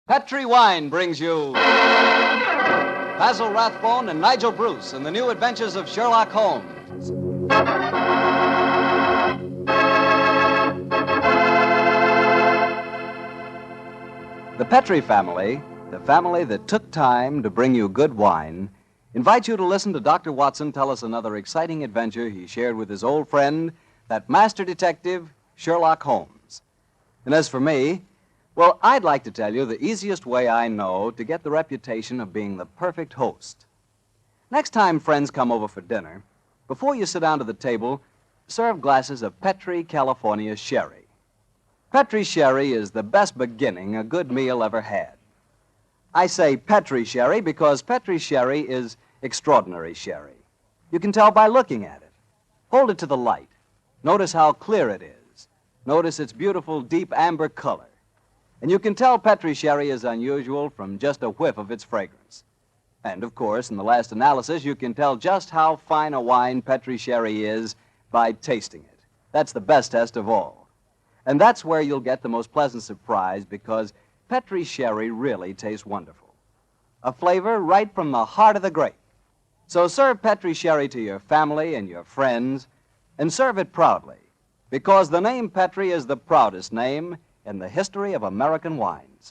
Petri Wine brings you Basil Rathbone and Nigel Bruce in the new adventures of Sherlock Holmes. The Petri family, the family that took time to bring you good wine, invites you to listen to Dr. Watson tell us another exciting adventure he shared with his old friend, that master detective, Sherlock Holmes. And as for me, well, I'd like to tell you the easiest way I know to get the reputation of being the perfect host. Next time friends come over for dinner, before you sit down to the table, serve glasses of Petri California Sherry. Petri Sherry is the best beginning a good meal ever had. I say Petri Sherry because Petri Sherry is extraordinary sherry. You can tell by looking at it. Hold it to the light. Notice how clear it is. Notice its beautiful deep amber color. And you can tell Petri Sherry is unusual from just a whiff of its fragrance. And, of course, in the last analysis, you can tell just how fine a wine Petri Sherry is by tasting it. That's the best test of all. And that's where you'll get the most pleasant surprise, because Petri Sherry really tastes wonderful. A flavor right from the heart of the grape. So serve Petri Sherry to your family and your friends, and serve it proudly, because the name Petri is the proudest name in the history of American wines.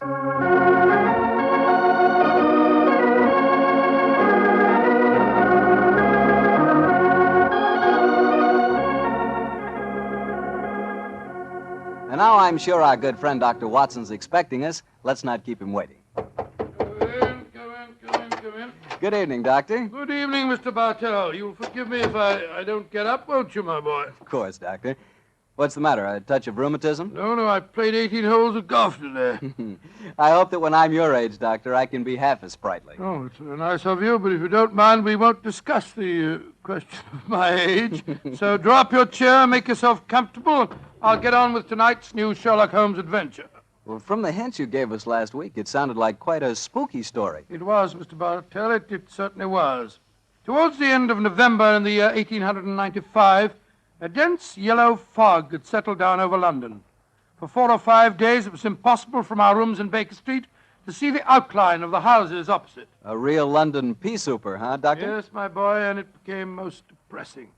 And now I'm sure our good friend Dr. Watson's expecting us. Let's not keep him waiting. Come in. Good evening, Doctor. Good evening, Mr. Bartell. You'll forgive me if I don't get up, won't you, my boy? Of course, Doctor. What's the matter, a touch of rheumatism? No, I played 18 holes of golf today. I hope that when I'm your age, Doctor, I can be half as sprightly. Oh, it's very nice of you, but if you don't mind, we won't discuss the question of my age. So draw up your chair, make yourself comfortable. I'll get on with tonight's new Sherlock Holmes adventure. Well, from the hints you gave us last week, it sounded like quite a spooky story. It was, Mr. Bartell. It certainly was. Towards the end of November in the year 1895, a dense yellow fog had settled down over London. For 4 or 5 days, it was impossible from our rooms in Baker Street to see the outline of the houses opposite. A real London pea souper, huh, Doctor? Yes, my boy, and it became most depressing.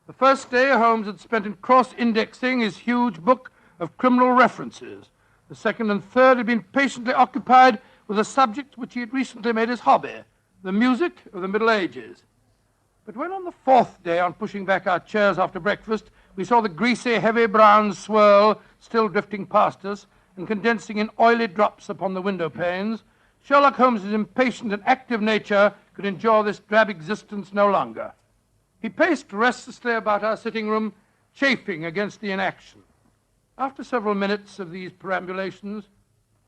The first day, Holmes had spent in cross-indexing his huge book of criminal references. The second and third had been patiently occupied with a subject which he had recently made his hobby, the music of the Middle Ages. But when on the fourth day, on pushing back our chairs after breakfast, we saw the greasy, heavy brown swirl still drifting past us and condensing in oily drops upon the window panes, Sherlock Holmes's impatient and active nature could endure this drab existence no longer. He paced restlessly about our sitting room, chafing against the inaction. After several minutes of these perambulations,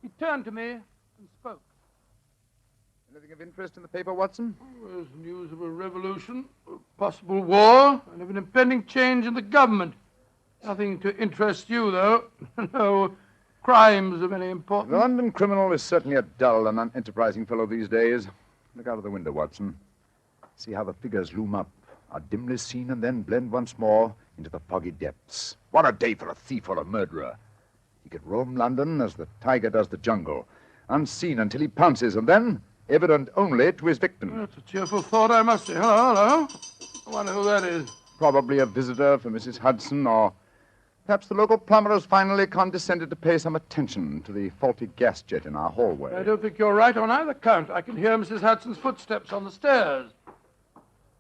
he turned to me and spoke. Anything of interest in the paper, Watson? There's news of a revolution, a possible war, and of an impending change in the government. Nothing to interest you, though. No crimes of any importance. The London criminal is certainly a dull and unenterprising fellow these days. Look out of the window, Watson. See how the figures loom up, are dimly seen, and then blend once more into the foggy depths. What a day for a thief or a murderer. He could roam London as the tiger does the jungle, unseen until he pounces, and then evident only to his victim. That's a cheerful thought, I must say. Hello. I wonder who that is. Probably a visitor for Mrs. Hudson, or perhaps the local plumber has finally condescended to pay some attention to the faulty gas jet in our hallway. I don't think you're right on either count. I can hear Mrs. Hudson's footsteps on the stairs.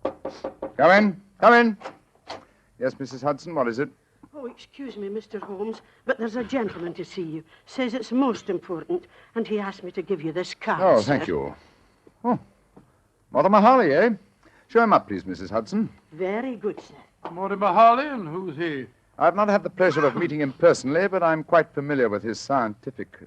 Come in. Come in. Yes, Mrs. Hudson, what is it? Oh, excuse me, Mr. Holmes, but there's a gentleman to see you. Says it's most important, and he asked me to give you this card, Oh, sir. thank you. Oh, Mortimer Harley, eh? Show him up, please, Mrs. Hudson. Very good, sir. Mortimer Harley, and who's he? I've not had the pleasure of meeting him personally, but I'm quite familiar with his scientific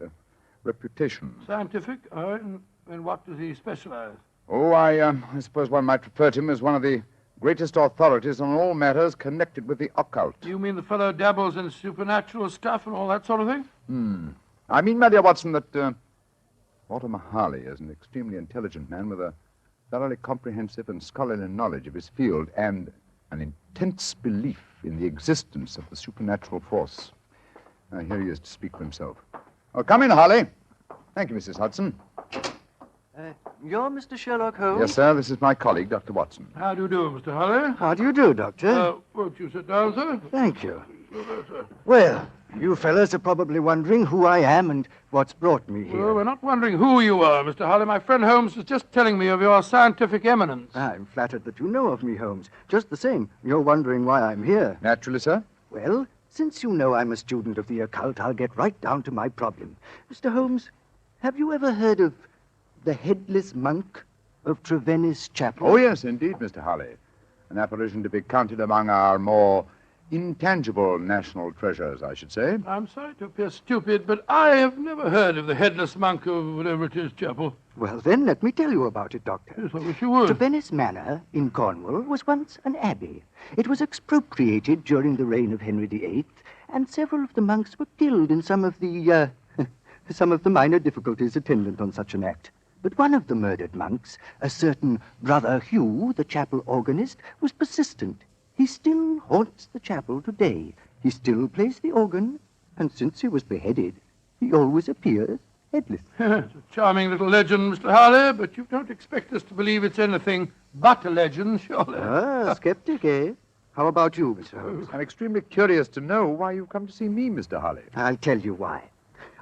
reputation. Scientific? In what does he specialize? Oh, I suppose one might refer to him as one of the greatest authorities on all matters connected with the occult. You mean the fellow dabbles in supernatural stuff and all that sort of thing? I mean, my dear Watson, that Mortimer Harley is an extremely intelligent man with a thoroughly comprehensive and scholarly knowledge of his field and an intense belief in the existence of the supernatural force. Here he is to speak for himself. Oh, come in, Harley. Thank you, Mrs. Hudson. You're Mr. Sherlock Holmes? Yes, sir. This is my colleague, Dr. Watson. How do you do, Mr. Holly? How do you do, Doctor? Won't you sit down, sir? Thank you. Well, you fellas are probably wondering who I am and what's brought me here. Well, we're not wondering who you are, Mr. Holly. My friend Holmes was just telling me of your scientific eminence. I'm flattered that you know of me, Holmes. Just the same, you're wondering why I'm here. Naturally, sir. Well, since you know I'm a student of the occult, I'll get right down to my problem. Mr. Holmes, have you ever heard of the headless monk of Trevennis Chapel? Oh, yes, indeed, Mr. Holly. An apparition to be counted among our more intangible national treasures, I should say. I'm sorry to appear stupid, but I have never heard of the headless monk of whatever it is, Chapel. Well, then, let me tell you about it, Doctor. Yes, I wish you would. Trevennis Manor in Cornwall was once an abbey. It was expropriated during the reign of Henry VIII, and several of the monks were killed in some of the minor difficulties attendant on such an act. But one of the murdered monks, a certain Brother Hugh, the chapel organist, was persistent. He still haunts the chapel today. He still plays the organ, and since he was beheaded, he always appears headless. It's a charming little legend, Mr. Harley, but you don't expect us to believe it's anything but a legend, surely. Ah, skeptic, eh? How about you, Mr. Holmes? I'm extremely curious to know why you've come to see me, Mr. Holly. I'll tell you why.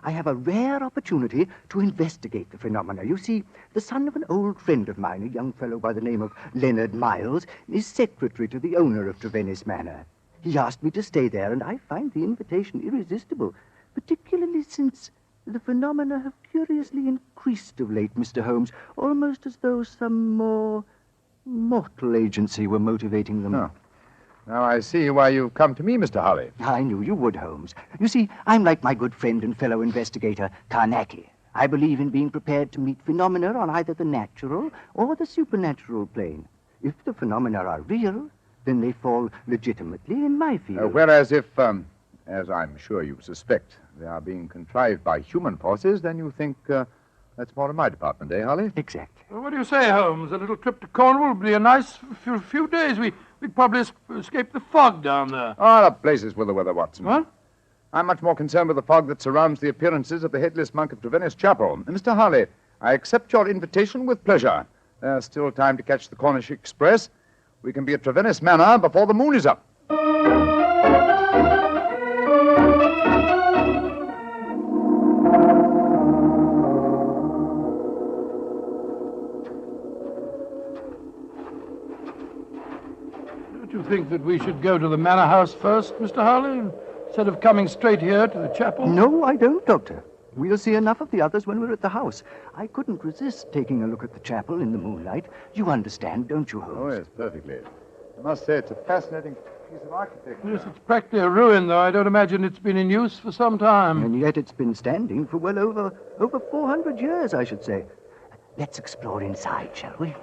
I have a rare opportunity to investigate the phenomena. You see, the son of an old friend of mine, a young fellow by the name of Leonard Miles, is secretary to the owner of Trevennis Manor. He asked me to stay there, and I find the invitation irresistible, particularly since the phenomena have curiously increased of late, Mr. Holmes, almost as though some more mortal agency were motivating them. Oh. Now I see why you've come to me, Mr. Holly. I knew you would, Holmes. You see, I'm like my good friend and fellow investigator, Carnacki. I believe in being prepared to meet phenomena on either the natural or the supernatural plane. If the phenomena are real, then they fall legitimately in my field. Whereas if, as I'm sure you suspect, they are being contrived by human forces, then you think that's more in my department, eh, Holly? Exactly. Well, what do you say, Holmes? A little trip to Cornwall would be a nice few days. We'd probably escape the fog down there. Ah, the places with the weather, Watson. What? I'm much more concerned with the fog that surrounds the appearances of the headless monk of Trevennis Chapel. Mr. Harley, I accept your invitation with pleasure. There's still time to catch the Cornish Express. We can be at Trevennis Manor before the moon is up. Don't you think that we should go to the manor house first, Mr. Harley, instead of coming straight here to the chapel? No, I don't, Doctor. We'll see enough of the others when we're at the house. I couldn't resist taking a look at the chapel in the moonlight. You understand, don't you, Holmes? Oh, yes, perfectly. I must say it's a fascinating piece of architecture. Yes, it's practically a ruin, though. I don't imagine it's been in use for some time. And yet it's been standing for well over 400 years, I should say. Let's explore inside, shall we?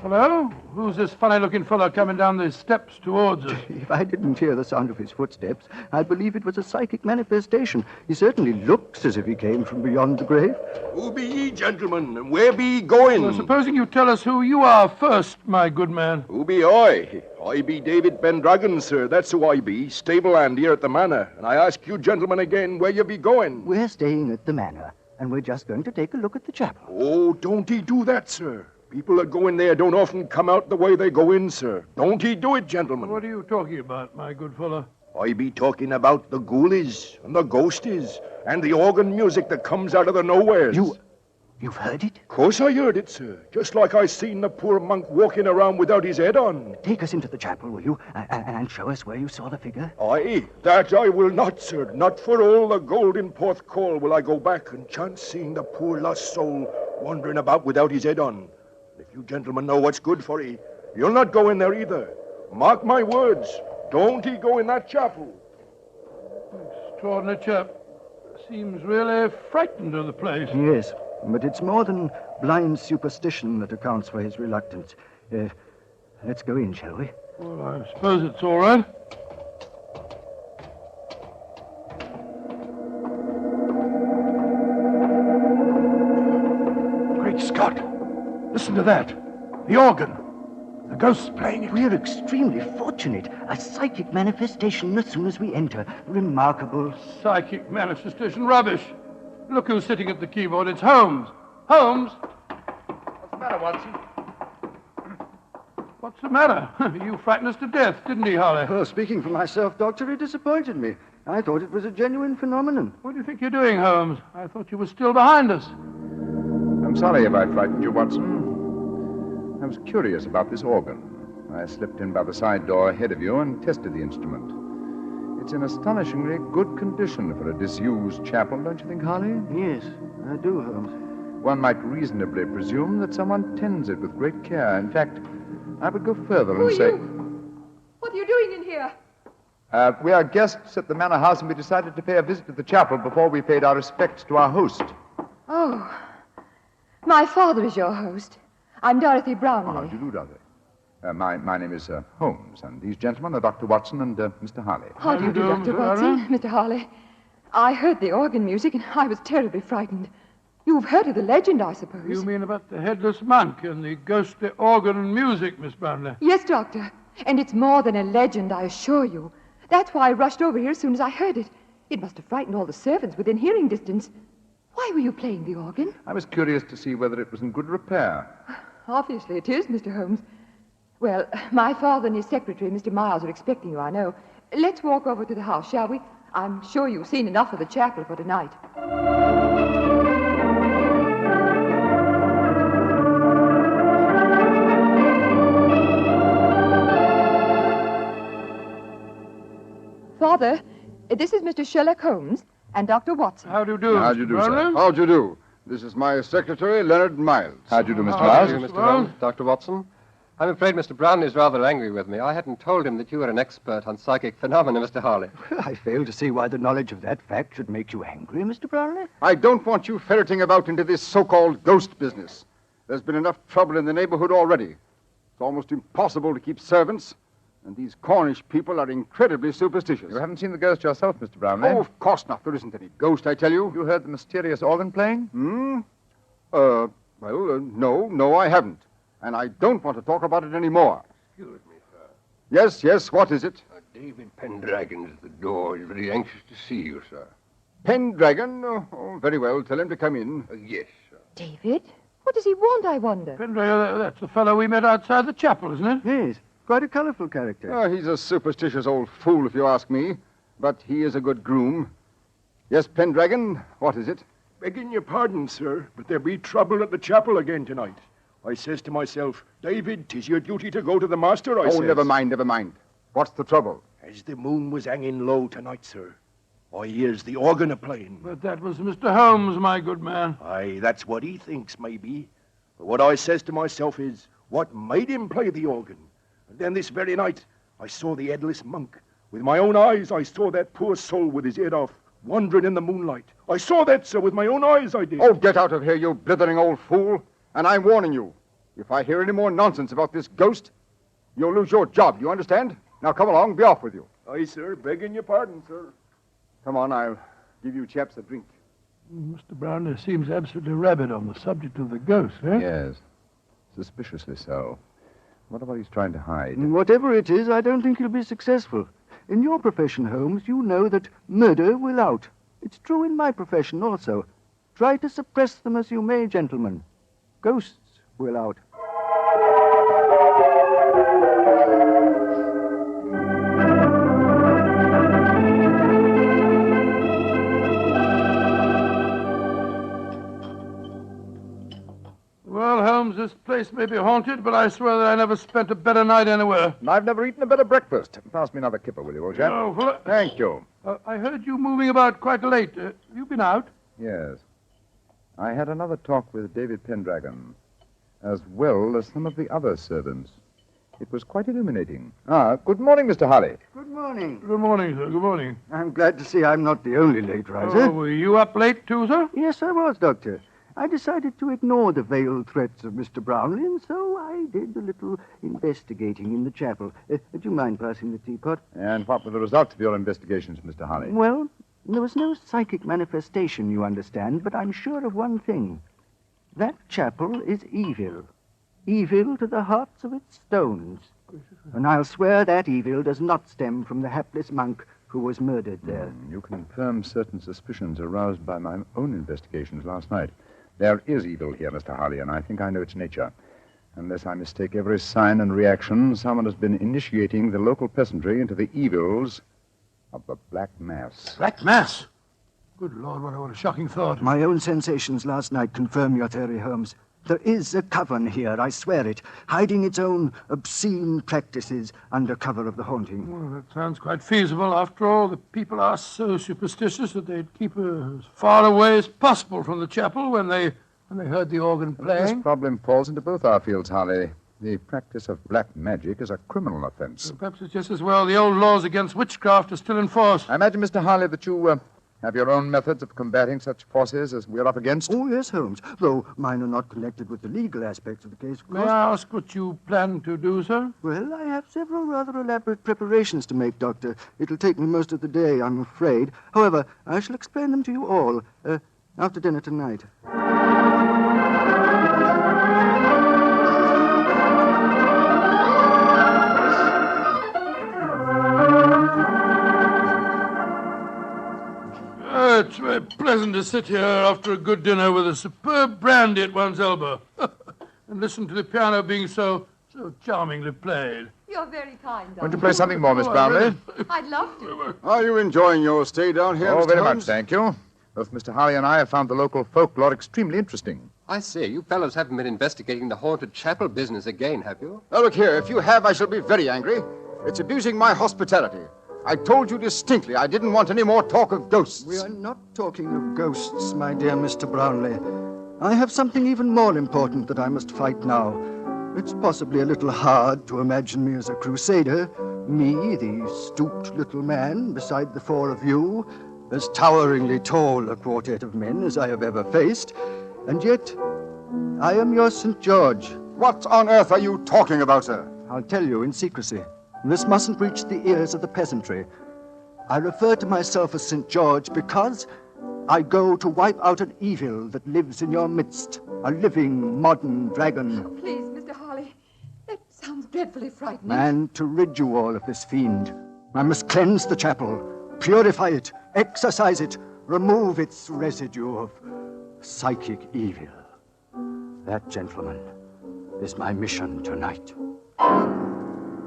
Hello? Who's this funny-looking fellow coming down the steps towards us? If I didn't hear the sound of his footsteps, I'd believe it was a psychic manifestation. He certainly looks as if he came from beyond the grave. Who be ye, gentlemen, and where be ye going? Well, supposing you tell us who you are first, my good man. Who be I? I be David Pendragon, sir. That's who I be, stable hand here at the manor. And I ask you, gentlemen, again, where you be going? We're staying at the manor, and we're just going to take a look at the chapel. Oh, don't he do that, sir. People that go in there don't often come out the way they go in, sir. Don't he do it, gentlemen? What are you talking about, my good fellow? I be talking about the ghoulies and the ghosties and the organ music that comes out of the nowheres. You've heard it? Of course I heard it, sir. Just like I seen the poor monk walking around without his head on. Take us into the chapel, will you? And show us where you saw the figure. Aye, that I will not, sir. Not for all the gold in Porthcawl will I go back and chance seeing the poor lost soul wandering about without his head on. If you gentlemen know what's good for ye, you'll not go in there either. Mark my words, don't he go in that chapel. Extraordinary chap. Seems really frightened of the place. Yes, but it's more than blind superstition that accounts for his reluctance. Let's go in, shall we? Well, I suppose it's all right. Great Scott! Listen to that. The organ. The ghost's playing it. We're extremely fortunate. A psychic manifestation as soon as we enter. Remarkable. Psychic manifestation rubbish. Look who's sitting at the keyboard. It's Holmes. Holmes? What's the matter, Watson? What's the matter? You frightened us to death, didn't he, Holly? Well, speaking for myself, Doctor, it disappointed me. I thought it was a genuine phenomenon. What do you think you're doing, Holmes? I thought you were still behind us. I'm sorry if I frightened you, Watson. I was curious about this organ. I slipped in by the side door ahead of you and tested the instrument. It's in astonishingly good condition for a disused chapel, don't you think, Harley? Yes, I do, Holmes. One might reasonably presume that someone tends it with great care. In fact, I would go further and say... What are you doing in here? We are guests at the Manor House, and we decided to pay a visit to the chapel before we paid our respects to our host. Oh, my father is your host. I'm Dorothy Brownlee. How do you do, Dorothy? My name is Holmes, and these gentlemen are Dr. Watson and Mr. Harley. How do you do, Dr. Watson? Mr. Harley. I heard the organ music, and I was terribly frightened. You've heard of the legend, I suppose. You mean about the headless monk and the ghostly organ and music, Miss Brownlee? Yes, Doctor. And it's more than a legend, I assure you. That's why I rushed over here as soon as I heard it. It must have frightened all the servants within hearing distance. Why were you playing the organ? I was curious to see whether it was in good repair. Obviously it is, Mr. Holmes. Well, my father and his secretary, Mr. Miles, are expecting you, I know. Let's walk over to the house, shall we? I'm sure you've seen enough of the chapel for tonight. Father, this is Mr. Sherlock Holmes and Dr. Watson. How do you do, How do you do, sir? How do you do? This is my secretary, Leonard Miles. How do you do, Mr. How do Miles? you, Mr. Holmes, Dr. Watson. I'm afraid Mr. Brownlee is rather angry with me. I hadn't told him that you were an expert on psychic phenomena, Mr. Harley. I fail to see why the knowledge of that fact should make you angry, Mr. Brownlee. I don't want you ferreting about into this so-called ghost business. There's been enough trouble in the neighborhood already. It's almost impossible to keep servants, and these Cornish people are incredibly superstitious. You haven't seen the ghost yourself, Mr. Brownlee? Oh, of course not. There isn't any ghost, I tell you. You heard the mysterious organ playing? No, I haven't. And I don't want to talk about it anymore. Excuse me, sir. Yes, what is it? David Pendragon is at the door. He's very anxious to see you, sir. Pendragon? Oh, very well. Tell him to come in. Yes, sir. David? What does he want, I wonder? Pendragon, that's the fellow we met outside the chapel, isn't it? Yes, quite a colorful character. Oh, he's a superstitious old fool, if you ask me. But he is a good groom. Yes, Pendragon, what is it? Begging your pardon, sir, but there be trouble at the chapel again tonight. I says to myself, David, 'tis your duty to go to the master, I says. Never mind. What's the trouble? As the moon was hanging low tonight, sir, I hears the organ a-playing. But that was Mr. Holmes, my good man. Aye, that's what he thinks, maybe. But what I says to myself is, what made him play the organ? And then this very night, I saw the headless monk. With my own eyes, I saw that poor soul with his head off, wandering in the moonlight. I saw that, sir, with my own eyes, I did. Oh, get out of here, you blithering old fool. And I'm warning you, if I hear any more nonsense about this ghost, you'll lose your job, you understand? Now come along, be off with you. Aye, sir, begging your pardon, sir. Come on, I'll give you chaps a drink. Mr. Brownlee seems absolutely rabid on the subject of the ghost, eh? Yes. Suspiciously so. What about he's trying to hide? Whatever it is, I don't think he'll be successful. In your profession, Holmes, you know that murder will out. It's true in my profession also. Try to suppress them as you may, gentlemen. Ghosts will out. Well, Holmes, this place may be haunted, but I swear that I never spent a better night anywhere. And I've never eaten a better breakfast. Pass me another kipper, will you, old chap? Oh, well, Thank you. I heard you moving about quite late. You been out? Yes. I had another talk with David Pendragon, as well as some of the other servants. It was quite illuminating. Good morning, Mr. Harley. Good morning. Good morning, sir. Good morning. I'm glad to see I'm not the only late riser. Oh, were you up late, too, sir? Yes, I was, Doctor. I decided to ignore the veiled threats of Mr. Brownlee, and so I did a little investigating in the chapel. Do you mind passing the teapot? And what were the results of your investigations, Mr. Harley? Well, there was no psychic manifestation, you understand, but I'm sure of one thing. That chapel is evil. evil to the hearts of its stones. And I'll swear that evil does not stem from the hapless monk who was murdered there. You confirm certain suspicions aroused by my own investigations last night. There is evil here, Mr. Harley, and I think I know its nature. Unless I mistake every sign and reaction, someone has been initiating the local peasantry into the evils of the Black Mass. Black Mass? Good Lord, what a shocking thought. My own sensations last night confirm your theory, Holmes. There is a coven here, I swear it, hiding its own obscene practices under cover of the haunting. Well, that sounds quite feasible. After all, the people are so superstitious that they'd keep as far away as possible from the chapel when they heard the organ playing. This problem falls into both our fields, Harley. The practice of black magic is a criminal offense. Well, perhaps it's just as well the old laws against witchcraft are still in force. I imagine, Mr. Harley, that you have your own methods of combating such forces as we're up against? Oh, yes, Holmes, though mine are not connected with the legal aspects of the case. May I ask what you plan to do, sir? Well, I have several rather elaborate preparations to make, Doctor. It'll take me most of the day, I'm afraid. However, I shall explain them to you all after dinner tonight. It's very pleasant to sit here after a good dinner with a superb brandy at one's elbow and listen to the piano being so charmingly played. You're very kind, Doctor. Want to play something more, Miss Brownlee? I'd love to. Are you enjoying your stay down here, Oh, Mr. very Holmes? much, thank you. Both Mr. Harley and I have found the local folklore extremely interesting. I see. You fellows haven't been investigating the haunted chapel business again, have you? Now, look here. If you have, I shall be very angry. It's abusing my hospitality. I told you distinctly I didn't want any more talk of ghosts. We are not talking of ghosts, my dear Mr. Brownlee. I have something even more important that I must fight now. It's possibly a little hard to imagine me as a crusader, me, the stooped little man, beside the four of you, as toweringly tall a quartet of men as I have ever faced, and yet I am your St. George. What on earth are you talking about, sir? I'll tell you in secrecy. This mustn't reach the ears of the peasantry. I refer to myself as St. George because I go to wipe out an evil that lives in your midst, a living, modern dragon. Oh, please, Mr. Harley, that sounds dreadfully frightening. And to rid you all of this fiend, I must cleanse the chapel, purify it, exorcise it, remove its residue of psychic evil. That, gentlemen, is my mission tonight.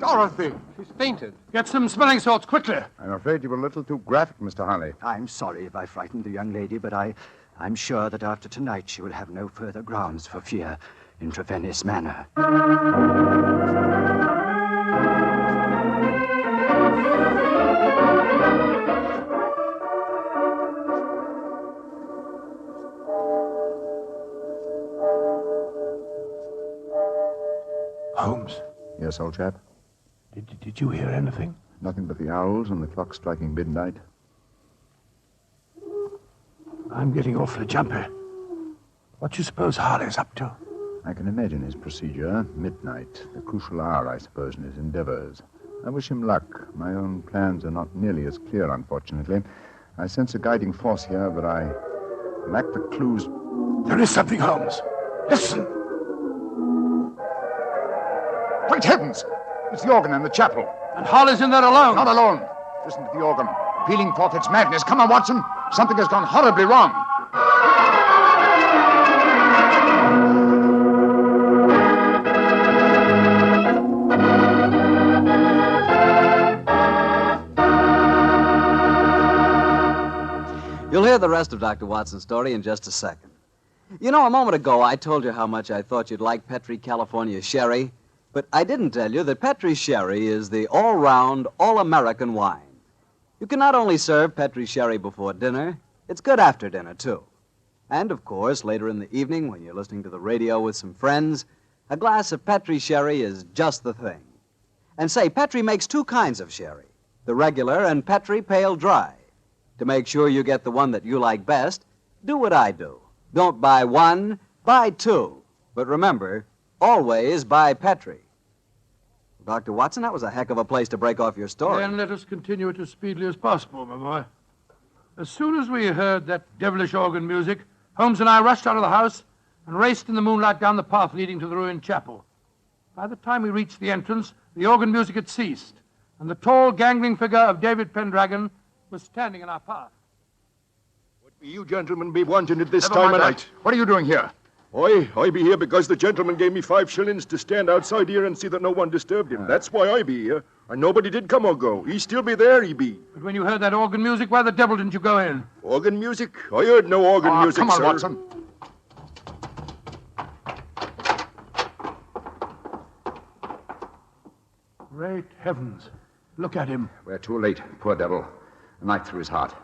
Dorothy! She's fainted. Get some smelling salts, quickly. I'm afraid you were a little too graphic, Mr. Harley. I'm sorry if I frightened the young lady, but I'm sure that after tonight she will have no further grounds for fear in Trevenice Manor. Holmes. Yes, old chap? Did you hear anything? Nothing but the owls and the clock striking midnight. I'm getting awfully jumpy. What do you suppose Harley's up to? I can imagine his procedure. Midnight, the crucial hour, I suppose, in his endeavors. I wish him luck. My own plans are not nearly as clear, unfortunately. I sense a guiding force here, but I lack the clues. There is something, Holmes. Listen. Great heavens! It's the organ in the chapel. And Harley's in there alone. Not alone. Listen to the organ, pealing forth its madness. Come on, Watson. Something has gone horribly wrong. You'll hear the rest of Dr. Watson's story in just a second. You know, a moment ago, I told you how much I thought you'd like Petri California Sherry, but I didn't tell you that Petri Sherry is the all-round, all-American wine. You can not only serve Petri Sherry before dinner, it's good after dinner, too. And, of course, later in the evening, when you're listening to the radio with some friends, a glass of Petri Sherry is just the thing. And say, Petri makes two kinds of sherry, the regular and Petri Pale Dry. To make sure you get the one that you like best, do what I do. Don't buy one, buy two. But remember, always buy Petri. Dr. Watson, that was a heck of a place to break off your story. Then let us continue it as speedily as possible, my boy. As soon as we heard that devilish organ music, Holmes and I rushed out of the house and raced in the moonlight down the path leading to the ruined chapel. By the time we reached the entrance, the organ music had ceased, and the tall, gangling figure of David Pendragon was standing in our path. What be you gentlemen be wanting at this Never time mind of that. night? What are you doing here? I be here because the gentleman gave me 5 shillings to stand outside here and see that no one disturbed him. That's why I be here. And nobody did come or go. He still be there, he be. But when you heard that organ music, why the devil didn't you go in? Organ music? I heard no organ music, come on, sir. Watson. Great heavens. Look at him. We're too late. Poor devil. A knife through his heart.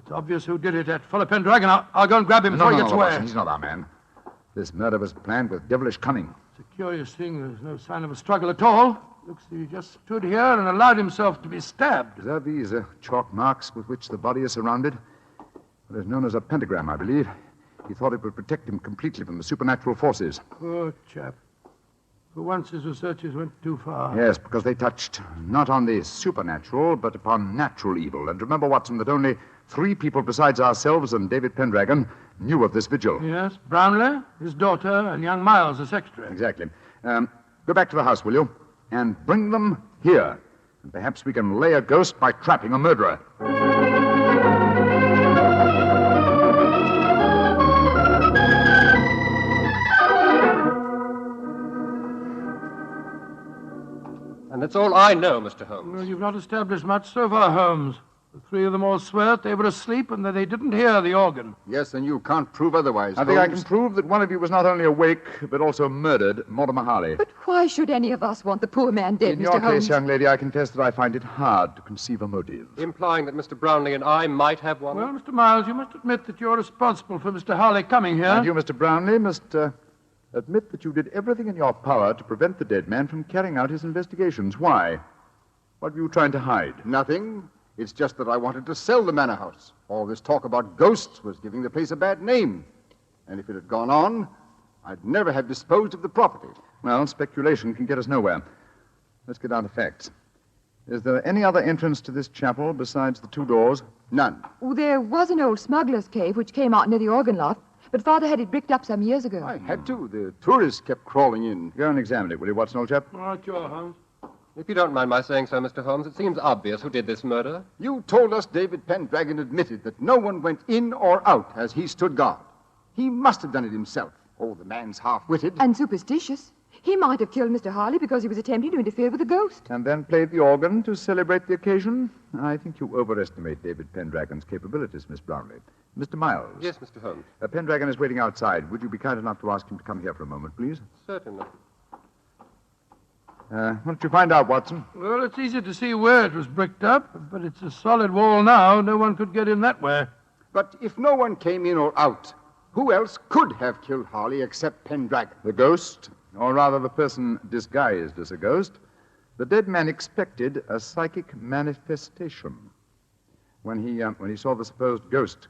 It's obvious who did it. That fellow Pendragon. I'll go and grab him before he gets away. Watson. He's not our man. This murder was planned with devilish cunning. It's a curious thing. There's no sign of a struggle at all. Looks he just stood here and allowed himself to be stabbed. Are these chalk marks with which the body is surrounded? What is known as a pentagram, I believe. He thought it would protect him completely from the supernatural forces. Poor chap. For once, his researches went too far. Yes, because they touched not on the supernatural, but upon natural evil. And remember, Watson, that only 3 people besides ourselves and David Pendragon knew of this vigil. Yes, Brownlee, his daughter, and young Miles, the secretary. Exactly. Go back to the house, will you? And bring them here. And perhaps we can lay a ghost by trapping a murderer. And that's all I know, Mr. Holmes. Well, you've not established much so far, Holmes. The 3 of them all swear that they were asleep and that they didn't hear the organ. Yes, and you can't prove otherwise, I think I Holmes. can prove that one of you was not only awake, but also murdered Mortimer Harley. But why should any of us want the poor man dead, In Mr. your Holmes? case, young lady, I confess that I find it hard to conceive a motive. Implying that Mr. Brownlee and I might have one? Well, Mr. Miles, you must admit that you're responsible for Mr. Harley coming here. And you, Mr. Brownlee, must admit that you did everything in your power to prevent the dead man from carrying out his investigations. Why? What were you trying to hide? Nothing. It's just that I wanted to sell the manor house. All this talk about ghosts was giving the place a bad name. And if it had gone on, I'd never have disposed of the property. Well, speculation can get us nowhere. Let's get down to facts. Is there any other entrance to this chapel besides the 2 doors? None. Oh, there was an old smuggler's cave which came out near the organ loft, but Father had it bricked up some years ago. I had to. The tourists kept crawling in. Go and examine it, will you, Watson, old chap? All right, sure, Holmes. If you don't mind my saying so, Mr. Holmes, it seems obvious who did this murder. You told us David Pendragon admitted that no one went in or out as he stood guard. He must have done it himself. Oh, the man's half-witted. And superstitious. He might have killed Mr. Harley because he was attempting to interfere with the ghost. And then played the organ to celebrate the occasion? I think you overestimate David Pendragon's capabilities, Miss Brownlee. Mr. Miles. Yes, Mr. Holmes. Pendragon is waiting outside. Would you be kind enough to ask him to come here for a moment, please? Certainly. What did you find out, Watson? Well, it's easy to see where it was bricked up, but it's a solid wall now. No one could get in that way. But if no one came in or out, who else could have killed Harley except Pendragon? The ghost, or rather the person disguised as a ghost. The dead man expected a psychic manifestation. When he saw the supposed ghost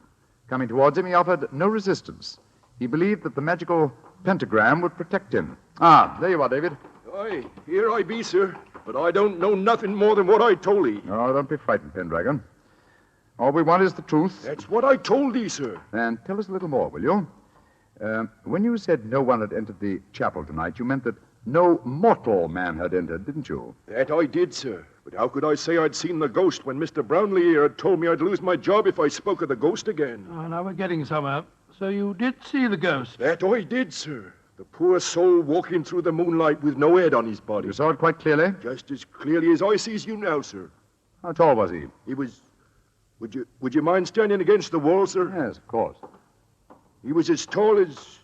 coming towards him, he offered no resistance. He believed that the magical pentagram would protect him. Ah, there you are, David. Aye, here I be, sir. But I don't know nothing more than what I told thee. Oh, don't be frightened, Pendragon. All we want is the truth. That's what I told thee, sir. And tell us a little more, will you? When you said no one had entered the chapel tonight, you meant that no mortal man had entered, didn't you? That I did, sir. But how could I say I'd seen the ghost when Mr. Brownlee here had told me I'd lose my job if I spoke of the ghost again? Oh, now we're getting somewhere. So you did see the ghost? That I did, sir. The poor soul walking through the moonlight with no head on his body. You saw it quite clearly? Just as clearly as I sees you now, sir. How tall was he? He was... Would you mind standing against the wall, sir? Yes, of course. He was as tall as...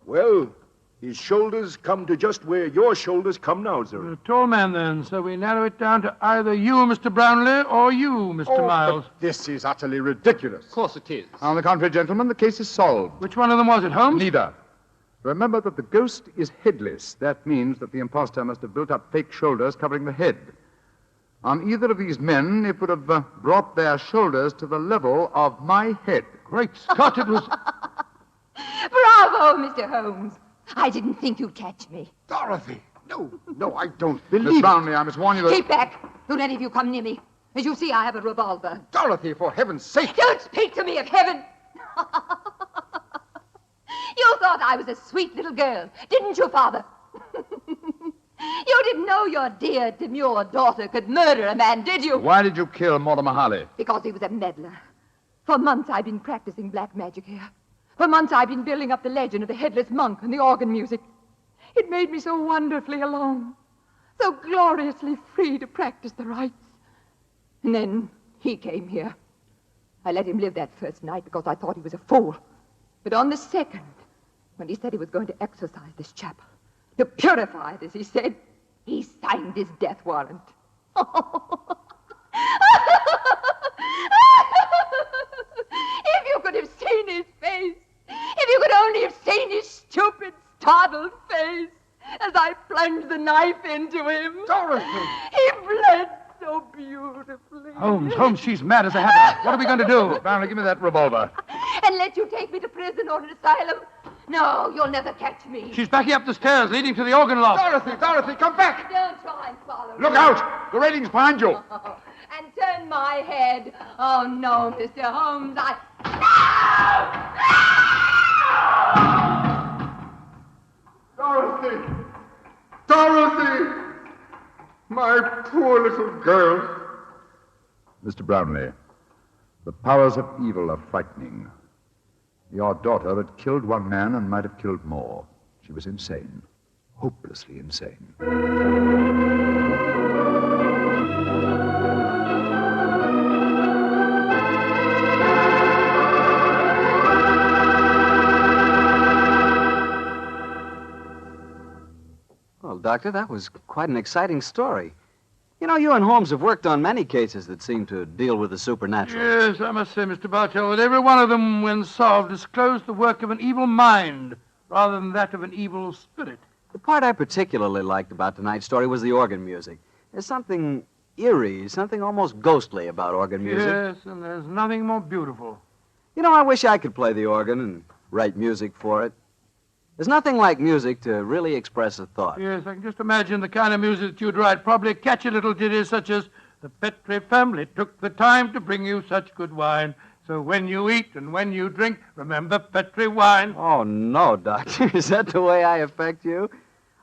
Well, his shoulders come to just where your shoulders come now, sir. You're a tall man, then, so we narrow it down to either you, Mr. Brownlee, or you, Mr. Miles. But this is utterly ridiculous. Of course it is. On the contrary, gentlemen, the case is solved. Which one of them was it, Holmes? Neither. Remember that the ghost is headless. That means that the impostor must have built up fake shoulders covering the head. On either of these men, it would have brought their shoulders to the level of my head. Great Scott, it was... Bravo, Mr. Holmes. I didn't think you'd catch me. Dorothy! No, I don't Miss believe it. Brownlee, I must warn you that... Keep back. Don't any of you come near me. As you see, I have a revolver. Dorothy, for heaven's sake! Don't speak to me of heaven. You thought I was a sweet little girl, didn't you, Father? You didn't know your dear, demure daughter could murder a man, did you? Why did you kill Mortimer Harley? Because he was a meddler. For months I've been practicing black magic here. For months I've been building up the legend of the headless monk and the organ music. It made me so wonderfully alone, so gloriously free to practice the rites. And then he came here. I let him live that first night because I thought he was a fool. But on the second, when he said he was going to exorcise this chapel, to purify it, as he said, he signed his death warrant. If you could have seen his face, if you could only have seen his stupid, startled face as I plunged the knife into him. Dorothy! He bled so beautifully. Holmes, she's mad as a hatter. What are we going to do? Brownlee, give me that revolver. And let you take me to prison or an asylum? No, you'll never catch me. She's backing up the stairs leading to the organ loft. Dorothy, come back! Don't try and follow me. Look out! The railing's behind you. And turn my head. Oh, no, Mr. Holmes, Dorothy! My poor little girl. Mr. Brownlee, the powers of evil are frightening. Your daughter had killed one man and might have killed more. She was insane. Hopelessly insane. Well, Doctor, that was quite an exciting story. You know, you and Holmes have worked on many cases that seem to deal with the supernatural. Yes, I must say, Mr. Bartell, that every one of them, when solved, disclosed the work of an evil mind rather than that of an evil spirit. The part I particularly liked about tonight's story was the organ music. There's something eerie, something almost ghostly about organ music. Yes, and there's nothing more beautiful. You know, I wish I could play the organ and write music for it. There's nothing like music to really express a thought. Yes, I can just imagine the kind of music that you'd write. Probably catchy little ditties such as, "The Petri family took the time to bring you such good wine. So when you eat and when you drink, remember Petri wine." Oh, no, Doctor. Is that the way I affect you?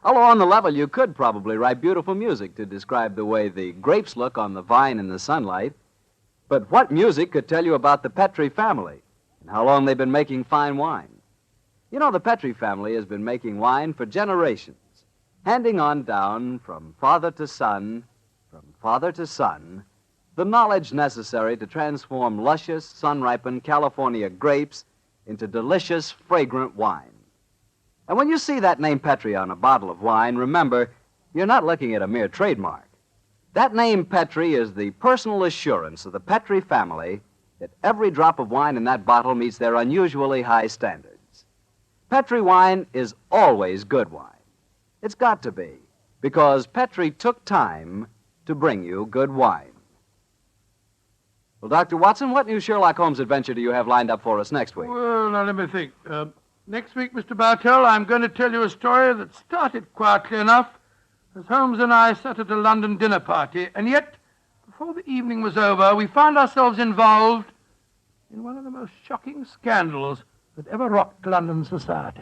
Although on the level, you could probably write beautiful music to describe the way the grapes look on the vine in the sunlight. But what music could tell you about the Petri family and how long they've been making fine wine? You know, the Petri family has been making wine for generations, handing on down from father to son, the knowledge necessary to transform luscious, sun-ripened California grapes into delicious, fragrant wine. And when you see that name Petri on a bottle of wine, remember, you're not looking at a mere trademark. That name Petri is the personal assurance of the Petri family that every drop of wine in that bottle meets their unusually high standards. Petri wine is always good wine. It's got to be, because Petri took time to bring you good wine. Well, Dr. Watson, what new Sherlock Holmes adventure do you have lined up for us next week? Well, now let me think. Next week, Mr. Bartell, I'm going to tell you a story that started quietly enough as Holmes and I sat at a London dinner party, and yet, before the evening was over, we found ourselves involved in one of the most shocking scandals that ever rocked London society.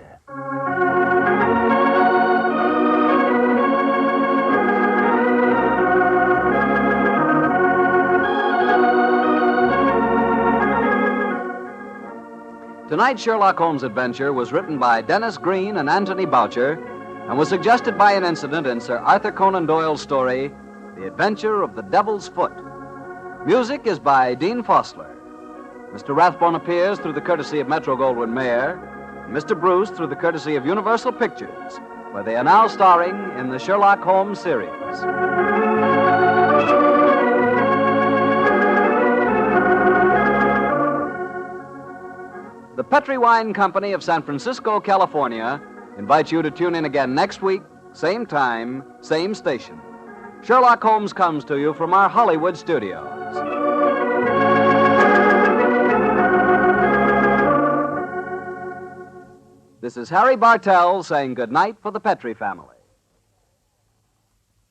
Tonight's Sherlock Holmes adventure was written by Dennis Green and Anthony Boucher and was suggested by an incident in Sir Arthur Conan Doyle's story, The Adventure of the Devil's Foot. Music is by Dean Fossler. Mr. Rathbone appears through the courtesy of Metro-Goldwyn-Mayer, and Mr. Bruce through the courtesy of Universal Pictures, where they are now starring in the Sherlock Holmes series. The Petri Wine Company of San Francisco, California, invites you to tune in again next week, same time, same station. Sherlock Holmes comes to you from our Hollywood studios. This is Harry Bartell saying goodnight for the Petri family.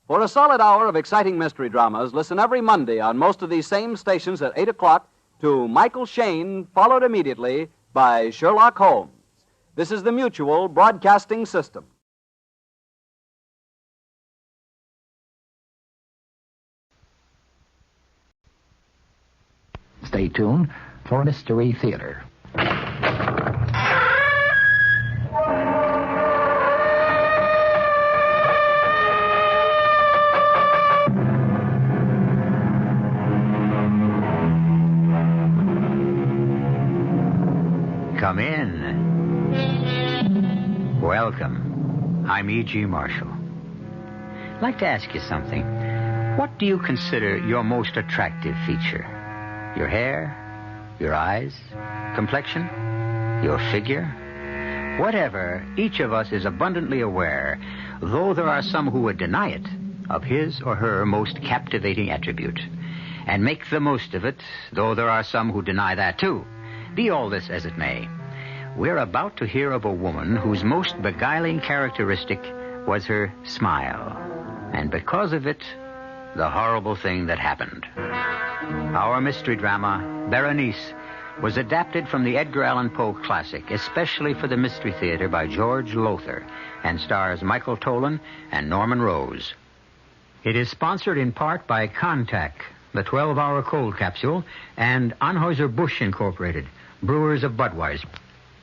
For a solid hour of exciting mystery dramas, listen every Monday on most of these same stations at 8 o'clock to Michael Shayne, followed immediately by Sherlock Holmes. This is the Mutual Broadcasting System. stay tuned for Mystery Theater. Come in. Welcome. I'm E.G. Marshall. I'd like to ask you something. What do you consider your most attractive feature? Your hair? Your eyes? Complexion? Your figure? Whatever, each of us is abundantly aware, though there are some who would deny it, of his or her most captivating attribute, and make the most of it, though there are some who deny that too. Be all this as it may, we're about to hear of a woman whose most beguiling characteristic was her smile, and because of it, the horrible thing that happened. Our mystery drama, Berenice, was adapted from the Edgar Allan Poe classic, especially for the Mystery Theater by George Lothar, and stars Michael Tolan and Norman Rose. It is sponsored in part by Contact, the 12-hour cold capsule, and Anheuser-Busch Incorporated, brewers of Budweiser.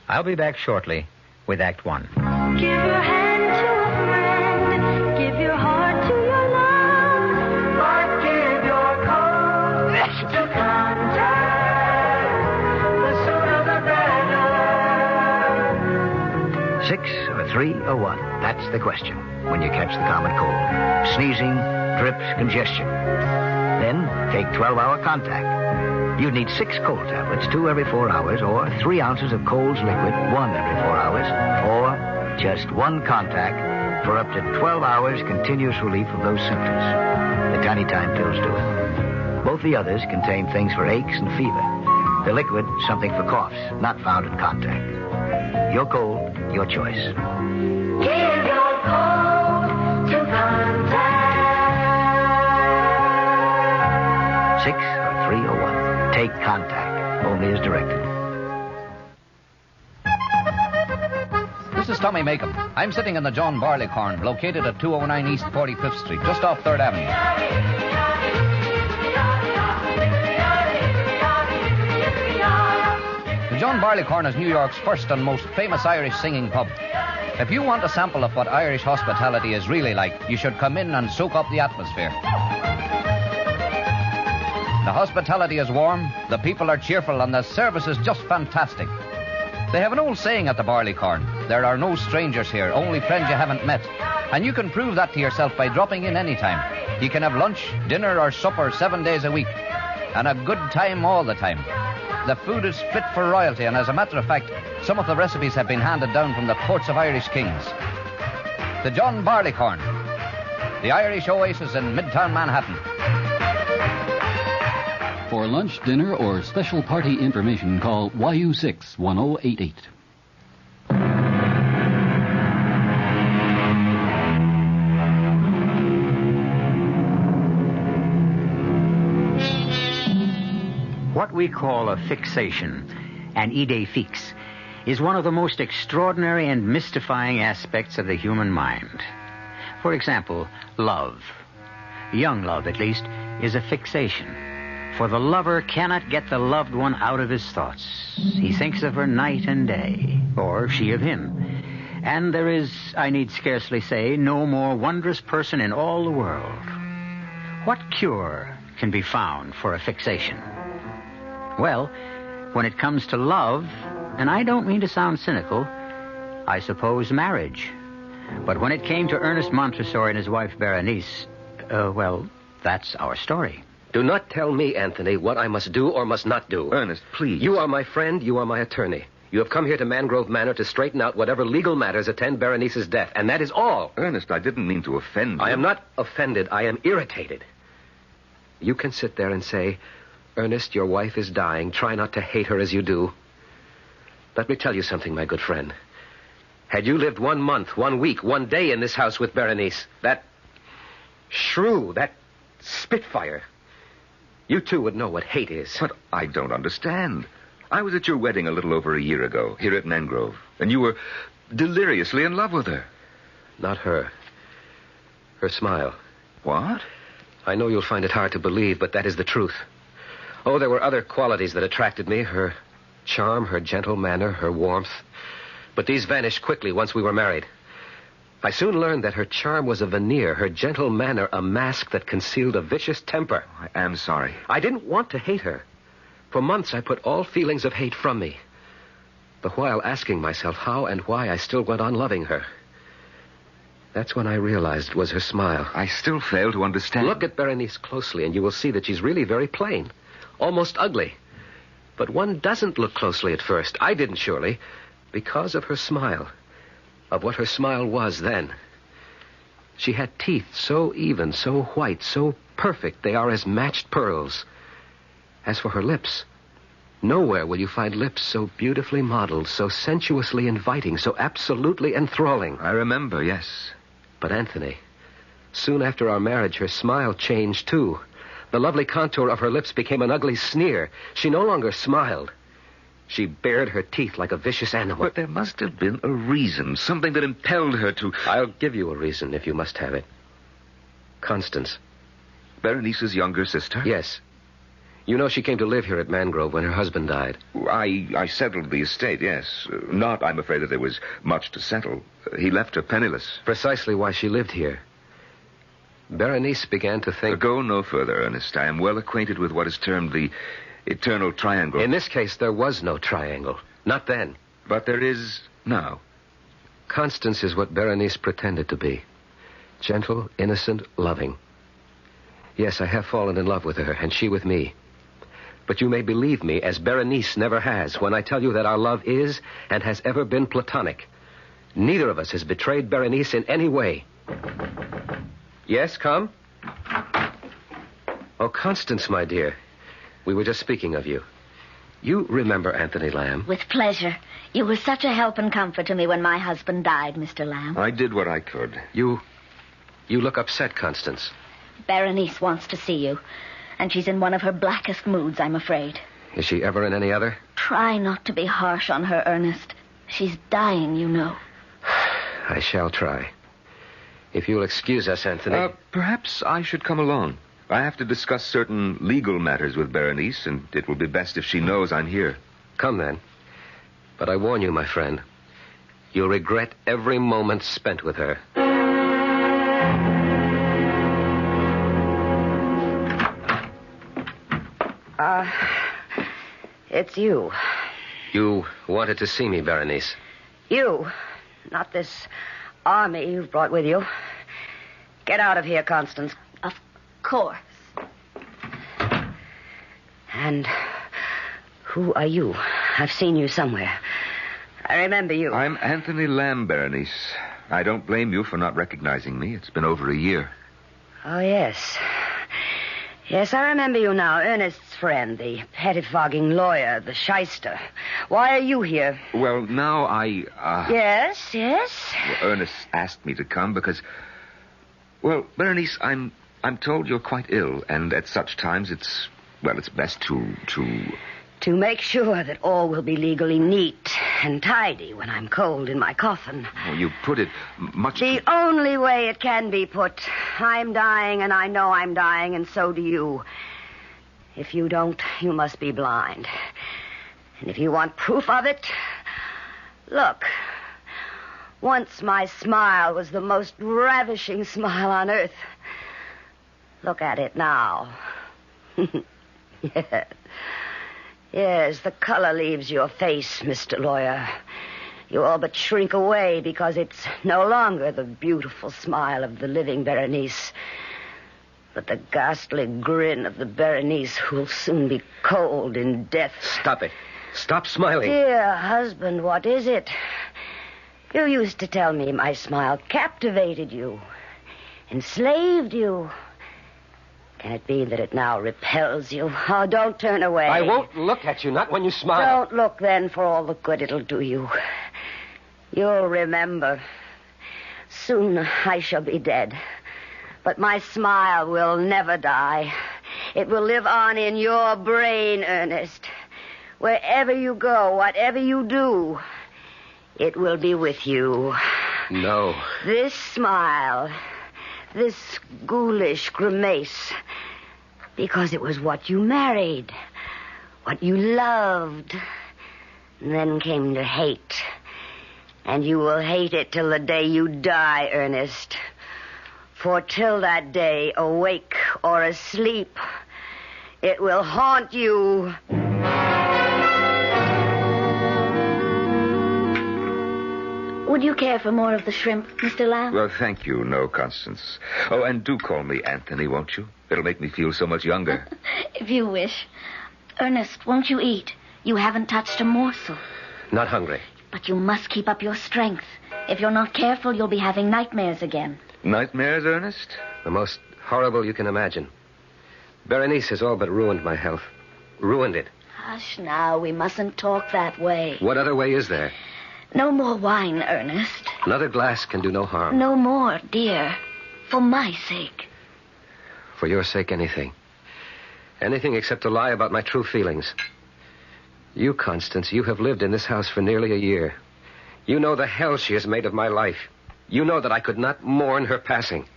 I'll be back shortly with Act One. Give your hand to a friend. Give your heart to your love. But give your coat to Contact. The sooner the better. 6 or 3 or 1? That's the question when you catch the common cold. Sneezing, drips, congestion. Then take 12-hour Contact. You need 6 cold tablets, 2 every 4 hours, or 3 ounces of Cold's liquid, 1 every 4 hours, or just 1 Contact for up to 12 hours continuous relief of those symptoms. The tiny time pills do it. Both the others contain things for aches and fever. The liquid, something for coughs, not found in Contact. Your cold, your choice. Give your coat to Contact. 6 or 3 or 1. Take Contact, only as directed. This is Tommy Makem. I'm sitting in the John Barleycorn, located at 209 East 45th Street, just off 3rd Avenue. The John Barleycorn is New York's first and most famous Irish singing pub. If you want a sample of what Irish hospitality is really like, you should come in and soak up the atmosphere. The hospitality is warm, the people are cheerful, and the service is just fantastic. They have an old saying at the Barleycorn: there are no strangers here, only friends you haven't met. And you can prove that to yourself by dropping in any time. You can have lunch, dinner, or supper 7 days a week. And a good time all the time. The food is fit for royalty, and as a matter of fact, some of the recipes have been handed down from the courts of Irish kings. The John Barleycorn, the Irish oasis in Midtown Manhattan. For lunch, dinner, or special party information, call YU6-1088. What we call a fixation, an idée fixe, is one of the most extraordinary and mystifying aspects of the human mind. For example, love. Young love, at least, is a fixation. For the lover cannot get the loved one out of his thoughts. He thinks of her night and day, or she of him. And there is, I need scarcely say, no more wondrous person in all the world. What cure can be found for a fixation? Well, when it comes to love, and I don't mean to sound cynical, I suppose marriage. But when it came to Ernest Montresor and his wife Berenice, well, that's our story. Do not tell me, Anthony, what I must do or must not do. Ernest, please. You are my friend. You are my attorney. You have come here to Mangrove Manor to straighten out whatever legal matters attend Berenice's death, and that is all. Ernest, I didn't mean to offend you. I am not offended. I am irritated. You can sit there and say, Ernest, your wife is dying. Try not to hate her as you do. Let me tell you something, my good friend. Had you lived 1 month, 1 week, 1 day in this house with Berenice, that shrew, that spitfire, you too would know what hate is. But I don't understand. I was at your wedding a little over a year ago, here at Mangrove, and you were deliriously in love with her. Not her. Her smile. What? I know you'll find it hard to believe, but that is the truth. Oh, there were other qualities that attracted me. Her charm, her gentle manner, her warmth. But these vanished quickly once we were married. I soon learned that her charm was a veneer, her gentle manner a mask that concealed a vicious temper. I am sorry. I didn't want to hate her. For months, I put all feelings of hate from me, the while asking myself how and why I still went on loving her. That's when I realized it was her smile. I still fail to understand. Look at Berenice closely, and you will see that she's really very plain, almost ugly. But one doesn't look closely at first. I didn't, surely, because of her smile, of what her smile was then. She had teeth so even, so white, so perfect, they are as matched pearls. As for her lips, nowhere will you find lips so beautifully modeled, so sensuously inviting, so absolutely enthralling. I remember, yes. But Anthony, soon after our marriage, her smile changed, too. The lovely contour of her lips became an ugly sneer. She no longer smiled. She bared her teeth like a vicious animal. But there must have been a reason, something that impelled her to... I'll give you a reason if you must have it. Constance. Berenice's younger sister? Yes. You know she came to live here at Mangrove when her husband died. I settled the estate, yes. Not, I'm afraid, that there was much to settle. He left her penniless. Precisely why she lived here. Berenice began to think... Go no further, Ernest. I am well acquainted with what is termed the eternal triangle. In this case, there was no triangle. Not then. But there is now. Constance is what Berenice pretended to be. Gentle, innocent, loving. Yes, I have fallen in love with her, and she with me. But you may believe me, as Berenice never has, when I tell you that our love is and has ever been platonic. Neither of us has betrayed Berenice in any way. Yes, come? Oh, Constance, my dear. We were just speaking of you. You remember Anthony Lamb? With pleasure. You were such a help and comfort to me when my husband died, Mr. Lamb. I did what I could. You look upset, Constance. Berenice wants to see you, and she's in one of her blackest moods, I'm afraid. Is she ever in any other? Try not to be harsh on her, Ernest. She's dying, you know. I shall try. If you'll excuse us, Anthony. Perhaps I should come along. I have to discuss certain legal matters with Berenice, and it will be best if she knows I'm here. Come, then. But I warn you, my friend, you'll regret every moment spent with her. It's you. You wanted to see me, Berenice. You, not this army you've brought with you. Get out of here, Constance. Of course. And who are you? I've seen you somewhere. I remember you. I'm Anthony Lamb, Berenice. I don't blame you for not recognizing me. It's been over a year. Oh, yes. Yes, I remember you now. Ernest's friend, the pettifogging lawyer, the shyster. Why are you here? Well, now I, Yes. Well, Ernest asked me to come because... Well, Berenice, I'm told you're quite ill, and at such times it's best to... To make sure that all will be legally neat and tidy when I'm cold in my coffin. Oh, you put it much... The only way it can be put. I'm dying, and I know I'm dying, and so do you. If you don't, you must be blind. And if you want proof of it, look. Once my smile was the most ravishing smile on earth. Look at it now. Yes. Yes, the color leaves your face, Mr. Lawyer. You all but shrink away because it's no longer the beautiful smile of the living Berenice, but the ghastly grin of the Berenice who'll soon be cold in death. Stop it. Stop smiling. Dear husband, what is it? You used to tell me my smile captivated you, enslaved you. Can it be that it now repels you? Oh, don't turn away. I won't look at you, not when you smile. Don't look then for all the good it'll do you. You'll remember. Soon I shall be dead. But my smile will never die. It will live on in your brain, Ernest. Wherever you go, whatever you do, it will be with you. No. This smile, this ghoulish grimace, because it was what you married. what you loved, and then came to hate. And you will hate it till the day you die, Ernest. For till that day, awake or asleep, it will haunt you. Would you care for more of the shrimp, Mr. Lamb? Well, thank you, no, Constance. Oh, and do call me Anthony, won't you? It'll make me feel so much younger. If you wish. Ernest, won't you eat? You haven't touched a morsel. Not hungry. But you must keep up your strength. If you're not careful, you'll be having nightmares again. Nightmares, Ernest? The most horrible you can imagine. Berenice has all but ruined my health. Ruined it. Hush now, we mustn't talk that way. What other way is there? No more wine, Ernest. Another glass can do no harm. No more, dear. For my sake. For your sake, anything. Anything except to lie about my true feelings. You, Constance, you have lived in this house for nearly a year. You know the hell she has made of my life. You know that I could not mourn her passing.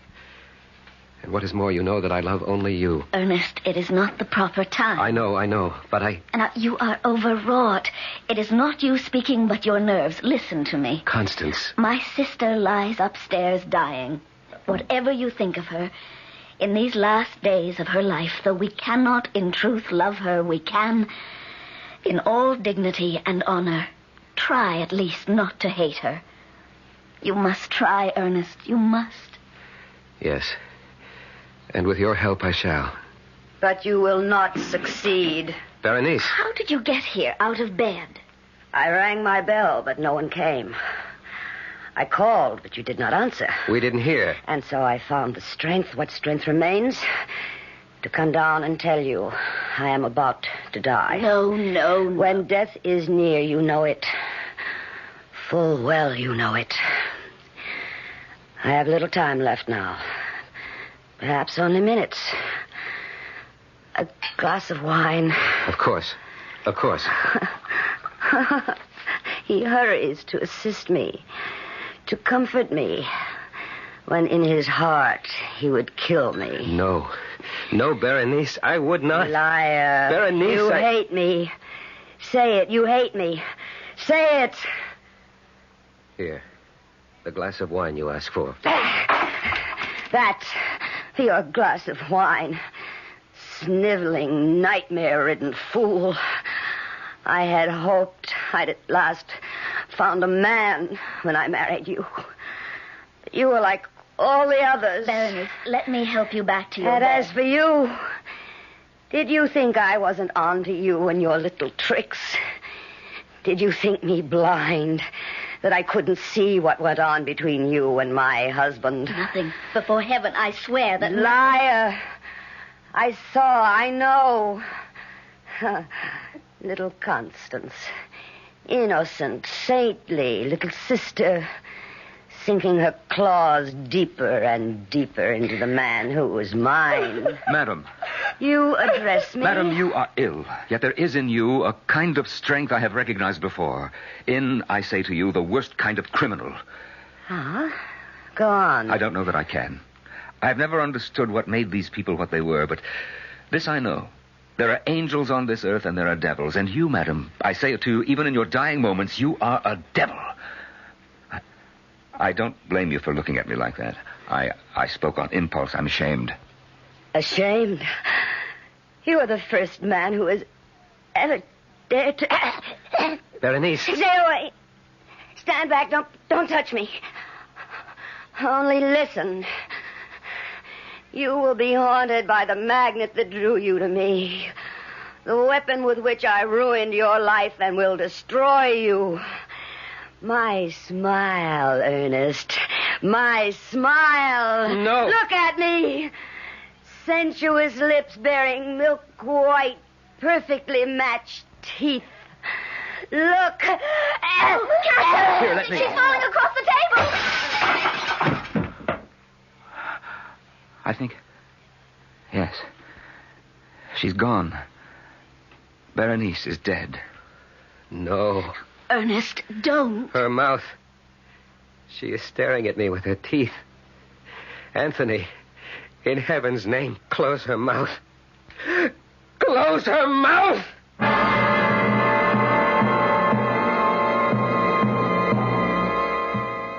And what is more, you know that I love only you. Ernest, it is not the proper time. I know, but Now, you are overwrought. It is not you speaking, but your nerves. Listen to me. Constance. My sister lies upstairs dying. Whatever you think of her, in these last days of her life, though we cannot in truth love her, we can, in all dignity and honor, try at least not to hate her. You must try, Ernest. You must. Yes. And with your help, I shall. But you will not succeed. Berenice. How did you get here, out of bed? I rang my bell, but no one came. I called, but you did not answer. We didn't hear. And so I found the strength, what strength remains, to come down and tell you I am about to die. No. When death is near, you know it. Full well you know it. I have little time left now. Perhaps only minutes. A glass of wine. Of course. He hurries to assist me, to comfort me, when in his heart he would kill me. No, Berenice, I would not. Liar. Berenice, you hate me. Say it, you hate me. Say it. Here, the glass of wine you asked for. That, your glass of wine. Sniveling, nightmare-ridden fool. I had hoped I'd at last found a man when I married you. But you were like all the others. Berenice, let me help you back to your And bed. as for you, did you think I wasn't on to you and your little tricks? Did you think me blind, that I couldn't see what went on between you and my husband? Nothing. Before heaven, I swear that... Liar! I saw, I know. Little Constance. Innocent, saintly little sister, sinking her claws deeper and deeper into the man who was mine. Madam. You address me? Madam, you are ill. Yet there is in you a kind of strength I have recognized before. In, I say to you, the worst kind of criminal. Huh? Go on. I don't know that I can. I have never understood what made these people what they were, but this I know. There are angels on this earth and there are devils. And you, madam, I say it to you, even in your dying moments, you are a devil. I don't blame you for looking at me like that. I spoke on impulse. I'm ashamed. Ashamed? You are the first man who has ever dared to... Berenice. Stay away. Stand back. Don't touch me. Only listen. You will be haunted by the magnet that drew you to me. The weapon with which I ruined your life and will destroy you. My smile, Ernest. My smile. No. Look at me. Sensuous lips bearing milk white, perfectly matched teeth. Look. Here, let me... She's falling across the table. I think... Yes. She's gone. Berenice is dead. No. Ernest, don't. Her mouth. She is staring at me with her teeth. Anthony, in heaven's name, close her mouth. Close her mouth!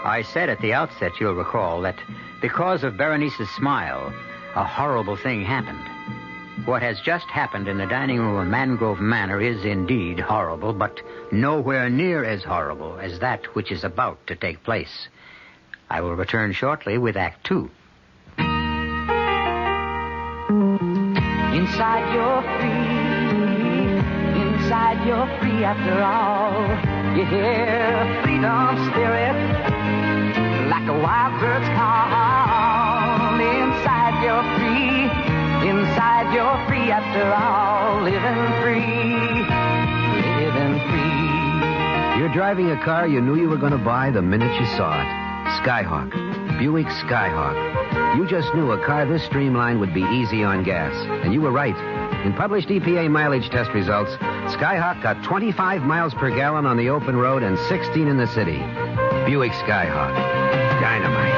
I said at the outset, you'll recall, that because of Berenice's smile, a horrible thing happened. What has just happened in the dining room of Mangrove Manor is indeed horrible, but nowhere near as horrible as that which is about to take place. I will return shortly with Act 2. Inside you're free. Inside you're free after all. You hear freedom spirit like a wild bird's call. Inside you're free. Inside you're free after all. Living free. Living free. You're driving a car you knew you were going to buy the minute you saw it. Skyhawk. Buick Skyhawk. You just knew a car this streamlined would be easy on gas. And you were right. In published EPA mileage test results, Skyhawk got 25 miles per gallon on the open road and 16 in the city. Buick Skyhawk. Dynamite.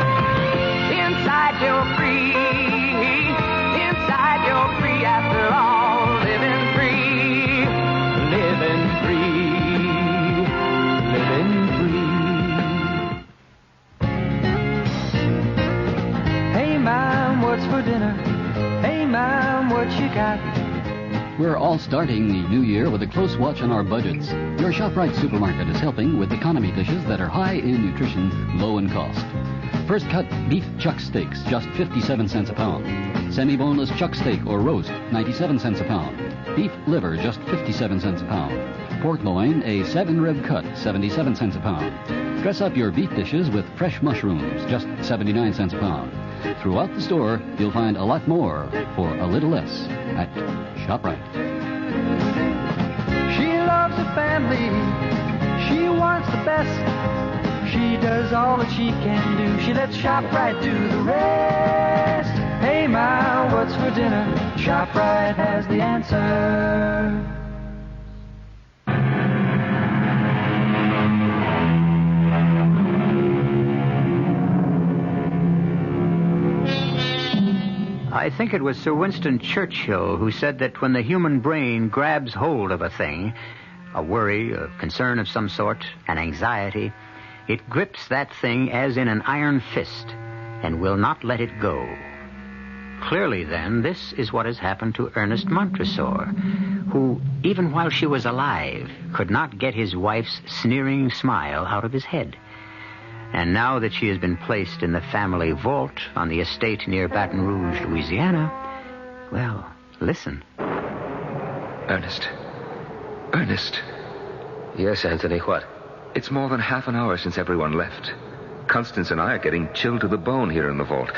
Inside you're free. Inside you're free after all. Living free. Living free. Living free. Hey, Mom, what's for dinner? Hey, Mom, what you got? We're all starting the new year with a close watch on our budgets. Your ShopRite supermarket is helping with economy dishes that are high in nutrition, low in cost. First cut beef chuck steaks, just 57 cents a pound. Semi-boneless chuck steak or roast, 97 cents a pound. Beef liver, just 57 cents a pound. Pork loin, a 7-rib cut, 77 cents a pound. Dress up your beef dishes with fresh mushrooms, just 79 cents a pound. Throughout the store, you'll find a lot more for a little less at ShopRite. She loves her family. She wants the best. She does all that she can do. She lets ShopRite do the rest. Hey, Ma, what's for dinner? ShopRite has the answer. I think it was Sir Winston Churchill who said that when the human brain grabs hold of a thing, a worry, a concern of some sort, an anxiety, it grips that thing as in an iron fist and will not let it go. Clearly, then, this is what has happened to Ernest Montresor, who, even while she was alive, could not get his wife's sneering smile out of his head. And now that she has been placed in the family vault on the estate near Baton Rouge, Louisiana, well, listen. Ernest. Ernest. Yes, Anthony, what? It's more than half an hour since everyone left. Constance and I are getting chilled to the bone here in the vault.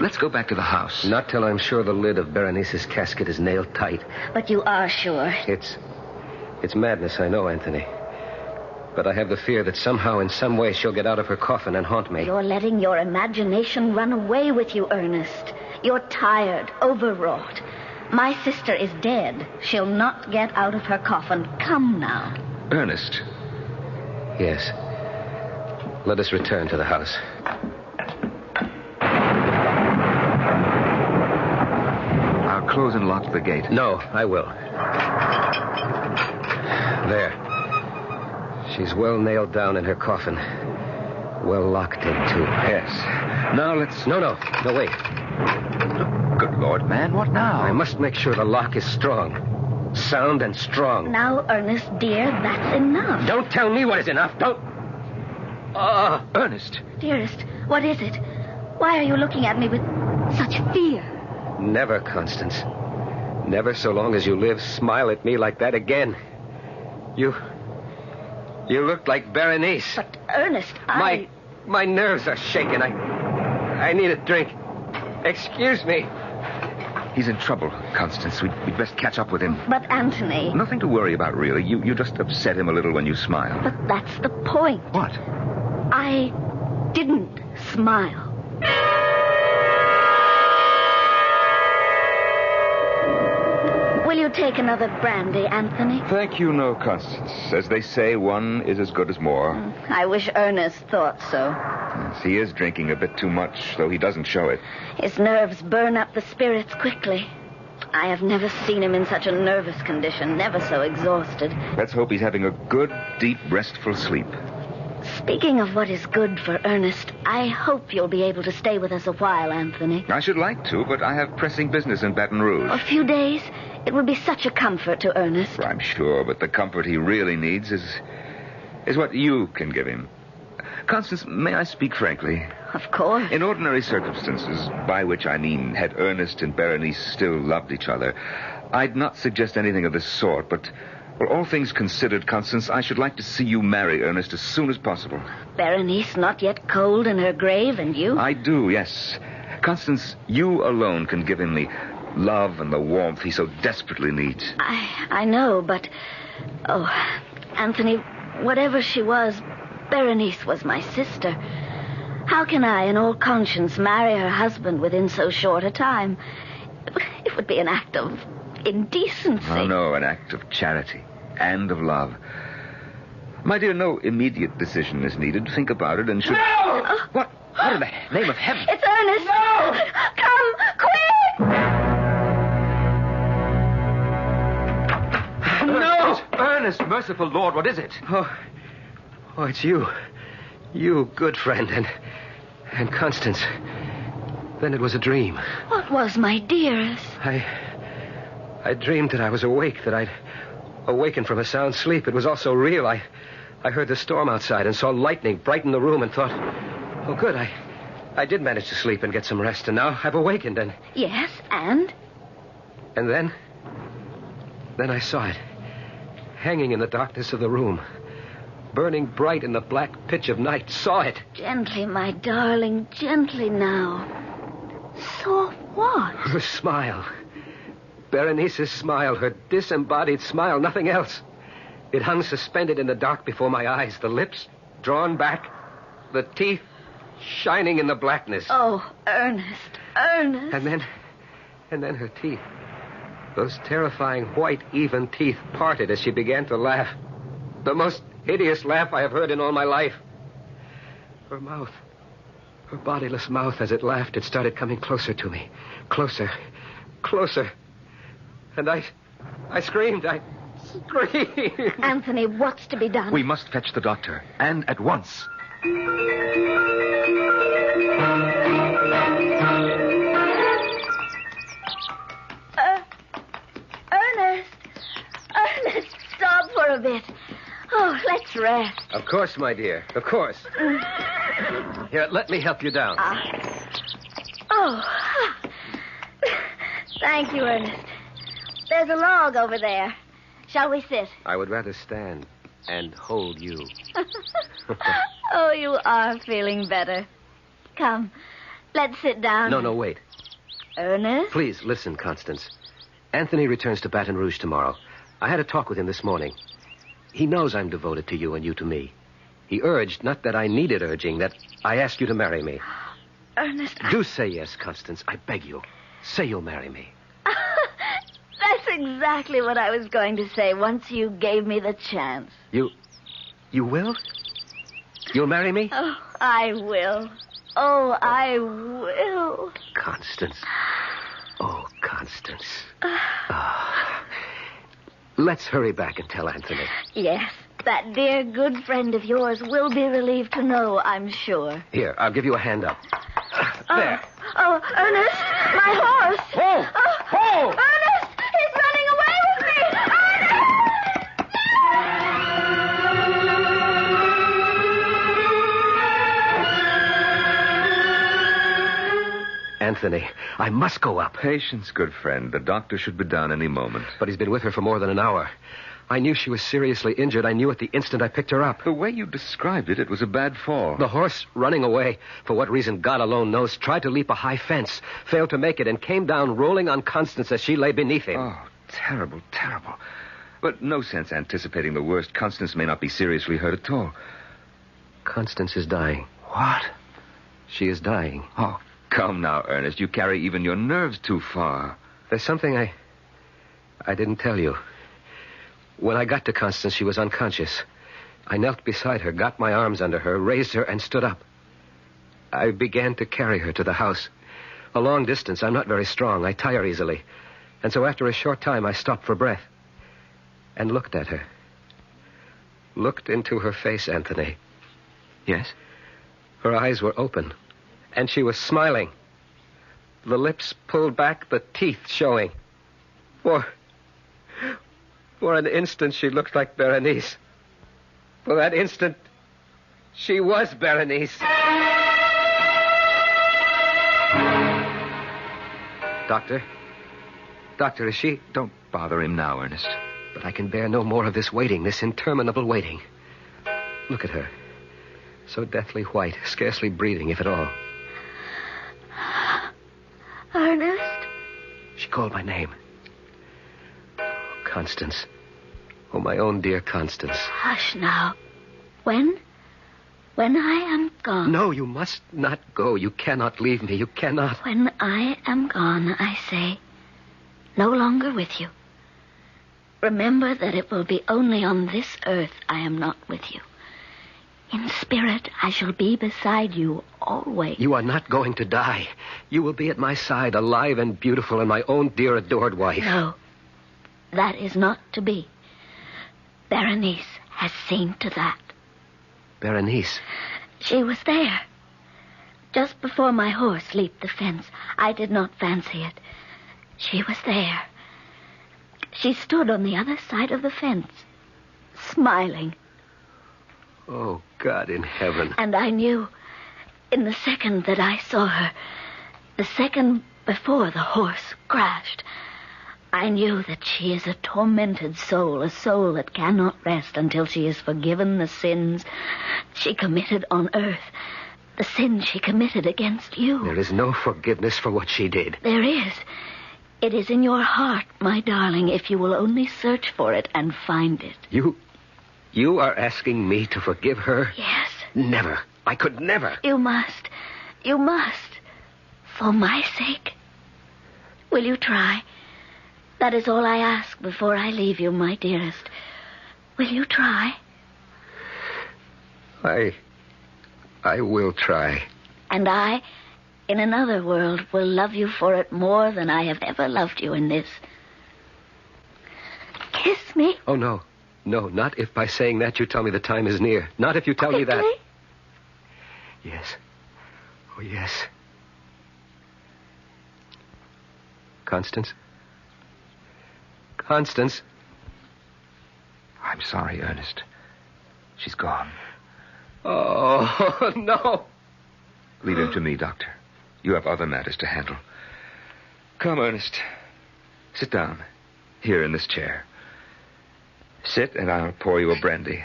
Let's go back to the house. Not till I'm sure the lid of Berenice's casket is nailed tight. But you are sure. It's madness, I know, Anthony. But I have the fear that somehow, in some way, she'll get out of her coffin and haunt me. You're letting your imagination run away with you, Ernest. You're tired, overwrought. My sister is dead. She'll not get out of her coffin. Come now. Ernest. Yes. Let us return to the house. I'll close and lock the gate. No, I will. There. She's well nailed down in her coffin. Well locked in, too. Yes. Now let's... No, wait. Good Lord, man, what now? I must make sure the lock is strong. Sound and strong. Now, Ernest, dear, that's enough. Don't tell me what is enough. Don't... Ernest. Dearest, what is it? Why are you looking at me with such fear? Never, Constance. Never so long as you live, smile at me like that again. You look like Berenice. But, Ernest, My nerves are shaking. I need a drink. Excuse me. He's in trouble, Constance. We'd best catch up with him. But, Anthony... Nothing to worry about, really. You just upset him a little when you smile. But that's the point. What? I didn't smile. Will you take another brandy, Anthony? Thank you, no, Constance. As they say, one is as good as more. I wish Ernest thought so. Yes, he is drinking a bit too much, though he doesn't show it. His nerves burn up the spirits quickly. I have never seen him in such a nervous condition, never so exhausted. Let's hope he's having a good, deep, restful sleep. Speaking of what is good for Ernest, I hope you'll be able to stay with us a while, Anthony. I should like to, but I have pressing business in Baton Rouge. A few days? It would be such a comfort to Ernest. I'm sure, but the comfort he really needs is what you can give him. Constance, may I speak frankly? Of course. In ordinary circumstances, by which I mean had Ernest and Berenice still loved each other, I'd not suggest anything of this sort, but, well, all things considered, Constance, I should like to see you marry Ernest as soon as possible. Berenice not yet cold in her grave, and you? I do, yes. Constance, you alone can give him the love and the warmth he so desperately needs. I know, but... Oh, Anthony, whatever she was, Berenice was my sister. How can I, in all conscience, marry her husband within so short a time? It would be an act of indecency. Oh, no, an act of charity and of love. My dear, no immediate decision is needed. Think about it and should... No! What? What in the name of heaven? It's Ernest! No! Come, quick! No! Ernest, merciful Lord, what is it? Oh, it's you. You, good friend, and Constance. Then it was a dream. What was, my dearest? I dreamed that I was awake, that I'd awakened from a sound sleep. It was all so real. I heard the storm outside and saw lightning brighten the room and thought, oh, good, I did manage to sleep and get some rest, and now I've awakened, and... Yes, and? And then I saw it, hanging in the darkness of the room, burning bright in the black pitch of night. Saw it. Gently, my darling, gently now. Saw what? Her smile. Berenice's smile, her disembodied smile, nothing else. It hung suspended in the dark before my eyes, the lips drawn back, the teeth shining in the blackness. Oh, Ernest, Ernest. And then her teeth, those terrifying white, even teeth, parted as she began to laugh. The most hideous laugh I have heard in all my life. Her mouth, her bodiless mouth, as it laughed, it started coming closer to me. Closer, closer. And I screamed. I screamed. Anthony, what's to be done? We must fetch the doctor, and at once. Ernest, stop for a bit. Oh, let's rest. Of course, my dear, of course. Here, let me help you down. Thank you, Ernest. There's a log over there. Shall we sit? I would rather stand and hold you. Oh, you are feeling better. Come, let's sit down. No, wait. Ernest? Please, listen, Constance. Anthony returns to Baton Rouge tomorrow. I had a talk with him this morning. He knows I'm devoted to you and you to me. He urged, not that I needed urging, that I ask you to marry me. Ernest, Do say yes, Constance. I beg you. Say you'll marry me. That's exactly what I was going to say once you gave me the chance. You will? You'll marry me? Oh, I will. Oh, I will. Constance. Oh, Constance. Let's hurry back and tell Anthony. Yes, that dear good friend of yours will be relieved to know, I'm sure. Here, I'll give you a hand up. There. Oh, Ernest, my horse. Oh! Ernest, he's running away with me. Anthony, I must go up. Patience, good friend. The doctor should be down any moment. But he's been with her for more than an hour. I knew she was seriously injured. I knew it the instant I picked her up. The way you described it, it was a bad fall. The horse, running away, for what reason God alone knows, tried to leap a high fence, failed to make it, and came down rolling on Constance as she lay beneath him. Oh, terrible, terrible. But no sense anticipating the worst. Constance may not be seriously hurt at all. Constance is dying. What? She is dying. Oh, come now, Ernest. You carry even your nerves too far. There's something I didn't tell you. When I got to Constance, she was unconscious. I knelt beside her, got my arms under her, raised her, and stood up. I began to carry her to the house. A long distance. I'm not very strong. I tire easily. And so after a short time, I stopped for breath and looked at her. Looked into her face, Anthony. Yes? Her eyes were open, and she was smiling. The lips pulled back, the teeth showing. For an instant, she looked like Berenice. For that instant, she was Berenice. Doctor, is she... Don't bother him now, Ernest. But I can bear no more of this waiting, this interminable waiting. Look at her. So deathly white, scarcely breathing, if at all. Ernest? She called my name. Constance. Oh, my own dear Constance. Hush now. When I am gone... No, you must not go. You cannot leave me. You cannot. When I am gone, I say, no longer with you. Remember that it will be only on this earth I am not with you. In spirit, I shall be beside you always. You are not going to die. You will be at my side, alive and beautiful, and my own dear adored wife. No, that is not to be. Berenice has seen to that. Berenice? She was there. Just before my horse leaped the fence, I did not fancy it. She was there. She stood on the other side of the fence, smiling. Oh, God in heaven. And I knew, in the second that I saw her, the second before the horse crashed, I knew that she is a tormented soul, a soul that cannot rest until she has forgiven the sins she committed on earth, the sin she committed against you. There is no forgiveness for what she did. There is. It is in your heart, my darling, if you will only search for it and find it. You are asking me to forgive her? Yes. Never. I could never. You must. You must. For my sake. Will you try? That is all I ask before I leave you, my dearest. Will you try? I will try. And I, in another world, will love you for it more than I have ever loved you in this. Kiss me. Oh, no. No, not if by saying that you tell me the time is near. Not if you tell me that. Yes. Oh, yes. Constance? Constance? I'm sorry, Ernest. She's gone. Oh, no. Leave him to me, Doctor. You have other matters to handle. Come, Ernest. Sit down. Here in this chair. Sit, and I'll pour you a brandy.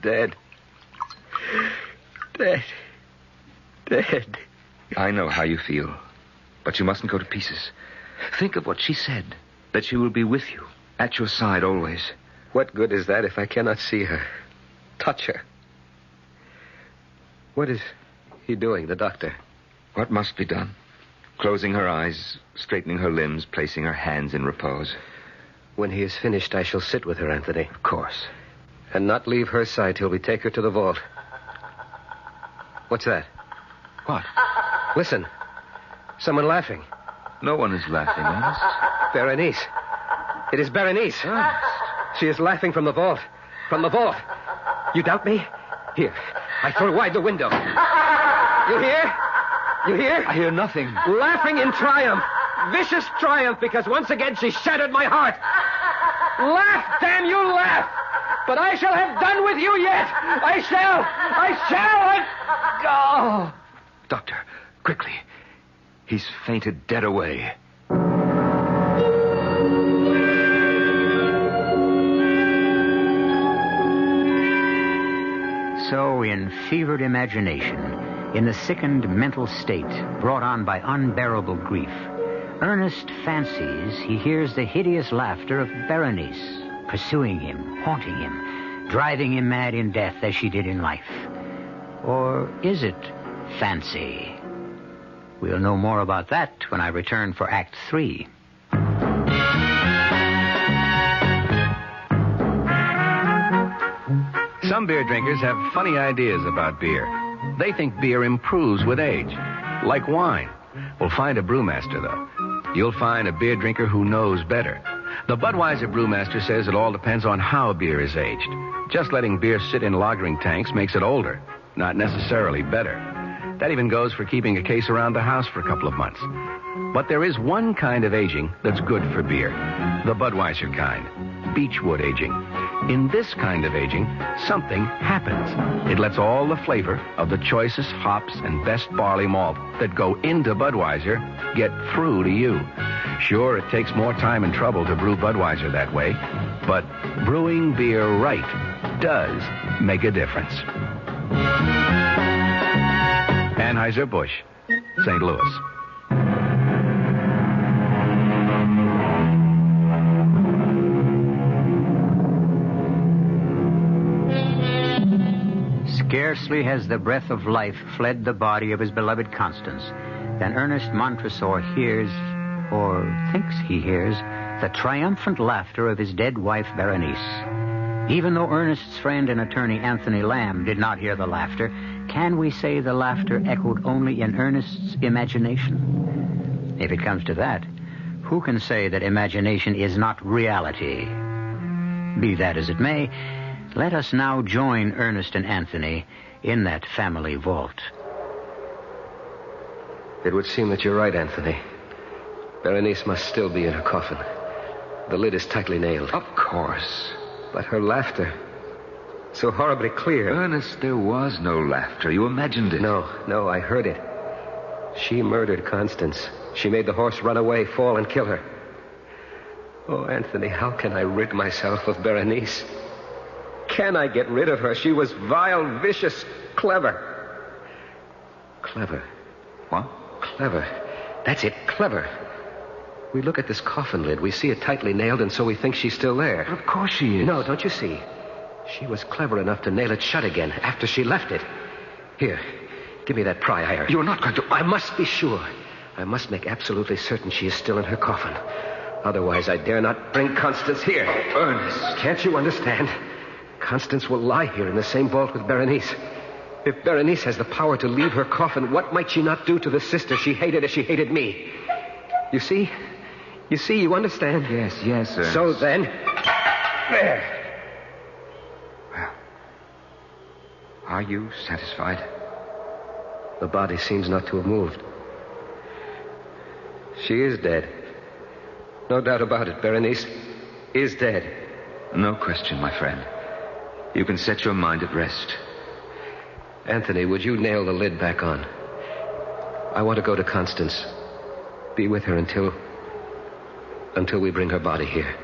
Dead. I know how you feel, but you mustn't go to pieces. Think of what she said, that she will be with you, at your side always. What good is that if I cannot see her, touch her? What is he doing, the doctor? What must be done? Closing her eyes, straightening her limbs, placing her hands in repose. When he is finished, I shall sit with her, Anthony. Of course. And not leave her side till we take her to the vault. What's that? What? Listen. Someone laughing. No one is laughing, Ernest. Berenice. It is Berenice. Ernest. She is laughing from the vault. From the vault. You doubt me? Here. I throw wide the window. You hear? You hear? I hear nothing. Laughing in triumph. Vicious triumph, because once again she shattered my heart. Laugh, damn you, laugh. But I shall have done with you yet. I shall. Oh. Doctor, quickly. He's fainted dead away. So, in fevered imagination, in the sickened mental state brought on by unbearable grief, Ernest fancies he hears the hideous laughter of Berenice, pursuing him, haunting him, driving him mad in death as she did in life. Or is it fancy? We'll know more about that when I return for Act 3. Some beer drinkers have funny ideas about beer. They think beer improves with age, like wine. We'll find a brewmaster, though. you'll find a beer drinker who knows better. The Budweiser brewmaster says it all depends on how beer is aged. Just letting beer sit in lagering tanks makes it older, not necessarily better. That even goes for keeping a case around the house for a couple of months. But there is one kind of aging that's good for beer. The Budweiser kind. Beechwood aging. In this kind of aging, something happens. It lets all the flavor of the choicest hops and best barley malt that go into Budweiser get through to you. Sure, it takes more time and trouble to brew Budweiser that way, but brewing beer right does make a difference. Anheuser-Busch, St. Louis. Scarcely has the breath of life fled the body of his beloved Constance than Ernest Montresor hears, or thinks he hears, the triumphant laughter of his dead wife, Berenice. Even though Ernest's friend and attorney, Anthony Lamb, did not hear the laughter, can we say the laughter echoed only in Ernest's imagination? If it comes to that, who can say that imagination is not reality? Be that as it may, let us now join Ernest and Anthony in that family vault. It would seem that you're right, Anthony. Berenice must still be in her coffin. The lid is tightly nailed. Of course. But her laughter, so horribly clear. Ernest, there was no laughter. You imagined it. No, I heard it. She murdered Constance. She made the horse run away, fall, and kill her. Oh, Anthony, how can I rid myself of Berenice? Can I get rid of her? She was vile, vicious, clever. Clever. What? Clever. That's it, clever. We look at this coffin lid. We see it tightly nailed, and so we think she's still there. Of course she is. No, don't you see? She was clever enough to nail it shut again after she left it. Here, give me that pry iron. You're not going to... I must be sure. I must make absolutely certain she is still in her coffin. Otherwise, I dare not bring Constance here. Ernest. Can't you understand? Constance will lie here in the same vault with Berenice. If Berenice has the power to leave her coffin, what might she not do to the sister she hated as she hated me? You see? You understand? Yes, Ernest. So then... There. Well, are you satisfied? The body seems not to have moved. She is dead. No doubt about it. Berenice is dead. No question, my friend. You can set your mind at rest. Anthony, would you nail the lid back on? I want to go to Constance. Be with her until we bring her body here.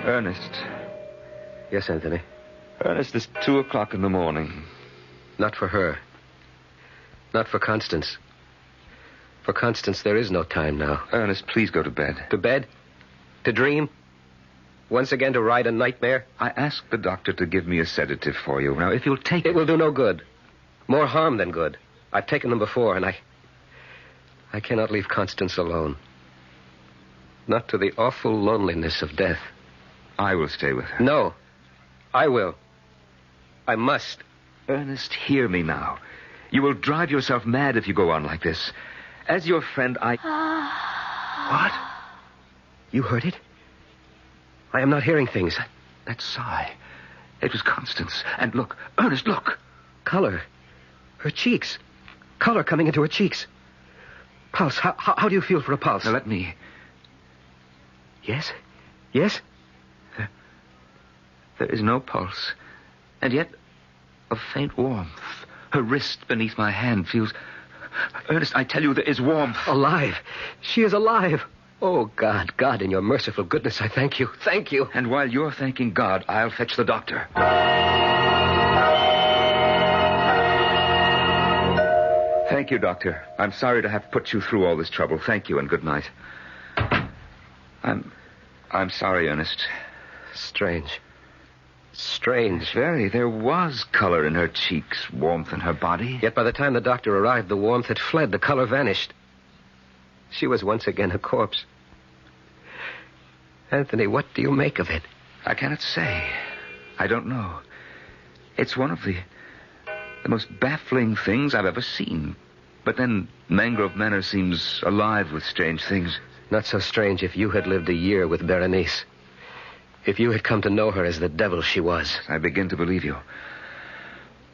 Ernest. Yes, Anthony? Ernest, it's 2:00 in the morning. Not for her. Not for Constance. For Constance, there is no time now. Ernest, please go to bed. To bed? To dream? Once again to ride a nightmare? I asked the doctor to give me a sedative for you. Now, if you'll take it... It will do no good. More harm than good. I've taken them before, and I cannot leave Constance alone. Not to the awful loneliness of death. I will stay with her. No. I will. I must. Ernest, hear me now. You will drive yourself mad if you go on like this. As your friend, I... What? You heard it? I am not hearing things. That sigh. It was Constance. And look, Ernest, look. Color. Her cheeks. Color coming into her cheeks. Pulse. How do you feel for a pulse? Now, let me... Yes? Yes? There is no pulse. And yet, a faint warmth. Her wrist beneath my hand feels... Ernest, I tell you, there is warmth. Alive. She is alive. Oh, God, in your merciful goodness, I thank you. Thank you. And while you're thanking God, I'll fetch the doctor. Thank you, Doctor. I'm sorry to have put you through all this trouble. Thank you and good night. I'm sorry, Ernest. Strange. Very. There was color in her cheeks, warmth in her body. Yet by the time the doctor arrived, the warmth had fled. The color vanished. She was once again a corpse. Anthony, what do you make of it? I cannot say. I don't know. It's one of the The most baffling things I've ever seen. But then Mangrove Manor seems alive with strange things. Not so strange if you had lived a year with Berenice. If you had come to know her as the devil she was. I begin to believe you.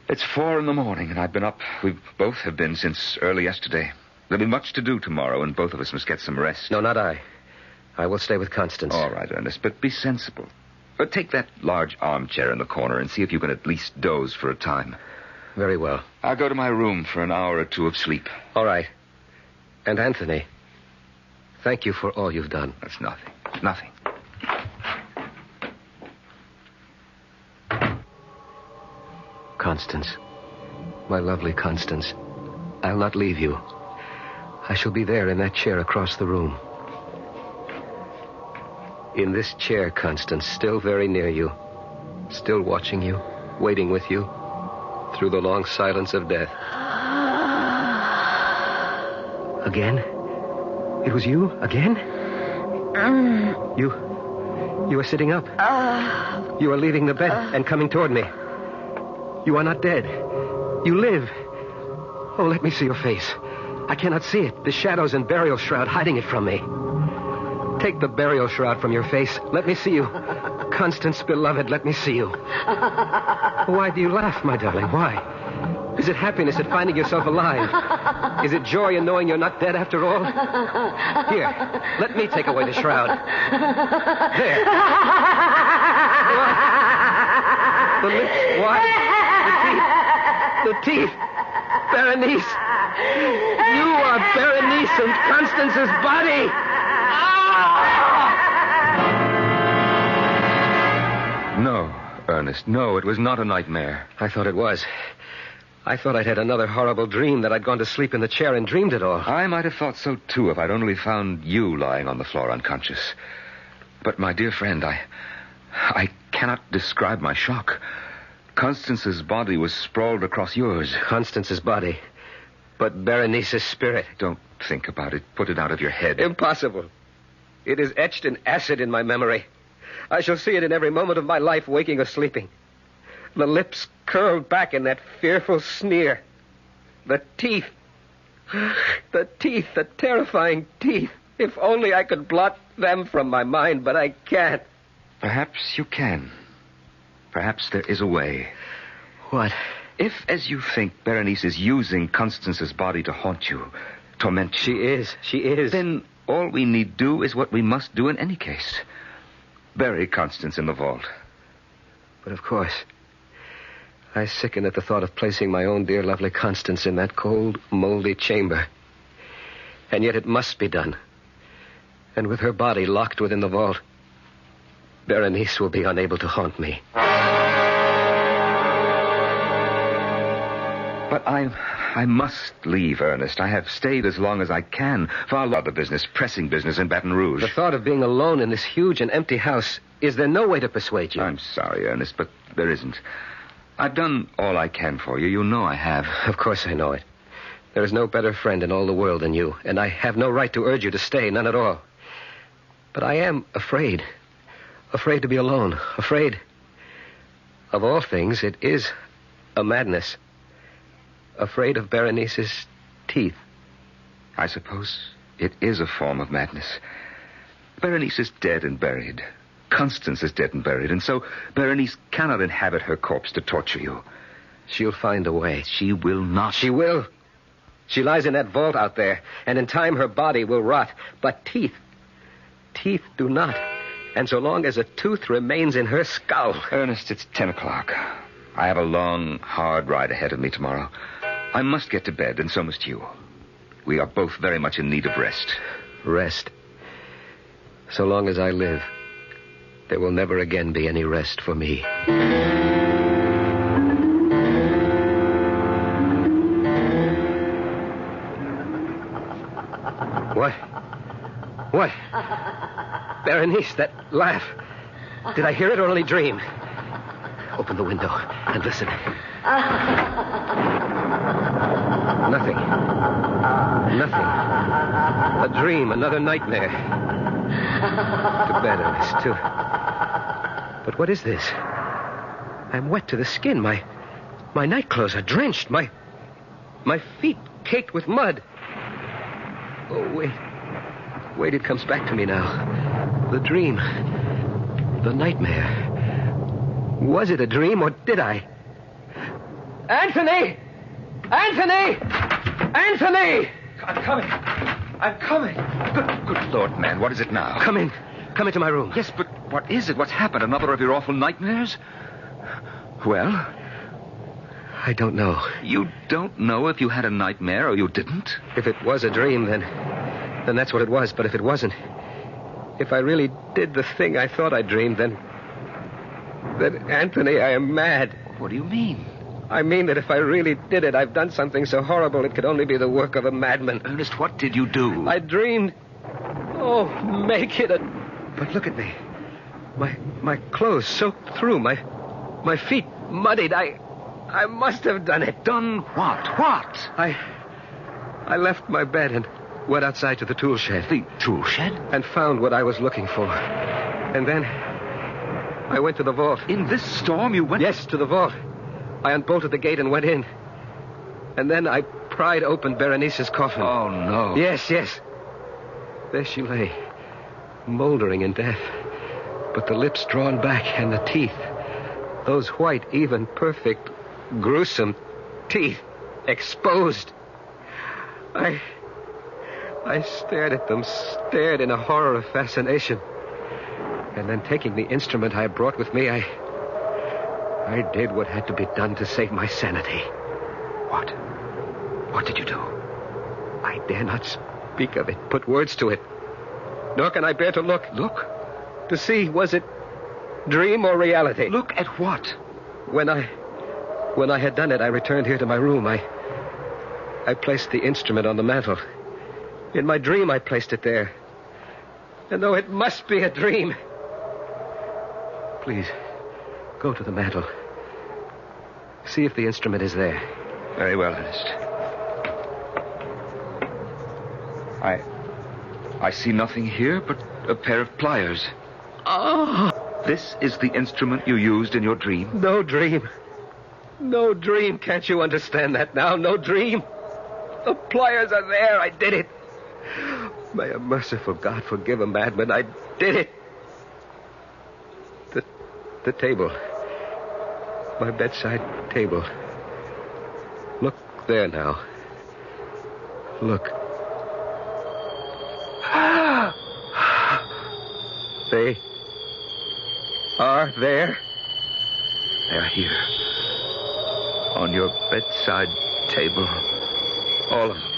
It's 4 a.m, and I've been up. We both have been since early yesterday. There'll be much to do tomorrow, and both of us must get some rest. No, not I. I will stay with Constance. All right, Ernest, but be sensible. But take that large armchair in the corner and see if you can at least doze for a time. Very well. I'll go to my room for an hour or two of sleep. All right. And Anthony, thank you for all you've done. That's nothing. Nothing. Constance. My lovely Constance. I'll not leave you. I shall be there in that chair across the room. In this chair, Constance, still very near you. Still watching you, waiting with you, through the long silence of death. Again? It was you? Again? You are sitting up. You are leaving the bed and coming toward me. You are not dead. You live. Oh, let me see your face. I cannot see it. The shadows and burial shroud hiding it from me. Take the burial shroud from your face. Let me see you. Constance, beloved, let me see you. Why do you laugh, my darling? Why? Is it happiness at finding yourself alive? Is it joy in knowing you're not dead after all? Here, let me take away the shroud. There. The lips wide. The teeth. Berenice. You are Berenice and Constance's body. No, Ernest, no, it was not a nightmare. I thought it was. I thought I'd had another horrible dream, that I'd gone to sleep in the chair and dreamed it all. I might have thought so, too, if I'd only found you lying on the floor unconscious. But, my dear friend, I cannot describe my shock. Constance's body was sprawled across yours. Constance's body. But Berenice's spirit. Don't think about it. Put it out of your head. Impossible. It is etched in acid in my memory. I shall see it in every moment of my life, waking or sleeping. The lips curled back in that fearful sneer. The teeth. The teeth, the terrifying teeth. If only I could blot them from my mind, but I can't. Perhaps you can. Perhaps there is a way. What? If, as you think, Berenice is using Constance's body to haunt you, torment you... She is. Then all we need do is what we must do in any case. Bury Constance in the vault. But of course, I sicken at the thought of placing my own dear, lovely Constance in that cold, moldy chamber. And yet it must be done. And with her body locked within the vault, Berenice will be unable to haunt me. But I must leave, Ernest. I have stayed as long as I can. Follow the business, pressing business in Baton Rouge. The thought of being alone in this huge and empty house, is there no way to persuade you? I'm sorry, Ernest, but there isn't. I've done all I can for you. You know I have. Of course I know it. There is no better friend in all the world than you, and I have no right to urge you to stay, none at all. But I am afraid. Afraid to be alone. Afraid. Of all things, it is a madness. Afraid of Berenice's teeth. I suppose it is a form of madness. Berenice is dead and buried. Constance is dead and buried, and so Berenice cannot inhabit her corpse to torture you. She'll find a way. She will not. She will. She lies in that vault out there, and in time her body will rot. But teeth do not. And so long as a tooth remains in her skull... Ernest, it's 10 o'clock. I have a long, hard ride ahead of me tomorrow. I must get to bed, and so must you. We are both very much in need of rest. Rest. So long as I live, there will never again be any rest for me. What? Berenice, that laugh. Did I hear it or only dream? Open the window and listen. Nothing. A dream, another nightmare. To bed, Ernest, too. But what is this? I'm wet to the skin. My My night clothes are drenched. My feet caked with mud. Oh, wait. Wait, it comes back to me now. The dream. The nightmare. Was it a dream, or did I? Anthony! Anthony! Anthony! I'm coming. I'm coming. Good Lord, man, what is it now? Come in. Come into my room. Yes, but what is it? What's happened? Another of your awful nightmares? Well? I don't know. You don't know if you had a nightmare or you didn't? If it was a dream, then that's what it was. But if it wasn't, if I really did the thing I thought I dreamed, then Anthony, I am mad. What do you mean? I mean that if I really did it, I've done something so horrible it could only be the work of a madman. Ernest, what did you do? I dreamed. Oh, make it a... But look at me. My clothes soaked through. My feet muddied. I must have done it. Done what? What? I left my bed and went outside to the tool shed. The tool shed? And found what I was looking for. And then I went to the vault. In this storm you went? Yes, to the vault. I unbolted the gate and went in. And then I pried open Berenice's coffin. Oh, no. Yes. There she lay, moldering in death. But the lips drawn back and the teeth, those white, even, perfect, gruesome teeth, exposed. I stared at them, stared in a horror of fascination. And then taking the instrument I brought with me, I did what had to be done to save my sanity. What? What did you do? I dare not speak of it, put words to it. Nor can I bear to look. Look? To see, was it dream or reality? Look at what? When I had done it, I returned here to my room. I placed the instrument on the mantel. In my dream, I placed it there. And though it must be a dream... Please, go to the mantel. See if the instrument is there. Very well, Ernest. I see nothing here but a pair of pliers. Oh! This is the instrument you used in your dream? No dream. No dream. Can't you understand that now? No dream. The pliers are there. I did it. May a merciful God forgive a madman. I did it. The table. My bedside table. Look there now. Look. They are there. They're here. On your bedside table. All of them.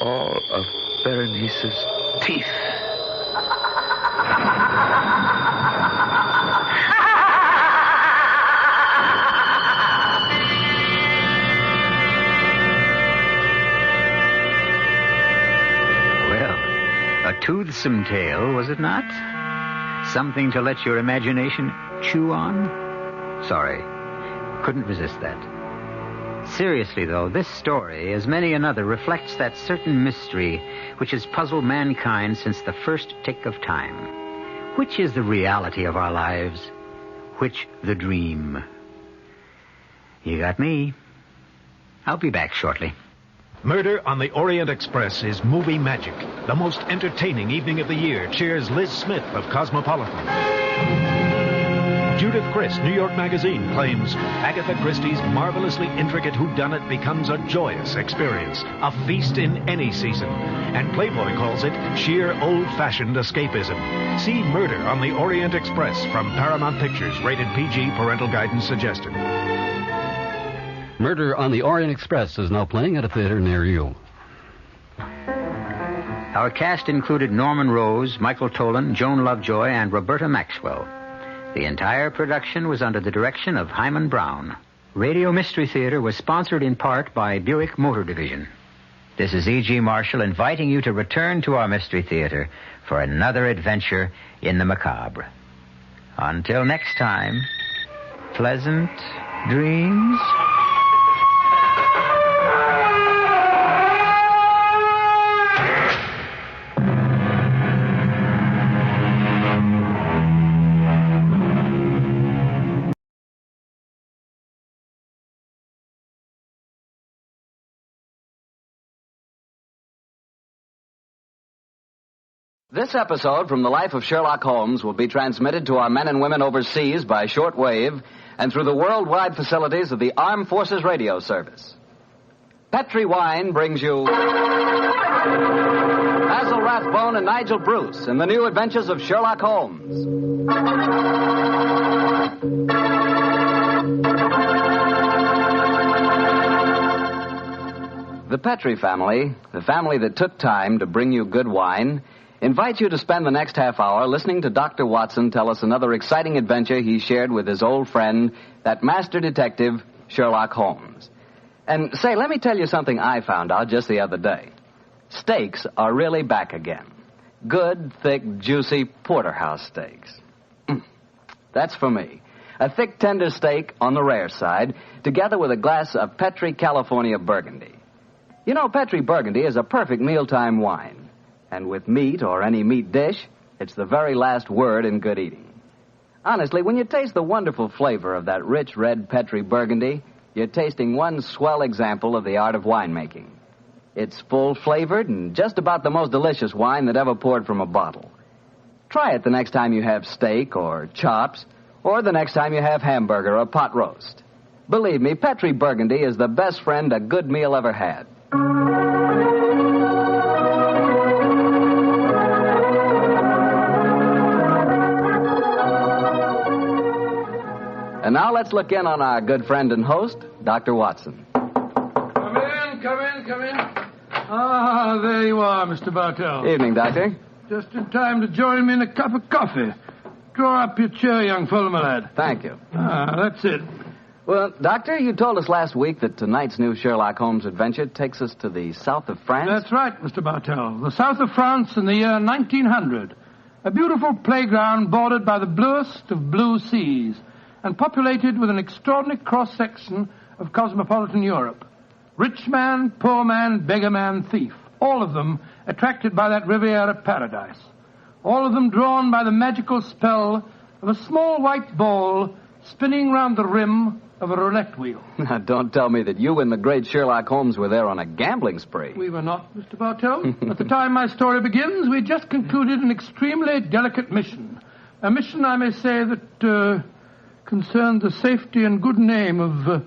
All of Berenice's teeth. A toothsome tale, was it not? Something to let your imagination chew on? Sorry, couldn't resist that. Seriously, though, this story, as many another, reflects that certain mystery which has puzzled mankind since the first tick of time. Which is the reality of our lives? Which the dream? You got me. I'll be back shortly. Murder on the Orient Express is movie magic. The most entertaining evening of the year, cheers Liz Smith of Cosmopolitan. Judith Chris, New York Magazine, claims Agatha Christie's marvelously intricate whodunit becomes a joyous experience, a feast in any season. And Playboy calls it sheer old-fashioned escapism. See Murder on the Orient Express from Paramount Pictures, rated PG, parental guidance suggested. Murder on the Orient Express is now playing at a theater near you. Our cast included Norman Rose, Michael Tolan, Joan Lovejoy, and Roberta Maxwell. The entire production was under the direction of Hyman Brown. Radio Mystery Theater was sponsored in part by Buick Motor Division. This is E.G. Marshall inviting you to return to our Mystery Theater for another adventure in the macabre. Until next time, pleasant dreams. This episode from the life of Sherlock Holmes will be transmitted to our men and women overseas by shortwave and through the worldwide facilities of the Armed Forces Radio Service. Petri Wine brings you Basil Rathbone and Nigel Bruce in the new adventures of Sherlock Holmes. The Petri family, the family that took time to bring you good wine, invites you to spend the next half hour listening to Dr. Watson tell us another exciting adventure he shared with his old friend, that master detective, Sherlock Holmes. And say, let me tell you something I found out just the other day. Steaks are really back again. Good, thick, juicy porterhouse steaks. That's for me. A thick, tender steak on the rare side, together with a glass of Petri California Burgundy. You know, Petri Burgundy is a perfect mealtime wine. And with meat or any meat dish, it's the very last word in good eating. Honestly, when you taste the wonderful flavor of that rich red Petri Burgundy, you're tasting one swell example of the art of winemaking. It's full-flavored and just about the most delicious wine that ever poured from a bottle. Try it the next time you have steak or chops, or the next time you have hamburger or pot roast. Believe me, Petri Burgundy is the best friend a good meal ever had. And now let's look in on our good friend and host, Dr. Watson. Come in. Ah, there you are, Mr. Bartell. Evening, Doctor. Just in time to join me in a cup of coffee. Draw up your chair, young fellow, my lad. Thank you. Ah, that's it. Well, Doctor, you told us last week that tonight's new Sherlock Holmes adventure takes us to the south of France. That's right, Mr. Bartell. The south of France in the year 1900. A beautiful playground bordered by the bluest of blue seas and populated with an extraordinary cross-section of cosmopolitan Europe. Rich man, poor man, beggar man, thief. All of them attracted by that Riviera paradise. All of them drawn by the magical spell of a small white ball spinning round the rim of a roulette wheel. Now, don't tell me that you and the great Sherlock Holmes were there on a gambling spree. We were not, Mr. Bartell. At the time my story begins, we just concluded an extremely delicate mission. A mission, I may say, that concerned the safety and good name of a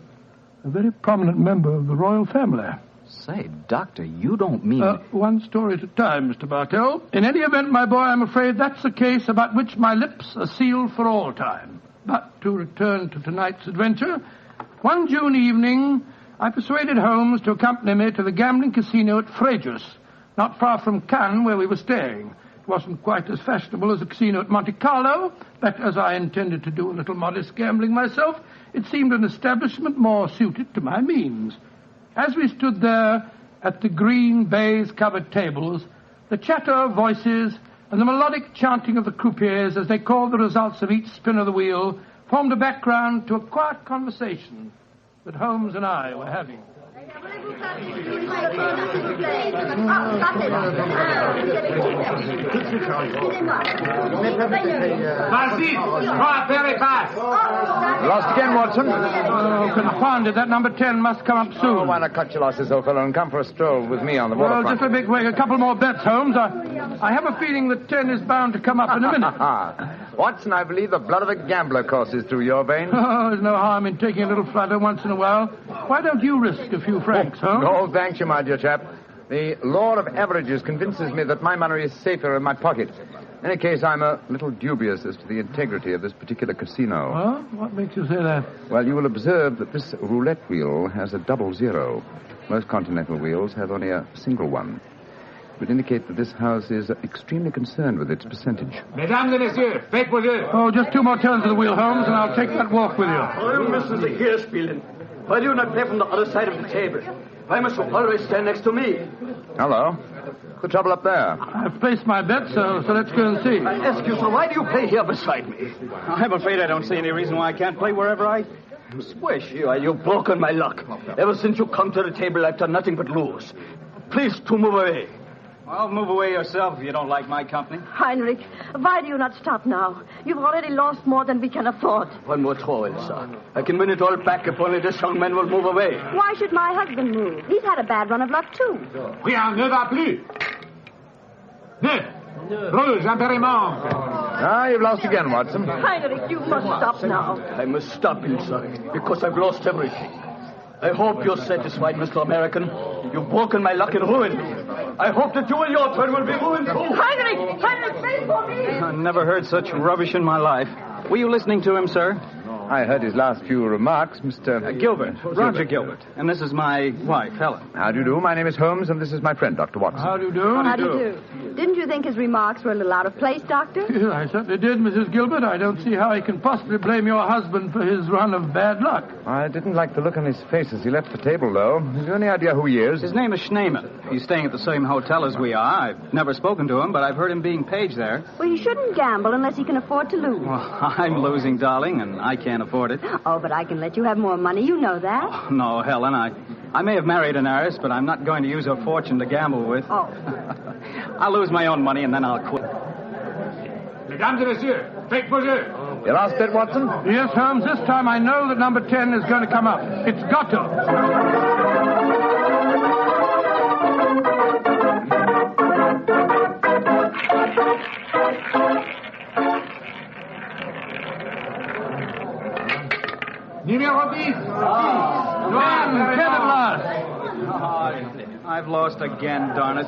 very prominent member of the royal family. Say, Doctor, you don't mean... One story at a time, Mr. Bartell. In any event, my boy, I'm afraid that's a case about which my lips are sealed for all time. But to return to tonight's adventure, one June evening, I persuaded Holmes to accompany me to the gambling casino at Fréjus, not far from Cannes, where we were staying. It wasn't quite as fashionable as the casino at Monte Carlo, but as I intended to do a little modest gambling myself, it seemed an establishment more suited to my means. As we stood there at the green baize-covered tables, the chatter of voices and the melodic chanting of the croupiers as they called the results of each spin of the wheel formed a background to a quiet conversation that Holmes and I were having. Lost again, Watson? Oh, confounded. That number 10 must come up soon. Oh, why not cut your losses, old fellow, and come for a stroll with me on the waterfront? Well, just a big wait. A couple more bets, Holmes. I have a feeling that 10 is bound to come up in a minute. Watson, I believe the blood of a gambler courses through your veins. Oh, there's no harm in taking a little flutter once in a while. Why don't you risk a few francs, Holmes? No, thank you, my dear chap. The law of averages convinces me that my money is safer in my pocket. In any case, I'm a little dubious as to the integrity of this particular casino. Well, what makes you say that? Well, you will observe that this roulette wheel has a double zero. Most continental wheels have only a single one. It would indicate that this house is extremely concerned with its percentage. Mesdames et messieurs, faites vos jeux. Oh, just two more turns of the wheel, Holmes, and I'll take that walk with you. Why müssen Sie hier spielen? Why do you not play from the other side of the table? Why must you always stand next to me? Hello. What's the trouble up there? I've placed my bet, so let's go and see. I ask you, sir, why do you play here beside me? I'm afraid I don't see any reason why I can't play wherever I... Swish, you've broken my luck. Ever since you come to the table, I've done nothing but lose. Please to move away. Well, move away yourself if you don't like my company. Heinrich, why do you not stop now? You've already lost more than we can afford. One more throw, Elsa. I can win it all back if only this young man will move away. Why should my husband move? He's had a bad run of luck, too. Rien ne va plus. Ne Rouge, impériment. Ah, you've lost again, Watson. Heinrich, you must stop now. I must stop, Ilsa, because I've lost everything. I hope you're satisfied, Mr. American. You've broken my luck and ruined me. I hope that you and your turn will be ruined too. Heinrich, wait for me. I never heard such rubbish in my life. Were you listening to him, sir? I heard his last few remarks, Mr. Gilbert. Roger Gilbert. And this is my wife, Helen. How do you do? My name is Holmes, and this is my friend, Dr. Watson. How do you do? How do you do? Didn't you think his remarks were a little out of place, Doctor? Yes, I certainly did, Mrs. Gilbert. I don't see how he can possibly blame your husband for his run of bad luck. I didn't like the look on his face as he left the table, though. Have you any idea who he is? His name is Schneemann. He's staying at the same hotel as we are. I've never spoken to him, but I've heard him being paged there. Well, he shouldn't gamble unless he can afford to lose. Well, I'm losing, darling, and I can't afford it. Oh, but I can let you have more money. You know that. Oh, no, Helen, I may have married an heiress, but I'm not going to use her fortune to gamble with. Oh. I'll lose my own money, and then I'll quit. Mesdames et messieurs, faites vos jeux. Your last bet, Watson? Yes, Holmes, this time I know that number 10 is going to come up. It's got to. Numéro 10. I've lost again, darn it.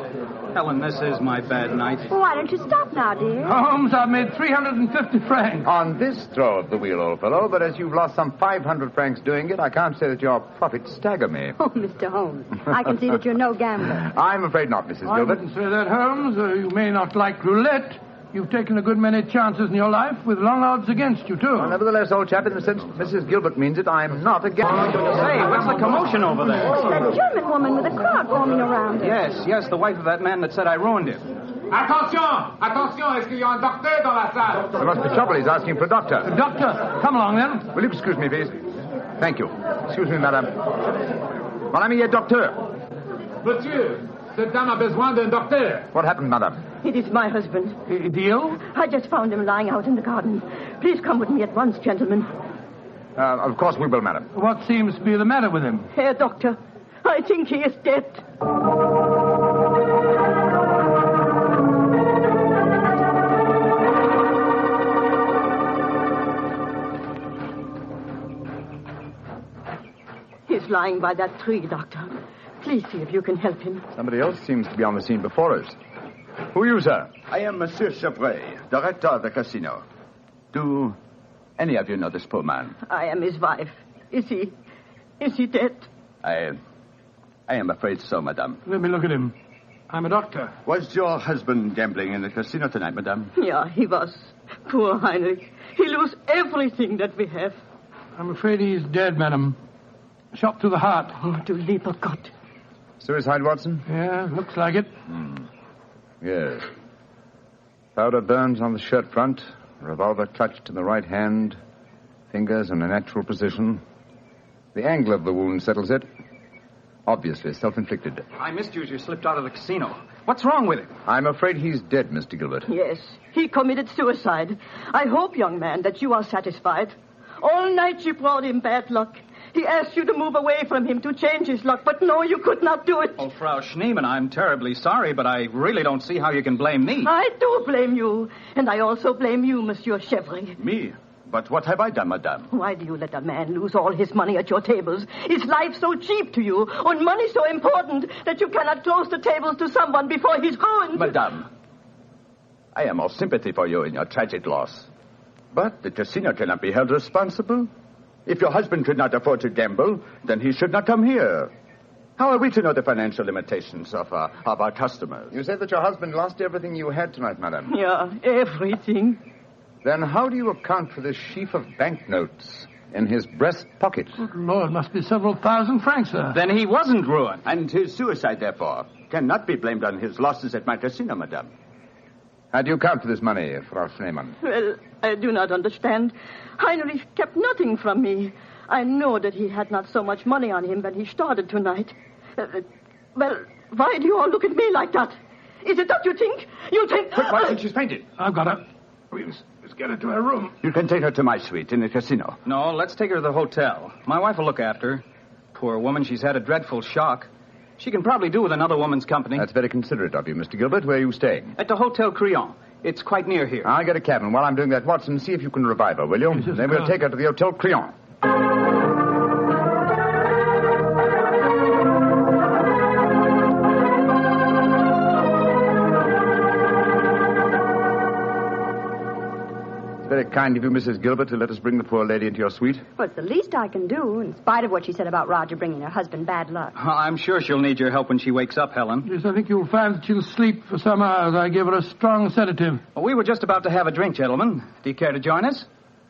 Helen, this is my bad night. Well, why don't you stop now, dear? Holmes, I've made 350 francs. On this throw of the wheel, old fellow, but as you've lost some 500 francs doing it, I can't say that your profits stagger me. Oh, Mr. Holmes, I can see that you're no gambler. I'm afraid not, Mrs. I Gilbert. wouldn't say that, Holmes. You may not like roulette. You've taken a good many chances in your life with long odds against you, too. Well, nevertheless, old chap, in the sense that Mrs. Gilbert means it, I'm not a gambler. Say, what's the commotion over there? Oh, that German woman with a crowd forming around her. Yes, the wife of that man that said I ruined him. Attention! Est-ce qu'il y a un docteur dans la salle? There must be trouble. He's asking for a doctor. Doctor, come along, then. Will you excuse me, please? Thank you. Excuse me, madame. Mon ami est docteur. Monsieur, cette dame a besoin d'un docteur. What happened, madame? It is my husband. Deal? I just found him lying out in the garden. Please come with me at once, gentlemen. Of course we will, madam. What seems to be the matter with him? Herr Doctor, I think he is dead. He's lying by that tree, Doctor. Please see if you can help him. Somebody else seems to be on the scene before us. Who are you, sir? I am Monsieur Chevray, director of the casino. Do any of you know this poor man? I am his wife. Is he dead? I am afraid so, madame. Let me look at him. I'm a doctor. Was your husband gambling in the casino tonight, madame? Yeah, he was. Poor Heinrich. He lost everything that we have. I'm afraid he's dead, madam. Shot through the heart. Oh, du lieber Gott. Suicide, Watson? Yeah, looks like it. Yes. Powder burns on the shirt front, revolver clutched in the right hand, fingers in a natural position. The angle of the wound settles it. Obviously self-inflicted. I missed you as you slipped out of the casino. What's wrong with him? I'm afraid he's dead, Mr. Gilbert. Yes, he committed suicide. I hope, young man, that you are satisfied. All night you brought him bad luck. He asked you to move away from him to change his luck, but no, you could not do it. Oh, Frau Schneemann, I'm terribly sorry, but I really don't see how you can blame me. I do blame you, and I also blame you, Monsieur Chevry. Me? But what have I done, madame? Why do you let a man lose all his money at your tables? Is life so cheap to you, and money so important, that you cannot close the tables to someone before he's ruined? Madame, I am all sympathy for you in your tragic loss. But the casino cannot be held responsible. If your husband could not afford to gamble, then he should not come here. How are we to know the financial limitations of our customers? You said that your husband lost everything you had tonight, madam. Yeah, everything. Then how do you account for this sheaf of banknotes in his breast pocket? Good Lord, must be several thousand francs, sir. Then he wasn't ruined. And his suicide, therefore, cannot be blamed on his losses at my casino, madame. How do you account for this money, Frau Schneemann? Well, I do not understand. Heinrich kept nothing from me. I know that he had not so much money on him when he started tonight. Well, why do you all look at me like that? Is it that you think? You think... Quick, Watson, she's fainted. I've got her. Let's get her to her room. You can take her to my suite in the casino. No, let's take her to the hotel. My wife will look after her. Poor woman, she's had a dreadful shock. She can probably do with another woman's company. That's very considerate of you, Mr. Gilbert. Where are you staying? At the Hotel Crillon. It's quite near here. I'll get a cab, and while I'm doing that, Watson, see if you can revive her, will you? Yes, Then we'll take her to the Hotel Crillon. Very kind of you, Mrs. Gilbert, to let us bring the poor lady into your suite. Well, it's the least I can do, in spite of what she said about Roger bringing her husband bad luck. I'm sure she'll need your help when she wakes up, Helen. Yes, I think you'll find that she'll sleep for some hours. I gave her a strong sedative. Well, we were just about to have a drink, gentlemen. Do you care to join us?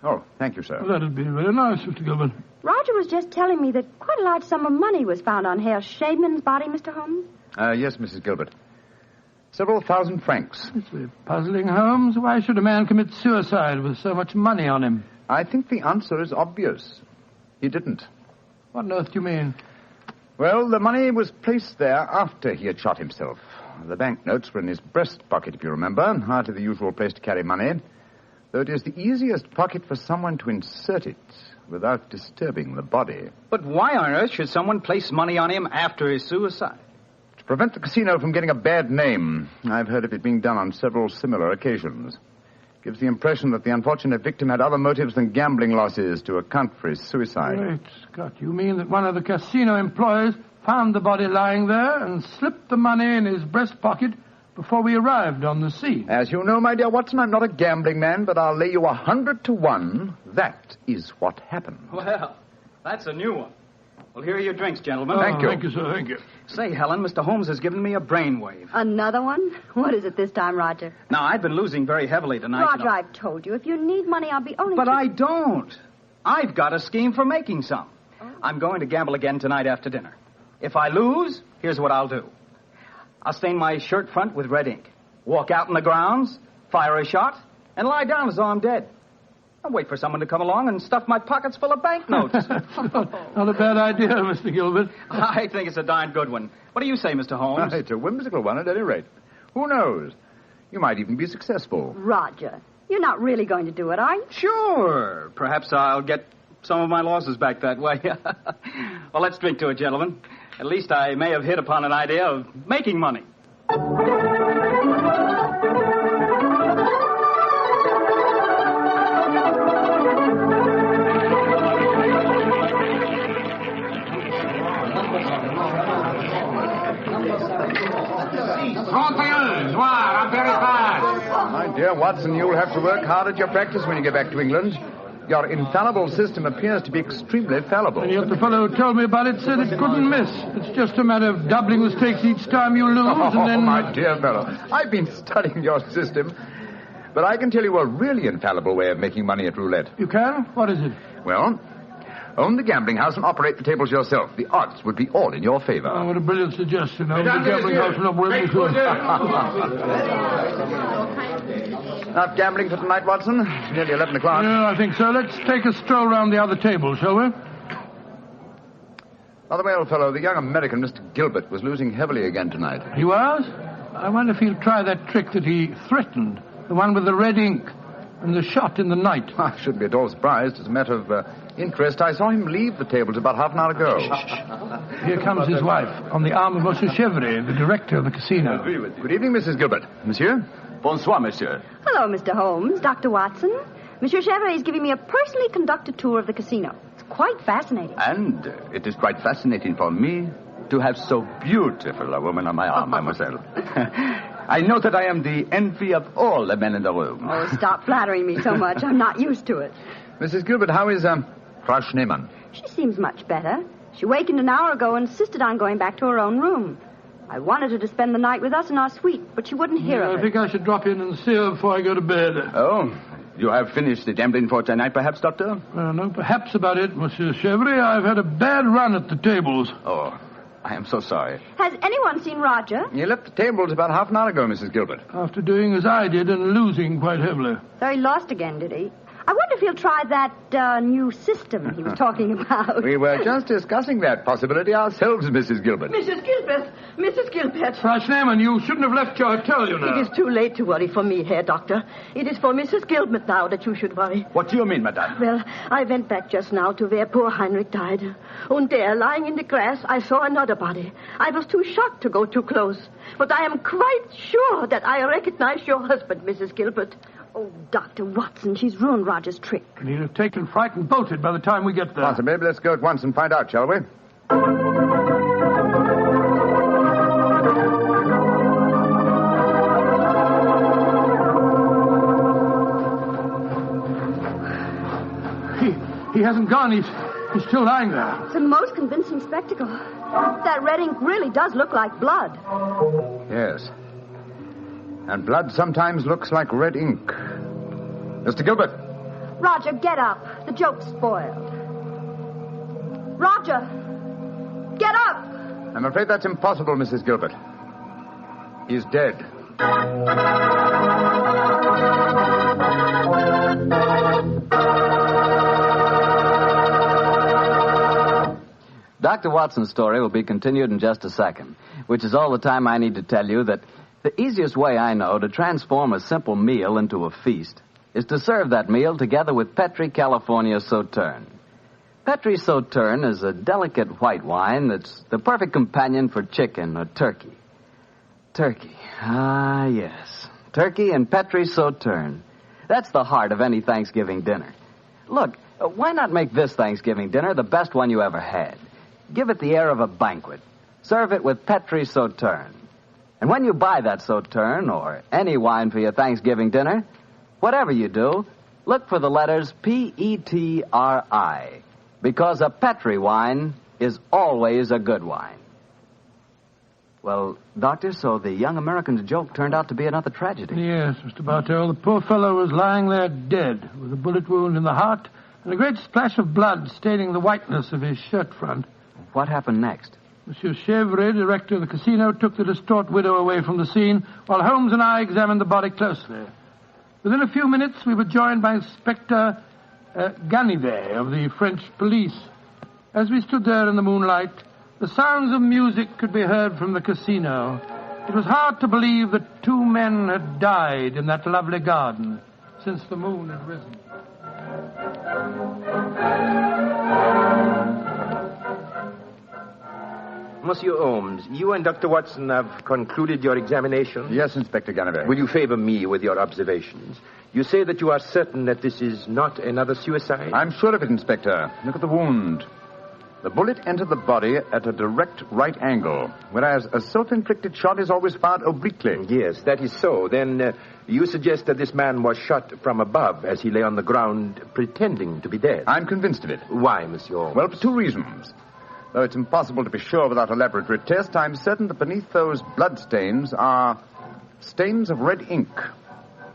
Oh, thank you, sir. Well, that'd be very nice, Mr. Gilbert. Roger was just telling me that quite a large sum of money was found on Herr Shaman's body, Mr. Holmes. Yes, Mrs. Gilbert. Several thousand francs. It's very puzzling, Holmes. Why should a man commit suicide with so much money on him? I think the answer is obvious. He didn't. What on earth do you mean? Well, the money was placed there after he had shot himself. The banknotes were in his breast pocket, if you remember, hardly the usual place to carry money, though it is the easiest pocket for someone to insert it without disturbing the body. But why on earth should someone place money on him after his suicide? To prevent the casino from getting a bad name. I've heard of it being done on several similar occasions. Gives the impression that the unfortunate victim had other motives than gambling losses to account for his suicide. Great Scott, you mean that one of the casino employees found the body lying there and slipped the money in his breast pocket before we arrived on the scene? As you know, my dear Watson, I'm not a gambling man, but I'll lay you 100 to 1. That is what happened. Well, that's a new one. Well, here are your drinks, gentlemen. Thank you. Thank you, sir. Thank you. Say, Helen, Mr. Holmes has given me a brainwave. Another one? What is it this time, Roger? Now, I've been losing very heavily tonight. Roger, I've told you, if you need money, I'll be only... But I don't. I've got a scheme for making some. I'm going to gamble again tonight after dinner. If I lose, here's what I'll do. I'll stain my shirt front with red ink, walk out in the grounds, fire a shot, and lie down as though I'm dead. I'll wait for someone to come along and stuff my pockets full of banknotes. Not a bad idea, Mr. Gilbert. I think it's a darn good one. What do you say, Mr. Holmes? It's a whimsical one at any rate. Who knows? You might even be successful. Roger, you're not really going to do it, are you? Sure. Perhaps I'll get some of my losses back that way. Well, let's drink to it, gentlemen. At least I may have hit upon an idea of making money. My dear Watson, you'll have to work hard at your practice when you get back to England. Your infallible system appears to be extremely fallible. And yet the fellow who told me about it said it couldn't miss. It's just a matter of doubling the stakes each time you lose, and then... my dear fellow, I've been studying your system, but I can tell you a really infallible way of making money at roulette. You can? What is it? Well, own the gambling house and operate the tables yourself. The odds would be all in your favor. Oh, what a brilliant suggestion. Own the gambling house and operate Not gambling for tonight, Watson? It's nearly 11 o'clock. Yeah, I think so. Let's take a stroll round the other table, shall we? By the way, old fellow, the young American, Mr. Gilbert, was losing heavily again tonight. He was? I wonder if he'll try that trick that he threatened. The one with the red ink and the shot in the night. I shouldn't be at all surprised. As a matter of interest, I saw him leave the tables about half an hour ago. Here comes his wife, on the arm of Monsieur Chevry, the director of the casino. Good evening, Mrs. Gilbert. Monsieur? Bonsoir, monsieur. Hello, Mr. Holmes, Dr. Watson. Monsieur Chevry is giving me a personally conducted tour of the casino. It's quite fascinating. And it is quite fascinating for me to have so beautiful a woman on my arm, mademoiselle. I know that I am the envy of all the men in the room. Oh, stop flattering me so much. I'm not used to it. Mrs. Gilbert, how is Frau Schneemann? She seems much better. She wakened an hour ago and insisted on going back to her own room. I wanted her to spend the night with us in our suite, but she wouldn't hear of it. I think I should drop in and see her before I go to bed. Oh, you have finished the gambling for tonight, perhaps, Doctor? No, perhaps about it, Monsieur Chevry. I've had a bad run at the tables. Oh, I am so sorry. Has anyone seen Roger? He left the tables about half an hour ago, Mrs. Gilbert. After doing as I did and losing quite heavily. So he lost again, did he? I wonder if he'll try that new system he was talking about. We were just discussing that possibility ourselves, Mrs. Gilbert. Mrs. Gilbert! Mrs. Gilbert! Frau Schneemann, you shouldn't have left your hotel, you know. It is too late to worry for me, Herr Doctor. It is for Mrs. Gilbert now that you should worry. What do you mean, madame? Well, I went back just now to where poor Heinrich died. And there, lying in the grass, I saw another body. I was too shocked to go too close. But I am quite sure that I recognize your husband, Mrs. Gilbert. Oh, Dr. Watson, she's ruined Roger's trick. And he'll have taken fright and bolted by the time we get there. Possibly. Let's go at once and find out, shall we? He hasn't gone. He's still lying there. It's a most convincing spectacle. That red ink really does look like blood. Yes. And blood sometimes looks like red ink. Mr. Gilbert. Roger, get up. The joke's spoiled. Roger, get up. I'm afraid that's impossible, Mrs. Gilbert. He's dead. Dr. Watson's story will be continued in just a second, which is all the time I need to tell you that the easiest way I know to transform a simple meal into a feast is to serve that meal together with Petri California Sauterne. Petri Sauterne is a delicate white wine that's the perfect companion for chicken or turkey. Turkey. Ah, yes. Turkey and Petri Sauterne. That's the heart of any Thanksgiving dinner. Look, why not make this Thanksgiving dinner the best one you ever had? Give it the air of a banquet. Serve it with Petri Sauterne. And when you buy that Sauterne or any wine for your Thanksgiving dinner, whatever you do, look for the letters Petri, because a Petri wine is always a good wine. Well, Doctor, so the young American's joke turned out to be another tragedy. Yes, Mr. Bartell. The poor fellow was lying there dead with a bullet wound in the heart and a great splash of blood staining the whiteness of his shirt front. What happened next? Monsieur Chevre, director of the casino, took the distraught widow away from the scene while Holmes and I examined the body closely. Within a few minutes, we were joined by Inspector Ganivet of the French police. As we stood there in the moonlight, the sounds of music could be heard from the casino. It was hard to believe that two men had died in that lovely garden since the moon had risen. Monsieur Holmes, you and Dr. Watson have concluded your examination? Yes, Inspector Ganivet. Will you favor me with your observations? You say that you are certain that this is not another suicide? I'm sure of it, Inspector. Look at the wound. The bullet entered the body at a direct right angle, whereas a self-inflicted shot is always fired obliquely. Yes, that is so. Then you suggest that this man was shot from above as he lay on the ground pretending to be dead? I'm convinced of it. Why, Monsieur Holmes? Well, for two reasons. Though it's impossible to be sure without a laboratory test, I'm certain that beneath those blood stains are stains of red ink.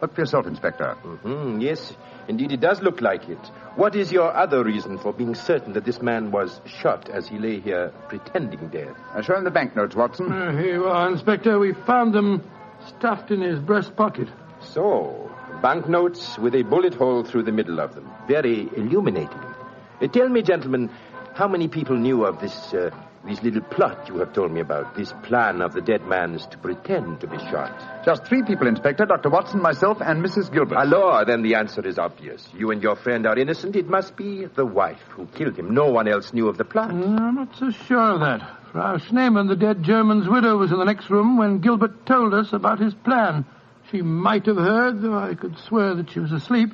Look for yourself, Inspector. Mm-hmm. Yes, indeed it does look like it. What is your other reason for being certain that this man was shot as he lay here pretending dead? Show him the banknotes, Watson. Here you are, Inspector. We found them stuffed in his breast pocket. So, banknotes with a bullet hole through the middle of them. Very illuminating. Tell me, gentlemen, how many people knew of this little plot you have told me about, this plan of the dead man's to pretend to be shot? Just 3 people, Inspector. Dr. Watson, myself, and Mrs. Gilbert. Alors, then the answer is obvious. You and your friend are innocent. It must be the wife who killed him. No one else knew of the plot. I'm not so sure of that. Frau Schneemann, the dead German's widow, was in the next room when Gilbert told us about his plan. She might have heard, though I could swear that she was asleep.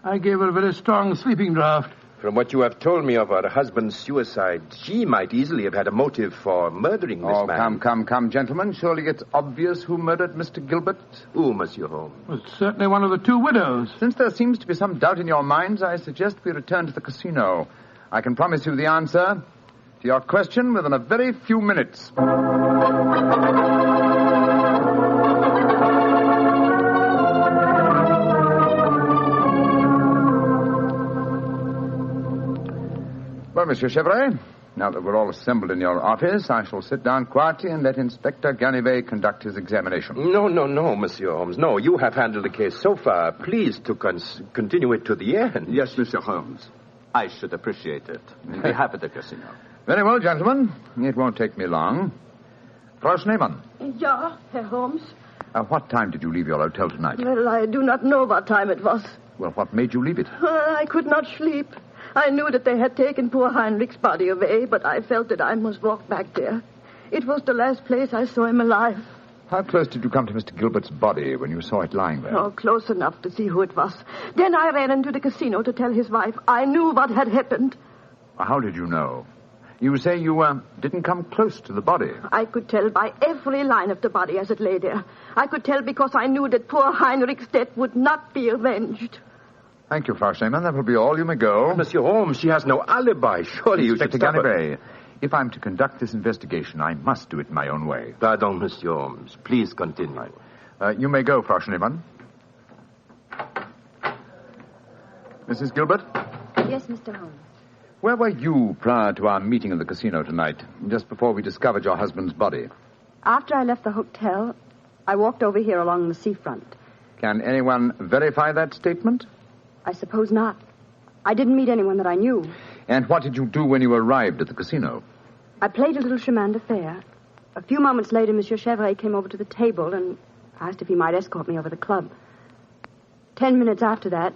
I gave her a very strong sleeping draught. From what you have told me of her husband's suicide, she might easily have had a motive for murdering this man. Come, gentlemen. Surely it's obvious who murdered Mr. Gilbert? Who, Monsieur Holmes? Well, it's certainly one of the 2 widows. Since there seems to be some doubt in your minds, I suggest we return to the casino. I can promise you the answer to your question within a very few minutes. Well, Monsieur Chevre, Now that we're all assembled in your office, I shall sit down quietly and let Inspector Ganivet conduct his examination. No, Monsieur Holmes. No, you have handled the case so far. Please to continue it to the end. Yes, Monsieur Holmes. I should appreciate it. On behalf of the casino. Very well, gentlemen. It won't take me long. Frau Schneemann, Ja, Herr Holmes. what time did you leave your hotel tonight? Well, I do not know what time it was. Well, what made you leave it? I could not sleep. I knew that they had taken poor Heinrich's body away, but I felt that I must walk back there. It was the last place I saw him alive. How close did you come to Mr. Gilbert's body when you saw it lying there? Oh, close enough to see who it was. Then I ran into the casino to tell his wife. I knew what had happened. How did you know? You say you didn't come close to the body. I could tell by every line of the body as it lay there. I could tell because I knew that poor Heinrich's death would not be avenged. Thank you, Frau Schneemann. That will be all. You may go. Monsieur Holmes, she has no alibi. Surely you should Inspector stop her. Ganivet, if I'm to conduct this investigation, I must do it in my own way. Pardon, Monsieur Holmes. Please continue. You may go, Frau Schneemann. Mrs. Gilbert? Yes, Mr. Holmes. Where were you prior to our meeting in the casino tonight, just before we discovered your husband's body? After I left the hotel, I walked over here along the seafront. Can anyone verify that statement? I suppose not. I didn't meet anyone that I knew. And what did you do when you arrived at the casino? I played a little chemin de fer. A few moments later, Monsieur Chevrolet came over to the table and asked if he might escort me over the club. 10 minutes after that,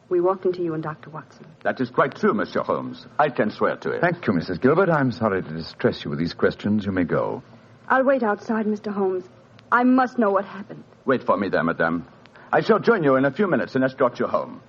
we walked into you and Dr. Watson. That is quite true, Monsieur Holmes. I can swear to it. Thank you, Mrs. Gilbert. I'm sorry to distress you with these questions. You may go. I'll wait outside, Mr. Holmes. I must know what happened. Wait for me there, madame. I shall join you in a few minutes and escort you home.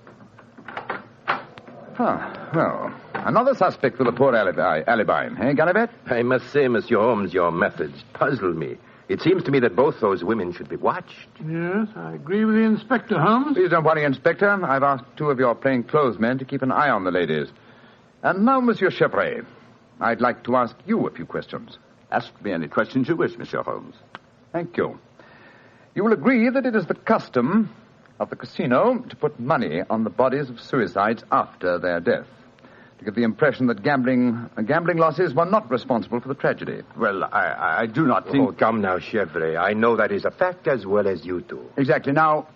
Well, another suspect with a poor alibi, eh, Ganivet? I must say, Monsieur Holmes, your methods puzzle me. It seems to me that both those women should be watched. Yes, I agree with the Inspector, Holmes. Please don't worry, Inspector. I've asked 2 of your plainclothes men to keep an eye on the ladies. And now, Monsieur Chevrolet, I'd like to ask you a few questions. Ask me any questions you wish, Monsieur Holmes. Thank you. You will agree that it is the custom of the casino to put money on the bodies of suicides after their death, to give the impression that gambling losses were not responsible for the tragedy. Well, I do not think... Oh, come now, Chevrolet. I know that is a fact as well as you do. Exactly. Now,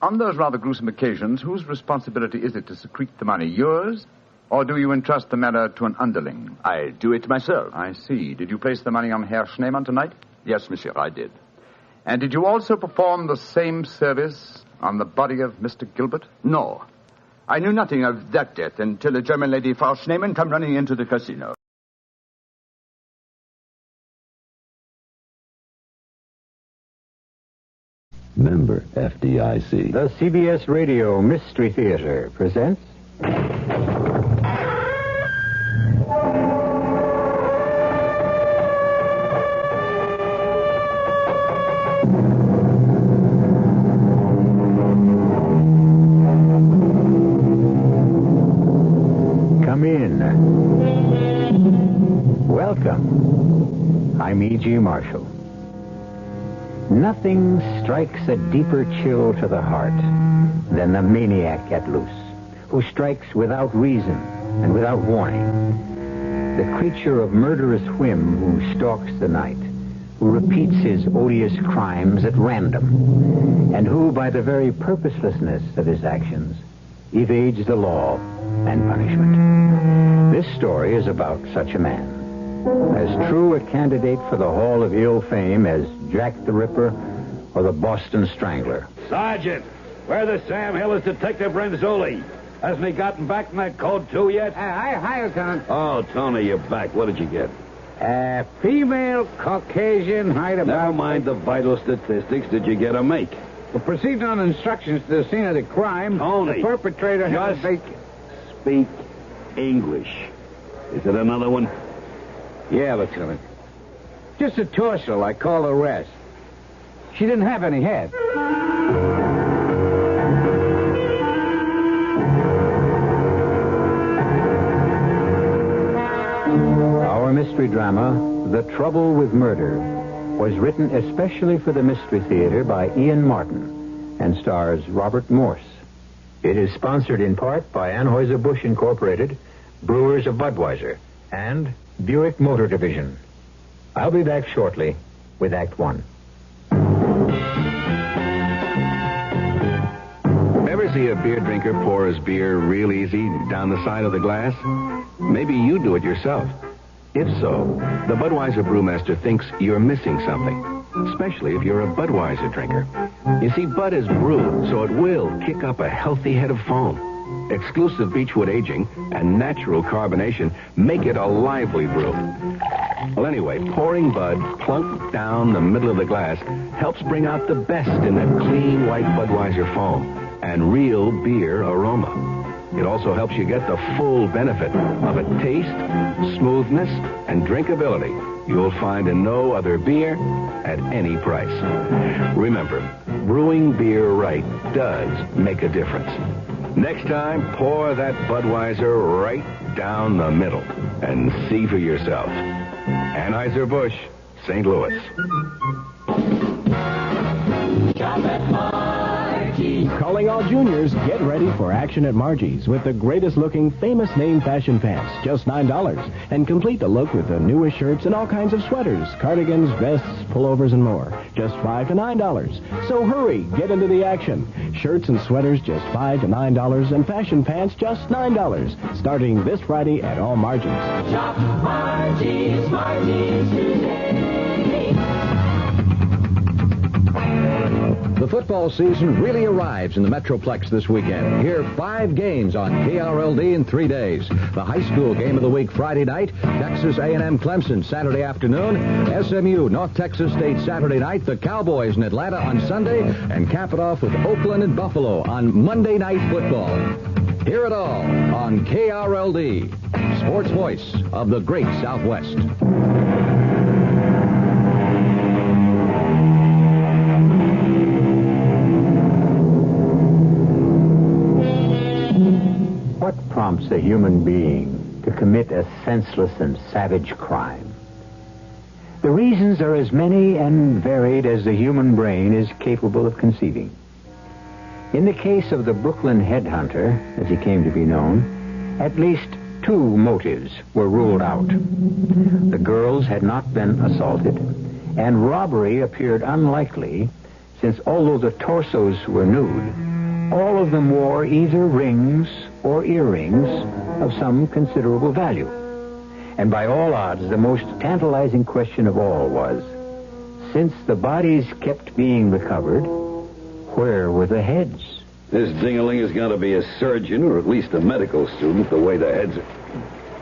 on those rather gruesome occasions, whose responsibility is it to secrete the money? Yours? Or do you entrust the matter to an underling? I do it myself. I see. Did you place the money on Herr Schneemann tonight? Yes, monsieur, I did. And did you also perform the same service on the body of Mr. Gilbert? No. I knew nothing of that death until the German lady Frau Schneemann come running into the casino. Member FDIC. The CBS Radio Mystery Theater presents... Come in. Welcome. I'm E.G. Marshall. Nothing strikes a deeper chill to the heart than the maniac at loose, who strikes without reason and without warning. The creature of murderous whim who stalks the night, who repeats his odious crimes at random, and who, by the very purposelessness of his actions, evades the law and punishment. This story is about such a man. As true a candidate for the Hall of Ill Fame as Jack the Ripper or the Boston Strangler. Sergeant, where the Sam Hill is Detective Renzoli? Hasn't he gotten back from that code 2 yet? Hi, Lieutenant. Oh, Tony, you're back. What did you get? Female Caucasian, height about... Never mind the vital statistics. Did you get a make? Well, proceeding on instructions to the scene of the crime, Tony, the perpetrator has just speak English. Is it another one? Yeah, Lieutenant. Just a torso, like call the rest. She didn't have any head. Our mystery drama, The Trouble with Murder, was written especially for the Mystery Theater by Ian Martin and stars Robert Morse. It is sponsored in part by Anheuser-Busch Incorporated, Brewers of Budweiser, and Buick Motor Division. I'll be back shortly with Act One. Ever see a beer drinker pour his beer real easy down the side of the glass? Maybe you do it yourself. If so, the Budweiser Brewmaster thinks you're missing something, especially if you're a Budweiser drinker. You see, Bud is brewed, so it will kick up a healthy head of foam. Exclusive beechwood aging and natural carbonation make it a lively brew. Well, anyway, pouring Bud plunk down the middle of the glass helps bring out the best in that clean white Budweiser foam and real beer aroma. It also helps you get the full benefit of a taste, smoothness, and drinkability you'll find in no other beer at any price. Remember, brewing beer right does make a difference. Next time, pour that Budweiser right down the middle and see for yourself. Anheuser-Busch, St. Louis. Calling all juniors, get ready for action at Margie's with the greatest looking famous name fashion pants, just $9. And complete the look with the newest shirts and all kinds of sweaters, cardigans, vests, pullovers, and more. Just $5 to $9. So hurry, get into the action. Shirts and sweaters just $5 to $9 and fashion pants just $9. Starting this Friday at all Margie's. Shop Margie's, Margie's today. The football season really arrives in the Metroplex this weekend. Hear 5 games on KRLD in 3 days. The high school game of the week Friday night, Texas A&M Clemson Saturday afternoon, SMU North Texas State Saturday night, the Cowboys in Atlanta on Sunday, and cap it off with Oakland and Buffalo on Monday Night Football. Hear it all on KRLD, sports voice of the great Southwest. What prompts a human being to commit a senseless and savage crime? The reasons are as many and varied as the human brain is capable of conceiving. In the case of the Brooklyn headhunter, as he came to be known, at least 2 motives were ruled out. The girls had not been assaulted, and robbery appeared unlikely, since although the torsos were nude, all of them wore either rings or earrings of some considerable value. And by all odds, the most tantalizing question of all was, since the bodies kept being recovered, where were the heads? This ding-a-ling has got to be a surgeon or at least a medical student, the way the heads are.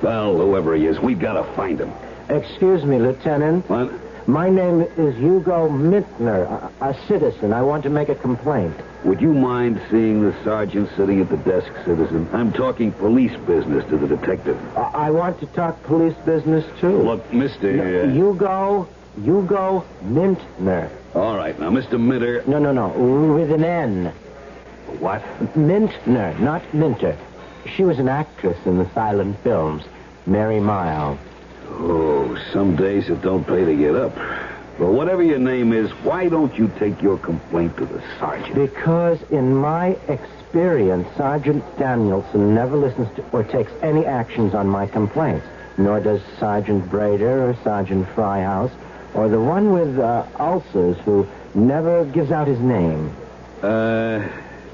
Well, whoever he is, we've got to find him. Excuse me, Lieutenant. What? My name is Hugo Mintner, a citizen. I want to make a complaint. Would you mind seeing the sergeant sitting at the desk, citizen? I'm talking police business to the detective. I want to talk police business, too. Look, Mr. Hugo Mintner. All right, now, Mr. Minter... No, with an N. What? Mintner, not Minter. She was an actress in the silent films, Mary Miles. Oh, some days it don't pay to get up. Well, whatever your name is, why don't you take your complaint to the sergeant? Because in my experience, Sergeant Danielson never listens to or takes any actions on my complaints. Nor does Sergeant Brader or Sergeant Fryhouse or the one with ulcers who never gives out his name.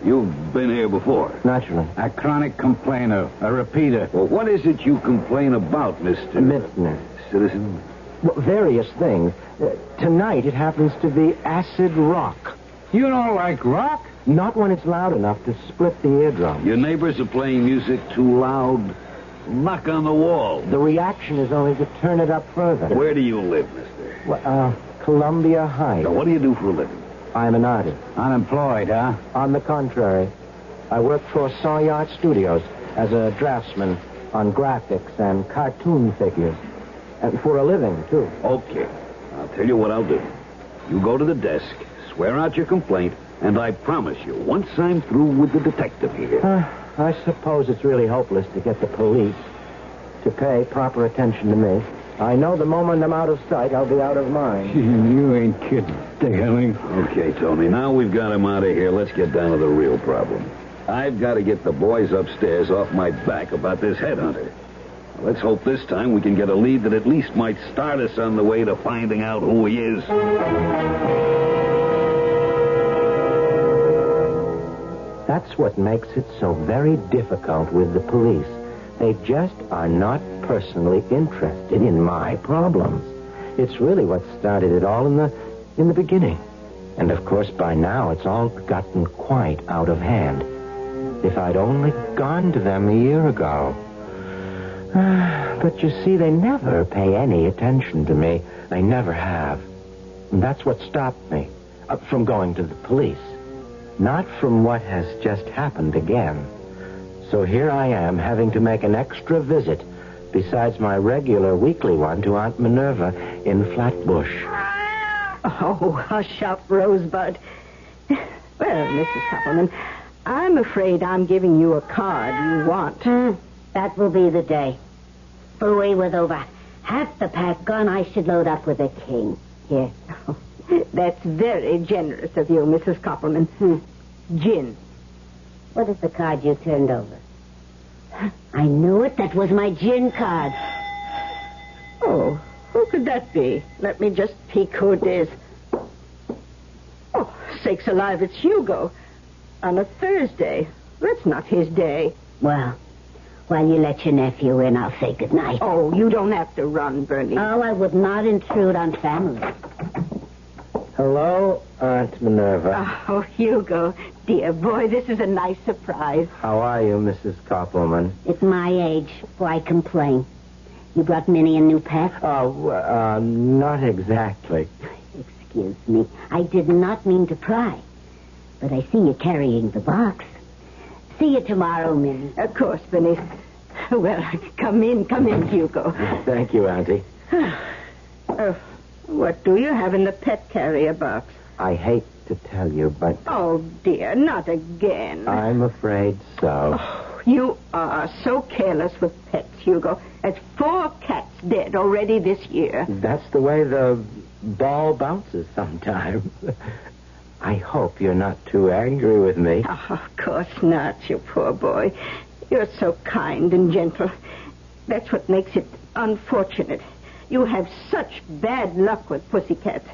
You've been here before. Naturally. A chronic complainer, a repeater. Well, what is it you complain about, Mr. Mintner? Citizen? Well, various things. Tonight it happens to be acid rock. You don't like rock? Not when it's loud enough to split the eardrum. Your neighbors are playing music too loud. Knock on the wall. The reaction is only to turn it up further. Where do you live, mister? Well, Columbia Heights. Now, what do you do for a living? I'm an artist. Unemployed, huh? On the contrary. I work for Sawyer Studios as a draftsman on graphics and cartoon figures. And for a living, too. Okay. I'll tell you what I'll do. You go to the desk, swear out your complaint, and I promise you, once I'm through with the detective here... I suppose it's really hopeless to get the police to pay proper attention to me. I know the moment I'm out of sight, I'll be out of mind. You ain't kidding, Ding-a-ling. Okay, Tony, now we've got him out of here. Let's get down to the real problem. I've got to get the boys upstairs off my back about this headhunter. Let's hope this time we can get a lead that at least might start us on the way to finding out who he is. That's what makes it so very difficult with the police. They just are not personally interested in my problems. It's really what started it all in the beginning. And of course, by now, it's all gotten quite out of hand. If I'd only gone to them a year ago. But you see, they never pay any attention to me. They never have. And that's what stopped me from going to the police. Not from what has just happened again. So here I am, having to make an extra visit, besides my regular weekly one, to Aunt Minerva in Flatbush. Oh, hush up, Rosebud. Well, Mrs. Suppleman, I'm afraid I'm giving you a card you want. That will be the day. Away with over half the pack gone, I should load up with a king. Here. That's very generous of you, Mrs. Koppelman. Gin. What is the card you turned over? I knew it. That was my gin card. Oh, who could that be? Let me just peek who it is. Oh, sakes alive, it's Hugo. On a Thursday. That's not his day. Well, while you let your nephew in, I'll say goodnight. Oh, you don't have to run, Bernie. Oh, I would not intrude on family. Hello, Aunt Minerva. Oh, Hugo. Dear boy, this is a nice surprise. How are you, Mrs. Koppelman? At my age, why complain? You brought Minnie a new pet? Oh, not exactly. Excuse me. I did not mean to pry. But I see you carrying the box. See you tomorrow, Minnie. Of course, Minnie. Well, come in, Hugo. Thank you, Auntie. What do you have in the pet carrier box? I hate to tell you, but... Oh, dear, not again. I'm afraid so. Oh, you are so careless with pets, Hugo. There's 4 cats dead already this year. That's the way the ball bounces sometimes. I hope you're not too angry with me. Oh, of course not, you poor boy. You're so kind and gentle. That's what makes it unfortunate. You have such bad luck with pussycats.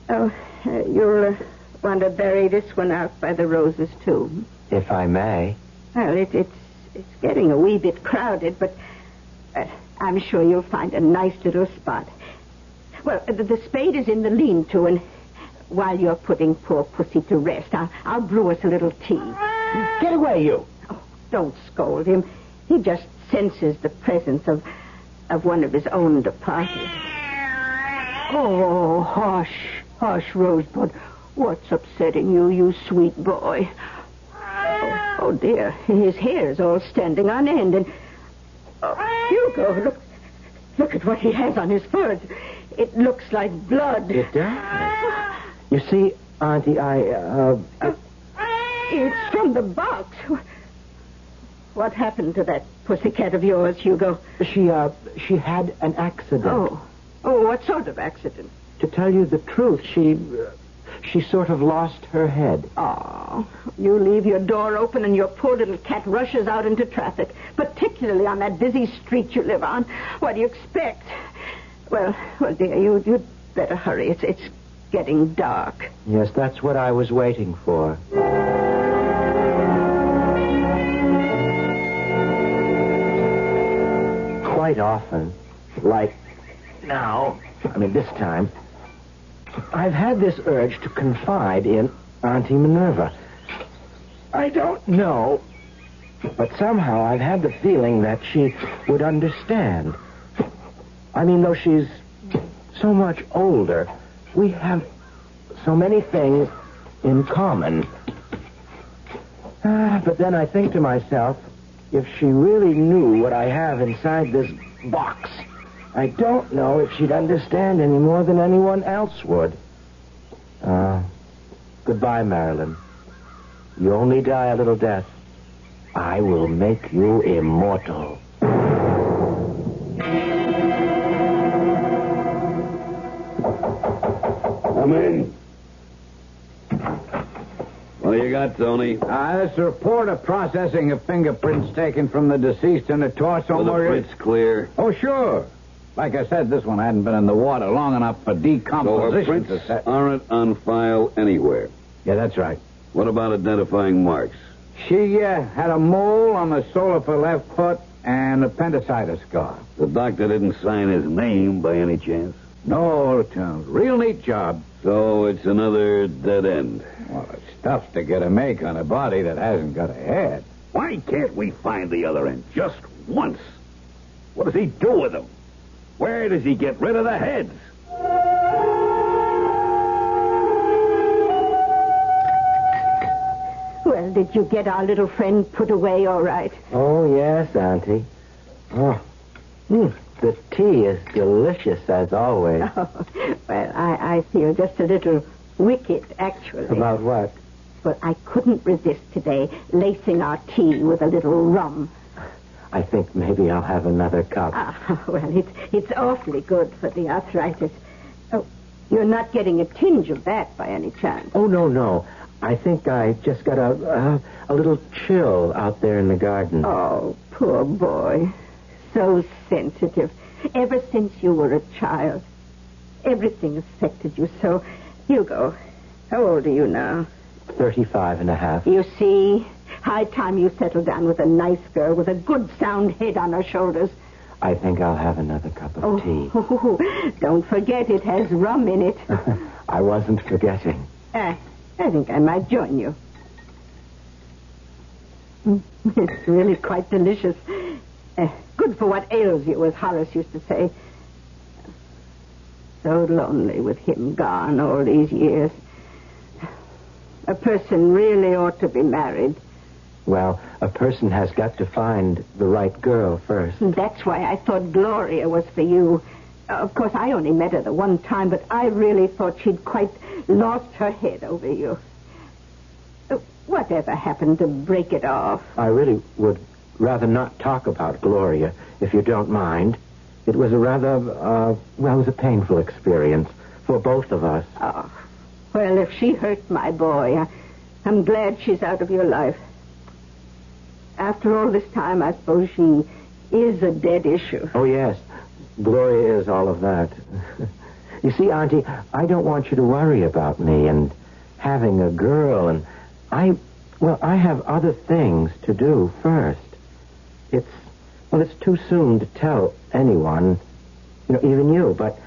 Oh, you'll want to bury this one out by the roses, too. If I may. Well, it's getting a wee bit crowded, but I'm sure you'll find a nice little spot. Well, the spade is in the lean-to, and while you're putting poor Pussy to rest, I'll brew us a little tea. Get away, you. Oh, don't scold him. He just senses the presence of one of his own departed. Oh, hush, Rosebud. What's upsetting you, you sweet boy? Oh, dear. His hair's all standing on end, and... Oh, Hugo, look at what he has on his forehead. It looks like blood. It does. You see, Auntie, It's from the box. What happened to that pussycat of yours, Hugo? She had an accident. Oh, what sort of accident? To tell you the truth, she sort of lost her head. Oh, you leave your door open and your poor little cat rushes out into traffic, particularly on that busy street you live on. What do you expect? Well, dear, you'd better hurry. It's getting dark. Yes, that's what I was waiting for. Quite often, like now, this time, I've had this urge to confide in Auntie Minerva. I don't know, but somehow I've had the feeling that she would understand. Though she's so much older, we have so many things in common. But then I think to myself, if she really knew what I have inside this box, I don't know if she'd understand any more than anyone else would. Goodbye, Marilyn. You only die a little death. I will make you immortal. Come in. What do you got, Tony? This report of processing of fingerprints taken from the deceased in the torso. Well, the print's clear. Oh, sure. Like I said, this one hadn't been in the water long enough for decomposition. So her prints aren't on file anywhere. Yeah, that's right. What about identifying marks? She had a mole on the sole of her left foot and appendicitis scar. The doctor didn't sign his name by any chance? No, Lieutenant. Real neat job. So it's another dead end. Well, it's tough to get a make on a body that hasn't got a head. Why can't we find the other end just once? What does he do with them? Where does he get rid of the heads? Well, did you get our little friend put away all right? Oh, yes, Auntie. Oh, the tea is delicious, as always. Oh, well, I feel just a little wicked, actually. About what? Well, I couldn't resist today lacing our tea with a little rum. I think maybe I'll have another cup. Well, it's awfully good for the arthritis. Oh, you're not getting a tinge of that by any chance? Oh, no. I think I just got a little chill out there in the garden. Oh, poor boy. So sensitive. Ever since you were a child. Everything affected you so. Hugo, how old are you now? 35 and a half. You see, high time you settled down with a nice girl with a good sound head on her shoulders. I think I'll have another cup of tea. Don't forget it has rum in it. I wasn't forgetting. I think I might join you. It's really quite delicious. Good for what ails you, as Horace used to say. So lonely with him gone all these years. A person really ought to be married. Well, a person has got to find the right girl first. That's why I thought Gloria was for you. Of course, I only met her the one time, but I really thought she'd quite lost her head over you. Whatever happened to break it off? I really would rather not talk about Gloria, if you don't mind. It was a rather, it was a painful experience for both of us. Oh, well, if she hurt my boy, I'm glad she's out of your life. After all this time, I suppose she is a dead issue. Oh, yes. Gloria is all of that. You see, Auntie, I don't want you to worry about me and having a girl, and I have other things to do first. It's too soon to tell anyone, even you, but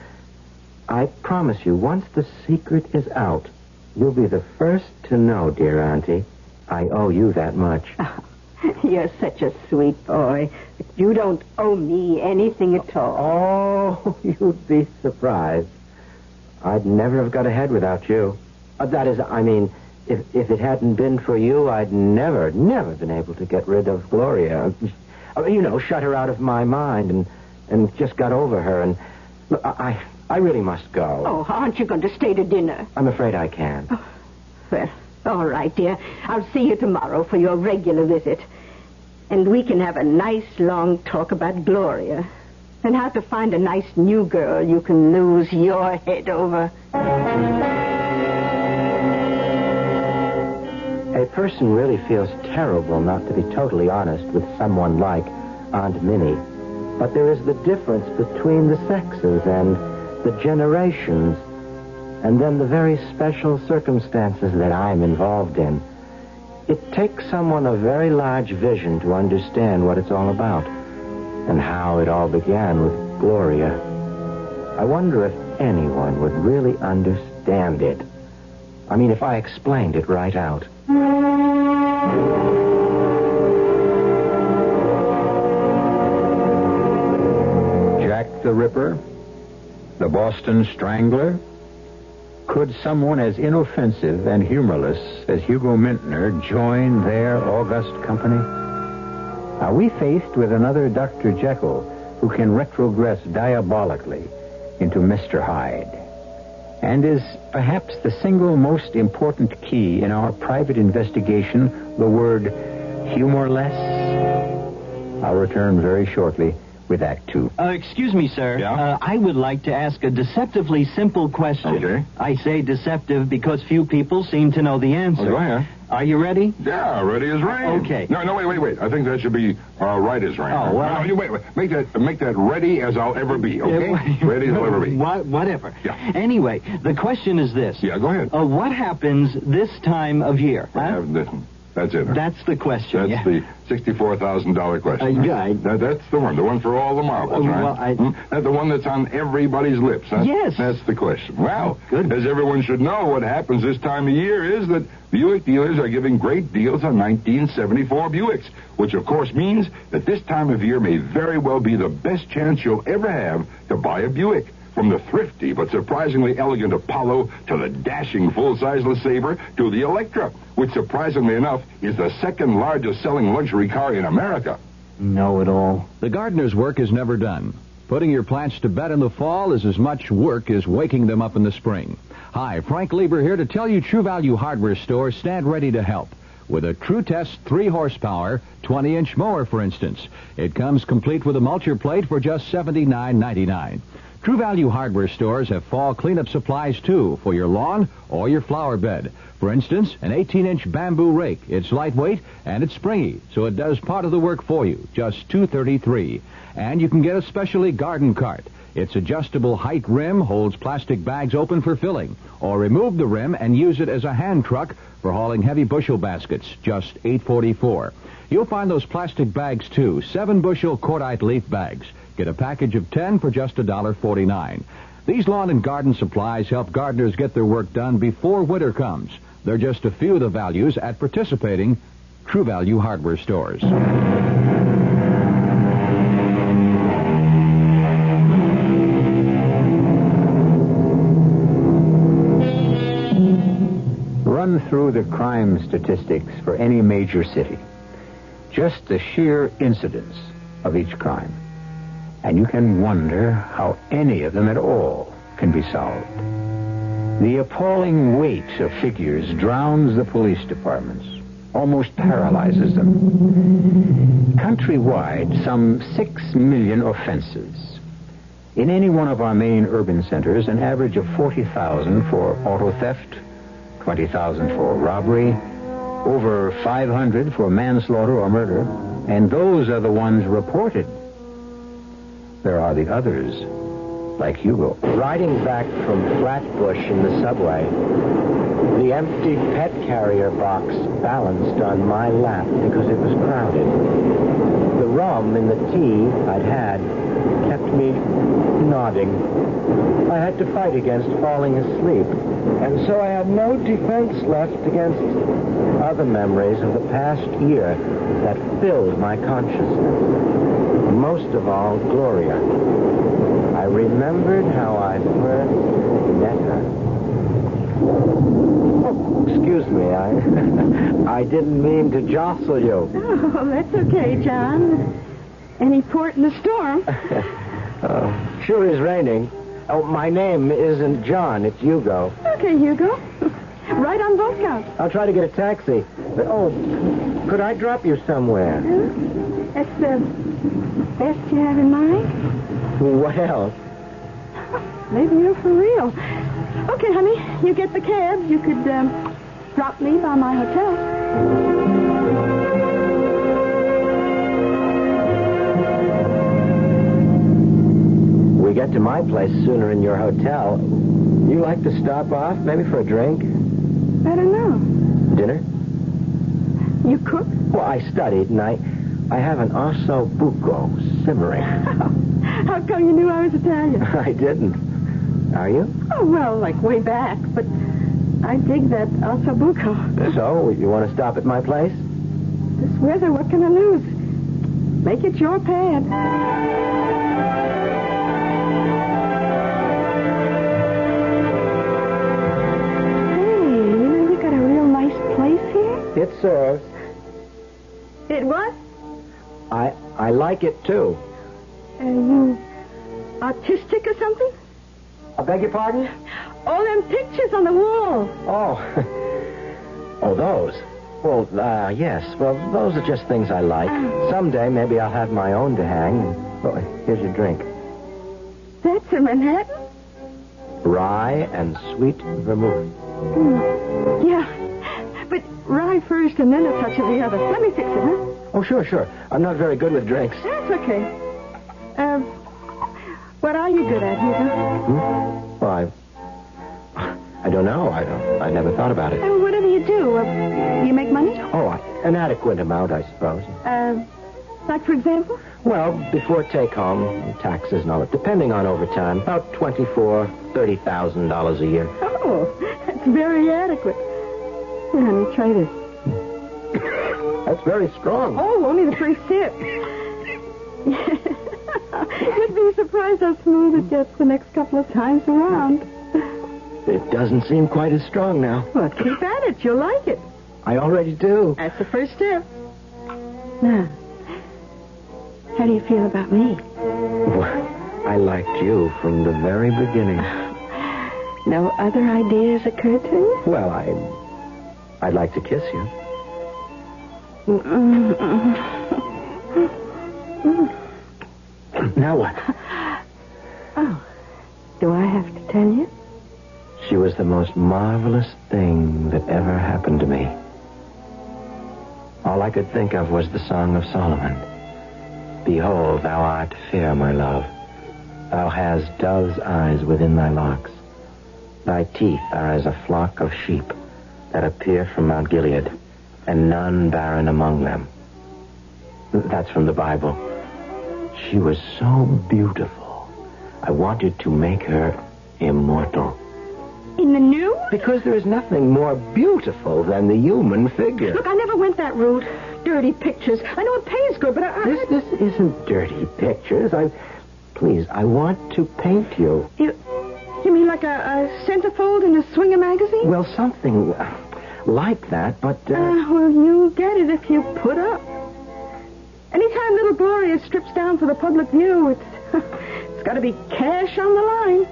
I promise you, once the secret is out, you'll be the first to know, dear Auntie. I owe you that much. You're such a sweet boy. You don't owe me anything at all. Oh, you'd be surprised. I'd never have got ahead without you. That is, I mean, if it hadn't been for you, I'd never been able to get rid of Gloria. Shut her out of my mind and just got over her. And look, I really must go. Oh, aren't you going to stay to dinner? I'm afraid I can't. Oh, well, all right, dear. I'll see you tomorrow for your regular visit. And we can have a nice long talk about Gloria and how to find a nice new girl you can lose your head over. A person really feels terrible not to be totally honest with someone like Aunt Minnie. But there is the difference between the sexes and the generations, and then the very special circumstances that I'm involved in. It takes someone of very large vision to understand what it's all about and how it all began with Gloria. I wonder if anyone would really understand it. I mean, if I explained it right out. Jack the Ripper? The Boston Strangler? Could someone as inoffensive and humorless as Hugo Mintner join their august company? Are we faced with another Dr. Jekyll who can retrogress diabolically into Mr. Hyde? And is perhaps the single most important key in our private investigation the word humorless? I'll return very shortly with Act Two. Excuse me, sir. Yeah? I would like to ask a deceptively simple question. Okay. I say deceptive because few people seem to know the answer. Oh, yeah. Are you ready? Yeah, ready as rain. Okay. No, wait. I think that should be right as rain. Oh, well. No, you wait. Make that ready as I'll ever be, okay? Ready as I'll ever be. Whatever. Yeah. Anyway, the question is this. Yeah, go ahead. What happens this time of year? Listen. That's it. Huh? That's the question. That's the $64,000 question. Yeah. That's the one for all the marbles, right? Well, That's the one that's on everybody's lips. Huh? Yes. That's the question. Well, Good. as everyone should know, what happens this time of year is that Buick dealers are giving great deals on 1974 Buicks, which of course means that this time of year may very well be the best chance you'll ever have to buy a Buick. From the thrifty but surprisingly elegant Apollo to the dashing full-size LeSabre to the Electra, which surprisingly enough is the second largest selling luxury car in America. Know-it-all. The gardener's work is never done. Putting your plants to bed in the fall is as much work as waking them up in the spring. Hi, Frank Lieber here to tell you True Value Hardware stores stand ready to help. With a True Test 3-horsepower, 20-inch mower, for instance. It comes complete with a mulcher plate for just $79.99. True Value Hardware stores have fall cleanup supplies, too, for your lawn or your flower bed. For instance, an 18-inch bamboo rake. It's lightweight and it's springy, so it does part of the work for you, just $233. And you can get a specialty garden cart. Its adjustable height rim holds plastic bags open for filling. Or remove the rim and use it as a hand truck for hauling heavy bushel baskets, just $844. You'll find those plastic bags, too, 7-bushel cordite leaf bags. Get a package of 10 for just $1.49. These lawn and garden supplies help gardeners get their work done before winter comes. They're just a few of the values at participating True Value Hardware stores. Run through the crime statistics for any major city. Just the sheer incidence of each crime. And you can wonder how any of them at all can be solved. The appalling weight of figures drowns the police departments, almost paralyzes them. Countrywide, some 6 million offenses. In any one of our main urban centers, an average of 40,000 for auto theft, 20,000 for robbery, over 500 for manslaughter or murder, and those are the ones reported. There are the others, like Hugo. Riding back from Flatbush in the subway, the empty pet carrier box balanced on my lap because it was crowded. The rum in the tea I'd had kept me nodding. I had to fight against falling asleep, and so I had no defense left against other memories of the past year that filled my consciousness. Most of all, Gloria. I remembered how I first met her. Oh, excuse me, I didn't mean to jostle you. Oh, that's okay, John. Any port in the storm? Sure is raining. Oh, my name isn't John, it's Hugo. Okay, Hugo. Right on boat counts. I'll try to get a taxi. But, could I drop you somewhere? That's the best you have in mind? Well, maybe you're for real. Okay, honey, you get the cab. You could drop me by my hotel. We get to my place sooner in your hotel. You like to stop off, maybe for a drink? I don't know. Dinner? You cook? Well, I studied, and I have an osso buco simmering. How come you knew I was Italian? I didn't. Are you? Oh, well, like way back, but I dig that osso buco. So, you want to stop at my place? This weather, what can I lose? Make it your pad. It serves. It what? I like it, too. You autistic or something? I beg your pardon? All them pictures on the wall. Oh, those. Well, yes. Well, those are just things I like. Someday, maybe I'll have my own to hang. Oh, here's your drink. That's a Manhattan? Rye and sweet vermouth. Yeah. But rye first and then a touch of the other. Let me fix it, huh? Oh, sure. I'm not very good with drinks. That's okay. What are you good at, Hugo? Well, I don't know. I never thought about it. Whatever you do, you make money? Oh, an adequate amount, I suppose. Like, for example? Well, before take-home, taxes and all that, depending on overtime, about $24,000, $30,000 a year. Oh, that's very adequate. Here, honey, try this. That's very strong. Oh, only the first sip. You'd be surprised how smooth it gets the next couple of times around. It doesn't seem quite as strong now. Well, keep at it. You'll like it. I already do. That's the first step. Now, how do you feel about me? I liked you from the very beginning. No other ideas occurred to you? Well, I'd like to kiss you. Now what? Oh, do I have to tell you? She was the most marvelous thing that ever happened to me. All I could think of was the Song of Solomon. Behold, thou art fair, my love. Thou hast dove's eyes within thy locks. Thy teeth are as a flock of sheep that appear from Mount Gilead, and none barren among them. That's from the Bible. She was so beautiful. I wanted to make her immortal. In the nude? Because there is nothing more beautiful than the human figure. Look, I never went that route. Dirty pictures. I know it pays good, but This isn't dirty pictures. Please, I want to paint you. You mean like a centerfold in a Swinger magazine? Well, something like that, but... Well, you get it if you put up. Anytime little Gloria strips down for the public view, it's got to be cash on the line.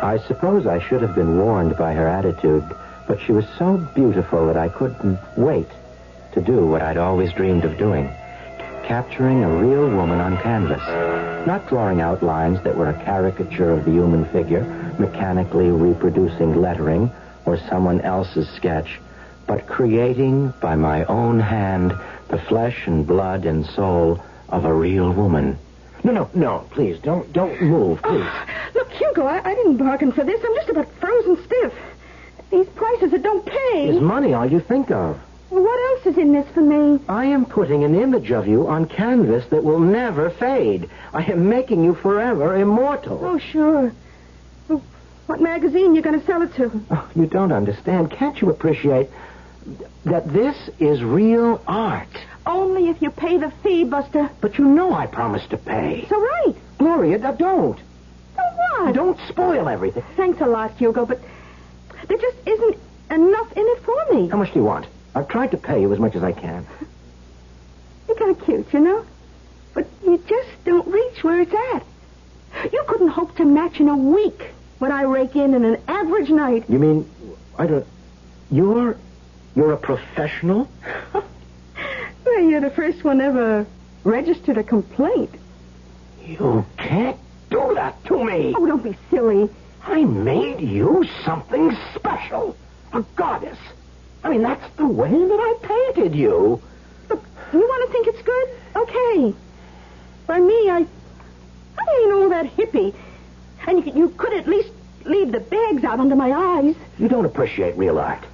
I suppose I should have been warned by her attitude, but she was so beautiful that I couldn't wait to do what I'd always dreamed of doing. Capturing a real woman on canvas. Not drawing out lines that were a caricature of the human figure, mechanically reproducing lettering or someone else's sketch, but creating by my own hand the flesh and blood and soul of a real woman. No, please, don't move, please. Look, Hugo, I didn't bargain for this. I'm just about frozen stiff. These prices, it don't pay. Is money all you think of? Well, what else is in this for me? I am putting an image of you on canvas that will never fade. I am making you forever immortal. Oh, sure. Well, what magazine you going to sell it to? Oh, you don't understand. Can't you appreciate that this is real art? Only if you pay the fee, Buster. But you know I promised to pay. So right. Gloria, don't. So what? Don't spoil everything. Thanks a lot, Hugo, but there just isn't enough in it for me. How much do you want? I've tried to pay you as much as I can. You're kind of cute, you know? But you just don't reach where it's at. You couldn't hope to match in a week what I rake in an average night. You mean, you're a professional? Well, you're the first one ever registered a complaint. You can't do that to me. Oh, don't be silly. I made you something special. A goddess. I mean, that's the way that I painted you. Look, you want to think it's good? Okay. By me, I ain't all that hippie. And you could at least leave the bags out under my eyes. You don't appreciate real art.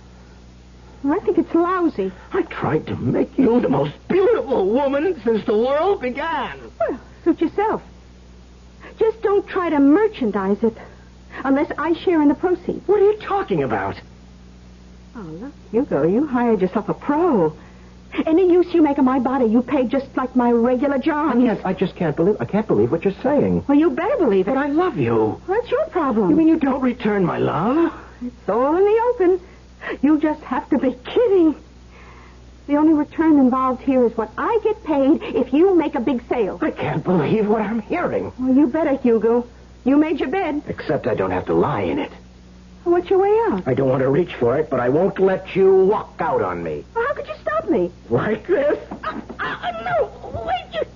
I think it's lousy. I tried to make you the most beautiful woman since the world began. Well, suit yourself. Just don't try to merchandise it unless I share in the proceeds. What are you talking about? Oh, look, Hugo, you hired yourself a pro. Any use you make of my body, you pay just like my regular job. I can't believe what you're saying. Well, you better believe it. But I love you. That's your problem. You mean you don't return my love? It's all in the open. You just have to be kidding. The only return involved here is what I get paid if you make a big sale. I can't believe what I'm hearing. Well, you better, Hugo. You made your bed. Except I don't have to lie in it. What's your way out? I don't want to reach for it, but I won't let you walk out on me. Well, how could you stop me? Like this? No, wait,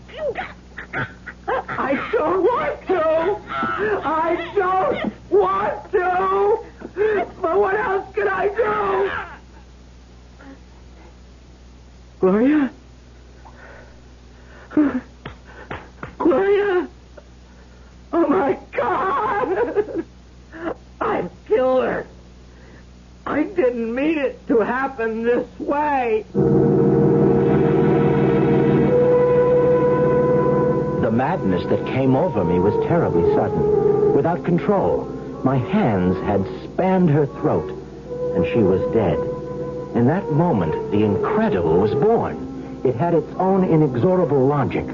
I don't want to. I don't want to. But what else could I do? Gloria? Gloria? Oh, my God! I've killed her. I didn't mean it to happen this way. The madness that came over me was terribly sudden. Without control, my hands had spanned her throat, and she was dead. In that moment, the incredible was born. It had its own inexorable logic.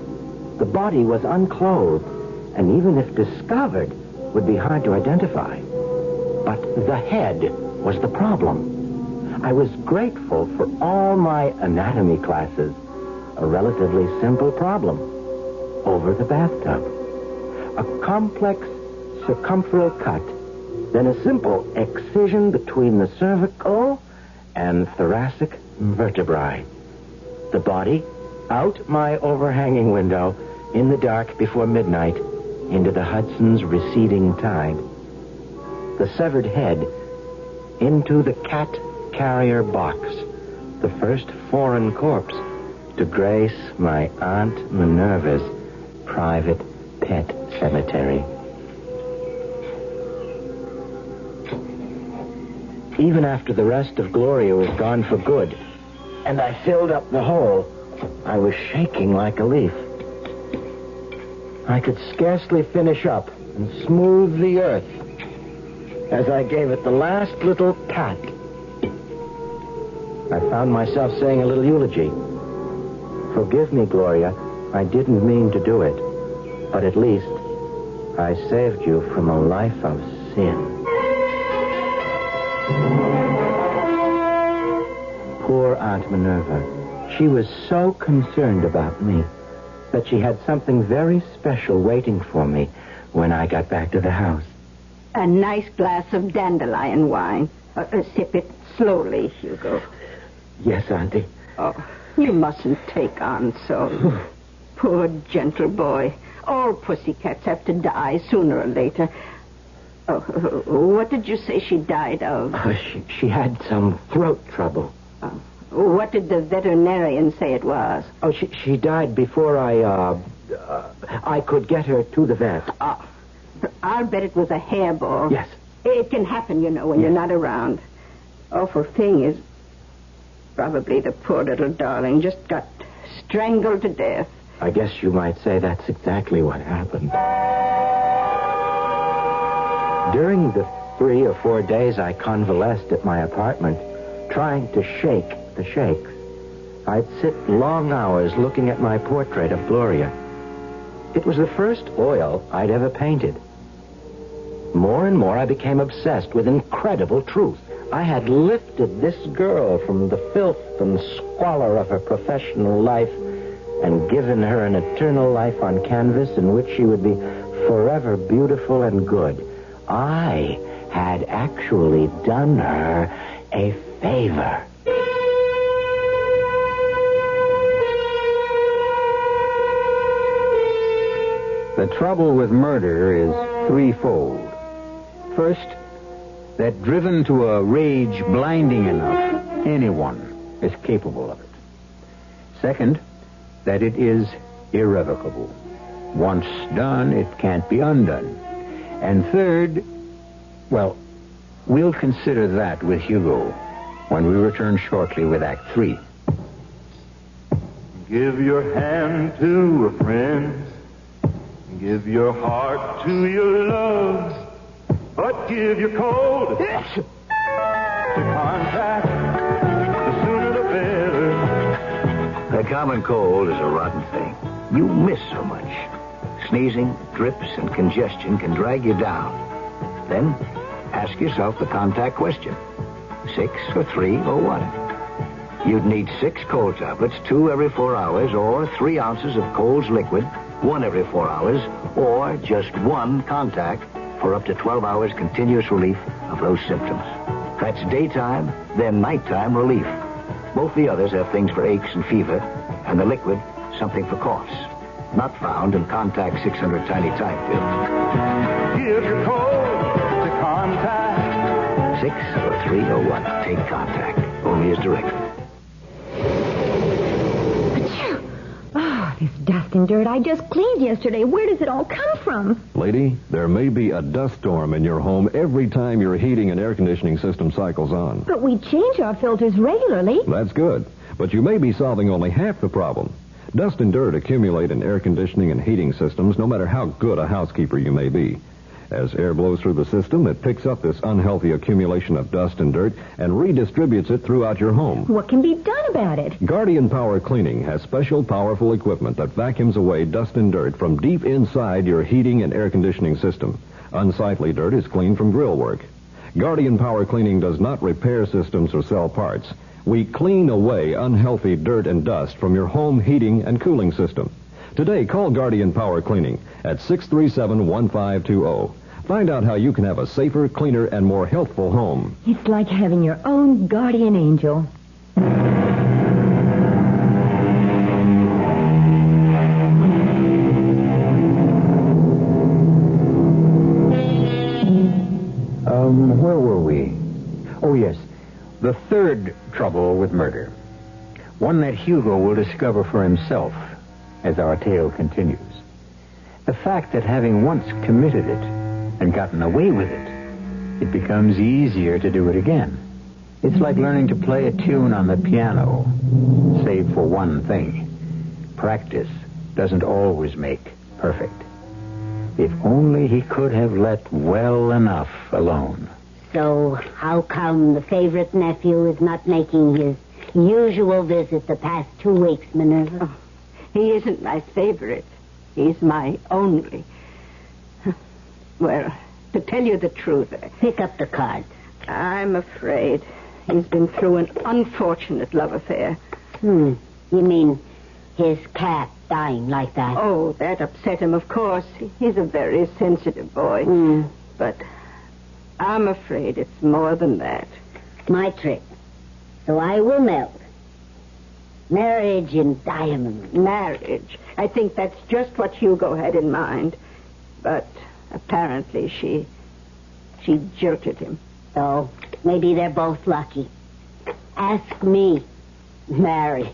The body was unclothed, and even if discovered, would be hard to identify. But the head was the problem. I was grateful for all my anatomy classes. A relatively simple problem. Over the bathtub. A complex circumferential cut, then a simple excision between the cervical and thoracic vertebrae. The body, out my overhanging window, in the dark before midnight, into the Hudson's receding tide. The severed head, into the cat carrier box, the first foreign corpse to grace my Aunt Minerva's private pet cemetery. Even after the rest of Gloria was gone for good, and I filled up the hole, I was shaking like a leaf. I could scarcely finish up and smooth the earth as I gave it the last little pat. I found myself saying a little eulogy. Forgive me, Gloria. I didn't mean to do it. But at least I saved you from a life of sin. Poor Aunt Minerva. She was so concerned about me that she had something very special waiting for me when I got back to the house. A nice glass of dandelion wine. Sip it slowly, Hugo. Yes, Auntie. Oh, you mustn't take on so. Poor gentle boy. All pussycats have to die sooner or later. Oh, what did you say she died of? She had some throat trouble. What did the veterinarian say it was? Oh, she died before I could get her to the vet. I'll bet it was a hairball. Yes. It can happen, you know, when you're not around. Awful thing is, probably the poor little darling just got strangled to death. I guess you might say that's exactly what happened. During the 3 or 4 days I convalesced at my apartment, trying to shake the shakes, I'd sit long hours looking at my portrait of Gloria. It was the first oil I'd ever painted. More and more I became obsessed with incredible truth. I had lifted this girl from the filth and squalor of her professional life and given her an eternal life on canvas in which she would be forever beautiful and good. I had actually done her a favor. The trouble with murder is threefold. First, that driven to a rage blinding enough, anyone is capable of it. Second, that it is irrevocable. Once done, it can't be undone. And third, well, we'll consider that with Hugo when we return shortly with Act 3. Give your hand to a friend. Give your heart to your love. But give your cold to contact. The sooner the better. A common cold is a rotten thing. You miss so much. Sneezing, drips, and congestion can drag you down. Then ask yourself the contact question. 6 or 3 or what? You'd need 6 cold tablets, 2 every 4 hours, or 3 ounces of Cold's liquid, 1 every 4 hours, or just 1 contact for up to 12 hours continuous relief of those symptoms. That's daytime, then nighttime relief. Both the others have things for aches and fever, and the liquid, something for coughs. Not found in Contact 600 Tiny Type pills. Give your cold to contact. 60301. Take contact. Only as directed. Oh, this dust and dirt I just cleaned yesterday. Where does it all come from? Lady, there may be a dust storm in your home every time your heating and air conditioning system cycles on. But we change our filters regularly. That's good. But you may be solving only half the problem. Dust and dirt accumulate in air conditioning and heating systems no matter how good a housekeeper you may be. As air blows through the system, it picks up this unhealthy accumulation of dust and dirt and redistributes it throughout your home. What can be done about it? Guardian Power Cleaning has special powerful equipment that vacuums away dust and dirt from deep inside your heating and air conditioning system. Unsightly dirt is cleaned from grill work. Guardian Power Cleaning does not repair systems or sell parts. We clean away unhealthy dirt and dust from your home heating and cooling system. Today, call Guardian Power Cleaning at 637-1520. Find out how you can have a safer, cleaner, and more healthful home. It's like having your own guardian angel. Where were we? Oh, yes. The third trouble with murder. One that Hugo will discover for himself as our tale continues. The fact that having once committed it and gotten away with it, it becomes easier to do it again. It's like learning to play a tune on the piano, save for one thing. Practice doesn't always make perfect. If only he could have let well enough alone. So, how come the favorite nephew is not making his usual visit the past 2 weeks, Minerva? Oh, he isn't my favorite. He's my only. Well, to tell you the truth... Pick up the card. I'm afraid he's been through an unfortunate love affair. You mean his cat dying like that? Oh, that upset him, of course. He's a very sensitive boy. But I'm afraid it's more than that. My trick. So I will melt. Marriage in diamonds. Marriage. I think that's just what Hugo had in mind. But apparently she jilted him. So maybe they're both lucky. Ask me. Marriage.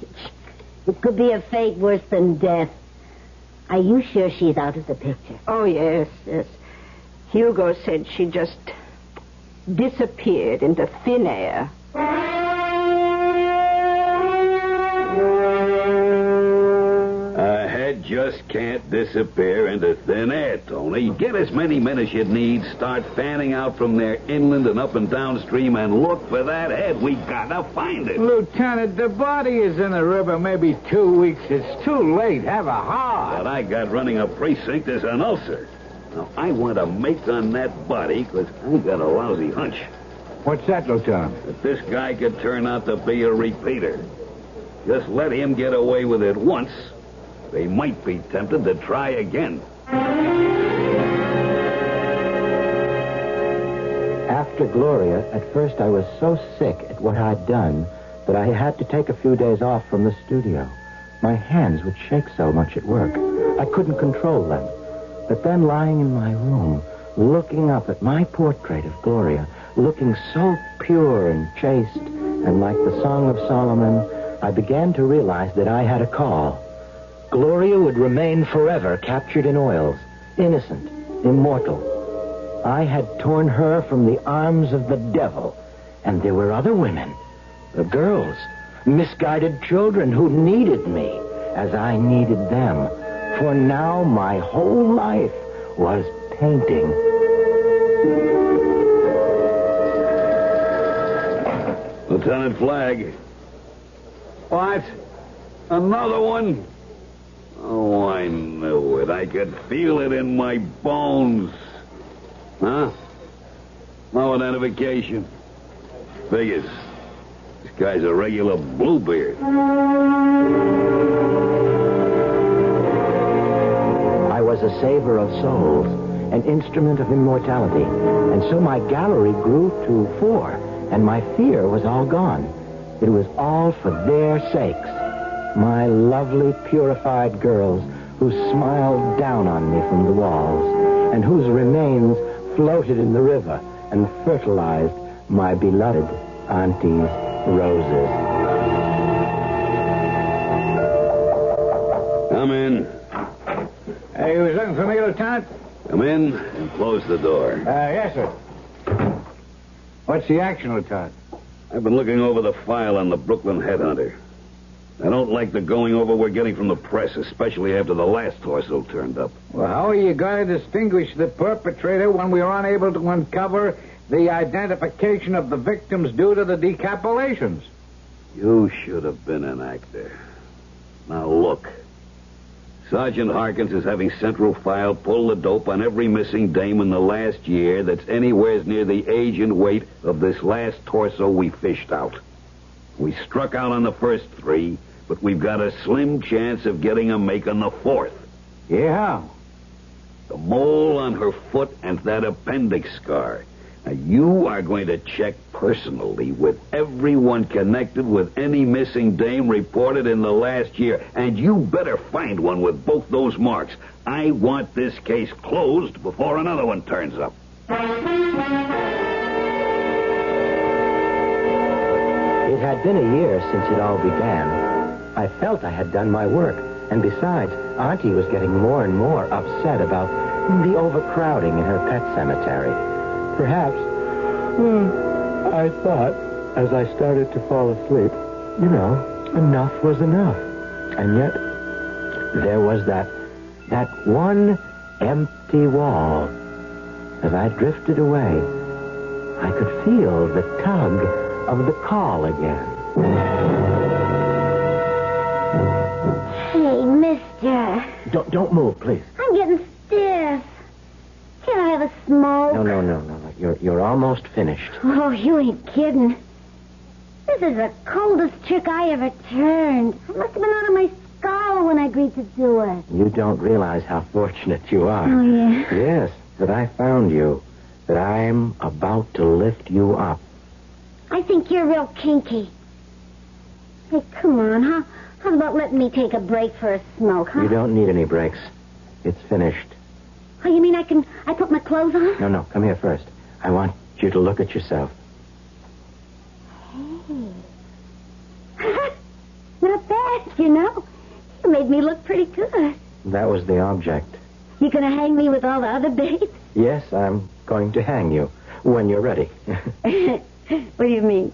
It could be a fate worse than death. Are you sure she's out of the picture? Oh, yes. Hugo said she just disappeared into thin air. A head just can't disappear into thin air, Tony. Get as many men as you need, start fanning out from there inland and up and downstream, and look for that head. We gotta find it. Lieutenant, the body is in the river maybe 2 weeks. It's too late. Have a heart. What I got running a precinct is an ulcer. Now, I want to make on that body because I got a lousy hunch. What's that, Lieutenant? That this guy could turn out to be a repeater. Just let him get away with it once. They might be tempted to try again. After Gloria, at first I was so sick at what I'd done that I had to take a few days off from the studio. My hands would shake so much at work. I couldn't control them. But then lying in my room, looking up at my portrait of Gloria, looking so pure and chaste and like the Song of Solomon, I began to realize that I had a call. Gloria would remain forever captured in oils, innocent, immortal. I had torn her from the arms of the devil, and there were other women, the girls, misguided children who needed me as I needed them. For now my whole life was painting. Lieutenant Flagg. What? Another one? Oh, I knew it. I could feel it in my bones. Huh? No identification. Figures. This guy's a regular Bluebeard. I was a saver of souls, an instrument of immortality, and so my gallery grew to 4, and my fear was all gone. It was all for their sakes. My lovely, purified girls who smiled down on me from the walls and whose remains floated in the river and fertilized my beloved Auntie's roses. Come in. Hey, you was looking for me, Lieutenant? Come in and close the door. Yes, sir. What's the action, Lieutenant? I've been looking over the file on the Brooklyn headhunter. I don't like the going over we're getting from the press, especially after the last torso turned up. Well, how are you going to distinguish the perpetrator when we are unable to uncover the identification of the victims due to the decapitations? You should have been an actor. Now look. Sergeant Harkins is having Central File pull the dope on every missing dame in the last year that's anywhere near the age and weight of this last torso we fished out. We struck out on the first 3, but we've got a slim chance of getting a make on the 4th. Yeah. The mole on her foot and that appendix scar. Now, you are going to check personally with everyone connected with any missing dame reported in the last year, and you better find one with both those marks. I want this case closed before another one turns up. It had been a year since it all began. I felt I had done my work, and besides, Auntie was getting more and more upset about the overcrowding in her pet cemetery. Perhaps, I thought, as I started to fall asleep, enough was enough. And yet, there was that one empty wall. As I drifted away, I could feel the tug of the call again. Hey, mister. Don't move, please. I'm getting stiff. Can I have a smoke? No. You're almost finished. Oh, you ain't kidding. This is the coldest trick I ever turned. I must have been out of my skull when I agreed to do it. You don't realize how fortunate you are. Oh, yeah? Yes, that I found you. That I'm about to lift you up. I think you're real kinky. Hey, come on, huh? How about letting me take a break for a smoke, huh? You don't need any breaks. It's finished. Oh, you mean I put my clothes on? No, come here first. I want you to look at yourself. Hey. Not bad, You made me look pretty good. That was the object. You gonna hang me with all the other babes? Yes, I'm going to hang you when you're ready. What do you mean?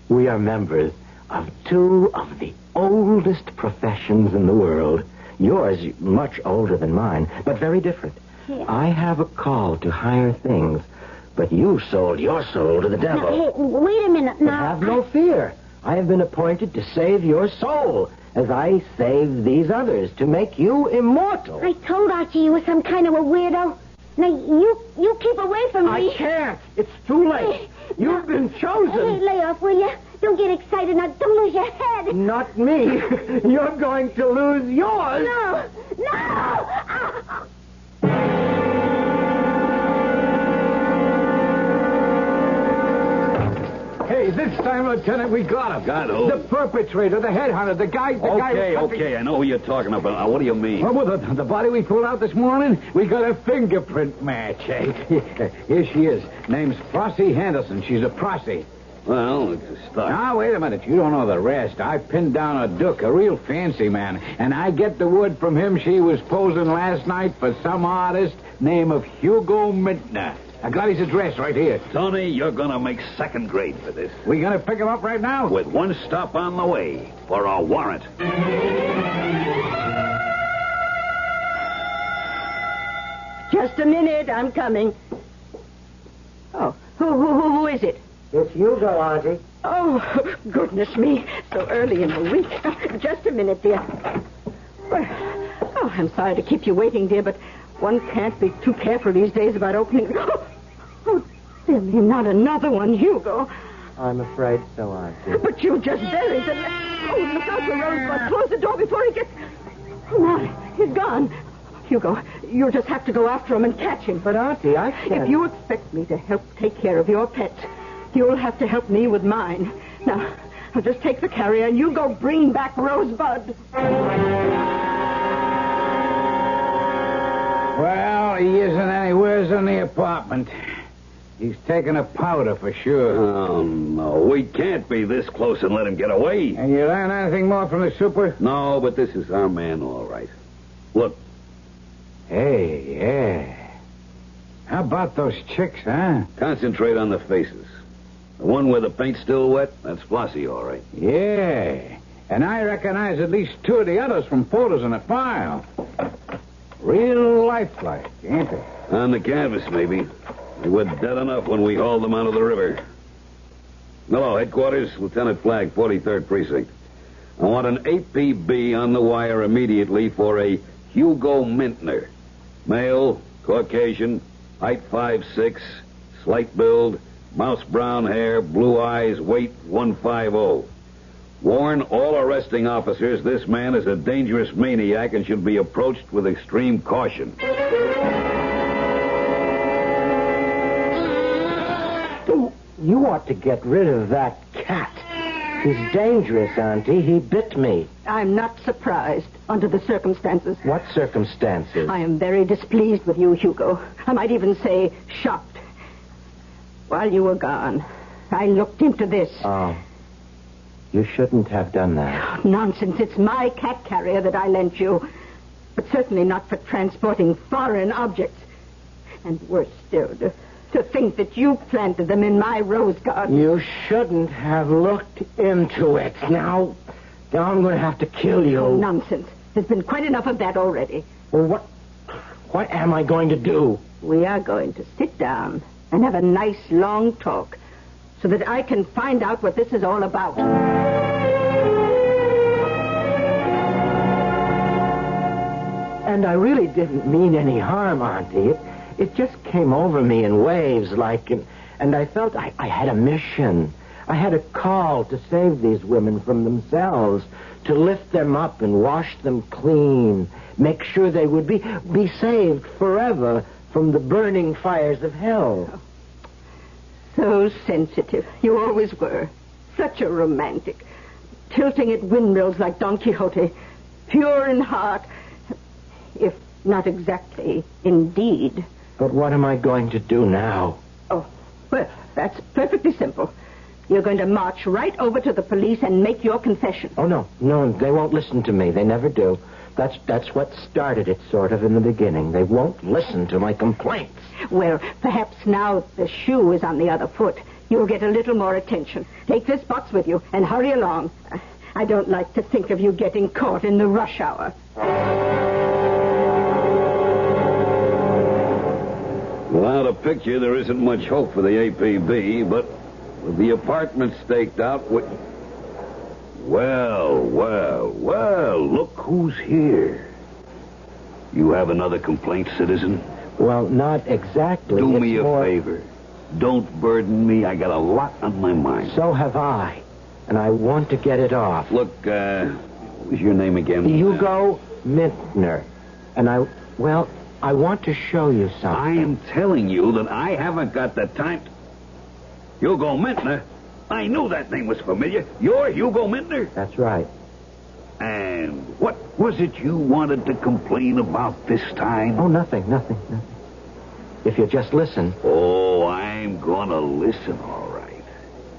We are members of 2 of the oldest professions in the world. Yours much older than mine, but very different. Yeah. I have a call to higher things, but you sold your soul to the devil. Now, hey, wait a minute. But Now, have no fear. I have been appointed to save your soul, as I saved these others, to make you immortal. I told Archie you were some kind of a weirdo. Now, you keep away from me. I can't. It's too late. You've been chosen. Hey, lay off, will you? Don't get excited. Now, don't lose your head. Not me. You're going to lose yours. No. Ah. Hey, this time, Lieutenant, we got him. Got who? The perpetrator, the headhunter, the guy... Okay, I know who you're talking about. Now, what do you mean? Oh, well, the body we pulled out this morning, we got a fingerprint match, eh? Here she is. Name's Flossie Henderson. She's a prossy. Well, it's a start. Now, wait a minute. You don't know the rest. I pinned down a Duke, a real fancy man, and I get the word from him she was posing last night for some artist named of Hugo Mintner. I got his address right here. Tony, you're going to make second grade for this. We going to pick him up right now? With one stop on the way for a warrant. Just a minute. I'm coming. Oh, who is it? It's Hugo, Auntie. Oh, goodness me. So early in the week. Just a minute, dear. Oh, I'm sorry to keep you waiting, dear, but one can't be too careful these days about opening... Oh, dear me, not another one, Hugo. I'm afraid so, Auntie. But you just buried the... Oh, look out for Rosebud. Close the door before he gets... Oh, my, he's gone. Hugo, you'll just have to go after him and catch him. But, Auntie, I can't... If you expect me to help take care of your pet, you'll have to help me with mine. Now, I'll just take the carrier and you go bring back Rosebud. Well, he isn't anywhere in the apartment. He's taking a powder for sure. Oh, no. We can't be this close and let him get away. And you learn anything more from the super? No, but this is our man, all right. Look. Hey, yeah. How about those chicks, huh? Concentrate on the faces. The one where the paint's still wet, that's Flossie, all right. Yeah. And I recognize at least two of the others from photos in the file. Real lifelike, ain't they? On the canvas, maybe. They were dead enough when we hauled them out of the river. Hello, headquarters, Lieutenant Flagg, 43rd Precinct. I want an APB on the wire immediately for a Hugo Mintner. Male, Caucasian, height 5'6", slight build, mouse brown hair, blue eyes, weight 150. Warn all arresting officers this man is a dangerous maniac and should be approached with extreme caution. You ought to get rid of that cat. He's dangerous, Auntie. He bit me. I'm not surprised under the circumstances. What circumstances? I am very displeased with you, Hugo. I might even say shocked. While you were gone, I looked into this. Oh. You shouldn't have done that. Nonsense. It's my cat carrier that I lent you. But certainly not for transporting foreign objects. And worse still, to think that you planted them in my rose garden. You shouldn't have looked into it. Now I'm going to have to kill you. Oh, nonsense. There's been quite enough of that already. Well, what am I going to do? We are going to sit down and have a nice long talk so that I can find out what this is all about. And I really didn't mean any harm, Auntie. It just came over me in waves, and I felt I had a mission. I had a call to save these women from themselves, to lift them up and wash them clean, make sure they would be saved forever from the burning fires of hell. So sensitive. You always were. Such a romantic. Tilting at windmills like Don Quixote. Pure in heart. If not exactly indeed. But what am I going to do now? Oh, well, that's perfectly simple. You're going to march right over to the police and make your confession. Oh, no, they won't listen to me. They never do. That's what started it, sort of, in the beginning. They won't listen to my complaints. Well, perhaps now the shoe is on the other foot. You'll get a little more attention. Take this box with you and hurry along. I don't like to think of you getting caught in the rush hour. Without a picture, there isn't much hope for the APB, but with the apartment staked out, Well, look who's here. You have another complaint, citizen? Well, not exactly. Do me a favor. Don't burden me. I got a lot on my mind. So have I. And I want to get it off. Look, what was your name again? Hugo Mintner. And I want to show you something. I am telling you that I haven't got the time. Hugo Mintner? I knew that name was familiar. You're Hugo Mintner? That's right. And what was it you wanted to complain about this time? Oh, nothing. If you just listen. Oh, I'm gonna listen, all right.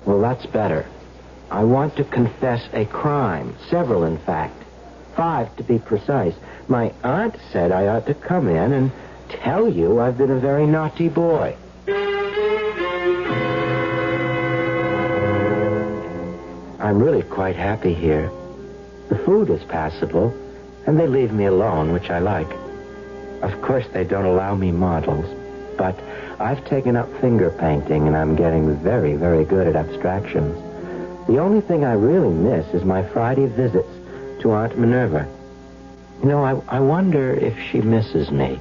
Well, that's better. I want to confess a crime. Several, in fact. 5, to be precise. My aunt said I ought to come in and tell you I've been a very naughty boy. I'm really quite happy here. The food is passable, and they leave me alone, which I like. Of course, they don't allow me models, but I've taken up finger painting, and I'm getting very, very good at abstractions. The only thing I really miss is my Friday visits to Aunt Minerva. You know, I wonder if she misses me.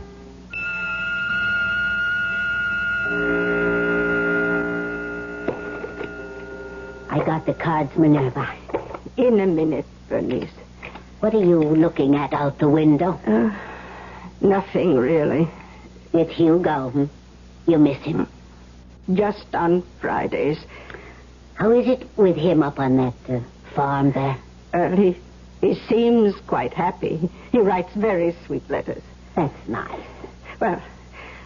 I got the cards, Minerva. In a minute, Bernice. What are you looking at out the window? Nothing, really. It's Hugo, hmm? You miss him? Just on Fridays. How is it with him up on that farm there? He seems quite happy. He writes very sweet letters. That's nice. Well,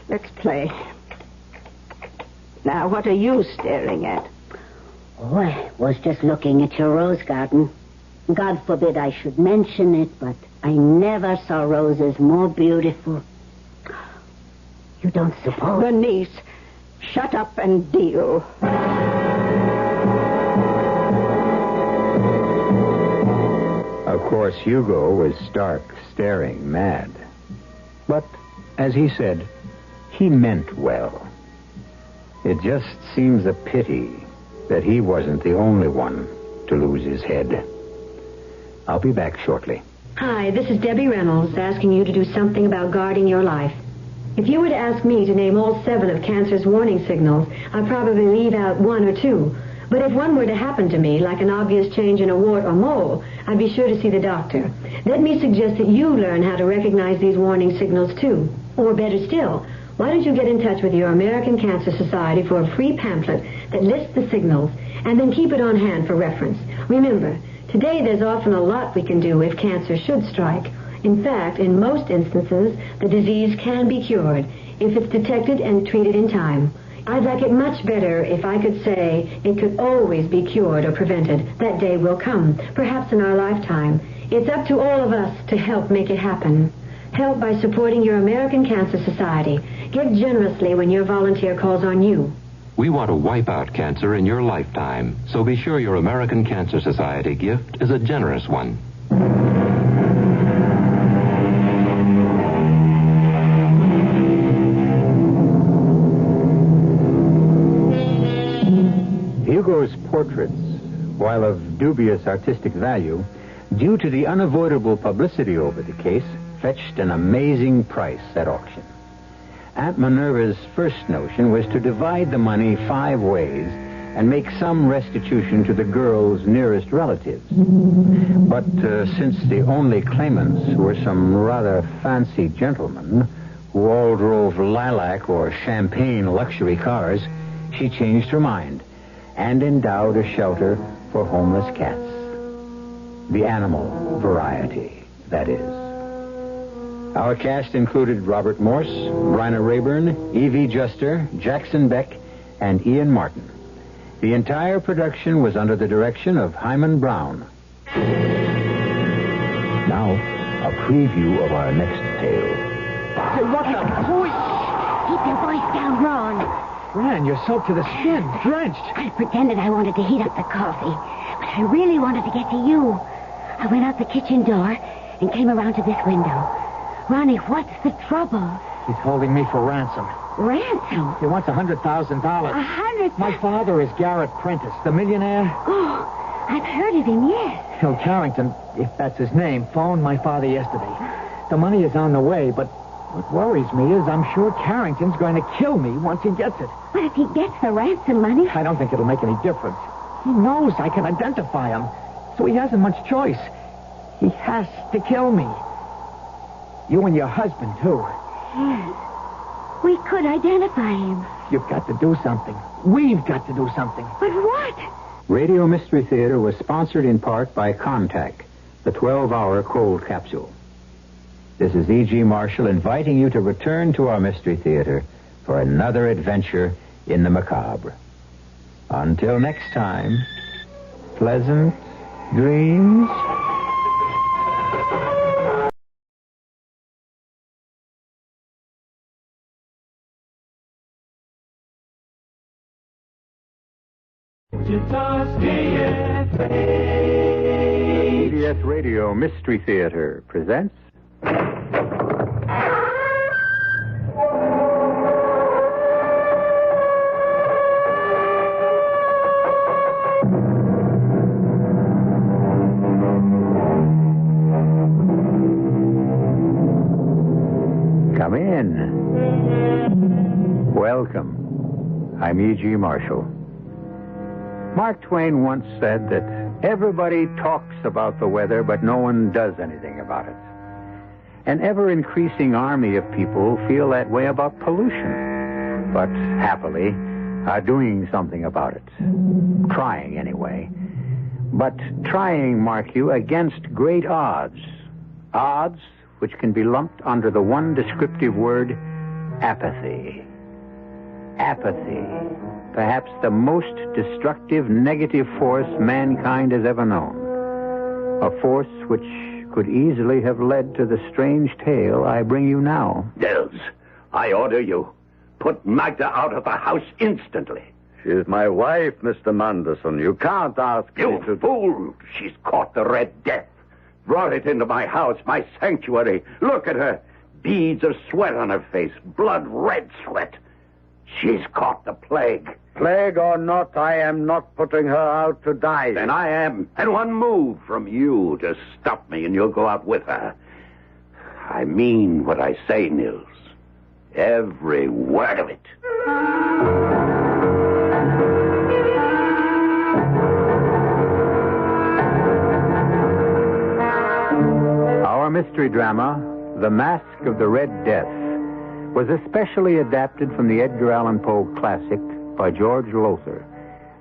let's play. Now, what are you staring at? Oh, I was just looking at your rose garden. God forbid I should mention it, but I never saw roses more beautiful. You don't suppose... Bernice, shut up and deal. Of course, Hugo was stark, staring mad. But, as he said, he meant well. It just seems a pity that he wasn't the only one to lose his head. I'll be back shortly. Hi, this is Debbie Reynolds asking you to do something about guarding your life. If you were to ask me to name all 7 of cancer's warning signals, I'd probably leave out 1 or 2. But if one were to happen to me, like an obvious change in a wart or mole, I'd be sure to see the doctor. Let me suggest that you learn how to recognize these warning signals, too. Or better still, why don't you get in touch with your American Cancer Society for a free pamphlet that lists the signals, and then keep it on hand for reference. Remember, today there's often a lot we can do if cancer should strike. In fact, in most instances, the disease can be cured if it's detected and treated in time. I'd like it much better if I could say it could always be cured or prevented. That day will come, perhaps in our lifetime. It's up to all of us to help make it happen. Help by supporting your American Cancer Society. Give generously when your volunteer calls on you. We want to wipe out cancer in your lifetime, so be sure your American Cancer Society gift is a generous one. Hugo's portraits, while of dubious artistic value, due to the unavoidable publicity over the case, fetched an amazing price at auction. Aunt Minerva's first notion was to divide the money 5 ways and make some restitution to the girl's nearest relatives. But since the only claimants were some rather fancy gentlemen who all drove lilac or champagne luxury cars, she changed her mind and endowed a shelter for homeless cats. The animal variety, that is. Our cast included Robert Morse, Bryna Rayburn, Evie Juster, Jackson Beck, and Ian Martin. The entire production was under the direction of Hyman Brown. Now, a preview of our next tale. Hey, what the... Keep your voice down, Ron. Fran, you're soaked to the skin, drenched. I pretended I wanted to heat up the coffee, but I really wanted to get to you. I went out the kitchen door and came around to this window. Ronnie, what's the trouble? He's holding me for ransom. Ransom? He wants $100,000. $100,000? My father is Garrett Prentice, the millionaire. Oh, I've heard of him, yes. Phil Carrington, if that's his name, phoned my father yesterday. The money is on the way, but what worries me is I'm sure Carrington's going to kill me once he gets it. But if he gets the ransom money... I don't think it'll make any difference. He knows I can identify him, so he hasn't much choice. He has to kill me. You and your husband, too. Yes. We could identify him. You've got to do something. We've got to do something. But what? Radio Mystery Theater was sponsored in part by Contact, the 12-hour cold capsule. This is E.G. Marshall inviting you to return to our Mystery Theater for another adventure in the macabre. Until next time, pleasant dreams. CBS Radio Mystery Theater presents... Come in. Welcome. I'm E.G. Marshall. Mark Twain once said that everybody talks about the weather, but no one does anything about it. An ever-increasing army of people feel that way about pollution, but happily are doing something about it. Trying, anyway. But trying, mark you, against great odds. Odds which can be lumped under the one descriptive word, apathy. Apathy. Perhaps the most destructive negative force mankind has ever known. A force which could easily have led to the strange tale I bring you now. Nils, I order you. Put Magda out of the house instantly. She's my wife, Mr. Manderson. You can't ask me to... You fool! She's caught the Red Death. Brought it into my house, my sanctuary. Look at her. Beads of sweat on her face. Blood red sweat. She's caught the plague. Plague or not, I am not putting her out to die. And I am. And one move from you to stop me, and you'll go out with her. I mean what I say, Nils. Every word of it. Our mystery drama, The Mask of the Red Death, was especially adapted from the Edgar Allan Poe classic by George Lothar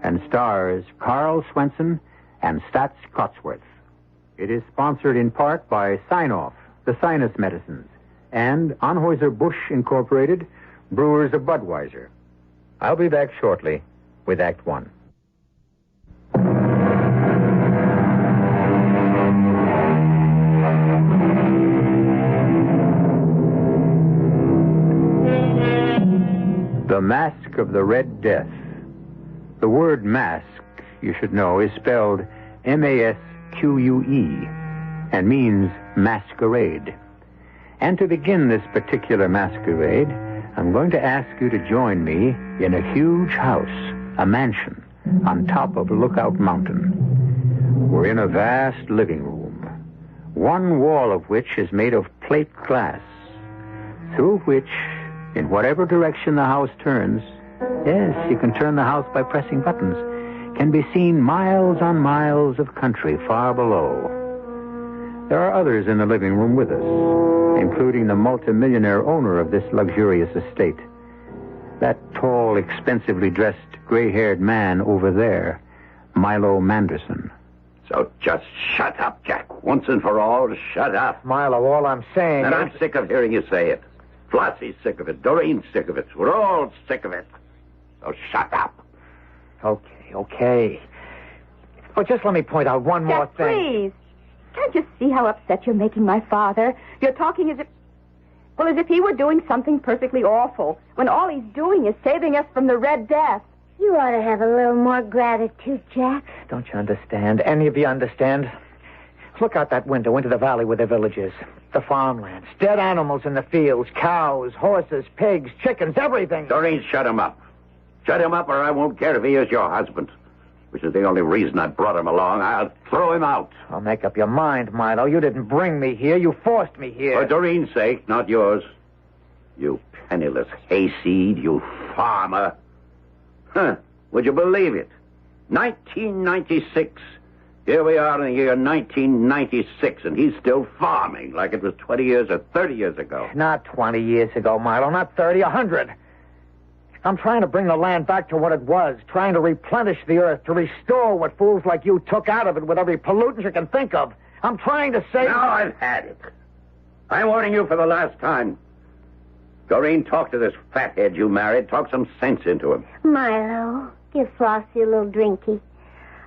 and stars Carl Swenson and Stats Cotsworth. It is sponsored in part by Sign-Off, the sinus medicines, and Anheuser-Busch Incorporated, brewers of Budweiser. I'll be back shortly with Act One. The Mask of the Red Death. The word mask, you should know, is spelled M-A-S-Q-U-E and means masquerade. And to begin this particular masquerade, I'm going to ask you to join me in a huge house, a mansion, on top of Lookout Mountain. We're in a vast living room, one wall of which is made of plate glass, through which, in whatever direction the house turns, yes, you can turn the house by pressing buttons, can be seen miles on miles of country far below. There are others in the living room with us, including the multimillionaire owner of this luxurious estate. That tall, expensively dressed, gray-haired man over there, Milo Manderson. So just shut up, Jack. Once and for all, shut up. Milo, all I'm saying And is... I'm sick of hearing you say it. Flossie's sick of it. Doreen's sick of it. We're all sick of it. So shut up. Okay. Oh, just let me point out one more Jack, thing. please. Can't you see how upset you're making my father? You're talking as if he were doing something perfectly awful, when all he's doing is saving us from the Red Death. You ought to have a little more gratitude, Jack. Don't you understand? Any of you understand? Look out that window into the valley where the village is. The farmlands, dead animals in the fields, cows, horses, pigs, chickens, everything. Doreen, shut him up. Shut him up or I won't care if he is your husband, which is the only reason I brought him along. I'll throw him out. I'll make up your mind, Milo. You didn't bring me here. You forced me here. For Doreen's sake, not yours. You penniless hayseed, you farmer. Huh. Would you believe it? 1996. Here we are in the year 1996, and he's still farming like it was 20 years or 30 years ago. Not 20 years ago, Milo. Not 30, 100. I'm trying to bring the land back to what it was, trying to replenish the earth, to restore what fools like you took out of it with every pollutant you can think of. I'm trying to save... Now I've had it. I'm warning you for the last time. Doreen, talk to this fathead you married. Talk some sense into him. Milo, give Flossie a little drinky.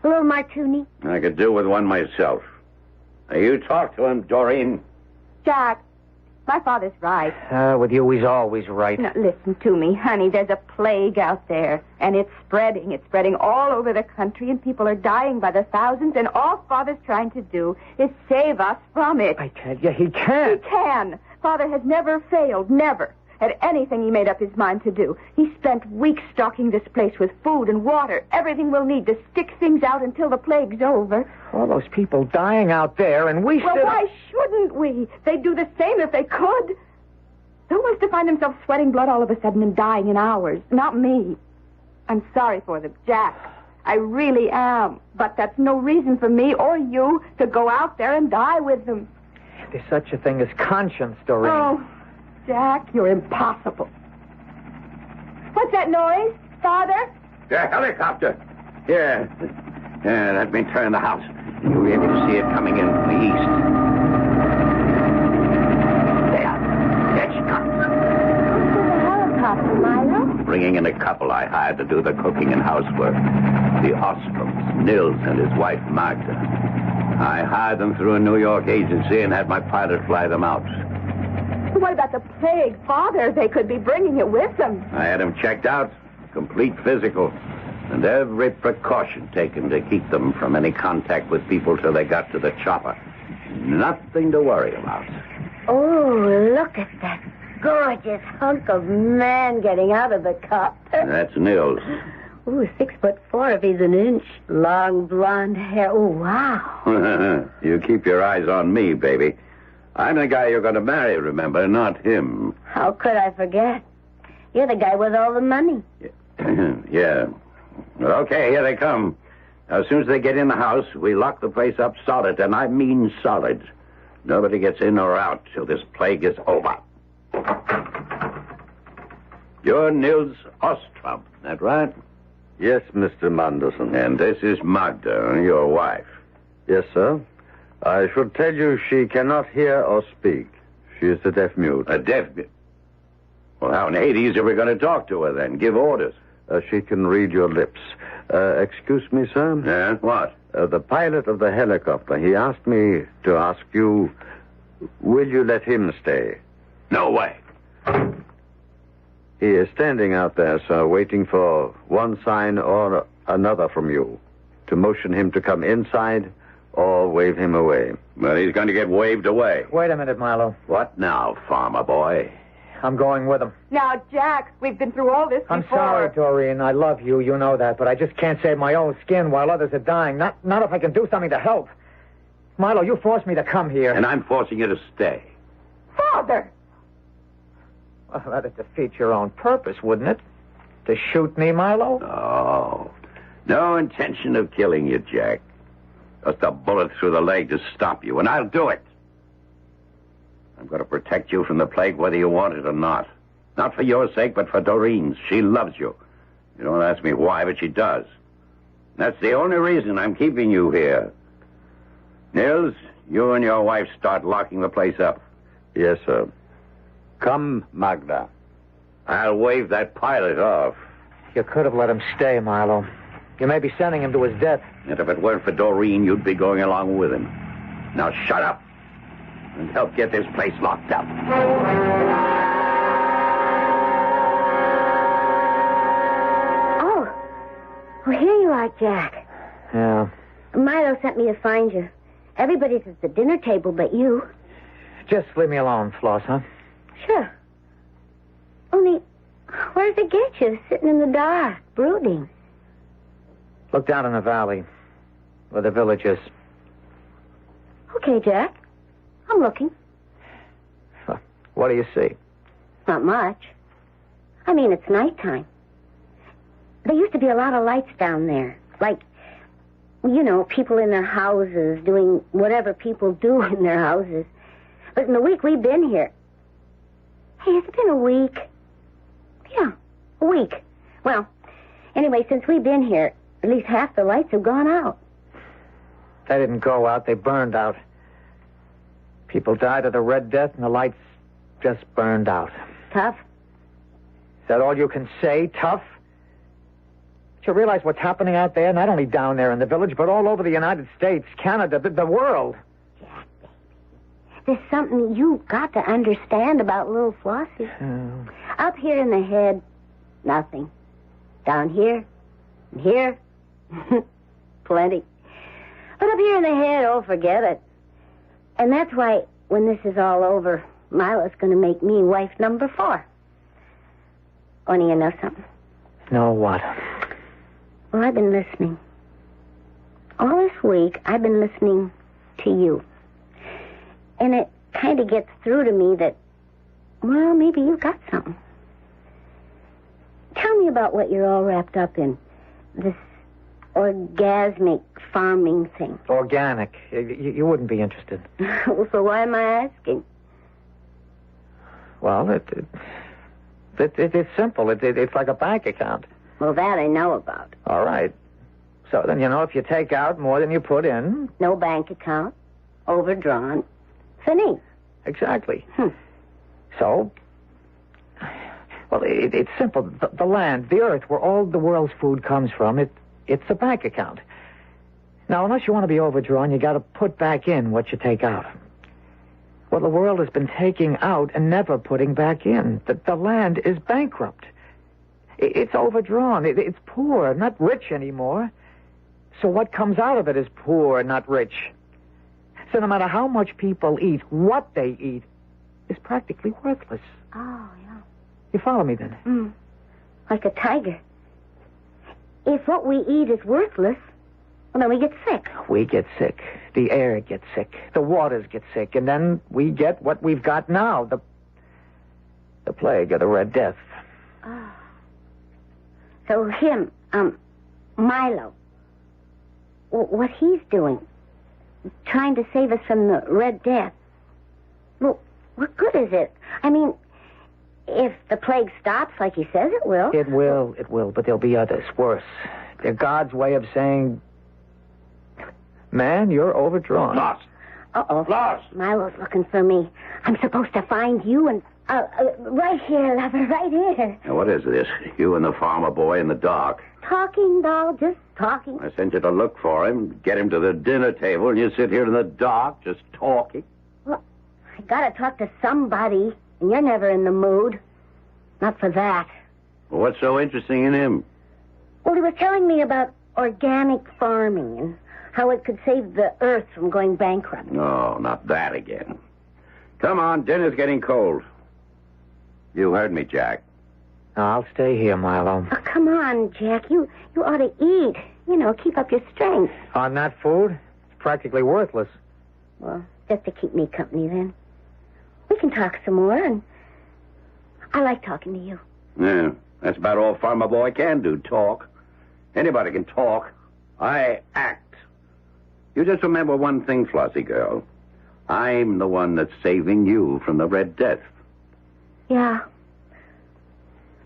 A little martini. I could do with one myself. Now, you talk to him, Doreen. Jack, my father's right. With you, he's always right. Now, listen to me, honey. There's a plague out there, and it's spreading. It's spreading all over the country, and people are dying by the thousands, and all Father's trying to do is save us from it. I tell you, he can. He can. Father has never failed, never. Had anything he made up his mind to do. He spent weeks stocking this place with food and water, everything we'll need to stick things out until the plague's over. All those people dying out there, and we Well, why shouldn't we? They'd do the same if they could. Who wants to find himself sweating blood all of a sudden and dying in hours? Not me. I'm sorry for them, Jack. I really am. But that's no reason for me or you to go out there and die with them. There's such a thing as conscience, Doreen. Oh, Jack, you're impossible. What's that noise? Father? The helicopter. Here. Let me turn the house. You'll be able to see it coming in from the east. There she comes. The helicopter, Milo. bringing in a couple I hired to do the cooking and housework. The Ostroms, Nils and his wife, Magda. I hired them through a New York agency and had my pilot fly them out. What about the plague, Father? They could be bringing it with them. I had them checked out, complete physical, and every precaution taken to keep them from any contact with people till they got to the chopper. Nothing to worry about. Oh, look at that gorgeous hunk of man getting out of the cup. That's Nils. Ooh, 6'4" if he's an inch. Long blonde hair. Oh, wow. You keep your eyes on me, baby. I'm the guy you're going to marry, remember, not him. How could I forget? You're the guy with all the money. Yeah. Okay, here they come. As soon as they get in the house, we lock the place up solid, and I mean solid. Nobody gets in or out till this plague is over. You're Nils Ostrom, that right? Yes, Mr. Manderson. And this is Magda, your wife. Yes, sir. I should tell you she cannot hear or speak. She is a deaf mute. A deaf mute? Well, how in Hades are we going to talk to her then? Give orders? She can read your lips. Excuse me, sir? Yeah? What? The pilot of the helicopter, he asked me to ask you, will you let him stay? No way. He is standing out there, sir, waiting for one sign or another from you. To motion him to come inside or wave him away. Well, he's going to get waved away. Wait a minute, Milo. What now, farmer boy? I'm going with him. Now, Jack, we've been through all this before. I'm sorry, Doreen. I love you. You know that. But I just can't save my own skin while others are dying. Not if I can do something to help. Milo, you forced me to come here. And I'm forcing you to stay. Father! Well, that'd defeat your own purpose, wouldn't it? To shoot me, Milo? Oh. No intention of killing you, Jack. Just a bullet through the leg to stop you, and I'll do it. I'm going to protect you from the plague whether you want it or not. Not for your sake, but for Doreen's. She loves you. You don't ask me why, but she does. That's the only reason I'm keeping you here. Nils, you and your wife start locking the place up. Yes, sir. Come, Magda. I'll wave that pilot off. You could have let him stay, Milo. You may be sending him to his death. And if it weren't for Doreen, you'd be going along with him. Now shut up and help get this place locked up. Oh, well, here you are, Jack. Yeah. Milo sent me to find you. Everybody's at the dinner table but you. Just leave me alone, Floss, huh? Sure. Only, where does it get you? Sitting in the dark, brooding. Look down in the valley, where the village is. Okay, Jack. I'm looking. What do you see? Not much. I mean, it's nighttime. There used to be a lot of lights down there. Like, you know, people in their houses doing whatever people do in their houses. But in the week we've been here... Hey, has it been a week? Yeah, a week. Well, anyway, since we've been here, at least half the lights have gone out. They didn't go out. They burned out. People died of the Red Death, and the lights just burned out. Tough? Is that all you can say? Tough? Do you realize what's happening out there? Not only down there in the village, but all over the United States, Canada, the world. Jack, baby. There's something you've got to understand about little Flossie. Up here in the head, nothing. Down here, and here, plenty. But up here in the head, oh, forget it. And that's why, when this is all over, Milo's going to make me wife number 4. Only you know something? No, what? Well, I've been listening. All this week, I've been listening to you. And it kind of gets through to me that, well, maybe you've got something. Tell me about what you're all wrapped up in. This orgasmic farming thing. Organic. You wouldn't be interested. So why am I asking? Well, it's simple. It's like a bank account. Well, that I know about. All right. So then, you know, if you take out more than you put in... No bank account. Overdrawn. Fini. Exactly. So, Well, it's simple. The land, the earth, where all the world's food comes from, it's a bank account. Now, unless you want to be overdrawn, you got to put back in what you take out. Well, the world has been taking out and never putting back in. The land is bankrupt. It's overdrawn. It's poor, not rich anymore. So what comes out of it is poor, not rich. So no matter how much people eat, what they eat is practically worthless. Oh, yeah. You follow me then? Like a tiger. If what we eat is worthless, well, then we get sick. We get sick. The air gets sick. The waters get sick. And then we get what we've got now, the plague or the Red Death. Oh. So him, Milo, what he's doing, trying to save us from the Red Death, well, what good is it? I mean, if the plague stops like he says it will. It will, but there'll be others, worse. They're God's way of saying, man, you're overdrawn. Lost. Uh-oh. Lost. Milo's looking for me. I'm supposed to find you and... right here, lover, right here. Now, what is this? You and the farmer boy in the dark. Talking, doll, just talking. I sent you to look for him, get him to the dinner table, and you sit here in the dark just talking. Well, I gotta talk to somebody, and you're never in the mood. Not for that. Well, what's so interesting in him? Well, he was telling me about organic farming and how it could save the earth from going bankrupt. No, not that again. Come on, dinner's getting cold. You heard me, Jack. No, I'll stay here, Milo. Oh, come on, Jack. You ought to eat. You know, keep up your strength. On that food? It's practically worthless. Well, just to keep me company, then. We can talk some more, and I like talking to you. Yeah, that's about all Farmer Boy can do, talk. Anybody can talk. I act. You just remember one thing, Flossie girl. I'm the one that's saving you from the Red Death. Yeah.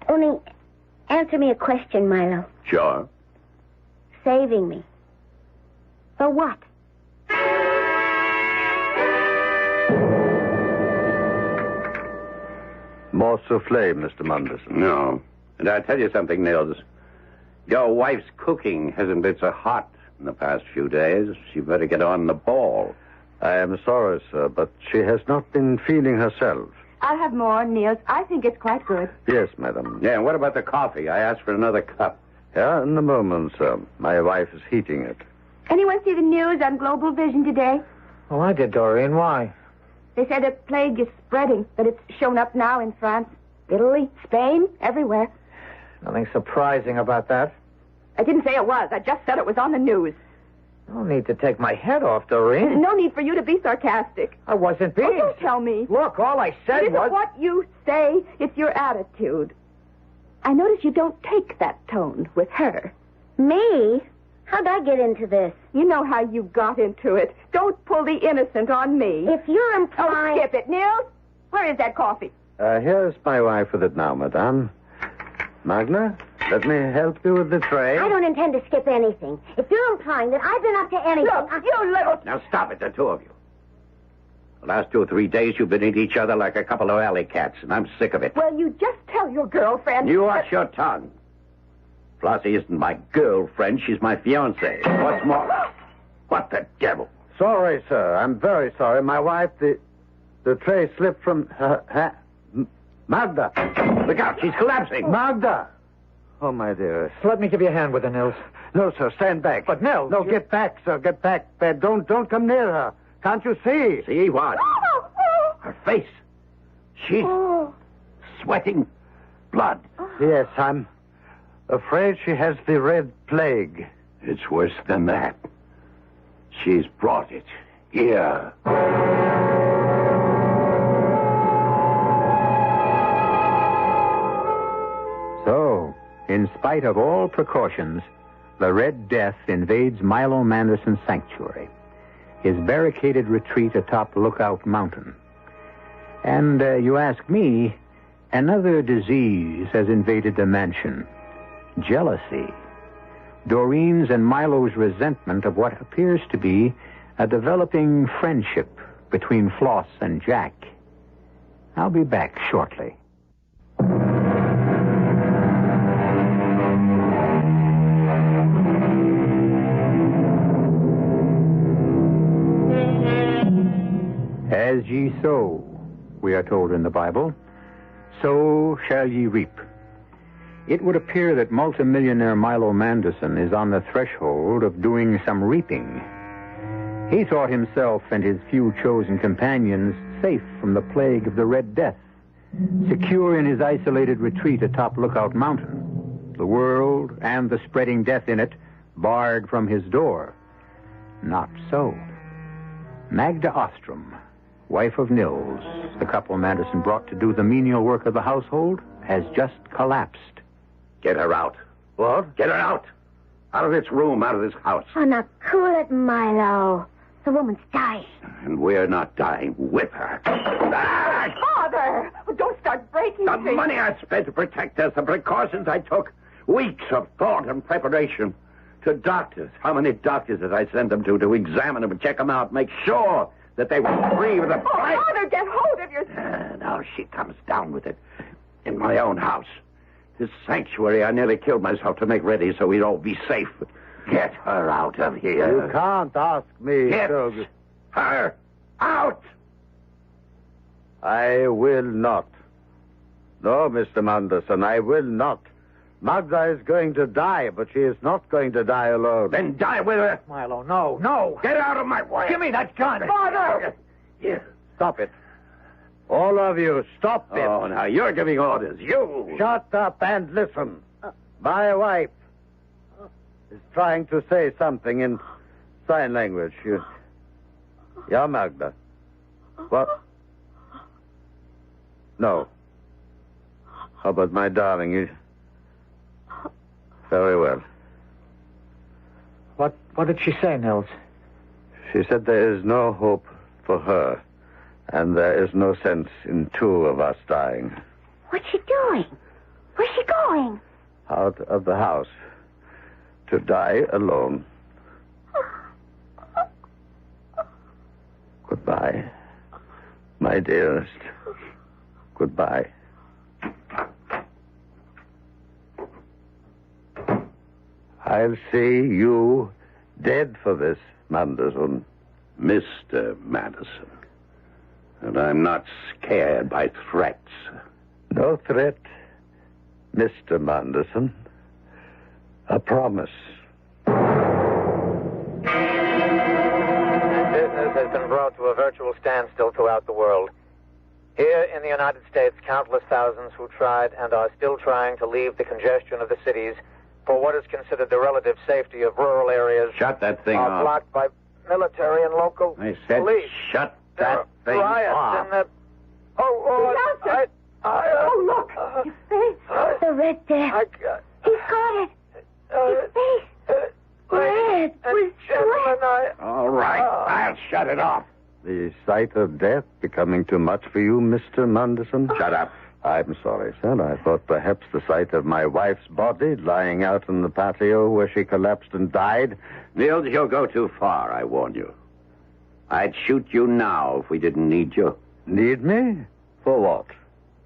Only answer me a question, Milo. Sure. Saving me. For what? More souffle, Mr. Munderson. No. And I tell you something, Nils. Your wife's cooking hasn't been so hot in the past few days. She better get on the ball. I am sorry, sir, but she has not been feeling herself. I'll have more, Niels. I think it's quite good. Yes, madam. Yeah, and what about the coffee? I asked for another cup. Yeah, in a moment, sir. My wife is heating it. Anyone see the news on Global Vision today? Oh, I did, Doreen. Why? They said a plague is spreading, that it's shown up now in France, Italy, Spain, everywhere. Nothing surprising about that. I didn't say it was. I just said it was on the news. No need to take my head off, Doreen. No need for you to be sarcastic. I wasn't being... Oh, don't tell me. Look, all I said It isn't was... what you say, it's your attitude. I notice you don't take that tone with her. Me? How'd I get into this? You know how you got into it. Don't pull the innocent on me. If you're implying... Oh, skip it. Niels, where is that coffee? Here's my wife with it now, madame. Magna, let me help you with the tray. I don't intend to skip anything. If you're implying that I've been up to anything... Look, you little... Now stop it, the two of you. The last 2 or 3 days you've been at each other like a couple of alley cats, and I'm sick of it. Well, you just tell your girlfriend... You watch your tongue. Flossie isn't my girlfriend, she's my fiancée. What's more... What the devil? Sorry, sir. I'm very sorry. My wife, the tray slipped from her... Magda! Look out, she's collapsing. Magda! Oh, my dearest. Let me give you a hand with her, Nils. No, sir, stand back. But, Nils... No, get back, sir, get back. Don't come near her. Can't you see? See what? Her face. She's sweating blood. Yes, I'm afraid she has the red plague. It's worse than that. She's brought it here. So, in spite of all precautions, the Red Death invades Milo Manderson's sanctuary, his barricaded retreat atop Lookout Mountain. And you ask me, another disease has invaded the mansion. Jealousy. Doreen's and Milo's resentment of what appears to be a developing friendship between Floss and Jack. I'll be back shortly. As ye sow, we are told in the Bible, so shall ye reap. It would appear that multimillionaire Milo Manderson is on the threshold of doing some reaping. He thought himself and his few chosen companions safe from the plague of the Red Death, secure in his isolated retreat atop Lookout Mountain, the world and the spreading death in it barred from his door. Not so. Magda Ostrom, wife of Nils, the couple Manderson brought to do the menial work of the household, has just collapsed. Get her out. What? Get her out. Out of this room, out of this house. Oh, now cool it, Milo. The woman's dying. And we're not dying with her. Father! Don't start breaking The things. money I spent to protect us, the precautions I took, weeks of thought and preparation. To doctors. How many doctors did I send them to examine them and check them out, make sure that they were free of the plague? Father, get hold of yourself. Now she comes down with it. In my own house. This sanctuary, I nearly killed myself to make ready so we'd all be safe. Get her out of here. You can't ask me. Get her out. I will not. No, Mr. Manderson, I will not. Magda is going to die, but she is not going to die alone. Then die with her. Milo, no, no. Get out of my way. Give me that gun. Father! Here. Stop it. All of you, stop it. Oh, now you're giving orders. You. Shut up and listen. My wife is trying to say something in sign language. Yeah, Magda. What? No. How about my darling? Very well. What did she say, Nils? She said there is no hope for her, and there is no sense in two of us dying. What's she doing? Where's she going? Out of the house. To die alone. Goodbye, my dearest. Goodbye. I'll see you dead for this, Manderson. Mr. Manderson. And I'm not scared by threats. No threat, Mr. Manderson. A promise. Business has been brought to a virtual standstill throughout the world. Here in the United States, countless thousands who tried and are still trying to leave the congestion of the cities for what is considered the relative safety of rural areas. Shut that thing are off. blocked by military and local I said police. shut that thing Riots off. in the... Oh, Lord. Oh, look. His face. The Red Death. He's got it. His face. Red. With sweat. All right, I'll shut it off. The sight of death becoming too much for you, Mr. Manderson? Shut up. I'm sorry, sir. I thought perhaps the sight of my wife's body lying out in the patio where she collapsed and died. Nils, you'll go too far, I warn you. I'd shoot you now if we didn't need you. Need me? For what?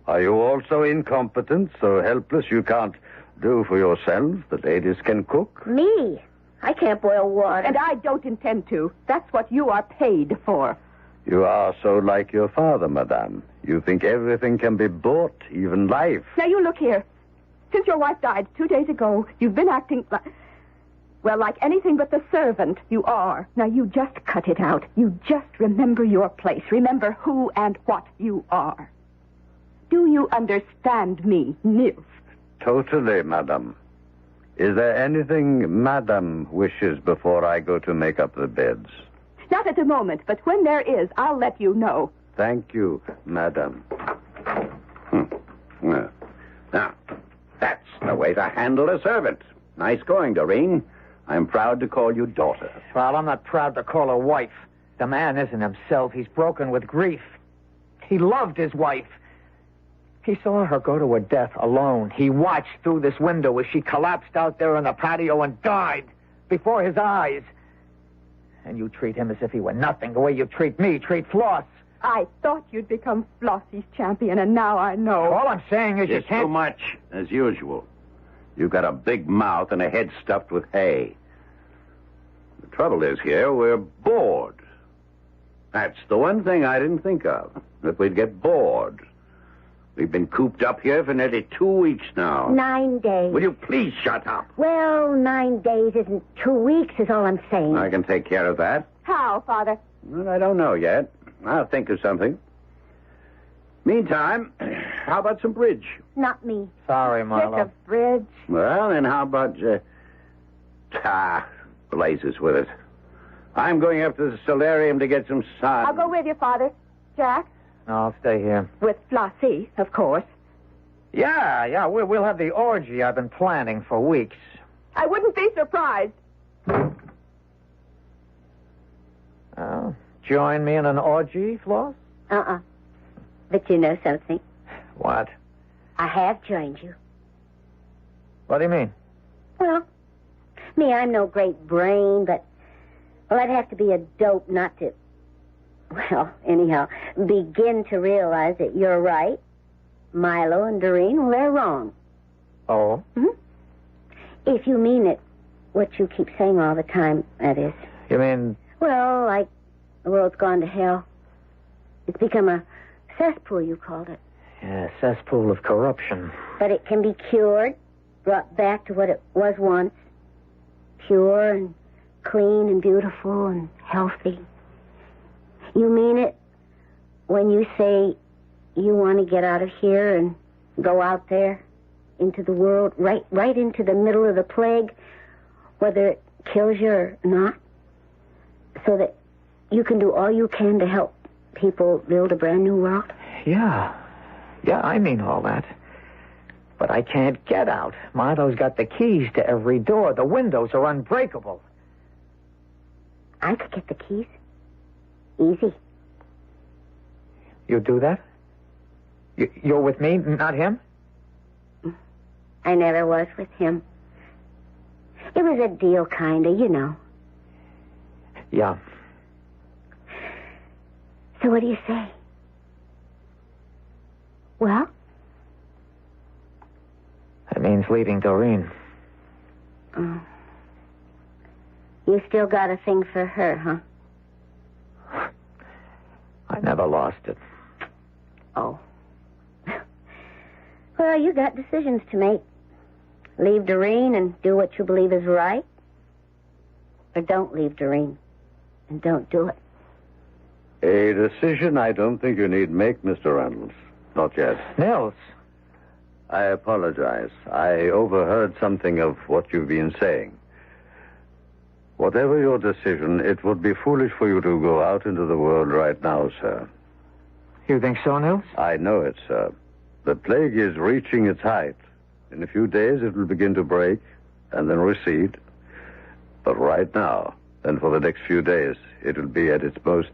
Are you also incompetent, so helpless you can't do for yourselves? The ladies can cook. Me? I can't boil water. And I don't intend to. That's what you are paid for. You are so like your father, madame. You think everything can be bought, even life. Now, you look here. Since your wife died 2 days ago, you've been acting like... Well, like anything but the servant you are. Now, you just cut it out. You just remember your place. Remember who and what you are. Do you understand me, Nils? Totally, madame. Is there anything madame wishes before I go to make up the beds? Not at the moment, but when there is, I'll let you know. Thank you, madame. Well, now, that's the way to handle a servant. Nice going, Doreen. I'm proud to call you daughter. Well, I'm not proud to call her wife. The man isn't himself. He's broken with grief. He loved his wife. He saw her go to her death alone. He watched through this window as she collapsed out there on the patio and died before his eyes. And you treat him as if he were nothing, the way you treat me, treat Floss. I thought you'd become Flossie's champion, and now I know. All I'm saying is you It's can't... too much, as usual. You've got a big mouth and a head stuffed with hay. The trouble is here, we're bored. That's the one thing I didn't think of. That we'd get bored. We've been cooped up here for nearly 2 weeks now. 9 days. Will you please shut up? Well, 9 days isn't 2 weeks, is all I'm saying. I can take care of that. How, Father? Well, I don't know yet. I'll think of something. Meantime, how about some bridge? Not me. Sorry, Milo. Sick of bridge. Well, then how about... blazes with it. I'm going up to the solarium to get some sun. I'll go with you, Father. Jack? No, I'll stay here. With Flossie, of course. Yeah, we'll have the orgy I've been planning for weeks. I wouldn't be surprised. Oh, join me in an orgy, Floss? But you know something? What? I have joined you. What do you mean? Well, me, I'm no great brain, but... Well, I'd have to be a dope not to... Well, anyhow, begin to realize that you're right. Milo and Doreen, well, they're wrong. Oh? If you mean it, what you keep saying all the time, that is. You mean... Well, like the world's gone to hell. It's become a cesspool, you called it. Yeah, cesspool of corruption. But it can be cured, brought back to what it was once. Pure and clean and beautiful and healthy. You mean it when you say you want to get out of here and go out there into the world, right into the middle of the plague, whether it kills you or not, so that you can do all you can to help people build a brand new world? Yeah, I mean all that. But I can't get out. Milo's got the keys to every door. The windows are unbreakable. I could get the keys. Easy. You do that? You're with me, not him? I never was with him. It was a deal, kind of, you know. Yeah. So what do you say? Well? That means leaving Doreen. Oh. You still got a thing for her, huh? I never lost it. Oh. Well, you got decisions to make. Leave Doreen and do what you believe is right. Or don't leave Doreen and don't do it. A decision I don't think you need make, Mr. Reynolds. Not yet. Nils. I apologize. I overheard something of what you've been saying. Whatever your decision, it would be foolish for you to go out into the world right now, sir. You think so, Nils? I know it, sir. The plague is reaching its height. In a few days, it will begin to break and then recede. But right now, and for the next few days, it will be at its most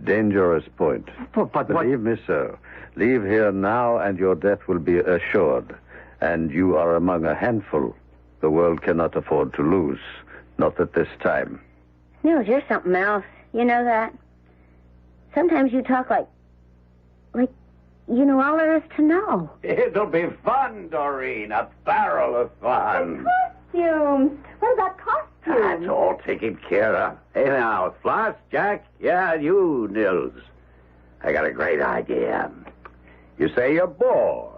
dangerous point. But Believe me, sir. Leave here now, and your death will be assured. And you are among a handful the world cannot afford to lose. Not at this time. Nils, you're something else. You know that? Sometimes you talk like you know all there is to know. It'll be fun, Doreen. A barrel of fun. Costumes. What about costumes? That's all taken care of. Hey, now, Floss, Jack, yeah, you, Nils. I got a great idea. You say you're bored.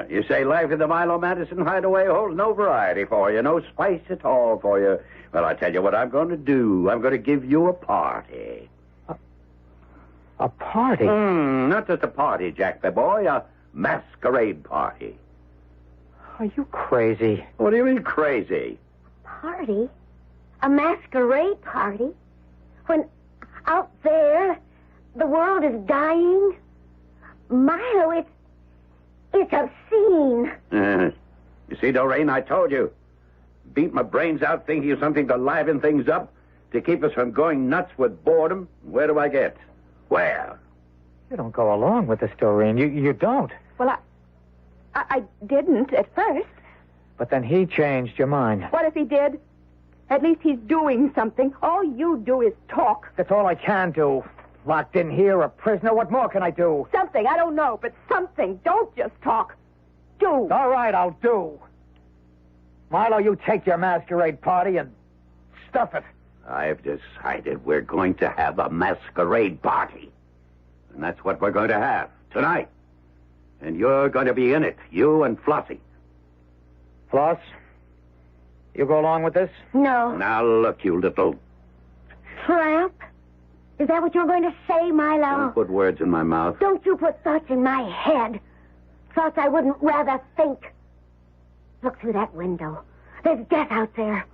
You say life in the Milo Madison hideaway holds no variety for you, no spice at all for you. Well, I tell you what I'm going to do. I'm going to give you a party. A party? Not just a party, Jack, the boy. A masquerade party. Are you crazy? What do you mean crazy? Party? A masquerade party? When out there the world is dying? Milo, it's obscene. You see, Doreen, I told you. Beat my brains out thinking of something to liven things up, to keep us from going nuts with boredom. Where do I get? Where? You don't go along with this, Doreen. You don't. Well, I didn't at first. But then he changed your mind. What if he did? At least he's doing something. All you do is talk. That's all I can do. Locked in here, a prisoner. What more can I do? Something. I don't know, but something. Don't just talk. Do. All right, I'll do. Milo, you take your masquerade party and stuff it. I've decided we're going to have a masquerade party. And that's what we're going to have tonight. And you're going to be in it, you and Flossie. Floss, you go along with this? No. Now, look, you little... Tramp? Is that what you're going to say, Milo? Don't put words in my mouth. Don't you put thoughts in my head. Thoughts I wouldn't rather think. Look through that window. There's death out there.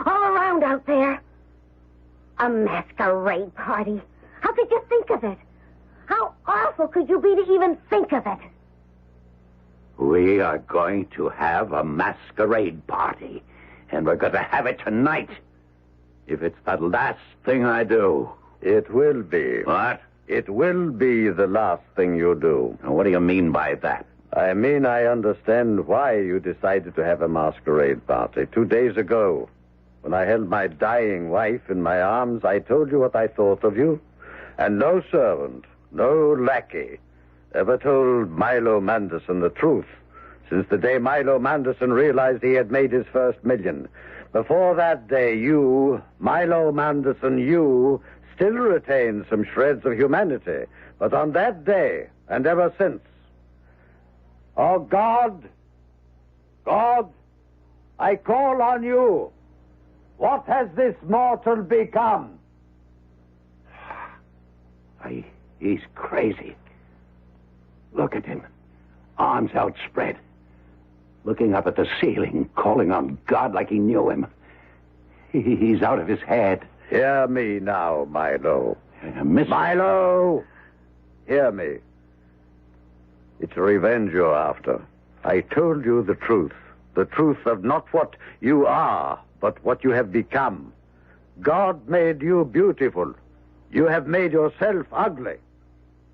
All around out there. A masquerade party. How could you think of it? How awful could you be to even think of it? We are going to have a masquerade party. And we're going to have it tonight. If it's the last thing I do. It will be. What? It will be the last thing you do. Now, what do you mean by that? I mean, I understand why you decided to have a masquerade party. 2 days ago, when I held my dying wife in my arms, I told you what I thought of you. And no servant, no lackey, ever told Milo Manderson the truth since the day Milo Manderson realized he had made his first million. Before that day, you, Milo Manderson, you, still retained some shreds of humanity. But on that day, and ever since, oh, God, I call on you. What has this mortal become? He's crazy. Look at him. Arms outspread. Looking up at the ceiling, calling on God like he knew him. He's out of his head. Hear me now, Milo. Miss... Milo! Hear me. It's revenge you're after. I told you the truth. The truth of not what you are, but what you have become. God made you beautiful. You have made yourself ugly.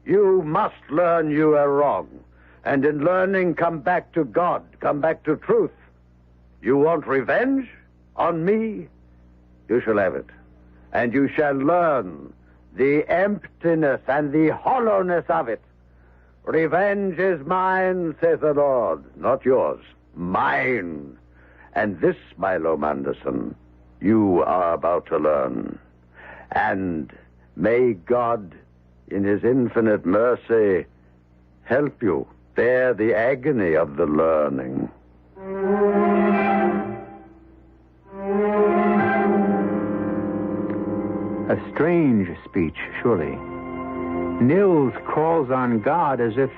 You must learn you are wrong. And in learning, come back to God. Come back to truth. You want revenge on me? You shall have it. And you shall learn the emptiness and the hollowness of it. Revenge is mine, says the Lord, not yours. Mine. And this, Milo Manderson, you are about to learn. And may God, in his infinite mercy, help you bear the agony of the learning. A strange speech, surely. Nils calls on God as if,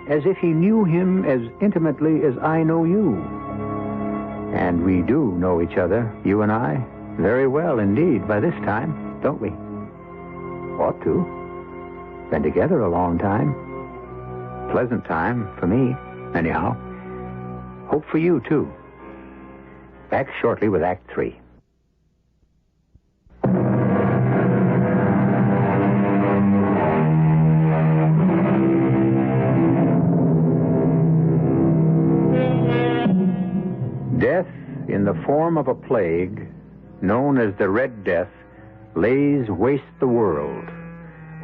as if he knew him as intimately as I know you. And we do know each other, you and I, very well indeed by this time, don't we? Ought to. Been together a long time. Pleasant time for me, anyhow. Hope for you, too. Back shortly with Act 3. Death, in the form of a plague, known as the Red Death, lays waste the world,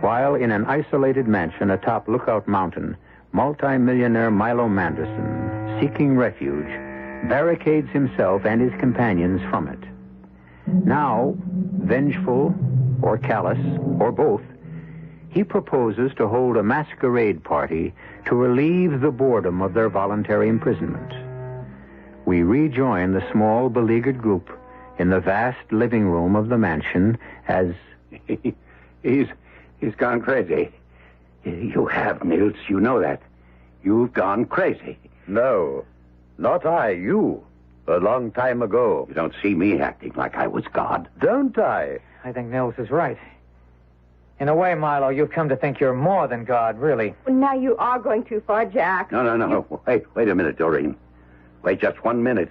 while in an isolated mansion atop Lookout Mountain, multi-millionaire Milo Manderson, seeking refuge, barricades himself and his companions from it. Now, vengeful or callous, or both, he proposes to hold a masquerade party to relieve the boredom of their voluntary imprisonment. We rejoin the small, beleaguered group in the vast living room of the mansion as... He's gone crazy. You have, Nils. You know that. You've gone crazy. No, not I, you. A long time ago. You don't see me acting like I was God. Don't I? I think Nils is right. In a way, Milo, you've come to think you're more than God, really. Now you are going too far, Jack. No. Wait a minute, Doreen. Wait just 1 minute.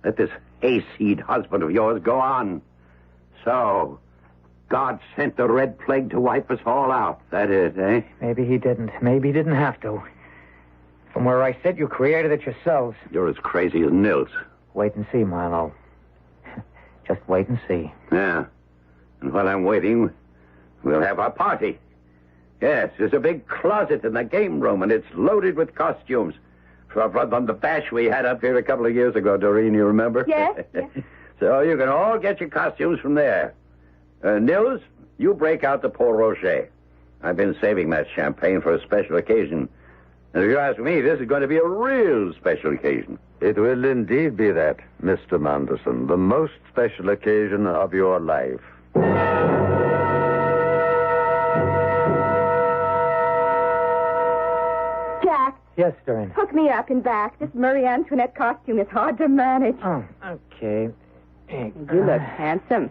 Let this hayseed husband of yours go on. So, God sent the Red Plague to wipe us all out. That is, eh? Maybe he didn't. Maybe he didn't have to. From where I sit, you created it yourselves. You're as crazy as Nils. Wait and see, Milo. Just wait and see. Yeah. And while I'm waiting, we'll have our party. Yes, there's a big closet in the game room, and it's loaded with costumes. From the bash we had up here a couple of years ago, Doreen, you remember? Yes. So you can all get your costumes from there. Nils, you break out the Port Rocher. I've been saving that champagne for a special occasion. And if you ask me, this is going to be a real special occasion. It will indeed be that, Mr. Manderson. The most special occasion of your life. Jack. Yes, Doreen. Hook me up in back. This Marie Antoinette costume is hard to manage. Oh, okay. You look handsome.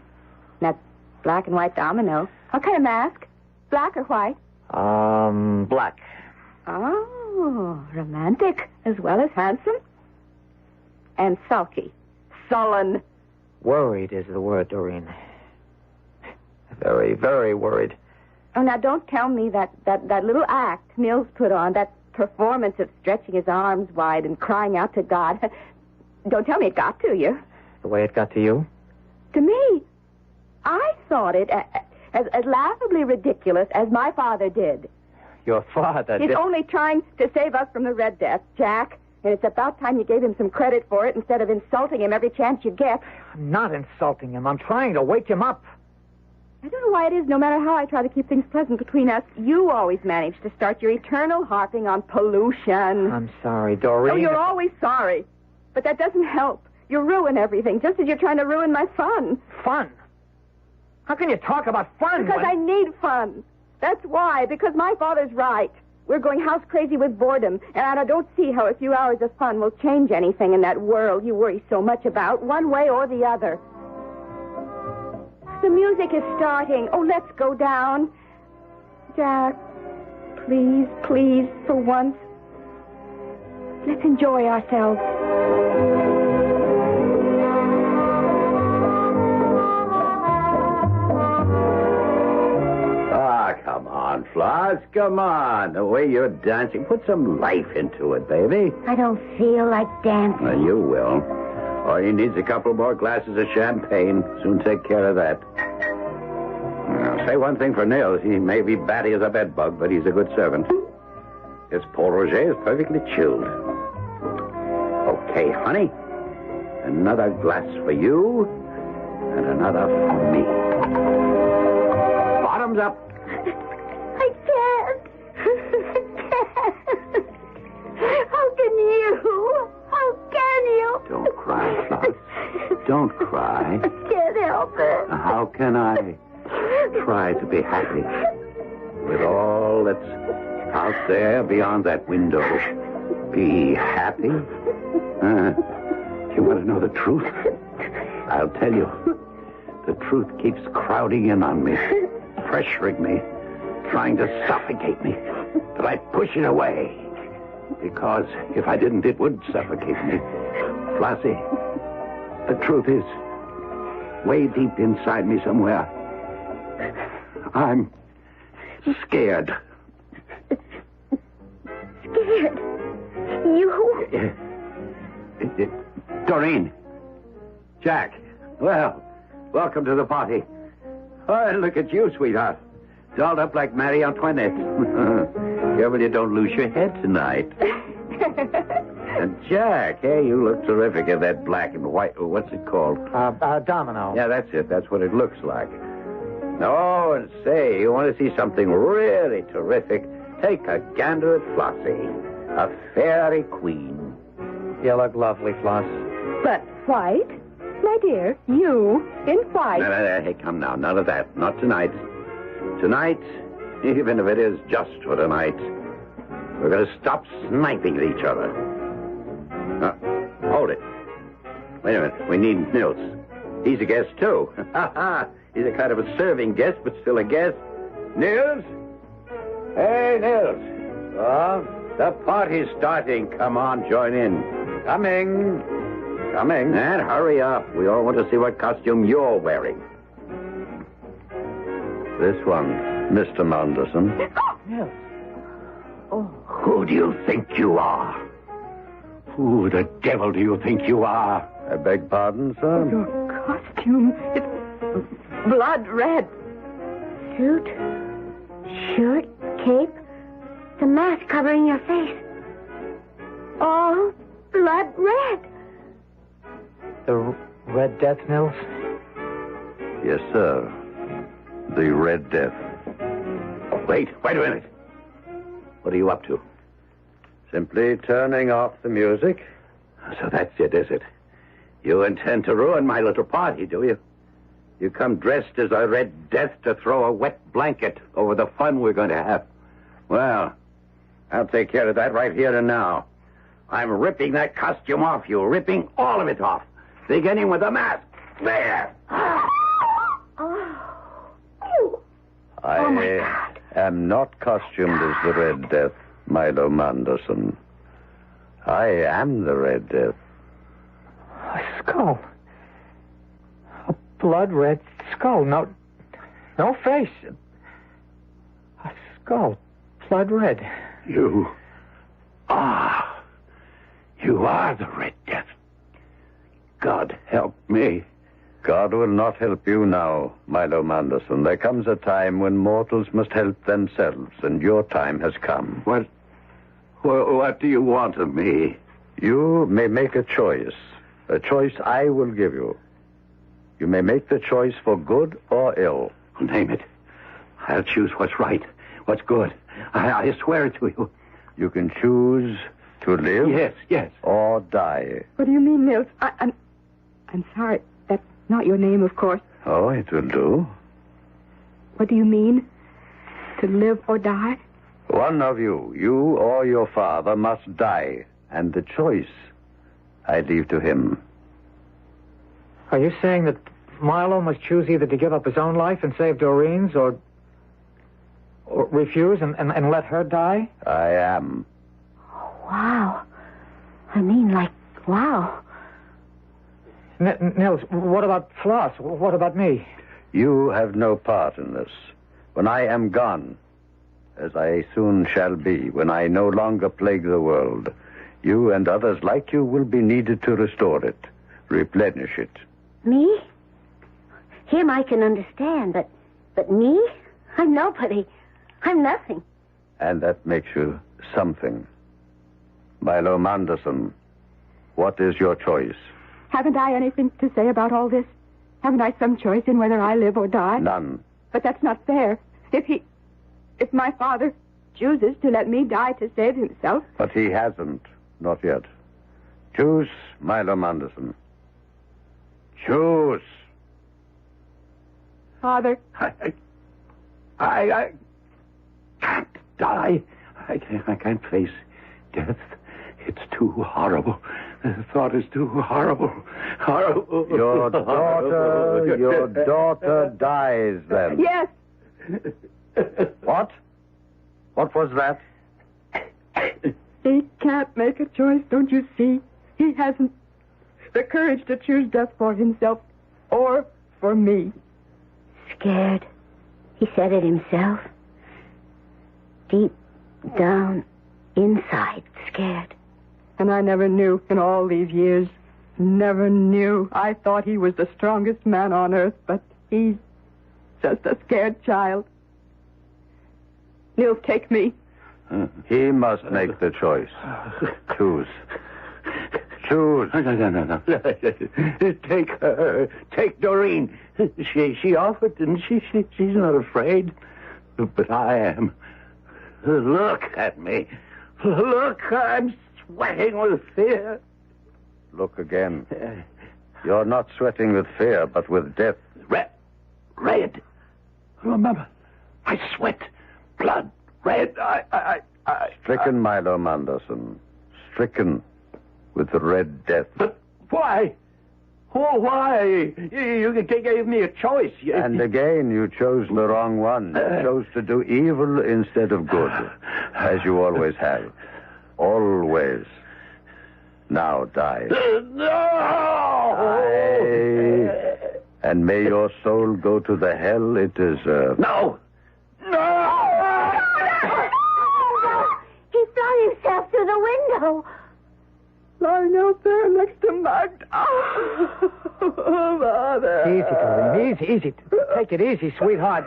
That black and white domino. What kind of mask? Black or white? Black. Oh, romantic as well as handsome. And sulky. Sullen. Worried is the word, Doreen. Very, very worried. Oh, now don't tell me that little act Nils put on, that performance of stretching his arms wide and crying out to God. Don't tell me it got to you. The way it got to you? To me, I thought it as laughably ridiculous as my father did. Your father He's did... only trying to save us from the Red Death, Jack. And it's about time you gave him some credit for it instead of insulting him every chance you get. I'm not insulting him. I'm trying to wake him up. I don't know why it is, no matter how I try to keep things pleasant between us, you always manage to start your eternal harping on pollution. I'm sorry, Doreen. Oh, you're always sorry. But that doesn't help. You ruin everything, just as you're trying to ruin my fun. Fun? How can you talk about fun? Because I need fun. That's why, because my father's right. We're going house crazy with boredom, and I don't see how a few hours of fun will change anything in that world you worry so much about, one way or the other. The music is starting. Oh, let's go down. Jack, please, please, for once, let's enjoy ourselves. Come on, Floss, come on. The way you're dancing, put some life into it, baby. I don't feel like dancing. Well, you will. All he needs a couple more glasses of champagne. Soon take care of that. Now, say one thing for Nils. He may be batty as a bedbug, but he's a good servant. His Port Roger is perfectly chilled. Okay, honey. Another glass for you, and another for me. Bottoms up. I can't. How can you? How can you? Don't cry, Floss. Don't cry. I can't help it. How can I try to be happy with all that's out there beyond that window? Be happy? You want to know the truth? I'll tell you. The truth keeps crowding in on me, pressuring me, trying to suffocate me. But I push it away. Because if I didn't, it would suffocate me. Flossie, the truth is, way deep inside me somewhere, I'm scared. Scared? You? Doreen. Jack. Well, welcome to the party. Oh, look at you, sweetheart. Dolled up like Marie Antoinette. Careful you don't lose your head tonight. And Jack, hey, you look terrific in that black and white. What's it called? Domino. Yeah, that's it. That's what it looks like. Oh, and say, you want to see something really terrific? Take a gander at Flossie, a fairy queen. You look lovely, Floss. But white? My dear, you in white. No, hey, come now. None of that. Not tonight. Tonight, even if it is just for tonight, we're going to stop sniping at each other. Hold it. Wait a minute. We need Nils. He's a guest, too. He's a kind of a serving guest, but still a guest. Nils? Hey, Nils. Oh, the party's starting. Come on, join in. Coming. And hurry up. We all want to see what costume you're wearing. This one, Mr. Manderson. Yes. Who do you think you are? Who the devil do you think you are? I beg pardon, sir? Your costume, it's blood red. Suit, shirt, cape, the mask covering your face. All blood red. Red Death, Nils? Yes, sir. The Red Death. Wait a minute. What are you up to? Simply turning off the music. So that's it, is it? You intend to ruin my little party, do you? You come dressed as a Red Death to throw a wet blanket over the fun we're going to have. Well, I'll take care of that right here and now. I'm ripping that costume off you, ripping all of it off, beginning with the mask. There! I am not costumed as the Red Death, Milo Manderson. I am the Red Death. A skull. A blood-red skull. No face. A skull. Blood red. You are the Red Death. God help me. God will not help you now, Milo Manderson. There comes a time when mortals must help themselves, and your time has come. What do you want of me? You may make a choice I will give you. You may make the choice for good or ill. Name it. I'll choose what's right, what's good. I swear it to you. You can choose to live. Yes. Or die. What do you mean, Nils? I'm sorry. That's not your name, of course. Oh, it will do. What do you mean? To live or die? One of you or your father, must die. And the choice I leave to him. Are you saying that Milo must choose either to give up his own life and save Doreen's or refuse and let her die? I am. Wow. I mean, wow. Nils, what about Floss? What about me? You have no part in this. When I am gone, as I soon shall be, when I no longer plague the world, you and others like you will be needed to restore it, replenish it. Me? Him I can understand, but me? I'm nobody. I'm nothing. And that makes you something. Milo Manderson, what is your choice? Haven't I anything to say about all this? Haven't I some choice in whether I live or die? None. But that's not fair. If my father chooses to let me die to save himself... But he hasn't. Not yet. Choose, Milo Manderson. Choose. Father. I can't die. I can't face death. It's too horrible. The thought is too horrible. Horrible. Your daughter dies then. Yes. What? What was that? He can't make a choice, don't you see? He hasn't the courage to choose death for himself or for me. Scared. He said it himself. Deep down inside, scared. And I never knew in all these years. Never knew. I thought he was the strongest man on earth, but he's just a scared child. Nils, take me. He must make the choice. Choose. Choose. No. Take her. Take Doreen. She offered, didn't she? She's not afraid. But I am. Look at me. Look, I'm sweating with fear. Look again. You're not sweating with fear, but with death. Red. Remember, I sweat. Blood. Red. I... Stricken, Milo Manderson. Stricken with the Red Death. But why? Oh, why? You gave me a choice. And again, you chose the wrong one. You chose to do evil instead of good, as you always have. Always. Now die. No! Die. And may your soul go to the hell it deserves. No! He flung himself through the window. Lying out there next to Magda. Oh, Mother. Easy, Doreen. Easy. Take it easy, sweetheart.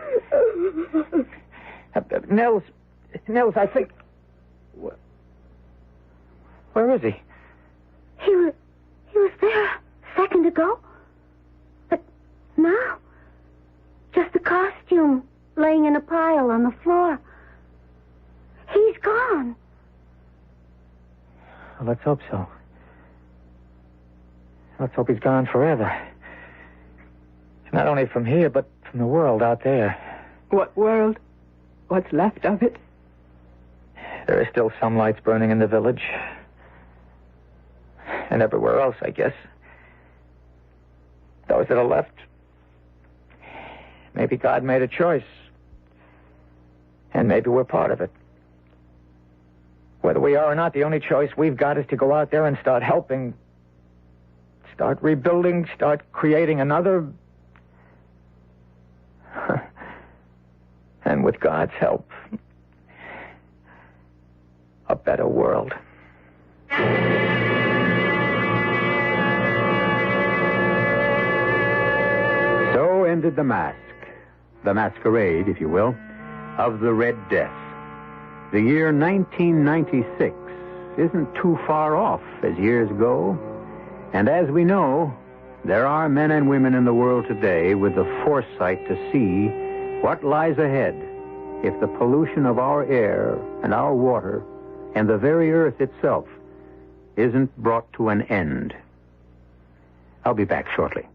Nils, I think... Where is he? He was there a second ago. now? Just the costume laying in a pile on the floor. He's gone. Well, let's hope so. Let's hope he's gone forever. Not only from here, but from the world out there. What world? What's left of it? There are still some lights burning in the village. And everywhere else, I guess. Those that are left. Maybe God made a choice. And maybe we're part of it. Whether we are or not, the only choice we've got is to go out there and start helping. Start rebuilding, start creating another. And with God's help, a better world. So ended the masquerade, if you will, of the Red Death. The year 1996 isn't too far off as years go. And as we know, there are men and women in the world today with the foresight to see what lies ahead if the pollution of our air and our water and the very earth itself isn't brought to an end. I'll be back shortly.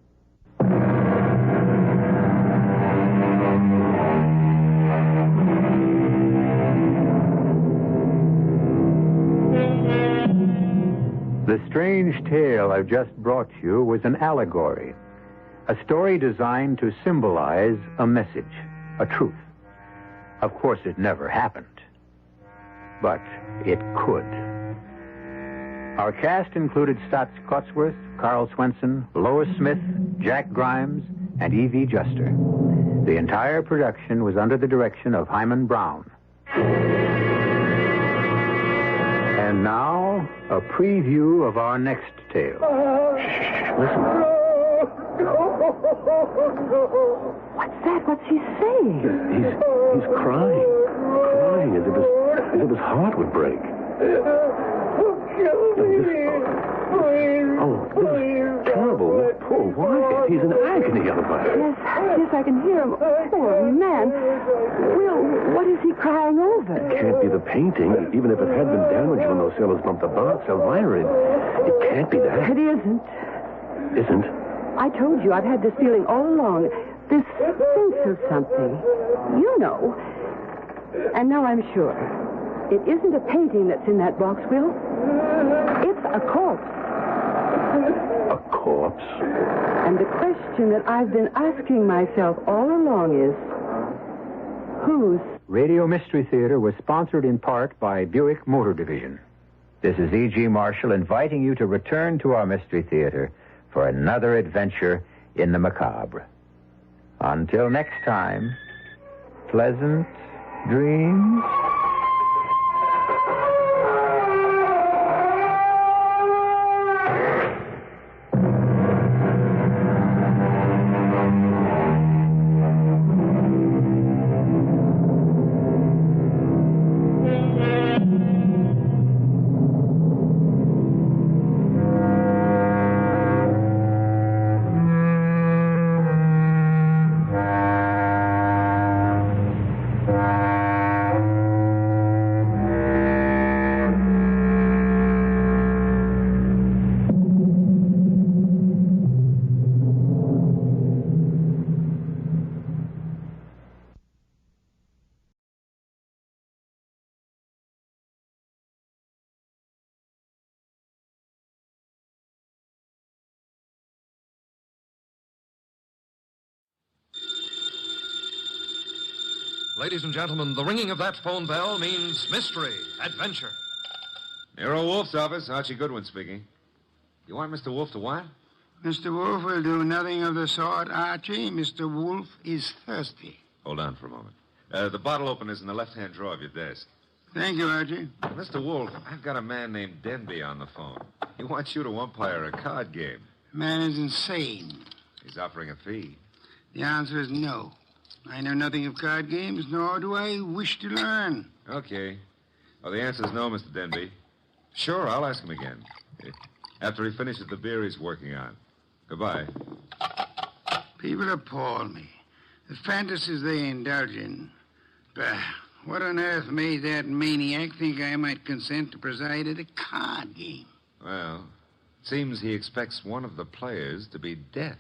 The strange tale I've just brought you was an allegory, a story designed to symbolize a message, a truth. Of course, it never happened, but it could. Our cast included Stotts Cotsworth, Carl Swenson, Lois Smith, Jack Grimes, and E.V. Juster. The entire production was under the direction of Hyman Brown. And now, a preview of our next tale. Listen. What's that? What's he saying? He's crying. Crying as if his heart would break. This is terrible. Poor Wyatt. He's in agony out there. Yes, I can hear him. Poor man. Will, what is he crying over? It can't be the painting, even if it had been damaged when those sailors bumped the box. Elvira, it can't be that. It isn't. Isn't? I told you I've had this feeling all along. This sense of something. You know. And now I'm sure. It isn't a painting that's in that box, Will. It's a corpse. A corpse? And the question that I've been asking myself all along is, whose? Radio Mystery Theater was sponsored in part by Buick Motor Division. This is E.G. Marshall inviting you to return to our Mystery Theater for another adventure in the macabre. Until next time, pleasant dreams. Ladies and gentlemen, the ringing of that phone bell means mystery, adventure. Nero Wolf's office. Archie Goodwin speaking. You want Mr. Wolf to what? Mr. Wolf will do nothing of the sort, Archie. Mr. Wolf is thirsty. Hold on for a moment. The bottle opener's in the left-hand drawer of your desk. Thank you, Archie. Mr. Wolf, I've got a man named Denby on the phone. He wants you to umpire a card game. Man is insane. He's offering a fee. The answer is no. I know nothing of card games, nor do I wish to learn. Okay. Well, the answer's no, Mr. Denby. Sure, I'll ask him again. After he finishes the beer he's working on. Goodbye. People appall me. The fantasies they indulge in. Bah, what on earth made that maniac think I might consent to preside at a card game? Well, it seems he expects one of the players to be death.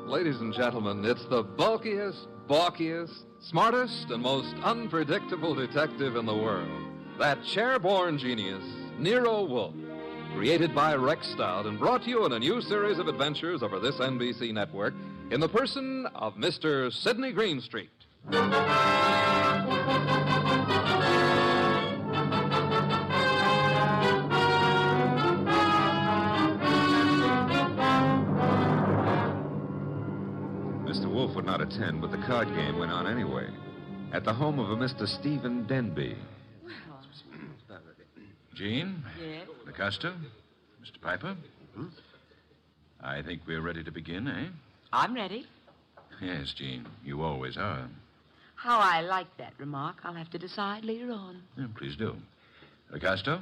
Ladies and gentlemen, it's the bulkiest, balkiest, smartest, and most unpredictable detective in the world. That chair-born genius, Nero Wolfe. Created by Rex Stout and brought to you in a new series of adventures over this NBC network in the person of Mr. Sidney Greenstreet. Wolfe would not attend, but the card game went on anyway. At the home of a Mr. Stephen Denby. Jean? Yes? LaCosta? Mr. Piper? I think we're ready to begin, eh? I'm ready. Yes, Jean. You always are. How I like that remark, I'll have to decide later on. Yeah, please do. LaCosta?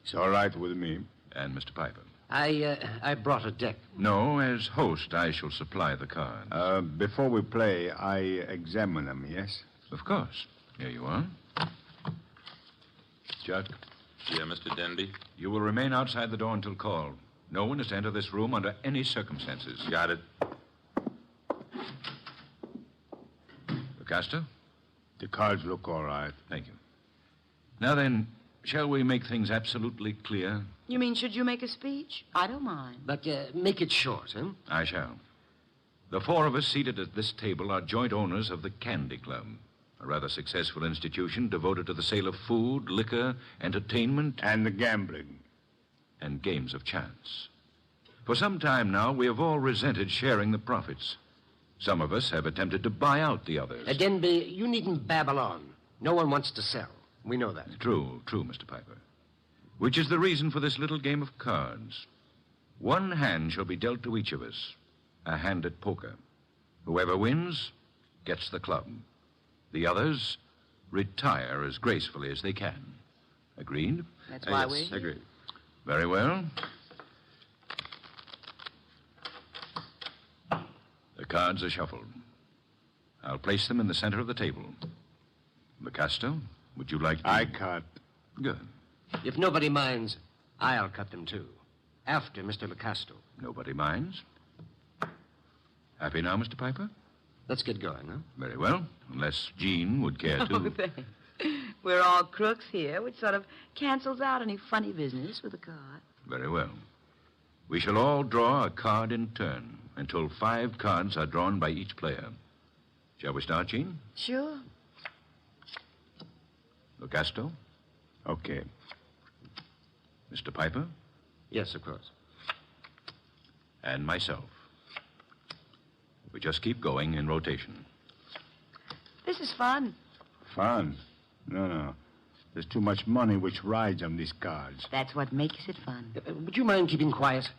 It's all right with me. And Mr. Piper? I brought a deck. No, as host, I shall supply the cards. Before we play, I examine them, yes? Of course. Here you are. Chuck? Yeah, Mr. Denby? You will remain outside the door until called. No one is to enter this room under any circumstances. Got it. LaCosta? The cards look all right. Thank you. Now then, shall we make things absolutely clear? You mean, should you make a speech? I don't mind. But make it short, huh? I shall. The four of us seated at this table are joint owners of the Candy Club, a rather successful institution devoted to the sale of food, liquor, entertainment... And the gambling. And games of chance. For some time now, we have all resented sharing the profits. Some of us have attempted to buy out the others. Denby, you needn't babble on. No one wants to sell. We know that. True, Mr. Piper. Which is the reason for this little game of cards. One hand shall be dealt to each of us. A hand at poker. Whoever wins gets the club. The others retire as gracefully as they can. Agreed? That's why yes, we're agreed. Very well. The cards are shuffled. I'll place them in the center of the table. LaCosta, would you like to... I cut. Good. If nobody minds, I'll cut them, too. After Mr. LaCosta. Nobody minds. Happy now, Mr. Piper? Let's get going, huh? Very well, unless Jean would care to... Oh, thanks. We're all crooks here, which sort of cancels out any funny business with a card. Very well. We shall all draw a card in turn until 5 cards are drawn by each player. Shall we start, Jean? Sure. LaCosta? Okay. Mr. Piper? Yes, of course. And myself. We just keep going in rotation. This is fun. Fun? No. There's too much money which rides on these cards. That's what makes it fun. Would you mind keeping quiet?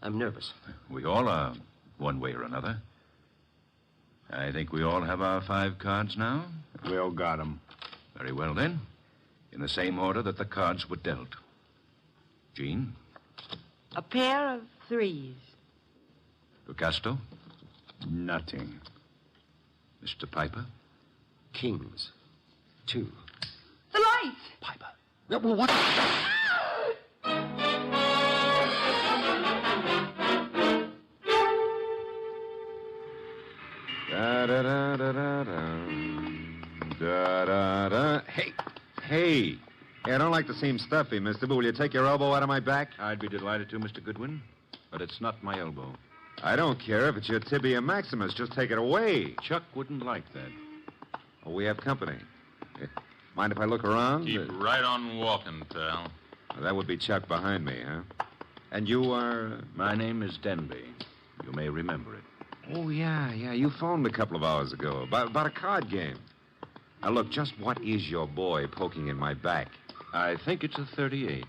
I'm nervous. We all are, one way or another. I think we all have our 5 cards now. We all got them. Very well, then. In the same order that the cards were dealt. Jean? A pair of 3s. LaCosta? Nothing. Mr. Piper? Kings. 2. The lights! Piper. What? Da-da-da-da-da. Hey, I don't like to seem stuffy, mister, but will you take your elbow out of my back? I'd be delighted to, Mr. Goodwin, but it's not my elbow. I don't care if it's your tibia maximus. Just take it away. Chuck wouldn't like that. Oh, we have company. Mind if I look around? Keep right on walking, pal. That would be Chuck behind me, huh? And you are... My name is Denby. You may remember it. Oh, yeah. You phoned a couple of hours ago about a card game. Now, look, just what is your boy poking in my back? I think it's a 38.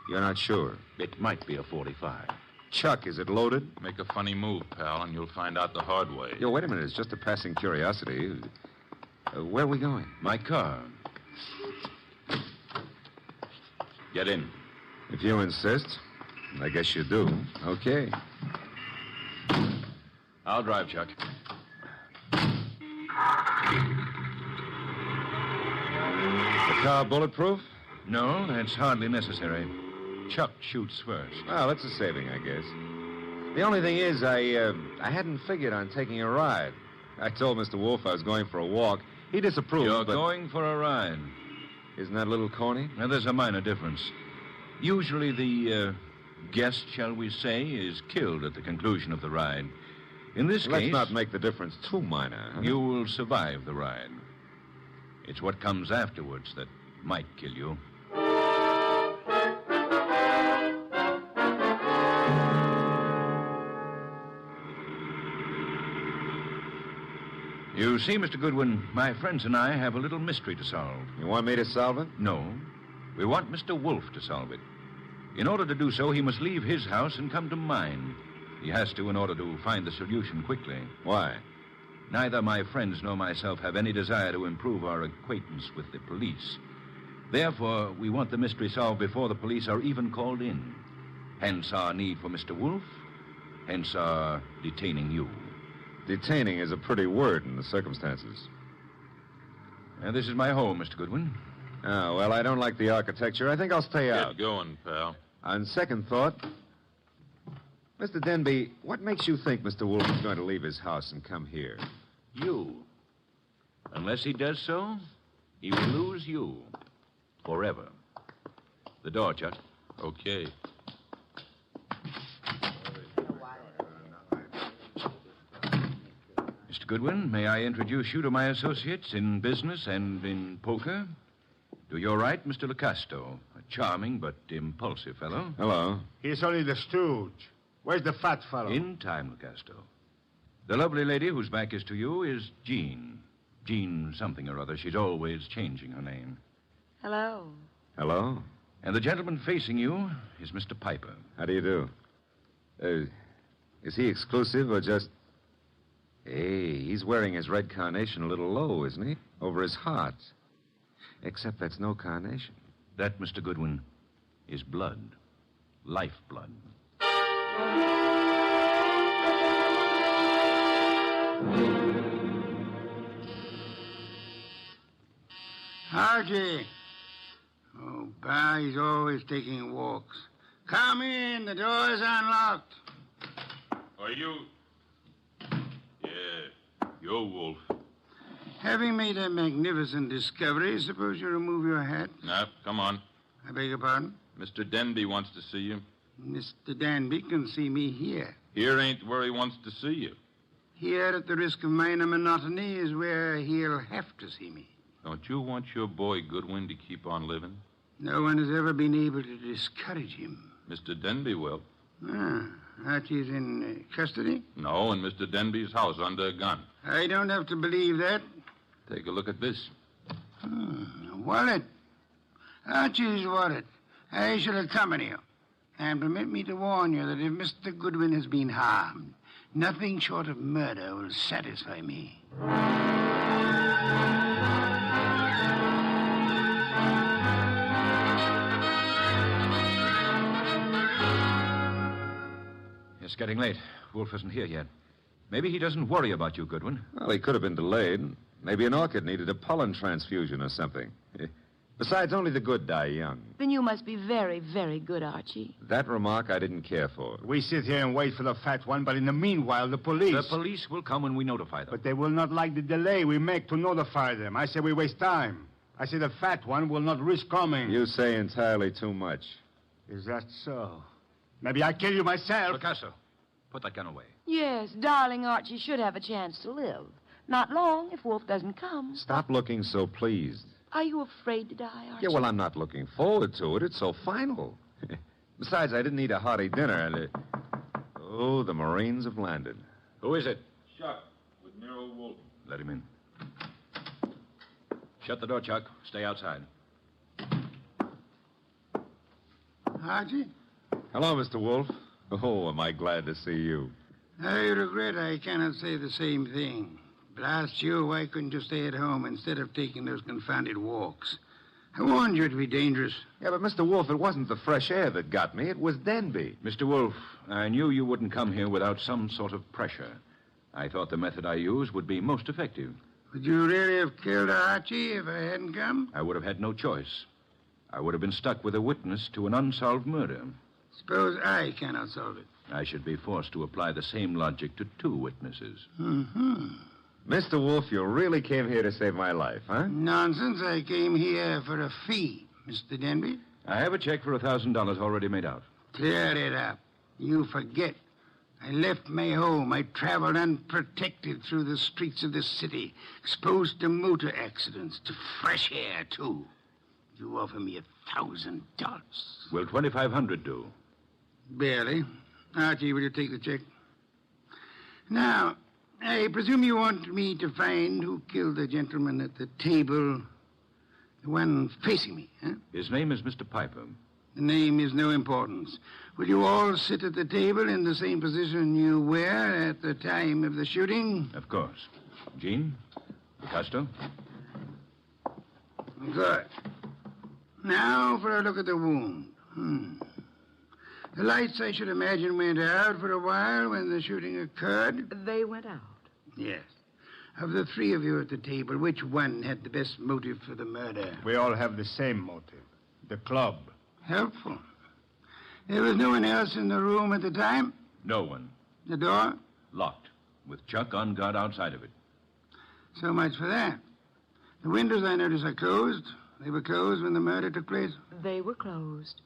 You're not sure? It might be a 45. Chuck, is it loaded? Make a funny move, pal, and you'll find out the hard way. Yo, wait a minute. It's just a passing curiosity. Where are we going? My car. Get in. If you insist. I guess you do. Okay. I'll drive, Chuck. The car bulletproof? No, that's hardly necessary. Chuck shoots first. Well, that's a saving, I guess. The only thing is, I hadn't figured on taking a ride. I told Mr. Wolf I was going for a walk. He disapproved, You're but... going for a ride. Isn't that a little corny? Now, there's a minor difference. Usually the guest, shall we say, is killed at the conclusion of the ride. In this Let's case... not make the difference too minor. Huh? You will survive the ride. It's what comes afterwards that might kill you. You see, Mr. Goodwin, my friends and I have a little mystery to solve. You want me to solve it? No. We want Mr. Wolf to solve it. In order to do so, he must leave his house and come to mine. He has to in order to find the solution quickly. Why? Neither my friends nor myself have any desire to improve our acquaintance with the police. Therefore, we want the mystery solved before the police are even called in. Hence our need for Mr. Wolf. Hence our detaining you. Detaining is a pretty word in the circumstances. This is my home, Mr. Goodwin. Oh, well, I don't like the architecture. I think I'll stay out. Get going, pal. On second thought, Mr. Denby, what makes you think Mr. Wolf is going to leave his house and come here? You. Unless he does so, he will lose you. Forever. The door, Chuck. Okay. Mr. Goodwin, may I introduce you to my associates in business and in poker? To your right, Mr. Lacasto, a charming but impulsive fellow. Hello. He's only the stooge. Where's the fat fellow? In time, Lacasto. The lovely lady whose back is to you is Jean. Jean something or other. She's always changing her name. Hello. Hello. And the gentleman facing you is Mr. Piper. How do you do? Is he exclusive or just... Hey, he's wearing his red carnation a little low, isn't he? Over his heart. Except that's no carnation. That, Mr. Goodwin, is blood. Lifeblood. Archie. Oh, Bar, he's always taking walks. Come in, the door's unlocked. Are you... Yeah, you're Wolf. Having made a magnificent discovery, suppose you remove your hat? No, come on. I beg your pardon? Mr. Denby wants to see you. Mr. Danby can see me here. Here ain't where he wants to see you. Here, at the risk of minor monotony, is where he'll have to see me. Don't you want your boy Goodwin to keep on living? No one has ever been able to discourage him. Mr. Denby will. Archie's in custody? No, in Mr. Denby's house under a gun. I don't have to believe that. Take a look at this. Wallet. Archie's wallet. I shall accompany you. And permit me to warn you that if Mr. Goodwin has been harmed, nothing short of murder will satisfy me. It's getting late. Wolf isn't here yet. Maybe he doesn't worry about you, Goodwin. Well, he could have been delayed. Maybe an orchid needed a pollen transfusion or something. Besides, only the good die young. Then you must be very, very good, Archie. That remark I didn't care for. We sit here and wait for the fat one, but in the meanwhile, the police... The police will come when we notify them. But they will not like the delay we make to notify them. I say we waste time. I say the fat one will not risk coming. You say entirely too much. Is that so? Maybe I kill you myself. Picasso, put that gun away. Yes, darling Archie should have a chance to live. Not long if Wolf doesn't come. Stop looking so pleased. Are you afraid to die, Archie? Yeah, well, I'm not looking forward to it. It's so final. Besides, I didn't eat a hearty dinner. Oh, the Marines have landed. Who is it? Chuck, with Nero Wolf. Let him in. Shut the door, Chuck. Stay outside. Archie? Hello, Mr. Wolf. Oh, am I glad to see you. I regret I cannot say the same thing. But I asked you, why couldn't you stay at home instead of taking those confounded walks? I warned you it'd be dangerous. Yeah, but Mr. Wolf, it wasn't the fresh air that got me. It was Denby. Mr. Wolf, I knew you wouldn't come here without some sort of pressure. I thought the method I used would be most effective. Would you really have killed Archie if I hadn't come? I would have had no choice. I would have been stuck with a witness to an unsolved murder. Suppose I cannot solve it. I should be forced to apply the same logic to 2 witnesses. Mm-hmm. Mr. Wolf, you really came here to save my life, huh? Nonsense. I came here for a fee, Mr. Denby. I have a check for $1,000 already made out. Clear it up. You forget. I left my home. I traveled unprotected through the streets of the city, exposed to motor accidents, to fresh air, too. You offer me $1,000. Will $2,500 do? Barely. Archie, will you take the check? Now, I presume you want me to find who killed the gentleman at the table, the one facing me, huh? His name is Mr. Piper. The name is no importance. Will you all sit at the table in the same position you were at the time of the shooting? Of course. Jean? Picasto? Good. Now for a look at the wound. The lights, I should imagine, went out for a while when the shooting occurred. They went out? Yes. Of the 3 of you at the table, which one had the best motive for the murder? We all have the same motive. The club. Helpful. There was no one else in the room at the time? No one. The door? Locked, with Chuck on guard outside of it. So much for that. The windows, I notice, are closed. They were closed when the murder took place? They were closed.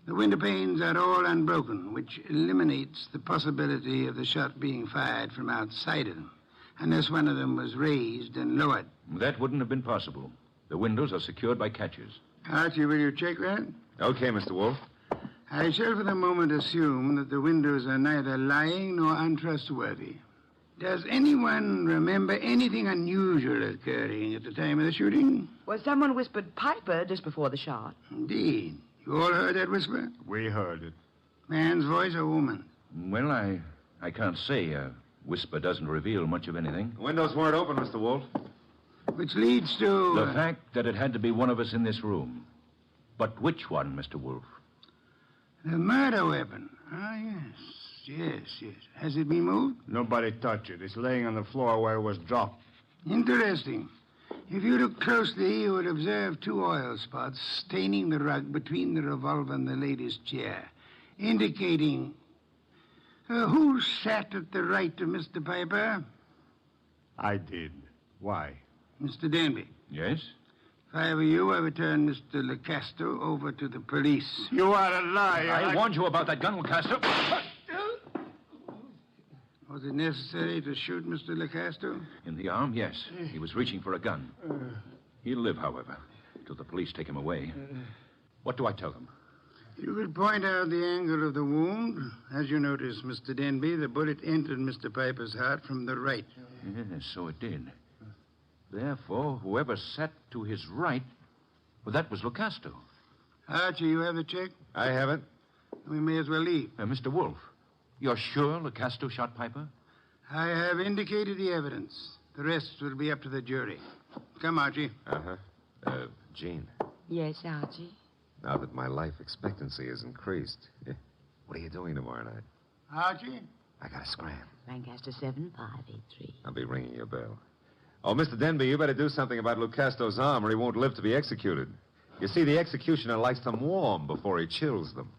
The window panes are all unbroken, which eliminates the possibility of the shot being fired from outside of them, unless one of them was raised and lowered. That wouldn't have been possible. The windows are secured by catches. Archie, will you check that? Okay, Mr. Wolf. I shall for the moment assume that the windows are neither lying nor untrustworthy. Does anyone remember anything unusual occurring at the time of the shooting? Well, someone whispered Piper just before the shot. Indeed. You all heard that whisper? We heard it. Man's voice or woman? Well, I can't say. A whisper doesn't reveal much of anything. The windows weren't open, Mr. Wolf. Which leads to... The fact that it had to be one of us in this room. But which one, Mr. Wolf? The murder weapon. Ah, yes. Has it been moved? Nobody touched it. It's laying on the floor where it was dropped. Interesting. If you look closely, you will observe 2 oil spots staining the rug between the revolver and the lady's chair, indicating... who sat at the right of Mr. Piper? I did. Why? Mr. Denby. Yes? If I were you, I would turn Mr. Lecasto over to the police. You are a liar. I warned you about that gun, Lecasto. Was it necessary to shoot Mr. Lecasto? In the arm, yes. He was reaching for a gun. He'll live, however, till the police take him away. What do I tell them? You could point out the angle of the wound. As you notice, Mr. Denby, the bullet entered Mr. Piper's heart from the right. Yes, so it did. Therefore, whoever sat to his right, well, that was Lecasto. Archie, you have the check? I have it. We may as well leave. Mr. Wolf, you're sure Lecasto shot Piper? I have indicated the evidence. The rest will be up to the jury. Come, Archie. Uh-huh. Jean, Yes, Archie? now that my life expectancy has increased, what are you doing tomorrow night? Archie? I gotta scram. Lancaster 7583. I'll be ringing your bell. Oh, Mr. Denby, you better do something about Lucasto's arm or he won't live to be executed. You see, the executioner likes them warm before he chills them.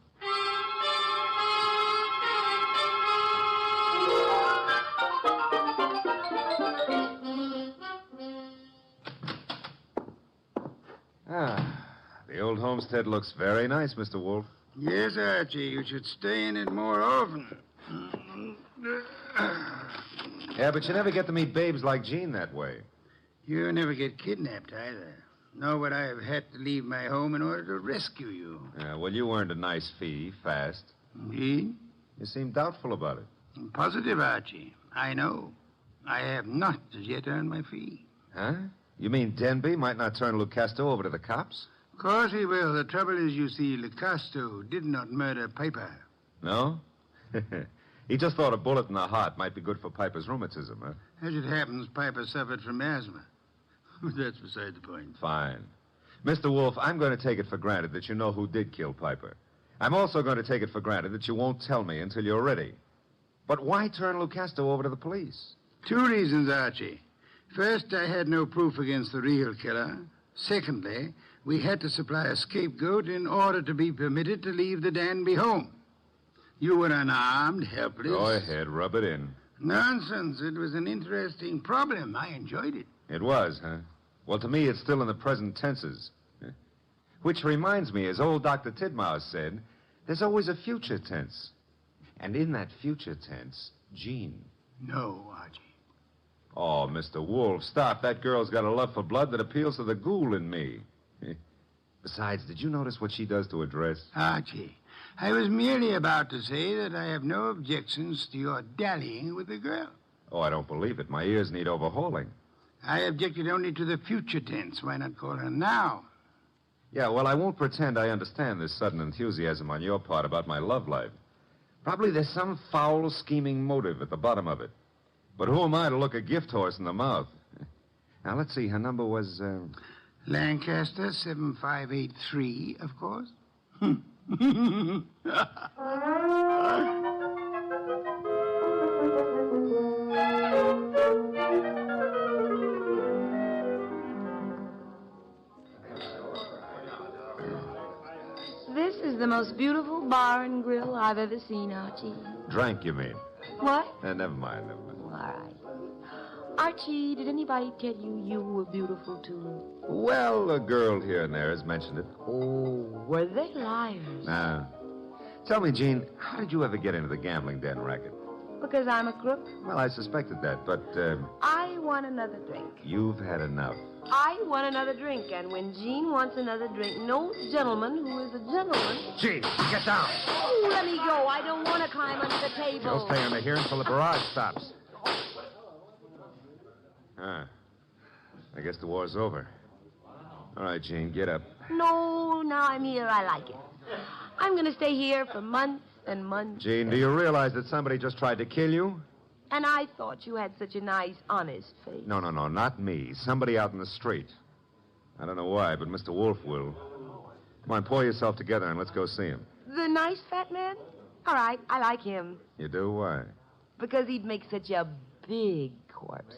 The old homestead looks very nice, Mr. Wolf. Yes, Archie. You should stay in it more often. Yeah, but you never get to meet babes like Jean that way. You never get kidnapped either. Nor would I have had to leave my home in order to rescue you. Yeah, well, you earned a nice fee, fast. Indeed? You seem doubtful about it. I'm positive, Archie. I know. I have not as yet earned my fee. Huh? You mean Denby might not turn Lucasto over to the cops? Of course he will. The trouble is, you see, Lecasto did not murder Piper. No? He just thought a bullet in the heart might be good for Piper's rheumatism, huh? As it happens, Piper suffered from asthma. That's beside the point. Fine. Mr. Wolf, I'm going to take it for granted that you know who did kill Piper. I'm also going to take it for granted that you won't tell me until you're ready. But why turn Lucastro over to the police? 2 reasons, Archie. First, I had no proof against the real killer. Secondly, we had to supply a scapegoat in order to be permitted to leave the Danby home. You were unarmed, helpless. Go ahead, rub it in. Nonsense. It was an interesting problem. I enjoyed it. It was, huh? Well, to me, it's still in the present tenses. Which reminds me, as old Dr. Tidmouse said, there's always a future tense. And in that future tense, Jean. No, Archie. Oh, Mr. Wolf, stop. That girl's got a love for blood that appeals to the ghoul in me. Besides, did you notice what she does to her dress? Archie, I was merely about to say that I have no objections to your dallying with the girl. Oh, I don't believe it. My ears need overhauling. I objected only to the future tense. Why not call her now? Yeah, well, I won't pretend I understand this sudden enthusiasm on your part about my love life. Probably there's some foul, scheming motive at the bottom of it. But who am I to look a gift horse in the mouth? Now, let's see. Her number was, Lancaster 7583, of course. This is the most beautiful bar and grill I've ever seen, Archie. Drank, you mean? What? Never mind. All right. Archie, did anybody tell you you were beautiful, too? Well, a girl here and there has mentioned it. Oh, were they liars? Now, tell me, Jean, how did you ever get into the gambling den racket? Because I'm a crook? Well, I suspected that, but, I want another drink. you've had enough. I want another drink, and when Jean wants another drink, no gentleman who is a gentleman... Jean, get down. Oh, let me go. I don't want to climb under the table. You'll stay under here until the barrage stops. I guess the war's over. All right, Jean, get up. No, now I'm here. I like it. I'm going to stay here for months and months. Jean, do you realize that somebody just tried to kill you? And I thought you had such a nice, honest face. No, not me. Somebody out in the street. I don't know why, but Mr. Wolf will. Come on, pull yourself together and let's go see him. The nice fat man? All right, I like him. You do? Why? Because he'd make such a big corpse.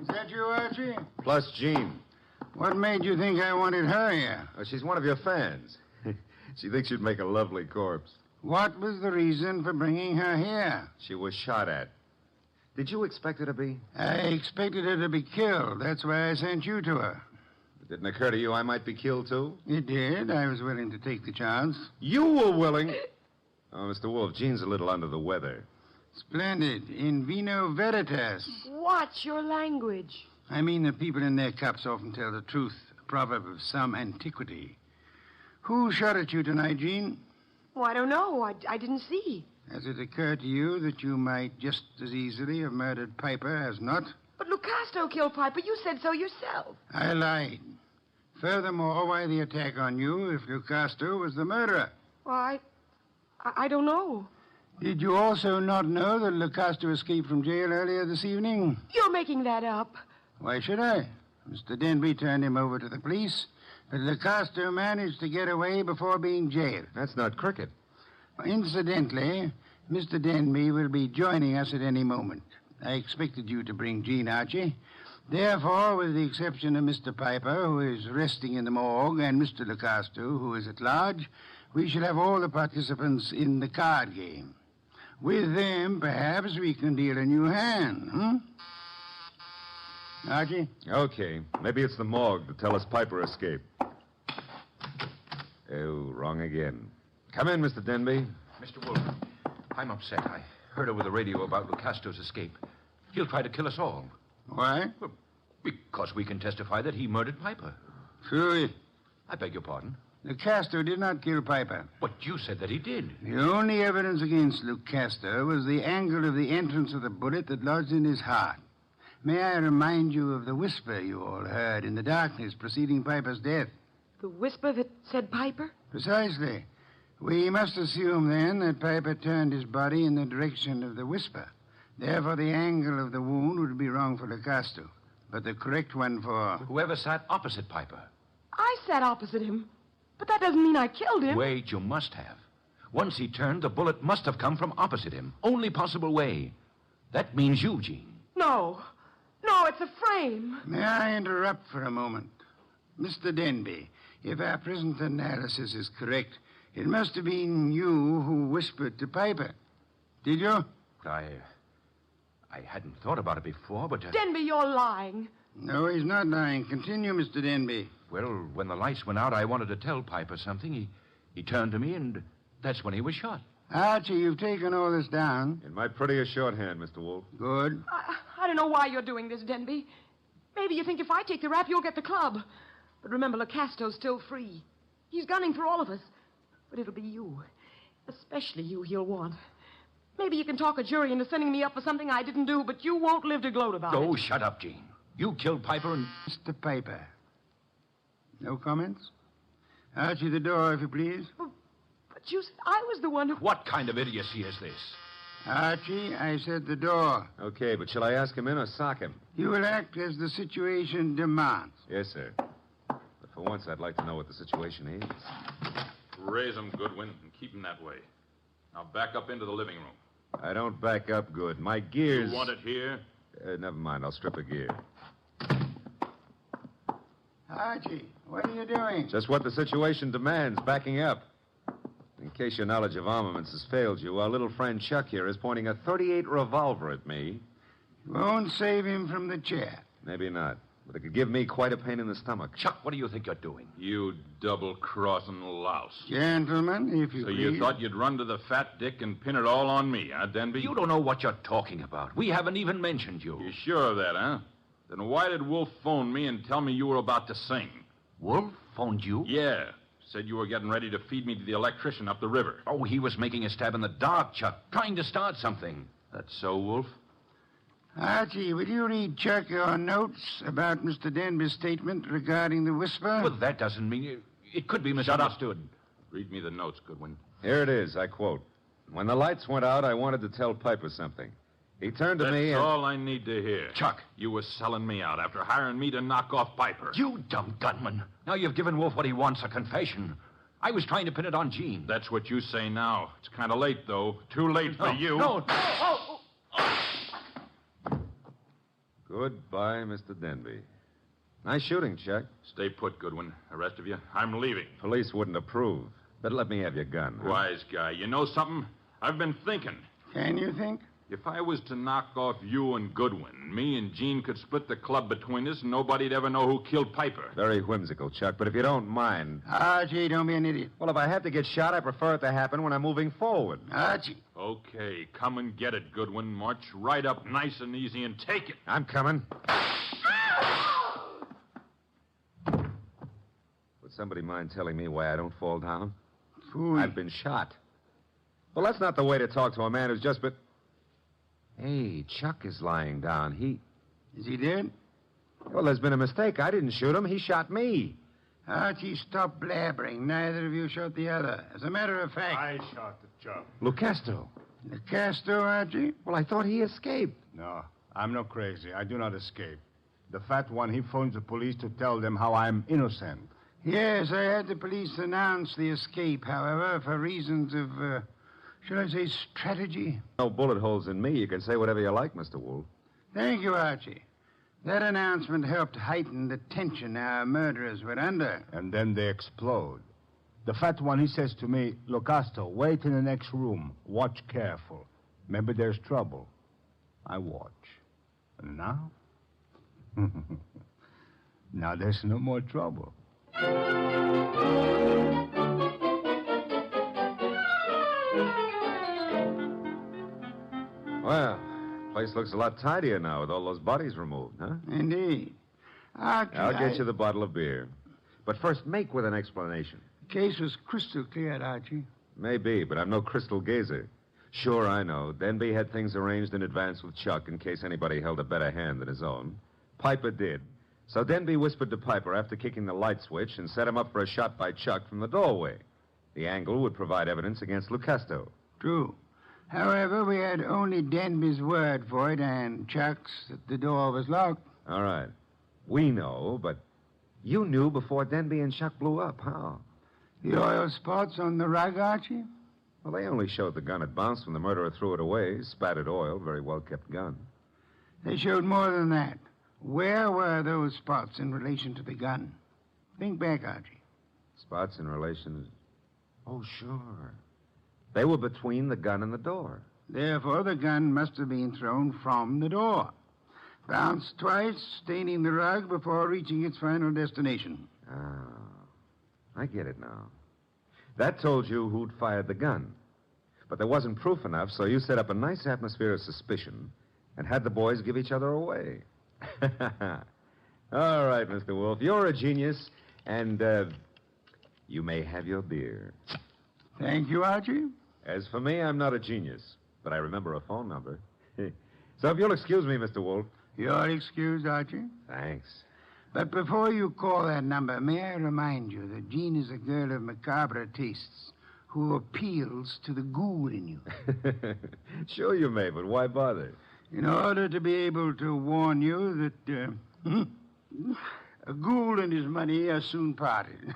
Is that you, Archie? Plus Jean. What made you think I wanted her here? She's one of your fans. She thinks you'd make a lovely corpse. What was the reason for bringing her here? She was shot at. Did you expect her to be? I expected her to be killed. That's why I sent you to her. It didn't occur to you I might be killed, too? It did. I was willing to take the chance. You were willing? Oh, Mr. Wolf, Jean's a little under the weather. Splendid. In vino veritas. Watch your language. I mean, the people in their cups often tell the truth. A proverb of some antiquity. Who shot at you tonight, Jean? Oh, I don't know. I didn't see. Has it occurred to you that you might just as easily have murdered Piper as not? But Lucastro killed Piper. You said so yourself. I lied. Furthermore, why the attack on you if Lucastro was the murderer? Well, I don't know. Did you also not know that Lucastro escaped from jail earlier this evening? You're making that up. Why should I? Mr. Denby turned him over to the police, but Lucastro managed to get away before being jailed. That's not cricket. Incidentally, Mr. Denby will be joining us at any moment. I expected you to bring Jean, Archie. Therefore, with the exception of Mr. Piper, who is resting in the morgue, and Mr. Lucastro, who is at large, we shall have all the participants in the card game. With them, perhaps we can deal a new hand, Archie? Okay. Maybe it's the morgue to tell us Piper escaped. Oh, wrong again. Come in, Mr. Denby. Mr. Wolf, I'm upset. I heard over the radio about Lucastro's escape. He'll try to kill us all. Why? Well, because we can testify that he murdered Piper. True. I beg your pardon. Lucasto did not kill Piper. But you said that he did. The only evidence against Lucasto was the angle of the entrance of the bullet that lodged in his heart. May I remind you of the whisper you all heard in the darkness preceding Piper's death? The whisper that said Piper? Precisely. We must assume, then, that Piper turned his body in the direction of the whisper. Therefore, the angle of the wound would be wrong for Lucasto, but the correct one for... Whoever sat opposite Piper. I sat opposite him. But that doesn't mean I killed him. Wait, you must have. Once he turned, the bullet must have come from opposite him. Only possible way. That means you, Jean. No. No, it's a frame. May I interrupt for a moment? Mr. Denby, if our present analysis is correct, it must have been you who whispered to Piper. Did you? I hadn't thought about it before, but... Denby, you're lying. No, he's not lying. Continue, Mr. Denby. Well, when the lights went out, I wanted to tell Piper something. He turned to me, and that's when he was shot. Archie, you've taken all this down. In my prettiest shorthand, Mr. Wolf. Good. I don't know why you're doing this, Denby. Maybe you think if I take the rap, you'll get the club. But remember, Lucasto's still free. He's gunning for all of us. But it'll be you. Especially you he'll want. Maybe you can talk a jury into sending me up for something I didn't do, but you won't live to gloat about it. Oh, shut up, Jean. You killed Piper and... Mr. Piper. No comments? Archie, the door, if you please. But you said I was the one who... What kind of idiocy is this? Archie, I said the door. Okay, but shall I ask him in or sock him? You will act as the situation demands. Yes, sir. But for once, I'd like to know what the situation is. Raise him, Goodwin, and keep him that way. Now back up into the living room. I don't back up good. My gears... You want it here? Never mind. I'll strip a gear. Archie, what are you doing? Just what the situation demands, backing up. In case your knowledge of armaments has failed you, our little friend Chuck here is pointing a .38 revolver at me. You won't save him from the chair. Maybe not. But it could give me quite a pain in the stomach. Chuck, what do you think you're doing? You double-crossing louse. Gentlemen, if you So please. you thought you'd run to the fat dick and pin it all on me, huh, Denby? You don't know what you're talking about. We haven't even mentioned you. You sure of that, huh? Then why did Wolf phone me and tell me you were about to sing? Wolf phoned you? Yeah. Said you were getting ready to feed me to the electrician up the river. Oh, he was making a stab in the dark, Chuck, trying to start something. That's so, Wolf? Archie, will you read Chuck your notes about Mr. Denby's statement regarding the whisper? Well, that doesn't mean... It could be misunderstood. Read me the notes, Goodwin. Here it is, I quote. When the lights went out, I wanted to tell Piper something. He turned to me That's and... all I need to hear. Chuck. You were selling me out after hiring me to knock off Piper. You dumb gunman. Now you've given Wolf what he wants, a confession. I was trying to pin it on Jean. That's what you say now. It's kind of late, though. Too late for you. No. Goodbye, Mr. Denby. Nice shooting, Chuck. Stay put, Goodwin. The rest of you, I'm leaving. Police wouldn't approve. Better let me have your gun. Huh? Wise guy. You know something? I've been thinking. Can you think? If I was to knock off you and Goodwin, me and Jean could split the club between us and nobody'd ever know who killed Piper. Very whimsical, Chuck, but if you don't mind... Archie, don't be an idiot. Well, if I have to get shot, I prefer it to happen when I'm moving forward. Archie. Okay, come and get it, Goodwin. March right up nice and easy and take it. I'm coming. Would somebody mind telling me why I don't fall down? Phooey. I've been shot. Well, that's not the way to talk to a man who's just been... Hey, Chuck is lying down. Is he dead? Well, there's been a mistake. I didn't shoot him. He shot me. Archie, stop blabbering. Neither of you shot the other. As a matter of fact... I shot the Chuck. Lucasto. Lucasto, Archie? Well, I thought he escaped. No, I'm not crazy. I do not escape. The fat one, he phones the police to tell them how I'm innocent. Yes, I had the police announce the escape, however, for reasons of, shall I say, strategy? No bullet holes in me. You can say whatever you like, Mr. Wolf. Thank you, Archie. That announcement helped heighten the tension our murderers were under. And then they explode. The fat one, he says to me, Lucasto, wait in the next room. Watch careful. Maybe there's trouble. I watch. And now? Now there's no more trouble. Well, place looks a lot tidier now with all those bodies removed, huh? Indeed. Archie, I'll get you the bottle of beer. But first, make with an explanation. case was crystal clear, Archie. Maybe, but I'm no crystal gazer. Sure, I know. Denby had things arranged in advance with Chuck in case anybody held a better hand than his own. Piper did. So Denby whispered to Piper after kicking the light switch and set him up for a shot by Chuck from the doorway. The angle would provide evidence against Lucasto. True. However, we had only Denby's word for it and Chuck's that the door was locked. All right. We know, but you knew before Denby and Chuck blew up. How? The oil spots on the rug, Archie? Well, they only showed the gun had bounced when the murderer threw it away. Spattered oil, very well-kept gun. They showed more than that. Where were those spots in relation to the gun? Think back, Archie. Spots in relation to... Oh, sure. They were between the gun and the door. Therefore, the gun must have been thrown from the door. Bounced twice, staining the rug before reaching its final destination. Oh, I get it now. That told you who'd fired the gun. But there wasn't proof enough, so you set up a nice atmosphere of suspicion and had the boys give each other away. All right, Mr. Wolf, you're a genius, and you may have your beer. Thank you, Archie. As for me, I'm not a genius, but I remember a phone number. So if you'll excuse me, Mr. Wolf. You're excused, Archie. Thanks. But before you call that number, may I remind you that Jean is a girl of macabre tastes who appeals to the ghoul in you. Sure you may, but why bother? In order to be able to warn you that a ghoul and his money are soon parted.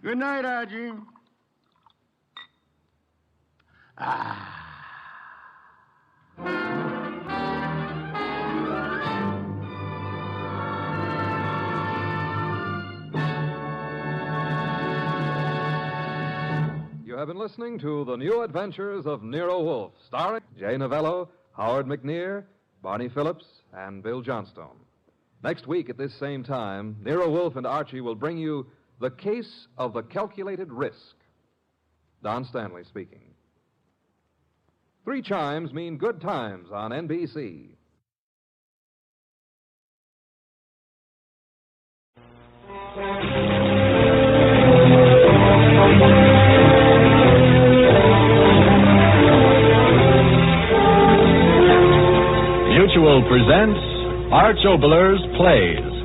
Good night, Archie. You have been listening to The New Adventures of Nero Wolfe, starring Jay Novello, Howard McNear, Barney Phillips, and Bill Johnstone. Next week at this same time, Nero Wolfe and Archie will bring you The Case of the Calculated Risk. Don Stanley speaking. 3 chimes mean good times on NBC. Mutual presents Arch Oboler's Plays.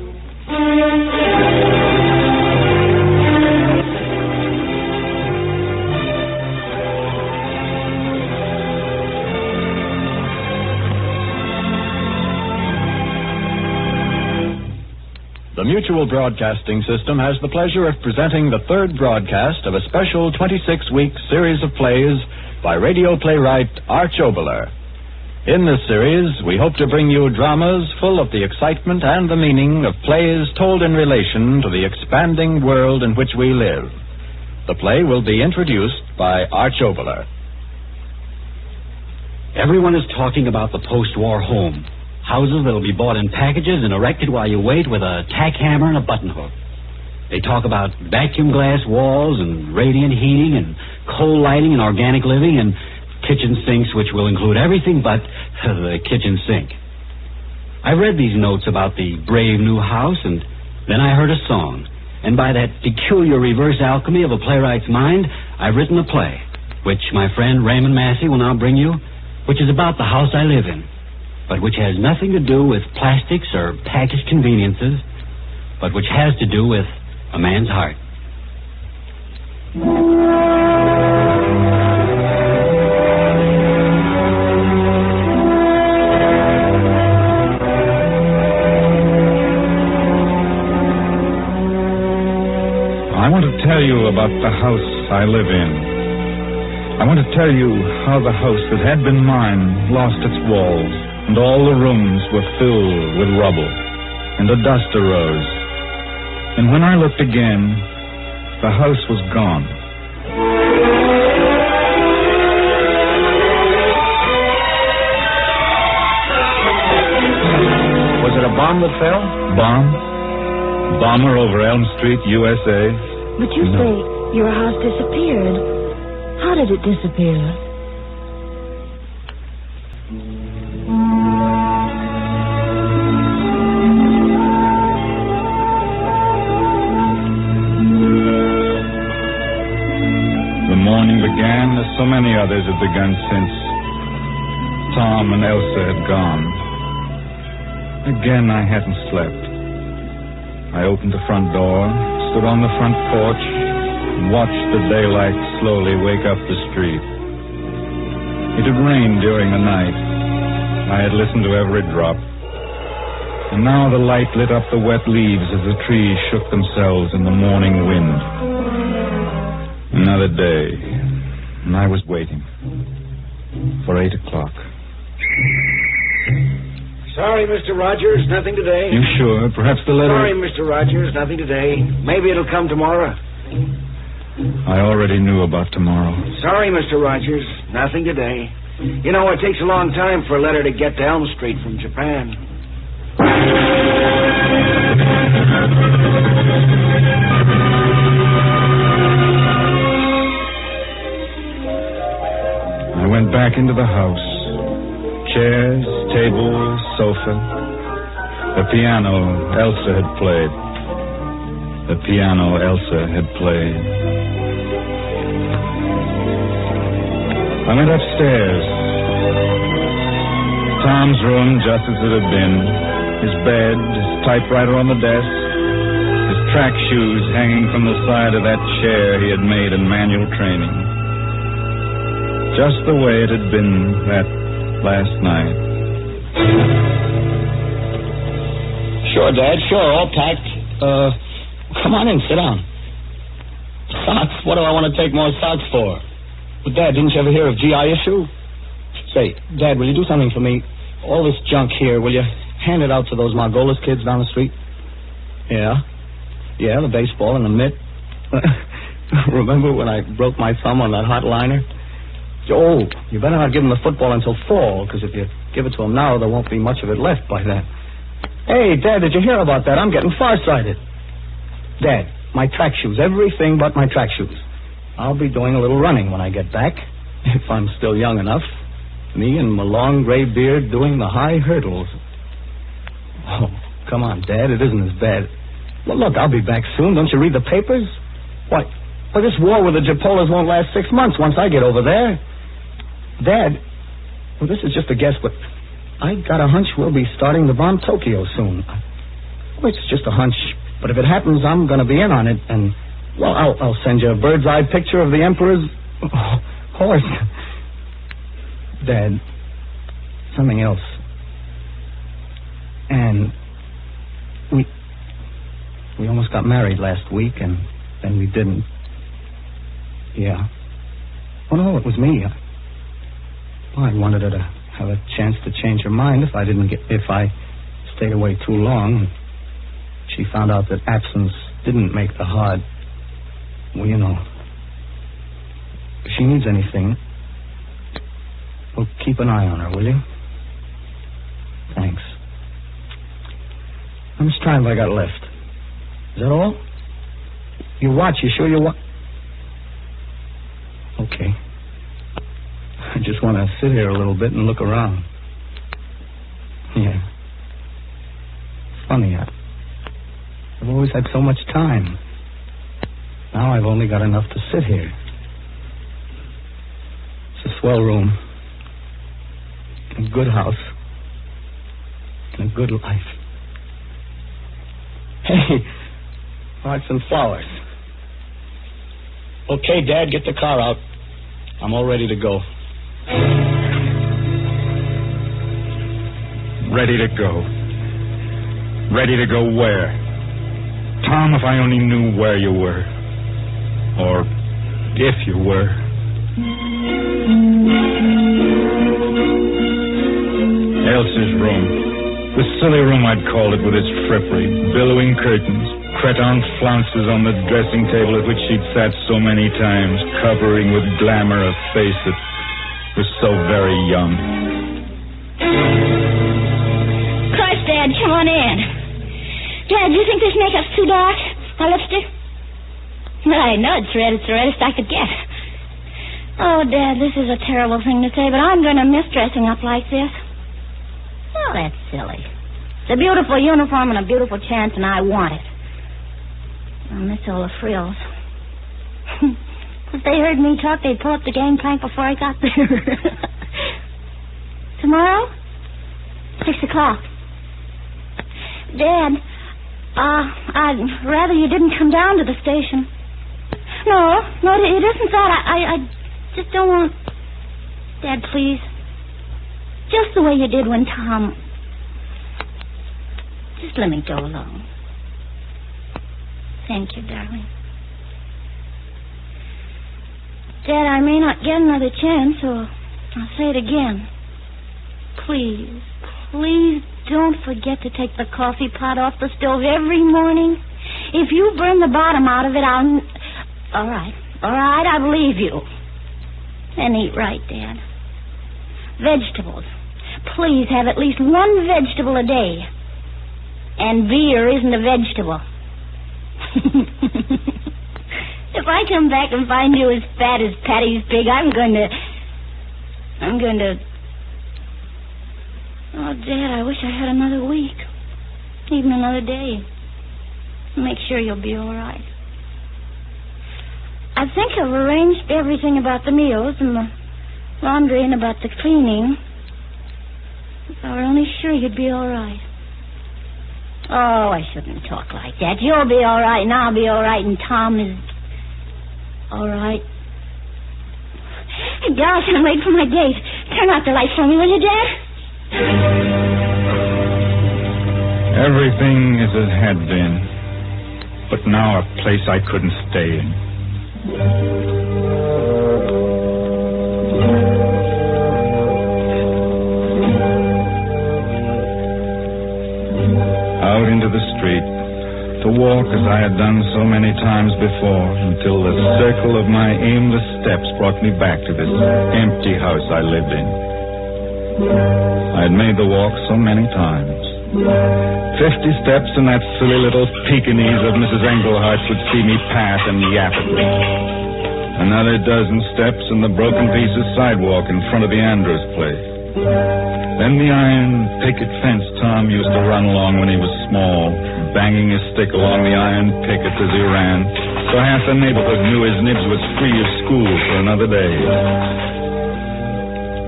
The Mutual Broadcasting System has the pleasure of presenting the third broadcast of a special 26-week series of plays by radio playwright Arch Oboler. In this series, we hope to bring you dramas full of the excitement and the meaning of plays told in relation to the expanding world in which we live. The play will be introduced by Arch Oboler. Everyone is talking about the post-war home. Houses that'll be bought in packages and erected while you wait with a tack hammer and a button hook. They talk about vacuum glass walls and radiant heating and coal lighting and organic living and kitchen sinks, which will include everything but the kitchen sink. I read these notes about the brave new house, and then I heard a song. And by that peculiar reverse alchemy of a playwright's mind, I've written a play, which my friend Raymond Massey will now bring you, which is about the house I live in, but which has nothing to do with plastics or packaged conveniences, but which has to do with a man's heart. I want to tell you about the house I live in. I want to tell you how the house that had been mine lost its walls, and all the rooms were filled with rubble, and a dust arose. And when I looked again, the house was gone. Was it a bomb that fell? Bomb? Bomber over Elm Street, USA. But you say your house disappeared. How did it disappear? so many others had begun since Tom and Elsa had gone. Again, I hadn't slept. I opened the front door, stood on the front porch, and watched the daylight slowly wake up the street. It had rained during the night. I had listened to every drop. And now the light lit up the wet leaves as the trees shook themselves in the morning wind. Another day, and I was waiting for 8 o'clock. Sorry, Mr. Rogers, nothing today. You sure? Perhaps the letter... Sorry, Mr. Rogers, nothing today. Maybe it'll come tomorrow. I already knew about tomorrow. Sorry, Mr. Rogers, nothing today. You know, it takes a long time for a letter to get to Elm Street from Japan. I went back into the house. Chairs, table, sofa. The piano Elsa had played. The piano Elsa had played. I went upstairs. Tom's room just as it had been. His bed, his typewriter on the desk, his track shoes hanging from the side of that chair he had made in manual training. Just the way it had been that last night. Sure, Dad, sure, all packed. Come on in, sit down. Socks? What do I want to take more socks for? But, Dad, didn't you ever hear of GI issue? Say, Dad, will you do something for me? All this junk here, will you hand it out to those Margolis kids down the street? Yeah. Yeah, the baseball and the mitt. Remember when I broke my thumb on that hot liner? Oh, you better not give them the football until fall, because if you give it to them now, there won't be much of it left by then. Hey, Dad, did you hear about that? I'm getting farsighted. Dad, my track shoes, everything but my track shoes. I'll be doing a little running when I get back, if I'm still young enough. Me and my long gray beard doing the high hurdles. Oh, come on, Dad, it isn't as bad. Well, look, I'll be back soon. Don't you read the papers? Why, this war with the Japolas won't last 6 months once I get over there. Dad, well, this is just a guess, but I got a hunch we'll be starting to bomb Tokyo soon. Well, it's just a hunch, but if it happens, I'm going to be in on it, and, well, I'll send you a bird's-eye picture of the Emperor's horse. Dad, something else. And we almost got married last week, and then we didn't. Yeah. Oh, no, it was me. I wanted her to have a chance to change her mind if I stayed away too long. She found out that absence didn't make the heart. Well, you know. If she needs anything, well, keep an eye on her, will you? Thanks. How much time have I got left? Is that all? Your watch, you sure your watch? Okay. I just want to sit here a little bit and look around. Yeah. Funny, I've always had so much time. Now I've only got enough to sit here. It's a swell room. A good house. And a good life. Hey, hearts and flowers. Okay, Dad, get the car out. I'm all ready to go. Ready to go. Ready to go where? Tom, if I only knew where you were. Or if you were. Elsa's room. The silly room, I'd call it, with its frippery, billowing curtains, cretonne flounces on the dressing table at which she'd sat so many times, covering with glamour a face that was so very young. Of course, Dad, come on in. Dad, do you think this makeup's too dark? My lipstick? I know it's red. It's the reddest I could get. Oh, Dad, this is a terrible thing to say, but I'm going to miss dressing up like this. Oh, that's silly. It's a beautiful uniform and a beautiful chance, and I want it. I miss all the frills. If they heard me talk, they'd pull up the gangplank before I got there. Tomorrow? 6 o'clock. Dad, I'd rather you didn't come down to the station. No, it isn't that. I just don't want... Dad, please. Just the way you did when Tom... Just let me go alone. Thank you, darling. Dad, I may not get another chance, so I'll say it again. Please don't forget to take the coffee pot off the stove every morning. If you burn the bottom out of it, I'll... All right, I believe you. And eat right, Dad. Vegetables. Please have at least one vegetable a day. And beer isn't a vegetable. If I come back and find you as fat as Patty's pig, I'm going to... Oh, Dad, I wish I had another week. Even another day. Make sure you'll be all right. I think I've arranged everything about the meals and the laundry and about the cleaning. If I were only sure you'd be all right. Oh, I shouldn't talk like that. You'll be all right and I'll be all right and Tom is all right. Hey, Dallas, I'm late for my date. Turn off the lights for me, will you, Dad? Everything as it had been, but now a place I couldn't stay in. Out into the street, to walk as I had done so many times before, until the circle of my aimless steps brought me back to this empty house I lived in. I had made the walk so many times. 50 steps and that silly little Pekingese of Mrs. Englehart would see me pass and yap at me. Another dozen steps and the broken piece of sidewalk in front of the Andrews place. Then the iron picket fence Tom used to run along when he was small, banging his stick along the iron pickets as he ran, so half the neighborhood knew his nibs was free of school for another day.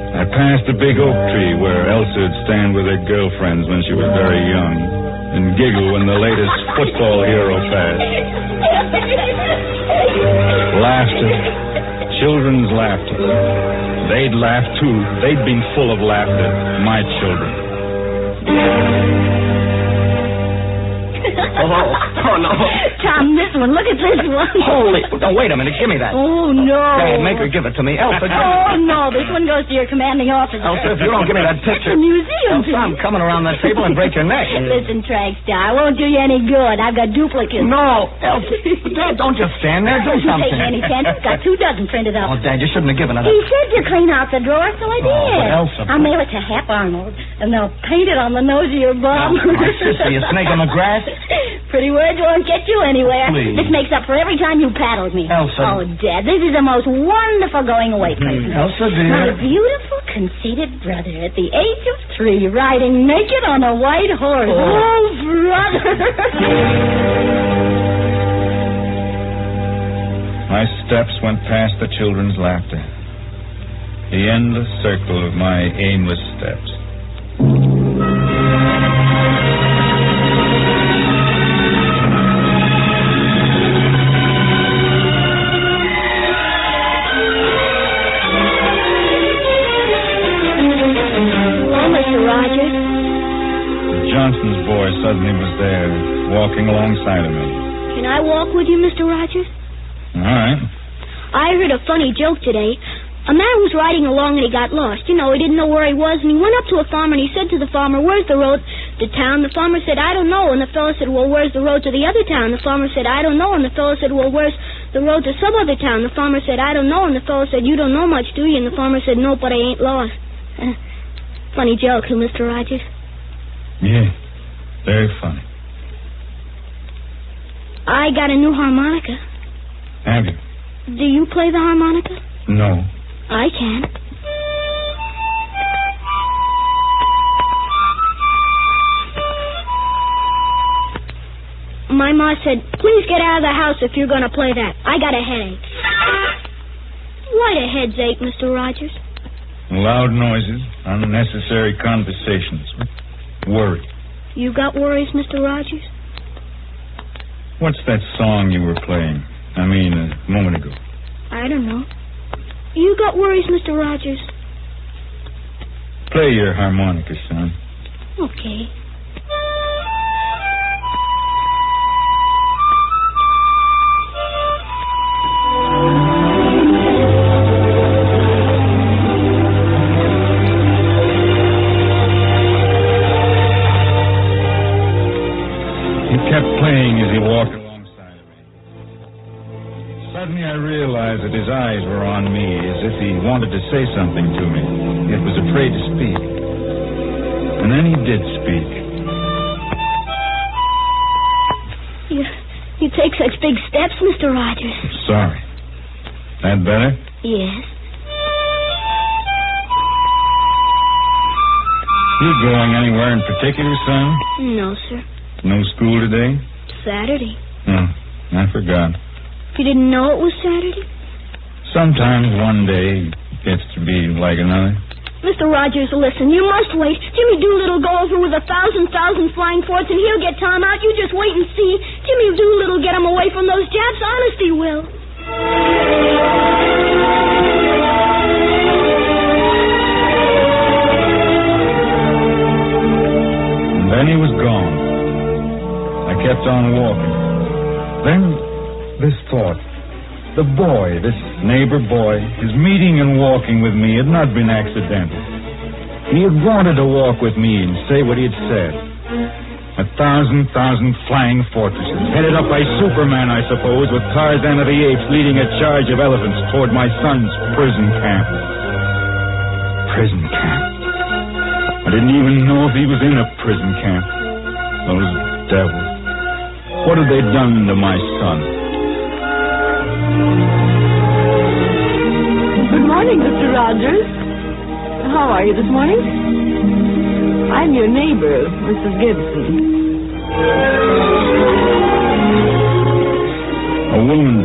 I passed a big oak tree where Elsa would stand with her girlfriends when she was very young and giggle when the latest football hero passed. Laughter. Children's laughter. They'd laugh, too. They'd been full of laughter, my children. Oh, no. Tom, this one. Look at this one. Holy... Oh, wait a minute. Give me that. Oh, no. Dad, make her give it to me. Elsa, give Oh, no. This one goes to your commanding officer. Elsa, if you don't give me that picture... It's a museum. Elsa, I'm coming around that table and break your neck. Listen, Tragstar, I won't do you any good. I've got duplicates. No, Elsa. Dad, don't just stand there. Do something. Take any chance. It's got 2 dozen printed up. Oh, Dad, you shouldn't have given it up. He said to clean out the drawer, so I did. But Elsa... I'll mail it to Hap Arnold, and they'll paint it on the nose of your bum. My sister, you snake on the grass. Pretty words won't get you anywhere. Please. This makes up for every time you paddled me. Elsa. Oh, Dad, this is the most wonderful going-away present. Elsa, dear. My beautiful, conceited brother at the age of 3 riding naked on a white horse. Oh, brother. My steps went past the children's laughter. The endless circle of my aimless steps. Johnson's boy suddenly was there, walking alongside of me. Can I walk with you, Mr. Rogers? All right. I heard a funny joke today. A man was riding along and he got lost. You know, he didn't know where he was, and he went up to a farmer and he said to the farmer, "Where's the road to town?" The farmer said, "I don't know." And the fellow said, "Well, where's the road to the other town?" The farmer said, "I don't know." And the fellow said, "Well, where's the road to some other town?" The farmer said, "I don't know." And the fellow said, "You don't know much, do you?" And the farmer said, "No, but I ain't lost." Funny joke, huh, Mr. Rogers? Yeah, very funny. I got a new harmonica. Have you? Do you play the harmonica? No. I can. My ma said, "Please get out of the house if you're going to play that. I got a headache." Why do heads ache, Mr. Rogers? Loud noises, unnecessary conversations, worry. You got worries, Mr. Rogers? What's that song you were playing? A moment ago. I don't know. You got worries, Mr. Rogers? Play your harmonica, son. Okay. He kept playing as he walked alongside of me. Suddenly I realized that his eyes were on me, as if he wanted to say something to me, yet was afraid to speak. And then he did speak. You take such big steps, Mr. Rogers. Sorry. That better? Yes. You going anywhere in particular, son? No, sir. No school today? Saturday. Oh, I forgot. You didn't know it was Saturday? Sometimes one day gets to be like another. Mr. Rogers, listen, you must wait. Jimmy Doolittle go over with 1,000 flying forts, and he'll get Tom out. You just wait and see. Jimmy Doolittle get him away from those Japs. Honest, he will. And then he was gone. I kept on walking. Then this thought. The boy, this neighbor boy, his meeting and walking with me had not been accidental. He had wanted to walk with me and say what he had said. 1,000 flying fortresses, headed up by Superman, I suppose, with Tarzan of the Apes leading a charge of elephants toward my son's prison camp. Prison camp. I didn't even know if he was in a prison camp. Those devils. What had they done to my son? Good morning, Mr. Rogers. How are you this morning? I'm your neighbor, Mrs. Gibson. A woman.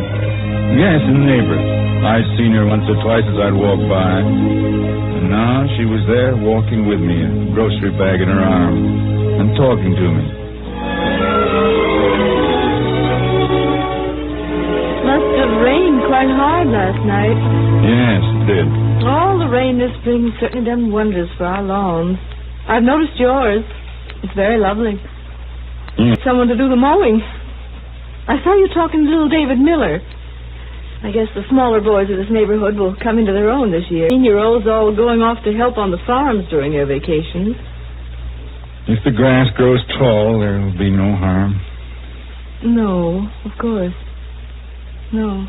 Yes, a neighbor. I'd seen her once or twice as I'd walk by. And now she was there walking with me, a grocery bag in her arm, and talking to me. Must have rained quite hard last night. Yes, it did. All the rain this spring certainly done wonders for our lawns. I've noticed yours. It's very lovely. Someone to do the mowing. I saw you talking to little David Miller. I guess the smaller boys of this neighborhood will come into their own this year. 18-year-olds all going off to help on the farms during their vacations. If the grass grows tall, there will be no harm. No, of course. No.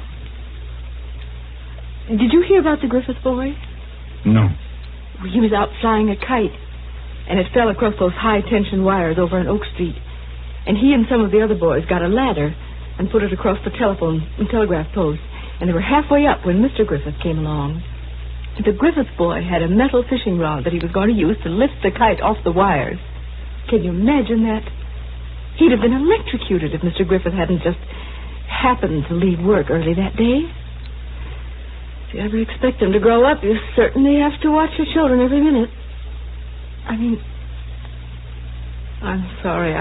Did you hear about the Griffith boy? No. He was out flying a kite, and it fell across those high-tension wires over on Oak Street. And he and some of the other boys got a ladder and put it across the telephone and telegraph post. And they were halfway up when Mr. Griffith came along. The Griffith boy had a metal fishing rod that he was going to use to lift the kite off the wires. Can you imagine that? He'd have been electrocuted if Mr. Griffith hadn't just happened to leave work early that day. If you ever expect them to grow up, you certainly have to watch your children every minute. I mean, I'm sorry.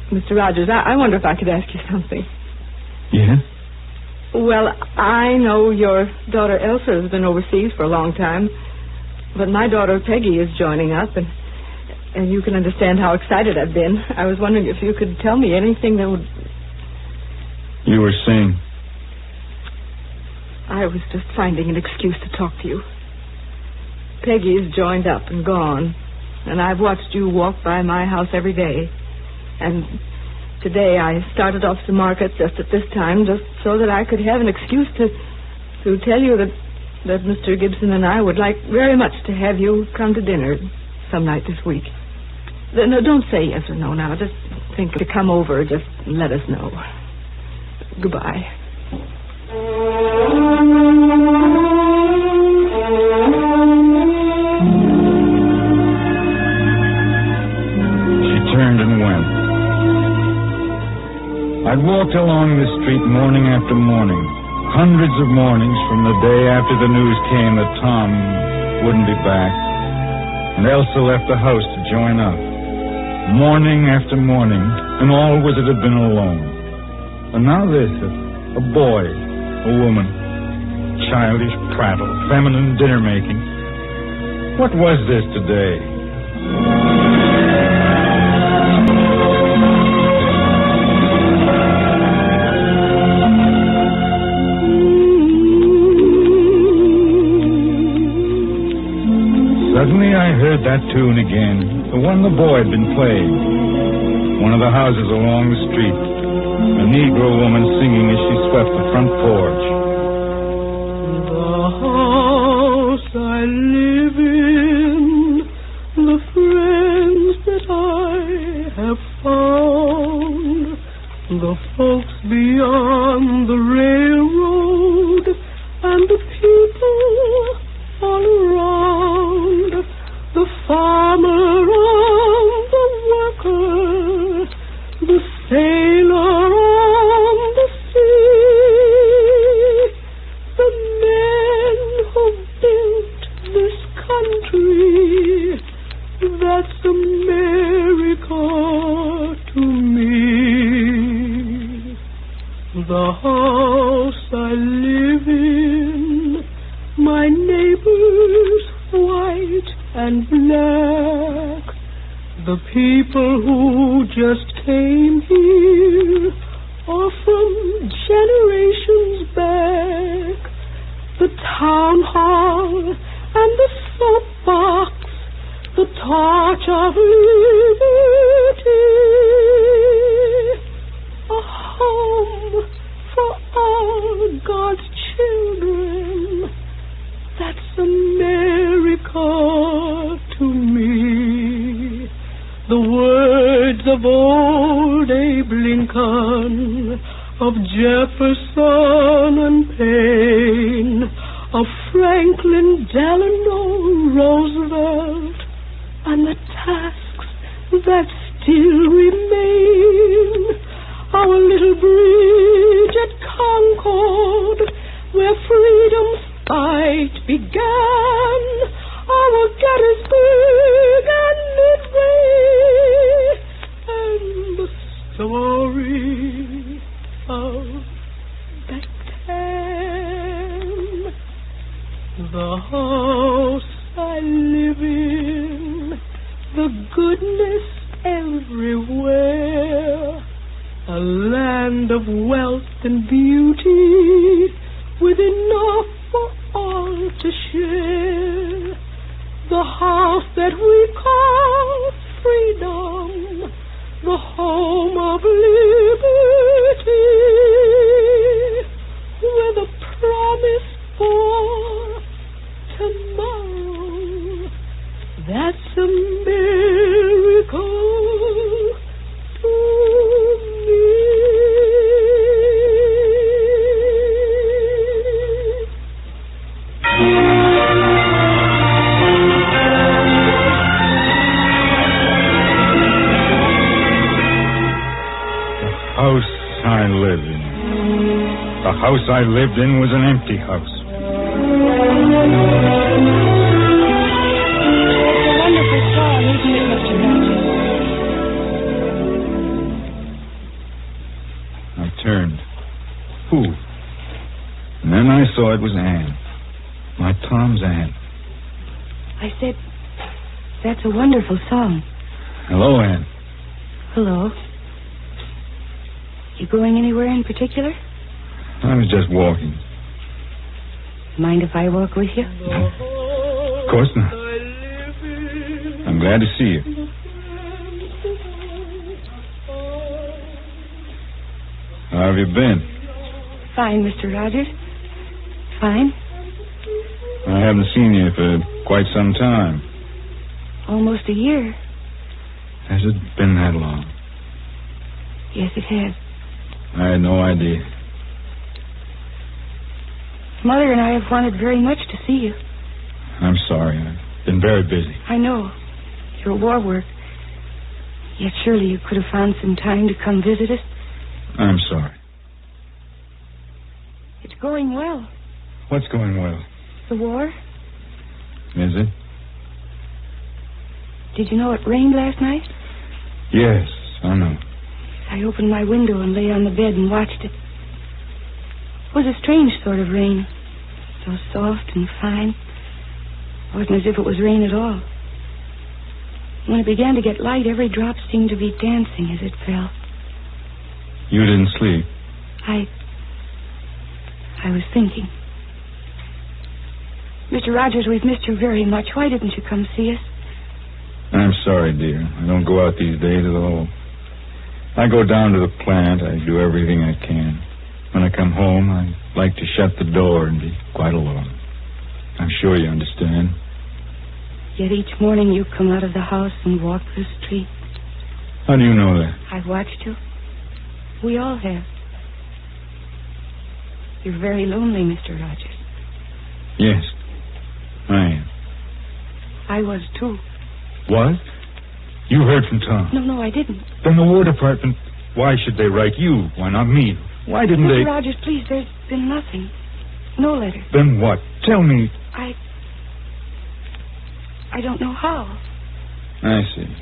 Mr. Rogers, I wonder if I could ask you something. Yeah? Well, I know your daughter Elsa has been overseas for a long time, but my daughter Peggy is joining up, and you can understand how excited I've been. I was wondering if you could tell me anything that would... You were saying? I was just finding an excuse to talk to you. Peggy's joined up and gone, and I've watched you walk by my house every day. And today I started off to market just at this time, just so that I could have an excuse to tell you that Mr. Gibson and I would like very much to have you come to dinner some night this week. No, don't say yes or no now. Just think to come over. Just let us know. Goodbye. She turned and went. I'd walked along this street morning after morning, hundreds of mornings from the day after the news came that Tom wouldn't be back, and Elsa left the house to join up. Morning after morning, and always it had been alone. And now this, a boy, a woman, childish prattle, feminine dinner-making. What was this today? Suddenly I heard that tune again, the one the boy had been playing. One of the houses along the street, a Negro woman singing as she swept the front porch. The house I live in, the friends that I have found, the folks beyond the railroad, and the people all around, the farmer and the worker, the sailor on the sea, the men who built this country, that's America to me. The house I live in, my neighbors white and black, the people who just came here or from generations back, the town hall and the soapbox, the torch of liberty, a home for all God's children. That's America to me. The words of old Abe Lincoln, of Jefferson and Payne, of Franklin Delano Roosevelt, and the tasks that still remain. Our little bridge at Concord, where freedom's fight began, our Gettysburg and Midway, and the story of Bethlehem. The house I live in, the goodness everywhere, a land of wealth and beauty, with enough for all to share. The house that we call freedom, the home of liberty, with a promise for tomorrow. That's a miracle to me. The house I lived in was an empty house. Wonderful song, isn't it, Mr. Rogers? I turned. Who? And then I saw it was Anne. My Tom's Anne. I said, that's a wonderful song. Hello, Anne. Hello. You going anywhere in particular? I was just walking. Mind if I walk with you? No. Of course not. I'm glad to see you. How have you been? Fine, Mr. Rogers. Fine. I haven't seen you for quite some time. Almost a year. Has it been that long? Yes, it has. I had no idea. Mother and I have wanted very much to see you. I'm sorry. I've been very busy. I know. Your war work. Yet surely you could have found some time to come visit us. I'm sorry. It's going well. What's going well? The war. Is it? Did you know it rained last night? Yes, I know. I opened my window and lay on the bed and watched it. It was a strange sort of rain. So soft and fine. It wasn't as if it was rain at all. When it began to get light, every drop seemed to be dancing as it fell. You didn't sleep? I was thinking. Mr. Rogers, we've missed you very much. Why didn't you come see us? I'm sorry, dear. I don't go out these days at all. I go down to the plant. I do everything I can. When I come home, I like to shut the door and be quite alone. I'm sure you understand. Yet each morning you come out of the house and walk the street. How do you know that? I've watched you. We all have. You're very lonely, Mr. Rogers. Yes, I am. I was, too. What? You heard from Tom? No, I didn't. Then the War Department, why should they write you? Why not me? Why didn't Mr. they... Mr. Rogers, please, there's been nothing. No letter. Then what? Tell me. I don't know how. I see.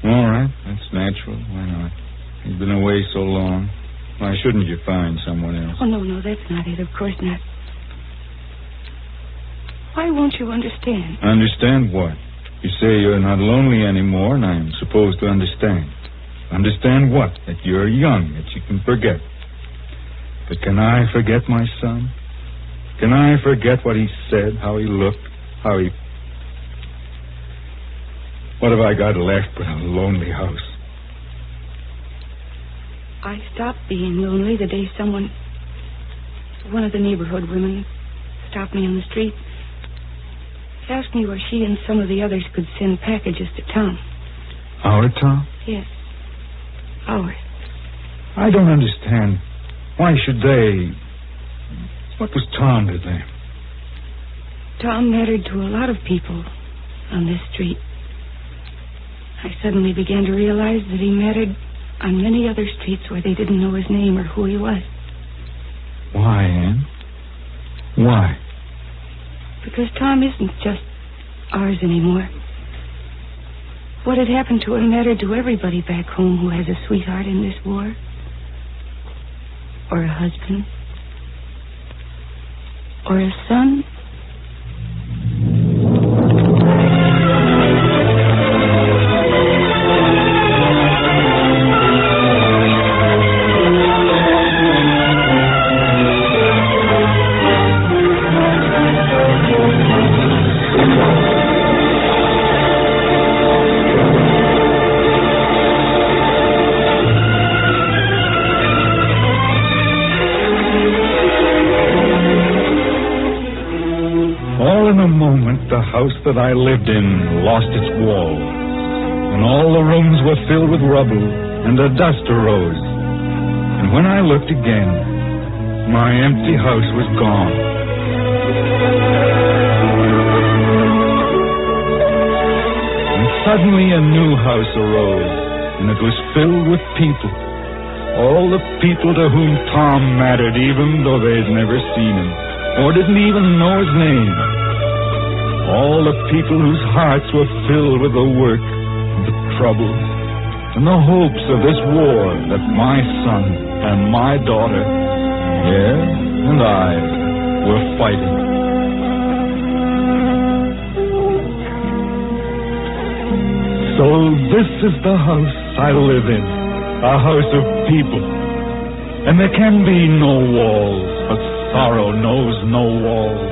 All right, that's natural. Why not? You've been away so long. Why shouldn't you find someone else? Oh, no, that's not it. Of course not. Why won't you understand? Understand what? You say you're not lonely anymore, and I'm supposed to understand. Understand what? That you're young, that you can forget. But can I forget my son? Can I forget what he said, how he looked, how he... What have I got left but a lonely house? I stopped being lonely the day one of the neighborhood women, stopped me on the street, asked me where she and some of the others could send packages to Tom. Our Tom? Yes, ours. I don't understand. Why should they... What was Tom to them? Tom mattered to a lot of people on this street. I suddenly began to realize that he mattered on many other streets where they didn't know his name or who he was. Why, Anne? Why? Because Tom isn't just ours anymore. What had happened to him mattered to everybody back home who has a sweetheart in this war. Or a husband. Or a son. The house that I lived in lost its walls, and all the rooms were filled with rubble, and a dust arose. And when I looked again, my empty house was gone. And suddenly a new house arose, and it was filled with people. All the people to whom Tom mattered, even though they'd never seen him, or didn't even know his name. All the people whose hearts were filled with the work, and the troubles, and the hopes of this war that my son and my daughter, and I, were fighting. So this is the house I live in, a house of people. And there can be no walls, but sorrow knows no walls.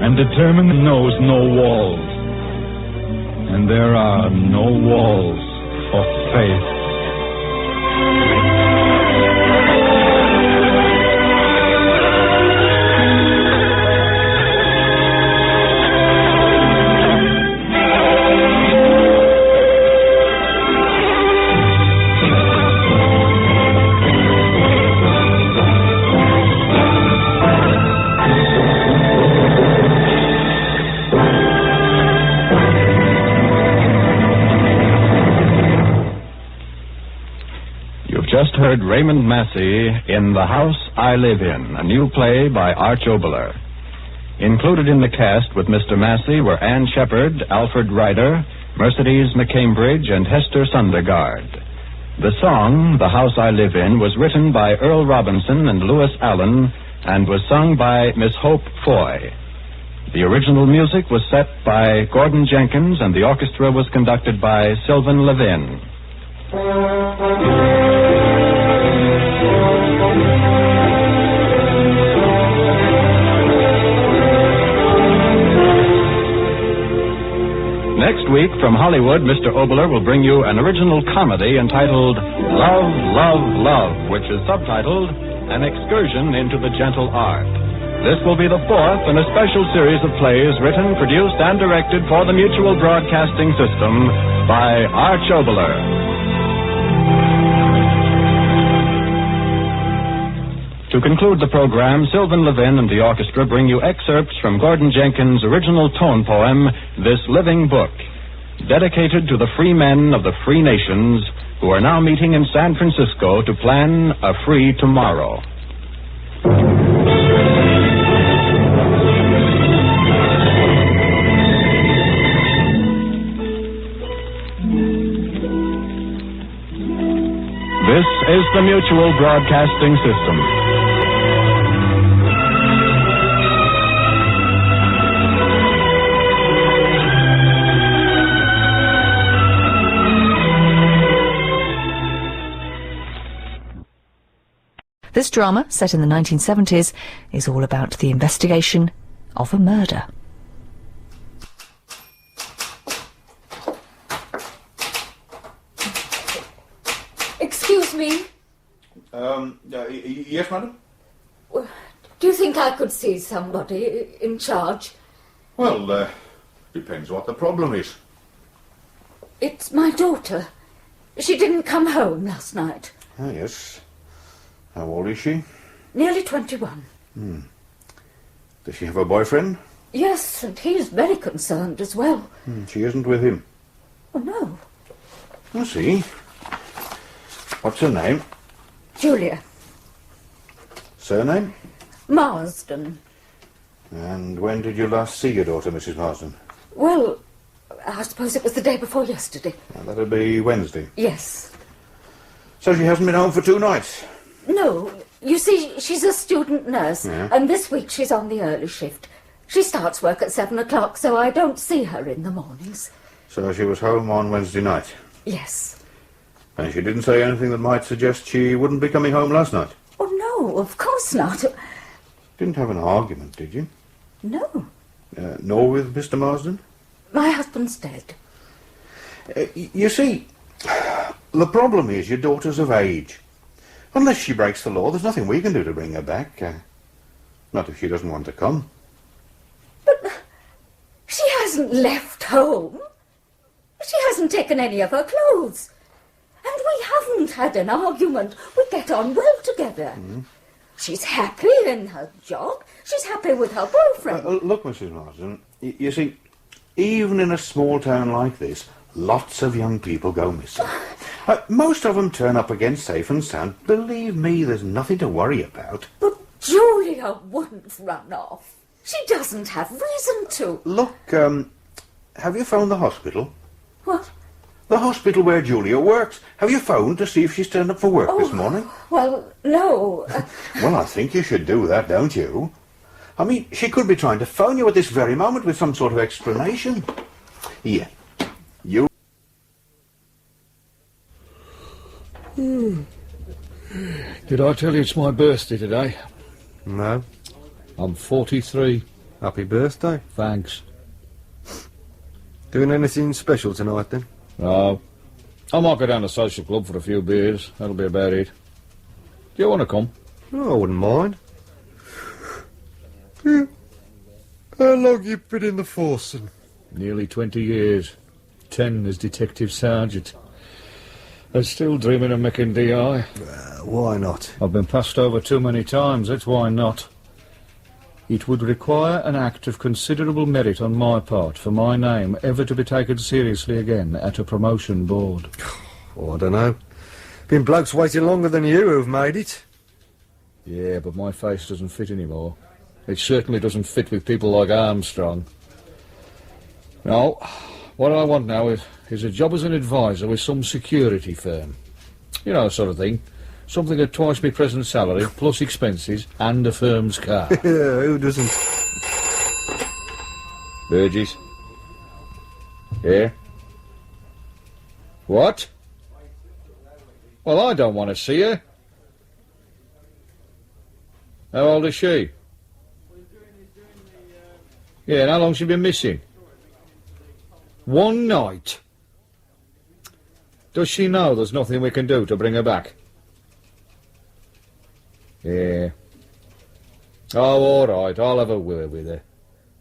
And determined knows no walls. And there are no walls for faith. just heard Raymond Massey in The House I Live In, a new play by Arch Oboler. Included in the cast with Mr. Massey were Ann Shepard, Alfred Ryder, Mercedes McCambridge, and Hester Sundergaard. The song, The House I Live In, was written by Earl Robinson and Lewis Allen and was sung by Miss Hope Foy. The original music was set by Gordon Jenkins, and the orchestra was conducted by Sylvan Levin. Next week, from Hollywood, Mr. Oboler will bring you an original comedy entitled Love, Love, Love, which is subtitled An Excursion into the Gentle Art. This will be the fourth in a special series of plays written, produced, and directed for the Mutual Broadcasting System by Arch Oboler. To conclude the program, Sylvan Levin and the orchestra bring you excerpts from Gordon Jenkins' original tone poem, This Living Book, dedicated to the free men of the free nations who are now meeting in San Francisco to plan a free tomorrow. This is the Mutual Broadcasting System. This drama, set in the 1970s, is all about the investigation of a murder. Excuse me. Yes, madam? Do you think I could see somebody in charge? Well, depends what the problem is. It's my daughter. She didn't come home last night. Ah, yes. How old is she? Nearly 21. Does she have a boyfriend? Yes, and he's very concerned as well. She isn't with him. Oh, no. I see. What's her name? Julia. Surname? Marsden. And when did you last see your daughter, Mrs. Marsden? Well, I suppose it was the day before yesterday. That'll be Wednesday. Yes. So she hasn't been home for 2 nights? No. You see, she's a student nurse, Yeah. and this week she's on the early shift. She starts work at 7 o'clock, so I don't see her in the mornings. So she was home on Wednesday night? Yes. And she didn't say anything that might suggest she wouldn't be coming home last night? Oh, no, of course not. Didn't have an argument, did you? No. Nor with Mr. Marsden? My husband's dead. You see, the problem is your daughter's of age. Unless she breaks the law, there's nothing we can do to bring her back. Not if she doesn't want to come. But she hasn't left home. She hasn't taken any of her clothes. And we haven't had an argument. We get on well together. She's happy in her job. She's happy with her boyfriend. Look, Mrs. Marsden, you see, even in a small town like this, lots of young people go missing. Most of them turn up again safe and sound. Believe me, there's nothing to worry about. But Julia wouldn't run off. She doesn't have reason to. Look, have you phoned the hospital? What? The hospital where Julia works. Have you phoned to see if she's turned up for work this morning? Well, no. Well, I think you should do that, don't you? I mean, she could be trying to phone you at this very moment with some sort of explanation. Here. You... Did I tell you it's my birthday today? No. I'm 43. Happy birthday. Thanks. Doing anything special tonight, then? No. I might go down to the social club for a few beers. That'll be about it. Do you want to come? Oh, I wouldn't mind. Yeah. How long you been in the force, then? Nearly 20 years. 10 as detective sergeant. I'm still dreaming of making DI. Why not? I've been passed over too many times, that's why not. It would require an act of considerable merit on my part for my name ever to be taken seriously again at a promotion board. Oh, I don't know. Been blokes waiting longer than you who've made it. Yeah, but my face doesn't fit anymore. It certainly doesn't fit with people like Armstrong. No, what I want now is a job as an advisor with some security firm. You know, sort of thing. Something at twice my present salary, plus expenses, and a firm's car. Yeah, who doesn't? Burgess. Yeah? What? Well, I don't want to see her. How old is she? Yeah, and how long's she been missing? One night. Does she know there's nothing we can do to bring her back? Yeah. Oh, all right, I'll have a word with her.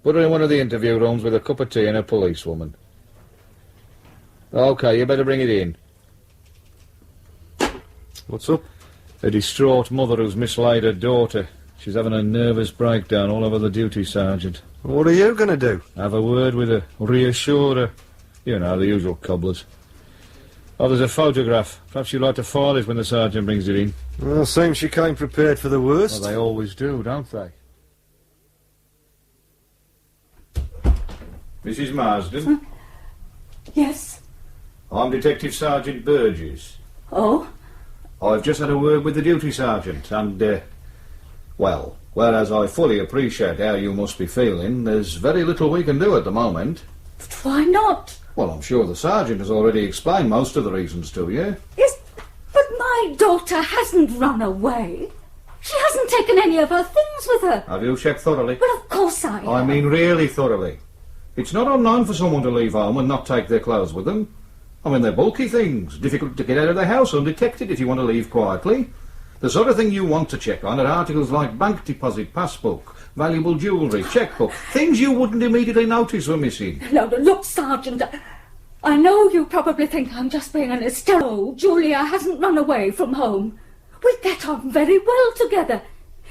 Put her in one of the interview rooms with a cup of tea and a policewoman. OK, you better bring it in. What's up? A distraught mother who's mislaid her daughter. She's having a nervous breakdown all over the duty sergeant. What are you going to do? Have a word with her, reassure her. You know, the usual cobblers. Oh, there's a photograph. Perhaps you'd like to file it when the sergeant brings it in. Well, seems she came prepared for the worst. Well, they always do, don't they? Mrs. Marsden? Yes? I'm Detective Sergeant Burgess. Oh? I've just had a word with the duty sergeant, and, well, whereas I fully appreciate how you must be feeling, there's very little we can do at the moment. But why not? Well, I'm sure the sergeant has already explained most of the reasons to you. Yes, but my daughter hasn't run away. She hasn't taken any of her things with her. Have you checked thoroughly? Well, of course I have. I mean really thoroughly. It's not unknown for someone to leave home and not take their clothes with them. I mean, they're bulky things, difficult to get out of the house undetected if you want to leave quietly. The sort of thing you want to check on are articles like bank deposit, passbook, valuable jewellery, chequebook, things you wouldn't immediately notice were missing. No, look, Sergeant, I know you probably think I'm just being an hysterical. No, Julia hasn't run away from home. We get on very well together.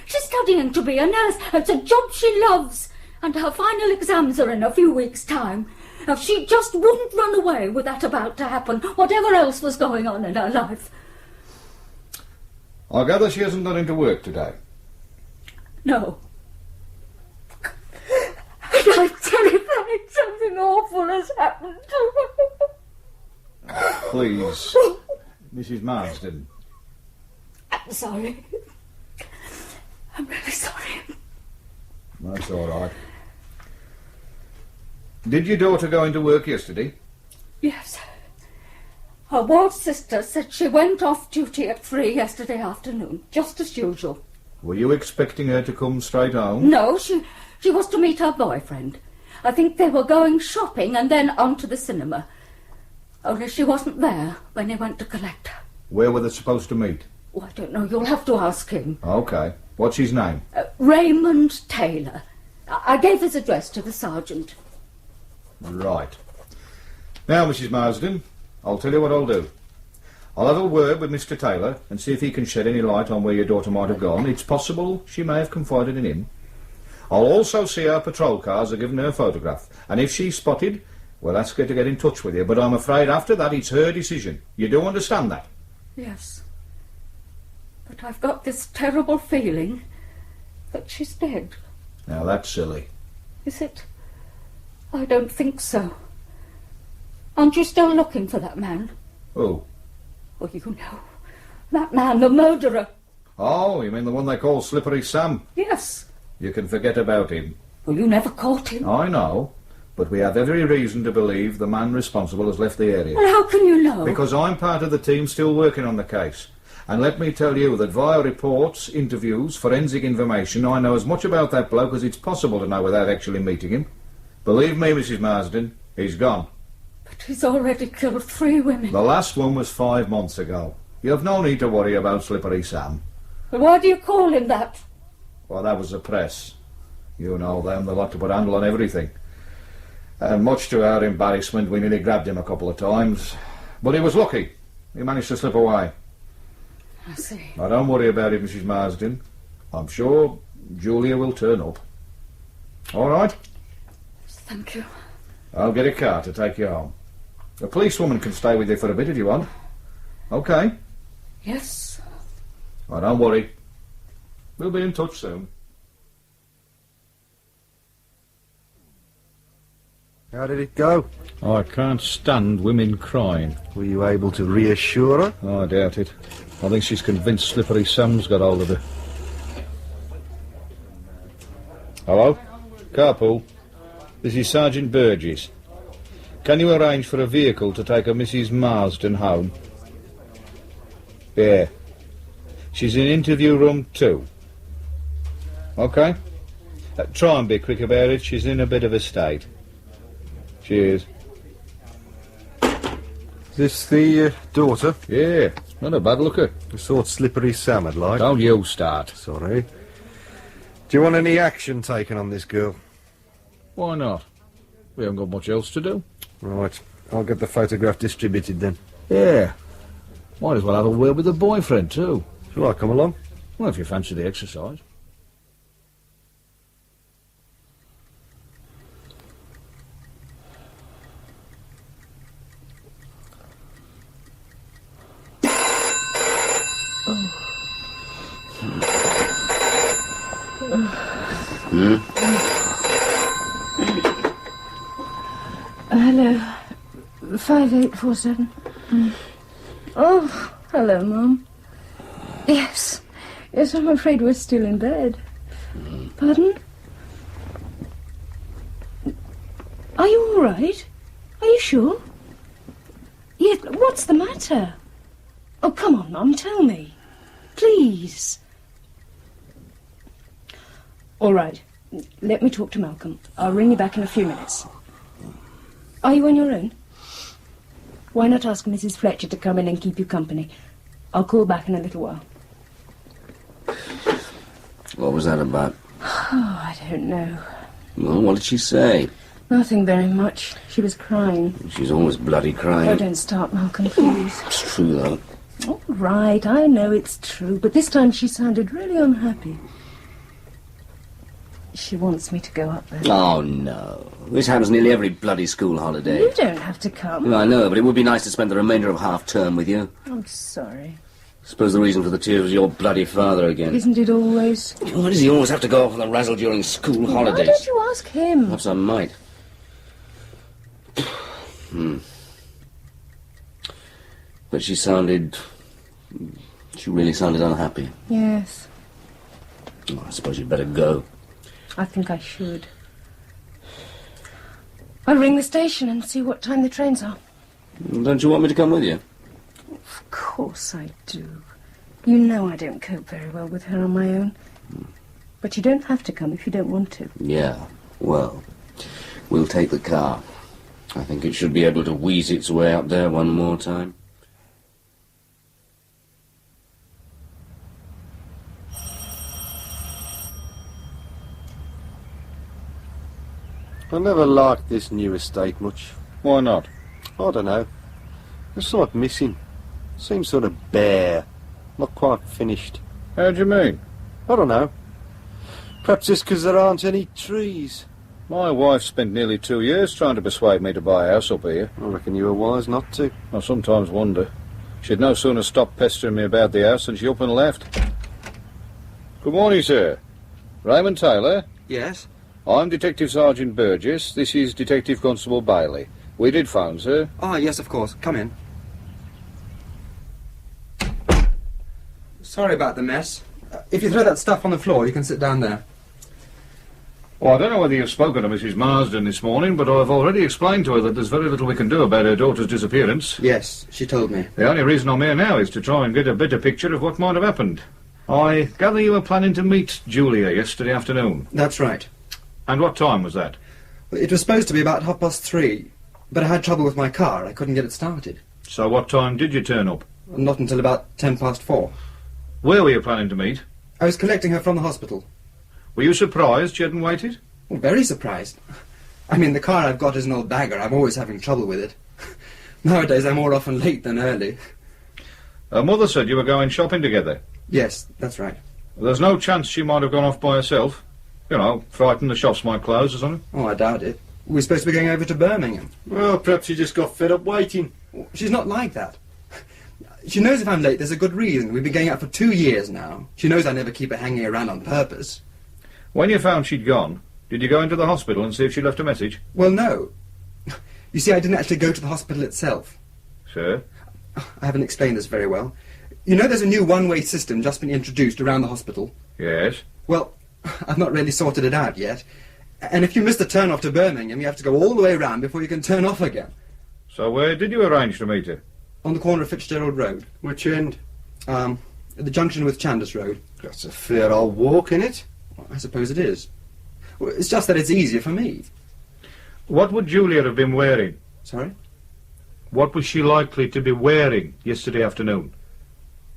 She's studying to be a nurse. It's a job she loves. And her final exams are in a few weeks' time. Now, she just wouldn't run away with that about to happen, whatever else was going on in her life. I gather she hasn't gone into work today. No. And I'm terrified something awful has happened to her. Please, Mrs. Marsden. I'm sorry. I'm really sorry. That's all right. Did your daughter go into work yesterday? Yes. Her ward sister said she went off duty at 3 yesterday afternoon, just as usual. Were you expecting her to come straight home? No, she was to meet her boyfriend. I think they were going shopping and then on to the cinema. Only she wasn't there when he went to collect her. Where were they supposed to meet? Oh, I don't know. You'll have to ask him. OK. What's his name? Raymond Taylor. I gave his address to the sergeant. Right. Now, Mrs. Marsden, I'll tell you what I'll do. I'll have a word with Mr. Taylor and see if he can shed any light on where your daughter might have gone. It's possible she may have confided in him. I'll also see her patrol cars are given her photograph. And if she's spotted, we'll ask her to get in touch with you. But I'm afraid after that it's her decision. You do understand that? Yes. But I've got this terrible feeling that she's dead. Now, that's silly. Is it? I don't think so. Aren't you still looking for that man? Who? Well, you know. That man, the murderer. Oh, you mean the one they call Slippery Sam? Yes. You can forget about him. Well, you never caught him. I know, but we have every reason to believe the man responsible has left the area. Well, how can you know? Because I'm part of the team still working on the case. And let me tell you that via reports, interviews, forensic information, I know as much about that bloke as it's possible to know without actually meeting him. Believe me, Mrs. Marsden, he's gone. But he's already killed 3 women. The last one was 5 months ago. You have no need to worry about Slippery Sam. Well, why do you call him that? Well, that was the press. You know them, they like to put a handle on everything. And much to our embarrassment, we nearly grabbed him a couple of times. But he was lucky. He managed to slip away. I see. Now, don't worry about it, Mrs. Marsden. I'm sure Julia will turn up. All right? Thank you. I'll get a car to take you home. A policewoman can stay with you for a bit if you want. OK. Yes. Oh, don't worry. We'll be in touch soon. How did it go? I can't stand women crying. Were you able to reassure her? Oh, I doubt it. I think she's convinced Slippery Sam's got hold of her. Hello? Carpool. This is Sergeant Burgess. Can you arrange for a vehicle to take a Mrs. Marsden home? Yeah. She's in interview room 2. OK? Try and be quick about it. She's in a bit of a state. Cheers. Is this the daughter? Yeah, not a bad looker. The sort Slippery Sam would like. Don't you start. Sorry. Do you want any action taken on this girl? Why not? We haven't got much else to do. Right. I'll get the photograph distributed then. Yeah. Might as well have a word with the boyfriend too. Shall I come along? Well, if you fancy the exercise. Hello. 5847. Oh, hello, Mum. Yes. Yes, I'm afraid we're still in bed. Pardon? Are you all right? Are you sure? Yes, what's the matter? Oh, come on, Mum, tell me. Please. All right. Let me talk to Malcolm. I'll ring you back in a few minutes. Are you on your own? Why not ask Mrs. Fletcher to come in and keep you company? I'll call back in a little while. What was that about? Oh, I don't know. Well, what did she say? Nothing very much. She was crying. She's always bloody crying. Oh, don't start, Malcolm, please. It's true, though. All right, I know it's true, but this time she sounded really unhappy. She wants me to go up there. Oh, no. This happens nearly every bloody school holiday. You don't have to come. I know, but it would be nice to spend the remainder of half-term with you. I'm sorry. Suppose the reason for the tears was your bloody father again. Isn't it always? Why does he always have to go off on the razzle during school holidays? Why don't you ask him? Perhaps I might. But she really sounded unhappy. Yes. Oh, I suppose you'd better go. I think I should. I'll ring the station and see what time the trains are. Don't you want me to come with you? Of course I do. You know I don't cope very well with her on my own. But you don't have to come if you don't want to. Yeah, well, we'll take the car. I think it should be able to wheeze its way up there one more time. I never liked this new estate much. Why not? I don't know. There's something missing. Seems sort of bare. Not quite finished. How do you mean? I don't know. Perhaps it's because there aren't any trees. My wife spent nearly 2 years trying to persuade me to buy a house up here. I reckon you were wise not to. I sometimes wonder. She'd no sooner stopped pestering me about the house than she up and left. Good morning, sir. Raymond Taylor? Yes? I'm Detective Sergeant Burgess. This is Detective Constable Bailey. We did phone, sir. Ah, yes, of course. Come in. Sorry about the mess. If you throw that stuff on the floor, you can sit down there. Well, I don't know whether you've spoken to Mrs. Marsden this morning, but I've already explained to her that there's very little we can do about her daughter's disappearance. Yes, she told me. The only reason I'm here now is to try and get a better picture of what might have happened. I gather you were planning to meet Julia yesterday afternoon. That's right. And what time was that? It was supposed to be about 3:30, but I had trouble with my car. I couldn't get it started. So what time did you turn up? Not until about 4:10. Where were you planning to meet? I was collecting her from the hospital. Were you surprised she hadn't waited? Well, very surprised. I mean, the car I've got is an old bagger. I'm always having trouble with it. Nowadays, I'm more often late than early. Her mother said you were going shopping together. Yes, that's right. There's no chance she might have gone off by herself. You know, frightened the shops might close or something. Oh, I doubt it. We're supposed to be going over to Birmingham. Well, perhaps she just got fed up waiting. She's not like that. She knows if I'm late, there's a good reason. We've been going out for 2 years now. She knows I never keep her hanging around on purpose. When you found she'd gone, did you go into the hospital and see if she left a message? Well, no. You see, I didn't actually go to the hospital itself. Sir? I haven't explained this very well. You know there's a new one-way system just been introduced around the hospital? Yes. Well, I've not really sorted it out yet. And if you miss the turn-off to Birmingham, you have to go all the way round before you can turn off again. So where did you arrange to meet her? On the corner of Fitzgerald Road. Which end? At the junction with Chandos Road. That's a fair old walk, innit? Well, I suppose it is. Well, it's just that it's easier for me. What would Julia have been wearing? Sorry? What was she likely to be wearing yesterday afternoon?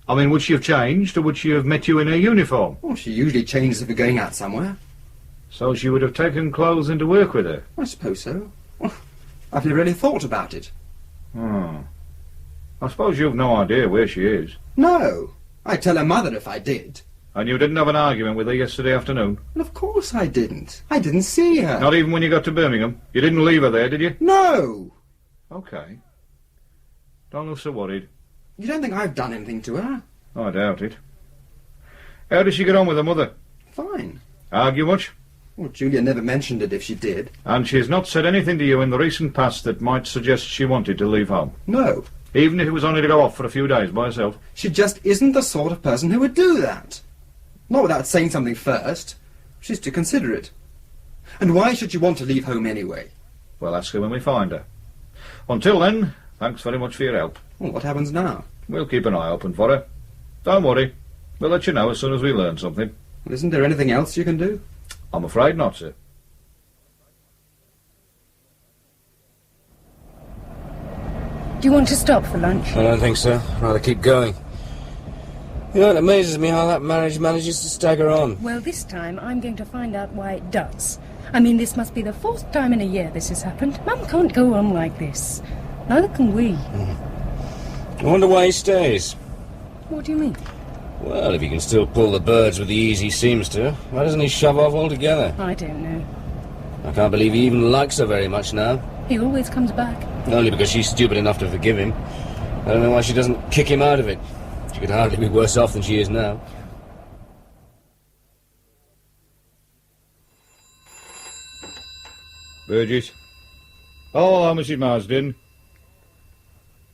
I mean, would she have changed, or would she have met you in her uniform? Well, she usually changes if we're going out somewhere. So she would have taken clothes into work with her? I suppose so. Well, I've never really thought about it. I suppose you've no idea where she is. No. I'd tell her mother if I did. And you didn't have an argument with her yesterday afternoon? Well, of course I didn't. I didn't see her. Not even when you got to Birmingham? You didn't leave her there, did you? No. OK. Don't look so worried. You don't think I've done anything to her? I doubt it. How does she get on with her mother? Fine. Argue much? Well, Julia never mentioned it if she did. And she's not said anything to you in the recent past that might suggest she wanted to leave home? No. Even if it was only to go off for a few days by herself? She just isn't the sort of person who would do that. Not without saying something first. She's too considerate. And why should she want to leave home anyway? Well, ask her when we find her. Until then, thanks very much for your help. Well, what happens now? We'll keep an eye open for her. Don't worry. We'll let you know as soon as we learn something. Well, isn't there anything else you can do? I'm afraid not, sir. Do you want to stop for lunch? I don't think so. I'd rather keep going. You know, it amazes me how that marriage manages to stagger on. Well, this time I'm going to find out why it does. I mean, this must be the 4th time in a year this has happened. Mum can't go on like this. Neither can we. I wonder why he stays. What do you mean? Well, if he can still pull the birds with the ease he seems to, why doesn't he shove off altogether? I don't know. I can't believe he even likes her very much now. He always comes back. Only because she's stupid enough to forgive him. I don't know why she doesn't kick him out of it. She could hardly be worse off than she is now. Burgess. Oh, hello, Mrs. Marsden.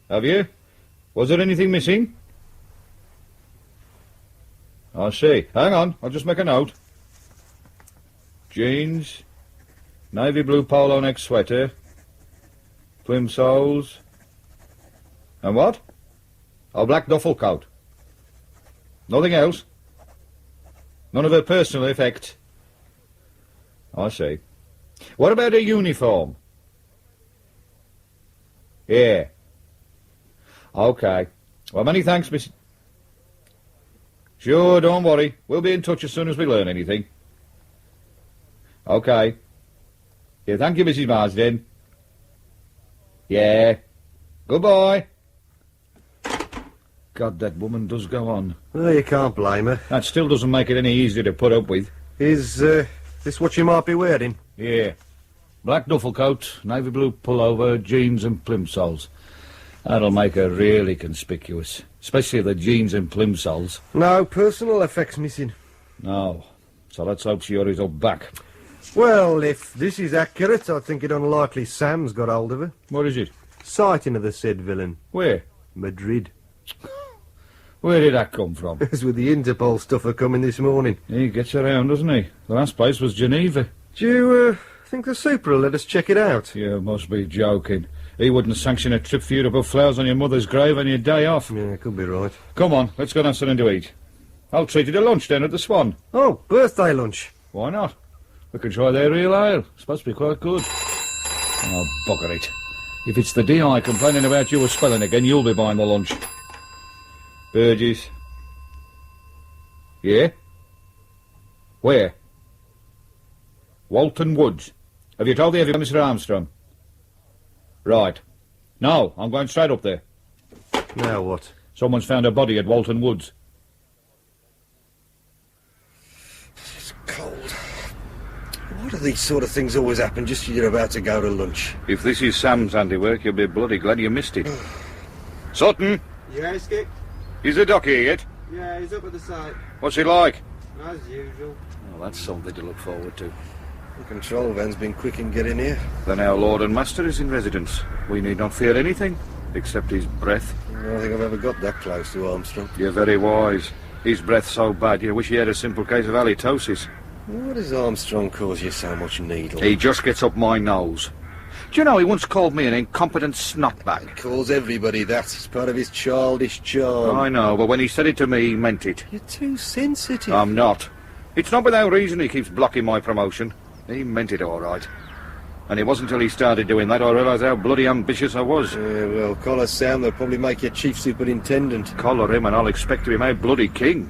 Have you? Was there anything missing? I see. Hang on, I'll just make a note. Jeans, navy blue polo neck sweater, plim soles, and what? A black duffel coat. Nothing else? None of her personal effects? I see. What about her uniform? Yeah. OK. Well, many thanks, Miss... Sure, don't worry. We'll be in touch as soon as we learn anything. OK. Yeah, thank you, Mrs. Marsden. Yeah. Goodbye. God, that woman does go on. Well, you can't blame her. That still doesn't make it any easier to put up with. Is, this what she might be wearing? Yeah. Black duffel coat, navy blue pullover, jeans and plimsolls. That'll make her really conspicuous. Especially the jeans and plimsolls. No personal effects missing. No. So let's hope she hurries up back. Well, if this is accurate, I think it unlikely Sam's got hold of her. What is it? Sighting of the said villain. Where? Madrid. Where did that come from? It was with the Interpol stuffer coming this morning. He gets around, doesn't he? The last place was Geneva. Do you, think the super will let us check it out? You must be joking. He wouldn't sanction a trip for you to put flowers on your mother's grave on your day off. Yeah, could be right. Come on, let's go and have something to eat. I'll treat you to lunch then at the Swan. Oh, birthday lunch. Why not? We can try their real ale. It's supposed to be quite good. Oh, bugger it. If it's the DI complaining about your spelling again, you'll be buying the lunch. Burgess. Yeah? Where? Walton Woods. Have you told the heavy Mr. Armstrong? Right. No, I'm going straight up there. Now what? Someone's found a body at Walton Woods. It's cold. Why do these sort of things always happen just as you're about to go to lunch? If this is Sam's handiwork, you'll be bloody glad you missed it. Sutton! Yeah, Skip? Is the doc here yet? Yeah, he's up at the site. What's he like? As usual. Well, that's something to look forward to. The control van's been quick in getting here. Then our Lord and Master is in residence. We need not fear anything, except his breath. I don't think I've ever got that close to Armstrong. You're very wise. His breath's so bad you wish he had a simple case of halitosis. What does Armstrong cause you so much needle? He just gets up my nose. Do you know, he once called me an incompetent snotbag. He calls everybody that. It's part of his childish charm. I know, but when he said it to me, he meant it. You're too sensitive. I'm not. It's not without reason he keeps blocking my promotion. He meant it all right. And it wasn't until he started doing that I realised how bloody ambitious I was. Yeah, well, collar Sam, they'll probably make you chief superintendent. Collar him and I'll expect to be made bloody king.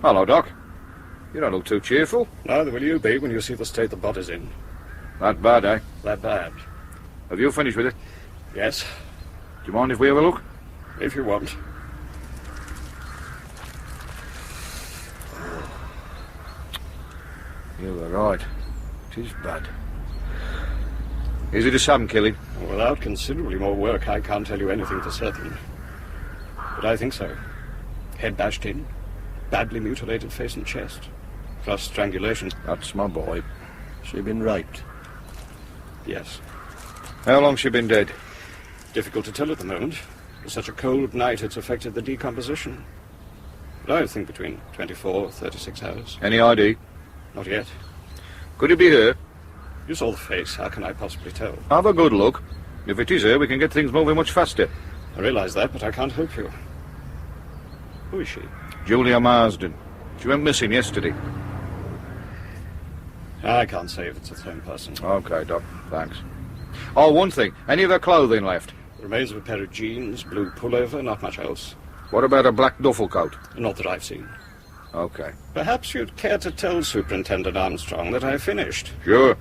Hello, Doc. You don't look too cheerful. Neither will you be when you see the state the body's in. That bad, eh? That bad. Have you finished with it? Yes. Do you mind if we have a look? If you want. You were right. It is bad. Is it a Sam killing? Without considerably more work, I can't tell you anything for certain. But I think so. Head bashed in, badly mutilated face and chest, plus strangulation. That's my boy. She been raped? Yes. How long's she been dead? Difficult to tell at the moment. For such a cold night, it's affected the decomposition. But I think between 24 36 hours. Any ID? Not yet. Could it be her? You saw the face. How can I possibly tell? Have a good look. If it is her, we can get things moving much faster. I realise that, but I can't help you. Who is she? Julia Marsden. She went missing yesterday. I can't say if it's the same person. Okay, Doc. Thanks. Oh, one thing. Any of her clothing left? Remains of a pair of jeans, blue pullover, not much else. What about a black duffel coat? Not that I've seen. Okay. Perhaps you'd care to tell Superintendent Armstrong that I've finished. Sure.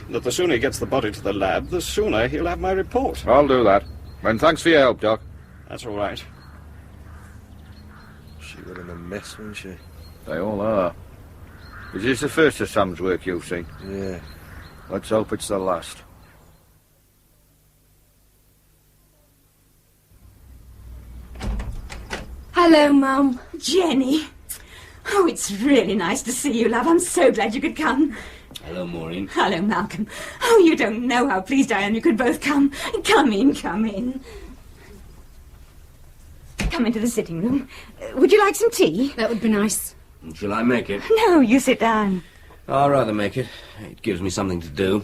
That the sooner he gets the body to the lab, the sooner he'll have my report. I'll do that. And thanks for your help, Doc. That's all right. She got in a mess, wasn't she? They all are. Is this the first of Sam's work you've seen? Yeah. Let's hope it's the last. Hello, Mum. Jenny. Oh, it's really nice to see you, love. I'm so glad you could come. Hello, Maureen. Hello, Malcolm. Oh, you don't know how pleased I am you could both come. Come in, come in. Come into the sitting room. Would you like some tea? That would be nice. Shall I make it? No, you sit down. I'd rather make it. It gives me something to do.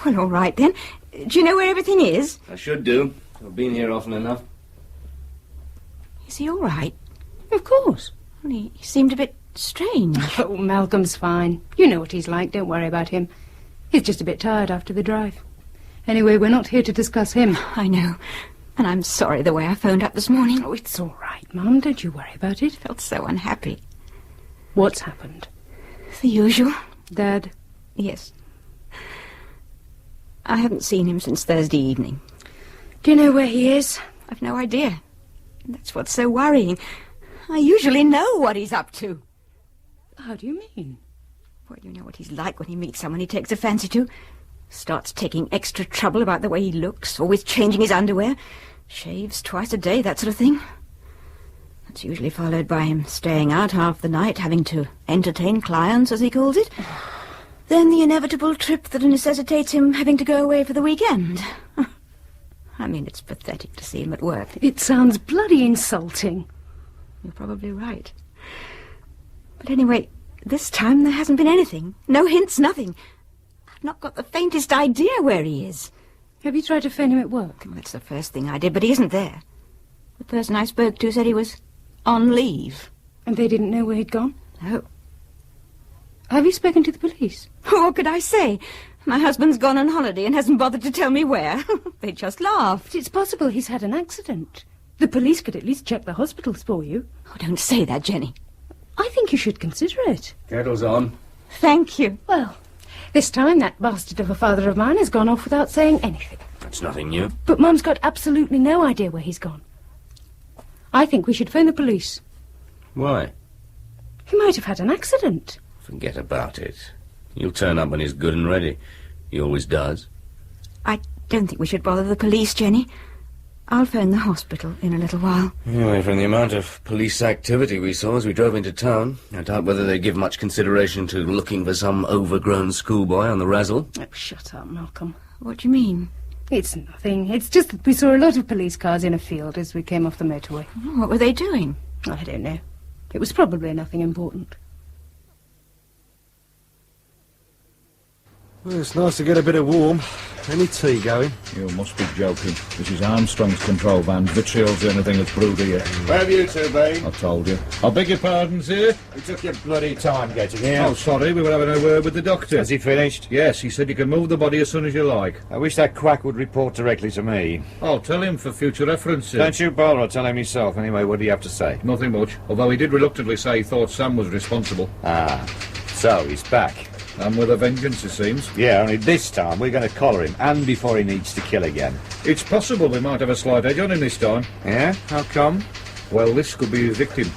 Well, all right, then. Do you know where everything is? I should do. I've been here often enough. Is he all right? Of course. Well, he seemed a bit strange. Oh, Malcolm's fine. You know what he's like. Don't worry about him. He's just a bit tired after the drive. Anyway, we're not here to discuss him. I know. And I'm sorry the way I phoned up this morning. Oh, it's all right, Mum. Don't you worry about it. Felt so unhappy. What's happened? The usual. Dad? Yes. I haven't seen him since Thursday evening. Do you know where he is? I've no idea. That's what's so worrying. I usually know what he's up to. How do you mean? Well, you know what he's like when he meets someone he takes a fancy to. Starts taking extra trouble about the way he looks, always changing his underwear, shaves twice a day, that sort of thing. That's usually followed by him staying out half the night, having to entertain clients, as he calls it. Then the inevitable trip that necessitates him having to go away for the weekend. I mean, it's pathetic to see him at work. It sounds bloody insulting. You're probably right. But anyway, this time there hasn't been anything. No hints, nothing. I've not got the faintest idea where he is. Have you tried to phone him at work? Well, that's the first thing I did, but he isn't there. The person I spoke to said he was on leave. And they didn't know where he'd gone? No. Have you spoken to the police? What could I say? My husband's gone on holiday and hasn't bothered to tell me where. They just laughed. It's possible he's had an accident. The police could at least check the hospitals for you. Oh, don't say that, Jenny. I think you should consider it. Kettle's on. Thank you. Well, this time that bastard of a father of mine has gone off without saying anything. That's nothing new. But Mum's got absolutely no idea where he's gone. I think we should phone the police. Why? He might have had an accident. Forget about it. He'll turn up when he's good and ready. He always does. I don't think we should bother the police, Jenny. I'll phone the hospital in a little while. Anyway, from the amount of police activity we saw as we drove into town, I doubt whether they give much consideration to looking for some overgrown schoolboy on the razzle. Oh, shut up, Malcolm. What do you mean? It's nothing. It's just that we saw a lot of police cars in a field as we came off the motorway. What were they doing? I don't know. It was probably nothing important. Well, it's nice to get a bit of warm. Any tea going? You must be joking. This is Armstrong's control van. Vitriol's the only thing that's brewed here. Where have you two been? I told you. I beg your pardon, sir? We took your bloody time getting here. Oh, sorry, we were having a word with the doctor. Has he finished? Yes, he said you can move the body as soon as you like. I wish that quack would report directly to me. I'll tell him for future reference, sir. Don't you bother, I'll tell him myself. Anyway, what do you have to say? Nothing much, although he did reluctantly say he thought Sam was responsible. Ah, so he's back. And with a vengeance, it seems. Yeah, only this time we're going to collar him, and before he needs to kill again. It's possible we might have a slight edge on him this time. Yeah? How come? Well, this could be his victim.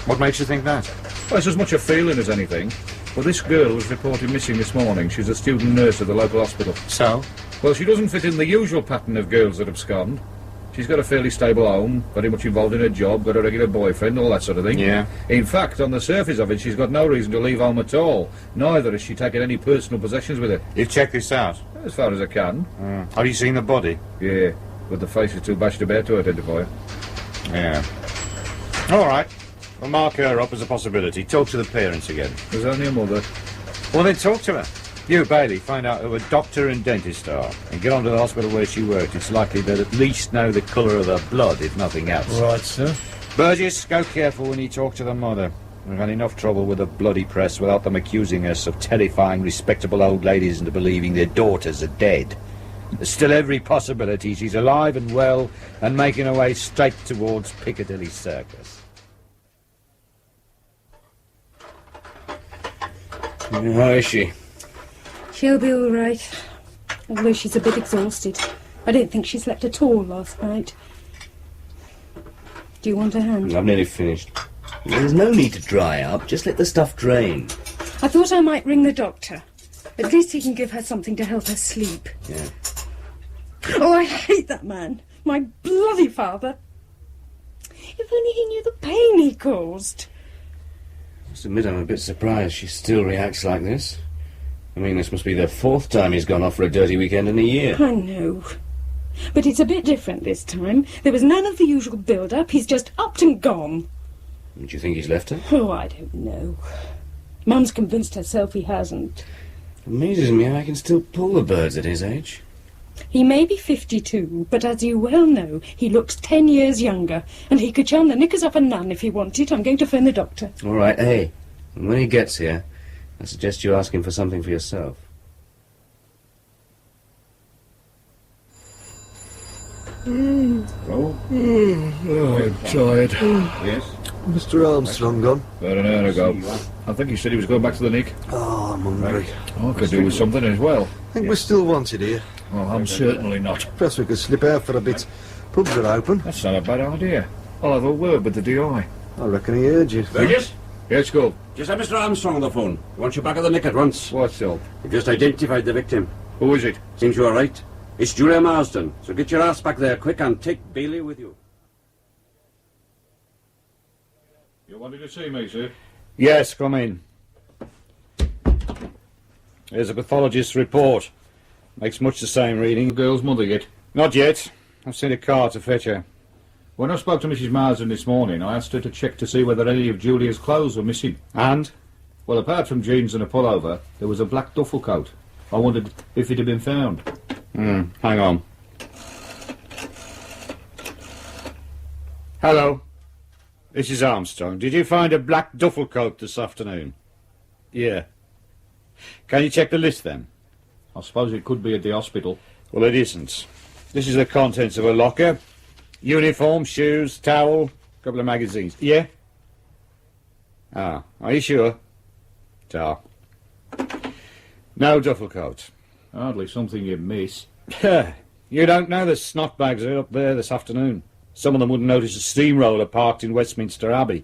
What makes you think that? Well, it's as much a feeling as anything. Well, this girl was reported missing this morning. She's a student nurse at the local hospital. So? Well, she doesn't fit in the usual pattern of girls that abscond. She's got a fairly stable home, very much involved in her job, got a regular boyfriend, all that sort of thing. Yeah. In fact, on the surface of it, she's got no reason to leave home at all. Neither has she taken any personal possessions with her. You've checked this out? As far as I can. Have you seen the body? Yeah, but the face is too bashed about to identify her. Yeah. All right. We'll mark her up as a possibility. Talk to the parents again. There's only a mother. Well, then talk to her. You, Bailey, find out who a doctor and dentist are, and get on to the hospital where she worked. It's likely they'll at least know the colour of her blood, if nothing else. Right, sir. Burgess, go careful when you talk to the mother. We've had enough trouble with the bloody press without them accusing us of terrifying respectable old ladies into believing their daughters are dead. There's still every possibility she's alive and well and making her way straight towards Piccadilly Circus. How is she? She'll be all right, although she's a bit exhausted. I don't think she slept at all last night. Do you want a hand? I've nearly finished. There's no need to dry up. Just let the stuff drain. I thought I might ring the doctor. At least he can give her something to help her sleep. Yeah. Oh, I hate that man. My bloody father. If only he knew the pain he caused. I must admit I'm a bit surprised she still reacts like this. I mean, this must be the fourth time he's gone off for a dirty weekend in a year. I know. But it's a bit different this time. There was none of the usual build-up. He's just upped and gone. Do you think he's left her? Oh, I don't know. Mum's convinced herself he hasn't. It amazes me how I can still pull the birds at his age. He may be 52, but as you well know, he looks 10 years younger, and he could charm the knickers off a nun if he wanted. I'm going to phone the doctor. All right, hey, and when he gets here, I suggest you ask him for something for yourself. Oh? I'm tired. Yes? Mr. Armstrong gone? About an hour ago. I think he said he was going back to the Nick. Oh, I'm hungry. I could do with something as well. I think we're still wanted here. Well, I'm certainly not. Perhaps we could slip out for a bit. Pubs are open. That's not a bad idea. I'll have a word with the DI. I reckon he heard you. Burgess? Yes, go. Just have Mr. Armstrong on the phone. He wants you back at the Nick at once. What's up? We've just identified the victim. Who is it? Seems you're right. It's Julia Marsden. So get your ass back there quick and take Bailey with you. You wanted to see me, sir? Yes, come in. Here's a pathologist's report. Makes much the same reading. The girl's mother yet? Not yet. I've sent a car to fetch her. When I spoke to Mrs. Marsden this morning, I asked her to check to see whether any of Julia's clothes were missing. And? Well, apart from jeans and a pullover, there was a black duffel coat. I wondered if it had been found. Hang on. Hello. This is Armstrong. Did you find a black duffel coat this afternoon? Yeah. Can you check the list then? I suppose it could be at the hospital. Well, it isn't. This is the contents of a locker. Uniform, shoes, towel, couple of magazines. Yeah? Ah, are you sure? Ta. No duffel coat. Hardly something you'd miss. You don't know the snot bags are up there this afternoon. Some of them wouldn't notice a steamroller parked in Westminster Abbey.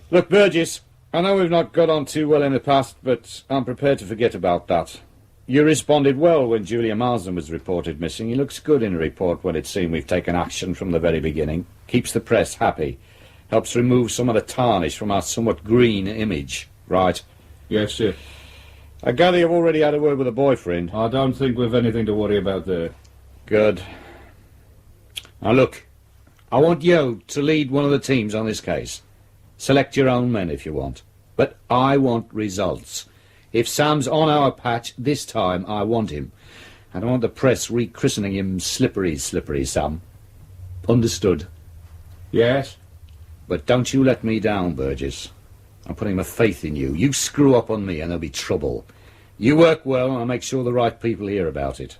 Look, Burgess, I know we've not got on too well in the past, but I'm prepared to forget about that. You responded well when Julia Marsden was reported missing. He looks good in a report when it's seen we've taken action from the very beginning. Keeps the press happy. Helps remove some of the tarnish from our somewhat green image. Right? Yes, sir. I gather you've already had a word with a boyfriend. I don't think we've anything to worry about there. Good. Now look, I want you to lead one of the teams on this case. Select your own men if you want. But I want results. If Sam's on our patch this time, I want him. I don't want the press rechristening him Slippery Sam. Understood? Yes. But don't you let me down, Burgess. I'm putting my faith in you. You screw up on me and there'll be trouble. You work well and I'll make sure the right people hear about it.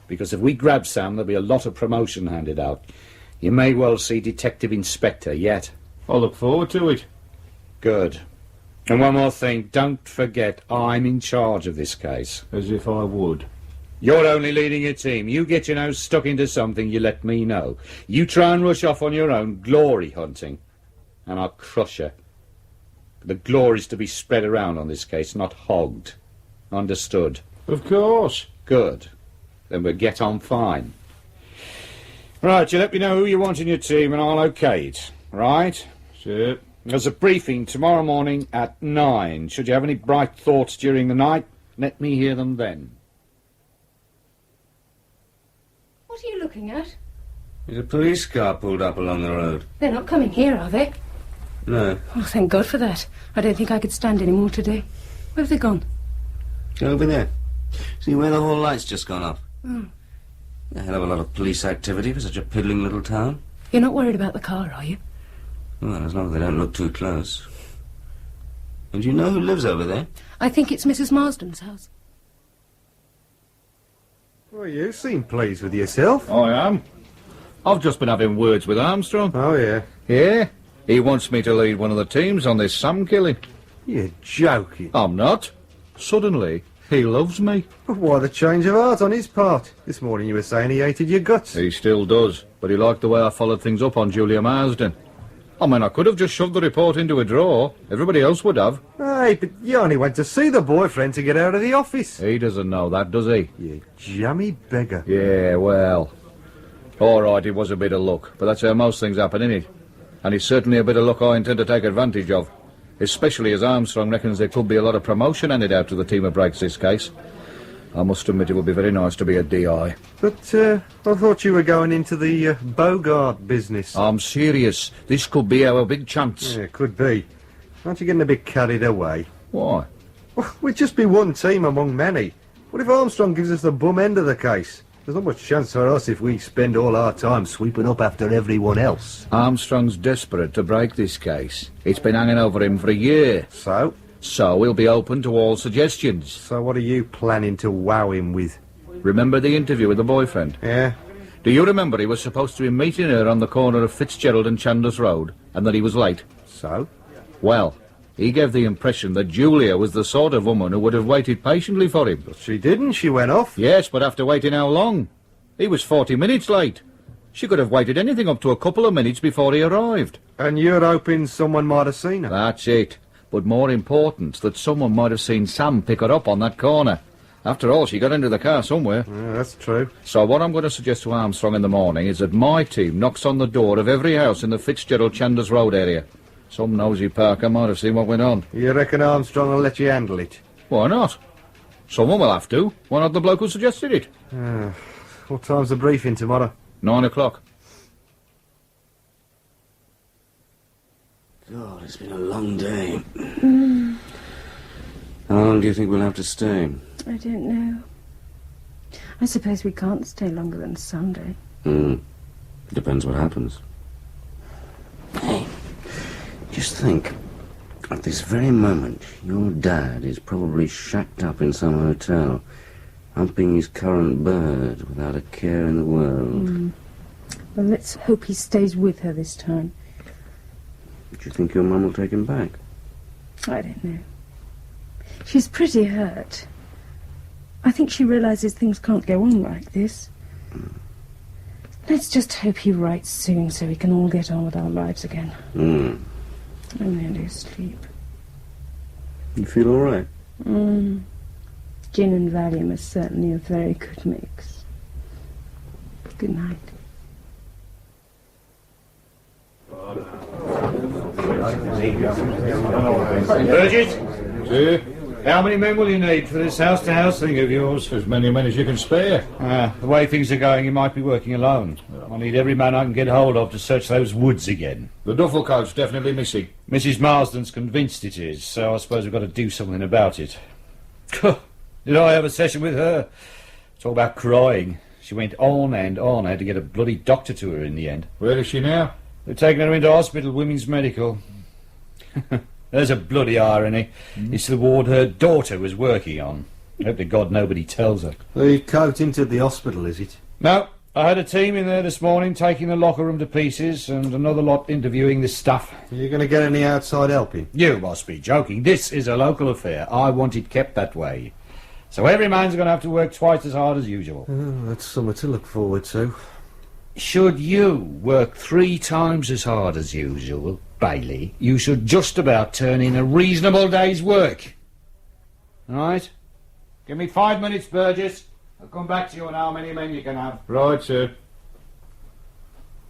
Because if we grab Sam, there'll be a lot of promotion handed out. You may well see Detective Inspector yet. I'll look forward to it. Good. And one more thing, don't forget I'm in charge of this case. As if I would. You're only leading your team. You get your nose stuck into something, you let me know. You try and rush off on your own, glory hunting, and I'll crush you. The glory's to be spread around on this case, not hogged. Understood? Of course. Good. Then we'll get on fine. Right, you let me know who you want in your team and I'll okay it. Right? Sure. There's a briefing tomorrow morning at 9. Should you have any bright thoughts during the night, let me hear them then. What are you looking at? There's a police car pulled up along the road. They're not coming here, are they? No. Oh, thank God for that. I don't think I could stand any more today. Where have they gone? Over there. See where the whole light's just gone off? Oh. A hell of a lot of police activity for such a piddling little town. You're not worried about the car, are you? Well, as long as they don't look too close. And do you know who lives over there? I think it's Mrs. Marsden's house. Well, you seem pleased with yourself. I am. I've just been having words with Armstrong. Oh, yeah? Yeah. He wants me to lead one of the teams on this Sam killing. You're joking. I'm not. Suddenly, he loves me. But why the change of heart on his part? This morning you were saying he hated your guts. He still does, but he liked the way I followed things up on Julia Marsden. I mean, I could have just shoved the report into a drawer. Everybody else would have. Hey, but you only went to see the boyfriend to get out of the office. He doesn't know that, does he? You jammy beggar. Yeah, well. All right, it was a bit of luck, but that's how most things happen, innit? And it's certainly a bit of luck I intend to take advantage of. Especially as Armstrong reckons there could be a lot of promotion handed out to the team who breaks this case. I must admit it would be very nice to be a DI. But, I thought you were going into the Bogart business. I'm serious. This could be our big chance. Yeah, could be. Aren't you getting a bit carried away? Why? Well, we'd just be one team among many. What if Armstrong gives us the bum end of the case? There's not much chance for us if we spend all our time sweeping up after everyone else. Armstrong's desperate to break this case. It's been hanging over him for a year. So? So he'll be open to all suggestions. So what are you planning to wow him with? Remember the interview with the boyfriend? Yeah. Do you remember he was supposed to be meeting her on the corner of Fitzgerald and Chandos Road, and that he was late? So? Well, he gave the impression that Julia was the sort of woman who would have waited patiently for him. But she didn't. She went off. Yes, but after waiting how long? He was 40 minutes late. She could have waited anything up to a couple of minutes before he arrived. And you're hoping someone might have seen her? That's it. But more important, that someone might have seen Sam pick her up on that corner. After all, she got into the car somewhere. Yeah, that's true. So what I'm going to suggest to Armstrong in the morning is that my team knocks on the door of every house in the Fitzgerald Chandos Road area. Some nosy Parker might have seen what went on. You reckon Armstrong will let you handle it? Why not? Someone will have to. Why not the bloke who suggested it? What time's the briefing tomorrow? 9 o'clock. God, it's been a long day. How long do you think we'll have to stay? I don't know. I suppose we can't stay longer than Sunday. Depends what happens. Hey, just think. At this very moment, your dad is probably shacked up in some hotel, humping his currant bird without a care in the world. Well, let's hope he stays with her this time. Do you think your mum will take him back? I don't know. She's pretty hurt. I think she realises things can't go on like this. Let's just hope he writes soon so we can all get on with our lives again. I'm nearly asleep. You feel all right? Gin and Valium is certainly a very good mix. Good night. Burgess? Sir? How many men will you need for this house-to-house thing of yours? As many men as you can spare. The way things are going, you might be working alone. I need every man I can get hold of to search those woods again. The duffel coat's definitely missing. Mrs. Marsden's convinced it is, so I suppose we've got to do something about it. Did I have a session with her? Talk about crying. She went on and on. I had to get a bloody doctor to her in the end. Where is she now? They've taken her into hospital, women's medical. There's a bloody irony. It's the ward her daughter was working on. Hope to God nobody tells her. The coat into the hospital, is it? No, I had a team in there this morning taking the locker room to pieces and another lot interviewing the staff. Are you going to get any outside helping? You must be joking. This is a local affair. I want it kept that way. So every man's going to have to work twice as hard as usual. Oh, that's something to look forward to. Should you work 3 times as hard as usual, Bailey, you should just about turn in a reasonable day's work. All right? Give me 5 minutes, Burgess. I'll come back to you on how many men you can have. Right, sir.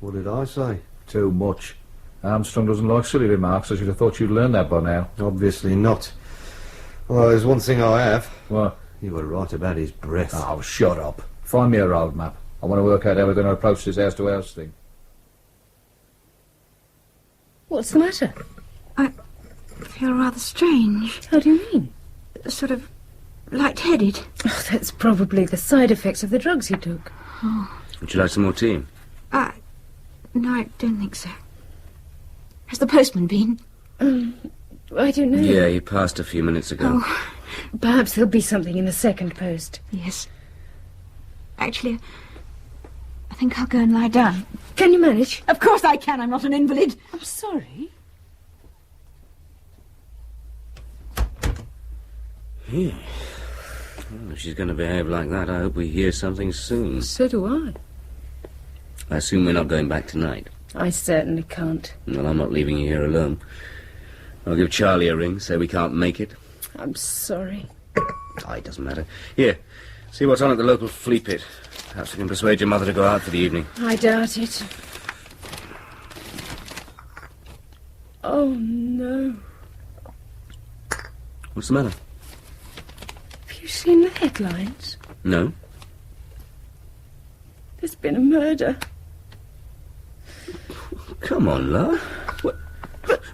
What did I say? Too much. Armstrong doesn't like silly remarks. I should have thought you'd learned that by now. Obviously not. Well, there's one thing I have. What? You were right about his breath. Oh, shut up. Find me a road map. I want to work out how we're going to approach this house-to-house thing. What's the matter? I feel rather strange. How do you mean? Sort of light-headed. Oh, that's probably the side effects of the drugs you took. Oh. Would you like some more tea? No, I don't think so. Has the postman been? I don't know. Yeah, he passed a few minutes ago. Oh. Perhaps there'll be something in the second post. Yes. Actually, I think I'll go and lie down. Can you manage? Of course I can. I'm not an invalid. I'm sorry. Yeah. Well, if she's going to behave like that, I hope we hear something soon. So do I. I assume we're not going back tonight. I certainly can't. Well, I'm not leaving you here alone. I'll give Charlie a ring, say we can't make it. I'm sorry. Oh, it doesn't matter. Here, see what's on at the local flea pit. Perhaps you can persuade your mother to go out for the evening. I doubt it. Oh, no. What's the matter? Have you seen the headlines? No. There's been a murder. Come on, love.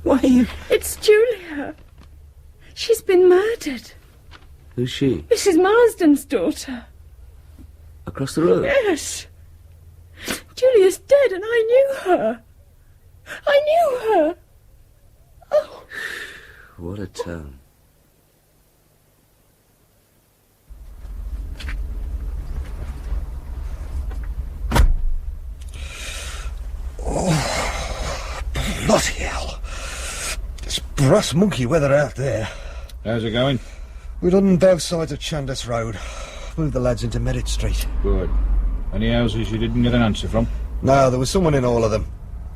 Why are you... It's Julia. She's been murdered. Who's she? Mrs. Marsden's daughter. Across the road? Yes. Julia's dead and I knew her. I knew her. Oh. What a tone. Oh, bloody hell. It's brass monkey weather out there. How's it going? We're on both sides of Chandos Road. Moved the lads into Merritt Street. Good. Any houses you didn't get an answer from? No, there was someone in all of them.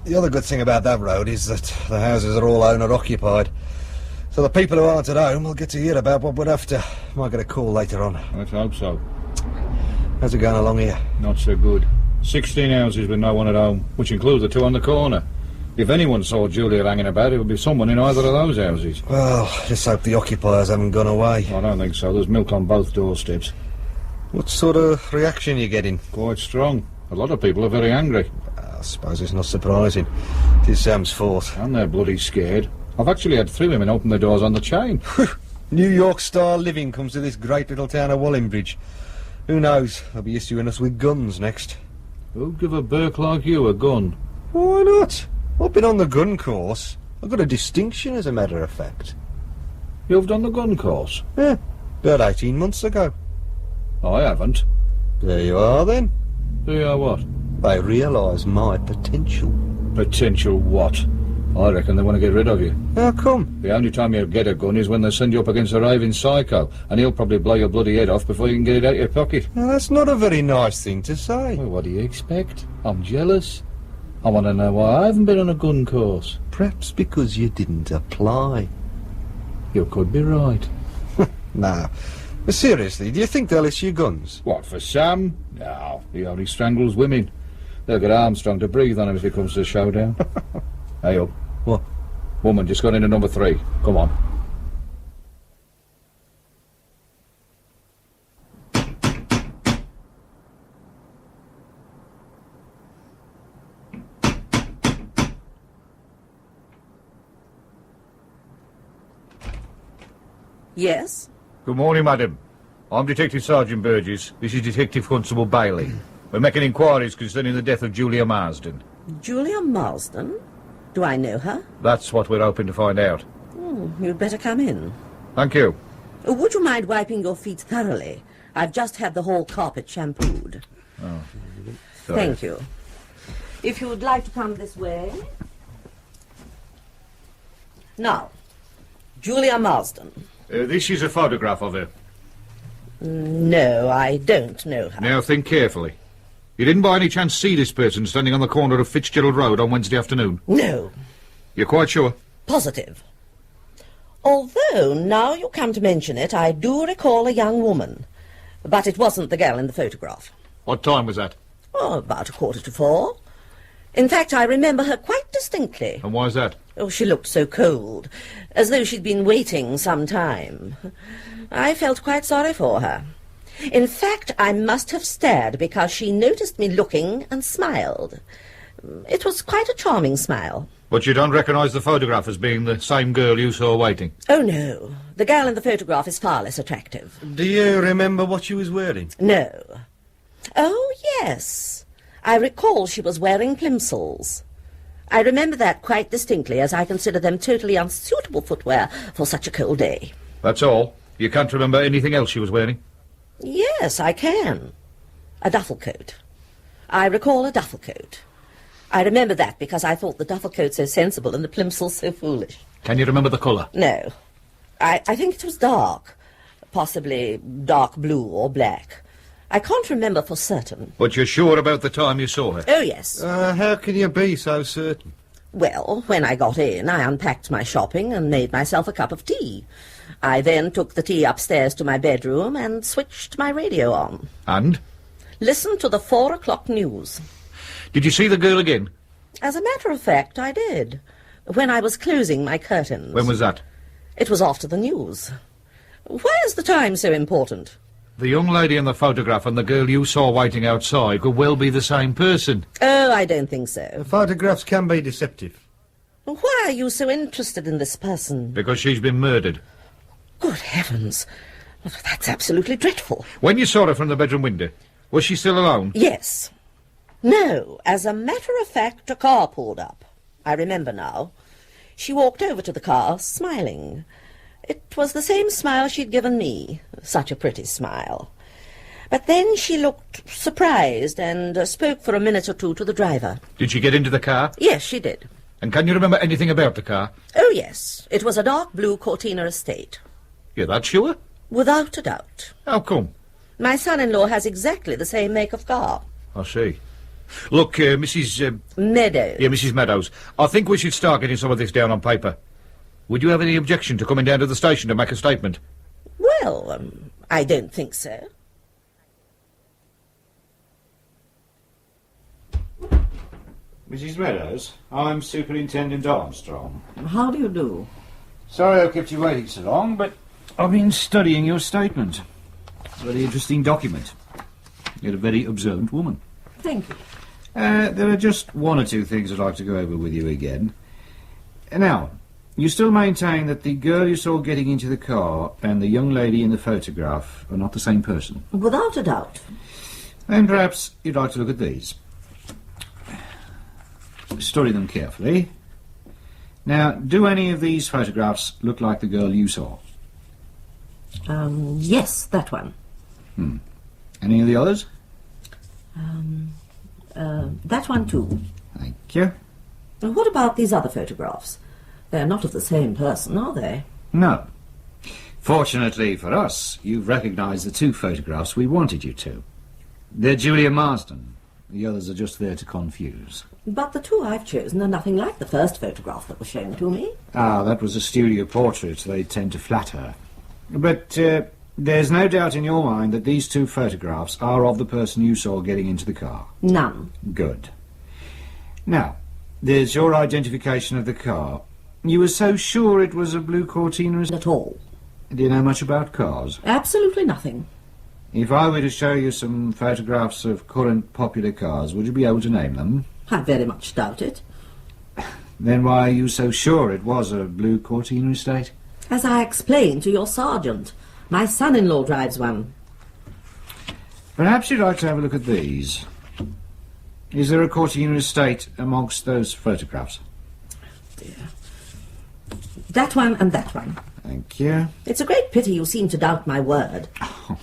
The other good thing about that road is that the houses are all owner-occupied. So the people who aren't at home will get to hear about what we're after. Might get a call later on. Let's hope so. How's it going along here? Not so good. 16 houses with no one at home, which includes the 2 on the corner. If anyone saw Julia hanging about, it would be someone in either of those houses. Well, just hope the occupiers haven't gone away. I don't think so. There's milk on both doorsteps. What sort of reaction are you getting? Quite strong. A lot of people are very angry. I suppose it's not surprising. It is Sam's fault. And they're bloody scared. I've actually had 3 women open the doors on the chain. New York-style living comes to this great little town of Wallingbridge. Who knows? They'll be issuing us with guns next. Who'd give a Burke like you a gun? Why not? I've been on the gun course. I've got a distinction, as a matter of fact. You've done the gun course? Yeah, about 18 months ago. I haven't. There you are, then. Do you what? They realise my potential. Potential what? I reckon they want to get rid of you. How come? The only time you'll get a gun is when they send you up against a raving psycho, and he'll probably blow your bloody head off before you can get it out of your pocket. Now, that's not a very nice thing to say. Well, what do you expect? I'm jealous. I want to know why I haven't been on a gun course. Perhaps because you didn't apply. You could be right. No. But seriously, do you think they'll issue guns? What, for Sam? No, he only strangles women. They'll get Armstrong to breathe on him if it comes to a showdown. Hey up. What? Woman just got into number 3. Come on. Yes? Good morning, madam. I'm Detective Sergeant Burgess. This is Detective Constable Bailey. We're making inquiries concerning the death of Julia Marsden. Julia Marsden? Do I know her? That's what we're hoping to find out. You'd better come in. Thank you. Would you mind wiping your feet thoroughly? I've just had the whole carpet shampooed. Oh, sorry. Thank you. If you would like to come this way. Now, Julia Marsden. This is a photograph of her. No, I don't know her. Now think carefully. You didn't by any chance see this person standing on the corner of Fitzgerald Road on Wednesday afternoon? No. You're quite sure? Positive. Although, now you come to mention it, I do recall a young woman. But it wasn't the girl in the photograph. What time was that? Oh, about 3:45. In fact, I remember her quite distinctly. And why is that? Oh, she looked so cold, as though she'd been waiting some time. I felt quite sorry for her. In fact, I must have stared because she noticed me looking and smiled. It was quite a charming smile. But you don't recognise the photograph as being the same girl you saw waiting? Oh, no. The girl in the photograph is far less attractive. Do you remember what she was wearing? No. Oh, yes. I recall she was wearing plimsolls. I remember that quite distinctly, as I consider them totally unsuitable footwear for such a cold day. That's all? You can't remember anything else she was wearing? Yes, I can. A duffel coat. I recall a duffel coat. I remember that because I thought the duffel coat so sensible and the plimsolls so foolish. Can you remember the colour? No. I think it was dark. Possibly dark blue or black. I can't remember for certain. But you're sure about the time you saw her? Oh, yes. How can you be so certain? Well, when I got in, I unpacked my shopping and made myself a cup of tea. I then took the tea upstairs to my bedroom and switched my radio on. And? Listened to the 4 o'clock news. Did you see the girl again? As a matter of fact, I did. When I was closing my curtains. When was that? It was after the news. Why is the time so important? The young lady in the photograph and the girl you saw waiting outside could well be the same person. Oh, I don't think so. The photographs can be deceptive. Why are you so interested in this person? Because she's been murdered. Good heavens. That's absolutely dreadful. When you saw her from the bedroom window, was she still alone? Yes. No, as a matter of fact, a car pulled up. I remember now. She walked over to the car, smiling. It was the same smile she'd given me. Such a pretty smile. But then she looked surprised and spoke for a minute or two to the driver. Did she get into the car? Yes, she did. And can you remember anything about the car? Oh, yes. It was a dark blue Cortina estate. You're that sure? Without a doubt. How come? My son-in-law has exactly the same make of car. I see. Look, Mrs... Meadows. Yeah, Mrs. Meadows. I think we should start getting some of this down on paper. Would you have any objection to coming down to the station to make a statement? Well, I don't think so. Mrs. Meadows, I'm Superintendent Armstrong. How do you do? Sorry I kept you waiting so long, but I've been studying your statement. It's a very interesting document. You're a very observant woman. Thank you. There are just one or two things I'd like to go over with you again. Now, you still maintain that the girl you saw getting into the car and the young lady in the photograph are not the same person? Without a doubt. Then perhaps you'd like to look at these. Study them carefully. Now, do any of these photographs look like the girl you saw? Yes, that one. Any of the others? That one too. Thank you. Now, what about these other photographs? They're not of the same person, are they? No. Fortunately for us, you've recognised the two photographs we wanted you to. They're Julia Marsden. The others are just there to confuse. But the two I've chosen are nothing like the first photograph that was shown to me. Ah, that was a studio portrait. They tend to flatter. But There's no doubt in your mind that these two photographs are of the person you saw getting into the car? None. Good. Now, there's your identification of the car. You were so sure it was a blue Cortina at all. Do you know much about cars? Absolutely nothing. If I were to show you some photographs of current popular cars, would you be able to name them? I very much doubt it. Then why are you so sure it was a blue Cortina estate? As I explained to your sergeant, my son-in-law drives one. Perhaps you'd like to have a look at these. Is there a Cortina estate amongst those photographs? Dear. That one and that one. Thank you. It's a great pity you seem to doubt my word. Oh,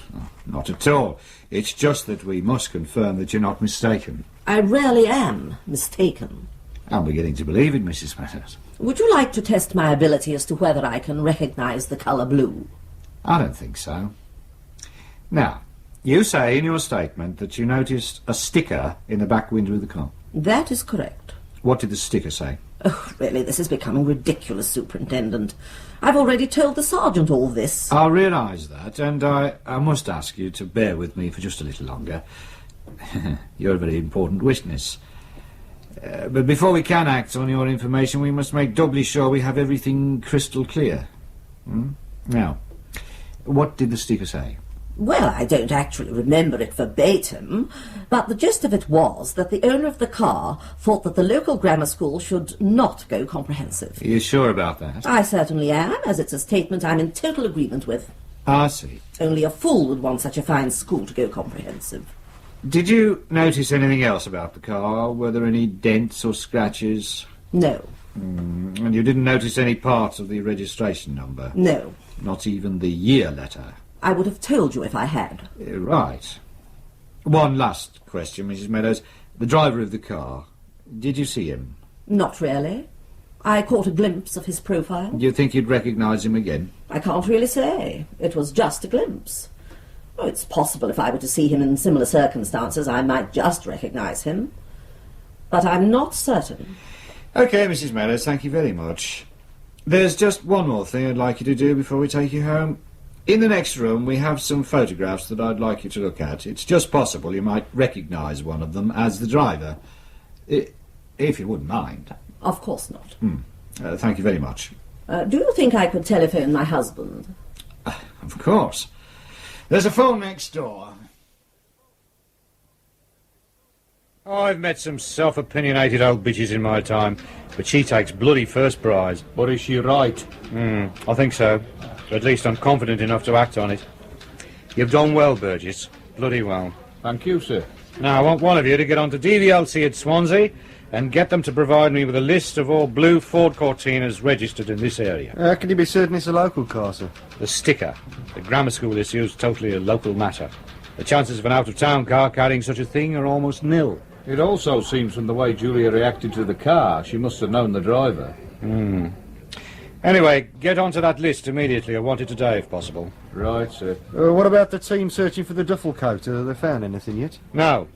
not at all. It's just that we must confirm that you're not mistaken. I rarely am mistaken. I'm beginning to believe it, Mrs. Meadows. Would you like to test my ability as to whether I can recognise the colour blue? I don't think so. Now, you say in your statement that you noticed a sticker in the back window of the car. That is correct. What did the sticker say? Oh, really, this is becoming ridiculous, Superintendent. I've already told the sergeant all this. I realise that, and I must ask you to bear with me for just a little longer. You're a very important witness. But before we can act on your information, we must make doubly sure we have everything crystal clear. Now, what did the sticker say? Well, I don't actually remember it verbatim, but the gist of it was that the owner of the car thought that the local grammar school should not go comprehensive. Are you sure about that? I certainly am, as it's a statement I'm in total agreement with. I see. Only a fool would want such a fine school to go comprehensive. Did you notice anything else about the car? Were there any dents or scratches? No. And you didn't notice any parts of the registration number? No. Not even the year letter? I would have told you if I had. Right. One last question, Mrs. Meadows. The driver of the car, did you see him? Not really. I caught a glimpse of his profile. Do you think you'd recognise him again? I can't really say. It was just a glimpse. Oh, it's possible if I were to see him in similar circumstances, I might just recognise him. But I'm not certain. OK, Mrs. Meadows, thank you very much. There's just one more thing I'd like you to do before we take you home. In the next room, we have some photographs that I'd like you to look at. It's just possible you might recognise one of them as the driver. If you wouldn't mind. Of course not. Thank you very much. Do you think I could telephone my husband? Of course. There's a phone next door. I've met some self-opinionated old bitches in my time, but she takes bloody first prize. But is she right? I think so. At least I'm confident enough to act on it. You've done well, Burgess. Bloody well. Thank you, sir. Now, I want one of you to get on to DVLC at Swansea and get them to provide me with a list of all blue Ford Cortinas registered in this area. How can you be certain it's a local car, sir? The sticker. The grammar school issue is totally a local matter. The chances of an out-of-town car carrying such a thing are almost nil. It also seems from the way Julia reacted to the car, she must have known the driver. Anyway, get onto that list immediately. I want it today, if possible. Right, sir. What about the team searching for the duffel coat? Have they found anything yet? No.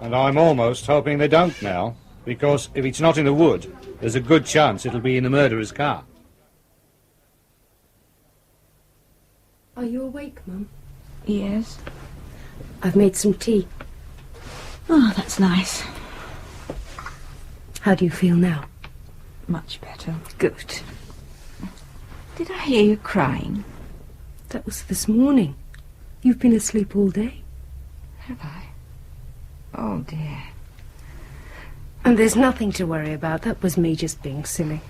And I'm almost hoping they don't now, because if it's not in the wood, there's a good chance it'll be in the murderer's car. Are you awake, Mum? Yes. I've made some tea. Oh, that's nice. How do you feel now? Much better. Good. Did I hear you crying? That was this morning. You've been asleep all day. Have I? Oh, dear. And there's nothing to worry about. That was me just being silly.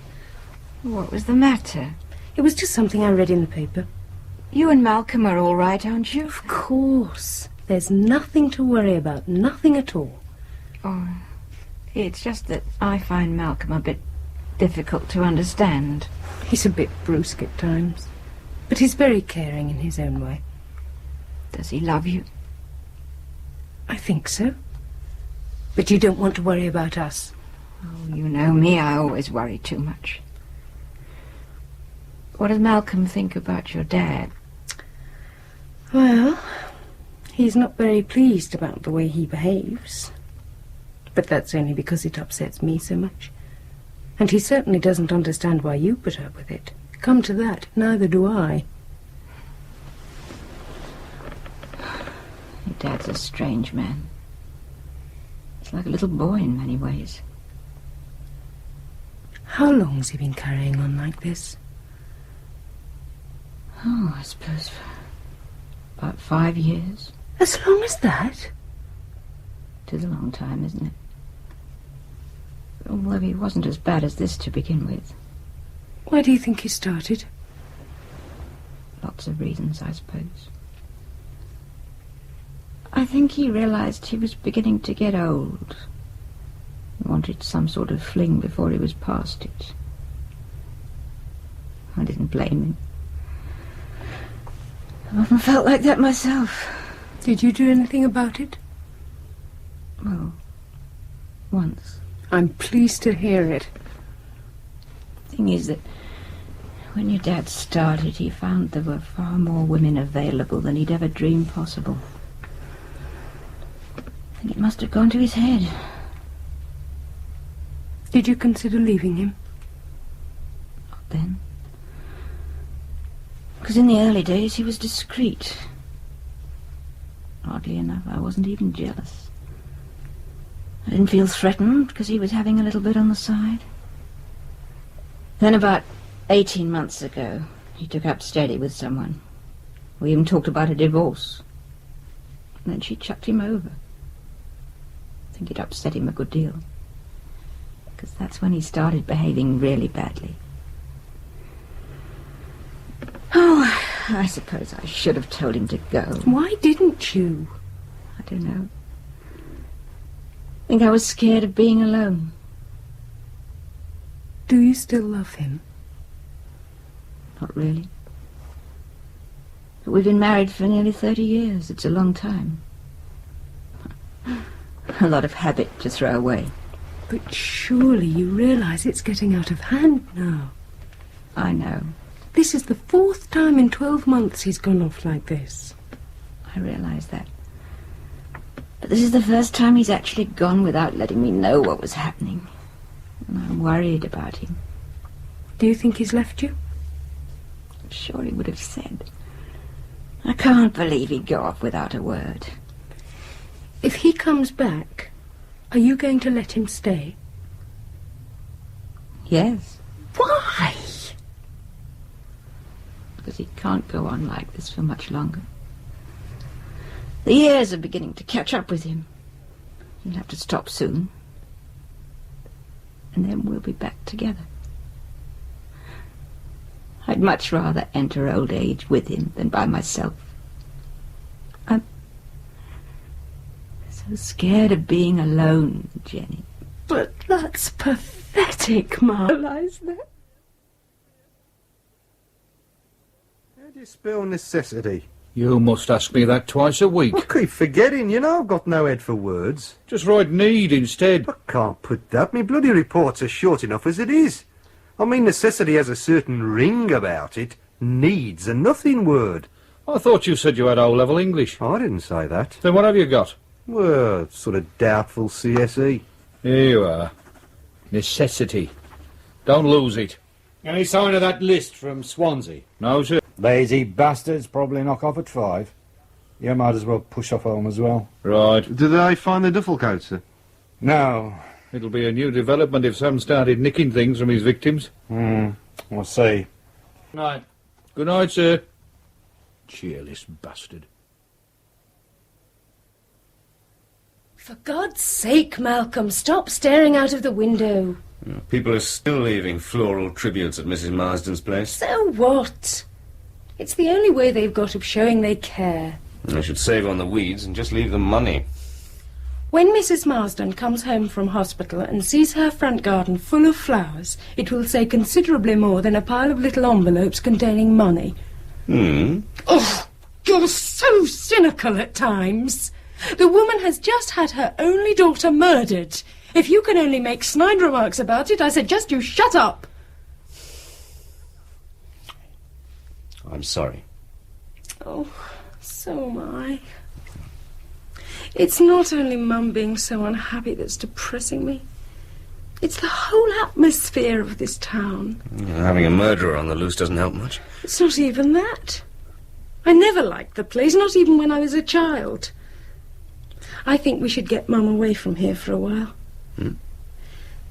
What was the matter? It was just something I read in the paper. You and Malcolm are all right, aren't you? Of course. There's nothing to worry about. Nothing at all. Oh, it's just that I find Malcolm a bit difficult to understand. He's a bit brusque at times. But he's very caring in his own way. Does he love you? I think so. But you don't want to worry about us. Oh, you know me, I always worry too much. What does Malcolm think about your dad? Well, he's not very pleased about the way he behaves. But that's only because it upsets me so much. And he certainly doesn't understand why you put up with it. Come to that, neither do I. Dad's a strange man. He's like a little boy in many ways. How long has he been carrying on like this? Oh, I suppose for about 5 years. As long as that? It is a long time, isn't it? Although he wasn't as bad as this to begin with. Why do you think he started? Lots of reasons, I suppose. I think he realized he was beginning to get old. He wanted some sort of fling before he was past it. I didn't blame him. I often felt like that myself. Did you do anything about it? Well, once. I'm pleased to hear it. The thing is that when your dad started, he found there were far more women available than he'd ever dreamed possible. I think it must have gone to his head. Did you consider leaving him? Not then. Because in the early days he was discreet. Oddly enough, I wasn't even jealous. I didn't feel threatened because he was having a little bit on the side. Then about 18 months ago, he took up steady with someone. We even talked about a divorce. And then she chucked him over. I think it upset him a good deal. Because that's when he started behaving really badly. Oh, I suppose I should have told him to go. Why didn't you? I don't know. I think I was scared of being alone. Do you still love him? Not really. But we've been married for nearly 30 years. It's a long time. A lot of habit to throw away. But surely you realize it's getting out of hand now. I know. This is the 4th time in 12 months he's gone off like this. I realize that. But this is the first time he's actually gone without letting me know what was happening. And I'm worried about him. Do you think he's left you? I'm sure he would have said. I can't believe he'd go off without a word. If he comes back, are you going to let him stay? Yes. Why? Because he can't go on like this for much longer. The years are beginning to catch up with him. He'll have to stop soon. And then we'll be back together. I'd much rather enter old age with him than by myself. I'm so scared of being alone, Jenny. But that's pathetic, Ma. Realize that? How do you spell necessity? You must ask me that twice a week. I keep forgetting, you know I've got no head for words. Just write need instead. I can't put that. Me bloody reports are short enough as it is. I mean, necessity has a certain ring about it. Need's a nothing word. I thought you said you had O-level English. I didn't say that. Then what have you got? Well, sort of doubtful CSE. Here you are. Necessity. Don't lose it. Any sign of that list from Swansea? No, sir. Lazy bastards, probably knock off at 5. You might as well push off home as well. Right. Did they find the duffel coat, sir? No. It'll be a new development if Sam started nicking things from his victims. We'll see. Good night. Good night, sir. Cheerless bastard. For God's sake, Malcolm, stop staring out of the window. People are still leaving floral tributes at Mrs. Marsden's place. So what? It's the only way they've got of showing they care. They should save on the weeds and just leave them money. When Mrs. Marsden comes home from hospital and sees her front garden full of flowers, it will say considerably more than a pile of little envelopes containing money. Oh, you're so cynical at times. The woman has just had her only daughter murdered. If you can only make snide remarks about it, I suggest you shut up. I'm sorry. Oh, so am I. It's not only Mum being so unhappy that's depressing me. It's the whole atmosphere of this town. Having a murderer on the loose doesn't help much. It's not even that. I never liked the place, not even when I was a child. I think we should get Mum away from here for a while.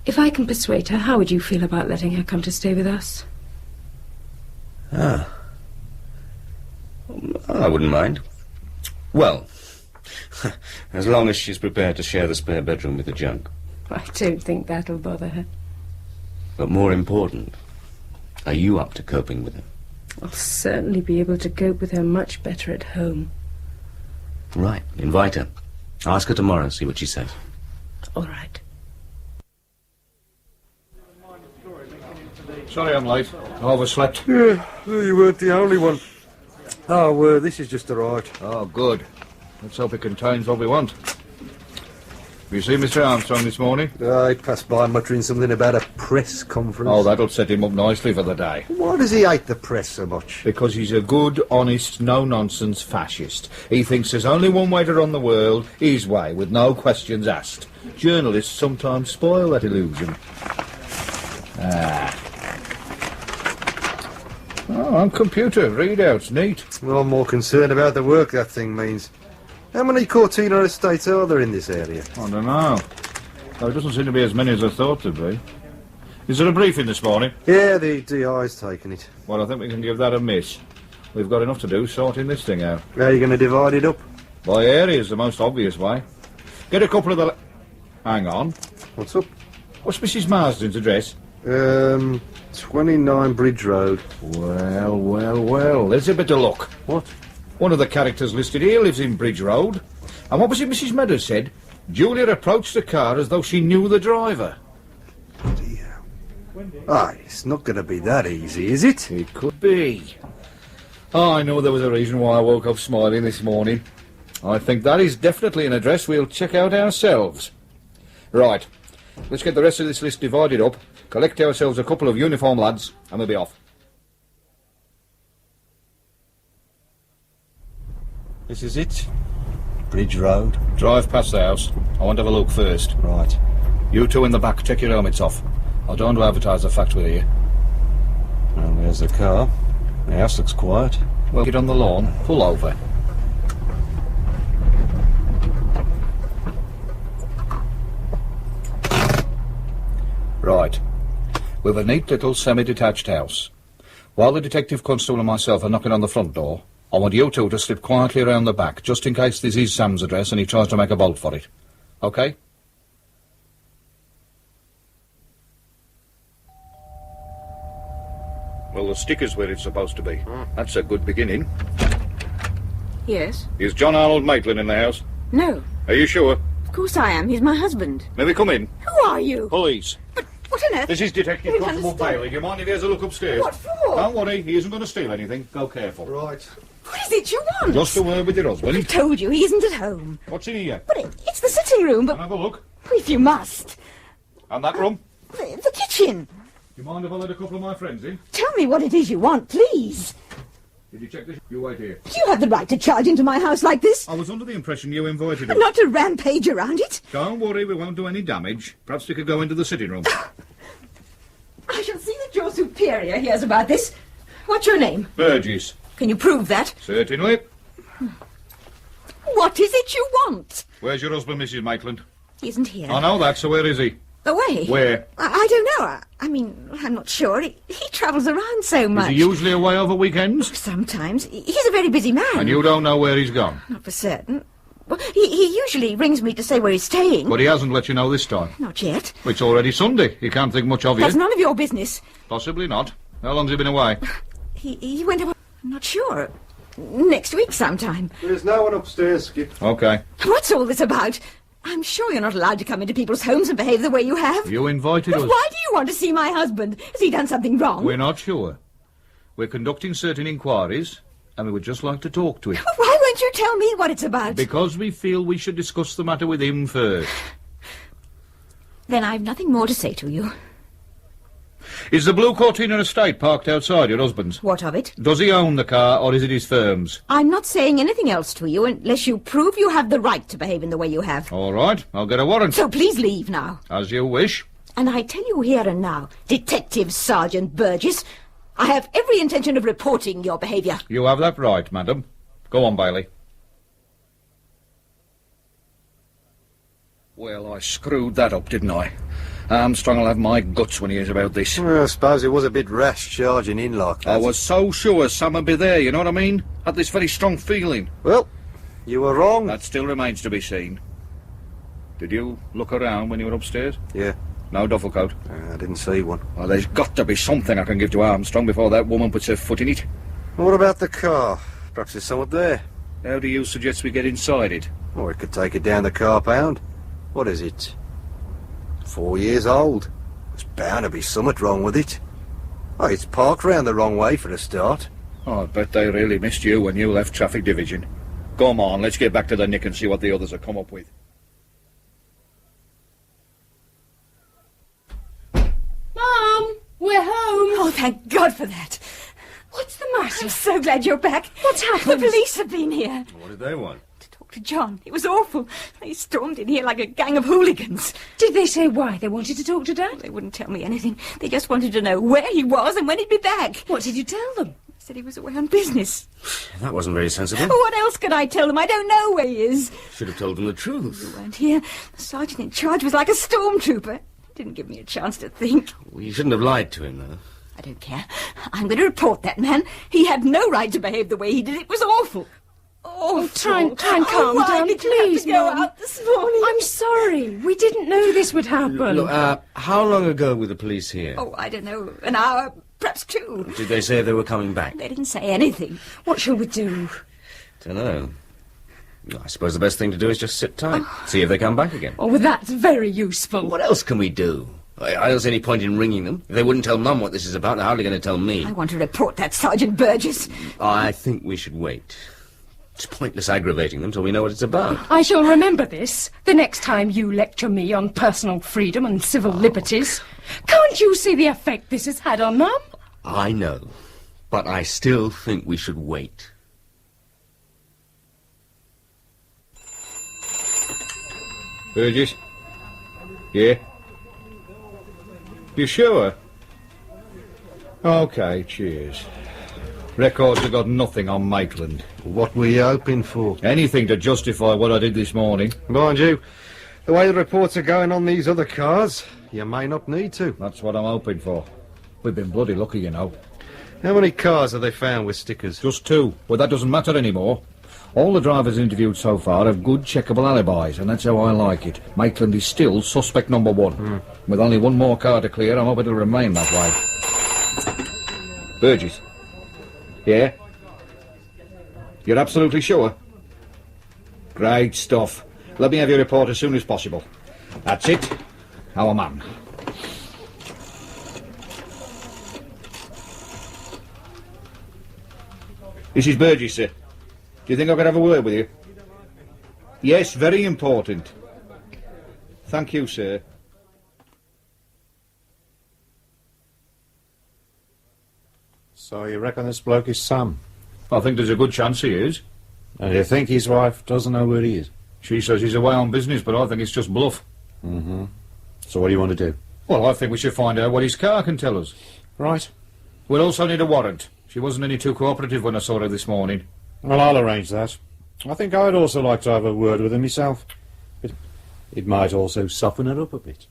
If I can persuade her, how would you feel about letting her come to stay with us? I wouldn't mind. Well, as long as she's prepared to share the spare bedroom with the junk. I don't think that'll bother her. But more important, are you up to coping with her? I'll certainly be able to cope with her much better at home. Right, invite her. Ask her tomorrow, see what she says. All right. Sorry I'm late. I overslept. Yeah, you weren't the only one. Oh, this is just arrived. Oh, good. Let's hope it contains what we want. Have you seen Mr. Armstrong this morning? He passed by muttering something about a press conference. Oh, that'll set him up nicely for the day. Why does he hate the press so much? Because he's a good, honest, no-nonsense fascist. He thinks there's only one way to run the world, his way, with no questions asked. Journalists sometimes spoil that illusion. Oh, on computer, readouts, neat. Well, I'm more concerned about the work that thing means. How many Cortina estates are there in this area? I don't know. There doesn't seem to be as many as I thought there'd be. Is there a briefing this morning? Yeah, the DI's taken it. Well, I think we can give that a miss. We've got enough to do sorting this thing out. How are you going to divide it up? By areas, the most obvious way. Get a couple of the... Hang on. What's up? What's Mrs. Marsden's address? 29 Bridge Road. Well. There's a bit of luck. What? One of the characters listed here lives in Bridge Road. And what was it Mrs. Meadows said? Julia approached the car as though she knew the driver. Dear. It's not going to be that easy, is it? It could be. I know there was a reason why I woke up smiling this morning. I think that is definitely an address we'll check out ourselves. Right. Let's get the rest of this list divided up, collect ourselves a couple of uniform lads, and we'll be off. This is it? Bridge Road? Drive past the house. I want to have a look first. Right. You two in the back, take your helmets off. I don't want to advertise the fact we're here. Well, there's the car. The house looks quiet. Well, get on the lawn, pull over. Right. We've a neat little semi-detached house. While the detective constable and myself are knocking on the front door, I want you two to slip quietly around the back, just in case this is Sam's address and he tries to make a bolt for it. OK? Well, the sticker's where it's supposed to be. That's a good beginning. Yes? Is John Arnold Maitland in the house? No. Are you sure? Of course I am. He's my husband. May we come in? Who are you? Police. But what on earth? This is Detective Constable Bailey. Do you mind if he has a look upstairs? What for? Don't worry, he isn't going to steal anything. Go careful. Right. What is it you want? Just a word with your husband. I told you, he isn't at home. What's in here? But it's the sitting room, but... Can I have a look? If you must. And that room? The kitchen. Do you mind if I let a couple of my friends in? Tell me what it is you want, please. Did you check this? You wait here. Do you have the right to charge into my house like this? I was under the impression you invited us. Not to rampage around it. Don't worry, we won't do any damage. Perhaps we could go into the sitting room. I shall see that your superior hears about this. What's your name? Burgess. Can you prove that? Certainly. What is it you want? Where's your husband, Mrs. Maitland? He isn't here. I know that, so where is he? Away. Where? I don't know. I mean, I'm not sure. He travels around so much. Is he usually away over weekends? Sometimes. He's a very busy man. And you don't know where he's gone? Not for certain. Well, he usually rings me to say where he's staying. But he hasn't let you know this time? Not yet. It's already Sunday. He can't think much of you. That's none of your business. Possibly not. How long's he been away? He went away... I'm not sure. Next week sometime. There's no one upstairs, Skip. OK. What's all this about? I'm sure you're not allowed to come into people's homes and behave the way you have. You invited us. Why do you want to see my husband? Has he done something wrong? We're not sure. We're conducting certain inquiries, and we would just like to talk to him. Why won't you tell me what it's about? Because we feel we should discuss the matter with him first. Then I've nothing more to say to you. Is the Blue Cortina estate parked outside your husband's? What of it? Does he own the car, or is it his firm's? I'm not saying anything else to you unless you prove you have the right to behave in the way you have. All right, I'll get a warrant. So please leave now. As you wish. And I tell you here and now, Detective Sergeant Burgess, I have every intention of reporting your behaviour. You have that right, madam. Go on, Bailey. Well, I screwed that up, didn't I? Armstrong will have my guts when he hears about this. Well, I suppose it was a bit rash charging in like that. I was so sure Sam would be there, you know what I mean? Had this very strong feeling. Well, you were wrong. That still remains to be seen. Did you look around when you were upstairs? Yeah. No duffel coat? I didn't see one. Well, there's got to be something I can give to Armstrong before that woman puts her foot in it. What about the car? Perhaps there's someone there. How do you suggest we get inside it? Or it could take it down the car pound. What is it? 4 years old. There's bound to be something wrong with it. Oh, it's parked round the wrong way for a start. Oh, I bet they really missed you when you left traffic division. Come on, let's get back to the nick and see what the others have come up with. Mum, we're home. Oh, thank God for that. What's the matter? I'm so glad you're back. What's happened? The police have been here. What did they want? To talk to John. It was awful. They stormed in here like a gang of hooligans. Did they say why they wanted to talk to Dad? They wouldn't tell me anything. They just wanted to know where he was and when he'd be back. What did you tell them? I said he was away on business. That wasn't very sensible. What else could I tell them? I don't know where he is. Should have told them the truth. You weren't here. The sergeant in charge was like a stormtrooper. Didn't give me a chance to think. Well, you shouldn't have lied to him, though. I don't care. I'm going to report that man. He had no right to behave the way he did. It was awful. Oh, try and calm down, please, Mum. Out this morning? I'm sorry. We didn't know this would happen. Look, how long ago were the police here? Oh, I don't know. An hour, perhaps 2. Did they say they were coming back? They didn't say anything. What shall we do? Don't know. I suppose the best thing to do is just sit tight. See if they come back again. Oh, well, that's very useful. What else can we do? I don't see any point in ringing them. If they wouldn't tell Mum what this is about, they're hardly going to tell me. I want to report that Sergeant Burgess. I think we should wait. It's pointless aggravating them till we know what it's about. I shall remember this the next time you lecture me on personal freedom and civil liberties. Can't you see the effect this has had on Mum? I know, but I still think we should wait. Burgess? Yeah? You sure? OK, cheers. Records have got nothing on Maitland. What were you hoping for? Anything to justify what I did this morning. Mind you, the way the reports are going on these other cars, you may not need to. That's what I'm hoping for. We've been bloody lucky, you know. How many cars have they found with stickers? Just 2. Well, that doesn't matter anymore. All the drivers interviewed so far have good, checkable alibis, and that's how I like it. Maitland is still suspect number 1. With only one more car to clear, I'm hoping it'll remain that way. Burgess? Yeah? You're absolutely sure? Great stuff. Let me have your report as soon as possible. That's it. Our man. This is Burgess, sir. Do you think I could have a word with you? Yes, very important. Thank you, sir. So you reckon this bloke is Sam? I think there's a good chance he is. And you think his wife doesn't know where he is? She says he's away on business, but I think it's just bluff. Mm-hmm. So what do you want to do? Well, I think we should find out what his car can tell us. Right. We'll also need a warrant. She wasn't any too cooperative when I saw her this morning. Well, I'll arrange that. I think I'd also like to have a word with him myself. It might also soften her up a bit.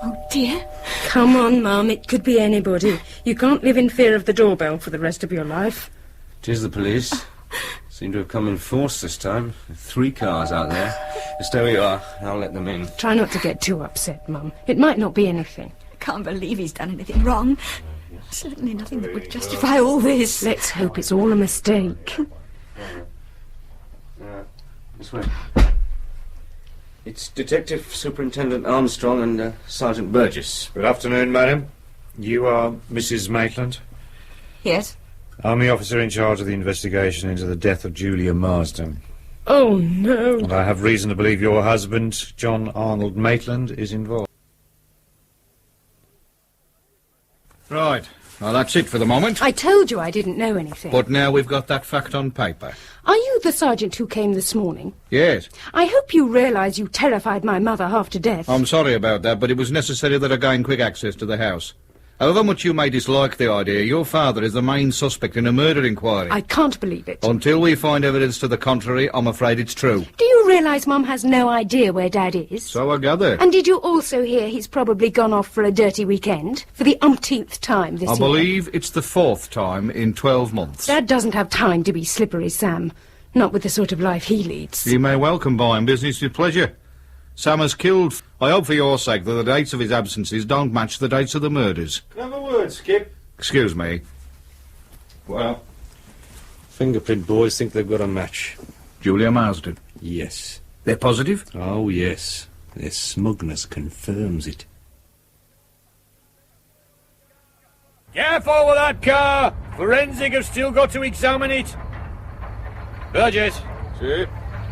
Oh, dear. Come on, Mum, it could be anybody. You can't live in fear of the doorbell for the rest of your life. 'Tis the police. Seem to have come in force this time. 3 cars out there. Just there we are. I'll let them in. Try not to get too upset, Mum. It might not be anything. I can't believe he's done anything wrong. Certainly nothing that would justify all this. Let's hope it's all a mistake. This way. It's Detective Superintendent Armstrong and Sergeant Burgess. Good afternoon, madam. You are Mrs. Maitland? Yes. I'm the officer in charge of the investigation into the death of Julia Marsden. Oh, no. And I have reason to believe your husband, John Arnold Maitland, is involved. Right. Well, that's it for the moment. I told you I didn't know anything. But now we've got that fact on paper. Are you the sergeant who came this morning? Yes. I hope you realise you terrified my mother half to death. I'm sorry about that, but it was necessary that I gain quick access to the house. However much you may dislike the idea, your father is the main suspect in a murder inquiry. I can't believe it. Until we find evidence to the contrary, I'm afraid it's true. Do you realise Mum has no idea where Dad is? So I gather. And did you also hear he's probably gone off for a dirty weekend? For the umpteenth time this year? I believe it's the 4th time in 12 months. Dad doesn't have time to be slippery Sam. Not with the sort of life he leads. He may well combine business with pleasure. Sam has killed. I hope for your sake that the dates of his absences don't match the dates of the murders. Can I have a word, Skip? Excuse me. Well, fingerprint boys think they've got a match. Julia Marsden? Yes. They're positive? Oh, yes. Their smugness confirms it. Careful with that car! Forensic have still got to examine it. Burgess. See?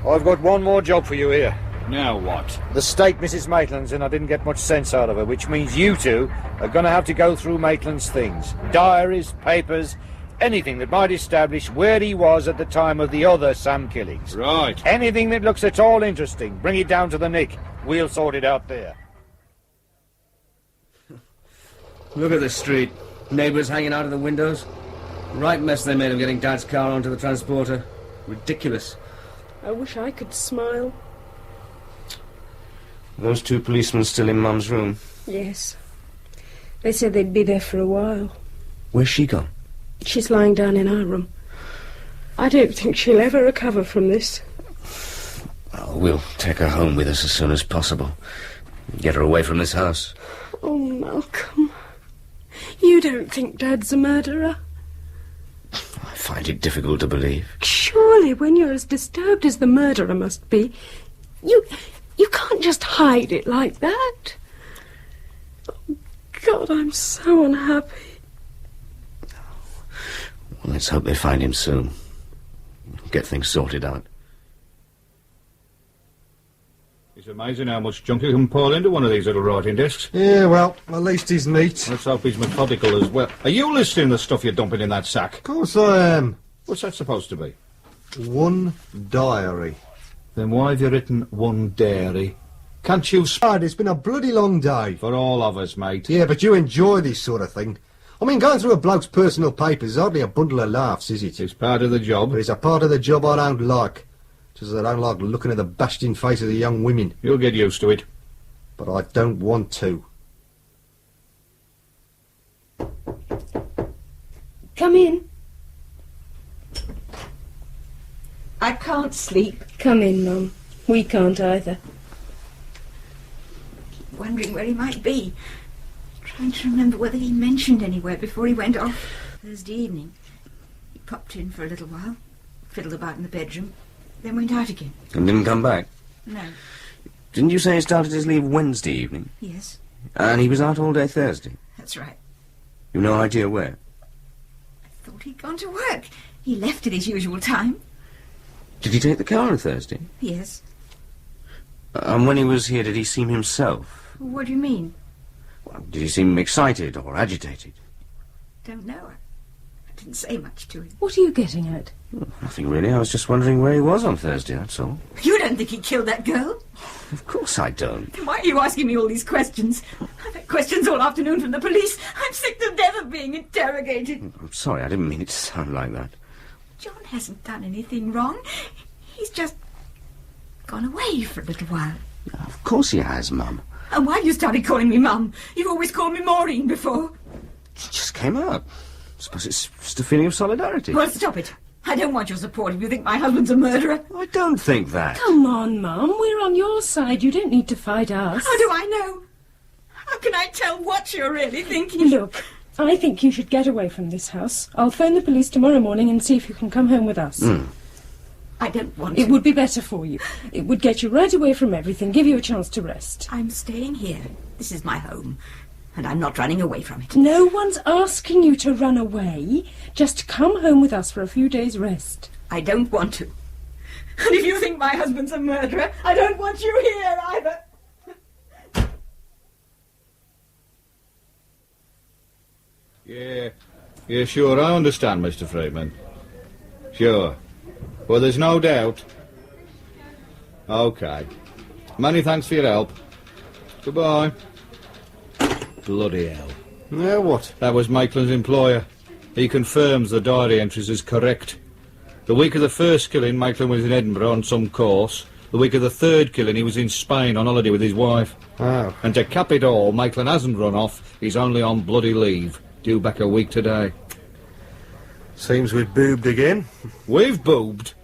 I've got one more job for you here. Now what? The state Mrs. Maitland's in, I didn't get much sense out of her, which means you two are going to have to go through Maitland's things. Diaries, papers, anything that might establish where he was at the time of the other Sam killings. Right. Anything that looks at all interesting, bring it down to the Nick. We'll sort it out there. Look at the street. Neighbours hanging out of the windows. Right mess they made of getting Dad's car onto the transporter. Ridiculous. I wish I could smile. Those 2 policemen still in Mum's room. Yes. They said they'd be there for a while. Where's she gone? She's lying down in our room. I don't think she'll ever recover from this. Oh, we'll take her home with us as soon as possible. Get her away from this house. Oh, Malcolm. You don't think Dad's a murderer? I find it difficult to believe. Surely, when you're as disturbed as the murderer must be, you can't just hide it like that. Oh, God, I'm so unhappy. Well, let's hope they find him soon. Get things sorted out. It's amazing how much junk you can pour into one of these little writing desks. Yeah, well, at least he's neat. Let's hope he's methodical as well. Are you listening to the stuff you're dumping in that sack? Of course I am. What's that supposed to be? One diary. Then why have you written one dairy? Can't you... It's been a bloody long day. For all of us, mate. Yeah, but you enjoy this sort of thing. I mean, going through a bloke's personal papers is hardly a bundle of laughs, is it? It's part of the job. But it's a part of the job I don't like. Just as I don't like looking at the bashed-in face of the young women. You'll get used to it. But I don't want to. Come in. I can't sleep. Come in, Mum. We can't either. Wondering where he might be. Trying to remember whether he mentioned anywhere before he went off Thursday evening. He popped in for a little while, fiddled about in the bedroom, then went out again. And didn't come back? No. Didn't you say he started his leave Wednesday evening? Yes, And he was out all day Thursday? that's right. You've no idea where? Thought he'd gone to work. He left at his usual time. Did he take the car on Thursday? Yes. And when he was here, did he seem himself? What do you mean? Did he seem excited or agitated? Don't know. I didn't say much to him. What are you getting at? Nothing really. I was just wondering where he was on Thursday, that's all. You don't think he killed that girl? Of course I don't. Then why are you asking me all these questions? I've had questions all afternoon from the police. I'm sick to death of being interrogated. I'm sorry, I didn't mean it to sound like that. John hasn't done anything wrong. He's just gone away for a little while. Of course he has, Mum. And why you started calling me Mum? You've always called me Maureen before. It just came up. I suppose it's just a feeling of solidarity. Well, stop it. I don't want your support if you think my husband's a murderer. I don't think that. Come on, Mum. We're on your side. You don't need to fight us. How do I know? How can I tell what you're really thinking? Look, I think you should get away from this house. I'll phone the police tomorrow morning and see if you can come home with us. I don't want to. It would be better for you. It would get you right away from everything, give you a chance to rest. I'm staying here. This is my home. And I'm not running away from it. No one's asking you to run away. Just come home with us for a few days' rest. I don't want to. And if you think my husband's a murderer, I don't want you here either. Yeah, sure, I understand, Mr. Freeman. Sure. Well, there's no doubt. OK. Many thanks for your help. Goodbye. Bloody hell. Now what? That was Maitland's employer. He confirms the diary entries is correct. The week of the first killing, Maitland was in Edinburgh on some course. The week of the third killing, he was in Spain on holiday with his wife. Oh. And to cap it all, Maitland hasn't run off. He's only on bloody leave. Due back a week today. Seems we've boobed again. We've boobed?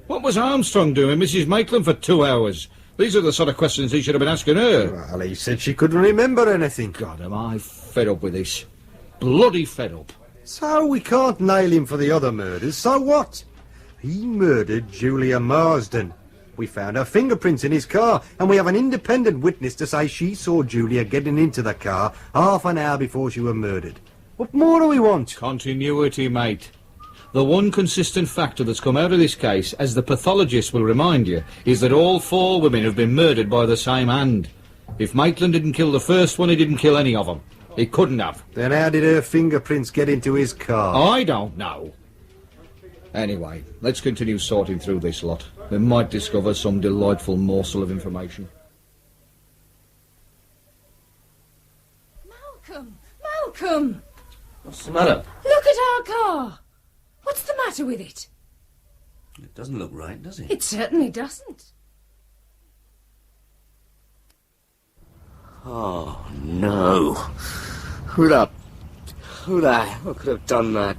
What was Armstrong doing, Mrs. Maitland, for 2 hours? These are the sort of questions he should have been asking her. Well, he said she couldn't remember anything. God, am I fed up with this. Bloody fed up. So we can't nail him for the other murders, so what? He murdered Julia Marsden. We found her fingerprints in his car, and we have an independent witness to say she saw Julia getting into the car half an hour before she was murdered. What more do we want? Continuity, mate. The one consistent factor that's come out of this case, as the pathologist will remind you, is that all 4 women have been murdered by the same hand. If Maitland didn't kill the first one, he didn't kill any of them. He couldn't have. Then how did her fingerprints get into his car? I don't know. Anyway, let's continue sorting through this lot. We might discover some delightful morsel of information. Malcolm! What's the matter? Look at our car! What's the matter with it? It doesn't look right, does it? It certainly doesn't. Oh, no. Who could have done that?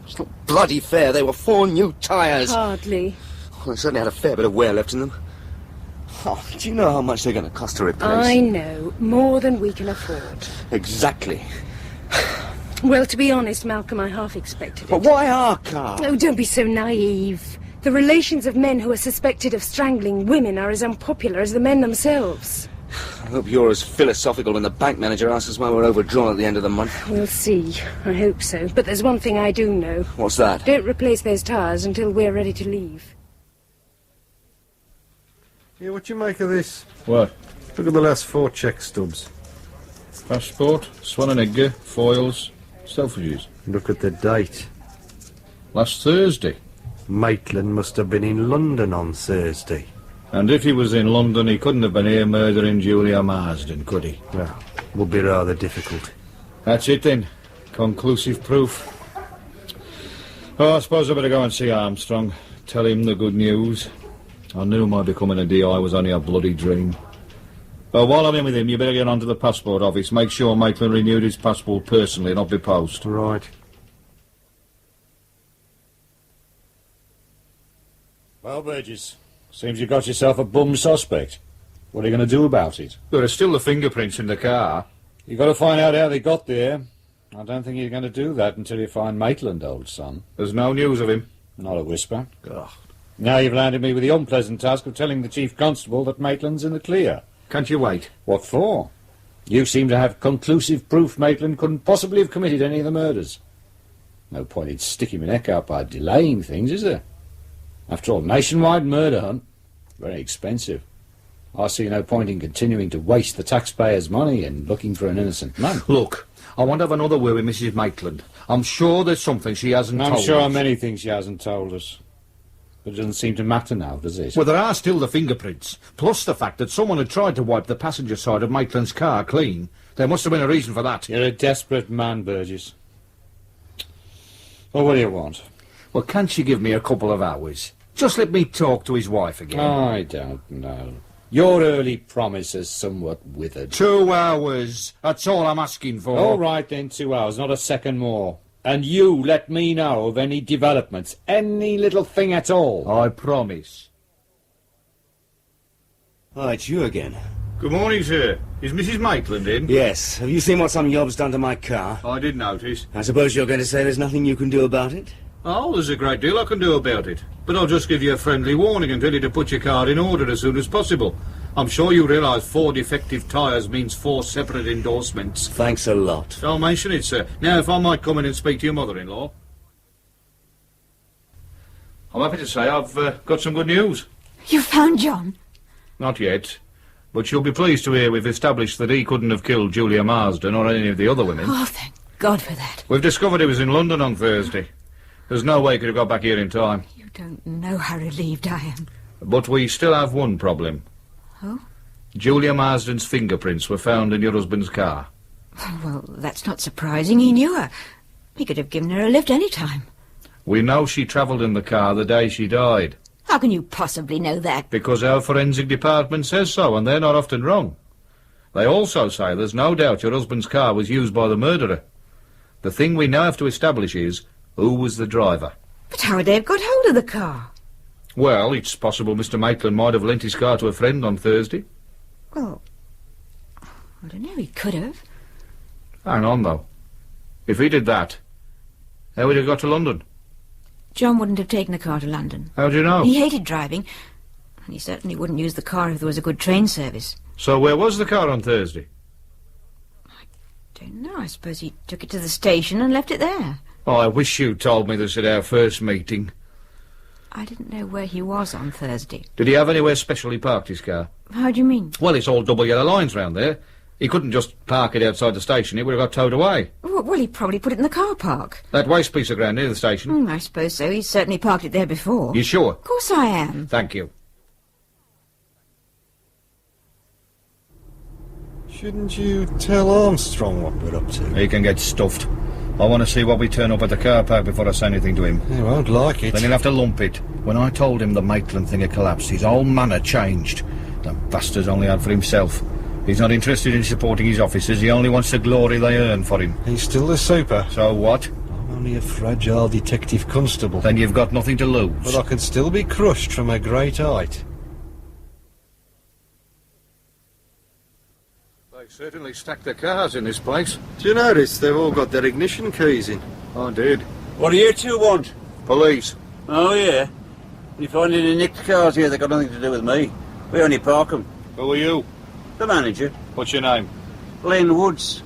It's not bloody fair. They were 4 new tyres. Hardly. Well, they certainly had a fair bit of wear left in them. Oh, do you know how much they're going to cost to replace? I know. More than we can afford. Exactly. Well, to be honest, Malcolm, I half expected it. But why our car? Oh, don't be so naive. The relations of men who are suspected of strangling women are as unpopular as the men themselves. I hope you're as philosophical when the bank manager asks us why we're overdrawn at the end of the month. We'll see. I hope so. But there's one thing I do know. What's that? Don't replace those tyres until we're ready to leave. Yeah, what do you make of this? What? Look at the last 4 cheque stubs. Passport, Swan and Edgar, foils, Selfridges. Look at the date. Last Thursday. Maitland must have been in London on Thursday. And if he was in London, he couldn't have been here murdering Julia Marsden, could he? Well, would be rather difficult. That's it then. Conclusive proof. Oh, I suppose I better go and see Armstrong. Tell him the good news. I knew my becoming a DI was only a bloody dream. But while I'm in with him, you better get on to the passport office. Make sure Maitland renewed his passport personally, not by post. Right. Well, Burgess, seems you got yourself a bum suspect. What are you going to do about it? There are still the fingerprints in the car. You've got to find out how they got there. I don't think you're going to do that until you find Maitland, old son. There's no news of him. Not a whisper. Ugh. Now you've landed me with the unpleasant task of telling the Chief Constable that Maitland's in the clear. Can't you wait? What for? You seem to have conclusive proof Maitland couldn't possibly have committed any of the murders. No point in sticking my neck out by delaying things, is there? After all, nationwide murder hunt, very expensive. I see no point in continuing to waste the taxpayers' money and looking for an innocent man. Look, I want to have another word with Mrs. Maitland. I'm sure there's something she hasn't told us. I'm sure many things she hasn't told us. But it doesn't seem to matter now, does it? Well, there are still the fingerprints, plus the fact that someone had tried to wipe the passenger side of Maitland's car clean. There must have been a reason for that. You're a desperate man, Burgess. Well, what do you want? Well, can't she give me a couple of hours? Just let me talk to his wife again. I don't know. Your early promise is somewhat withered. 2 hours. That's all I'm asking for. All right, then, 2 hours, not a second more. And you let me know of any developments, any little thing at all. I promise. Oh, it's you again. Good morning, sir. Is Mrs. Maitland in? Yes. Have you seen what some yob's done to my car? I did notice. I suppose you're going to say there's nothing you can do about it? Oh, there's a great deal I can do about it. But I'll just give you a friendly warning and tell you to put your car in order as soon as possible. I'm sure you realise 4 defective tyres means 4 separate endorsements. Thanks a lot. Don't mention it, sir. Now, if I might come in and speak to your mother-in-law. I'm happy to say I've got some good news. You found John? Not yet. But you'll be pleased to hear we've established that he couldn't have killed Julia Marsden or any of the other women. Oh, thank God for that. We've discovered he was in London on Thursday. There's no way he could have got back here in time. You don't know how relieved I am. But we still have one problem. Oh? Julia Marsden's fingerprints were found in your husband's car. Well, that's not surprising. He knew her. He could have given her a lift any time. We know she travelled in the car the day she died. How can you possibly know that? Because our forensic department says so, and they're not often wrong. They also say there's no doubt your husband's car was used by the murderer. The thing we now have to establish is who was the driver. But how would they have got hold of the car? Well, it's possible Mr. Maitland might have lent his car to a friend on Thursday. Well, I don't know, he could have. Hang on, though. If he did that, how would he have got to London? John wouldn't have taken the car to London. How do you know? He hated driving, and he certainly wouldn't use the car if there was a good train service. So where was the car on Thursday? Don't know, I suppose he took it to the station and left it there. Oh, I wish you'd told me this at our first meeting. I didn't know where he was on Thursday. Did he have anywhere special he parked his car? How do you mean? Well, it's all double yellow lines round there. He couldn't just park it outside the station. It would have got towed away. Well, he probably put it in the car park. That waste piece of ground near the station? I suppose so. He's certainly parked it there before. You sure? Of course I am. Thank you. Shouldn't you tell Armstrong what we're up to? He can get stuffed. I want to see what we turn up at the car park before I say anything to him. He won't like it. Then he'll have to lump it. When I told him the Maitland thing had collapsed, his whole manner changed. The bastard's only out for himself. He's not interested in supporting his officers. He only wants the glory they earn for him. He's still the super. So what? I'm only a fragile detective constable. Then you've got nothing to lose. But I can still be crushed from a great height. They certainly stacked their cars in this place. Do you notice they've all got their ignition keys in? I did. What do you two want? Police. Oh, yeah? You find any nicked cars here that got nothing to do with me? We only park them. Who are you? The manager. What's your name? Len Woods.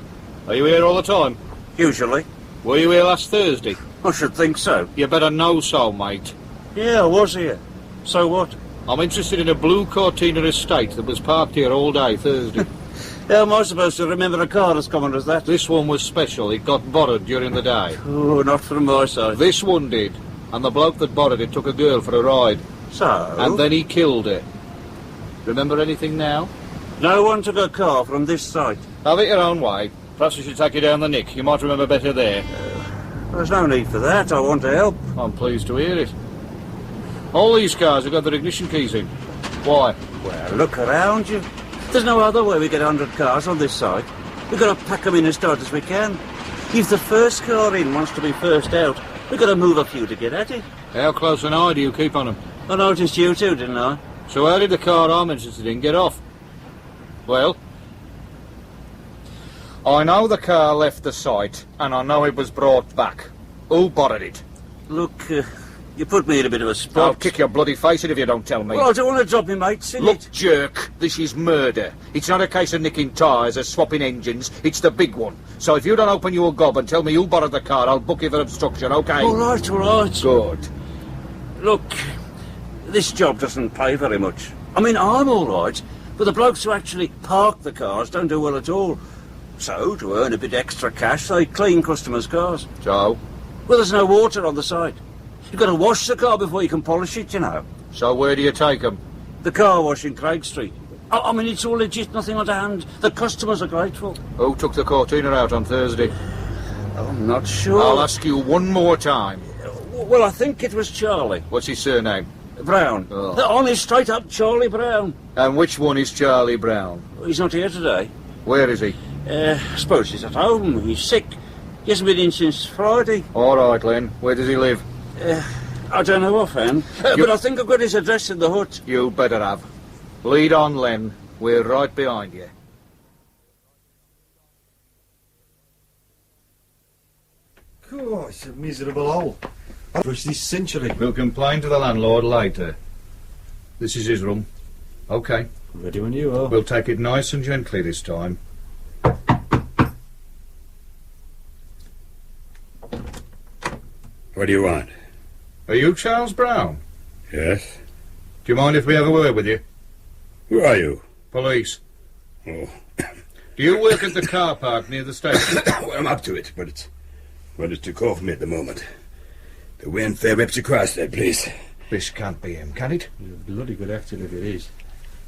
Are you here all the time? Usually. Were you here last Thursday? I should think so. You better know so, mate. Yeah, I was here. So what? I'm interested in a blue Cortina estate that was parked here all day Thursday. How am I supposed to remember a car as common as that? This one was special. It got borrowed during the day. Oh, not from my side. This one did. And the bloke that borrowed it took a girl for a ride. So? And then he killed her. Remember anything now? No one took a car from this site. Have it your own way. Perhaps we should take you down the Nick. You might remember better there. There's no need for that. I want to help. I'm pleased to hear it. All these cars have got their ignition keys in. Why? Well, look around you. There's no other way we get 100 cars on this site. We've got to pack them in as tight as we can. If the first car in wants to be first out, we've got to move a few to get at it. How close an eye do you keep on them? I noticed you too, didn't I? So how did the car I'm interested in get off? Well, I know the car left the site, and I know it was brought back. Who borrowed it? Look, you put me in a bit of a spot. I'll kick your bloody face in if you don't tell me. Well, I don't want to drop me mates in Look, it. jerk, this is murder. It's not a case of nicking tyres or swapping engines. It's the big one. So if you don't open your gob and tell me who borrowed the car, I'll book you for obstruction, OK? All right, all right. Good. Look, this job doesn't pay very much. I mean, I'm all right, but the blokes who actually park the cars don't do well at all. So, to earn a bit extra cash, they clean customers' cars. So? Well, there's no water on the site. You've got to wash the car before you can polish it, you know. So where do you take them? The car wash in Craig Street. I mean, it's all legit, nothing underhand. The customers are grateful. Who took the Cortina out on Thursday? I'm not sure. I'll ask you one more time. Well, I think it was Charlie. What's his surname? Brown. Oh. The honest, straight-up Charlie Brown. And which one is Charlie Brown? He's not here today. Where is he? I suppose he's at home. He's sick. He hasn't been in since Friday. All right, Len. Where does he live? I don't know offhand. But I think I've got his address in the hut. You better have. Lead on, Len. We're right behind you. Oh, it's a miserable hole. I've brushed this century. We'll complain to the landlord later. This is his room. OK. Ready when you are. We'll take it nice and gently this time. What do you want? Are you Charles Brown? Yes. Do you mind if we have a word with you? Who are you? Police. Oh. Do you work at the car park near the station? Well, I'm up to it, but it's too cold for me at the moment. The wind fair rips across that place. This can't be him, can it? You're a bloody good actor if it is.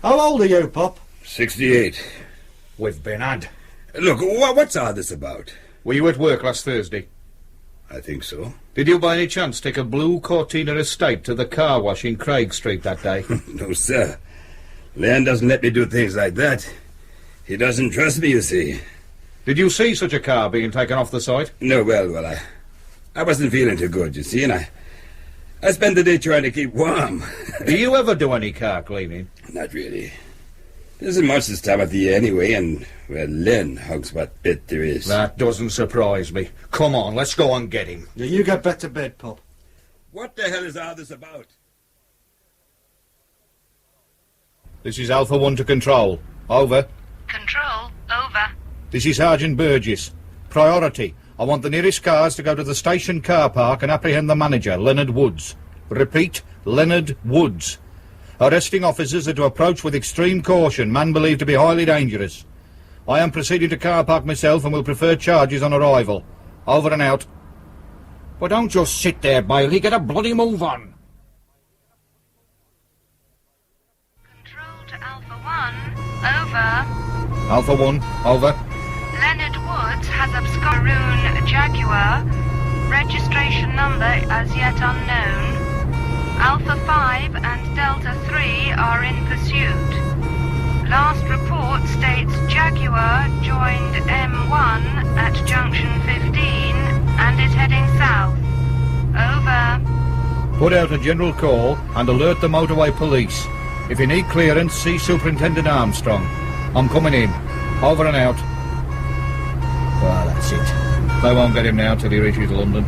How old are you, Pop? 68. We've been had. Look, what's all this about? Were you at work last Thursday? I think so. Did you by any chance take a blue Cortina estate to the car wash in Craig Street that day? No, sir. Len doesn't let me do things like that. He doesn't trust me, you see. Did you see such a car being taken off the site? No, well, I wasn't feeling too good, you see, and I spent the day trying to keep warm. Do you ever do any car cleaning? Not really. There isn't much this time of the year anyway, and, well, Len hugs what bit there is. That doesn't surprise me. Come on, let's go and get him. Yeah, you get back to bed, Pop. What the hell is all this about? This is Alpha 1 to Control. Over. Control, over. This is Sergeant Burgess. Priority. I want the nearest cars to go to the station car park and apprehend the manager, Leonard Woods. Repeat, Leonard Woods. Arresting officers are to approach with extreme caution, man believed to be highly dangerous. I am proceeding to car park myself and will prefer charges on arrival. Over and out. Well, don't just sit there, Bailey. Get a bloody move on. Control to Alpha 1, over. Alpha 1, over. Leonard Woods has obscured maroon Jaguar. Registration number as yet unknown. Alpha 5 and Delta 3 are in pursuit. Last report states Jaguar joined M1 at junction 15 and is heading south. Over. Put out a general call and alert the motorway police. If you need clearance, see Superintendent Armstrong. I'm coming in. Over and out. Well, that's it. They won't get him now till he reaches London.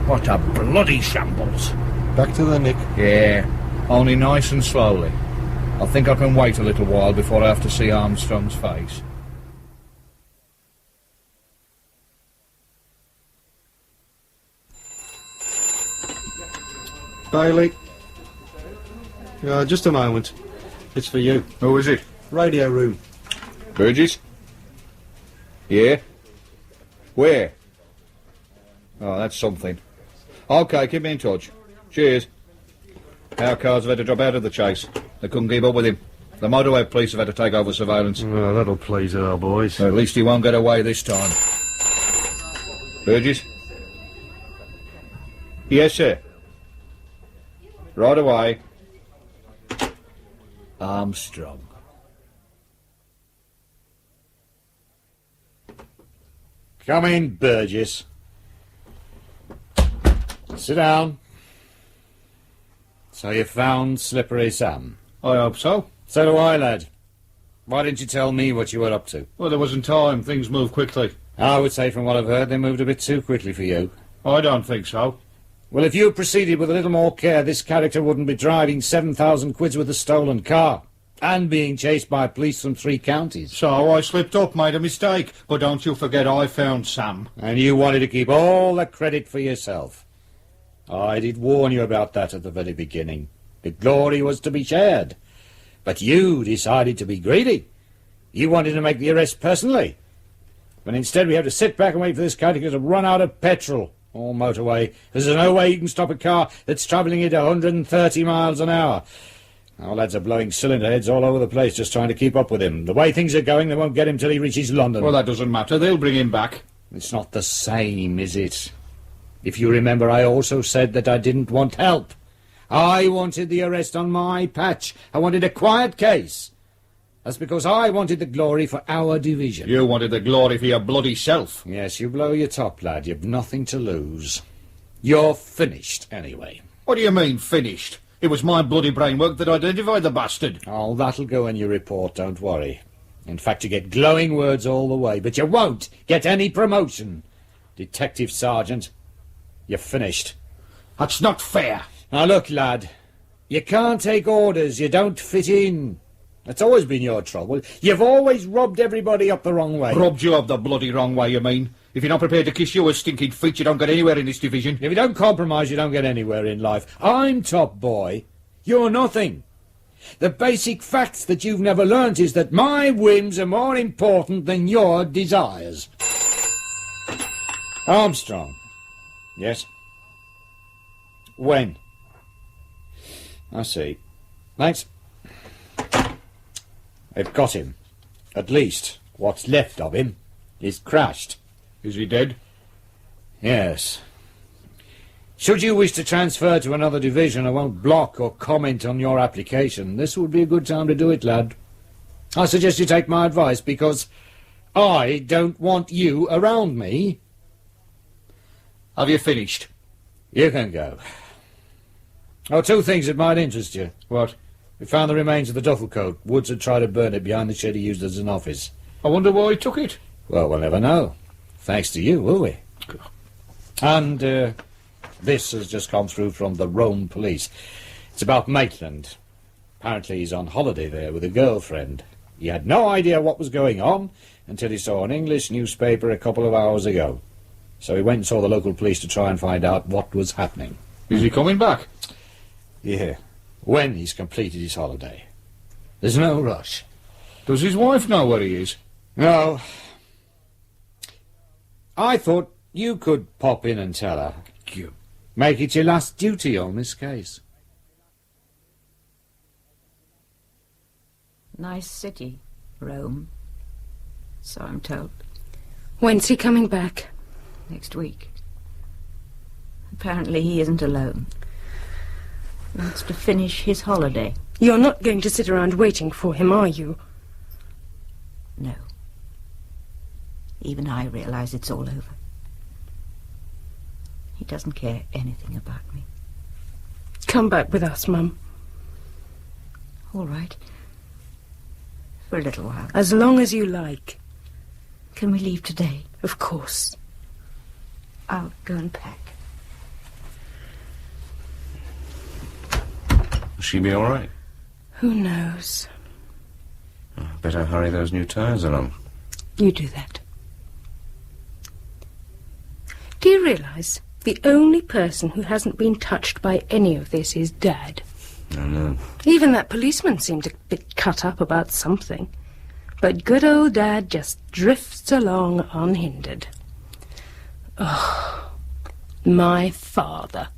What a bloody shambles. Back to the Nick. Yeah, only nice and slowly. I think I can wait a little while before I have to see Armstrong's face. Bailey. Just a moment. It's for you. Who is it? Radio room. Burgess? Yeah? Where? Oh, that's something. OK, keep me in touch. Cheers. Our cars have had to drop out of the chase. They couldn't keep up with him. The motorway police have had to take over surveillance. Oh, that'll please our boys. At least he won't get away this time. Burgess? Yes, sir. Right away. Armstrong. Come in, Burgess. Sit down. So you found Slippery Sam? I hope so. So do I, lad. Why didn't you tell me what you were up to? Well, there wasn't time. Things moved quickly. I would say from what I've heard, they moved a bit too quickly for you. I don't think so. Well, if you had proceeded with a little more care, this character wouldn't be driving 7,000 quid with a stolen car. And being chased by police from 3 counties. So I slipped up, made a mistake. But don't you forget I found Sam. And you wanted to keep all the credit for yourself. I did warn you about that at the very beginning. The glory was to be shared. But you decided to be greedy. You wanted to make the arrest personally. But instead we have to sit back and wait for this character to run out of petrol or motorway. There's no way you can stop a car that's travelling at 130 miles an hour. Our lads are blowing cylinder heads all over the place just trying to keep up with him. The way things are going, they won't get him till he reaches London. Well, that doesn't matter. They'll bring him back. It's not the same, is it? If you remember, I also said that I didn't want help. I wanted the arrest on my patch. I wanted a quiet case. That's because I wanted the glory for our division. You wanted the glory for your bloody self. Yes, you blow your top, lad. You've nothing to lose. You're finished, anyway. What do you mean, finished? It was my bloody brainwork that identified the bastard. Oh, that'll go in your report, don't worry. In fact, you get glowing words all the way, but you won't get any promotion. Detective Sergeant, you're finished. That's not fair. Now look, lad, you can't take orders, you don't fit in. That's always been your trouble. You've always rubbed everybody up the wrong way. Rubbed you up the bloody wrong way, you mean? If you're not prepared to kiss your stinking feet, you don't get anywhere in this division. If you don't compromise, you don't get anywhere in life. I'm top boy. You're nothing. The basic fact that you've never learnt is that my whims are more important than your desires. Armstrong. Yes? When? I see. Thanks. They've got him. At least, what's left of him. He's crashed. Is he dead? Yes. Should you wish to transfer to another division, I won't block or comment on your application. This would be a good time to do it, lad. I suggest you take my advice, because I don't want you around me. Have you finished? You can go. Oh, two things that might interest you. What? We found the remains of the duffel coat. Woods had tried to burn it behind the shed he used as an office. I wonder why he took it. Well, we'll never know. Thanks to you, will we? And, this has just come through from the Rome police. It's about Maitland. Apparently he's on holiday there with a girlfriend. He had no idea what was going on until he saw an English newspaper a couple of hours ago. So he went and saw the local police to try and find out what was happening. Is he coming back? Yeah, when he's completed his holiday. There's no rush. Does his wife know where he is? No. I thought you could pop in and tell her. Make it your last duty on this case. Nice city, Rome. So I'm told. When's he coming back? Next week. Apparently he isn't alone. He wants to finish his holiday. You're not going to sit around waiting for him, are you? No. Even I realize it's all over. He doesn't care anything about me. Come back with us, Mum. All right. For a little while. As long as you like. Can we leave today? Of course. I'll go and pack. Will she be all right? Who knows? Better hurry those new tyres along. You do that. Do you realise the only person who hasn't been touched by any of this is Dad? I know. Even that policeman seemed a bit cut up about something. But good old Dad just drifts along unhindered. Oh, my father.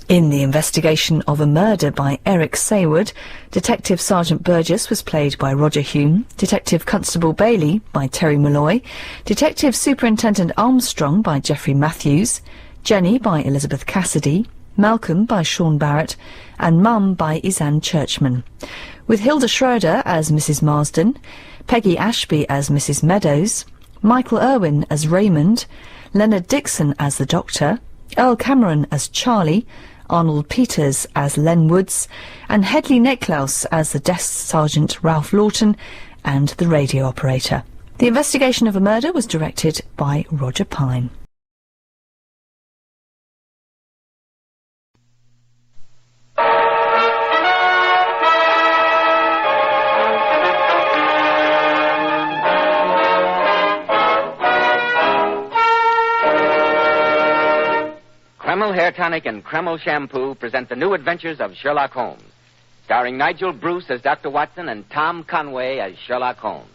In the investigation of a murder by Eric Saywood, Detective Sergeant Burgess was played by Roger Hume, Detective Constable Bailey by Terry Malloy, Detective Superintendent Armstrong by Geoffrey Matthews, Jenny by Elizabeth Cassidy, Malcolm by Sean Barrett, and Mum by Isan Churchman, with Hilda Schroeder as Mrs. Marsden, Peggy Ashby as Mrs. Meadows, Michael Irwin as Raymond, Leonard Dixon as the Doctor, Earl Cameron as Charlie, Arnold Peters as Len Woods, and Hedley Necklaus as the Desk Sergeant Ralph Lawton and the radio operator. The investigation of a murder was directed by Roger Pine. Kreml Hair Tonic and Kreml Shampoo present the new adventures of Sherlock Holmes, starring Nigel Bruce as Dr. Watson and Tom Conway as Sherlock Holmes.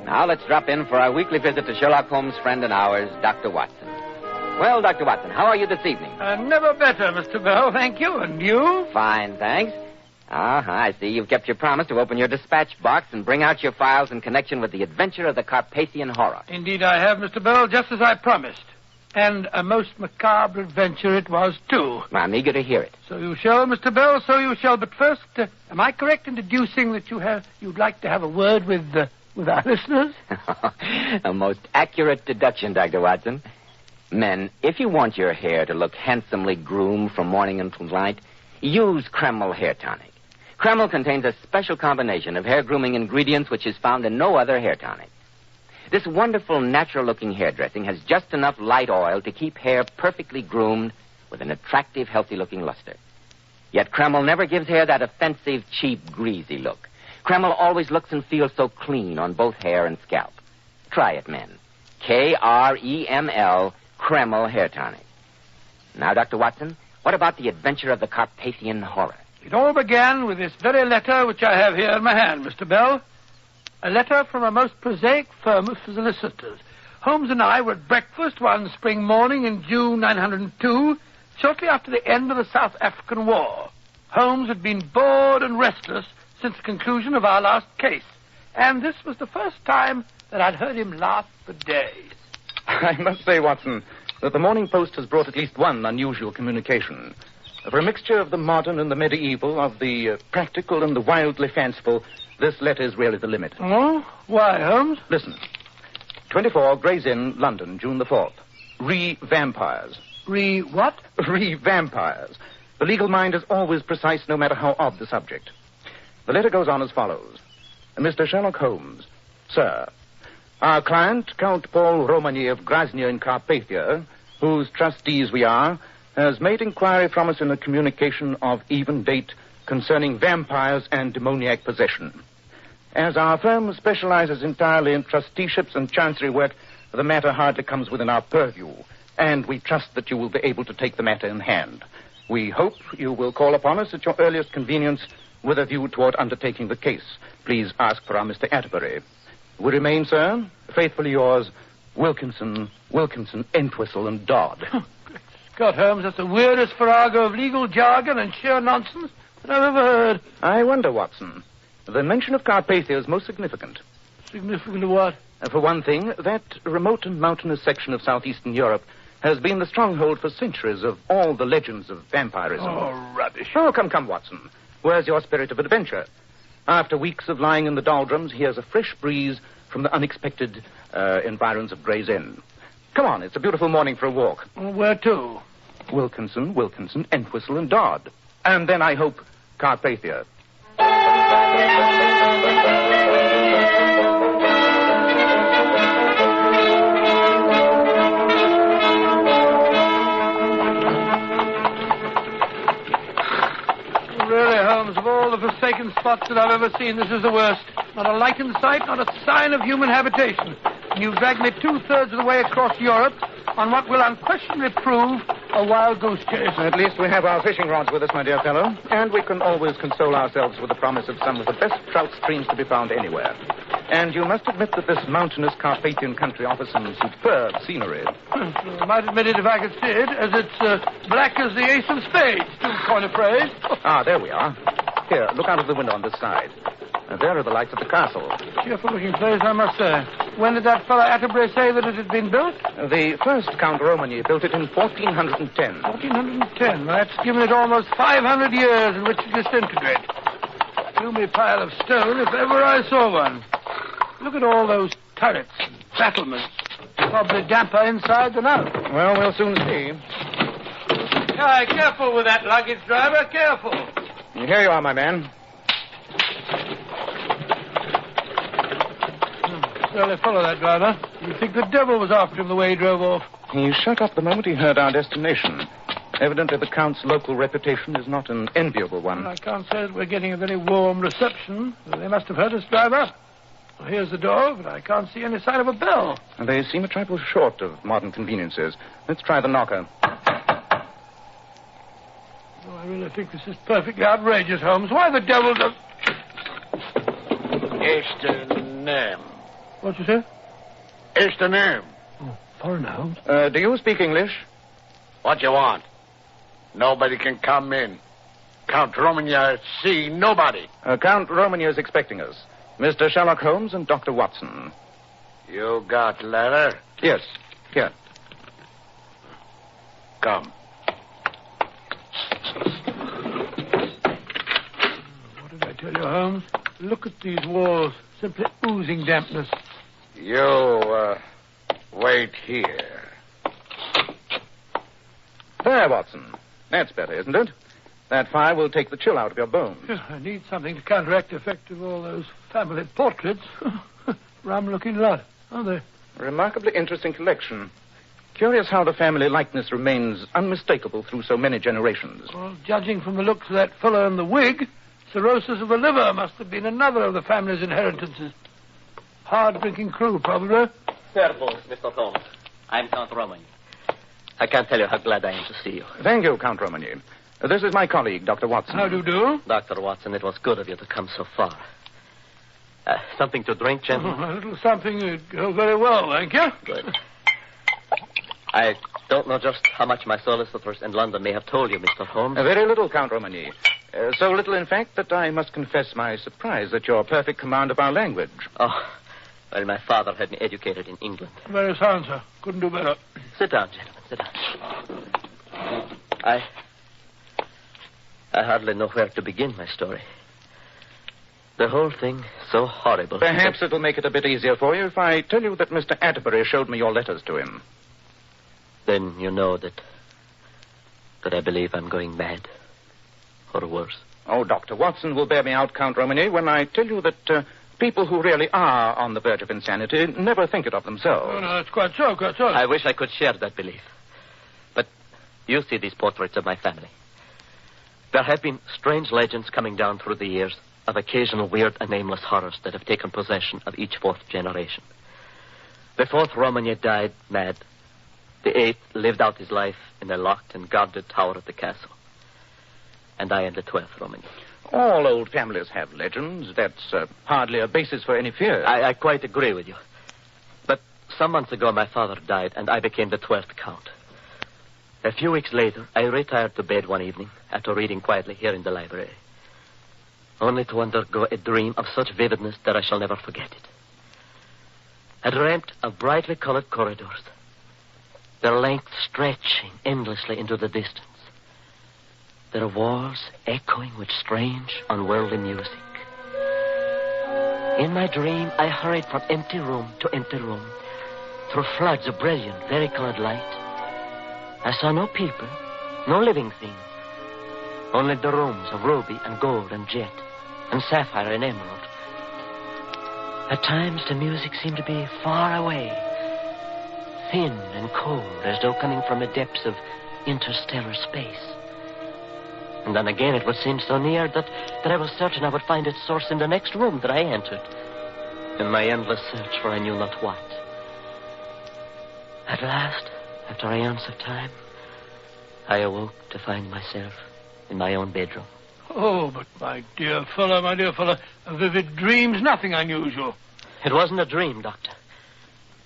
Now let's drop in for our weekly visit to Sherlock Holmes' friend and ours, Dr. Watson. Well, Dr. Watson, how are you this evening? Never better, Mr. Bell, thank you. And you? Fine, thanks. I see you've kept your promise to open your dispatch box and bring out your files in connection with the adventure of the Carpathian Horror. Indeed I have, Mr. Bell, just as I promised. And a most macabre adventure it was, too. I'm eager to hear it. So you shall, Mr. Bell, so you shall. But first, am I correct in deducing that you'd like to have a word with our listeners? A most accurate deduction, Dr. Watson. Men, if you want your hair to look handsomely groomed from morning until night, use Kreml Hair Tonic. Kreml contains a special combination of hair grooming ingredients which is found in no other hair tonic. This wonderful natural-looking hairdressing has just enough light oil to keep hair perfectly groomed with an attractive, healthy-looking luster. Yet Kreml never gives hair that offensive, cheap, greasy look. Kreml always looks and feels so clean on both hair and scalp. Try it, men. Kreml, Kreml Hair Tonic. Now, Dr. Watson, what about the adventure of the Carpathian Horror? It all began with this very letter which I have here in my hand, Mr. Bell. A letter from a most prosaic firm of solicitors. Holmes and I were at breakfast one spring morning in June 902, Shortly after the end of the South African War, Holmes had been bored and restless since the conclusion of our last case. And this was the first time that I'd heard him laugh for days. I must say, Watson, that the Morning Post has brought at least one unusual communication. For a mixture of the modern and the medieval, of the practical and the wildly fanciful, this letter is really the limit. Oh? Why, Holmes? Listen. 24 Gray's Inn, London, June the 4th. Re-vampires. Re-what? Re-vampires. The legal mind is always precise, no matter how odd the subject. The letter goes on as follows. Mr. Sherlock Holmes, sir, our client, Count Paul Romany of Grasnia in Carpathia, whose trustees we are, has made inquiry from us in a communication of even date concerning vampires and demoniac possession. As our firm specializes entirely in trusteeships and chancery work, the matter hardly comes within our purview, and we trust that you will be able to take the matter in hand. We hope you will call upon us at your earliest convenience with a view toward undertaking the case. Please ask for our Mr. Atterbury. We remain, sir, faithfully yours, Wilkinson, Entwistle, and Dodd. Scott Holmes, that's the weirdest farrago of legal jargon and sheer nonsense that I've ever heard. I wonder, Watson. The mention of Carpathia is most significant. Significant of what? For one thing, that remote and mountainous section of southeastern Europe has been the stronghold for centuries of all the legends of vampirism. Oh, rubbish. Oh, come, Watson. Where's your spirit of adventure? After weeks of lying in the doldrums, here's a fresh breeze from the unexpected environs of Gray's Inn. Come on, it's a beautiful morning for a walk. Where to? Wilkinson, Entwistle, and Dodd. And then, I hope, Carpathia. Really, Holmes, of all the forsaken spots that I've ever seen, this is the worst. Not a light in sight, not a sign of human habitation. And you've dragged me 2/3 of the way across Europe on what will unquestionably prove a wild goose chase. At least we have our fishing rods with us, my dear fellow, and we can always console ourselves with the promise of some of the best trout streams to be found anywhere. And you must admit that this mountainous Carpathian country offers some superb scenery. I might admit it if I could see it, as it's black as the ace of spades, to coin a phrase. There we are. Here, look out of the window on this side. There are the lights of the castle. Cheerful-looking place, I must say. When did that fellow Atterbury say that it had been built? The first Count Romany built it in 1410. 1410? Well, that's given it almost 500 years in which to disintegrate. Gloomy pile of stone, if ever I saw one. Look at all those turrets and battlements. Probably damper inside than out. Well, we'll soon see. Aye, careful with that luggage, driver, careful. Here you are, my man. Surely follow that driver. You'd think the devil was after him the way he drove off. He shut up the moment he heard our destination. Evidently the Count's local reputation is not an enviable one. I can't say that we're getting a very warm reception. They must have heard us, driver. Well, here's the door, but I can't see any sign of a bell. And they seem a trifle short of modern conveniences. Let's try the knocker. Oh, I really think this is perfectly outrageous, Holmes. Why the devil does... It's the name. What'd you say? It's the name. Oh, foreigner, Holmes. Do you speak English? What you want? Nobody can come in. Count Romany see nobody. Count Romany is expecting us. Mr. Sherlock Holmes and Dr. Watson. You got letter? Yes, here. Come. What did I tell you, Holmes? Look at these walls. Simply oozing dampness. You, wait here. There, Watson. That's better, isn't it? That fire will take the chill out of your bones. I need something to counteract the effect of all those family portraits. Rum-looking lot, aren't they? A remarkably interesting collection. Curious how the family likeness remains unmistakable through so many generations. Well, judging from the looks of that fellow in the wig, cirrhosis of the liver must have been another of the family's inheritances. Hard-drinking crew, probably. Servus, Mr. Holmes. I'm Count Romany. I can't tell you how glad I am to see you. Thank you, Count Romany. This is my colleague, Dr. Watson. How do you do? Dr. Watson, it was good of you to come so far. Something to drink, gentlemen? A little something would go very well, thank you. Good. I don't know just how much my solicitors in London may have told you, Mr. Holmes. Very little, Count Romagny. So little, in fact, that I must confess my surprise at your perfect command of our language. Oh, well, my father had me educated in England. Very sound, sir. Couldn't do better. Sit down, gentlemen, sit down. I hardly know where to begin my story. The whole thing so horrible. Perhaps it'll make it a bit easier for you if I tell you that Mr. Atterbury showed me your letters to him. Then you know that I believe I'm going mad. Or worse. Oh, Dr. Watson will bear me out, Count Romagny, when I tell you that people who really are on the verge of insanity never think it of themselves. Oh, no, that's quite so, quite so. I wish I could share that belief. But you see these portraits of my family. There have been strange legends coming down through the years of occasional weird and nameless horrors that have taken possession of each fourth generation. The fourth Romagny died mad. The eighth lived out his life in a locked and guarded tower of the castle. And I am the 12th Romagny. All old families have legends. That's hardly a basis for any fear. I quite agree with you. But some months ago, my father died, and I became the 12th Count. A few weeks later, I retired to bed one evening after reading quietly here in the library, only to undergo a dream of such vividness that I shall never forget it. I dreamt of brightly colored corridors, their length stretching endlessly into the distance, their walls echoing with strange, unworldly music. In my dream, I hurried from empty room to empty room, through floods of brilliant, varicolored light. I saw no people, no living thing, only the rooms of ruby and gold and jet, and sapphire and emerald. At times, the music seemed to be far away, thin and cold, as though coming from the depths of interstellar space. And then again, it would seem so near that I was certain I would find its source in the next room that I entered, in my endless search for I knew not what. At last, after eons of time, I awoke to find myself in my own bedroom. Oh, but my dear fellow, a vivid dream's nothing unusual. It wasn't a dream, Doctor.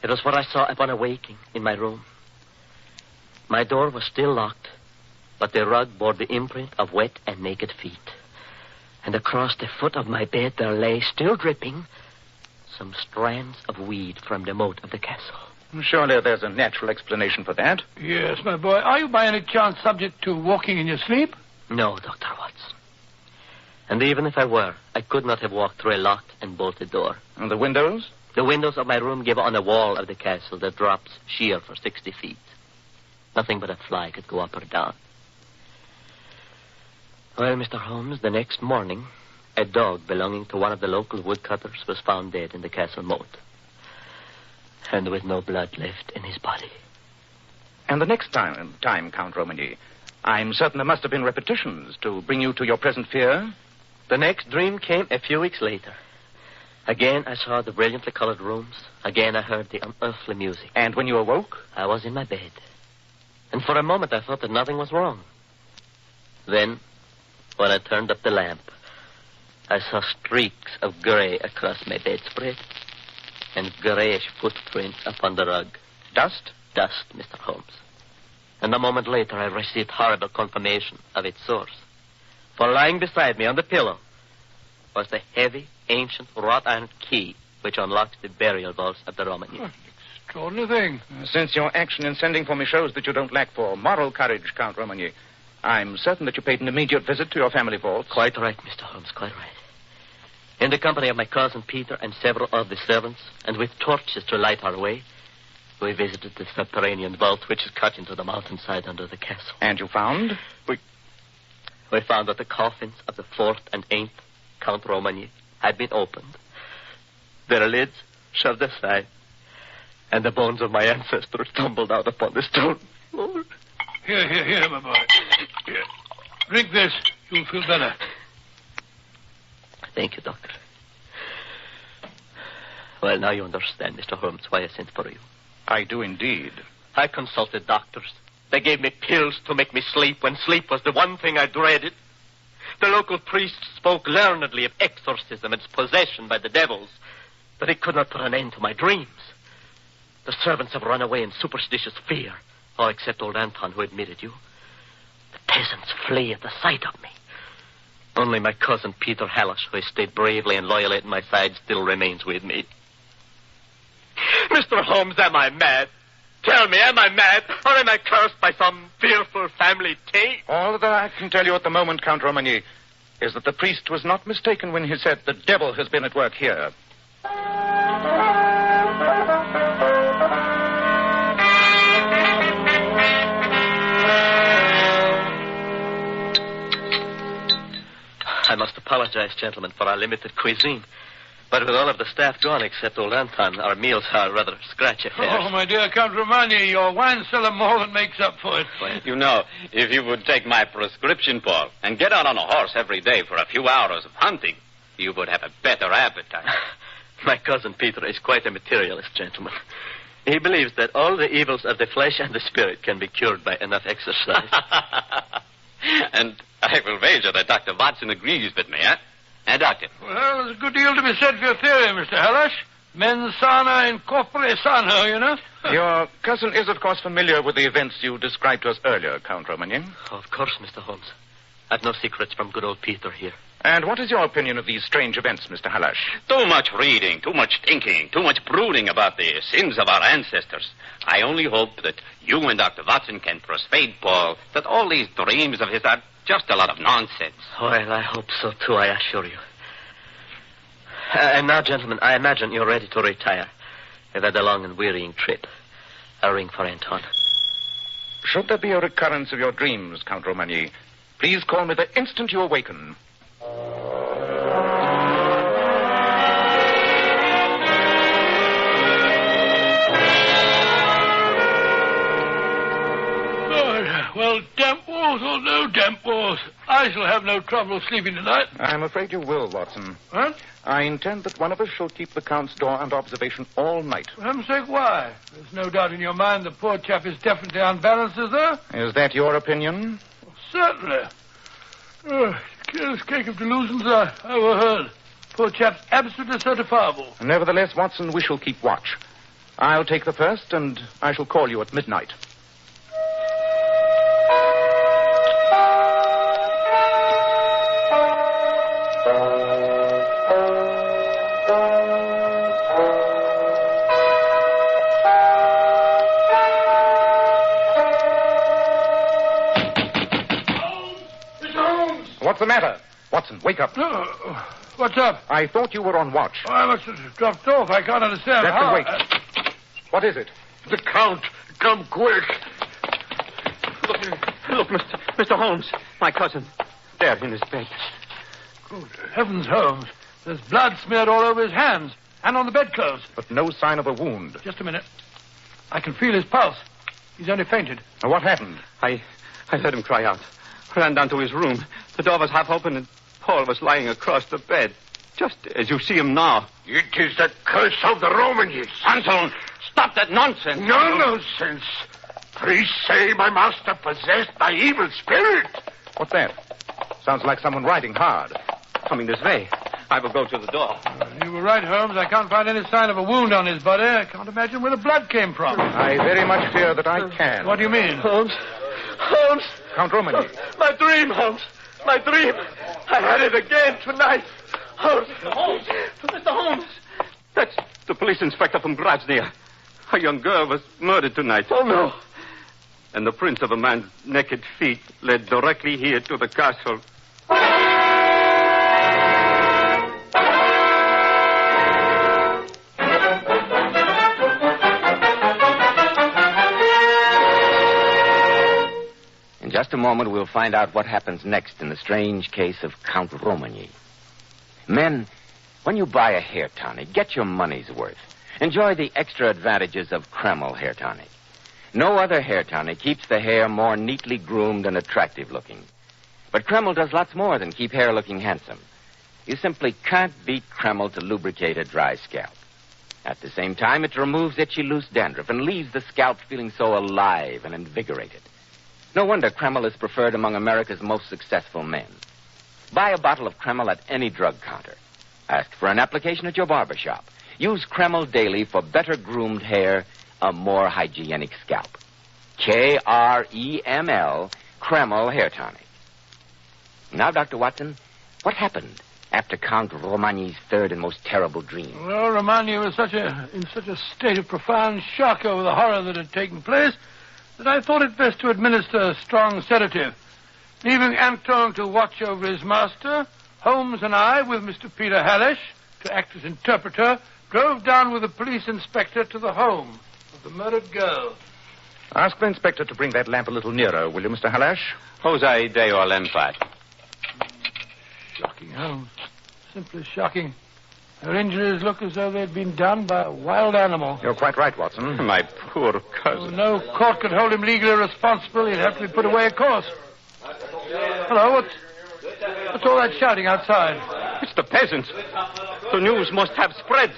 It was what I saw upon awaking in my room. My door was still locked, but the rug bore the imprint of wet and naked feet. And across the foot of my bed there lay, still dripping, some strands of weed from the moat of the castle. Surely there's a natural explanation for that. Yes, my boy. Are you by any chance subject to walking in your sleep? No, Dr. Watson. And even if I were, I could not have walked through a locked and bolted door. And the windows? The windows of my room give on a wall of the castle that drops sheer for 60 feet. Nothing but a fly could go up or down. Well, Mr. Holmes, the next morning, a dog belonging to one of the local woodcutters was found dead in the castle moat, and with no blood left in his body. And the next time, Count Romagny, I'm certain there must have been repetitions to bring you to your present fear. The next dream came a few weeks later. Again, I saw the brilliantly colored rooms. Again, I heard the unearthly music. And when you awoke? I was in my bed. And for a moment, I thought that nothing was wrong. Then, when I turned up the lamp, I saw streaks of gray across my bedspread and grayish footprints upon the rug. Dust? Dust, Mr. Holmes. And a moment later, I received horrible confirmation of its source. For lying beside me on the pillow was the heavy, ancient, wrought-iron key which unlocks the burial vaults of the Romagny. Extraordinary thing. Since your action in sending for me shows that you don't lack for moral courage, Count Romagny, I'm certain that you paid an immediate visit to your family vaults. Quite right, Mr. Holmes, quite right. In the company of my cousin Peter and several of the servants, and with torches to light our way, we visited the subterranean vault which is cut into the mountainside under the castle. And you found? We found that the coffins of the 4th and 8th Count Romagny had been opened, their lids shoved aside, and the bones of my ancestors tumbled out upon the stone floor. Here, my boy. Here. Drink this. You'll feel better. Thank you, Doctor. Well, now you understand, Mr. Holmes, why I sent for you. I do indeed. I consulted doctors. They gave me pills to make me sleep when sleep was the one thing I dreaded. The local priest spoke learnedly of exorcism and possession by the devils, but he could not put an end to my dreams. The servants have run away in superstitious fear, Oh, except old Anton, who admitted you. The peasants flee at the sight of me. Only my cousin Peter Hallish, who has stayed bravely and loyally at my side, still remains with me. Mr. Holmes, am I mad? Tell me, am I mad? Or am I cursed by some fearful family taint? All that I can tell you at the moment, Count Romagny, is that the priest was not mistaken when he said the devil has been at work here. I must apologize, gentlemen, for our limited cuisine. But with all of the staff gone except old Anton, our meals are rather scratch affairs. Oh, my dear Count Romagny, your wine cellar more than makes up for it. You know, if you would take my prescription, Paul, and get out on a horse every day for a few hours of hunting, you would have a better appetite. My cousin Peter is quite a materialist, gentleman. He believes that all the evils of the flesh and the spirit can be cured by enough exercise. And I will wager that Dr. Watson agrees with me, eh? Doctor? Well, there's a good deal to be said for your theory, Mr. Hallish. Mens sana in corpore sano, you know. Your cousin is, of course, familiar with the events you described to us earlier, Count Romagny. Of course, Mr. Holmes. I've no secrets from good old Peter here. And what is your opinion of these strange events, Mr. Hallish? Too much reading, too much thinking, too much brooding about the sins of our ancestors. I only hope that you and Dr. Watson can persuade Paul that all these dreams of his are just a lot of nonsense. Well, I hope so, too, I assure you. And now, gentlemen, I imagine you're ready to retire. You've had a long and wearying trip. I'll ring for Anton. Should there be a recurrence of your dreams, Count Romagny, please call me the instant you awaken. Well, damp walls or no damp walls, I shall have no trouble sleeping tonight. I'm afraid you will, Watson. What? I intend that one of us shall keep the Count's door under observation all night. For heaven's sake, why? There's no doubt in your mind the poor chap is definitely unbalanced, is there? Is that your opinion? Certainly. Oh, curious cake of delusions I ever heard. Poor chap's absolutely certifiable. Nevertheless, Watson, we shall keep watch. I'll take the first, and I shall call you at midnight. What's the matter? Watson, wake up. What's up? I thought you were on watch. I must have dropped off. I can't understand Let how. me wait. What is it? The Count. Come quick. Look, Mr. Holmes, my cousin. There in his bed. Good heavens, Holmes. There's blood smeared all over his hands and on the bedclothes. But no sign of a wound. Just a minute. I can feel his pulse. He's only fainted. What happened? I heard him cry out. Ran down to his room. The door was half open and Paul was lying across the bed. Just as you see him now. It is the curse of the Romagny. Anton, stop that nonsense. No nonsense. Priests say my master possessed by evil spirit. What's that? Sounds like someone riding hard. Coming this way. I will go to the door. You were right, Holmes. I can't find any sign of a wound on his body. I can't imagine where the blood came from. I very much fear that I can. What do you mean? Holmes? Holmes! Count Romagny. My dream, Holmes. My dream. I had it again tonight. Holmes. Mr. Holmes. That's the police inspector from Grozny. A young girl was murdered tonight. Oh, no. And the prints of a man's naked feet led directly here to the castle. In just a moment, we'll find out what happens next in the strange case of Count Romagny. Men, when you buy a hair tonic, get your money's worth. Enjoy the extra advantages of Kreml hair tonic. No other hair tonic keeps the hair more neatly groomed and attractive looking. But Kreml does lots more than keep hair looking handsome. You simply can't beat Kreml to lubricate a dry scalp. At the same time, it removes itchy loose dandruff and leaves the scalp feeling so alive and invigorated. No wonder Kreml is preferred among America's most successful men. Buy a bottle of Kreml at any drug counter. Ask for an application at your barber shop. Use Kreml daily for better groomed hair, a more hygienic scalp. Kreml, Kreml hair tonic. Now, Dr. Watson, what happened after Count Romagny's third and most terrible dream? Well, Romagny was in such a state of profound shock over the horror that had taken place that I thought it best to administer a strong sedative. Leaving Anton to watch over his master, Holmes and I, with Mr. Peter Hallish to act as interpreter, drove down with the police inspector to the home of the murdered girl. Ask the inspector to bring that lamp a little nearer, will you, Mr. Hallish? Jose Deo Lempat. Shocking, Holmes. Simply shocking. Her injuries look as though they'd been done by a wild animal. You're quite right, Watson. My poor cousin. No court could hold him legally responsible. He'd have to be put away, of course. Hello, what's all that shouting outside? It's the peasants. The news must have spread.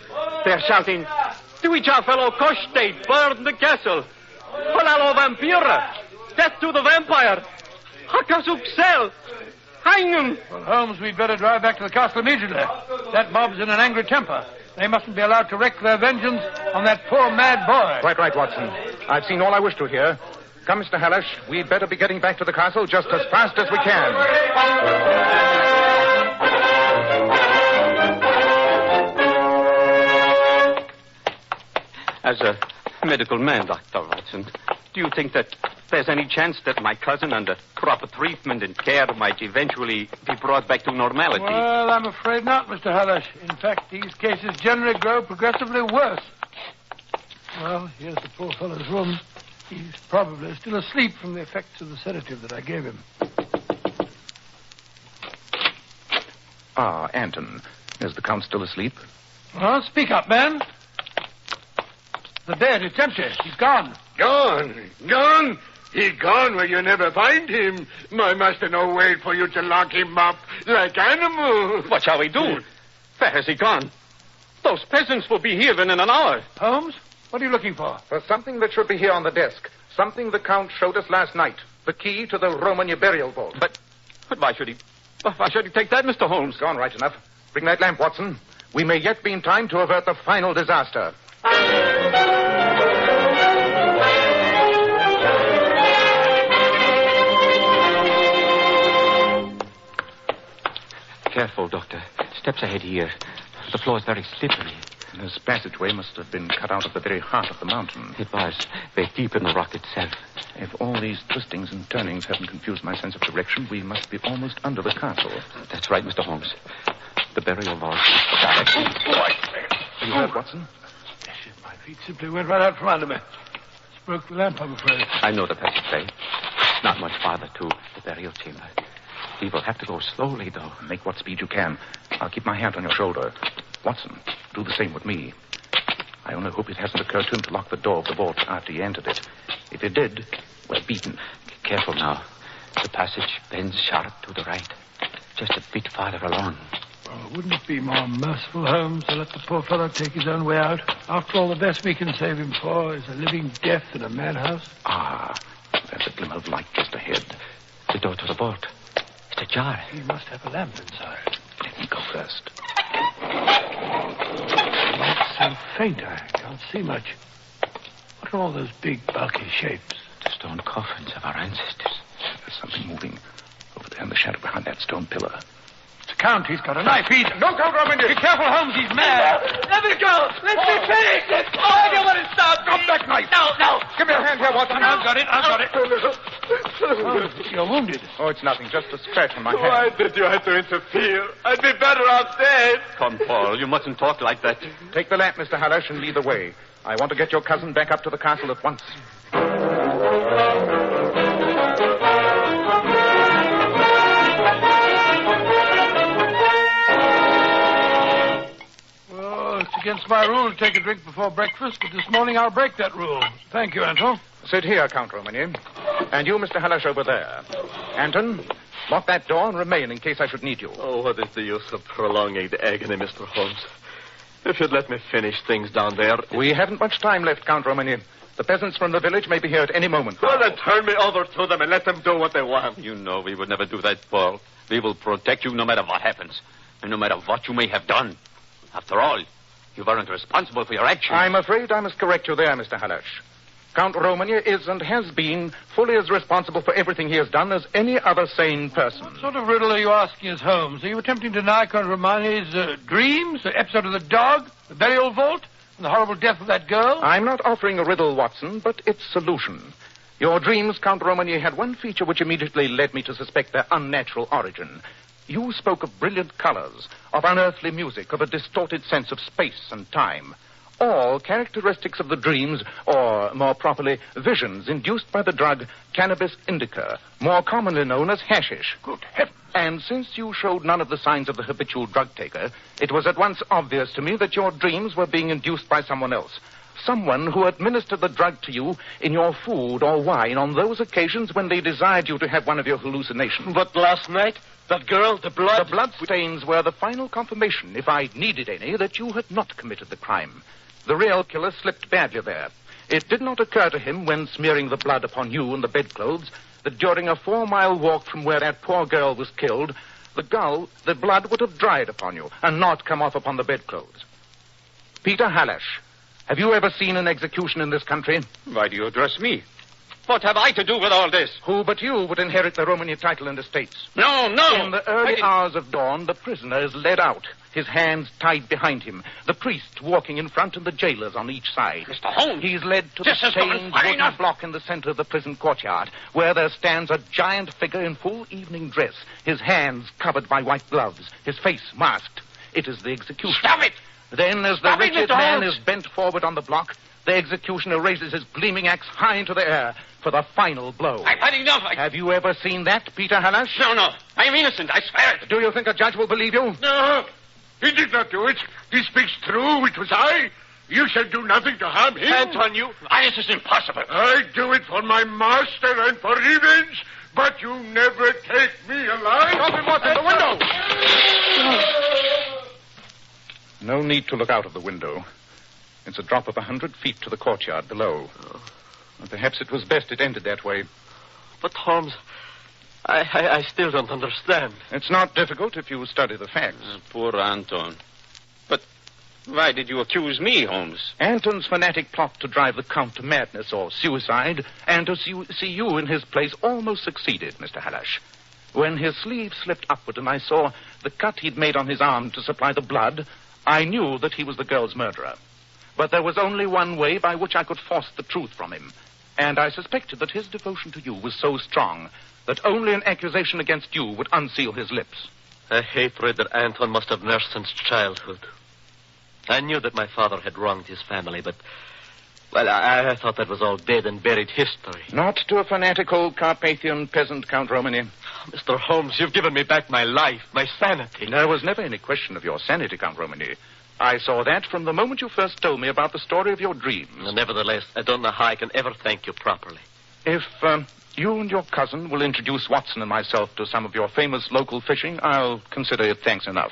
They're shouting, "Tuicha fellow Koshte, burn the castle. Polalo vampira, death to the vampire. Hakasuksel, hang him." Well, Holmes, we'd better drive back to the castle immediately. That mob's in an angry temper. They mustn't be allowed to wreak their vengeance on that poor mad boy. Quite right, Watson. I've seen all I wish to hear. Come, Mr. Hallish, we'd better be getting back to the castle just as fast as we can. As a medical man, Dr. Watson, do you think that there's any chance that my cousin, under proper treatment and care, might eventually be brought back to normality? Well, I'm afraid not, Mr. Hallish. In fact, these cases generally grow progressively worse. Well, here's the poor fellow's room. He's probably still asleep from the effects of the sedative that I gave him. Ah, Anton. Is the Count still asleep? Well, speak up, man. The bed, it's empty. He's gone. Gone? Gone? He gone where you never find him. My master no wait for you to lock him up like animals. What shall we do? Where has he gone? Those peasants will be here in an hour. Holmes, what are you looking for? For something that should be here on the desk. Something the Count showed us last night. The key to the Romagny burial vault. But why should he take that, Mr. Holmes? Gone right enough. Bring that lamp, Watson. We may yet be in time to avert the final disaster. Careful, Doctor. Steps ahead here. The floor is very slippery. This passageway must have been cut out of the very heart of the mountain. It was. Very deep in the rock itself. If all these twistings and turnings haven't confused my sense of direction, we must be almost under the castle. That's right, Mr. Holmes. The burial vault is directly. You heard, Watson? My feet simply went right out from under me. Just broke the lamp, I'm afraid. I know the passageway. Not much farther to the burial chamber. We will have to go slowly, though. Make what speed you can. I'll keep my hand on your shoulder. Watson, do the same with me. I only hope it hasn't occurred to him to lock the door of the vault after he entered it. If it did, we're beaten. Careful now. The passage bends sharp to the right. Just a bit farther along. Well, wouldn't it be more merciful, Holmes, to let the poor fellow take his own way out? After all, the best we can save him for is a living death in a madhouse. Ah, there's a glimmer of light just ahead. The door to the vault. It's ajar. He must have a lamp inside. Let me go first. The light's so faint, I can't see much. What are all those big, bulky shapes? The stone coffins of our ancestors. There's something moving over there in the shadow behind that stone pillar. It's the Count. He's got a knife. No, Count Romagny! Be careful, Holmes. He's mad. Let me go. Let me finish it. Oh, I don't want to stop. Drop that knife. No. Give me a hand here, Watson. I've got it. Oh, you're wounded. Oh, it's nothing. Just a scratch on my hand. Why did you have to interfere? I'd be better off dead. Come, Paul. You mustn't talk like that. Take the lamp, Mr. Hallish, and lead the way. I want to get your cousin back up to the castle at once. Well, it's against my rule to take a drink before breakfast, but this morning I'll break that rule. Thank you, Anton. Sit here, Count Romagny. And you, Mr. Hallish, over there. Anton, lock that door and remain in case I should need you. Oh, what is the use of prolonging the agony, Mr. Holmes? If you'd let me finish things down there... We haven't much time left, Count Romagny. The peasants from the village may be here at any moment. Well, then turn me over to them and let them do what they want. You know we would never do that, Paul. We will protect you no matter what happens, and no matter what you may have done. After all, you weren't responsible for your actions. I'm afraid I must correct you there, Mr. Hallish. Count Romany is and has been fully as responsible for everything he has done as any other sane person. What sort of riddle are you asking us, Holmes? Are you attempting to deny Count Romany's dreams, the episode of the dog, the burial vault, and the horrible death of that girl? I'm not offering a riddle, Watson, but its solution. Your dreams, Count Romany, had one feature which immediately led me to suspect their unnatural origin. You spoke of brilliant colors, of unearthly music, of a distorted sense of space and time. All characteristics of the dreams, or more properly, visions induced by the drug cannabis indica, more commonly known as hashish. Good heavens. And since you showed none of the signs of the habitual drug taker, it was at once obvious to me that your dreams were being induced by someone else. Someone who administered the drug to you in your food or wine on those occasions when they desired you to have one of your hallucinations. But last night, that girl, the blood... The blood stains were the final confirmation, if I needed any, that you had not committed the crime. The real killer slipped badly there. It did not occur to him, when smearing the blood upon you and the bedclothes, that during a 4-mile walk from where that poor girl was killed, the blood would have dried upon you and not come off upon the bedclothes. Peter Halash, have you ever seen an execution in this country? Why do you address me? What have I to do with all this? Who but you would inherit the Romany title and estates? No. In the early hours of dawn, the prisoner is led out, his hands tied behind him, the priest walking in front and the jailers on each side. Mr. Holmes! He's led to the stained wooden block in the center of the prison courtyard, where there stands a giant figure in full evening dress, his hands covered by white gloves, his face masked. It is the executioner. Stop it! Then, as the wretched man is bent forward on the block, the executioner raises his gleaming axe high into the air for the final blow. I've had enough. Have you ever seen that, Peter Halash? No. I am innocent, I swear it. Do you think a judge will believe you? No, he did not do it. He speaks true. It was I. You shall do nothing to harm him. Anton, this is impossible. I do it for my master and for revenge, but you never take me alive. Stop him, what's in the window? No need to look out of the window. It's a drop of 100 feet to the courtyard below. Perhaps it was best it ended that way. But, Holmes, I still don't understand. It's not difficult if you study the facts. Poor Anton. But why did you accuse me, Holmes? Anton's fanatic plot to drive the Count to madness or suicide and to see you in his place almost succeeded, Mr. Halash. When his sleeve slipped upward and I saw the cut he'd made on his arm to supply the blood, I knew that he was the girl's murderer. But there was only one way by which I could force the truth from him. And I suspected that his devotion to you was so strong that only an accusation against you would unseal his lips. A hatred that Anton must have nursed since childhood. I knew that my father had wronged his family, but... Well, I thought that was all dead and buried history. Not to a fanatic old Carpathian peasant, Count Romany. Mr. Holmes, you've given me back my life, my sanity. There was never any question of your sanity, Count Romany. I saw that from the moment you first told me about the story of your dreams. Nevertheless, I don't know how I can ever thank you properly. If you and your cousin will introduce Watson and myself to some of your famous local fishing, I'll consider it thanks enough.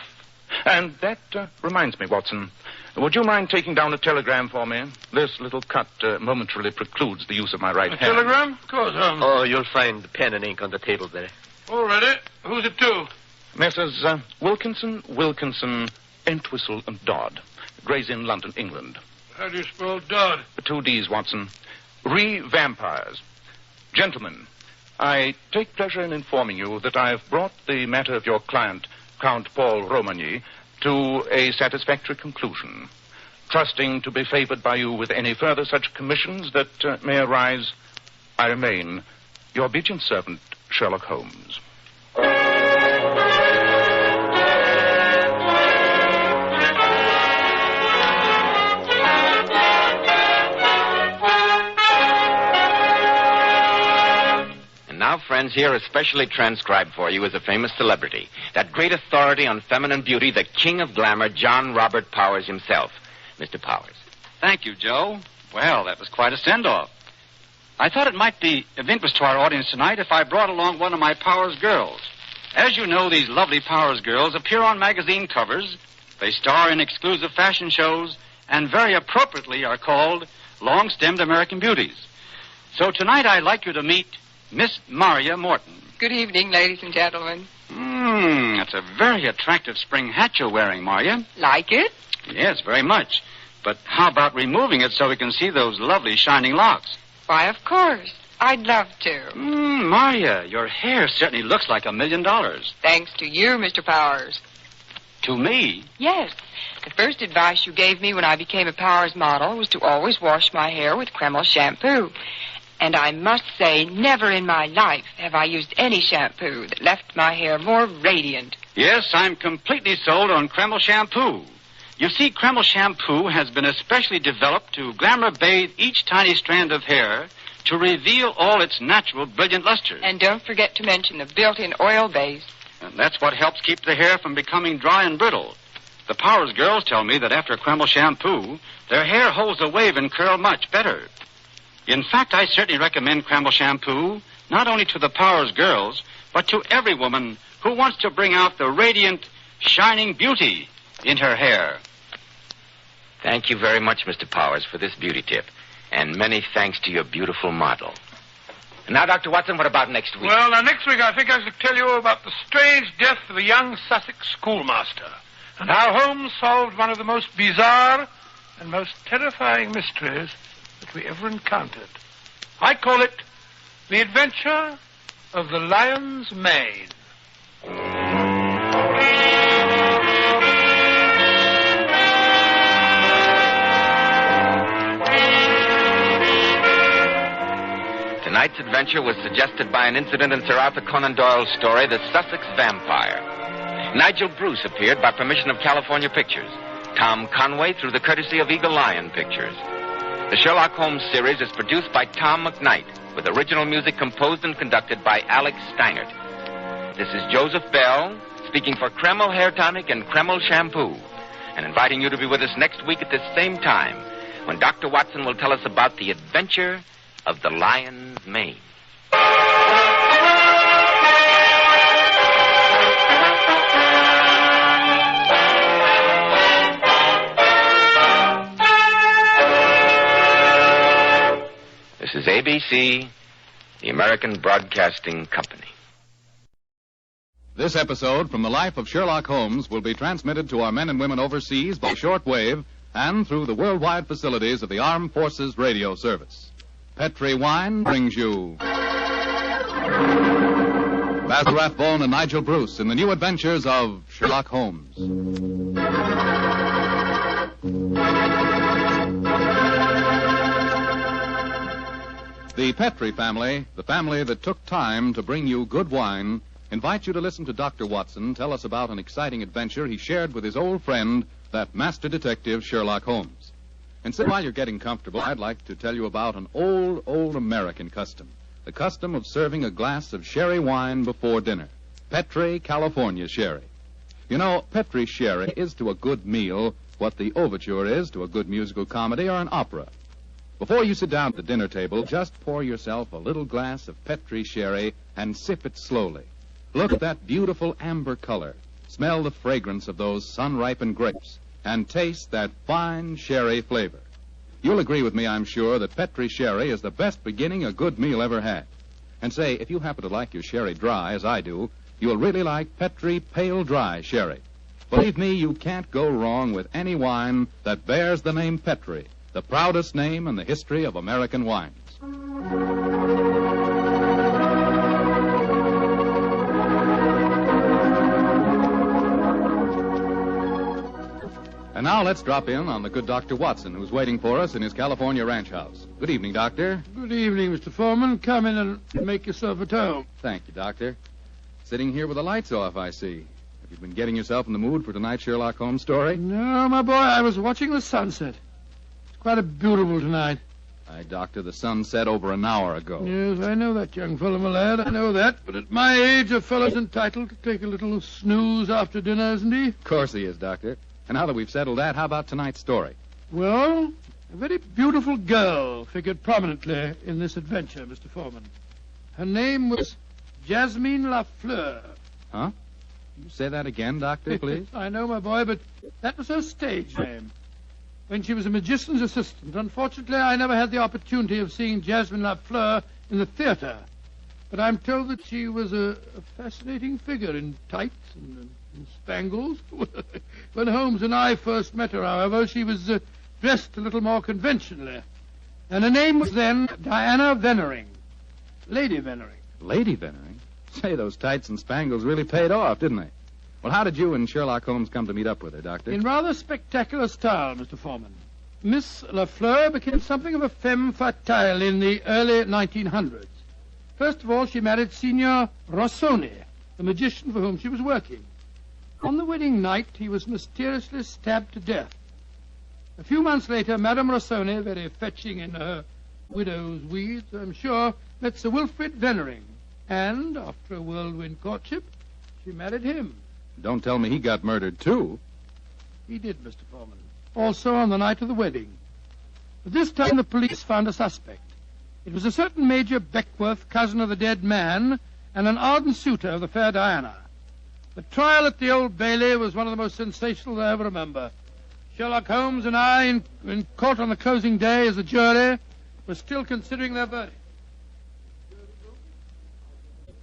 And that reminds me, Watson, would you mind taking down a telegram for me? This little cut momentarily precludes the use of my right hand. Telegram? Of course, Holmes. Oh, you'll find pen and ink on the table there. All ready. Who's it to? Messrs. Wilkinson, Entwistle and Dodd, Gray's Inn, London, England. How do you spell Dodd? 2 Ds, Watson. Re-vampires. Gentlemen, I take pleasure in informing you that I have brought the matter of your client, Count Paul Romany, to a satisfactory conclusion. Trusting to be favored by you with any further such commissions that may arise, I remain your obedient servant, Sherlock Holmes. Now, friends, here is specially transcribed for you as a famous celebrity, that great authority on feminine beauty, the king of glamour, John Robert Powers himself. Mr. Powers. Thank you, Joe. Well, that was quite a send-off. I thought it might be of interest to our audience tonight if I brought along one of my Powers girls. As you know, these lovely Powers girls appear on magazine covers, they star in exclusive fashion shows, and very appropriately are called long-stemmed American beauties. So tonight I'd like you to meet Miss Maria Morton. Good evening, ladies and gentlemen. That's a very attractive spring hat you're wearing, Maria. Like it? Yes, very much. But how about removing it so we can see those lovely shining locks? Why, of course. I'd love to. Maria, your hair certainly looks like $1 million. Thanks to you, Mr. Powers. To me? Yes. The first advice you gave me when I became a Powers model was to always wash my hair with Kreml shampoo. And I must say, never in my life have I used any shampoo that left my hair more radiant. Yes, I'm completely sold on Kreml shampoo. You see, Kreml shampoo has been especially developed to glamour bathe each tiny strand of hair to reveal all its natural brilliant luster. And don't forget to mention the built-in oil base. And that's what helps keep the hair from becoming dry and brittle. The Powers girls tell me that after Kreml shampoo, their hair holds a wave and curl much better. In fact, I certainly recommend Kreml shampoo, not only to the Powers girls, but to every woman who wants to bring out the radiant, shining beauty in her hair. Thank you very much, Mr. Powers, for this beauty tip. And many thanks to your beautiful model. And now, Dr. Watson, what about next week? Well, now, next week I think I should tell you about the strange death of a young Sussex schoolmaster and how Holmes solved one of the most bizarre and most terrifying mysteries that we ever encountered. I call it The Adventure of the Lion's Mane. Tonight's adventure was suggested by an incident in Sir Arthur Conan Doyle's story, The Sussex Vampire. Nigel Bruce appeared by permission of California Pictures. Tom Conway through the courtesy of Eagle Lion Pictures. The Sherlock Holmes series is produced by Tom McKnight, with original music composed and conducted by Alex Steinert. This is Joseph Bell, speaking for Kreml Hair Tonic and Kreml Shampoo, and inviting you to be with us next week at this same time, when Dr. Watson will tell us about the adventure of the lion's mane. This is ABC, the American Broadcasting Company. This episode from the life of Sherlock Holmes will be transmitted to our men and women overseas by shortwave and through the worldwide facilities of the Armed Forces Radio Service. Petri Wine brings you Basil Rathbone and Nigel Bruce in the new adventures of Sherlock Holmes. The Petri family, the family that took time to bring you good wine, invites you to listen to Dr. Watson tell us about an exciting adventure he shared with his old friend, that master detective Sherlock Holmes. And so while you're getting comfortable, I'd like to tell you about an old American custom. The custom of serving a glass of sherry wine before dinner. Petri California Sherry. You know, Petri Sherry is to a good meal what the overture is to a good musical comedy or an opera. Before you sit down at the dinner table, just pour yourself a little glass of Petri Sherry and sip it slowly. Look at that beautiful amber color. Smell the fragrance of those sun-ripened grapes. And taste that fine sherry flavor. You'll agree with me, I'm sure, that Petri Sherry is the best beginning a good meal ever had. And say, if you happen to like your sherry dry, as I do, you'll really like Petri Pale Dry Sherry. Believe me, you can't go wrong with any wine that bears the name Petri, the proudest name in the history of American wines. And now let's drop in on the good Dr. Watson, who's waiting for us in his California ranch house. Good evening, Doctor. Good evening, Mr. Foreman. Come in and make yourself at home. Thank you, Doctor. Sitting here with the lights off, I see. Have you been getting yourself in the mood for tonight's Sherlock Holmes story? No, my boy, I was watching the sunset. It's quite a beautiful tonight. Aye, Doctor, the sun set over an hour ago. Yes, I know that, young fellow, my lad. I know that. But at my age, a fellow's entitled to take a little snooze after dinner, isn't he? Of course he is, Doctor. And now that we've settled that, how about tonight's story? Well, a very beautiful girl figured prominently in this adventure, Mr. Foreman. Her name was Jasmine Lafleur. Huh? You say that again, Doctor, please? I know, my boy, but that was her stage name. When she was a magician's assistant, unfortunately, I never had the opportunity of seeing Jasmine Lafleur in the theater. But I'm told that she was a fascinating figure in tights and spangles. When Holmes and I first met her, however, she was dressed a little more conventionally. And her name was then Diana Vennering. Lady Vennering. Lady Vennering? Say, those tights and spangles really paid off, didn't they? Well, how did you and Sherlock Holmes come to meet up with her, Doctor? In rather spectacular style, Mr. Foreman. Miss Lafleur became something of a femme fatale in the early 1900s. First of all, she married Signor Rossoni, the magician for whom she was working. On the wedding night, he was mysteriously stabbed to death. A few months later, Madame Rossoni, very fetching in her widow's weeds, I'm sure, met Sir Wilfrid Vennering. And, after a whirlwind courtship, she married him. Don't tell me he got murdered, too. He did, Mr. Foreman. Also on the night of the wedding. But this time the police found a suspect. It was a certain Major Beckworth, cousin of the dead man, and an ardent suitor of the fair Diana. The trial at the Old Bailey was one of the most sensational I ever remember. Sherlock Holmes and I, in court on the closing day as a jury, were still considering their verdict.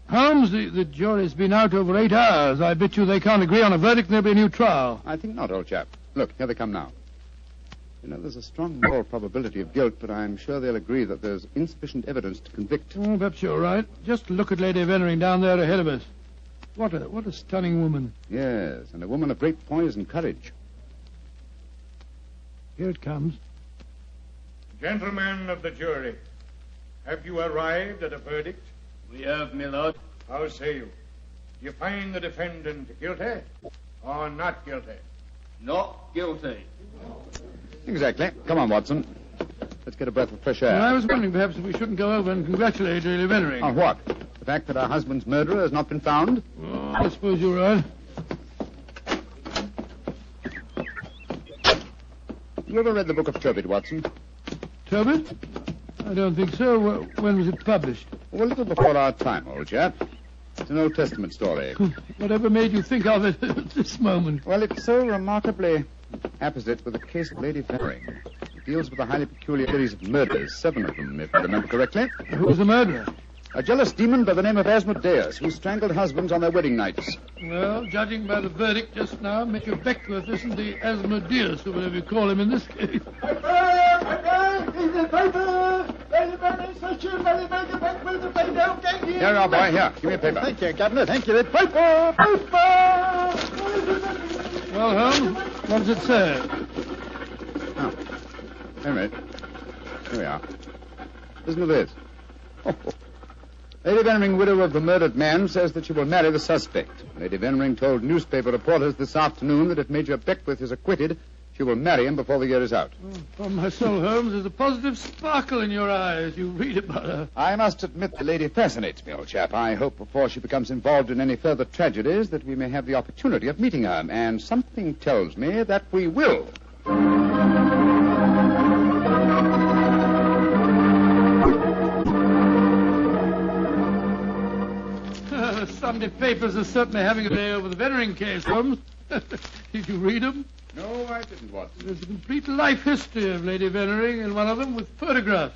Holmes, the jury's been out over 8 hours. I bet you they can't agree on a verdict and there'll be a new trial. I think not, old chap. Look, here they come now. You know, there's a strong moral probability of guilt, but I'm sure they'll agree that there's insufficient evidence to convict. Oh, perhaps you're right. Just look at Lady Vennering down there ahead of us. What a stunning woman. Yes, and a woman of great poise and courage. Here it comes. Gentlemen of the jury, have you arrived at a verdict? We have, my lord. How say you? Do you find the defendant guilty or not guilty? Not guilty. Exactly. Come on, Watson. Let's get a breath of fresh air. Well, I was wondering perhaps if we shouldn't go over and congratulate Lady Vennering. On what? The fact that our husband's murderer has not been found? Oh, I suppose you're right. You ever read the Book of Tobit, Watson? Tobit? I don't think so. When was it published? Well, a little before our time, old chap. It's an Old Testament story. Whatever made you think of it at this moment? Well, it's so remarkably apposite with the case of Lady Vennering. It deals with a highly peculiar series of murders, 7 of them, if I remember correctly. Who was the murderer? A jealous demon by the name of Asmodeus, who strangled husbands on their wedding nights. Well, judging by the verdict just now, Major Beckworth isn't the Asmodeus, or whatever you call him in this case. Here you are, boy. Here, give me a paper. Thank you, Governor. Thank you. Paper! Well, Holmes, what does it say? Oh, wait a minute. Here we are. Listen to this. Lady Vennering, widow of the murdered man, says that she will marry the suspect. Lady Vennering told newspaper reporters this afternoon that if Major Beckworth is acquitted, she will marry him before the year is out. Oh, upon my soul, Holmes, there's a positive sparkle in your eye as you read about her. I must admit the lady fascinates me, old chap. I hope before she becomes involved in any further tragedies that we may have the opportunity of meeting her, and something tells me that we will. The Sunday papers are certainly having a day over the Vennering case, Holmes. Did you read them? No, I didn't, Watson. There's a complete life history of Lady Vennering in one of them with photographs.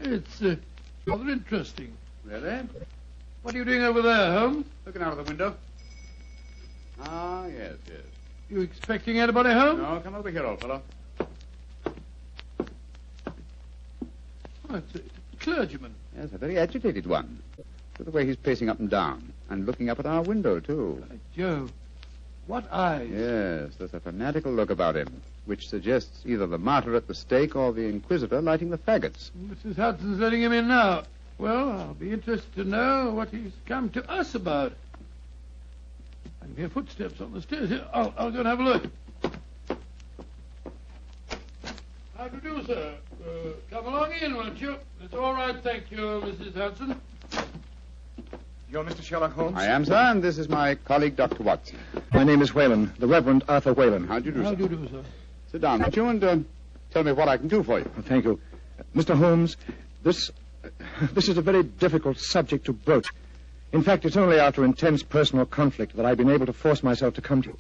It's rather interesting. Really? What are you doing over there, Holmes? Looking out of the window. Ah, yes. You expecting anybody home? No, come over here, old fellow. Oh, it's a clergyman. Yes, a very agitated one. Look at the way he's pacing up and down, and looking up at our window, too. Joe, what eyes? Yes, there's a fanatical look about him, which suggests either the martyr at the stake or the inquisitor lighting the faggots. Mrs. Hudson's letting him in now. Well, I'll be interested to know what he's come to us about. I can hear footsteps on the stairs here. I'll go and have a look. How do you do, sir? Come along in, won't you? It's all right, thank you, Mrs. Hudson. You're Mr. Sherlock Holmes? I am, sir, and this is my colleague, Dr. Watson. My name is Whalen, the Reverend Arthur Whalen. How do you do, sir? How do you do, sir? Sit down, won't you, and tell me what I can do for you. Thank you. Mr. Holmes, this is a very difficult subject to broach. In fact, it's only after intense personal conflict that I've been able to force myself to come to you.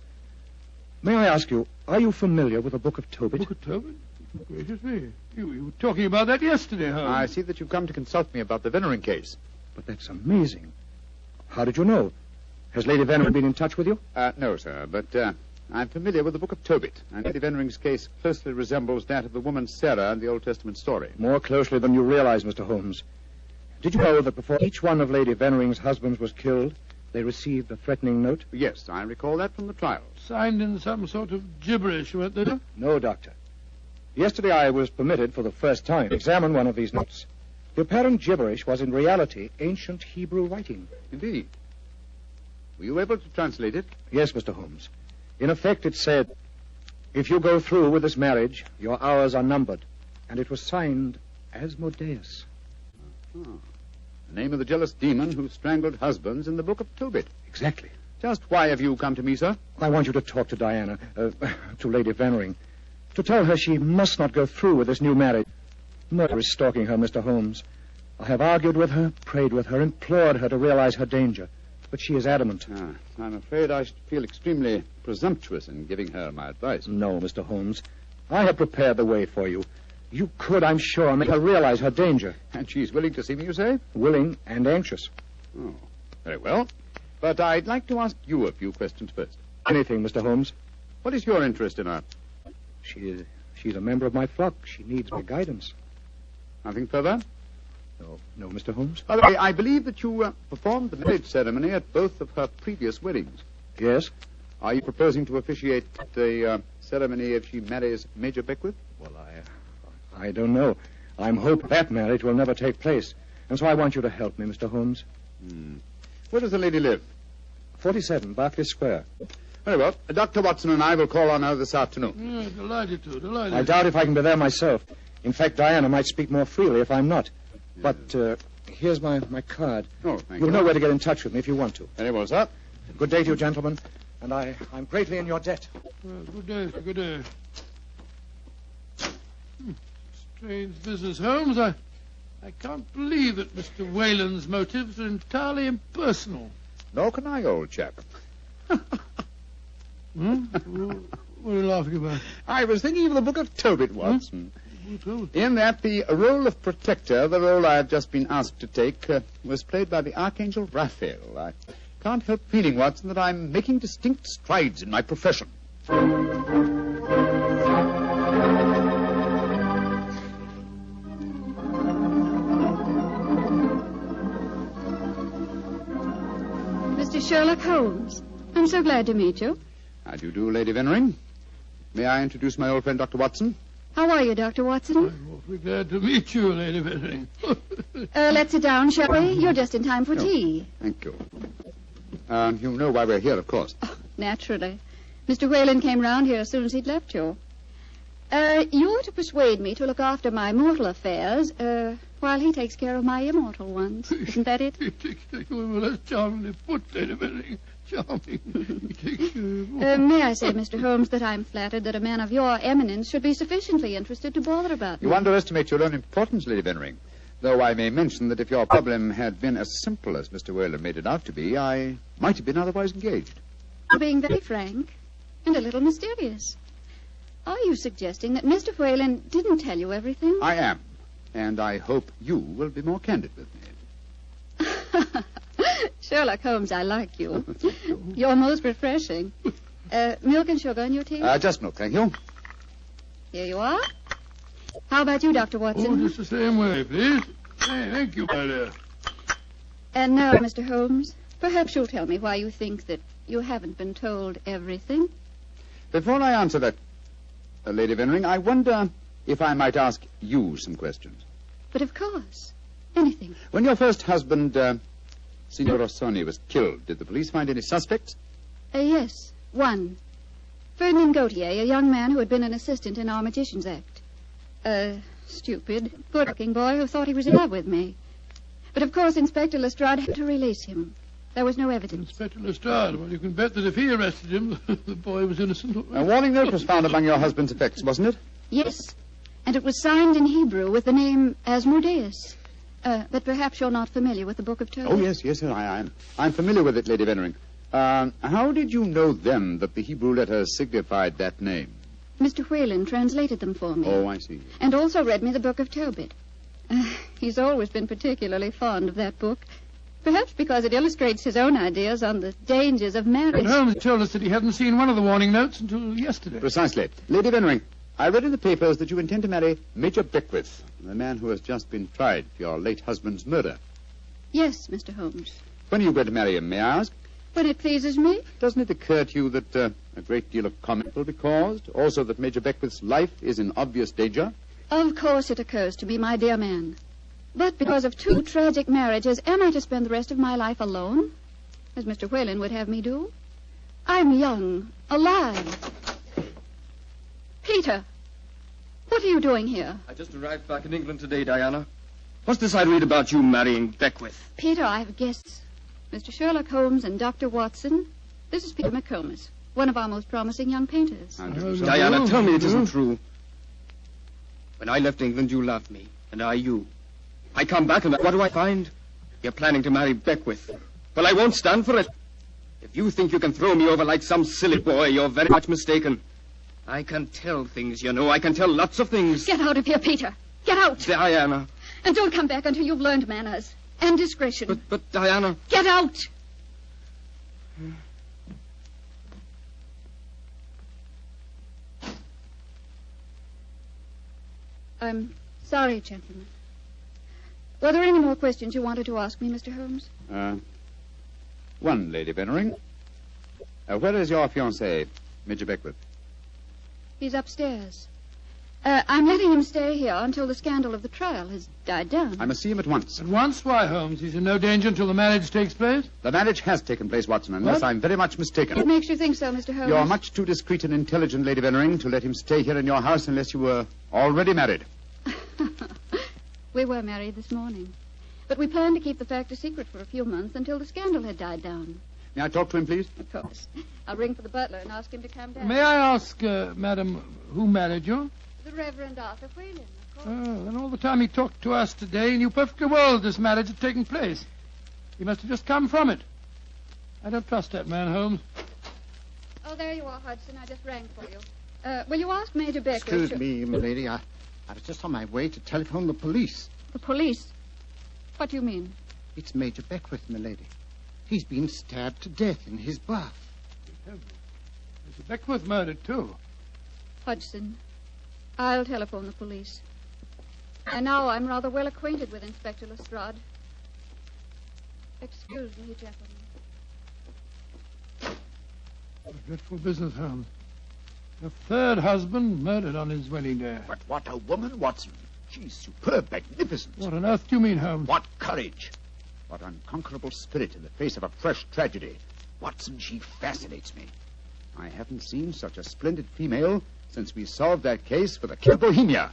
May I ask you, are you familiar with the Book of Tobit? Book of Tobit? Gracious me. You were talking about that yesterday, Holmes. I see that you've come to consult me about the Vennering case. But that's amazing. How did you know? Has Lady Vennering been in touch with you? No, sir, but I'm familiar with the Book of Tobit, and Lady Venering's case closely resembles that of the woman Sarah in the Old Testament story. More closely than you realize, Mr. Holmes. Did you know that before each one of Lady Venering's husbands was killed, they received a threatening note? Yes, I recall that from the trial. Signed in some sort of gibberish, weren't they? No, Doctor. Yesterday I was permitted for the first time to examine one of these notes. The apparent gibberish was in reality ancient Hebrew writing. Indeed. Were you able to translate it? Yes, Mr. Holmes. In effect, it said, "If you go through with this marriage, your hours are numbered." And it was signed Asmodeus. Oh. The name of the jealous demon who strangled husbands in the Book of Tobit. Exactly. Just why have you come to me, sir? I want you to talk to Diana, to Lady Venering, to tell her she must not go through with this new marriage. Murder is stalking her, Mr. Holmes. I have argued with her, prayed with her, implored her to realize her danger. But she is adamant. I'm afraid I should feel extremely presumptuous in giving her my advice. No, Mr. Holmes. I have prepared the way for you. You could, I'm sure, make her realize her danger. And she's willing to see me, you say? Willing and anxious. Oh, very well. But I'd like to ask you a few questions first. Anything, Mr. Holmes. What is your interest in her? She's a member of my flock. She needs my guidance. Nothing further? No, Mr. Holmes. By the way, I believe that you performed the marriage ceremony at both of her previous weddings. Yes. Are you proposing to officiate the ceremony if she marries Major Beckwith? Well, I don't know. I'm hoping that marriage will never take place. And so I want you to help me, Mr. Holmes. Where does the lady live? 47, Berkeley Square. Very well. Dr. Watson and I will call on her this afternoon. Delighted to. I doubt if I can be there myself. In fact, Diana might speak more freely if I'm not. But here's my card. Oh, thank you. You'll know where to get in touch with me if you want to. Very well, sir. Good day to you, gentlemen. And I'm greatly in your debt. Good day, sir. Good day. Strange business, Holmes. I can't believe that Mr. Whalen's motives are entirely impersonal. Nor can I, old chap. What are you laughing about? I was thinking of the Book of Tobit, Watson. In that the role of protector, the role I have just been asked to take, was played by the Archangel Raphael. I can't help feeling, Watson, that I'm making distinct strides in my profession. Mr. Sherlock Holmes, I'm so glad to meet you. How do you do, Lady Venering? May I introduce my old friend, Dr. Watson? How are you, Dr. Watson? I'm awfully glad to meet you, Lady Venering. Let's sit down, shall we? You're just in time for tea. Thank you. You know why we're here, of course. Oh, naturally. Mr. Whalen came round here as soon as he'd left you. You're to persuade me to look after my mortal affairs, while he takes care of my immortal ones. Isn't that it? He takes care of them. Well, that's charmingly put, Lady Venering. Charming. He takes care of may I say, Mr. Holmes, that I'm flattered that a man of your eminence should be sufficiently interested to bother about me. You underestimate your own importance, Lady Venering. Though I may mention that if your problem had been as simple as Mr. Whalen made it out to be, I might have been otherwise engaged. You're being very frank and a little mysterious. Are you suggesting that Mr. Whalen didn't tell you everything? I am. And I hope you will be more candid with me. Sherlock Holmes, I like you. You're most refreshing. Milk and sugar in your tea? Just milk, thank you. Here you are. How about you, Dr. Watson? Oh, just the same way, please. Hey, thank you, my dear. And now, Mr. Holmes, perhaps you'll tell me why you think that you haven't been told everything. Before I answer that, Lady Venering, I wonder if I might ask you some questions. But of course. Anything. When your first husband, Signor Rossoni, was killed, did the police find any suspects? Yes, one. Ferdinand Gautier, a young man who had been an assistant in our Magician's Act. A stupid, good-looking boy who thought he was in love with me. But of course Inspector Lestrade had to release him. There was no evidence. Inspector Lestrade? Well, you can bet that if he arrested him, the boy was innocent. A warning note was found among your husband's effects, wasn't it? Yes, and it was signed in Hebrew with the name Asmodeus. But perhaps you're not familiar with the Book of Tobit. Oh, yes, I am. I'm familiar with it, Lady Venering. How did you know then that the Hebrew letters signified that name? Mr. Whalen translated them for me. Oh, I see. And also read me the Book of Tobit. He's always been particularly fond of that book. Perhaps because it illustrates his own ideas on the dangers of marriage. But Holmes told us that he hadn't seen one of the warning notes until yesterday. Precisely. Lady Benring, I read in the papers that you intend to marry Major Beckwith, the man who has just been tried for your late husband's murder. Yes, Mr. Holmes. When are you going to marry him, may I ask? When it pleases me. Doesn't it occur to you that a great deal of comment will be caused? Also that Major Beckwith's life is in obvious danger? Of course it occurs to me, my dear man. But because of 2 tragic marriages, am I to spend the rest of my life alone? As Mr. Whalen would have me do? I'm young, alive. Peter, what are you doing here? I just arrived back in England today, Diana. What's this I read about you marrying Beckwith? Peter, I have guests. Mr. Sherlock Holmes and Dr. Watson. This is Peter McComas, one of our most promising young painters. Diana, tell me it isn't true. When I left England, you loved me, and I you. I come back, and what do I find? You're planning to marry Beckwith. Well, I won't stand for it. If you think you can throw me over like some silly boy, you're very much mistaken. I can tell things, you know. I can tell lots of things. Get out of here, Peter. Get out. Diana. And don't come back until you've learned manners and discretion. But Diana... Get out! I'm sorry, gentlemen. Were there any more questions you wanted to ask me, Mr. Holmes? One, Lady Benring. Where is your fiancé, Major Beckwith? He's upstairs. I'm letting him stay here until the scandal of the trial has died down. I must see him at once. At once? Why, Holmes? He's in no danger until the marriage takes place? The marriage has taken place, Watson, unless I'm very much mistaken. What makes you think so, Mr. Holmes? You're much too discreet and intelligent, Lady Benring, to let him stay here in your house unless you were already married. We were married this morning. But we planned to keep the fact a secret for a few months until the scandal had died down. May I talk to him, please? Of course. I'll ring for the butler and ask him to come down. May I ask, madam, who married you? The Reverend Arthur Whalen, of course. Oh, and all the time he talked to us today, he knew perfectly well this marriage had taken place. He must have just come from it. I don't trust that man, Holmes. Oh, there you are, Hudson. I just rang for you. Will you ask Major Beckwith? Excuse me, milady. I was just on my way to telephone the police. The police? What do you mean? It's Major Beckwith, milady. He's been stabbed to death in his bath. Mr. Beckwith murdered, too. Hudson, I'll telephone the police. And now I'm rather well acquainted with Inspector Lestrade. Excuse me, gentlemen. A dreadful business, Holmes. A 3rd husband murdered on his wedding day. But what a woman, Watson. She's superb, magnificent. What on earth do you mean, Holmes? What courage. What unconquerable spirit in the face of a fresh tragedy. Watson, she fascinates me. I haven't seen such a splendid female since we solved that case for the King of Bohemia.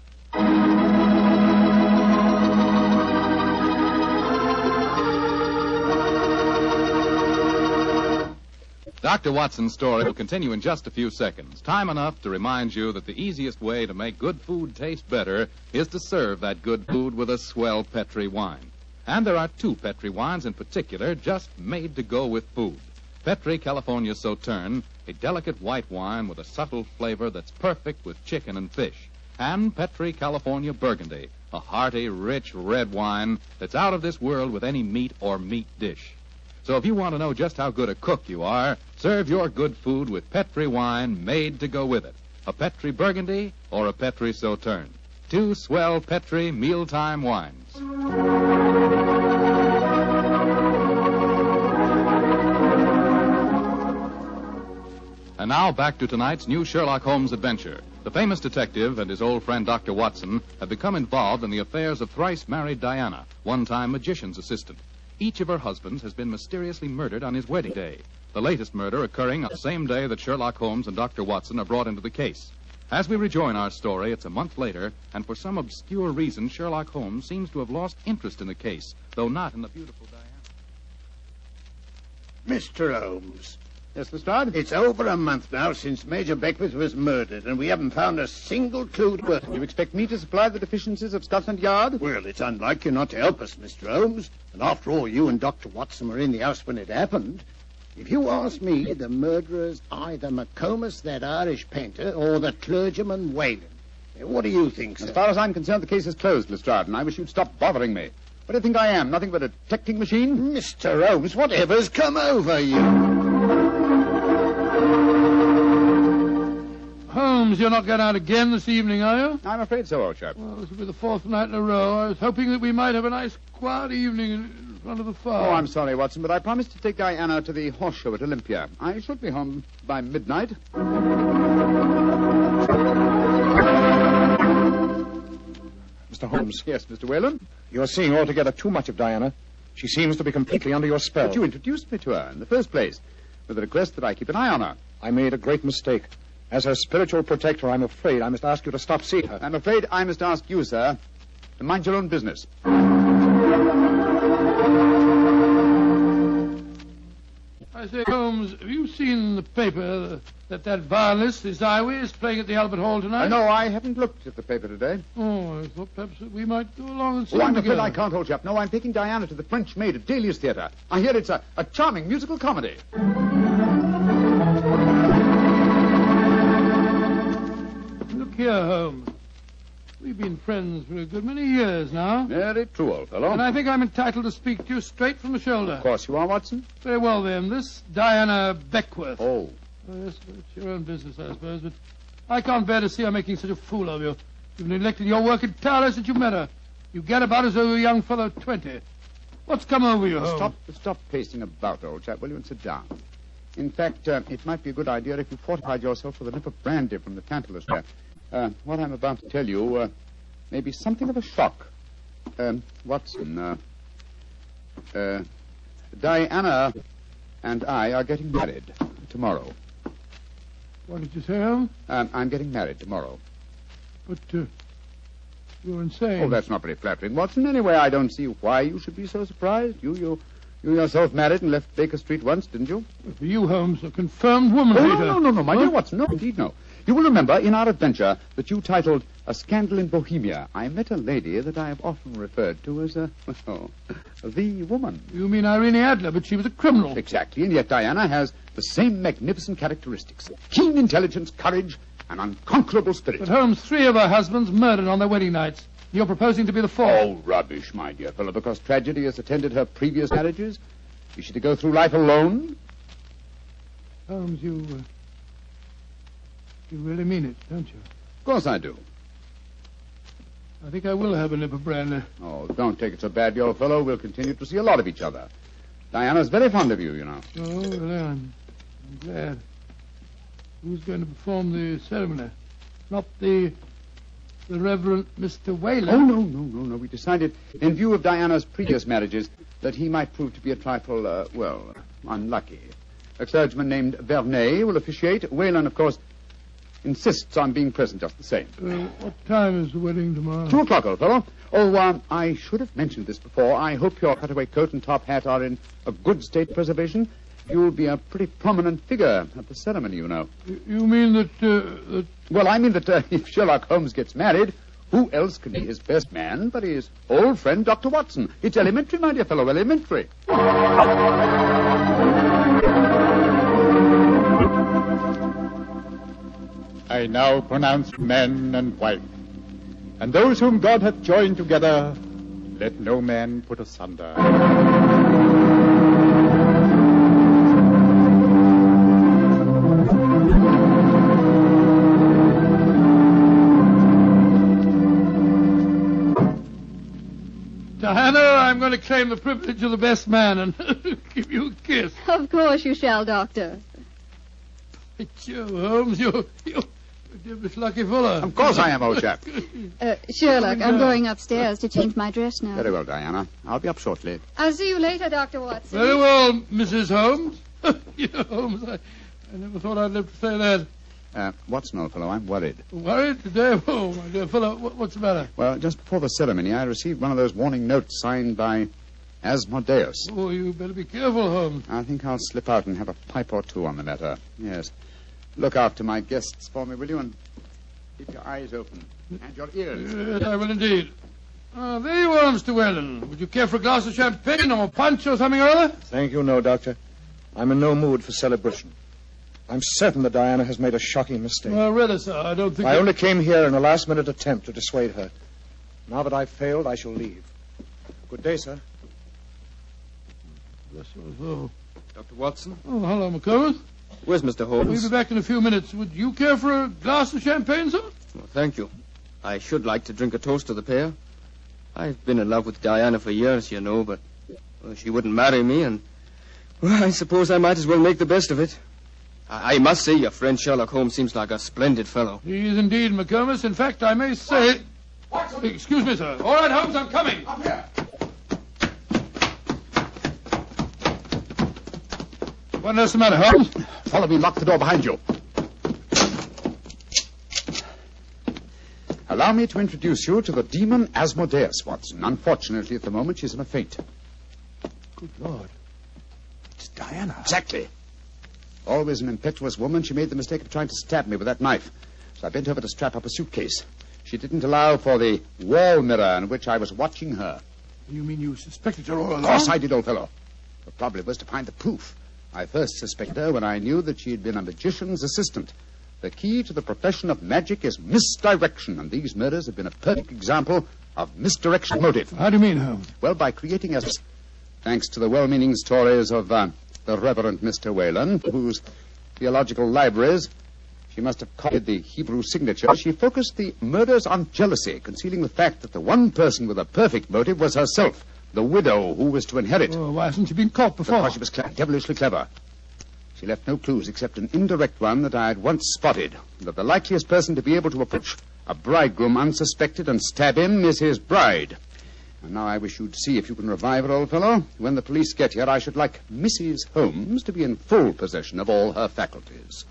Dr. Watson's story will continue in just a few seconds. Time enough to remind you that the easiest way to make good food taste better is to serve that good food with a swell Petri wine. And there are 2 Petri wines in particular just made to go with food. Petri California Sauterne, a delicate white wine with a subtle flavor that's perfect with chicken and fish. And Petri California Burgundy, a hearty, rich red wine that's out of this world with any meat or meat dish. So if you want to know just how good a cook you are, serve your good food with Petri wine made to go with it. A Petri Burgundy or a Petri Sauterne. 2 swell Petri mealtime wines. And now back to tonight's new Sherlock Holmes adventure. The famous detective and his old friend Dr. Watson have become involved in the affairs of thrice-married Diana, one-time magician's assistant. Each of her husbands has been mysteriously murdered on his wedding day, the latest murder occurring on the same day that Sherlock Holmes and Dr. Watson are brought into the case. As we rejoin our story, it's a month later, and for some obscure reason, Sherlock Holmes seems to have lost interest in the case, though not in the beautiful Diana. Mr. Holmes. Yes, Lestrade? It's over a month now since Major Beckwith was murdered, and we haven't found a single clue to it. You expect me to supply the deficiencies of Scotland Yard? Well, it's unlike you not to help us, Mr. Holmes. And after all, you and Dr. Watson were in the house when it happened. If you ask me, the murderer's either McComas, that Irish painter, or the clergyman Whalen. What do you think, sir? As far as I'm concerned, the case is closed, Lestrade, and I wish you'd stop bothering me. What do you think I am? Nothing but a detecting machine? Mr. Holmes, whatever's come over you? Holmes, you're not going out again this evening, are you? I'm afraid so, old chap. Well, this will be the fourth night in a row. I was hoping that we might have a nice, quiet evening in front of the fire. Oh, I'm sorry, Watson, but I promised to take Diana to the horse show at Olympia. I should be home by midnight. Mr. Holmes. Yes, Mr. Whalen? You're seeing altogether too much of Diana. She seems to be completely under your spell. But you introduced me to her in the first place with the request that I keep an eye on her. I made a great mistake. As her spiritual protector, I'm afraid I must ask you to stop seeing her. I'm afraid I must ask you, sir, to mind your own business. I say, Holmes, have you seen in the paper that violinist, this Iway, is playing at the Albert Hall tonight? No, I haven't looked at the paper today. Oh, I thought perhaps that we might go along and see I'm him afraid together. I can't, old chap. No, I'm taking Diana to the French Maid at Dahlia's Theatre. I hear it's a charming musical comedy. Look here, Holmes. We've been friends for a good many years now. Very true, old fellow. And I think I'm entitled to speak to you straight from the shoulder. Of course you are, Watson. Very well, then. This Diana Beckworth. Oh. Yes, it's your own business, I suppose, but I can't bear to see her making such a fool of you. You've neglected your work entirely since you met her. You get about as though you were a young fellow of 20. What's come over you, Holmes? Stop pacing about, old chap, will you, and sit down. In fact, it might be a good idea if you fortified yourself with a nip of brandy from the Tantalus there. What I'm about to tell you may be something of a shock. Watson, Diana and I are getting married tomorrow. What did you say, Holmes? I'm getting married tomorrow. But, you're insane. Oh, that's not very flattering, Watson. Anyway, I don't see why you should be so surprised. You yourself married and left Baker Street once, didn't you? You, Holmes, a confirmed woman hater. No, my dear Watson. No, indeed, no. You will remember in our adventure that you titled A Scandal in Bohemia, I met a lady that I have often referred to as the woman. You mean Irene Adler, but she was a criminal. Exactly, and yet Diana has the same magnificent characteristics. Keen intelligence, courage, and unconquerable spirit. But Holmes, 3 of her husbands murdered on their wedding nights. You're proposing to be the 4th. Oh, rubbish, my dear fellow, because tragedy has attended her previous marriages. Is she to go through life alone? Holmes, you really mean it, don't you? Of course I do. I think I will have a nip of brandy. Oh, don't take it so badly, old fellow. We'll continue to see a lot of each other. Diana's very fond of you, you know. Oh, well, I'm glad. Who's going to perform the ceremony? Not the Reverend Mr. Whalen? Oh, no. We decided, in view of Diana's previous marriages, that he might prove to be a trifle, unlucky. A clergyman named Vernet will officiate. Whalen, of course, insists on being present just the same. What time is the wedding tomorrow? 2 o'clock, old fellow. Oh, I should have mentioned this before. I hope your cutaway coat and top hat are in a good state preservation. You'll be a pretty prominent figure at the ceremony, you know. You mean that... Well, I mean that if Sherlock Holmes gets married, who else can be his best man but his old friend, Dr. Watson? It's elementary, my dear fellow, elementary. I now pronounce man and wife, and those whom God hath joined together, let no man put asunder. Diana, I'm going to claim the privilege of the best man and give you a kiss. Of course you shall, Doctor. Joe Holmes, you're Miss Lucky Fuller. Of course I am, old chap. Sherlock, I'm going upstairs to change my dress now. Very well, Diana. I'll be up shortly. I'll see you later, Dr. Watson. Very well, Mrs. Holmes. Holmes, I never thought I'd live to say that. Watson, old fellow, I'm worried. Worried today? Oh, my dear fellow, what's the matter? Well, just before the ceremony, I received one of those warning notes signed by Asmodeus. Oh, you better be careful, Holmes. I think I'll slip out and have a pipe or 2 on the matter. Yes. Look after my guests for me, will you? And keep your eyes open. And your ears. Yes, I will indeed. There you are, Mr. Whalen. Would you care for a glass of champagne or punch or something or other? Thank you, no, Doctor. I'm in no mood for celebration. I'm certain that Diana has made a shocking mistake. Well, really, sir, I don't think... I only came here in a last-minute attempt to dissuade her. Now that I've failed, I shall leave. Good day, sir. Yes, oh. Dr. Watson? Oh, hello, McComas. Where's Mr. Holmes? We'll be back in a few minutes. Would you care for a glass of champagne, sir? Well, thank you. I should like to drink a toast to the pair. I've been in love with Diana for years, you know, but she wouldn't marry me, and well, I suppose I might as well make the best of it. I must say your friend Sherlock Holmes seems like a splendid fellow. He is indeed, McComas. In fact, I may say... Watson. Excuse me, sir. All right, Holmes, I'm coming. Up here. What on earth's the matter, Holmes? Follow me, lock the door behind you. Allow me to introduce you to the demon Asmodeus, Watson. Unfortunately, at the moment, she's in a faint. Good Lord. It's Diana. Exactly. Always an impetuous woman, she made the mistake of trying to stab me with that knife. So I bent over to strap up a suitcase. She didn't allow for the wall mirror in which I was watching her. You mean you suspected her all along? Of course I did, old fellow. The problem was to find the proof. I first suspected her when I knew that she had been a magician's assistant. The key to the profession of magic is misdirection, and these murders have been a perfect example of misdirection motive. How do you mean, Holmes? Well, by creating a... Thanks to the well-meaning stories of the Reverend Mr. Whalen, whose theological libraries she must have copied the Hebrew signature, she focused the murders on jealousy, concealing the fact that the one person with a perfect motive was herself, the widow who was to inherit. Oh, why hasn't she been caught before? Because she was devilishly clever. She left no clues except an indirect one that I had once spotted, that the likeliest person to be able to approach a bridegroom unsuspected and stab him is his bride. And now I wish you'd see if you can revive her, old fellow. When the police get here, I should like Mrs. Holmes to be in full possession of all her faculties.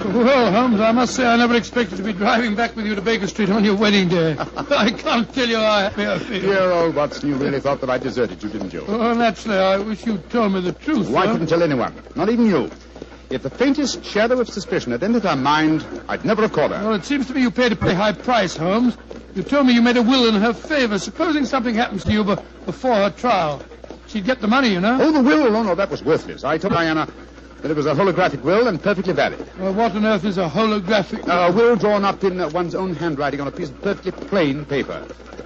Well, Holmes, I must say I never expected to be driving back with you to Baker Street on your wedding day. I can't tell you how happy I feel. Dear old Watson, you really thought that I deserted you, didn't you? Oh, naturally, I wish you'd told me the truth. Well, I couldn't tell anyone, not even you. If the faintest shadow of suspicion had entered her mind, I'd never have caught her. Well, it seems to me you paid a pretty high price, Holmes. You told me you made a will in her favor. Supposing something happens to you before her trial, she'd get the money, you know. Oh, the will? Oh, no, that was worthless. I told Diana that it was a holographic will and perfectly valid. Well, what on earth is a holographic will? A will drawn up in one's own handwriting on a piece of perfectly plain paper.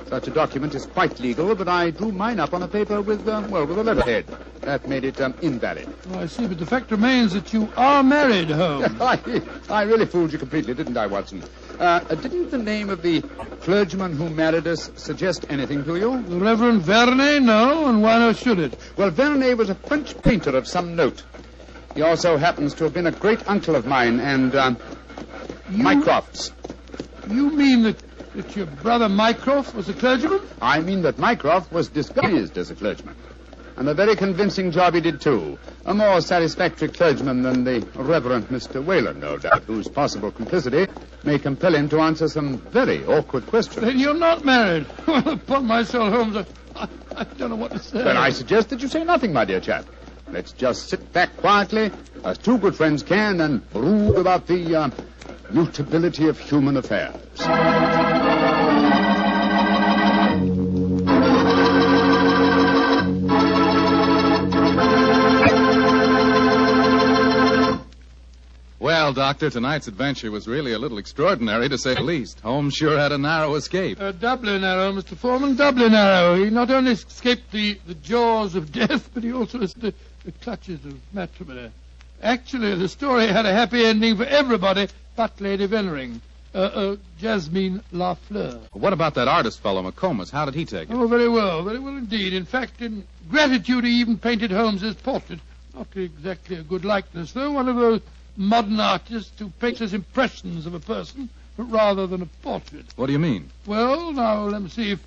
Such a document is quite legal, but I drew mine up on a paper with a letterhead. That made it invalid. Oh, I see, but the fact remains that you are married, Holmes. I really fooled you completely, didn't I, Watson? Didn't the name of the clergyman who married us suggest anything to you? The Reverend Vernet? No, and why not should it? Well, Vernet was a French painter of some note. He also happens to have been a great uncle of mine and Mycroft's. You mean that your brother Mycroft was a clergyman? I mean that Mycroft was disguised as a clergyman. And a very convincing job he did, too. A more satisfactory clergyman than the Reverend Mr. Whalen, no doubt, whose possible complicity may compel him to answer some very awkward questions. Then you're not married. Well, upon my soul, Holmes, I don't know what to say. Then I suggest that you say nothing, my dear chap. Let's just sit back quietly, as two good friends can, and brood about the mutability of human affairs. Well, Doctor, tonight's adventure was really a little extraordinary, to say the least. Holmes sure had a narrow escape. Doubly narrow, Mr. Foreman, doubly narrow. He not only escaped the jaws of death, but he also escaped the clutches of matrimony. Actually, the story had a happy ending for everybody but Lady Vennering, Jasmine Lafleur. What about that artist fellow, McComas? How did he take it? Oh, very well indeed. In fact, in gratitude, he even painted Holmes's portrait. Not exactly a good likeness, though. One of those modern artists who paints as impressions of a person rather than a portrait. What do you mean? Well, now, let me see. If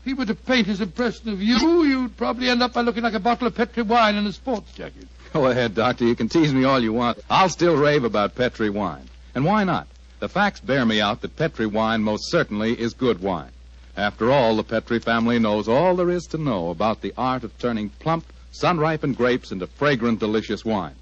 he were to paint his impression of you, you'd probably end up by looking like a bottle of Petri wine in a sports jacket. Go ahead, Doctor. You can tease me all you want. I'll still rave about Petri wine. And why not? The facts bear me out that Petri wine most certainly is good wine. After all, the Petri family knows all there is to know about the art of turning plump, sun-ripened grapes into fragrant, delicious wine.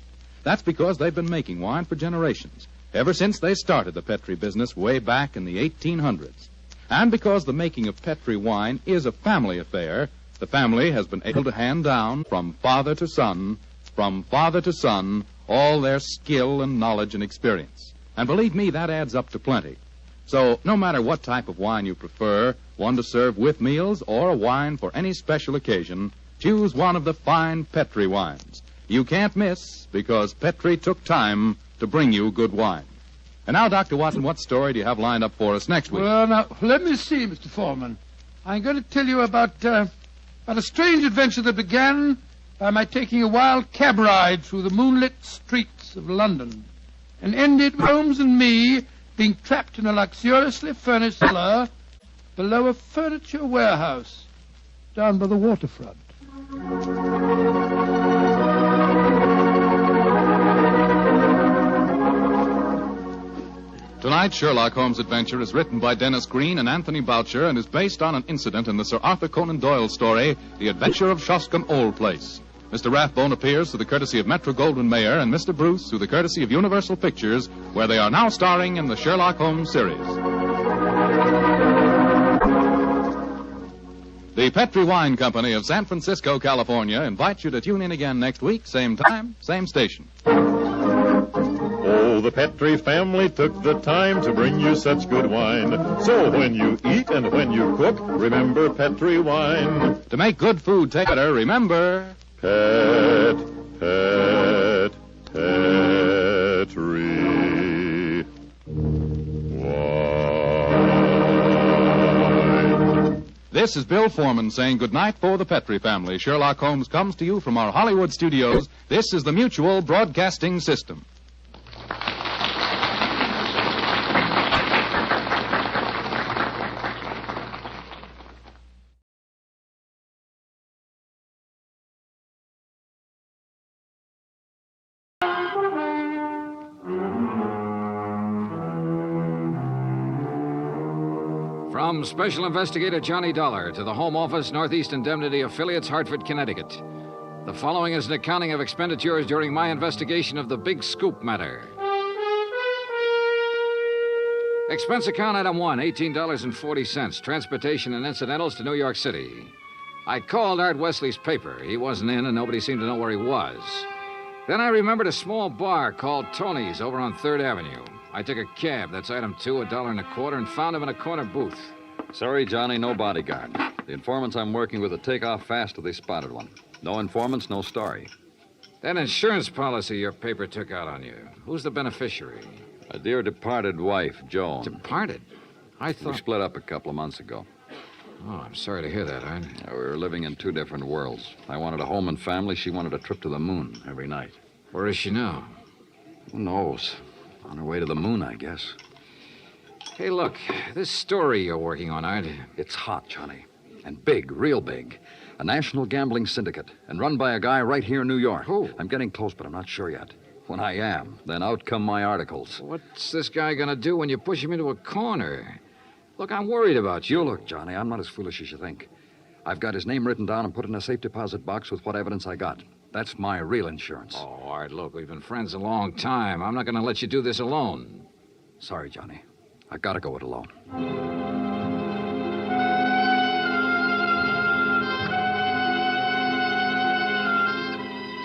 That's because they've been making wine for generations, ever since they started the Petri business way back in the 1800s. And because the making of Petri wine is a family affair, the family has been able to hand down from father to son from father to son, all their skill and knowledge and experience. And believe me, that adds up to plenty. So no matter what type of wine you prefer, one to serve with meals or a wine for any special occasion, choose one of the fine Petri wines. You can't miss, because Petri took time to bring you good wine. And now, Dr. Watson, what story do you have lined up for us next week? Well, now, let me see, Mr. Foreman. I'm going to tell you about a strange adventure that began by my taking a wild cab ride through the moonlit streets of London and ended with Holmes and me being trapped in a luxuriously furnished cellar below a furniture warehouse down by the waterfront. Tonight's Sherlock Holmes adventure is written by Dennis Green and Anthony Boucher and is based on an incident in the Sir Arthur Conan Doyle story, The Adventure of Shoscombe Old Place. Mr. Rathbone appears through the courtesy of Metro-Goldwyn-Mayer and Mr. Bruce through the courtesy of Universal Pictures, where they are now starring in the Sherlock Holmes series. The Petri Wine Company of San Francisco, California, invites you to tune in again next week, same time, same station. Oh, the Petri family took the time to bring you such good wine. So when you eat and when you cook, remember Petri wine. To make good food taste better, remember... Petri wine. This is Bill Foreman saying goodnight for the Petri family. Sherlock Holmes comes to you from our Hollywood studios. This is the Mutual Broadcasting System. From Special Investigator Johnny Dollar to the Home Office, Northeast Indemnity Affiliates, Hartford, Connecticut. The following is an accounting of expenditures during my investigation of the Big Scoop matter. Expense account item 1, $18.40, transportation and incidentals to New York City. I called Art Wesley's paper. He wasn't in and nobody seemed to know where he was. Then I remembered a small bar called Tony's over on 3rd Avenue. I took a cab, that's item 2, $1.25, and found him in a corner booth. Sorry, Johnny, no bodyguard. The informants I'm working with will take off fast if they spotted one. No informants, no story. That insurance policy your paper took out on you, who's the beneficiary? A dear departed wife, Joan. Departed? I thought... We split up a couple of months ago. Oh, I'm sorry to hear that, Art. We were living in two different worlds. I wanted a home and family. She wanted a trip to the moon every night. Where is she now? Who knows? On her way to the moon, I guess. Hey, look, this story you're working on, Art. It's hot, Johnny. And big, real big. A national gambling syndicate. And run by a guy right here in New York. Who? I'm getting close, but I'm not sure yet. When I am, then out come my articles. What's this guy gonna do when you push him into a corner? Look, I'm worried about you. Look, Johnny, I'm not as foolish as you think. I've got his name written down and put in a safe deposit box with what evidence I got. That's my real insurance. Oh, Art, look, we've been friends a long time. I'm not gonna let you do this alone. Sorry, Johnny. I gotta go it alone.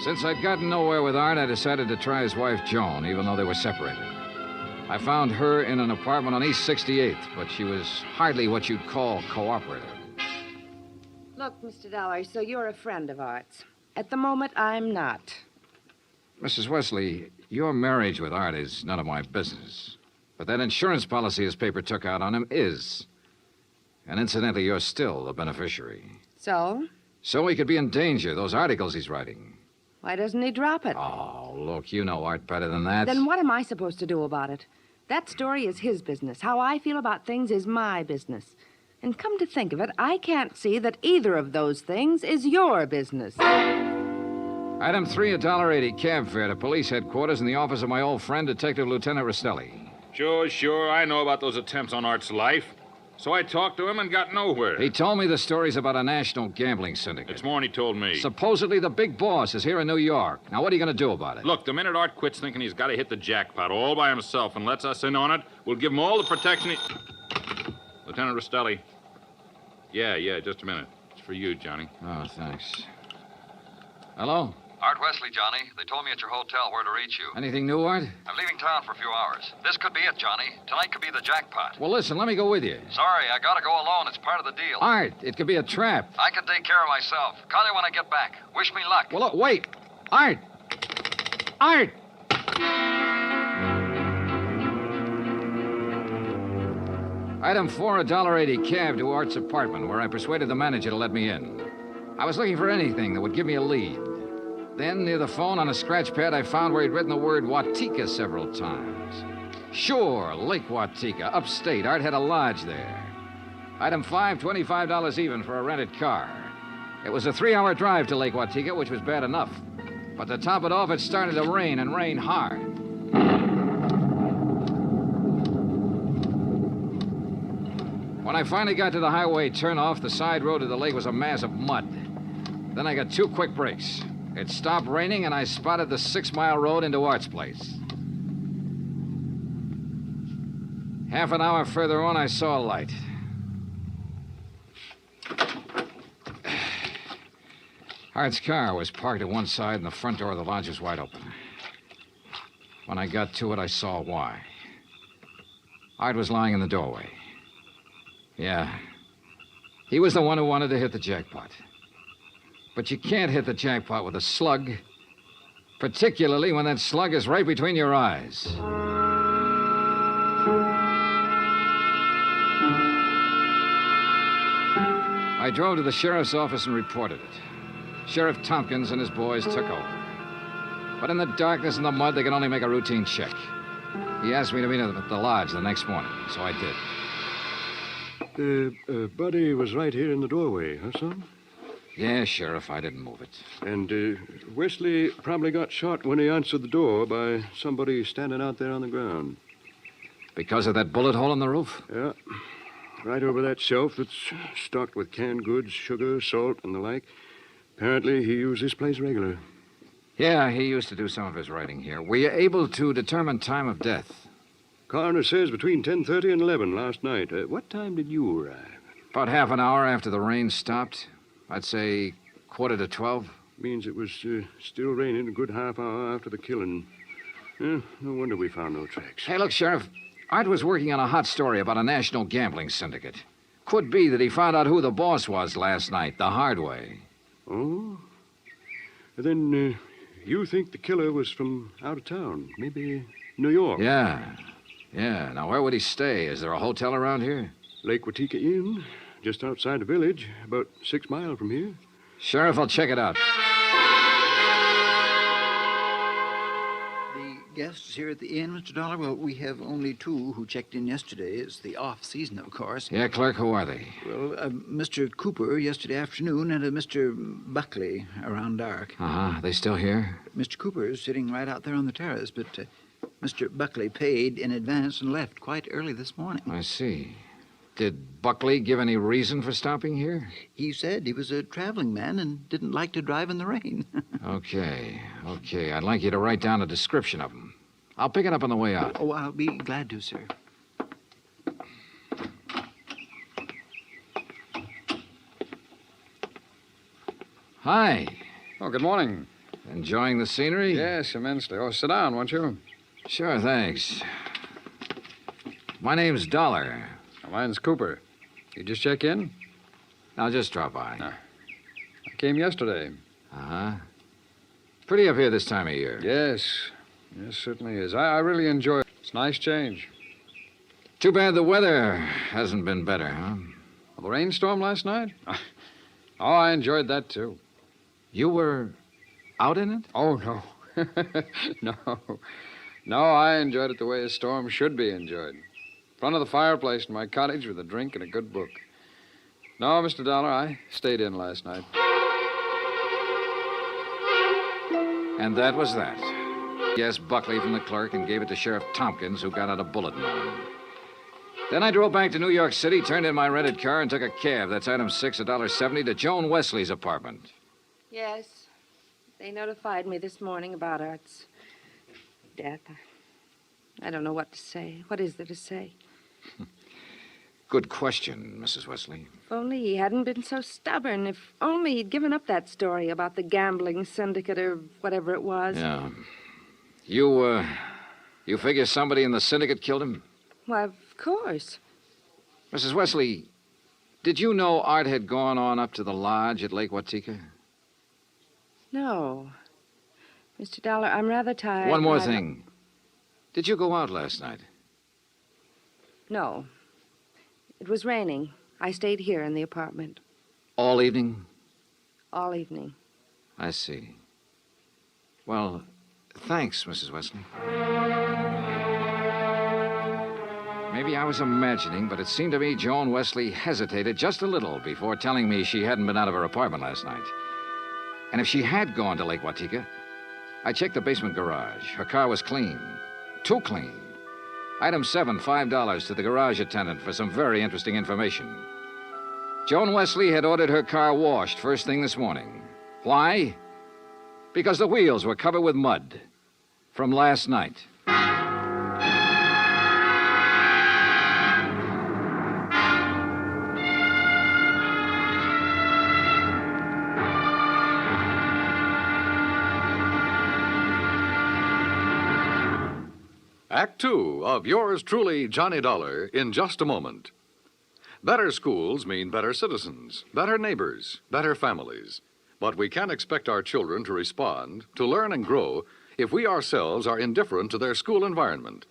Since I'd gotten nowhere with Art, I decided to try his wife, Joan, even though they were separated. I found her in an apartment on East 68th, but she was hardly what you'd call cooperative. Look, Mr. Dollar, so you're a friend of Art's. At the moment, I'm not. Mrs. Wesley, your marriage with Art is none of my business. But that insurance policy his paper took out on him is. And incidentally, you're still the beneficiary. So? So he could be in danger, those articles he's writing. Why doesn't he drop it? Oh, look, you know Art better than that. Then what am I supposed to do about it? That story is his business. How I feel about things is my business. And come to think of it, I can't see that either of those things is your business. Item 3, $1.80 cab fare to police headquarters in the office of my old friend, Detective Lieutenant Rastelli. Sure. I know about those attempts on Art's life. So I talked to him and got nowhere. He told me the stories about a national gambling syndicate. It's more than he told me. Supposedly the big boss is here in New York. Now, what are you going to do about it? Look, the minute Art quits thinking he's got to hit the jackpot all by himself and lets us in on it, we'll give him all the protection he... Lieutenant Rastelli. Yeah, just a minute. It's for you, Johnny. Oh, thanks. Hello? Art Wesley, Johnny. They told me at your hotel where to reach you. Anything new, Art? I'm leaving town for a few hours. This could be it, Johnny. Tonight could be the jackpot. Well, listen, let me go with you. Sorry, I gotta go alone. It's part of the deal. Art, it could be a trap. I can take care of myself. Call you when I get back. Wish me luck. Well, look, wait. Art! Art! Item 4, $1.80 cab to Art's apartment, where I persuaded the manager to let me in. I was looking for anything that would give me a lead. Then, near the phone on a scratch pad, I found where he'd written the word Watika several times. Sure, Lake Watika, upstate. Art had a lodge there. Item 5, $25 even for a rented car. It was a 3-hour drive to Lake Watika, which was bad enough. But to top it off, it started to rain, and rain hard. When I finally got to the highway turnoff, the side road to the lake was a mass of mud. Then I got 2 quick breaks. It stopped raining, and I spotted the 6-mile road into Art's place. Half an hour further on, I saw a light. Art's car was parked at one side, and the front door of the lodge was wide open. When I got to it, I saw why. Art was lying in the doorway. Yeah. He was the one who wanted to hit the jackpot. But you can't hit the jackpot with a slug, particularly when that slug is right between your eyes. I drove to the sheriff's office and reported it. Sheriff Tompkins and his boys took over. But in the darkness and the mud, they could only make a routine check. He asked me to meet him at the lodge the next morning, so I did. Buddy was right here in the doorway, huh, son? Yeah, Sheriff, I didn't move it. And Wesley probably got shot when he answered the door by somebody standing out there on the ground. Because of that bullet hole in the roof? Yeah. Right over that shelf that's stocked with canned goods, sugar, salt, and the like. Apparently, he used this place regular. Yeah, he used to do some of his writing here. Were you able to determine time of death? Coroner says between 10:30 and 11 last night. What time did you arrive? About half an hour after the rain stopped. I'd say 11:45. Means it was still raining a good half hour after the killing. No wonder we found no tracks. Hey, look, Sheriff. Art was working on a hot story about a national gambling syndicate. Could be that he found out who the boss was last night, the hard way. Oh? Then you think the killer was from out of town, maybe New York? Yeah. Now, where would he stay? Is there a hotel around here? Lake Watika Inn, just outside the village, about 6 miles from here. Sheriff, I'll check it out. Guests here at the inn, Mr. Dollar? Well, we have only 2 who checked in yesterday. It's the off-season, of course. Yeah, clerk, who are they? Well, Mr. Cooper yesterday afternoon and Mr. Buckley around dark. Uh-huh. They still here? Mr. Cooper is sitting right out there on the terrace, but Mr. Buckley paid in advance and left quite early this morning. I see. Did Buckley give any reason for stopping here? He said he was a traveling man and didn't like to drive in the rain. Okay. I'd like you to write down a description of him. I'll pick it up on the way out. Oh, I'll be glad to, sir. Hi. Oh, good morning. Enjoying the scenery? Yes, immensely. Oh, sit down, won't you? Sure, thanks. My name's Dollar. Mine's Cooper. You just check in? I'll just drop by. I came yesterday. Uh-huh. Pretty up here this time of year. Yes, certainly is. I really enjoy it. It's a nice change. Too bad the weather hasn't been better, huh? Well, the rainstorm last night? Oh, I enjoyed that, too. You were out in it? Oh, no. No, I enjoyed it the way a storm should be enjoyed. Front of the fireplace in my cottage with a drink and a good book. No, Mr. Dollar, I stayed in last night. And that was that. Yes, Buckley from the clerk and gave it to Sheriff Tompkins, who got out a bulletin on him. Then I drove back to New York City, turned in my rented car, and took a cab. That's item 6, $1.70, to Joan Wesley's apartment. Yes. They notified me this morning about Art's death. I don't know what to say. What is there to say? Good question, Mrs. Wesley. If only he hadn't been so stubborn. If only he'd given up that story about the gambling syndicate or whatever it was. Yeah. You figure somebody in the syndicate killed him? Why, of course. Mrs. Wesley, did you know Art had gone on up to the lodge at Lake Watika? No. Mr. Dollar, I'm rather tired. One more thing. Did you go out last night? No. It was raining. I stayed here in the apartment. All evening? All evening. I see. Well, thanks, Mrs. Wesley. Maybe I was imagining, but it seemed to me Joan Wesley hesitated just a little before telling me she hadn't been out of her apartment last night. And if she had gone to Lake Watika, I checked the basement garage. Her car was clean. Too clean. Item 7, $5 to the garage attendant for some very interesting information. Joan Wesley had ordered her car washed first thing this morning. Why? Because the wheels were covered with mud from last night. Act Two of yours truly, Johnny Dollar, in just a moment. Better schools mean better citizens, better neighbors, better families. But we can't expect our children to respond, to learn and grow, if we ourselves are indifferent to their school environment.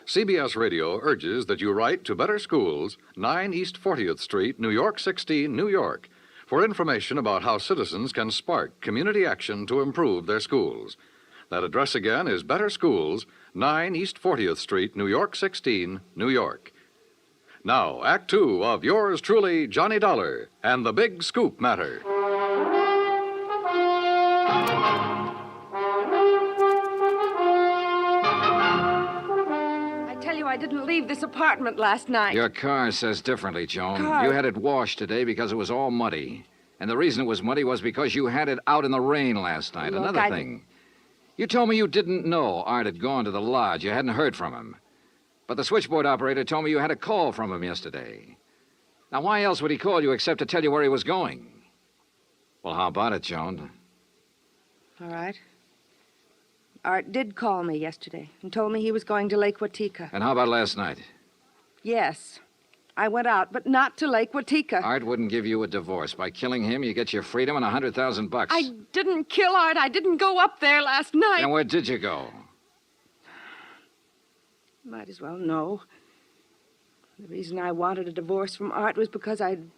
CBS Radio urges that you write to Better Schools, 9 East 40th Street, New York 16, New York, for information about how citizens can spark community action to improve their schools. That address again is Better Schools, 9 East 40th Street, New York 16, New York. Now, Act Two of yours truly, Johnny Dollar, and the Big Scoop Matter. I tell you, I didn't leave this apartment last night. Your car says differently, Joan. Car? You had it washed today because it was all muddy. And the reason it was muddy was because you had it out in the rain last night. Look, Another thing. You told me you didn't know Art had gone to the lodge. You hadn't heard from him. But the switchboard operator told me you had a call from him yesterday. Now, why else would he call you except to tell you where he was going? Well, how about it, Joan? All right. Art did call me yesterday and told me he was going to Lake Watika. And how about last night? Yes. I went out, but not to Lake Watika. Art wouldn't give you a divorce. By killing him, you get your freedom and $100,000. I didn't kill Art. I didn't go up there last night. And where did you go? Might as well know. The reason I wanted a divorce from Art was because I'd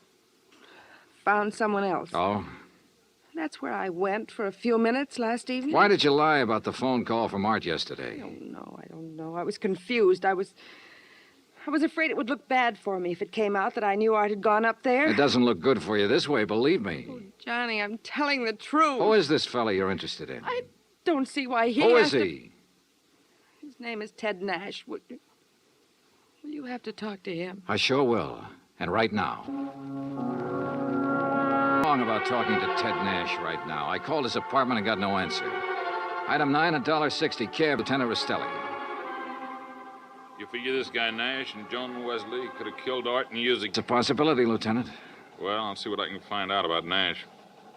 found someone else. Oh? That's where I went for a few minutes last evening. Why did you lie about the phone call from Art yesterday? I don't know. I was confused. I was afraid it would look bad for me if it came out that I knew Art had gone up there. It doesn't look good for you this way, believe me. Oh, Johnny, I'm telling the truth. Who is this fella you're interested in? I don't see why he Who has is to... he? His name is Ted Nash. Will you have to talk to him? I sure will. And right now. Wrong about talking to Ted Nash right now. I called his apartment and got no answer. Item 9, $1.60, care of Lieutenant Rastelli. You figure this guy Nash and Joan Wesley could have killed Art and used It's a possibility, Lieutenant. Well, I'll see what I can find out about Nash.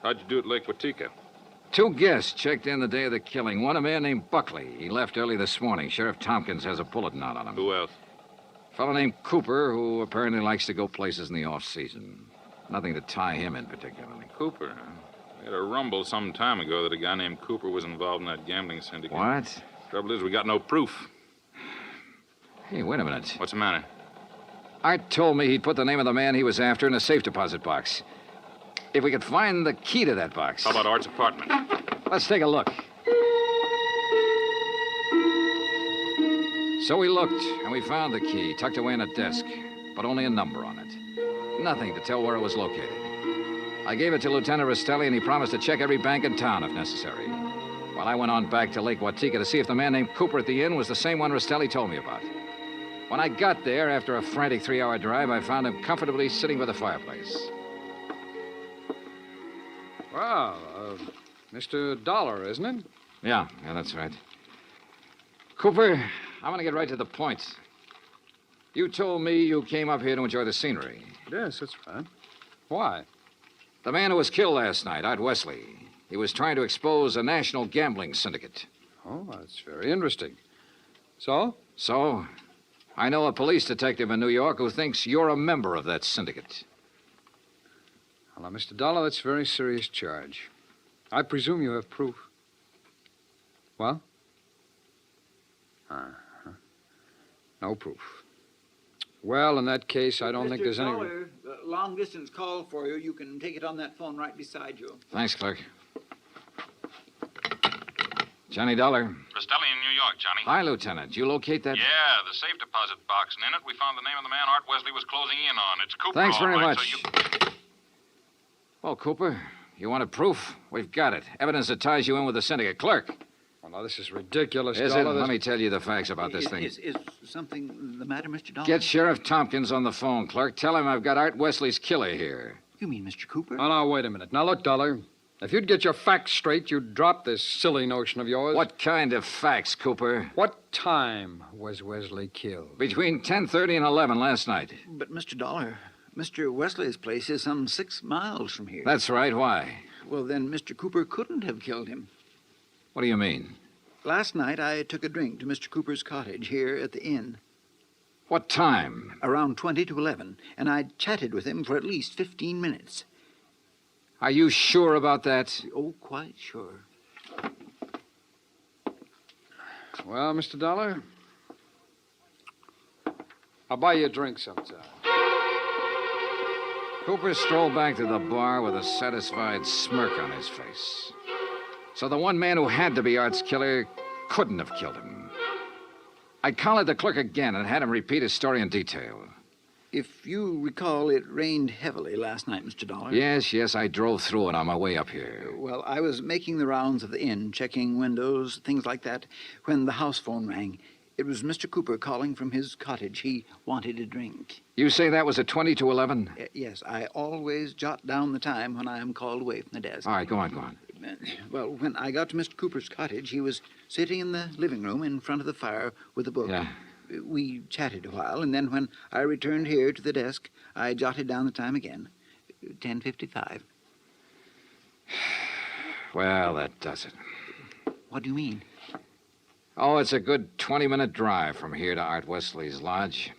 How'd you do at Lake Watika? 2 guests checked in the day of the killing. One, a man named Buckley. He left early this morning. Sheriff Tompkins has a bulletin out on him. Who else? A fellow named Cooper, who apparently likes to go places in the off-season. Nothing to tie him in particularly. Cooper, huh? We had a rumble some time ago that a guy named Cooper was involved in that gambling syndicate. What? Trouble is, we got no proof. Hey, wait a minute. What's the matter? Art told me he'd put the name of the man he was after in a safe deposit box. If we could find the key to that box. How about Art's apartment? Let's take a look. So we looked, and we found the key tucked away in a desk, but only a number on it. Nothing to tell where it was located. I gave it to Lieutenant Rastelli, and he promised to check every bank in town if necessary. While I went on back to Lake Watika to see if the man named Cooper at the inn was the same one Rastelli told me about. When I got there, after a frantic 3-hour drive, I found him comfortably sitting by the fireplace. Well, Mr. Dollar, isn't it? Yeah, that's right. Cooper, I'm going to get right to the point. You told me you came up here to enjoy the scenery. Yes, that's right. Why? The man who was killed last night, Art Wesley, he was trying to expose a national gambling syndicate. Oh, that's very interesting. So? So, I know a police detective in New York who thinks you're a member of that syndicate. Well, now, Mr. Dollar, that's a very serious charge. I presume you have proof. Well? Uh-huh. No proof. Well, in that case, I don't think there's any... Mr. Dollar, the long-distance call for you. You can take it on that phone right beside you. Thanks, clerk. Johnny Dollar. Rastelli in New York, Johnny. Hi, Lieutenant. You locate that? Yeah, the safe deposit box, and in it we found the name of the man Art Wesley was closing in on. It's Cooper. Thanks very all right, much. So you... Well, Cooper, you wanted proof? We've got it. Evidence that ties you in with the syndicate. Clerk. Well, now, this is ridiculous, Is Dollar. it? Let me tell you the facts about this thing. Is something the matter, Mr. Dollar? Get Sheriff Tompkins on the phone, clerk. Tell him I've got Art Wesley's killer here. You mean Mr. Cooper? Oh, now, wait a minute. Now, look, Dollar. If you'd get your facts straight, you'd drop this silly notion of yours. What kind of facts, Cooper? What time was Wesley killed? Between 10:30 and 11 last night. But, Mr. Dollar, Mr. Wesley's place is some 6 miles from here. That's right. Why? Well, then Mr. Cooper couldn't have killed him. What do you mean? Last night, I took a drink to Mr. Cooper's cottage here at the inn. What time? Around 20 to 11, and I chatted with him for at least 15 minutes. Are you sure about that? Oh, quite sure. Well, Mr. Dollar, I'll buy you a drink sometime. Cooper strolled back to the bar with a satisfied smirk on his face. So the one man who had to be Art's killer couldn't have killed him. I collared the clerk again and had him repeat his story in detail. If you recall, it rained heavily last night, Mr. Dollar. Yes, I drove through it on my way up here. Well, I was making the rounds of the inn, checking windows, things like that, when the house phone rang. It was Mr. Cooper calling from his cottage. He wanted a drink. You say that was at 20 to 11? Yes, I always jot down the time when I am called away from the desk. All right, go on. Well, when I got to Mr. Cooper's cottage, he was sitting in the living room in front of the fire with a book. Yeah. We chatted a while, and then when I returned here to the desk, I jotted down the time again. 10:55. Well, that does it. What do you mean? Oh, it's a good 20-minute drive from here to Art Wesley's lodge.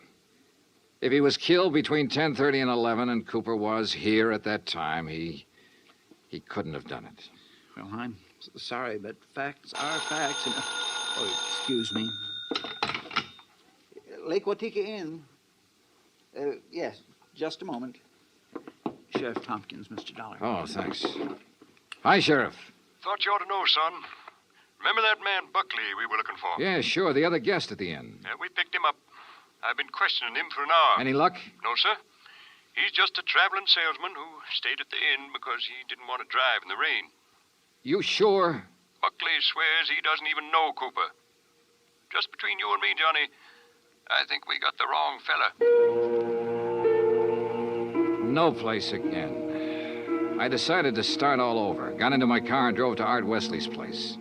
If he was killed between 10:30 and 11 and Cooper was here at that time, he couldn't have done it. Well, I'm sorry, but facts are facts. And... Oh, excuse me. Lake Watika Inn. Yes, just a moment. Sheriff Tompkins, Mr. Dollar. Oh, thanks. Hi, Sheriff. Thought you ought to know, son. Remember that man Buckley we were looking for? Yeah, sure, the other guest at the inn. Yeah, we picked him up. I've been questioning him for an hour. Any luck? No, sir. He's just a traveling salesman who stayed at the inn because he didn't want to drive in the rain. You sure? Buckley swears he doesn't even know Cooper. Just between you and me, Johnny, I think we got the wrong fella. No place again. I decided to start all over. Got into my car and drove to Art Wesley's place.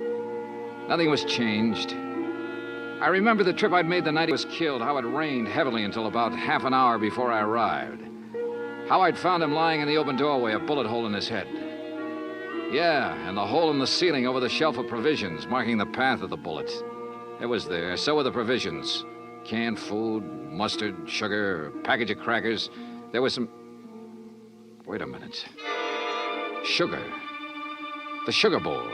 Nothing was changed. I remember the trip I'd made the night he was killed, how it rained heavily until about half an hour before I arrived. How I'd found him lying in the open doorway, a bullet hole in his head. Yeah, and the hole in the ceiling over the shelf of provisions, marking the path of the bullet. It was there. So were the provisions. Canned food, mustard, sugar, a package of crackers. There was some... Wait a minute. Sugar. The sugar bowl.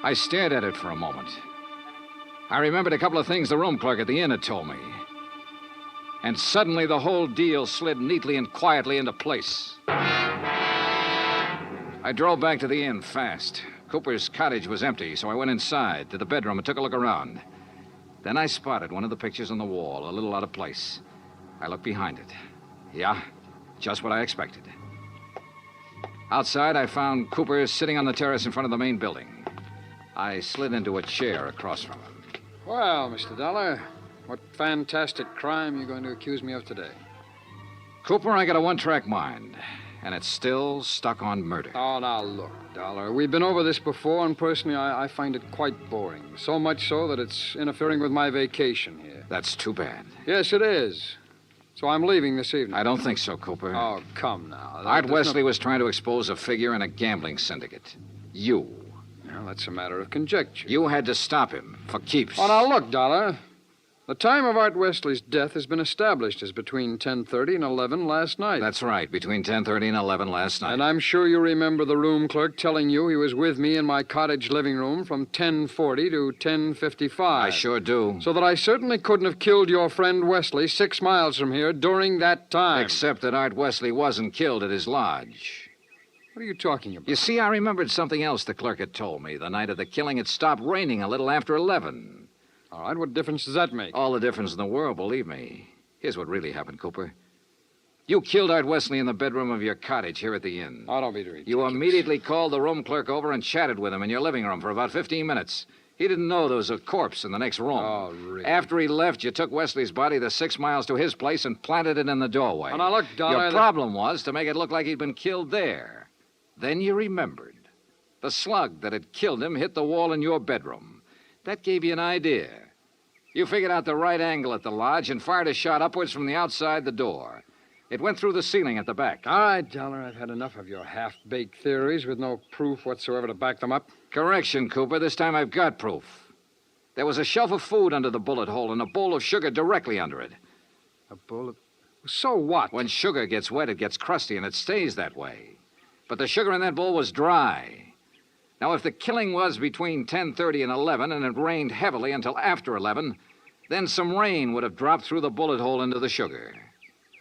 I stared at it for a moment. I remembered a couple of things the room clerk at the inn had told me. And suddenly the whole deal slid neatly and quietly into place. I drove back to the inn fast. Cooper's cottage was empty, so I went inside to the bedroom and took a look around. Then I spotted one of the pictures on the wall, a little out of place. I looked behind it. Yeah, just what I expected. Outside, I found Cooper sitting on the terrace in front of the main building. I slid into a chair across from him. Well, Mr. Dollar, what fantastic crime are you going to accuse me of today? Cooper, I got a one-track mind. and it's still stuck on murder. Oh, now look, Dollar. We've been over this before, and personally, I find it quite boring. So much so that it's interfering with my vacation here. That's too bad. Yes, it is. So I'm leaving this evening. I don't think so, Cooper. Oh, come now. Art Wesley was trying to expose a figure in a gambling syndicate. You. Well, that's a matter of conjecture. You had to stop him for keeps. Oh, now look, Dollar. The time of Art Wesley's death has been established as between 10:30 and 11 last night. That's right, between 10:30 and 11 last night. And I'm sure you remember the room clerk telling you he was with me in my cottage living room from 10:40 to 10:55. I sure do. So that I certainly couldn't have killed your friend Wesley 6 miles from here during that time. Except that Art Wesley wasn't killed at his lodge. What are you talking about? You see, I remembered something else the clerk had told me. The night of the killing, it stopped raining a little after 11. All right, what difference does that make? All the difference in the world, believe me. Here's what really happened, Cooper. You killed Art Wesley in the bedroom of your cottage here at the inn. Oh, don't be ridiculous. You immediately called the room clerk over and chatted with him in your living room for about 15 minutes. He didn't know there was a corpse in the next room. Oh, really? After he left, you took Wesley's body the 6 miles to his place and planted it in the doorway. Oh, now look, Dollar. Your problem was to make it look like he'd been killed there. Then you remembered. The slug that had killed him hit the wall in your bedroom. That gave you an idea. You figured out the right angle at the lodge and fired a shot upwards from the outside the door. It went through the ceiling at the back. All right, Dollar, I've had enough of your half-baked theories with no proof whatsoever to back them up. Correction, Cooper. This time I've got proof. There was a shelf of food under the bullet hole and a bowl of sugar directly under it. A bowl of... So what? When sugar gets wet, it gets crusty, and it stays that way. But the sugar in that bowl was dry. Now, if the killing was between 10:30 and 11, and it rained heavily until after 11, then some rain would have dropped through the bullet hole into the sugar.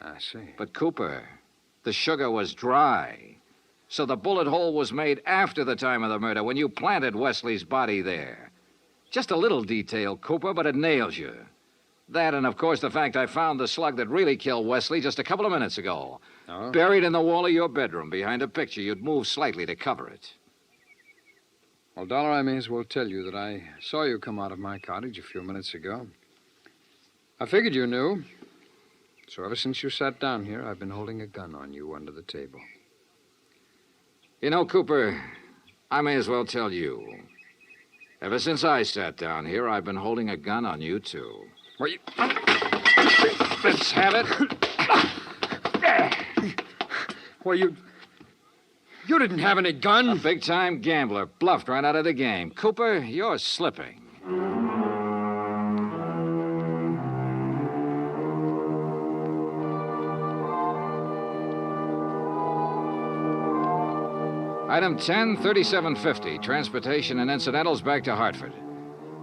I see. But, Cooper, the sugar was dry. So the bullet hole was made after the time of the murder, when you planted Wesley's body there. Just a little detail, Cooper, but it nails you. That, and of course, the fact I found the slug that really killed Wesley just a couple of minutes ago. Oh? Buried in the wall of your bedroom behind a picture you'd moved slightly to cover it. Well, Dollar, I may as well tell you that I saw you come out of my cottage a few minutes ago. I figured you knew. So ever since you sat down here, I've been holding a gun on you under the table. You know, Cooper, I may as well tell you. Ever since I sat down here, I've been holding a gun on you, too. Well, you... Let's have it. Well, you didn't have any gun. A big-time gambler, bluffed right out of the game. Cooper, you're slipping. Item 10, $37.50. Transportation and incidentals back to Hartford.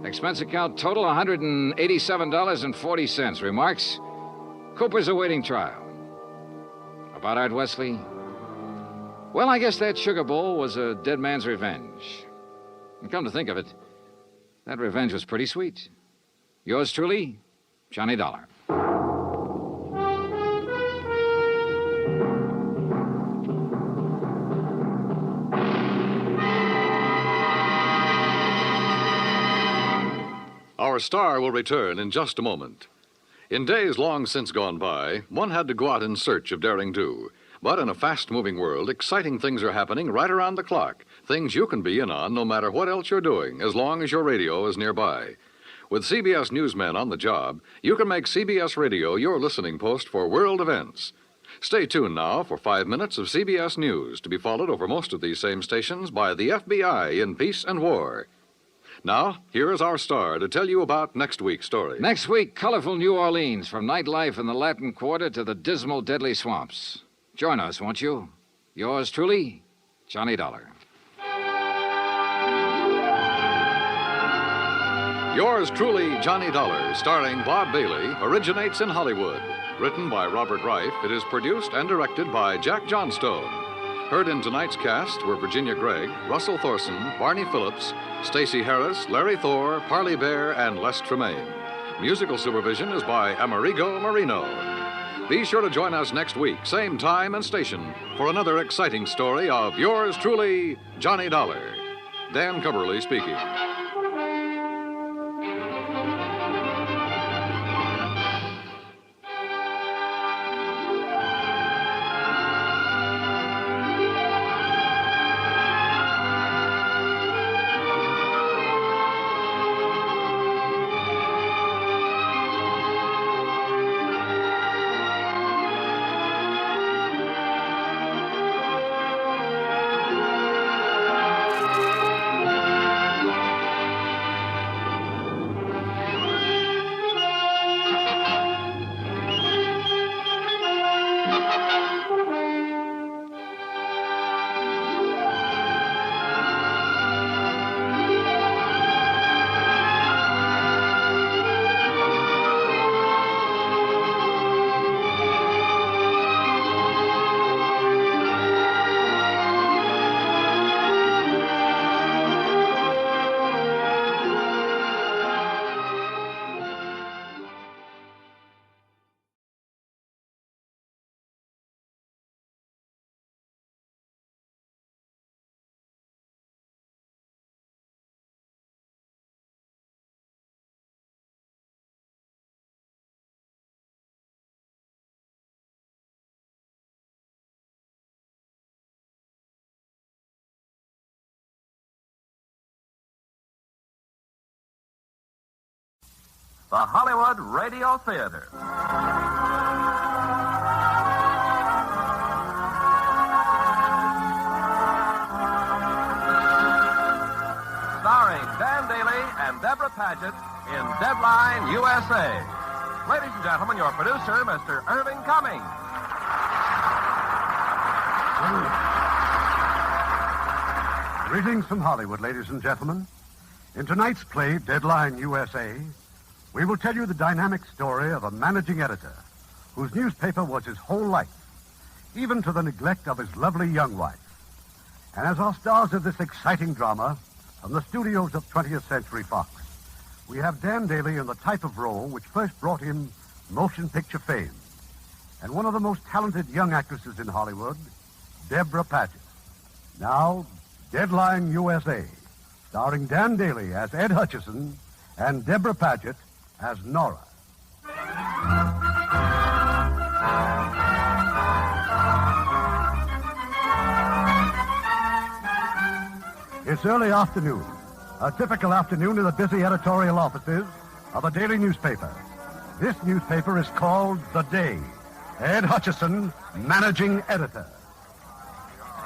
Expense account total $187.40. Remarks? Cooper's awaiting trial. About Art Wesley? Well, I guess that sugar bowl was a dead man's revenge. And come to think of it, that revenge was pretty sweet. Yours truly, Johnny Dollar. Our star will return in just a moment. In days long since gone by, one had to go out in search of daring do. But in a fast-moving world, exciting things are happening right around the clock. Things you can be in on no matter what else you're doing, as long as your radio is nearby. With CBS newsmen on the job, you can make CBS Radio your listening post for world events. Stay tuned now for 5 minutes of CBS News, to be followed over most of these same stations by the FBI in peace and war. Now, here is our star to tell you about next week's story. Next week, colorful New Orleans, from nightlife in the Latin Quarter to the dismal, deadly swamps. Join us, won't you? Yours truly, Johnny Dollar. Yours truly, Johnny Dollar, starring Bob Bailey, originates in Hollywood. Written by Robert Reif, it is produced and directed by Jack Johnstone. Heard in tonight's cast were Virginia Gregg, Russell Thorson, Barney Phillips, Stacey Harris, Larry Thor, Parley Bear, and Les Tremaine. Musical supervision is by Amerigo Marino. Be sure to join us next week, same time and station, for another exciting story of yours truly, Johnny Dollar. Dan Cubberly speaking. the Hollywood Radio Theater. Starring Dan Daly and Deborah Paget in Deadline USA. Ladies and gentlemen, your producer, Mr. Irving Cummings. Greetings from Hollywood, ladies and gentlemen. In tonight's play, Deadline USA, we will tell you the dynamic story of a managing editor whose newspaper was his whole life, even to the neglect of his lovely young wife. And as our stars of this exciting drama, from the studios of 20th Century Fox, we have Dan Daly in the type of role which first brought him motion picture fame, and one of the most talented young actresses in Hollywood, Deborah Paget. Now, Deadline USA, starring Dan Daly as Ed Hutchison and Deborah Paget as Nora. It's early afternoon, a typical afternoon in the busy editorial offices of a daily newspaper. This newspaper is called The Day. Ed Hutchison, managing editor.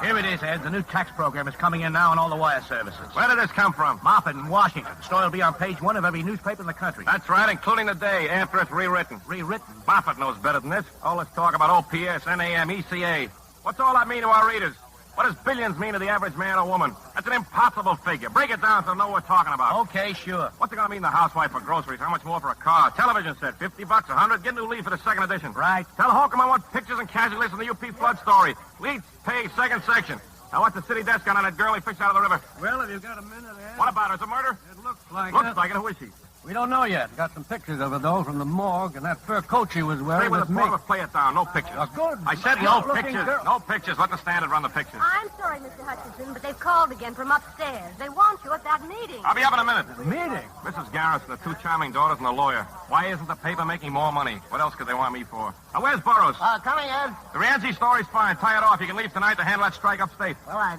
Here it is, Ed. The new tax program is coming in now on all the wire services. Where did this come from? Moffat in Washington. The story will be on page 1 of every newspaper in the country. That's right, including The Day, after it's rewritten. Rewritten? Moffat knows better than this. All this talk about OPS, NAM, ECA. What's all that mean to our readers? What does billions mean to the average man or woman? That's an impossible figure. Break it down so they know what we're talking about. Okay, sure. What's it going to mean to the housewife for groceries? How much more for a car? Television set, $50, $100. Get a new leaf for the second edition. Right. Tell Holcomb I want pictures and casualty lists on the UP flood story. Lead page, second section. Now, what's the city desk gun on that girl he fished out of the river? Well, have you got a minute, Ed? What about her? Is it murder? It looks like it. Looks like it. Who is she? We don't know yet. Got some pictures of her, though, from the morgue, and that fur coat she was wearing Stay with was us, me. Mortimer. Play it down. No pictures. Oh, good. I said no Good-looking pictures. girl. No pictures. Let the standard run the pictures. I'm sorry, Mr. Hutchison, but they've called again from upstairs. They want you at that meeting. I'll be up in a minute. Meeting? Mrs. Garrison, the two charming daughters, and the lawyer. Why isn't the paper making more money? What else could they want me for? Now, where's Burroughs? Coming, Ed. The Rienzi story's fine. Tie it off. You can leave tonight to handle that strike upstate. Well, I'd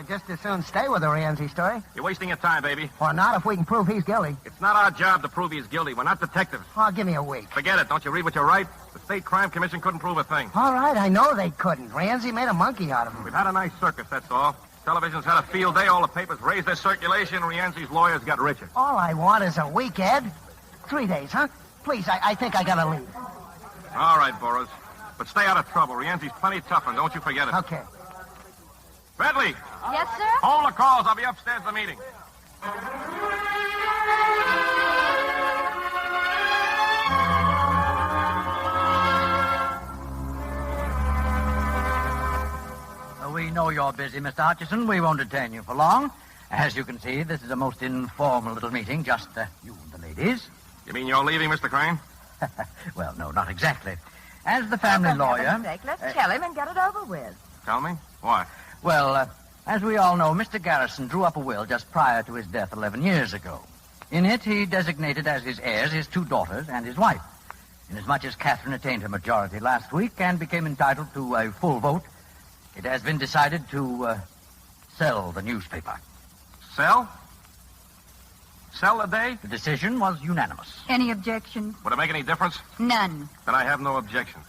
just as soon stay with the Rienzi story. You're wasting your time, baby. Or not if we can prove he's guilty. It's not our job to prove he's guilty. We're not detectives. Oh, give me a week. Forget it. Don't you read what you write? The State Crime Commission couldn't prove a thing. All right, I know they couldn't. Rienzi made a monkey out of him. We've had a nice circus, that's all. Television's had a field day. All the papers raised their circulation. Rienzi's lawyers got richer. All I want is a week, Ed. 3 days, huh? Please, I think I gotta leave. All right, Burroughs. But stay out of trouble. Rienzi's plenty tough, and don't you forget it. Okay. Bentley! Yes, sir? Hold the calls. I'll be upstairs at the meeting. We know you're busy, Mr. Atchison. We won't detain you for long. As you can see, this is a most informal little meeting, just you and the ladies. You mean you're leaving, Mr. Crane? Well, no, not exactly. As the family lawyer... Let's tell him and get it over with. Tell me? Why? Well, as we all know, Mr. Garrison drew up a will just prior to his death 11 years ago. In it, he designated as his heirs his 2 daughters and his wife. Inasmuch as Catherine attained her majority last week and became entitled to a full vote, it has been decided to sell the newspaper. Sell? Sell the Day? The decision was unanimous. Any objections? Would it make any difference? None. Then I have no objections.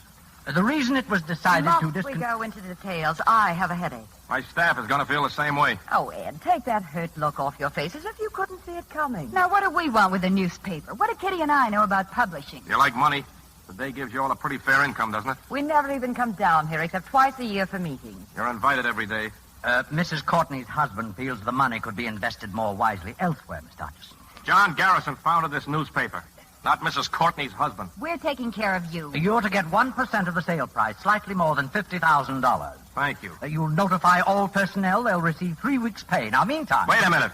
The reason it was decided to... Must we go into details? I have a headache. My staff is going to feel the same way. Oh, Ed, take that hurt look off your face as if you couldn't see it coming. Now, what do we want with a newspaper? What do Kitty and I know about publishing? You like money? The Day gives you all a pretty fair income, doesn't it? We never even come down here except twice a year for meetings. You're invited every day. Mrs. Courtney's husband feels the money could be invested more wisely elsewhere, Mr. Atchison. John Garrison founded this newspaper, not Mrs. Courtney's husband. We're taking care of you. You're to get 1% of the sale price, slightly more than $50,000. Thank you. You'll notify all personnel. They'll receive 3 weeks' pay. Now, meantime... Wait a minute.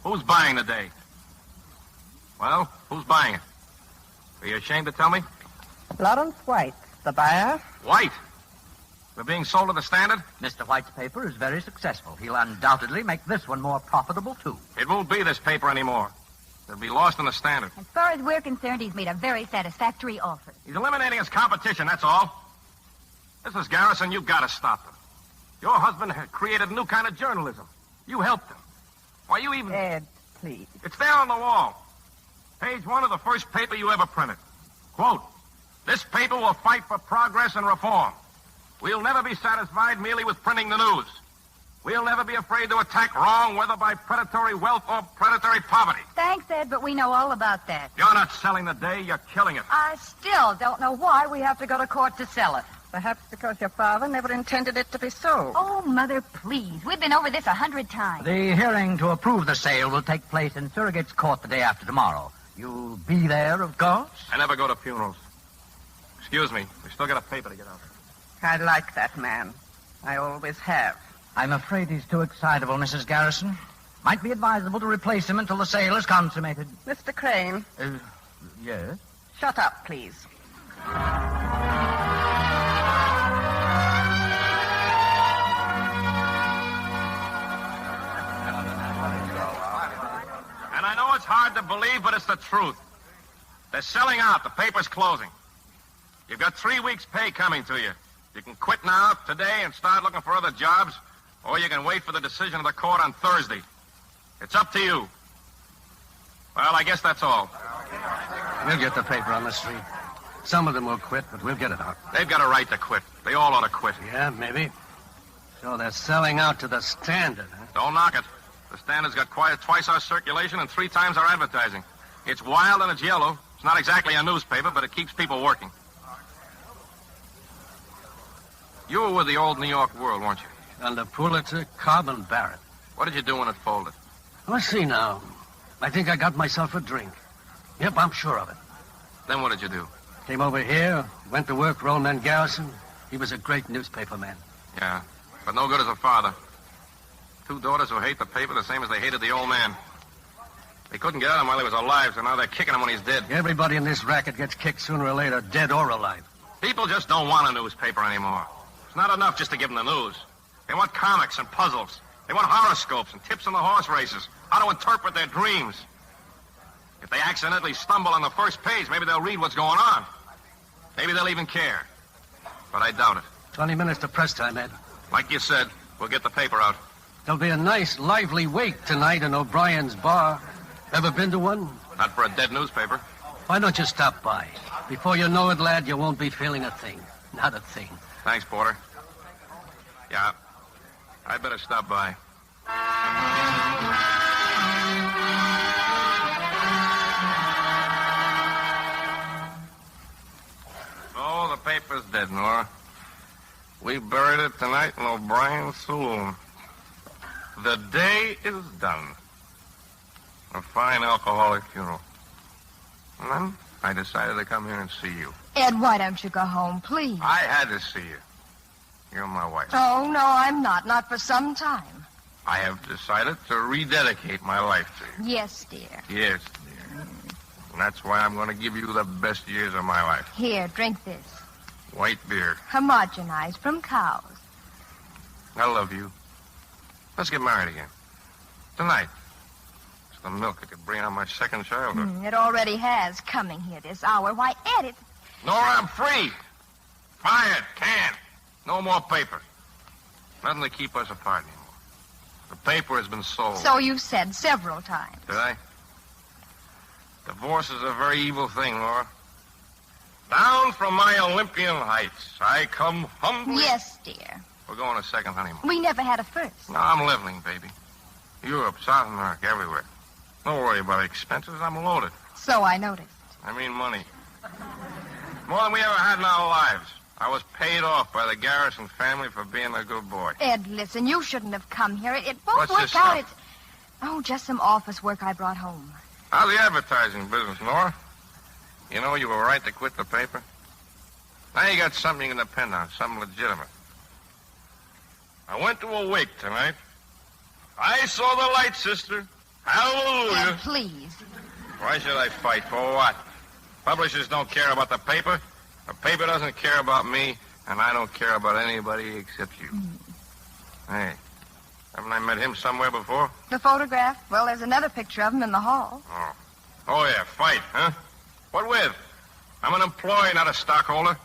Who's buying the Day? Well, who's buying it? Are you ashamed to tell me? Lawrence White, the buyer. White? We're being sold to the Standard? Mr. White's paper is very successful. He'll undoubtedly make this one more profitable, too. It won't be this paper anymore. It'll be lost in the Standard. As far as we're concerned, he's made a very satisfactory offer. He's eliminating his competition, that's all. Mrs. Garrison, you've got to stop him. Your husband had created a new kind of journalism. You helped him. Why, you even... Ed, please. It's there on the wall. Page 1 of the first paper you ever printed. Quote, "This paper will fight for progress and reform. We'll never be satisfied merely with printing the news. We'll never be afraid to attack wrong, whether by predatory wealth or predatory poverty." Thanks, Ed, but we know all about that. You're not selling the day, you're killing it. I still don't know why we have to go to court to sell it. Perhaps because your father never intended it to be sold. Oh, Mother, please. We've been over this 100 times. The hearing to approve the sale will take place in Surrogate's Court the day after tomorrow. You'll be there, of course? I never go to funerals. Excuse me, we still got a paper to get out. I like that man. I always have. I'm afraid he's too excitable, Mrs. Garrison. Might be advisable to replace him until the sale is consummated. Mr. Crane. Yes? Shut up, please. And I know it's hard to believe, but it's the truth. They're selling out. The paper's closing. You've got 3 weeks' pay coming to you. You can quit now, today, and start looking for other jobs, or you can wait for the decision of the court on Thursday. It's up to you. Well, I guess that's all. We'll get the paper on the street. Some of them will quit, but we'll get it out. They've got a right to quit. They all ought to quit. Yeah, maybe. So they're selling out to the Standard, huh? Don't knock it. The Standard's got twice our circulation and 3 times our advertising. It's wild and it's yellow. It's not exactly a newspaper, but it keeps people working. You were with the old New York World, weren't you? Under Pulitzer, Cobb, and Barrett. What did you do when it folded? Let's see now. I think I got myself a drink. Yep, I'm sure of it. Then what did you do? Came over here, went to work for old man Garrison. He was a great newspaper man. Yeah, but no good as a father. 2 daughters who hate the paper the same as they hated the old man. They couldn't get at him while he was alive, so now they're kicking him when he's dead. Everybody in this racket gets kicked sooner or later, dead or alive. People just don't want a newspaper anymore. It's not enough just to give them the news. They want comics and puzzles. They want horoscopes and tips on the horse races, how to interpret their dreams. If they accidentally stumble on the first page, maybe they'll read what's going on. Maybe they'll even care. But I doubt it. 20 minutes to press time, Ed. Like you said, we'll get the paper out. There'll be a nice, lively wake tonight in O'Brien's bar. Ever been to one? Not for a dead newspaper. Why don't you stop by? Before you know it, lad, you won't be feeling a thing. Not a thing. Thanks, Porter. Yeah, I'd better stop by. Oh, the paper's dead, Nora. We buried it tonight in O'Brien's saloon. The day is done. A fine alcoholic funeral. And then I decided to come here and see you. Ed, why don't you go home, please? I had to see you. You're my wife. Oh, no, I'm not. Not for some time. I have decided to rededicate my life to you. Yes, dear. Yes, dear. And that's why I'm going to give you the best years of my life. Here, drink this. White beer. Homogenized from cows. I love you. Let's get married again. Tonight. It's the milk that could bring on my second childhood. It already has, coming here this hour. Why, Ed, it... Nora, I'm free. Fired. Can't. No more paper. Nothing to keep us apart anymore. The paper has been sold. So you've said several times. Did I? Divorce is a very evil thing, Laura. Down from my Olympian heights, I come humbly... Yes, dear. We're going a second honeymoon. We never had a first. No, I'm leveling, baby. Europe, South America, everywhere. Don't worry about expenses. I'm loaded. So I noticed. I mean money. More than we ever had in our lives. I was paid off by the Garrison family for being a good boy. Ed, listen, you shouldn't have come here. It won't What's work this out. stuff? It's... Oh, just some office work I brought home. How's the advertising business, Nora? You know you were right to quit the paper. Now you got something you can depend on, something legitimate. I went to a wake tonight. I saw the light, sister. Hallelujah. Ed, please. Why should I fight? For what? Publishers don't care about the paper. The paper doesn't care about me, and I don't care about anybody except you. Hey, haven't I met him somewhere before? The photograph? Well, there's another picture of him in the hall. Oh, yeah, fight, huh? What with? I'm an employee, not a stockholder.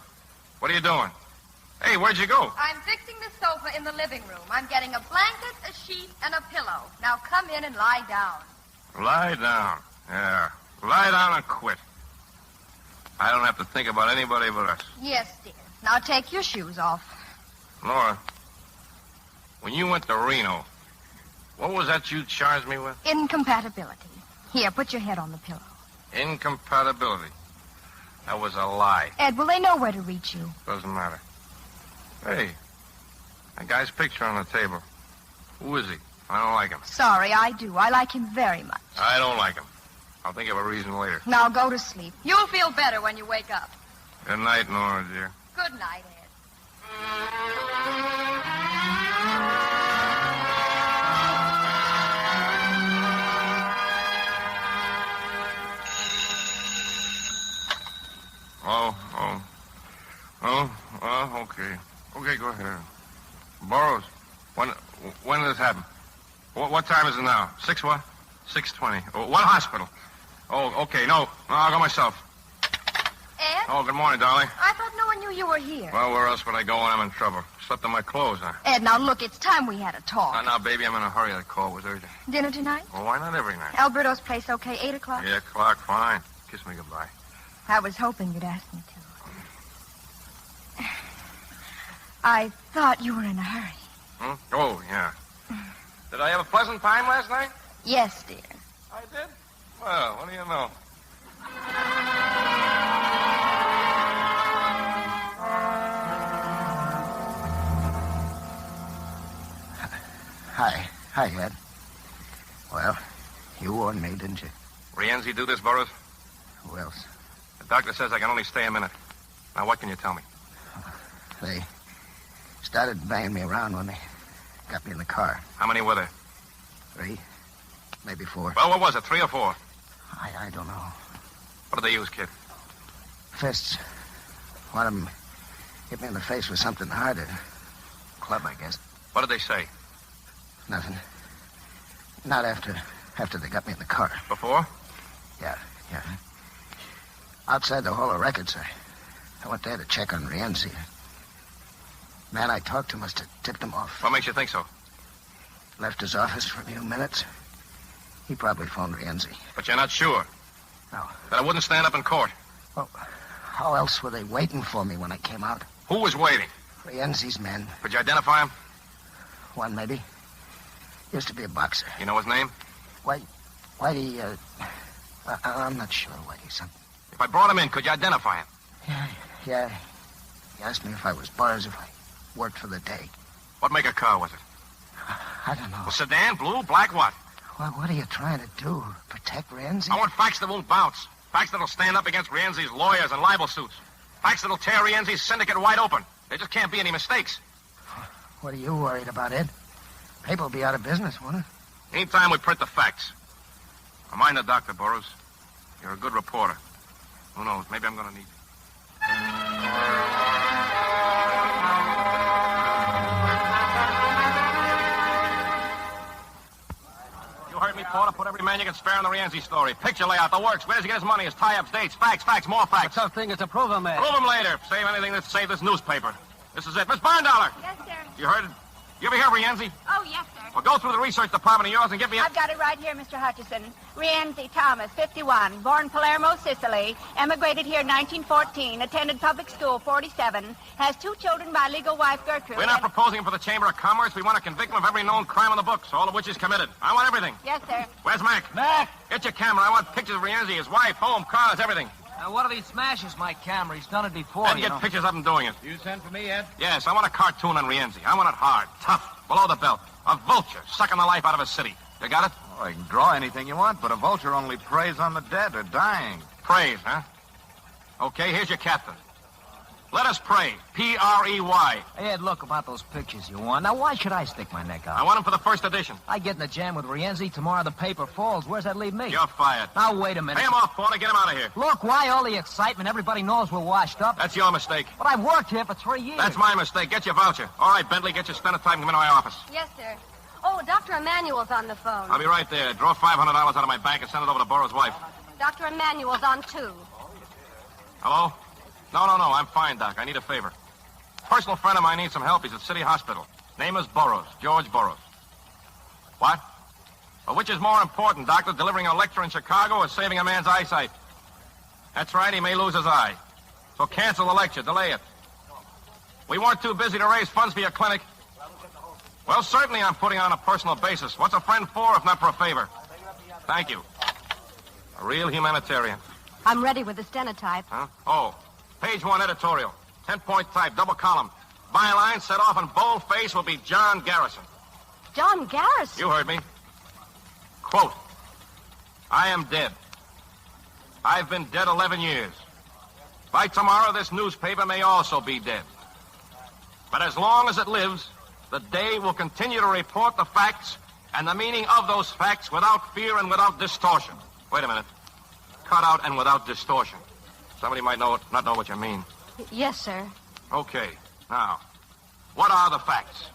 What are you doing? Hey, where'd you go? I'm fixing the sofa in the living room. I'm getting a blanket, a sheet, and a pillow. Now come in and lie down. Lie down. Yeah. Lie down and quit. I don't have to think about anybody but us. Yes, dear. Now take your shoes off. Laura, when you went to Reno, what was that you charged me with? Incompatibility. Here, put your head on the pillow. Incompatibility. That was a lie. Ed, will they know where to reach you? Doesn't matter. Hey, that guy's picture on the table. Who is he? I don't like him. Sorry, I do. I like him very much. I don't like him. I'll think of a reason later. Now go to sleep. You'll feel better when you wake up. Good night, Nora, dear. Good night, Ed. Okay. Okay, go ahead. Burroughs, when did this happen? What time is it now? 6 what? 6:20. What hospital? Oh, okay, no, I'll go myself. Ed? Oh, good morning, darling. I thought no one knew you were here. Well, where else would I go when I'm in trouble? Slept in my clothes, huh? Ed, now look, it's time we had a talk. Now, baby, I'm in a hurry. That call was urgent. Dinner tonight? Well, why not every night? Alberto's place okay, 8 o'clock? 8 o'clock, fine. Kiss me goodbye. I was hoping you'd ask me to. I thought you were in a hurry. Hmm? Oh, yeah. Did I have a pleasant time last night? Yes, dear. I did? Well, what do you know? Hi, Ed. Well, you warned me, didn't you? Rienzi do this, Burroughs? Who else? The doctor says I can only stay a minute. Now, what can you tell me? They started banging me around when they got me in the car. How many were there? 3, maybe 4. Well, what was it, 3 or 4? I don't know. What did they use, kid? Fists. One of them hit me in the face with something harder. Club, I guess. What did they say? Nothing. Not after they got me in the car. Before? Yeah. Outside the Hall of Records, I went there to check on Rienzi. Man I talked to must have tipped him off. What makes you think so? Left his office for a few minutes. He probably phoned Rienzi. But you're not sure? No. That I wouldn't stand up in court? Well, how else were they waiting for me when I came out? Who was waiting? Rienzi's men. Could you identify him? One, maybe. Used to be a boxer. You know his name? Whitey, I'm not sure, Whitey, something. If I brought him in, could you identify him? Yeah. He asked me if I was bars, if I worked for the day. What make of car was it? I don't know. A sedan, blue, black, what? Well, what are you trying to do? Protect Rienzi? I want facts that won't bounce. Facts that'll stand up against Rienzi's lawyers and libel suits. Facts that'll tear Rienzi's syndicate wide open. There just can't be any mistakes. What are you worried about, Ed? Paper will be out of business, won't it? Anytime we print the facts. Now, mind the doctor, Burroughs. You're a good reporter. Who knows? Maybe I'm going to need you. You heard me, Porter. Put every man you can spare on the Rienzi story. Picture layout, the works. Where does he get his money, his tie-ups, dates, facts, more facts. The tough thing is to prove them, man. Prove them later. Save anything that saved this newspaper. This is it. Miss Barndollar. Yes, sir. You heard it? You ever hear Rienzi? Oh, yes, sir. Well, go through the research department of yours and get me a... I've got it right here, Mr. Hutchison. Rienzi Thomas, 51, born Palermo, Sicily, emigrated here 1914, attended public school 47, has 2 children by legal wife Gertrude. We're not proposing him for the Chamber of Commerce. We want to convict him of every known crime in the books, all of which he's committed. I want everything. Yes, sir. Where's Mac? Mac! Get your camera. I want pictures of Rienzi, his wife, home, cars, everything. Now, what if he smashes my camera? He's done it before, Then get pictures of him doing it. You sent for me, Ed? Yes, I want a cartoon on Rienzi. I want it hard, tough, below the belt. A vulture sucking the life out of a city. You got it? Oh, you can draw anything you want, but a vulture only preys on the dead or dying. Praise, huh? Okay, here's your captain. Let us pray. P-R-E-Y. Hey, Ed, look about those pictures you want. Now, why should I stick my neck out? I want them for the first edition. I get in the jam with Rienzi. Tomorrow the paper falls. Where's that leave me? You're fired. Now, wait a minute. Pay him off, Porter. Get him out of here. Look, why all the excitement? Everybody knows we're washed up. That's your mistake. But I've worked here for 3 years. That's my mistake. Get your voucher. All right, Bentley, get your stenotype and come into my office. Yes, sir. Oh, Dr. Emmanuel's on the phone. I'll be right there. Draw $500 out of my bank and send it over to Burroughs' wife. Dr. Emmanuel's on, too. Hello? No. I'm fine, Doc. I need a favor. Personal friend of mine needs some help. He's at City Hospital. Name is Burroughs. George Burroughs. What? Well, which is more important, Doctor, delivering a lecture in Chicago or saving a man's eyesight? That's right, he may lose his eye. So cancel the lecture, delay it. We weren't too busy to raise funds for your clinic. Well, certainly I'm putting on a personal basis. What's a friend for if not for a favor? Thank you. A real humanitarian. I'm ready with the stenotype. Huh? Oh, page 1 editorial. 10-point type, double column. Byline set off in boldface will be John Garrison. John Garrison? You heard me. Quote, I am dead. I've been dead 11 years. By tomorrow, this newspaper may also be dead. But as long as it lives, the day will continue to report the facts and the meaning of those facts without fear and without distortion. Wait a minute. Cut out and without distortion. Somebody might not know what you mean. Yes, sir. Okay. Now, what are the facts?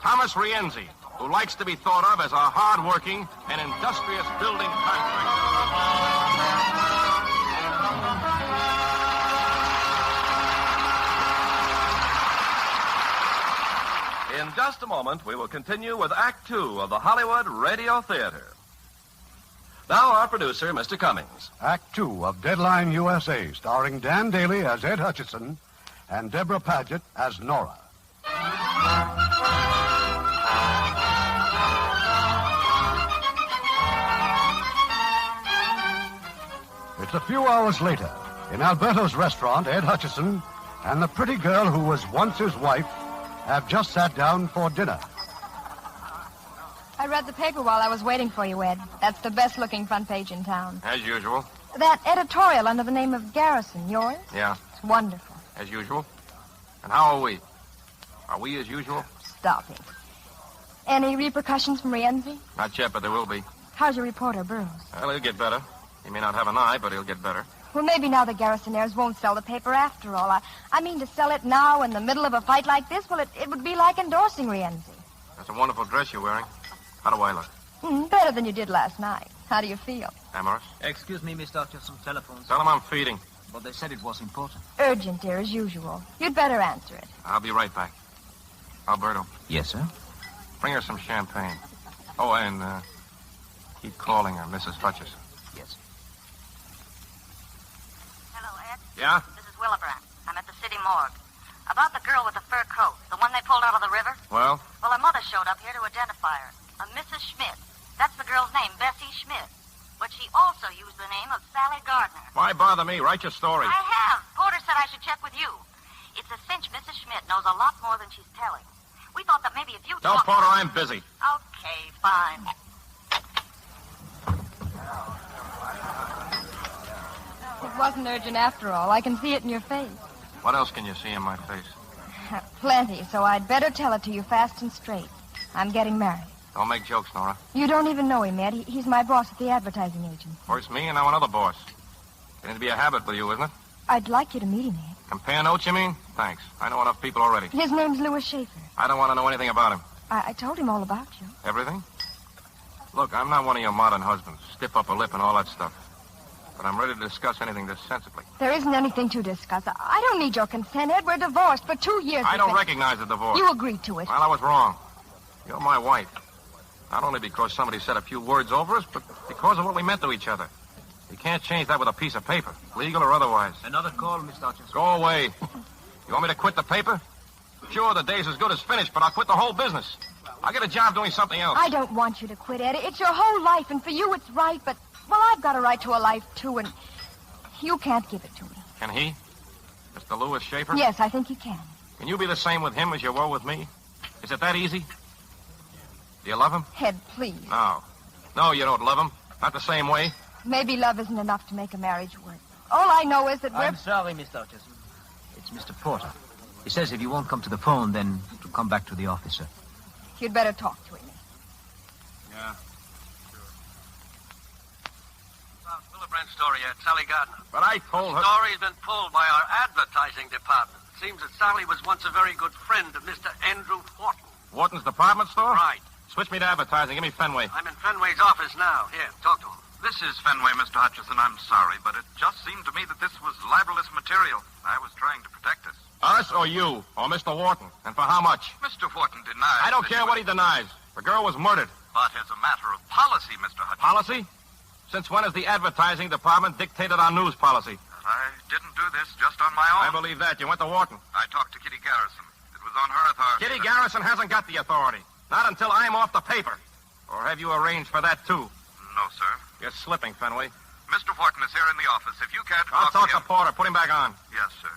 Thomas Rienzi, who likes to be thought of as a hard-working and industrious building contractor. In just a moment, we will continue with Act Two of the Hollywood Radio Theater. Now, our producer, Mr. Cummings. Act 2 of Deadline USA, starring Dan Daly as Ed Hutchison and Deborah Paget as Nora. It's a few hours later. In Alberto's restaurant, Ed Hutchison and the pretty girl who was once his wife have just sat down for dinner. I read the paper while I was waiting for you, Ed. That's the best-looking front page in town. As usual. That editorial under the name of Garrison, yours? Yeah. It's wonderful. As usual. And how are we? Are we as usual? Stop it. Any repercussions from Rienzi? Not yet, but there will be. How's your reporter, Burroughs? Well, he'll get better. He may not have an eye, but he'll get better. Well, maybe now the Garrisonaires won't sell the paper after all. I mean, to sell it now in the middle of a fight like this, well, it would be like endorsing Rienzi. That's a wonderful dress you're wearing. How do I look? Better than you did last night. How do you feel? Amorous? Excuse me, Miss Doctor, some telephones. Tell him I'm feeding. But they said it was important. Urgent, dear, as usual. You'd better answer it. I'll be right back. Alberto. Yes, sir? Bring her some champagne. Oh, and keep calling her Mrs. Hutchison. Yes. Hello, Ed. Yeah? This is Willibrand. I'm at the city morgue. About the girl with the fur coat, the one they pulled out of the river. Well? Well, her mother showed up here to identify her. A Mrs. Schmidt. That's the girl's name, Bessie Schmidt. But she also used the name of Sally Gardner. Why bother me? Write your story. I have. Porter said I should check with you. It's a cinch Mrs. Schmidt knows a lot more than she's telling. We thought that maybe if you Tell talk... Porter I'm busy. Okay, fine. It wasn't urgent after all. I can see it in your face. What else can you see in my face? Plenty, so I'd better tell it to you fast and straight. I'm getting married. Don't make jokes, Nora. You don't even know him, Ed. He's my boss at the advertising agency. First me and now another boss. Getting to be a habit with you, isn't it? I'd like you to meet him, Ed. Compare notes, you mean? Thanks. I know enough people already. His name's Louis Schaefer. I don't want to know anything about him. I told him all about you. Everything? Look, I'm not one of your modern husbands. Stiff upper lip and all that stuff. But I'm ready to discuss anything this sensibly. There isn't anything to discuss. I don't need your consent, Ed. We're divorced for 2 years. I don't recognize the divorce. You agreed to it. Well, I was wrong. You're my wife. Not only because somebody said a few words over us, but because of what we meant to each other. You can't change that with a piece of paper, legal or otherwise. Another call, Miss Dodgers. Go away. You want me to quit the paper? Sure, the day's as good as finished, but I'll quit the whole business. I'll get a job doing something else. I don't want you to quit, Ed. It's your whole life, and for you it's right, but, well, I've got a right to a life, too, and you can't give it to me. Can he? Mr. Louis Schaefer? Yes, I think he can. Can you be the same with him as you were with me? Is it that easy? Do you love him? Ed, please. No. No, you don't love him. Not the same way. Maybe love isn't enough to make a marriage work. All I know is that I'm sorry, Miss Dodgers. It's Mr. Porter. He says if you won't come to the phone, then to come back to the office, sir. You'd better talk to him. Yeah. Willibrand's story at Sally Gardner. But I told her... The story's been pulled by our advertising department. It seems that Sally was once a very good friend of Mr. Andrew Wharton. Wharton's department store? Right. Switch me to advertising. Give me Fenway. I'm in Fenway's office now. Here, talk to him. This is Fenway, Mr. Hutchison. I'm sorry, but it just seemed to me that this was libelous material. I was trying to protect us. Us or you? Or Mr. Wharton? And for how much? Mr. Wharton denies... I don't care what he denies. The girl was murdered. But as a matter of policy, Mr. Hutchison. Policy? Since when has the advertising department dictated our news policy? I didn't do this just on my own. I believe that. You went to Wharton. I talked to Kitty Garrison. It was on her authority. Kitty Garrison hasn't got the authority. Not until I'm off the paper. Or have you arranged for that, too? No, sir. You're slipping, Fenway. Mr. Wharton is here in the office. If you care to I'll talk to to Porter. Put him back on. Yes, sir.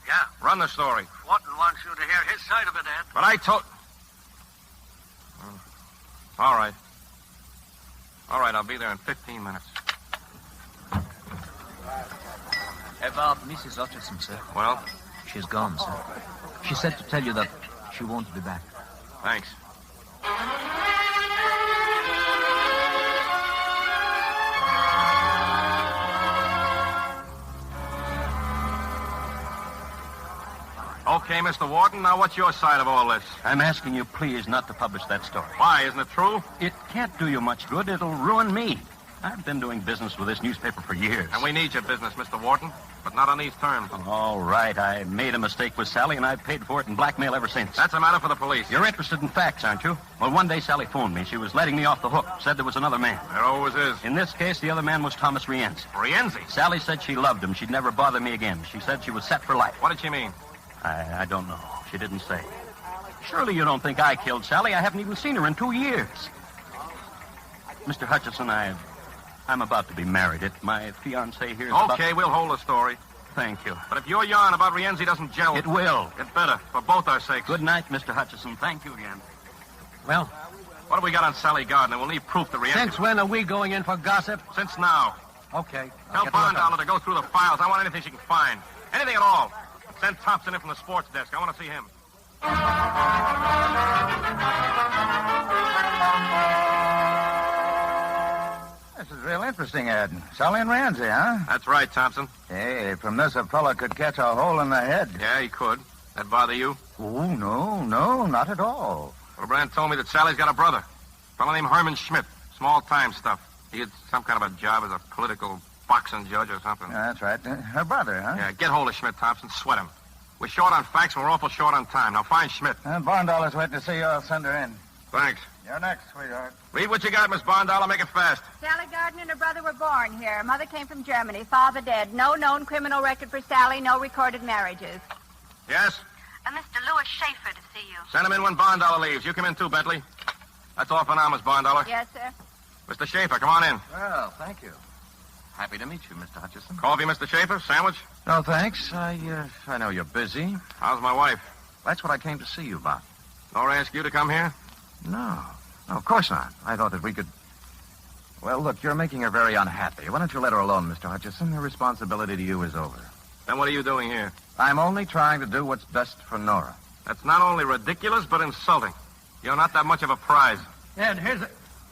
Yeah. Run the story. Wharton wants you to hear his side of it, Ed. But I told... All right. All right, I'll be there in 15 minutes. About Mrs. Atchison, sir. Well? She's gone, sir. She said to tell you that she won't be back. Thanks. Okay, Mr. Wharton, now what's your side of all this? I'm asking you, please, not to publish that story. Why? Isn't it true? It can't do you much good. It'll ruin me. I've been doing business with this newspaper for years. And we need your business, Mr. Wharton, but not on these terms. All right, I made a mistake with Sally, and I've paid for it in blackmail ever since. That's a matter for the police. You're interested in facts, aren't you? Well, one day Sally phoned me. She was letting me off the hook. Said there was another man. There always is. In this case, the other man was Thomas Rienzi. Rienzi? Sally said she loved him. She'd never bother me again. She said she was set for life. What did she mean? I don't know. She didn't say. Surely you don't think I killed Sally. I haven't even seen her in 2 years. Mr. Hutchison, I'm about to be married. My fiancée here's Okay, we'll hold the story. Thank you. But if your yarn about Rienzi doesn't gel... It will. It better, for both our sakes. Good night, Mr. Hutchison. Thank you again. Well? What have we got on Sally Gardner? We'll need proof that Rienzi... Since when are we going in for gossip? Since now. Okay. Tell Bondollar to go through the files. I want anything she can find. Anything at all. Send Thompson in from the sports desk. I want to see him. This is real interesting, Ed. Sally and Rienzi, huh? That's right, Thompson. Hey, from this a fella could catch a hole in the head. Yeah, he could. That bother you? Oh, no, not at all. Well, Brand told me that Sally's got a brother. A fellow named Herman Schmidt. Small-time stuff. He had some kind of a job as a political boxing judge or something. That's right. Her brother, huh? Yeah, get hold of Schmidt, Thompson. Sweat him. We're short on facts and we're awful short on time. Now find Schmidt. Bondollar's waiting to see you. I'll send her in. Thanks. You're next, sweetheart. Read what you got, Miss Bondollar. Make it fast. Sally Gardner and her brother were born here. Mother came from Germany. Father dead. No known criminal record for Sally. No recorded marriages. Yes? Mr. Louis Schaefer to see you. Send him in when Bondollar leaves. You come in too, Bentley. That's all for now, Miss Bondollar. Yes, sir. Mr. Schaefer, come on in. Well, thank you. Happy to meet you, Mr. Hutchison. Coffee, Mr. Schaefer? Sandwich? No, thanks. I know you're busy. How's my wife? That's what I came to see you about. Nora asked you to come here? No, of course not. I thought that we could... Well, look, you're making her very unhappy. Why don't you let her alone, Mr. Hutchison? Her responsibility to you is over. Then what are you doing here? I'm only trying to do what's best for Nora. That's not only ridiculous, but insulting. You're not that much of a prize. Ed, here's a...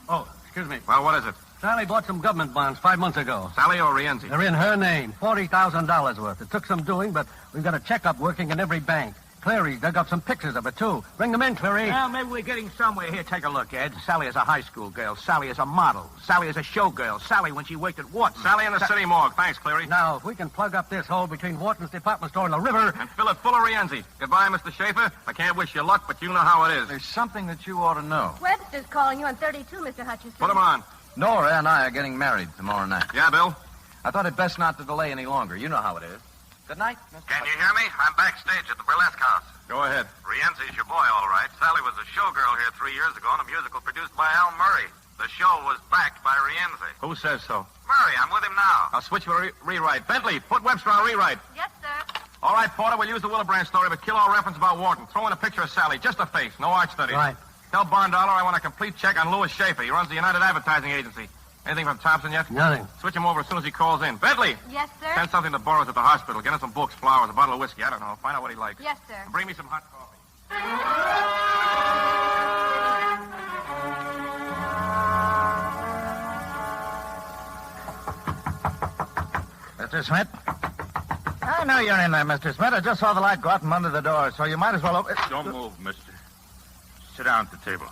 Oh, excuse me. Well, what is it? Sally bought some government bonds 5 months ago. Sally or Rienzi? They're in her name. $40,000 worth. It took some doing, but we've got a checkup working in every bank. Clary dug up some pictures of it, too. Bring them in, Clary. Well, maybe we're getting somewhere. Here, take a look, Ed. Sally is a high school girl. Sally is a model. Sally is a showgirl. Sally when she worked at Wharton. Sally in the city morgue. Thanks, Cleary. Now, if we can plug up this hole between Wharton's department store and the river... And fill it full of Rienzi. Goodbye, Mr. Schaefer. I can't wish you luck, but you know how it is. There's something that you ought to know. Webster's calling you on 32, Mr. Hutchison. Put him on. Nora and I are getting married tomorrow night. Yeah, Bill? I thought it best not to delay any longer. You know how it is. Good night, Mr. Can you hear me? I'm backstage at the burlesque house. Go ahead. Rienzi's your boy, all right. Sally was a showgirl here 3 years ago in a musical produced by Al Murray. The show was backed by Rienzi. Who says so? Murray, I'm with him now. I'll switch for rewrite. Bentley, put Webster on rewrite. Yes, sir. All right, Porter, we'll use the Willibrandt story, but kill all reference about Wharton. Throw in a picture of Sally, just a face, no art studies. Right. Tell Bondollar I want a complete check on Louis Schaefer. He runs the United Advertising Agency. Anything from Thompson yet? Nothing. Switch him over as soon as he calls in. Bentley! Yes, sir? Send something to Burroughs at the hospital. Get him some books, flowers, a bottle of whiskey. I don't know. Find out what he likes. Yes, sir. And bring me some hot coffee. Mr. Smith? I know you're in there, Mr. Smith. I just saw the light go out from under the door, so you might as well open... Don't move, mister. Sit down at the table.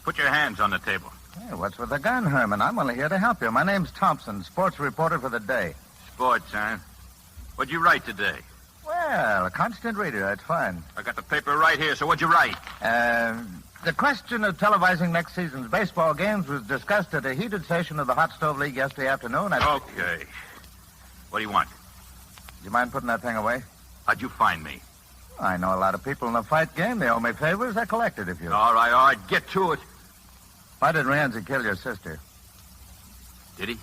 Put your hands on the table. Hey, what's with the gun, Herman? I'm only here to help you. My name's Thompson, sports reporter for the day. Sports, huh? What'd you write today? Well, a constant reader. That's fine. I got the paper right here, so what'd you write? The question of televising next season's baseball games was discussed at a heated session of the Hot Stove League yesterday afternoon. Okay. What do you want? Do you mind putting that thing away? How'd you find me? I know a lot of people in the fight game. They owe me favors. I collected a few. All right. Get to it. Why did Rienzi kill your sister? Did he?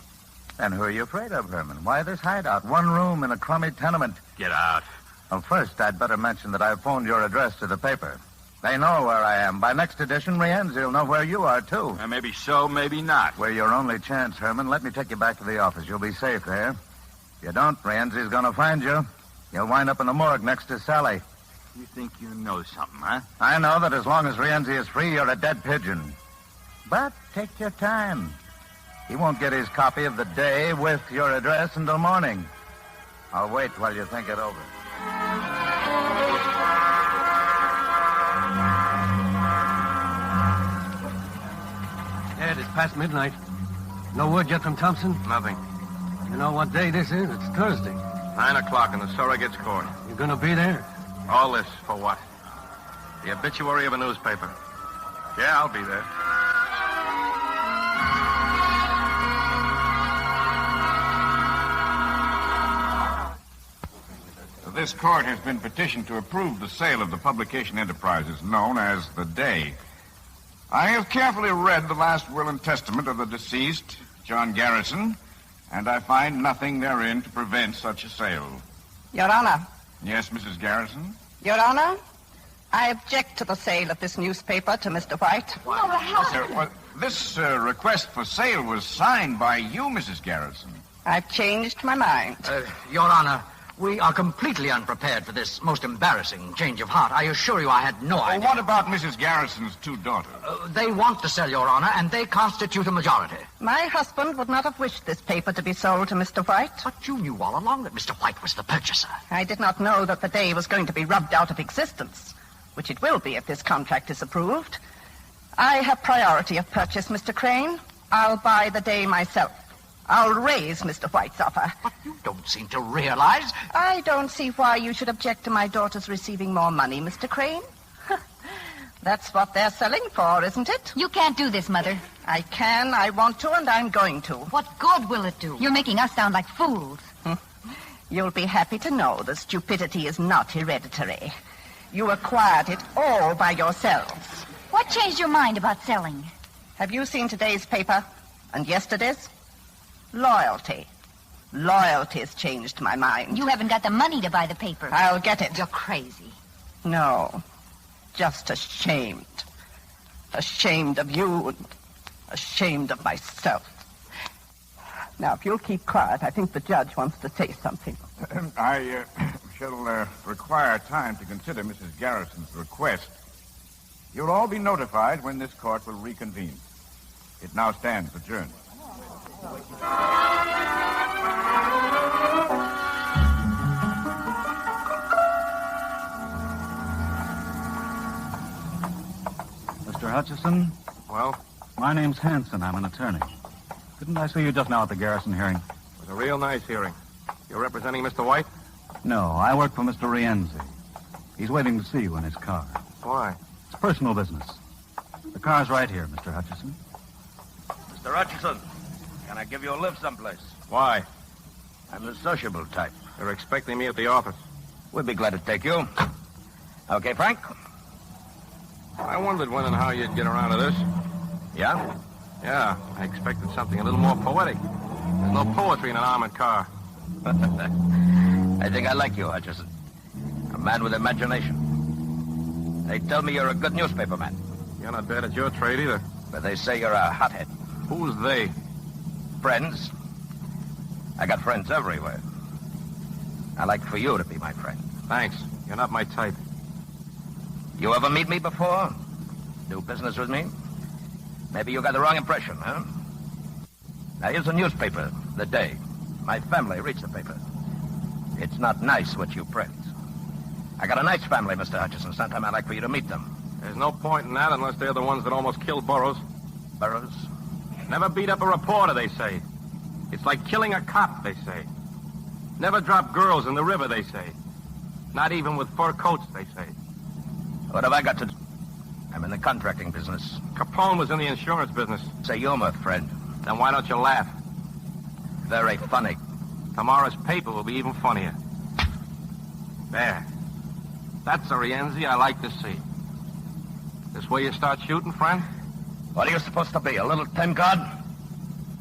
And who are you afraid of, Herman? Why this hideout? One room in a crummy tenement. Get out. Well, first, I'd better mention that I've phoned your address to the paper. They know where I am. By next edition, Rienzi will know where you are, too. Maybe so, maybe not. We're your only chance, Herman. Let me take you back to the office. You'll be safe there. If you don't, Rienzi's going to find you. You'll wind up in the morgue next to Sally. You think you know something, huh? I know that as long as Rienzi is free, you're a dead pigeon. But take your time. He won't get his copy of the day with your address until morning. I'll wait while you think it over. Ed, it's past midnight. No word yet from Thompson? Nothing. You know what day this is? It's Thursday. 9 o'clock in the Surrogate's Court. You're going to be there? All this for what? The obituary of a newspaper. Yeah, I'll be there. This court has been petitioned to approve the sale of the publication enterprises known as The Day. I have carefully read the last will and testament of the deceased, John Garrison, and I find nothing therein to prevent such a sale. Your Honor. Yes, Mrs. Garrison? Your Honor, I object to the sale of this newspaper to Mr. White. Sir, this request for sale was signed by you, Mrs. Garrison. I've changed my mind. Your Honor, we are completely unprepared for this most embarrassing change of heart. I assure you I had no idea. What about Mrs. Garrison's two daughters? They want to sell, Your Honor, and they constitute a majority. My husband would not have wished this paper to be sold to Mr. White. But you knew all along that Mr. White was the purchaser. I did not know that the Day was going to be rubbed out of existence, which it will be if this contract is approved. I have priority of purchase, Mr. Crane. I'll buy the Day myself. I'll raise Mr. White's offer. But you don't seem to realize... I don't see why you should object to my daughters receiving more money, Mr. Crane. That's what they're selling for, isn't it? You can't do this, Mother. I can, I want to, and I'm going to. What good will it do? You're making us sound like fools. You'll be happy to know that stupidity is not hereditary. You acquired it all by yourselves. What changed your mind about selling? Have you seen today's paper? And yesterday's? Loyalty. Loyalty's changed my mind. You haven't got the money to buy the paper. I'll get it. You're crazy. No. Just ashamed. Ashamed of you and ashamed of myself. Now, if you'll keep quiet, I think the judge wants to say something. I shall require time to consider Mrs. Garrison's request. You'll all be notified when this court will reconvene. It now stands adjourned. Mr. Hutchison? Well? My name's Hanson. I'm an attorney. Didn't I see you just now at the Garrison hearing? It was a real nice hearing. You're representing Mr. White? No, I work for Mr. Rienzi. He's waiting to see you in his car. Why? It's personal business. The car's right here, Mr. Hutchison. Mr. Atchison, can I give you a lift someplace? Why? I'm the sociable type. They're expecting me at the office. We'll be glad to take you. Okay, Frank? I wondered when and how you'd get around to this. Yeah? Yeah, I expected something a little more poetic. There's no poetry in an armored car. I think I like you, Atchison. A man with imagination. They tell me you're a good newspaper man. You're not bad at your trade either. But they say you're a hothead. Who's they? Friends. I got friends everywhere. I like for you to be my friend. Thanks. You're not my type. You ever meet me before? Do business with me? Maybe you got the wrong impression, huh? Now, here's a newspaper, The Day. My family reads the paper. It's not nice what you print. I got a nice family, Mr. Hutchison. Sometime I'd like for you to meet them. There's no point in that unless they're the ones that almost killed Burroughs. Burroughs? Never beat up a reporter, they say. It's like killing a cop, they say. Never drop girls in the river, they say. Not even with fur coats, they say. What have I got to do? I'm in the contracting business. Capone was in the insurance business. It's a humor, Fred. Then why don't you laugh? Very funny. Tomorrow's paper will be even funnier. There. That's a Rienzi I like to see. This way you start shooting, friend? What are you supposed to be, a little tin god?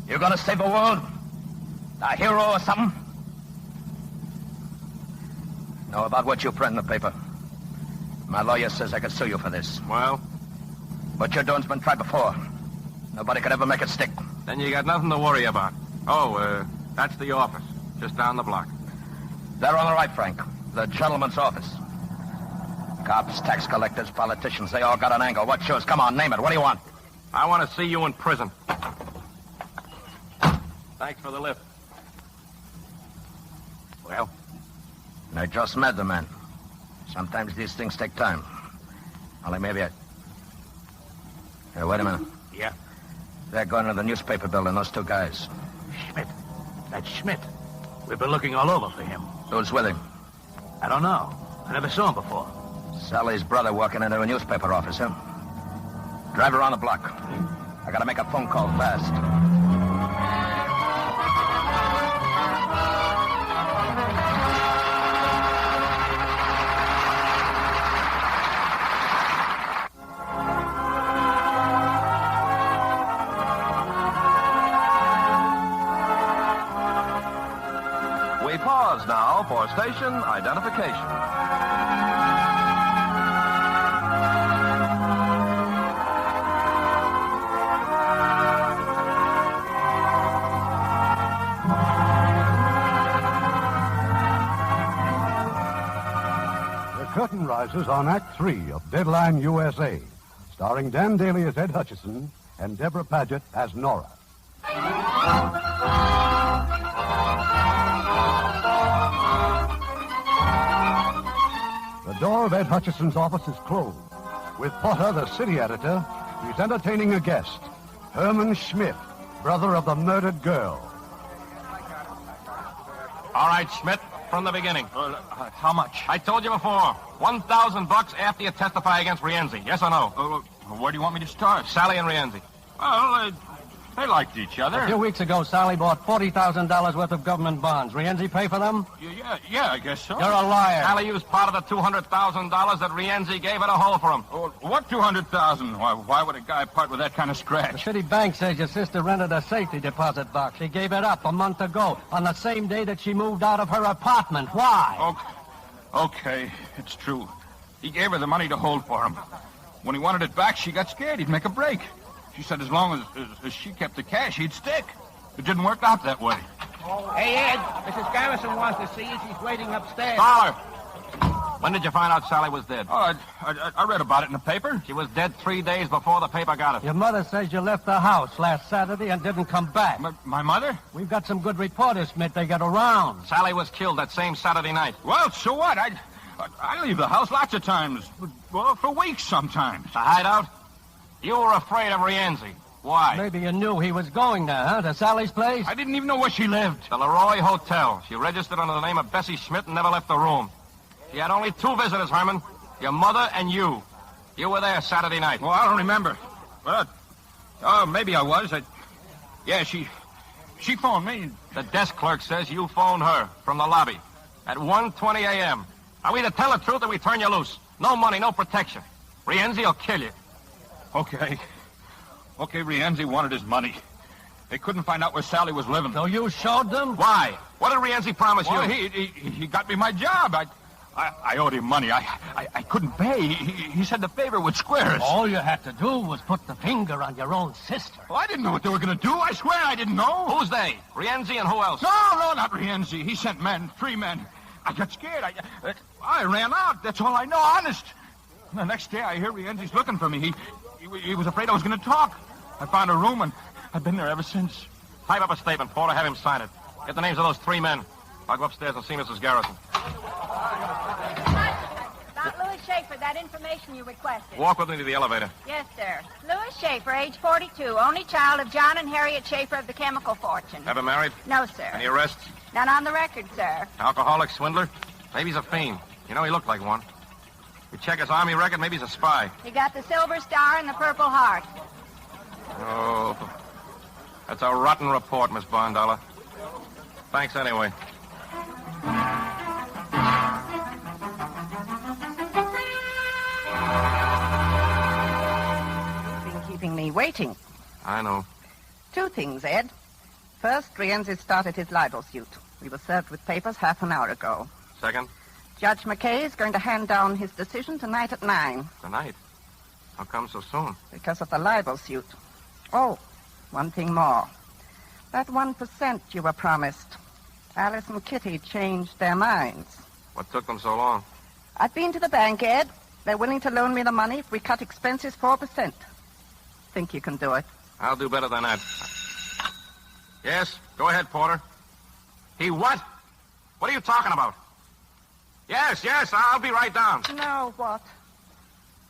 You gonna save the world? A hero or something? Know about what you print in the paper. My lawyer says I could sue you for this. Well? What you're doing's been tried before. Nobody could ever make it stick. Then you got nothing to worry about. Oh, that's the office. Just down the block. They're on the right, Frank. The gentleman's office. Cops, tax collectors, politicians, they all got an angle. What's yours? Come on, name it. What do you want? I want to see you in prison. Thanks for the lift. Well? I just met the man. Sometimes these things take time. Only maybe I... Hey, wait a minute. Yeah? They're going to the newspaper building, those two guys. Schmidt. That's Schmidt. We've been looking all over for him. Who's with him? I don't know. I never saw him before. Sally's brother walking into a newspaper office, huh? Drive around the block. I gotta make a phone call fast. We pause now for station identification. Curtain rises on Act 3 of Deadline USA, starring Dan Daly as Ed Hutchison and Deborah Paget as Nora. The door of Ed Hutchison's office is closed. With Potter, the city editor, he's entertaining a guest, Herman Schmidt, brother of the murdered girl. All right, Schmidt, from the beginning. How much? I told you before. $1,000 after you testify against Rienzi. Yes or no? Where do you want me to start? Sally and Rienzi. Well, they liked each other. A few weeks ago, Sally bought $40,000 worth of government bonds. Rienzi pay for them? Yeah, I guess so. You're a liar. Sally used part of the $200,000 that Rienzi gave her to hold for him. What $200,000? Why would a guy part with that kind of The scratch? city bank says your sister rented a safety deposit box. She gave it up a month ago, on the same day that she moved out of her apartment. Why? Okay, it's true. He gave her the money to hold for him. When he wanted it back, she got scared he'd make a break. She said as long as she kept the cash, he'd stick. It didn't work out that way. Hey, Ed, Mrs. Garrison wants to see you. She's waiting upstairs. Dollar! When did you find out Sally was dead? Oh, I read about it in the paper. She was dead 3 days before the paper got it. Your mother says you left the house last Saturday and didn't come back. My mother? We've got some good reporters, Smith. They get around. Sally was killed that same Saturday night. Well, so what? I leave the house lots of times. Well, for weeks sometimes. To hide out? You were afraid of Rienzi. Why? Maybe you knew he was going there, huh? To Sally's place? I didn't even know where she lived. The Leroy Hotel. She registered under the name of Bessie Schmidt and never left the room. She had only 2 visitors, Herman. Your mother and you. You were there Saturday night. Well, I don't remember. Well, maybe I was. Yeah, she phoned me. The desk clerk says you phoned her from the lobby at 1:20 a.m. Now, either tell the truth or we turn you loose. No money, no protection. Rienzi will kill you. Okay, Rienzi wanted his money. They couldn't find out where Sally was living. So you showed them? Why? What did Rienzi promise Well, you? he got me my job. I owed him money. I couldn't pay. He said the favor would square us. All you had to do was put the finger on your own sister. Well, I didn't know what they were going to do. I swear I didn't know. Who's they? Rienzi and who else? No, not Rienzi. He sent men, 3 men. I got scared. I ran out. That's all I know, honest. The next day, I hear Rienzi's looking for me. He was afraid I was going to talk. I found a room, and I've been there ever since. Type up a statement, Porter. Have him sign it. Get the names of those 3 men. I'll go upstairs and see Mrs. Garrison. About Louis Schaefer, that information you requested. Walk with me to the elevator. Yes, sir. Louis Schaefer, age 42, only child of John and Harriet Schaefer of the Chemical Fortune. Ever married? No, sir. Any arrests? None on the record, sir. Alcoholic, swindler? Maybe he's a fiend. You know, he looked like one. You check his Army record, maybe he's a spy. He got the Silver Star and the Purple Heart. Oh, that's a rotten report, Miss Bondollar. Thanks anyway. You've been keeping me waiting. I know. 2 things, Ed. First, Rienzi started his libel suit. We were served with papers half an hour ago. Second? Judge McKay is going to hand down his decision tonight at 9. Tonight? How come so soon? Because of the libel suit. Oh, one thing more. That 1% you were promised. Alice and Kitty changed their minds. What took them so long? I've been to the bank, Ed. They're willing to loan me the money if we cut expenses 4%. Think you can do it? I'll do better than that. Yes, go ahead, Porter. He what? What are you talking about? Yes, I'll be right down. No, what?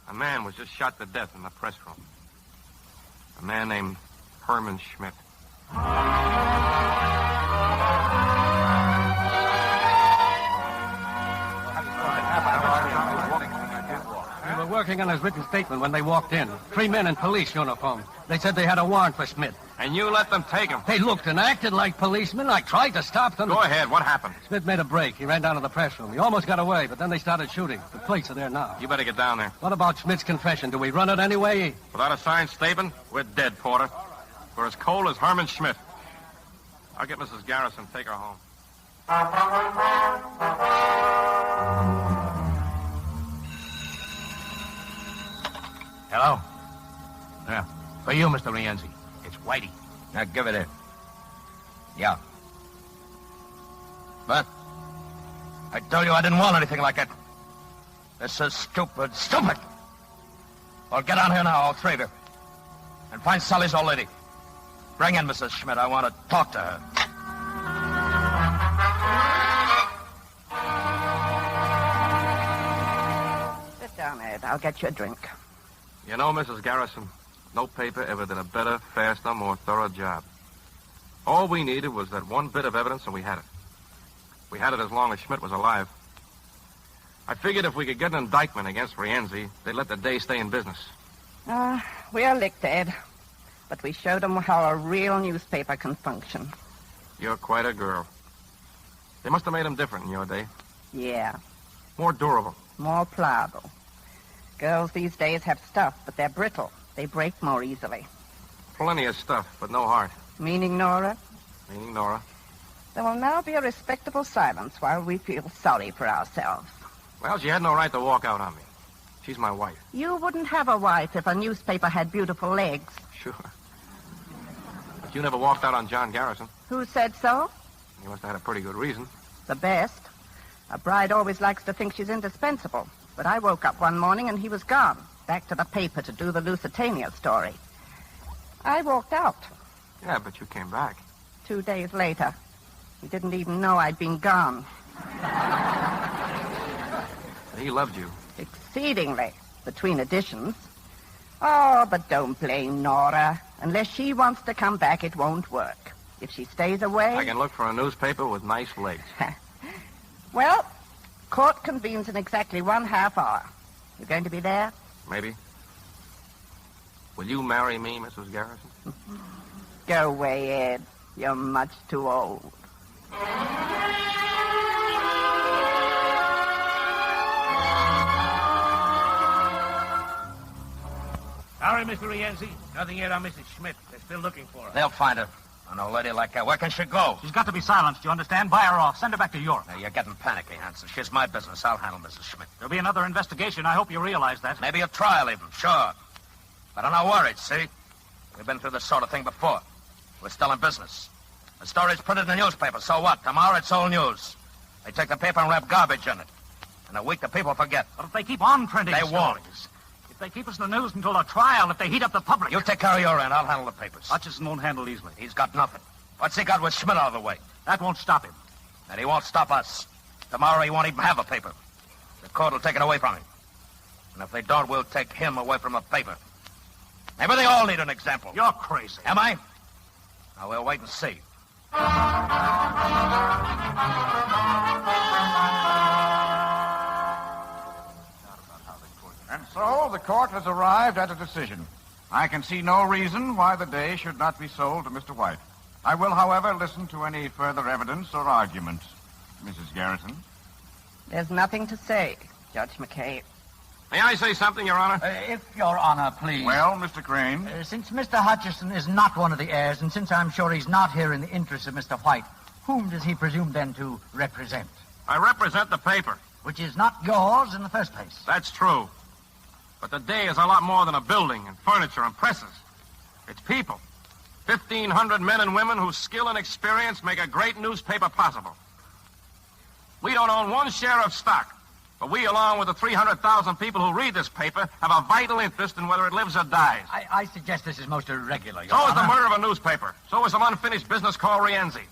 A man was just shot to death in the press room. A man named Herman Schmidt. We were working on his written statement when they walked in. 3 men in police uniforms. They said they had a warrant for Schmidt. And you let them take him? They looked and acted like policemen. I tried to stop them. Go ahead. What happened? Schmidt made a break. He ran down to the press room. He almost got away, but then they started shooting. The plates are there now. You better get down there. What about Schmidt's confession? Do we run it anyway? Without a signed statement, we're dead, Porter. We're as cold as Herman Schmidt. I'll get Mrs. Garrison, take her home. Hello? Yeah. For you, Mr. Rienzi. It's Whitey. Now, give it in. Yeah. But I told you I didn't want anything like it. This is stupid. Stupid! Well, get on here now, all 3 of you. And find Sally's old lady. Bring in Mrs. Schmidt. I want to talk to her. Sit down, Ed. I'll get you a drink. You know, Mrs. Garrison, no paper ever did a better, faster, more thorough job. All we needed was that one bit of evidence, and we had it. We had it as long as Schmidt was alive. I figured if we could get an indictment against Rienzi, they'd let the day stay in business. We're licked, Ed. But we showed them how a real newspaper can function. You're quite a girl. They must have made them different in your day. Yeah. More durable. More pliable. Girls these days have stuff, but they're brittle. They break more easily. Plenty of stuff, but no heart. Meaning Nora? Meaning Nora. There will now be a respectable silence while we feel sorry for ourselves. Well, she had no right to walk out on me. She's my wife. You wouldn't have a wife if a newspaper had beautiful legs. Sure. But you never walked out on John Garrison. Who said so? You must have had a pretty good reason. The best. A bride always likes to think she's indispensable. But I woke up one morning and he was gone. Back to the paper to do the Lusitania story. I walked out. Yeah, but you came back. 2 days later. He didn't even know I'd been gone. He loved you. Exceedingly. Between editions. Oh, but don't blame Nora. Unless she wants to come back, it won't work. If she stays away... I can look for a newspaper with nice legs. Well, court convenes in exactly 1/2 hour. You going to be there? Maybe. Will you marry me, Mrs. Garrison? Go away, Ed. You're much too old. Sorry, Mr. Rienzi. Nothing yet on Mrs. Schmidt. They're still looking for her. They'll find her. An old lady like that. Where can she go? She's got to be silenced, you understand? Buy her off. Send her back to Europe. Now, you're getting panicky, Hanson. She's my business. I'll handle Mrs. Schmidt. There'll be another investigation. I hope you realize that. Maybe a trial even, sure. But I'm not worried, see? We've been through this sort of thing before. We're still in business. The story's printed in the newspaper, so what? Tomorrow it's old news. They take the paper and wrap garbage in it. In a week, the people forget. But if they keep on printing They stories, won't. if they keep us in the news until a trial, if they heat up the public... You take care of your end. I'll handle the papers. Hutchison won't handle easily. He's got nothing. What's he got with Schmidt out of the way? That won't stop him. And he won't stop us. Tomorrow he won't even have a paper. The court will take it away from him. And if they don't, we'll take him away from the paper. Maybe they all need an example. You're crazy. Am I? Now, we'll wait and see. And so the court has arrived at a decision. I can see no reason why the day should not be sold to Mr. White. I will, however, listen to any further evidence or argument. Mrs. Garrison? There's nothing to say, Judge McKay. May I say something, Your Honor? If Your Honor, please. Well, Mr. Crane? Since Mr. Hutchison is not one of the heirs, and since I'm sure he's not here in the interest of Mr. White, whom does he presume then to represent? I represent the paper. Which is not yours in the first place. That's true. But the Day is a lot more than a building and furniture and presses. It's people. 1,500 men and women whose skill and experience make a great newspaper possible. We don't own one share of stock, but we, along with the 300,000 people who read this paper, have a vital interest in whether it lives or dies. I suggest this is most irregular, Your So is the Honor. murder of a newspaper. So is some unfinished business called Rienzi.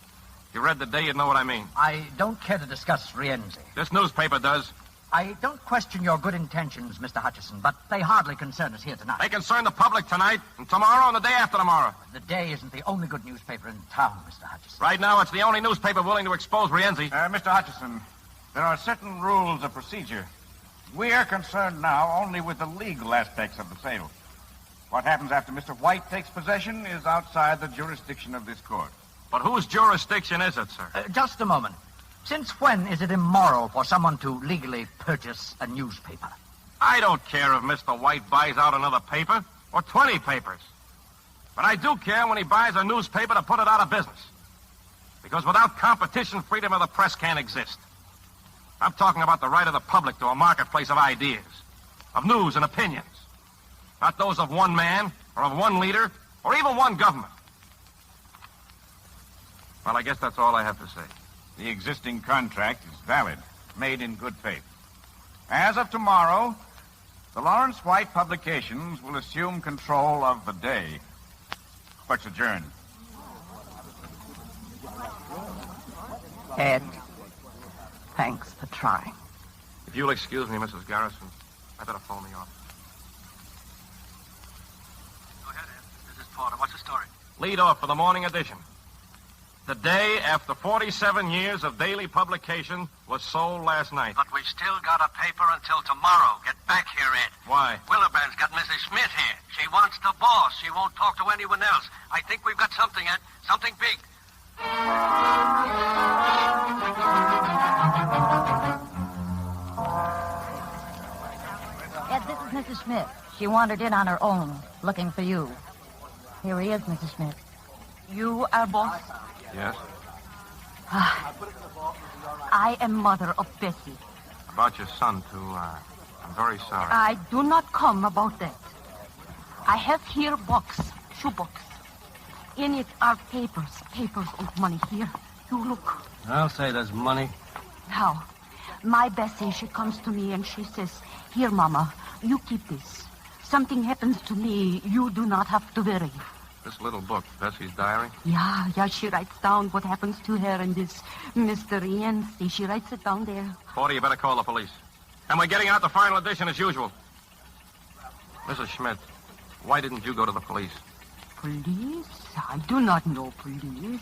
If you read the Day, you'd know what I mean. I don't care to discuss Rienzi. This newspaper does. I don't question your good intentions, Mr. Hutchison, but they hardly concern us here tonight. They concern the public tonight, and tomorrow, and the day after tomorrow. The Day isn't the only good newspaper in town, Mr. Hutchison. Right now, it's the only newspaper willing to expose Rienzi. Mr. Hutchison, there are certain rules of procedure. We are concerned now only with the legal aspects of the sale. What happens after Mr. White takes possession is outside the jurisdiction of this court. But whose jurisdiction is it, sir? Just a moment. Since when is it immoral for someone to legally purchase a newspaper? I don't care if Mr. White buys out another paper or 20 papers. But I do care when he buys a newspaper to put it out of business. Because without competition, freedom of the press can't exist. I'm talking about the right of the public to a marketplace of ideas, of news and opinions. Not those of one man or of one leader or even one government. Well, I guess that's all I have to say. The existing contract is valid, made in good faith. As of tomorrow, the Lawrence White Publications will assume control of the Day. Court's adjourned. Ed, thanks for trying. If you'll excuse me, Mrs. Garrison, I better phone the office. Go ahead, Ed. This is Porter. What's the story? Lead off for the morning edition. The Day, after 47 years of daily publication, was sold last night. But we've still got a paper until tomorrow. Get back here, Ed. Why? Williband's got Mrs. Schmidt here. She wants the boss. She won't talk to anyone else. I think we've got something, Ed. Something big. Ed, this is Mrs. Schmidt. She wandered in on her own, looking for you. Here he is, Mrs. Schmidt. You are boss? Yes? I am mother of Bessie. About your son, too. I'm very sorry. I do not come about that. I have here box, shoebox. In it are papers of money. Here, you look. I'll say there's money. Now, my Bessie, she comes to me and she says, here, Mama, you keep this. Something happens to me, you do not have to worry. This little book, Bessie's diary? Yeah, she writes down what happens to her and this Mr. Rienzi. She writes it down there. Porter, you better call the police. And we're getting out the final edition as usual. Mrs. Schmidt, why didn't you go to the police? Police? I do not know police.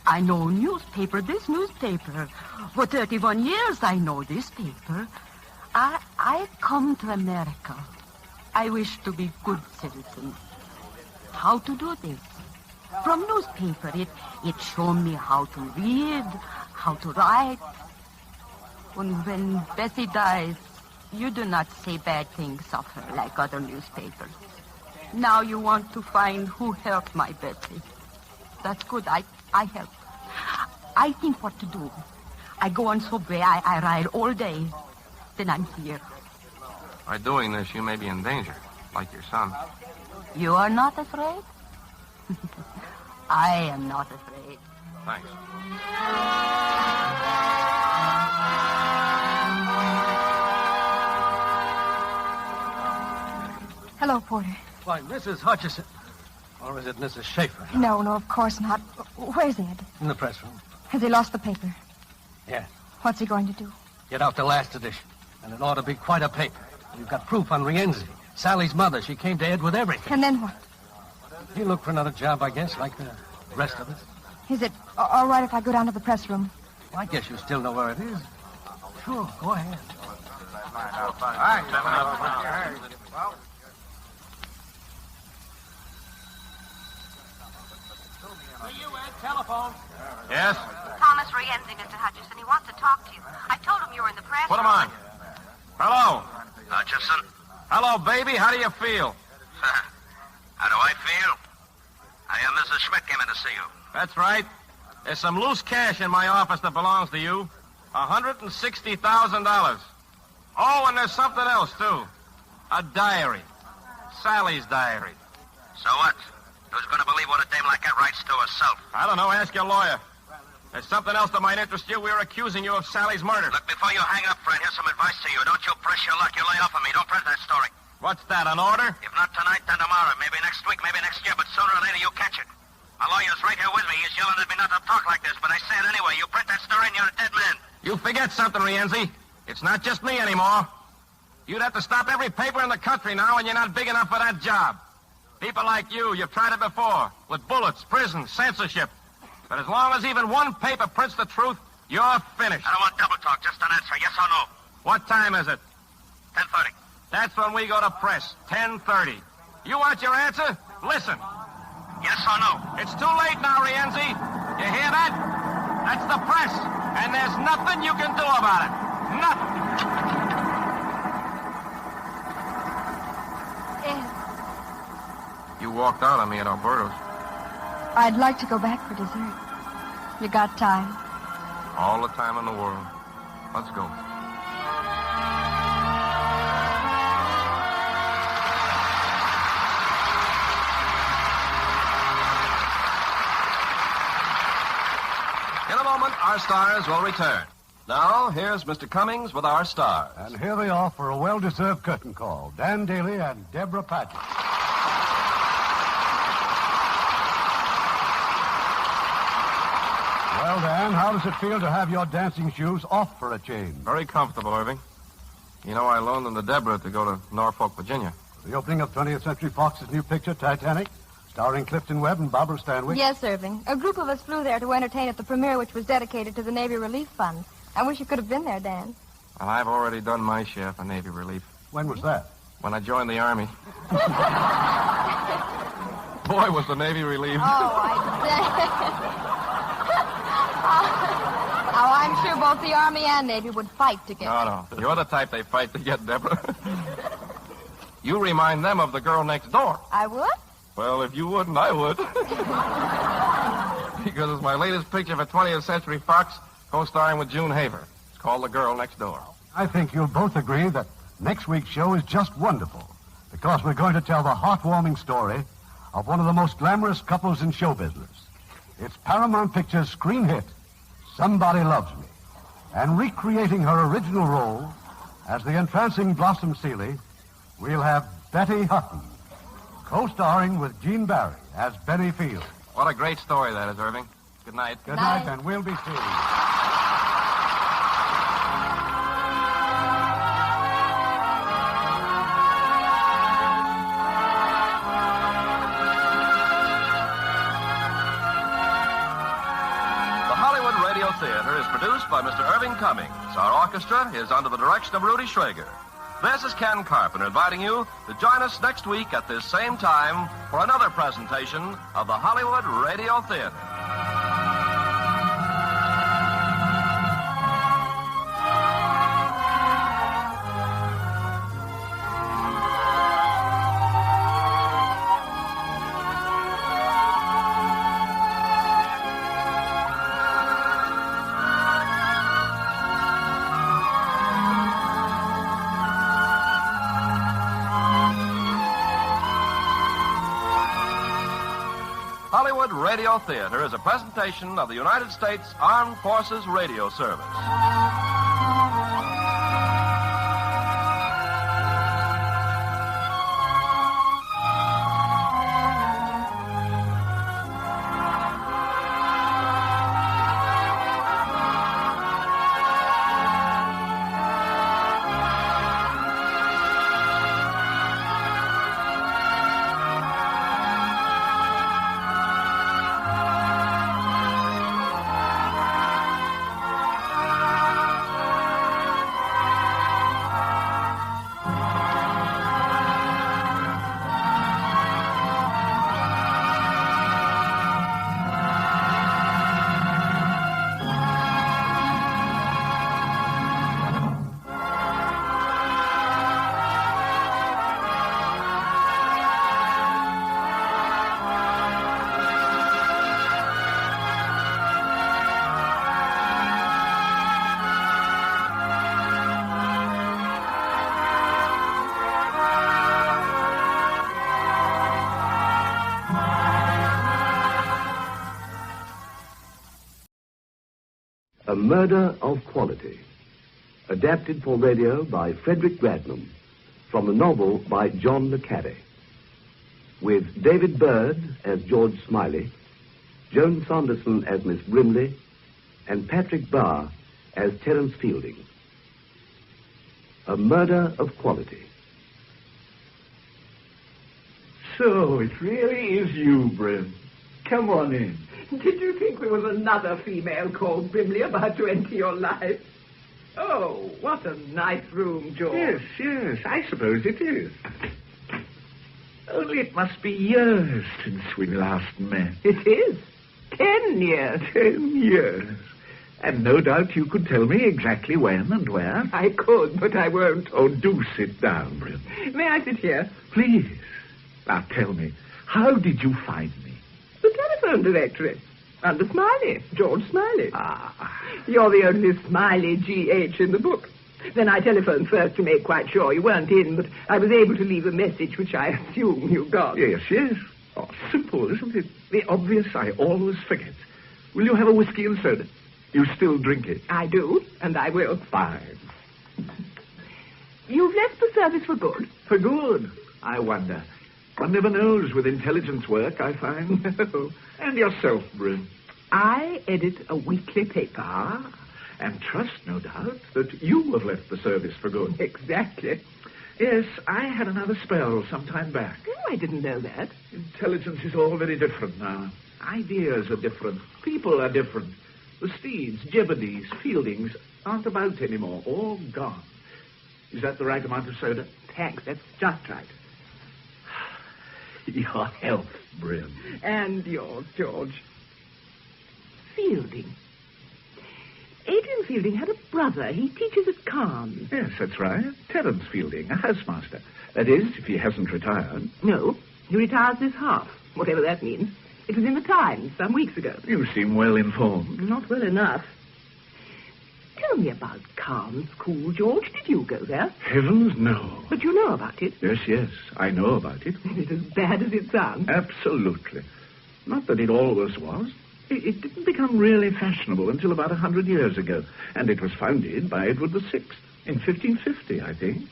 I know newspaper, this newspaper. For 31 years I know this paper. I come to America. I wish to be good citizen. How to do this? From newspaper, it showed me how to read, how to write. And when Bessie dies, you do not say bad things of her like other newspapers. Now you want to find who hurt my Bessie. That's good. I help. I think what to do. I go on subway. I ride all day. Then I'm here. By doing this, you may be in danger, like your son. You are not afraid? I am not afraid. Thanks. Hello, Porter. Why, Mrs. Hutchison. Or is it Mrs. Schaefer? No, of course not. Where's Ed? In the press room. Has he lost the paper? Yes. What's he going to do? Get out the last edition. And it ought to be quite a paper. We've got proof on Rienzi. Sally's mother. She came to Ed with everything. And then what? He'll look for another job, I guess, like the rest of us. Is it all right if I go down to the press room? I guess you still know where it is. Sure, go ahead. Telephone. Yes? Thomas Rienzi, Mr. Hutchison. He wants to talk to you. I told him you were in the press. Put him on. Hello. Atchison? Hello, baby. How do you feel? How do I feel? Mrs. Schmidt came in to see you. That's right. There's some loose cash in my office that belongs to you. $160,000. Oh, and there's something else, too. A diary. Sally's diary. So what? Who's going to believe what a dame like that writes to herself? I don't know. Ask your lawyer. There's something else that might interest you. We're accusing you of Sally's murder. Look, before you hang up, friend, here's some advice to you. Don't you press your luck. You lay off on me. Don't press that story. What's that, an order? If not tonight, then tomorrow. Maybe next week, maybe next year. But sooner or later, you'll catch it. My lawyer's right here with me. He's yelling at me not to talk like this. But I say it anyway. You print that story and you're a dead man. You forget something, Rienzi. It's not just me anymore. You'd have to stop every paper in the country now, and you're not big enough for that job. People like you've tried it before, with bullets, prison, censorship. But as long as even one paper prints the truth, you're finished. I don't want double talk, just an answer, yes or no. What time is it? 10:30. That's when we go to press, 10:30. You want your answer? Listen. Yes or no? It's too late now, Rienzi. You hear that? That's the press, and there's nothing you can do about it. Nothing. You walked out on me at Alberto's. I'd like to go back for dessert. You got time? All the time in the world. Let's go. In a moment, our stars will return. Now, here's Mr. Cummings with our stars. And here they are for a well-deserved curtain call. Dan Daly and Deborah Paget. Well, Dan, how does it feel to have your dancing shoes off for a change? Very comfortable, Irving. You know, I loaned them to Deborah to go to Norfolk, Virginia. The opening of 20th Century Fox's new picture, Titanic, starring Clifton Webb and Barbara Stanwyck. Yes, Irving. A group of us flew there to entertain at the premiere, which was dedicated to the Navy Relief Fund. I wish you could have been there, Dan. Well, I've already done my share for Navy relief. When was that? When I joined the Army. Boy, was the Navy relief. I'm sure both the Army and Navy would fight to get. No. You're the type they fight to get, Deborah. You remind them of the girl next door. I would? Well, if you wouldn't, I would. Because it's my latest picture for 20th Century Fox, co-starring with June Haver. It's called The Girl Next Door. I think you'll both agree that next week's show is just wonderful, because we're going to tell the heartwarming story of one of the most glamorous couples in show business. It's Paramount Pictures' screen hit, Somebody Loves Me. And recreating her original role as the entrancing Blossom Seeley, we'll have Betty Hutton, co-starring with Gene Barry as Benny Field. What a great story that is, Irving. Good night. Good night, and we'll be seeing you. Theater is produced by Mr. Irving Cummings. Our orchestra is under the direction of Rudy Schrager. This is Ken Carpenter inviting you to join us next week at this same time for another presentation of the Hollywood Radio Theater. Hollywood Radio Theater is a presentation of the United States Armed Forces Radio Service. Murder of Quality. Adapted for radio by Frederick Gradnam. From the novel by John le Carré. With David Bird as George Smiley, Joan Saunderson as Miss Brimley, and Patrick Barr as Terence Fielding. A Murder of Quality. So, it really is you, Brim. Come on in. Did you think there was another female called Brimley about to enter your life? Oh, what a nice room, George. Yes, I suppose it is. Only it must be years since we last met. It is. 10 years. 10 years. And no doubt you could tell me exactly when and where. I could, but I won't. Oh, do sit down, Brim. May I sit here? Please. Now tell me, how did you find me? The telephone directory. Under Smiley. George Smiley. Ah. You're the only Smiley G.H. in the book. Then I telephoned first to make quite sure you weren't in, but I was able to leave a message which I assume you got. Yes. Oh, simple, isn't it? The obvious I always forget. Will you have a whiskey and soda? You still drink it? I do, and I will. Fine. You've left the service for good? For good? I wonder. One never knows with intelligence work, I find. And yourself, Brim? I edit a weekly paper. Ah, and trust, no doubt, that you have left the service for good. Exactly. Yes, I had another spell some time back. Oh, I didn't know that. Intelligence is all very different now. Ideas are different. People are different. The Steeds, Jeopardies, Fieldings aren't about anymore. All gone. Is that the right amount of soda? Thanks, that's just right. Your health, Brim. And yours, George. Fielding. Adrian Fielding had a brother. He teaches at Cairns. Yes, that's right. Terence Fielding, a housemaster. That is, if he hasn't retired. No, he retires this half, whatever that means. It was in the Times some weeks ago. You seem well informed. Not well enough. Tell me about Cairns School, George. Did you go there? Heavens, no. But you know about it. Yes, I know about it. Is it as bad as it sounds? Absolutely. Not that it always was. It didn't become really fashionable until about 100 years ago, and it was founded by Edward VI in 1550, I think.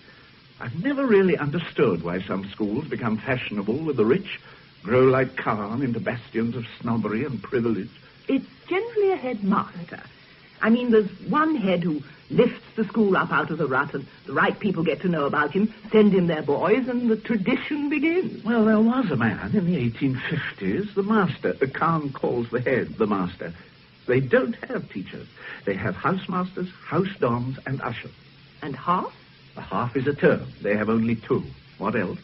I've never really understood why some schools become fashionable with the rich, grow like Cairn into bastions of snobbery and privilege. It's generally a headmaster. I mean, there's one head who lifts the school up out of the rut, and the right people get to know about him, send in their boys, and the tradition begins. Well, there was a man in the 1850s, the master. Cairn calls the head the master. They don't have teachers. They have housemasters, house dons, and ushers. And half? A half is a term. They have only 2. What else?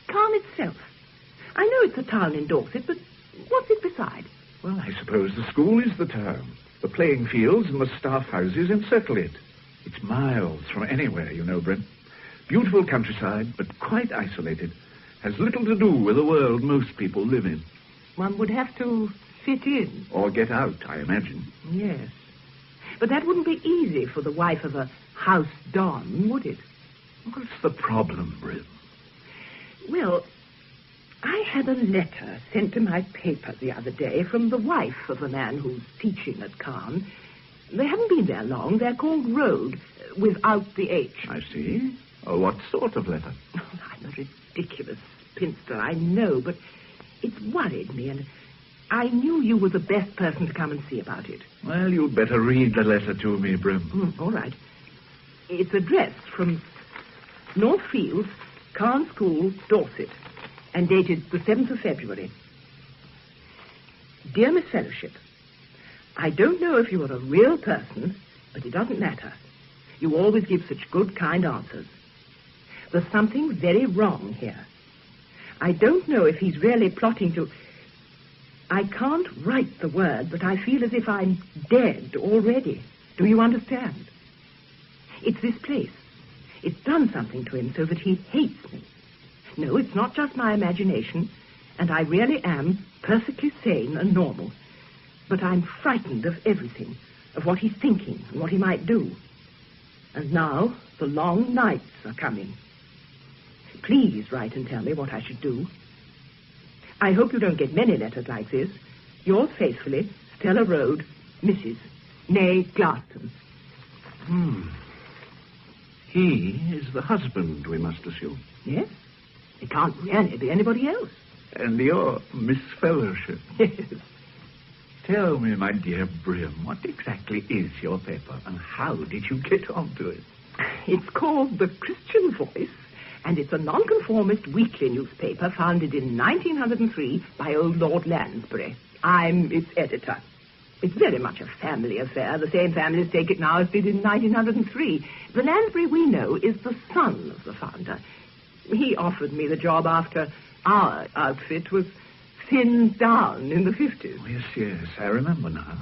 Cairn itself. I know it's a town in Dorset, but what's it beside? Well, I suppose the school is the town. The playing fields and the staff houses encircle it. It's miles from anywhere, you know, Brim. Beautiful countryside, but quite isolated. Has little to do with the world most people live in. One would have to fit in. Or get out, I imagine. Yes. But that wouldn't be easy for the wife of a house don, would it? What's the problem, Brim? Well, I had a letter sent to my paper the other day from the wife of a man who's teaching at Cairn. They haven't been there long. They're called Road, without the H. I see. Oh, what sort of letter? Oh, I'm a ridiculous spinster, I know, but it's worried me, and I knew you were the best person to come and see about it. Well, you'd better read the letter to me, Brim. All right. It's addressed from North Fields, Cairn School, Dorset, and dated the 7th of February. Dear Miss Fellowship, I don't know if you are a real person, but it doesn't matter. You always give such good, kind answers. There's something very wrong here. I don't know if he's really plotting to... I can't write the word, but I feel as if I'm dead already. Do you understand? It's this place. It's done something to him so that he hates me. No, it's not just my imagination, and I really am perfectly sane and normal. But I'm frightened of everything, of what he's thinking and what he might do. And now the long nights are coming. Please write and tell me what I should do. I hope you don't get many letters like this. Yours faithfully, Stella Road, Mrs. nee, Glaston. He is the husband, we must assume. Yes? It can't really be anybody else. And you're Miss Fellowship. Yes. Tell me, my dear Brim, what exactly is your paper, and how did you get onto it? It's called The Christian Voice, and it's a nonconformist weekly newspaper founded in 1903 by old Lord Lansbury. I'm its editor. It's very much a family affair. The same families take it now as did in 1903. The Lansbury we know is the son of the founder. He offered me the job after our outfit was thinned down in the 50s. Oh, yes, I remember now.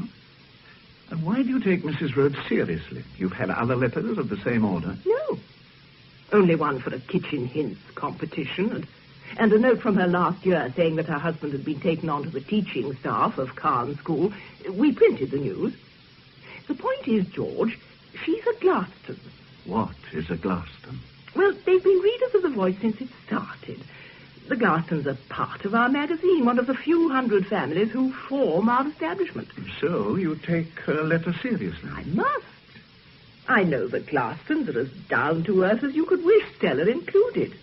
And why do you take Mrs. Rhodes seriously? You've had other letters of the same order? No. Only one for a kitchen hints competition, and a note from her last year saying that her husband had been taken onto the teaching staff of Cairn School. We printed the news. The point is, George, she's a Glaston. What is a Glaston? Well, they've been readers of The Voice since it started. The Glastons are part of our magazine, one of the few hundred families who form our establishment. So you take her letter seriously? I must. I know the Glastons are as down-to-earth as you could wish, Stella included.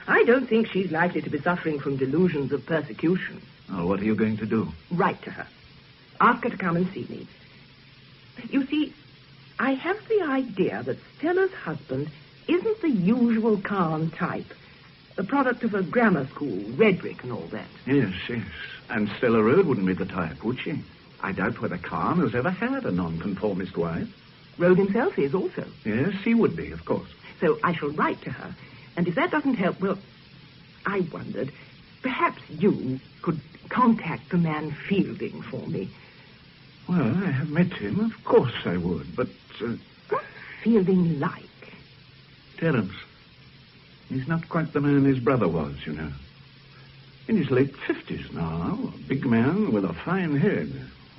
I don't think she's likely to be suffering from delusions of persecution. Oh, what are you going to do? Write to her. Ask her to come and see me. You see, I have the idea that Stella's husband isn't the usual Cairn type. The product of a grammar school, red brick and all that. Yes. And Stella Road wouldn't be the type, would she? I doubt whether Cairn has ever had a nonconformist wife. Road himself is also. Yes, he would be, of course. So I shall write to her. And if that doesn't help, well, I wondered, perhaps you could contact the man Fielding for me. Well, I have met him. Of course I would, but... What's Fielding like? Terence. He's not quite the man his brother was, you know. In his late 50s now, a big man with a fine head,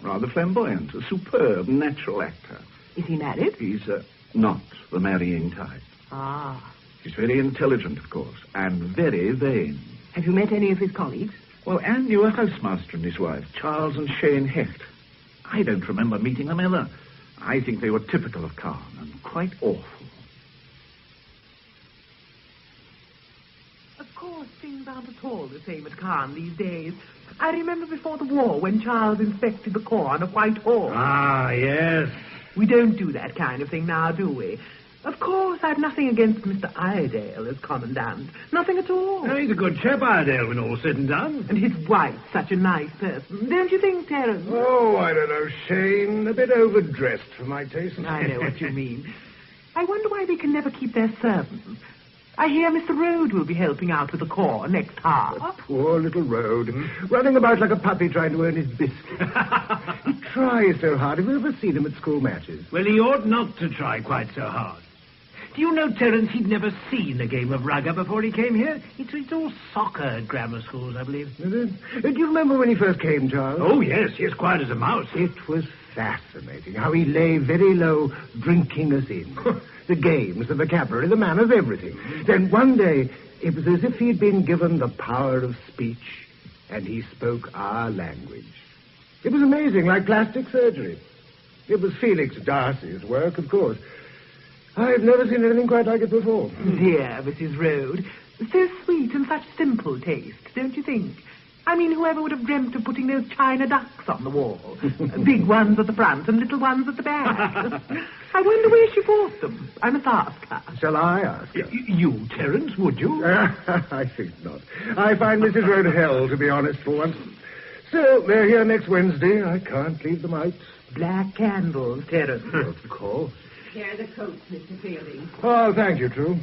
rather flamboyant, a superb natural actor. Is he married? He's not the marrying type. Ah. He's very intelligent, of course, and very vain. Have you met any of his colleagues? Well, Anne knew a housemaster and his wife, Charles and Shane Hecht. I don't remember meeting them ever. I think they were typical of Cairn and quite awful. Of course, things aren't at all the same at Cairn these days. I remember before the war when Charles inspected the corps on a white horse. Ah, yes. We don't do that kind of thing now, do we? Of course, I've nothing against Mr. Iredale as commandant. Nothing at all. Oh, he's a good chap, Iredale, when all's said and done. And his wife's such a nice person. Don't you think, Terence? Oh, I don't know, Shane. A bit overdressed for my taste. I know what you mean. I wonder why they can never keep their servants. I hear Mr. Rhodes will be helping out with the corps next half. Poor little Rhodes, running about like a puppy trying to earn his biscuit. He tries so hard. Have you ever seen him at school matches? Well, he ought not to try quite so hard. Do you know, Terence, he'd never seen a game of rugger before he came here? It's all soccer at grammar schools, I believe. Is it? Do you remember when he first came, Charles? Oh, yes, quiet as a mouse. It was fascinating how he lay very low, drinking us in. The games, the vocabulary, the manners, everything. Then one day, it was as if he'd been given the power of speech, and he spoke our language. It was amazing, like plastic surgery. It was Felix Darcy's work, of course. I've never seen anything quite like it before. Dear Mrs. Rhodes. So sweet and such simple taste, don't you think? I mean, whoever would have dreamt of putting those china ducks on the wall? Big ones at the front and little ones at the back. I wonder where she bought them. I must ask her. Shall I ask her? You, Terence, would you? I think not. I find Mrs. Rhodes hell, to be honest, for once. So, they're here next Wednesday. I can't leave them out. Black candles, Terence. Of course. Here are the coats, Mr. Fielding. Oh, thank you, True.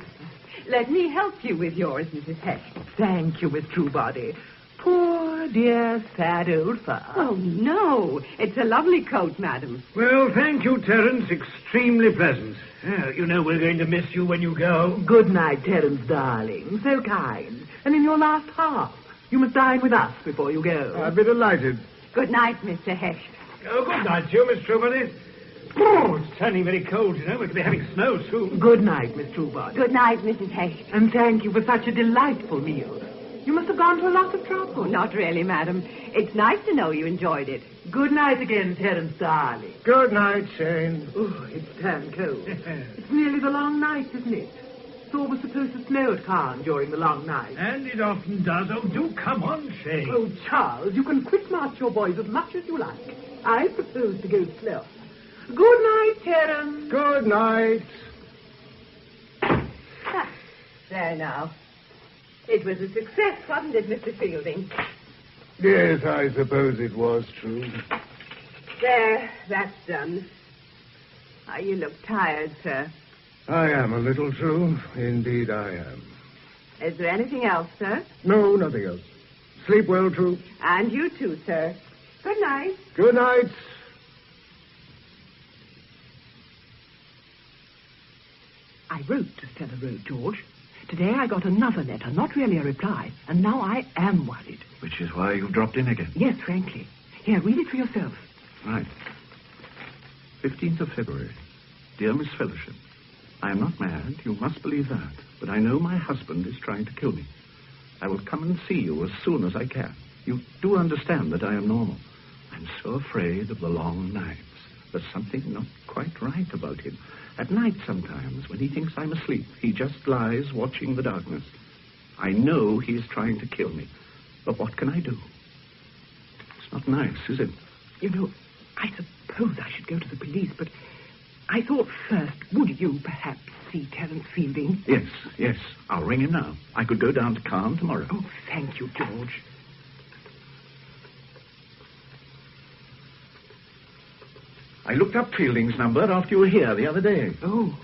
Let me help you with yours, Mrs. Hecht. Thank you, Miss Truebody. Poor, dear, sad old fur. Oh, no. It's a lovely coat, madam. Well, thank you, Terence. Extremely pleasant. You know we're going to miss you when you go. Good night, Terence, darling. So kind. And in your last half, you must dine with us before you go. I'd be delighted. Good night, Mr. Hecht. Oh, good night to you, Miss Truebody. Oh, it's turning very cold, you know. We could be having snow soon. Good night, Miss Truebody. Good night, Mrs. Hecht. And thank you for such a delightful meal. You must have gone to a lot of trouble. Oh, not really, madam. It's nice to know you enjoyed it. Good night again, Terence darling. Good night, Shane. Oh, it's damn cold. It's nearly the long night, isn't it? It's always supposed to snow at Caen during the long night. And it often does. Oh, do come on, Shane. Oh, Charles, you can quick march your boys as much as you like. I propose to go slow. Good night, Terence. Good night. There now. It was a success, wasn't it, Mr. Fielding? Yes, I suppose it was true. There, that's done. Oh, you look tired, sir. I am a little, True. Indeed, I am. Is there anything else, sir? No, nothing else. Sleep well, True. And you too, sir. Good night. Good night. I wrote to Stella Road, George. Today I got another letter, not really a reply, and now I am worried. Which is why you've dropped in again. Yes, frankly. Here, read it for yourself. Right. 15th of February. Dear Miss Fellowship, I am not mad, you must believe that, but I know my husband is trying to kill me. I will come and see you as soon as I can. You do understand that I am normal. I'm so afraid of the long nights. There's something not quite right about him. At night sometimes, when he thinks I'm asleep, he just lies watching the darkness. I know he is trying to kill me, but what can I do? It's not nice, is it? You know, I suppose I should go to the police, but I thought first, would you perhaps see Terence Fielding? Yes. I'll ring him now. I could go down to Caen tomorrow. Oh, thank you, George. I looked up Fielding's number after you were here the other day. Oh.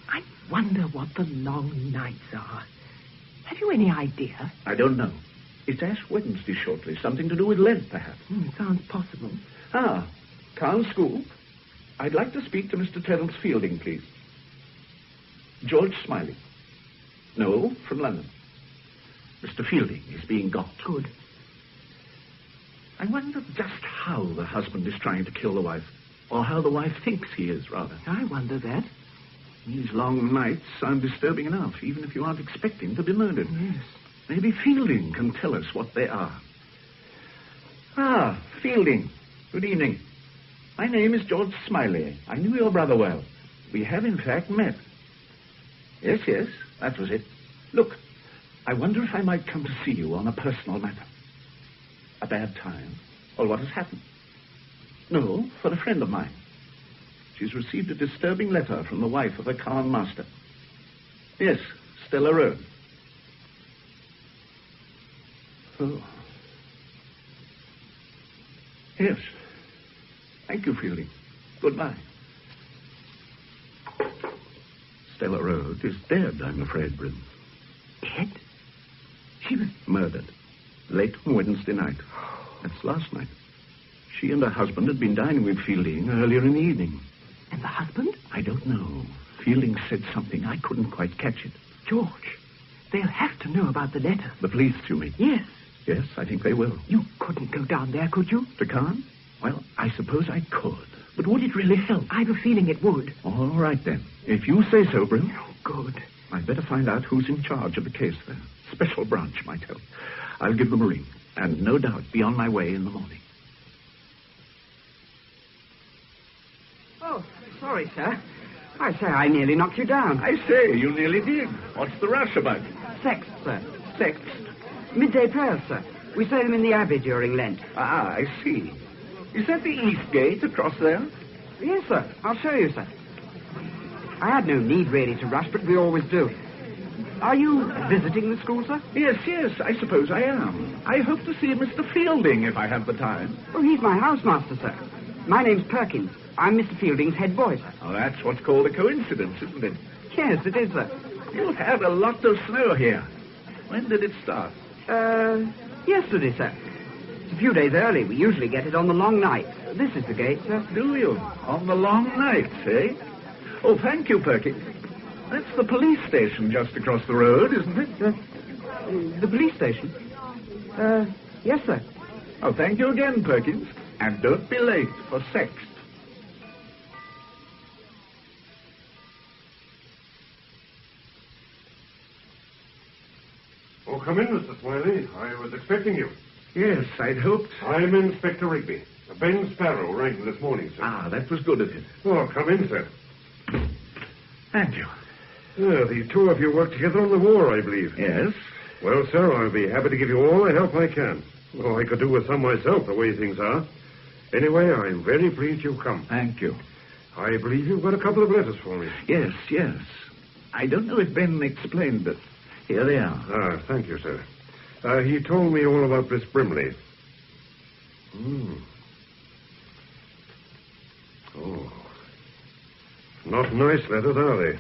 I wonder what the long nights are. Have you any idea? I don't know. It's Ash Wednesday shortly. Something to do with Lent, perhaps. Sounds possible. Caen School. I'd like to speak to Mr. Terence Fielding, please. George Smiley. No, from London. Mr. Fielding is being got. Good. I wonder just how the husband is trying to kill the wife. Or how the wife thinks he is, rather. I wonder that. These long nights sound disturbing enough, even if you aren't expecting to be murdered. Yes. Maybe Fielding can tell us what they are. Fielding. Good evening. My name is George Smiley. I knew your brother well. We have, in fact, met. Yes, that was it. Look, I wonder if I might come to see you on a personal matter. A bad time? Or what has happened? No, for a friend of mine. She's received a disturbing letter from the wife of a Caen master. Yes, Stella Road. Oh. Yes. Thank you, Fielding. Goodbye. Stella Road is dead, I'm afraid, Bryn. Dead? She was murdered. Late on Wednesday night. That's last night. She and her husband had been dining with Fielding earlier in the evening. And the husband? I don't know. Fielding said something. I couldn't quite catch it. George, they'll have to know about the letter. The police, you mean? Yes. Yes, I think they will. You couldn't go down there, could you? To Caen? Well, I suppose I could. But would it really help? I've a feeling it would. All right, then. If you say so, Bryn. Oh, good. I'd better find out who's in charge of the case there. Special branch might help. I'll give them a ring, and no doubt be on my way in the morning. Oh, sorry, sir. I say, I nearly knocked you down. I say, you nearly did. What's the rush about? Sext, sir. Sext? Midday prayers, sir. We say them in the Abbey during Lent. I see. Is that the east gate across there? Yes, sir. I'll show you, sir. I had no need, really, to rush, but we always do. Are you visiting the school, sir? Yes, I suppose I am. I hope to see Mr. Fielding if I have the time. Oh, he's my housemaster, sir. My name's Perkins. I'm Mr. Fielding's head boy, sir. Oh, that's what's called a coincidence, isn't it? Yes, it is, sir. You had a lot of snow here. When did it start? Yesterday, sir. It's a few days early. We usually get it on the long night. This is the gate, sir. Do you? On the long nights, eh? Oh, thank you, Perkins. That's the police station just across the road, isn't it? The police station? Yes, sir. Oh, thank you again, Perkins. And don't be late for sext. Oh, come in, Mr. Smiley. I was expecting you. Yes, I'd hoped. I'm Inspector Rigby. Ben Sparrow rang this morning, sir. Ah, that was good of him. Oh, come in, sir. Thank you. The two of you work together on the war, I believe. Yes. Well, sir, I'll be happy to give you all the help I can. Oh, I could do with some myself, the way things are. Anyway, I'm very pleased you've come. Thank you. I believe you've got a couple of letters for me. Yes. I don't know if Ben explained, but here they are. Ah, thank you, sir. He told me all about Miss Brimley. Oh. Not nice letters, are they?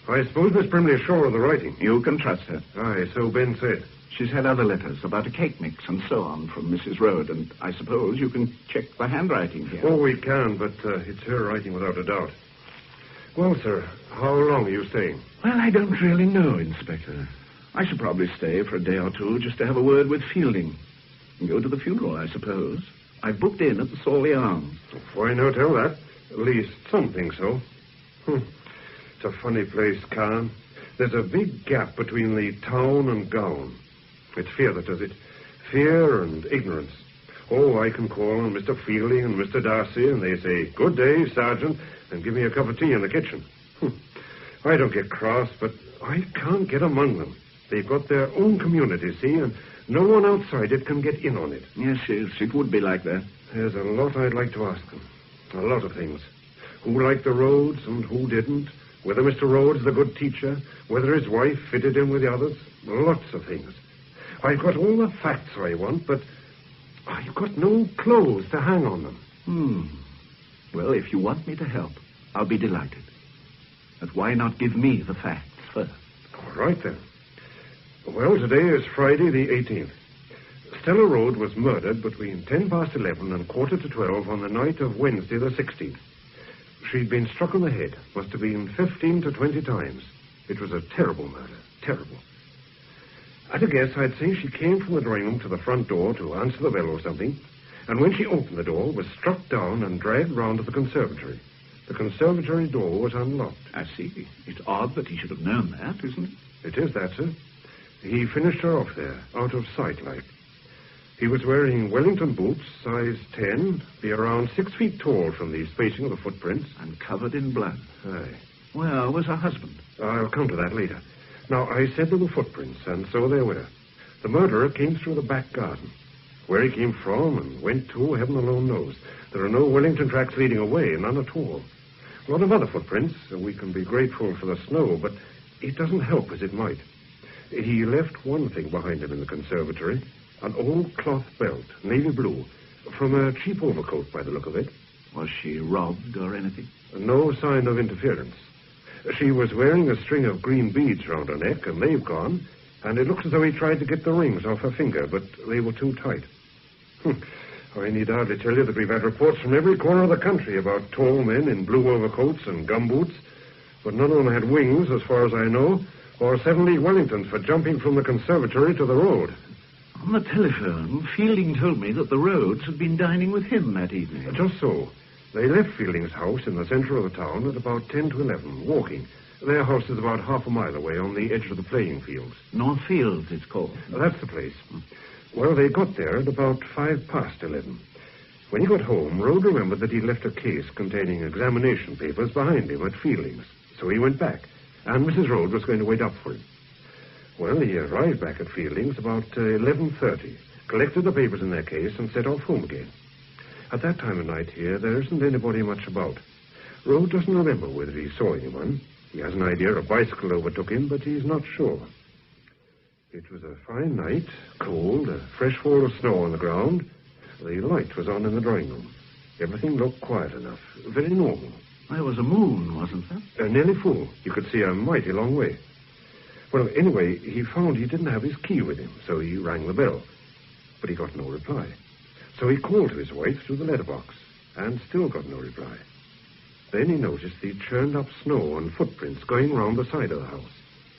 I suppose Miss Brimley is sure of the writing. You can trust her. Aye, so Ben said. She's had other letters about a cake mix and so on from Mrs. Rhodes, and I suppose you can check the handwriting here. Oh, we can, but it's her writing without a doubt. Well, sir, how long are you staying? Well, I don't really know, Inspector. I should probably stay for a day or two just to have a word with Fielding. And go to the funeral, I suppose. I've booked in at the Sawley Arms. Why not tell that? At least some think so. It's a funny place, Khan. There's a big gap between the town and gown. It's fear that does it. Fear and ignorance. Oh, I can call on Mr. Fielding and Mr. Darcy, and they say, "Good day, Sergeant," and give me a cup of tea in the kitchen. I don't get cross, but I can't get among them. They've got their own community, see, and no one outside it can get in on it. Yes, it would be like that. There's a lot I'd like to ask them. A lot of things. Who liked the Rhodes and who didn't. Whether Mr. Rhodes, the good teacher, whether his wife fitted in with the others. Lots of things. I've got all the facts I want, but I've got no clothes to hang on them. Well, if you want me to help, I'll be delighted. But why not give me the facts first? All right, then. Well, today is Friday the 18th. Stella Rhodes was murdered between 11:10 and 11:45 on the night of Wednesday the 16th. She'd been struck on the head. Must have been 15 to 20 times. It was a terrible murder. Terrible. At a guess, I'd say she came from the drawing room to the front door to answer the bell or something, and when she opened the door, was struck down and dragged round to the conservatory. The conservatory door was unlocked. I see. It's odd that he should have known that, isn't it? It is that, sir. He finished her off there, out of sight, like. He was wearing Wellington boots, size 10, be around 6 feet tall from the spacing of the footprints. And covered in blood. Aye. Where was her husband? I'll come to that later. Now, I said there were footprints, and so there were. The murderer came through the back garden. Where he came from and went to, heaven alone knows. There are no Wellington tracks leading away, none at all. A lot of other footprints. We can be grateful for the snow, but it doesn't help as it might. He left one thing behind him in the conservatory, an old cloth belt, navy blue, from a cheap overcoat by the look of it. Was she robbed or anything? No sign of interference. She was wearing a string of green beads round her neck, and they've gone, and it looks as though he tried to get the rings off her finger, but they were too tight. I need hardly tell you that we've had reports from every corner of the country about tall men in blue overcoats and gumboots, but none of them had wings, as far as I know, or 7-league Wellingtons for jumping from the conservatory to the road. On the telephone, Fielding told me that the Rhodes had been dining with him that evening. Just so. They left Fielding's house in the center of the town at about 10 to 11, walking. Their house is about half a mile away on the edge of the playing fields. North Fields, it's called. That's the place. Well, they got there at about 11:05. When he got home, Rhodes remembered that he'd left a case containing examination papers behind him at Fielding's. So he went back, and Mrs. Rhodes was going to wait up for him. Well, he arrived back at Fielding's about 11:30, collected the papers in their case, and set off home again. At that time of night here, there isn't anybody much about. Rhodes doesn't remember whether he saw anyone. He has an idea a bicycle overtook him, but he's not sure. It was a fine night, cold, a fresh fall of snow on the ground. The light was on in the drawing room. Everything looked quiet enough, very normal. There was a moon, wasn't there? Nearly full. You could see a mighty long way. Well, anyway, he found he didn't have his key with him, so he rang the bell. But he got no reply. So he called to his wife through the letterbox, and still got no reply. Then he noticed the churned up snow and footprints going round the side of the house.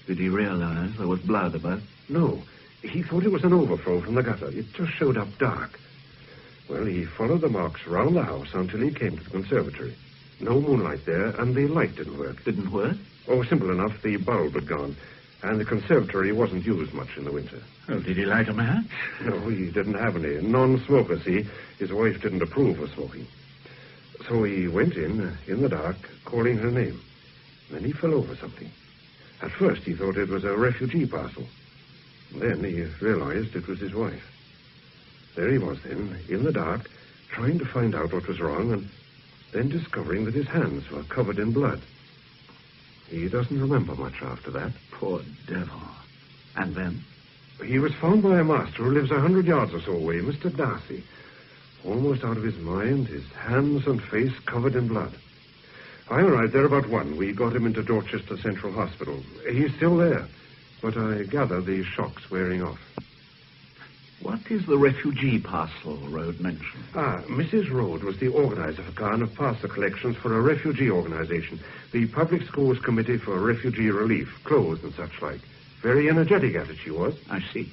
Did he realize there was blood about? No. He thought it was an overflow from the gutter. It just showed up dark. Well, he followed the marks round the house until he came to the conservatory. No moonlight there, and the light didn't work. Didn't work? Oh, simple enough. The bulb had gone. And the conservatory wasn't used much in the winter. Oh, did he light a match? No, he didn't have any. Non-smoker, see. His wife didn't approve of smoking. So he went in the dark, calling her name. Then he fell over something. At first he thought it was a refugee parcel. Then he realized it was his wife. There he was then, in the dark, trying to find out what was wrong, and then discovering that his hands were covered in blood. He doesn't remember much after that. Poor devil. And then? He was found by a master who lives 100 yards or so away, Mr. Darcy. Almost out of his mind, his hands and face covered in blood. I arrived there about 1. We got him into Dorchester Central Hospital. He's still there, but I gather the shock's wearing off. What is the refugee parcel Rhodes mentioned? Mrs. Rhodes was the organizer for Khan of parcel collections for a refugee organization, the Public Schools Committee for Refugee Relief, clothes and such like. Very energetic at it, she was. I see.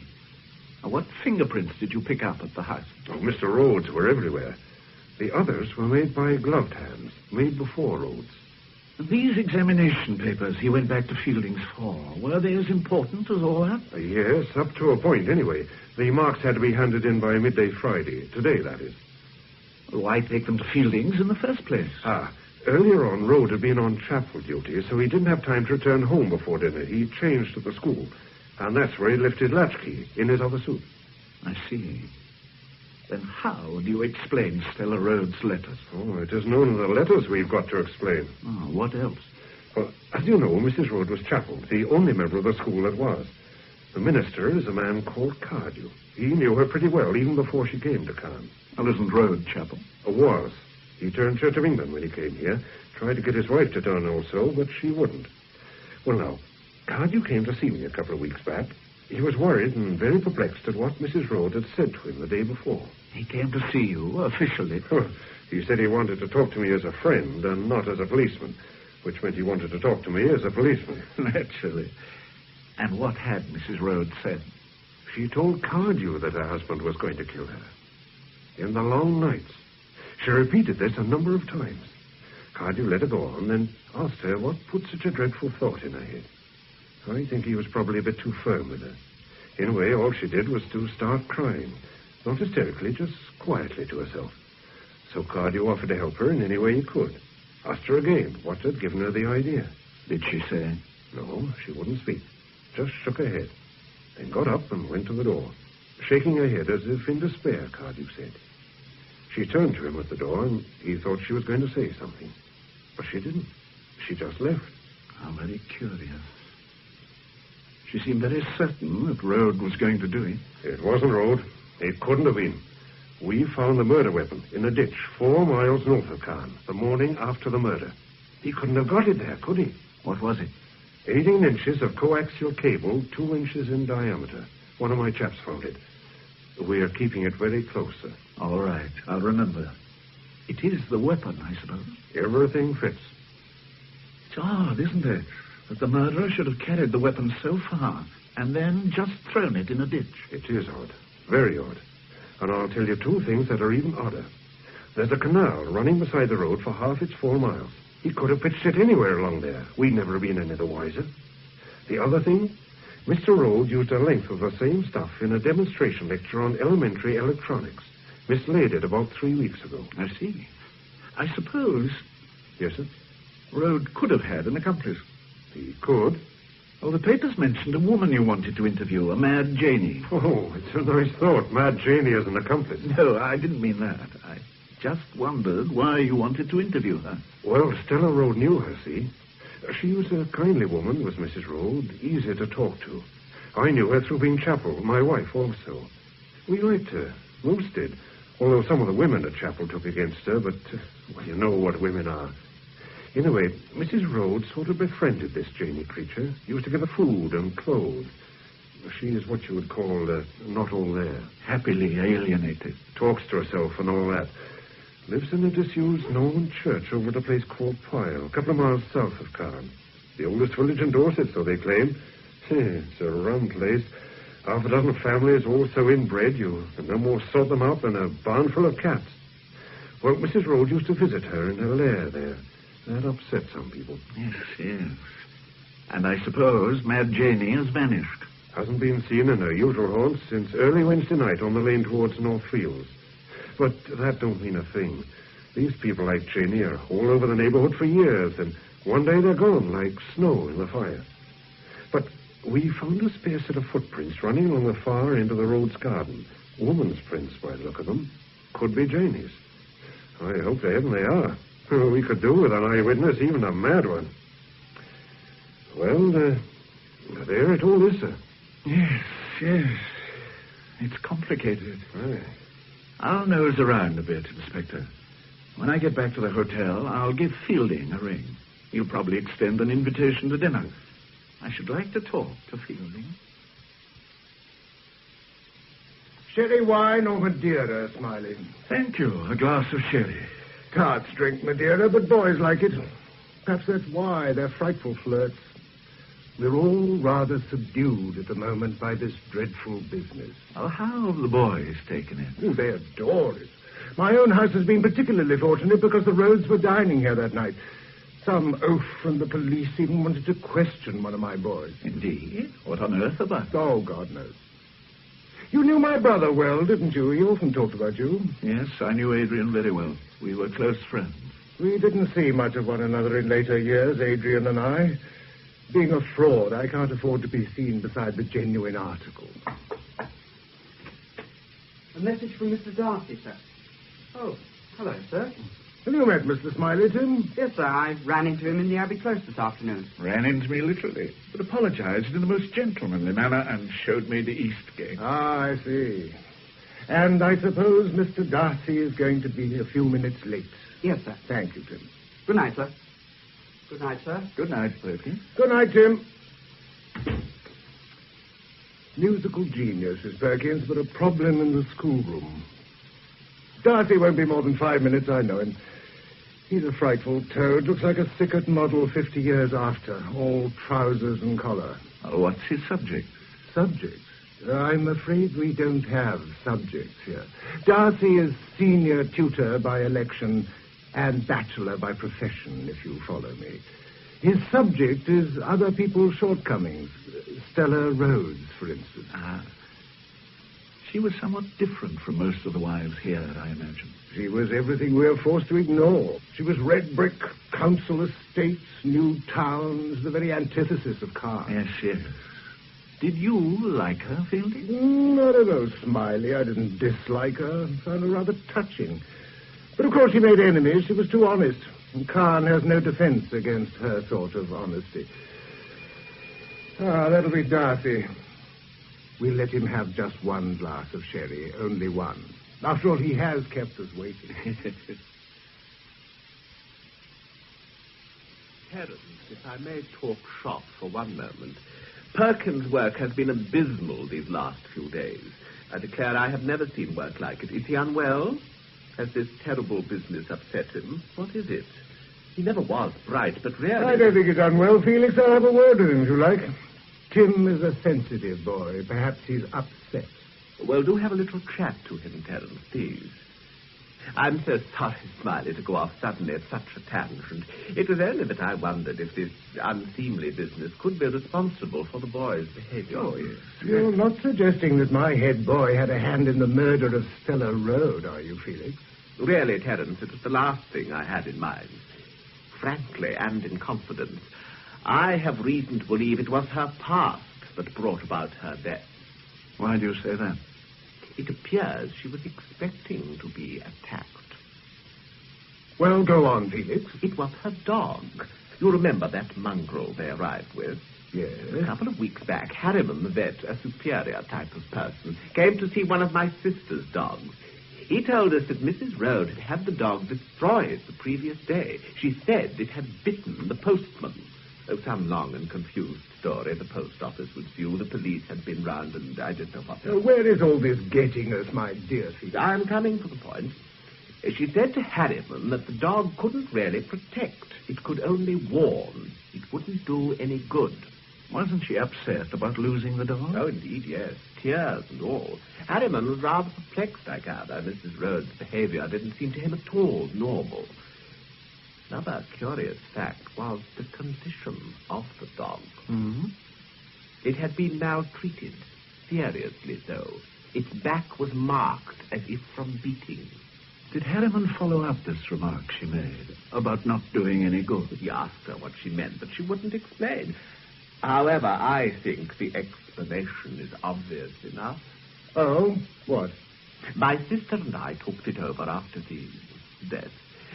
What fingerprints did you pick up at the house? Oh, Mr. Rhodes were everywhere. The others were made by gloved hands, made before Rhodes. These examination papers he went back to Fielding's for, were they as important as all that? Yes, up to a point, anyway. The marks had to be handed in by midday Friday. Today, that is. Why take them to Fielding's in the first place? Earlier on, Rhodes had been on chapel duty, so he didn't have time to return home before dinner. He changed at the school, and that's where he left his latchkey, in his other suit. I see. Then how do you explain Stella Rhodes' letters? Oh, it is none of the letters we've got to explain. Oh, what else? Well, as you know, Mrs. Rhodes was chapel, the only member of the school that was. The minister is a man called Cardew. He knew her pretty well, even before she came to Caen. Well, isn't Rhodes chapel? Was. He turned Church of England when he came here. Tried to get his wife to turn also, but she wouldn't. Well, now, Cardew came to see me a couple of weeks back. He was worried and very perplexed at what Mrs. Rhodes had said to him the day before. He came to see you, officially? He said he wanted to talk to me as a friend and not as a policeman, which meant he wanted to talk to me as a policeman. Naturally. And what had Mrs. Rhodes said? She told Cardew that her husband was going to kill her. In the long nights. She repeated this a number of times. Cardew let her go on, then asked her what put such a dreadful thought in her head. I think he was probably a bit too firm with her. Anyway, all she did was to start crying. Not hysterically, just quietly to herself. So Cardew offered to help her in any way he could. Asked her again what had given her the idea. Did she say? No, she wouldn't speak. Just shook her head. Then got up and went to the door. Shaking her head as if in despair, Cardew said. She turned to him at the door, and he thought she was going to say something. But she didn't. She just left. How very curious. She seemed very certain that Rhodes was going to do it. It wasn't Rhodes. It couldn't have been. We found the murder weapon in a ditch 4 miles north of Caen, the morning after the murder. He couldn't have got it there, could he? What was it? 18 inches of coaxial cable, 2 inches in diameter. One of my chaps found it. We're keeping it very close, sir. All right, I'll remember. It is the weapon, I suppose. Everything fits. It's odd, isn't it, that the murderer should have carried the weapon so far and then just thrown it in a ditch. It is odd. Very odd. And I'll tell you 2 things that are even odder. There's a canal running beside the road for half its 4 miles. He could have pitched it anywhere along there. We'd never have been any the wiser. The other thing, Mr. Rhodes used a length of the same stuff in a demonstration lecture on elementary electronics. Mislaid it about 3 weeks ago. I see. I suppose... Yes, sir? Rhodes could have had an accomplice. He could. Well, the papers mentioned a woman you wanted to interview, a Mad Janie. Oh, it's a nice thought. Mad Janie as an accomplice. No, I didn't mean that. I just wondered why you wanted to interview her. Well, Stella Rhodes knew her, see? She was a kindly woman, was Mrs. Rhodes, easy to talk to. I knew her through being chapel, my wife also. We liked her. Most did. Although some of the women at chapel took against her, but, well, you know what women are. Anyway, Mrs. Rhodes sort of befriended this Janie creature. Used to give her food and clothes. She is what you would call not all there. Happily alienated. Talks to herself and all that. Lives in a disused Norman church over at a place called Pyle, a couple of miles south of Caen. The oldest village in Dorset, so they claim. It's a rum place. Half a dozen families, all so inbred, you can no more sort them out than a barn full of cats. Well, Mrs. Rhodes used to visit her in her lair there. That upset some people. Yes, yes. And I suppose Mad Janie has vanished. Hasn't been seen in her usual haunts since early Wednesday night on the lane towards North Fields. But that don't mean a thing. These people like Janie are all over the neighborhood for years, and one day they're gone like snow in the fire. But we found a spare set of footprints running along the far end of the road's garden. Woman's prints, by the look of them. Could be Janie's. I hope to heaven they are. We could do with an eyewitness, even a mad one. Well, there it all is, sir. Yes. It's complicated. Aye. I'll nose around a bit, Inspector. When I get back to the hotel, I'll give Fielding a ring. He'll probably extend an invitation to dinner. I should like to talk to Fielding. Sherry wine or Madeira, Smiley? Thank you. A glass of sherry. Tarts drink Madeira, but boys like it. Perhaps that's why they're frightful flirts. We're all rather subdued at the moment by this dreadful business. Oh, how have the boys taken it? Oh, they adore it. My own house has been particularly fortunate because the Rhodes were dining here that night. Some oaf from the police even wanted to question one of my boys. Indeed? What on earth about? Oh, God knows. You knew my brother well, didn't you? He often talked about you. Yes, I knew Adrian very well. We were close friends. We didn't see much of one another in later years, Adrian and I. Being a fraud, I can't afford to be seen beside the genuine article. A message from Mr. Darcy, sir. Oh, hello, sir. Have you met Mr. Smiley, Tim? Yes, sir. I ran into him in the Abbey Close this afternoon. Ran into me literally, but apologized in the most gentlemanly manner and showed me the East Gate. Ah, I see. And I suppose Mr. Darcy is going to be a few minutes late. Yes, sir. Thank you, Tim. Good night, sir. Good night, sir. Good night, Perkins. Good night, Tim. Musical genius is Perkins, but a problem in the schoolroom. Darcy won't be more than 5 minutes, I know him. He's a frightful toad. Looks like a Sickert model 50 years after. All trousers and collar. Oh, what's his subject? Subjects? I'm afraid we don't have subjects here. Darcy is senior tutor by election and bachelor by profession, if you follow me. His subject is other people's shortcomings. Stella Rhodes, for instance. Ah. She was somewhat different from most of the wives here, I imagine. She was everything we're forced to ignore. She was red brick, council estates, new towns, the very antithesis of Carr. Yes. Did you like her, Fielding? Not at all, Smiley. I didn't dislike her. I found her rather touching. But of course she made enemies. She was too honest. And Khan has no defense against her sort of honesty. That'll be Darcy. We'll let him have just one glass of sherry, only one. After all, he has kept us waiting. Terence, if I may talk shop for one moment. Perkins' work has been abysmal these last few days. I declare I have never seen work like it. Is he unwell? Has this terrible business upset him? What is it? He never was bright, but really... I don't think he's unwell, Felix. I'll have a word with him, if you like. Tim is a sensitive boy. Perhaps he's upset. Well, do have a little chat to him, Terence, please. I'm so sorry, Smiley, to go off suddenly at such a tangent. It was only that I wondered if this unseemly business could be responsible for the boy's behavior. Oh, yes. You're not suggesting that my head boy had a hand in the murder of Stella Rhodes, are you, Felix? Really, Terence, it was the last thing I had in mind. Frankly and in confidence, I have reason to believe it was her past that brought about her death. Why do you say that? It appears she was expecting to be attacked. Well, go on, Felix. It was her dog. You remember that mongrel they arrived with? Yes. A couple of weeks back, Harriman, the vet, a superior type of person, came to see one of my sister's dogs. He told us that Mrs. Rhodes had had the dog destroyed the previous day. She said it had bitten the postman. Oh, some long and confused story. The post office was due, the police had been round, and I don't know what... Where is all this getting us, my dear Felix? I'm coming to the point. She said to Harriman that the dog couldn't really protect. It could only warn. It wouldn't do any good. Wasn't she upset about losing the dog? Oh, indeed, yes. Tears and all. Harriman was rather perplexed, I gather. Mrs. Rhodes' behavior didn't seem to him at all normal. Another curious fact was the condition of the dog. Hmm? It had been maltreated, seriously so. Its back was marked as if from beating. Did Harriman follow up this remark she made about not doing any good? He asked her what she meant, but she wouldn't explain. However, I think the explanation is obvious enough. Oh? What? My sister and I talked it over after the death.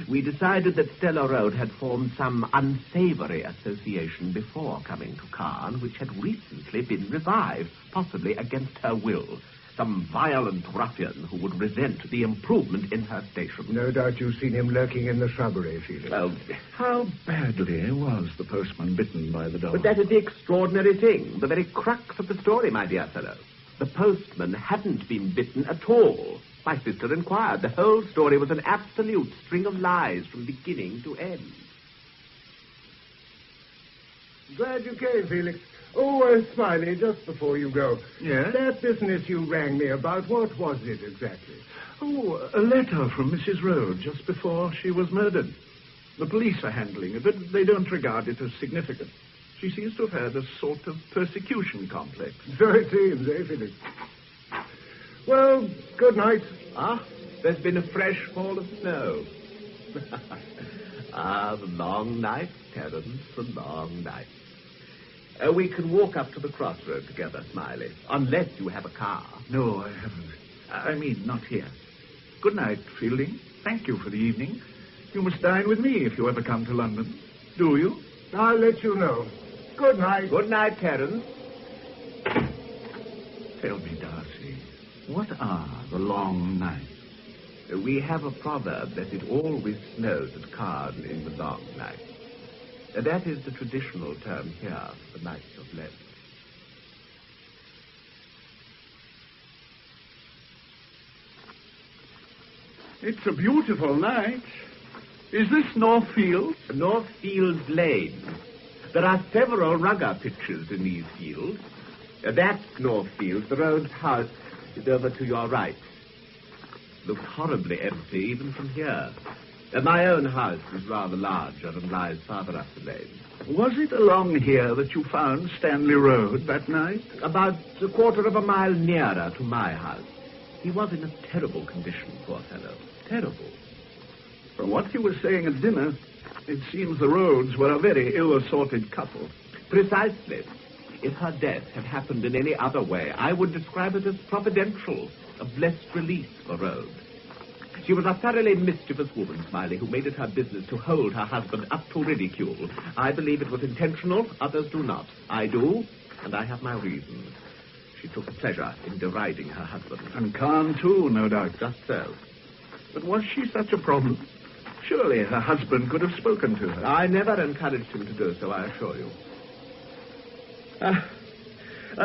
We decided that Stella Road had formed some unsavory association before coming to Caen, which had recently been revived, possibly against her will. Some violent ruffian who would resent the improvement in her station. No doubt you've seen him lurking in the shrubbery, Felix. Well, how badly was the postman bitten by the dog? But that is the extraordinary thing, the very crux of the story, my dear fellow. The postman hadn't been bitten at all. My sister inquired. The whole story was an absolute string of lies from beginning to end. Glad you came, Felix. Oh, Smiley, just before you go. Yes? That business you rang me about, what was it exactly? Oh, a letter from Mrs. Rhodes just before she was murdered. The police are handling it, but they don't regard it as significant. She seems to have had a sort of persecution complex. So it seems, Felix? Well, good night. There's been a fresh fall of snow. The long night, Terence, the long night. We can walk up to the crossroad together, Smiley, unless you have a car. No, I haven't. I mean, not here. Good night, Fielding. Thank you for the evening. You must dine with me if you ever come to London. Do you? I'll let you know. Good night. Good night, Terence. Tell me, Darcy, what are the long nights? We have a proverb that it always snows at Caen in the long night. That is the traditional term here for the nights of Lent. It's a beautiful night. Is this Northfields? Northfields Lane. There are several rugger pitches in these fields. That's Northfields. The Rhodes house is over to your right. Looks horribly empty even from here. My own house is rather larger and lies farther up the lane. Was it along here that you found Stanley Road that night? About a quarter of a mile nearer to my house. He was in a terrible condition, poor fellow. Terrible. From what you were saying at dinner, it seems the Rhodes were a very ill-assorted couple. Precisely. If her death had happened in any other way, I would describe it as providential, a blessed release for Rhodes. She was a thoroughly mischievous woman, Smiley, who made it her business to hold her husband up to ridicule. I believe it was intentional, others do not. I do, and I have my reasons. She took a pleasure in deriding her husband. And Khan, too, no doubt. Just so. But was she such a problem? Surely her husband could have spoken to her. I never encouraged him to do so, I assure you.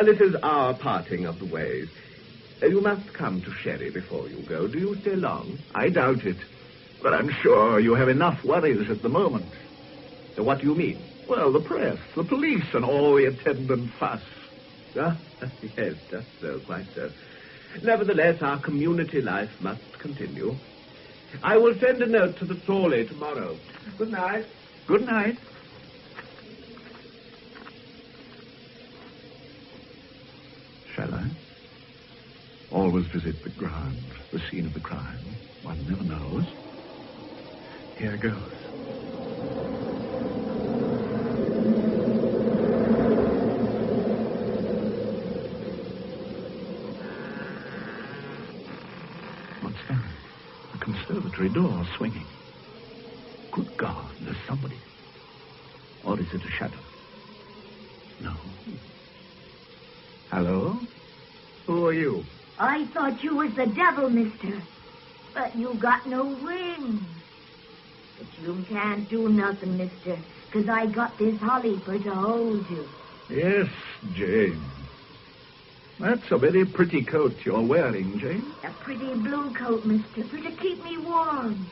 This is our parting of the ways. You must come to Sherry before you go. Do you stay long? I doubt it. But I'm sure you have enough worries at the moment. So what do you mean? Well, the press, the police, and all the attendant fuss. Yes, just so, quite so. Nevertheless, our community life must continue. I will send a note to the trolley tomorrow. Good night. Good night. Shall I? Always visit the ground, the scene of the crime. One never knows. Here goes. What's that? The conservatory door swinging. Good God, there's somebody. Or is it a shadow? No. Hello? Who are you? I thought you was the devil, mister. But you got no wings. But you can't do nothing, mister, 'cause I got this holly for to hold you. Yes, Jane. That's a very pretty coat you're wearing, Jane. A pretty blue coat, mister, for to keep me warm.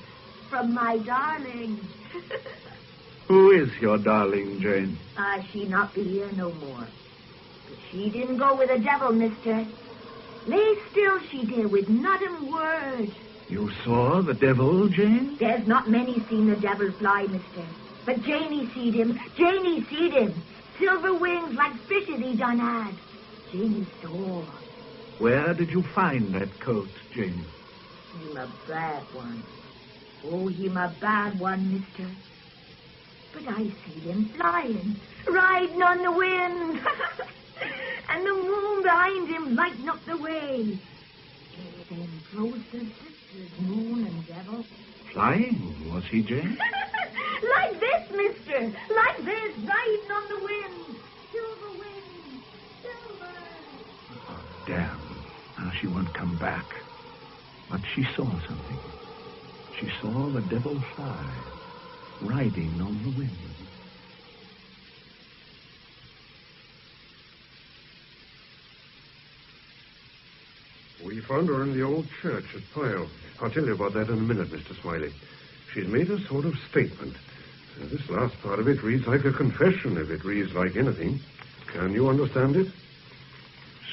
From my darling. Who is your darling, Jane? She not be here no more. But she didn't go with the devil, mister. Lay still she did with not a word. You saw the devil, Jane? There's not many seen the devil fly, mister. But Janie seed him. Janie seed him. Silver wings like fishes he done had. Janie saw. Where did you find that coat, Jane? Him a bad one. Oh, him a bad one, mister. But I see him flying, riding on the wind. And the moon behind him lighting up the way. Them close the sisters, moon and devil. Flying, was he, Jane? Like this, mister. Like this, riding on the wind. Silver wind. Silver. Oh, damn. Now she won't come back. But she saw something. She saw the devil fly, riding on the wind. We found her in the old church at Pyle. I'll tell you about that in a minute, Mr. Smiley. She's made a sort of statement. This last part of it reads like a confession, if it reads like anything. Can you understand it?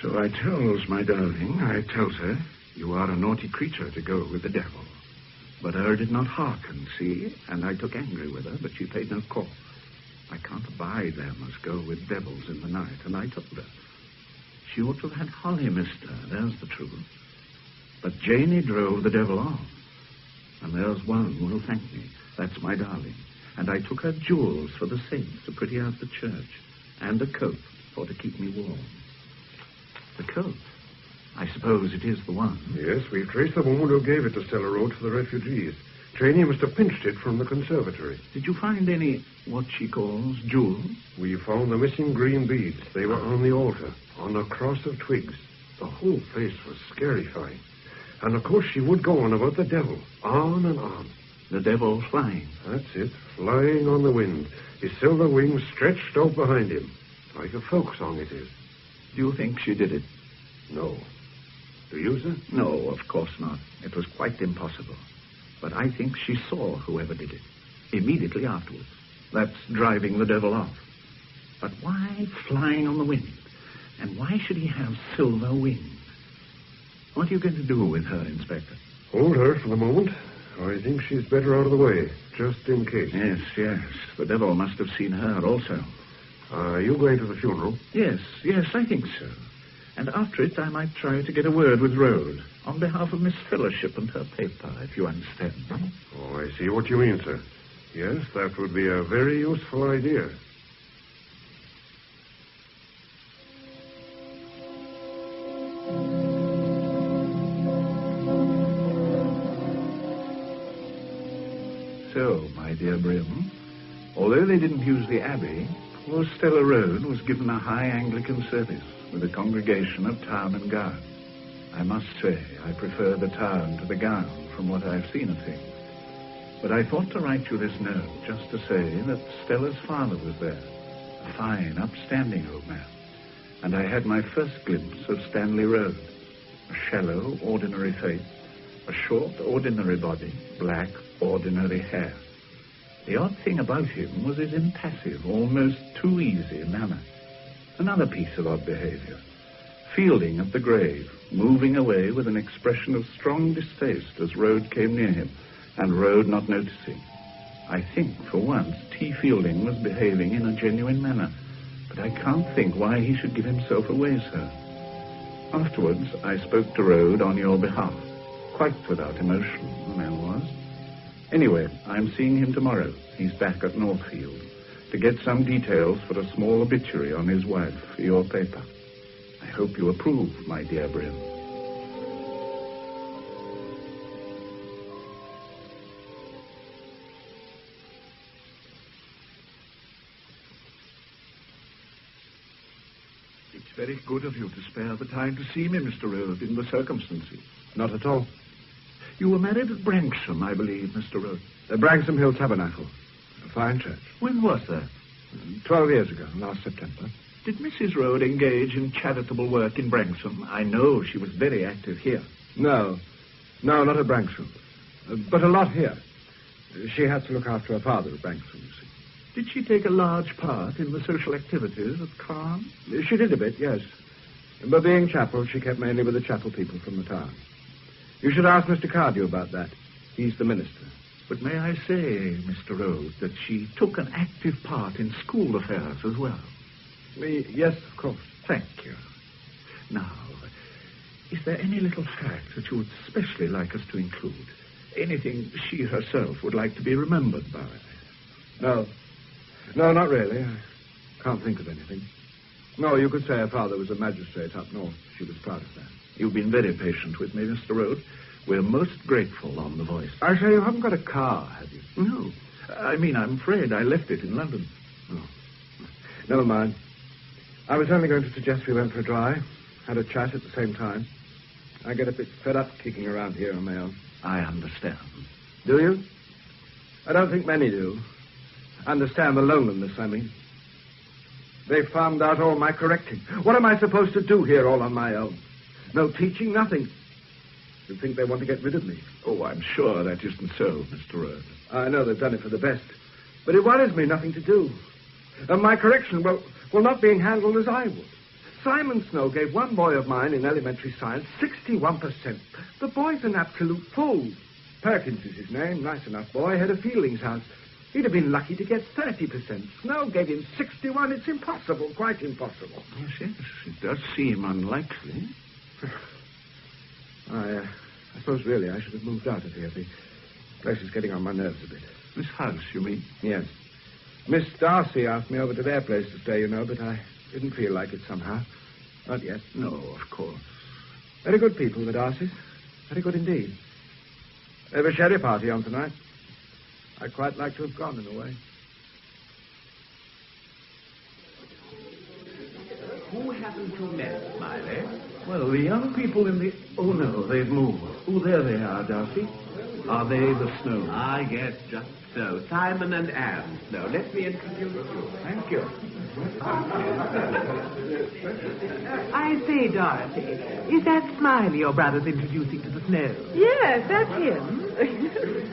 So I tells my darling, I tells her, you are a naughty creature to go with the devil. But her did not hearken, see, and I took angry with her, but she paid no call. I can't abide them as go with devils in the night, and I told her. She ought to have had Holly, mister, there's the truth. But Janie drove the devil off. And there's one will thank me. That's my darling. And I took her jewels for the saints to pretty out the church. And a coat for to keep me warm. The coat? I suppose it is the one. Yes, we've traced the woman who gave it to Stella Road for the refugees. Janie must have pinched it from the conservatory. Did you find any, what she calls, jewels? We found the missing green beads. They were on the altar, on a cross of twigs. The whole place was scarifying. And, of course, she would go on about the devil. On and on. The devil flying. That's it. Flying on the wind. His silver wings stretched out behind him. Like a folk song it is. Do you think she did it? No. Do you, sir? No, of course not. It was quite impossible. But I think she saw whoever did it. Immediately afterwards. That's driving the devil off. But why flying on the wind? And why should he have silver wings? What are you going to do with her, Inspector? Hold her for the moment. I think she's better out of the way, just in case. Yes. The devil must have seen her also. Are you going to the funeral? Yes, I think so. And after it, I might try to get a word with Rhodes on behalf of Miss Fellowship and her paper, if you understand. Oh, I see what you mean, sir. Yes, that would be a very useful idea. So, my dear Brim, although they didn't use the Abbey, poor Stella Road was given a high Anglican service with a congregation of town and gown. I must say, I prefer the town to the gown from what I've seen of things. But I thought to write you this note just to say that Stella's father was there, a fine, upstanding old man. And I had my first glimpse of Stanley Road, a shallow, ordinary face, a short, ordinary body, black, ordinary hair. The odd thing about him was his impassive, almost too easy manner. Another piece of odd behavior. Fielding at the grave, moving away with an expression of strong distaste as Rhodes came near him, and Rhodes not noticing. I think, for once, T. Fielding was behaving in a genuine manner, but I can't think why he should give himself away, sir. Afterwards, I spoke to Rhodes on your behalf, quite without emotion, the man was. Anyway, I'm seeing him tomorrow. He's back at Northfield to get some details for a small obituary on his wife for your paper. I hope you approve, my dear Brim. It's very good of you to spare the time to see me, Mr. Rhodes, in the circumstances. Not at all. You were married at Branksome, I believe, Mr. Rhodes. The Branksome Hill Tabernacle. A fine church. When was that? 12 years ago, last September. Did Mrs. Rhodes engage in charitable work in Branksome? I know she was very active here. No, not at Branksome. But a lot here. She had to look after her father at Branksome, you see. Did she take a large part in the social activities at Carn? She did a bit, yes. But being chapel, she kept mainly with the chapel people from the town. You should ask Mr. Cardew about that. He's the minister. But may I say, Mr. Rose, that she took an active part in school affairs as well? Yes, of course. Thank you. Now, is there any little fact that you would especially like us to include? Anything she herself would like to be remembered by? No. No, not really. I can't think of anything. No, you could say her father was a magistrate up north. She was proud of that. You've been very patient with me, Mr. Rose. We're most grateful on the Voice. I say you haven't got a car, have you? No. I mean, I'm afraid I left it in London. Oh. Never mind. I was only going to suggest we went for a drive. Had a chat at the same time. I get a bit fed up kicking around here on my own. I understand. Do you? I don't think many do. Understand the loneliness, I mean. They found out all my correcting. What am I supposed to do here all on my own? No teaching, nothing. You think they want to get rid of me? Oh, I'm sure that isn't so, Mr. Rose. I know they've done it for the best. But it worries me nothing to do. And my correction, well, not being handled as I would. Simon Snow gave one boy of mine in elementary science 61%. The boy's an absolute fool. Perkins is his name. Nice enough boy. Head of Fielding's house. He'd have been lucky to get 30%. Snow gave him 61. It's impossible. Quite impossible. Yes. It does seem unlikely. I suppose really I should have moved out of here. The place is getting on my nerves a bit. This house, you mean? Yes. Miss Darcy asked me over to their place to stay, but I didn't feel like it somehow. Not yet. No, of course. Very good people, the Darcys. Very good indeed. They have a sherry party on tonight. I'd quite like to have gone in a way. Who haven't you met, Smiley? Well, the young people in the... Oh, no, they've moved. Oh, there they are, Darcy. Are they the Snows? Ah, yes, just so. Simon and Anne Snow. Let me introduce you. Thank you. I say, Dorothy, is that Smiley your brother's introducing to the Snows? Yes, that's him.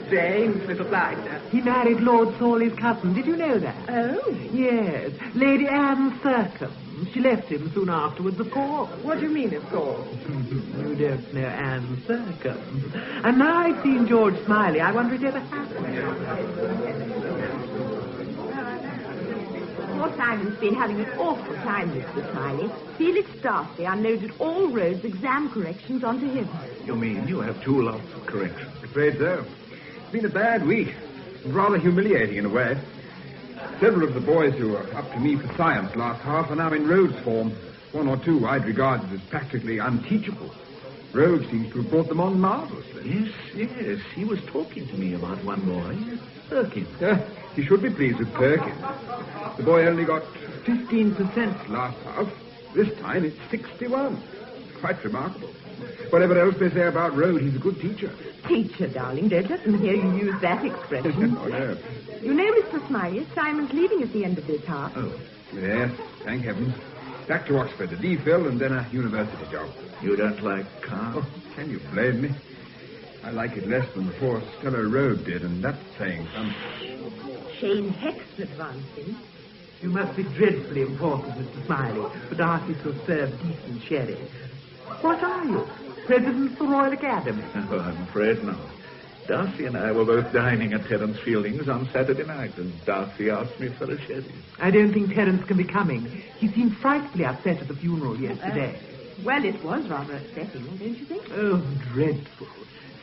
Strange little blinder. He married Lord Sawley's cousin. Did you know that? Oh? Yes. Lady Anne Thircombe. She left him soon afterwards, of course. What do you mean, of course? You don't know Anne Thircombe. And now I've seen George Smiley, I wonder if it ever happened. Poor Simon's been having an awful time, Mr. Smiley. Felix Darcy unloaded all Rhodes' exam corrections onto him. You mean you have 2 lots of corrections? Afraid so. It's been a bad week. Rather humiliating in a way. Several of the boys who were up to me for science last half are now in Rhodes' form. 1 or 2 I'd regarded as practically unteachable. Rhodes seems to have brought them on marvelously. Yes. He was talking to me about one boy, Perkins. He should be pleased with Perkins. The boy only got 15% last half. This time it's 61. Quite remarkable. Whatever else they say about Rhodes, he's a good teacher. Teacher, darling, don't let them hear you use that expression. Oh, yeah. You know, Mr. Smiley, Simon's leaving at the end of this half. Oh, yes, thank heavens. Back to Oxford, a DPhil, and then a university job. You don't like cars? Oh, can you blame me? I like it less than the poor Stella Road did, and that's saying something. Shane Heck's advancing. You must be dreadfully important, Mr. Smiley, for Darcy to have served decent sherry. What are you? President of the Royal Academy? Oh, I'm afraid not. Darcy and I were both dining at Terence Fielding's on Saturday night, and Darcy asked me for a sherry. I don't think Terence can be coming. He seemed frightfully upset at the funeral yesterday. Well, it was rather upsetting, don't you think? Oh, dreadful.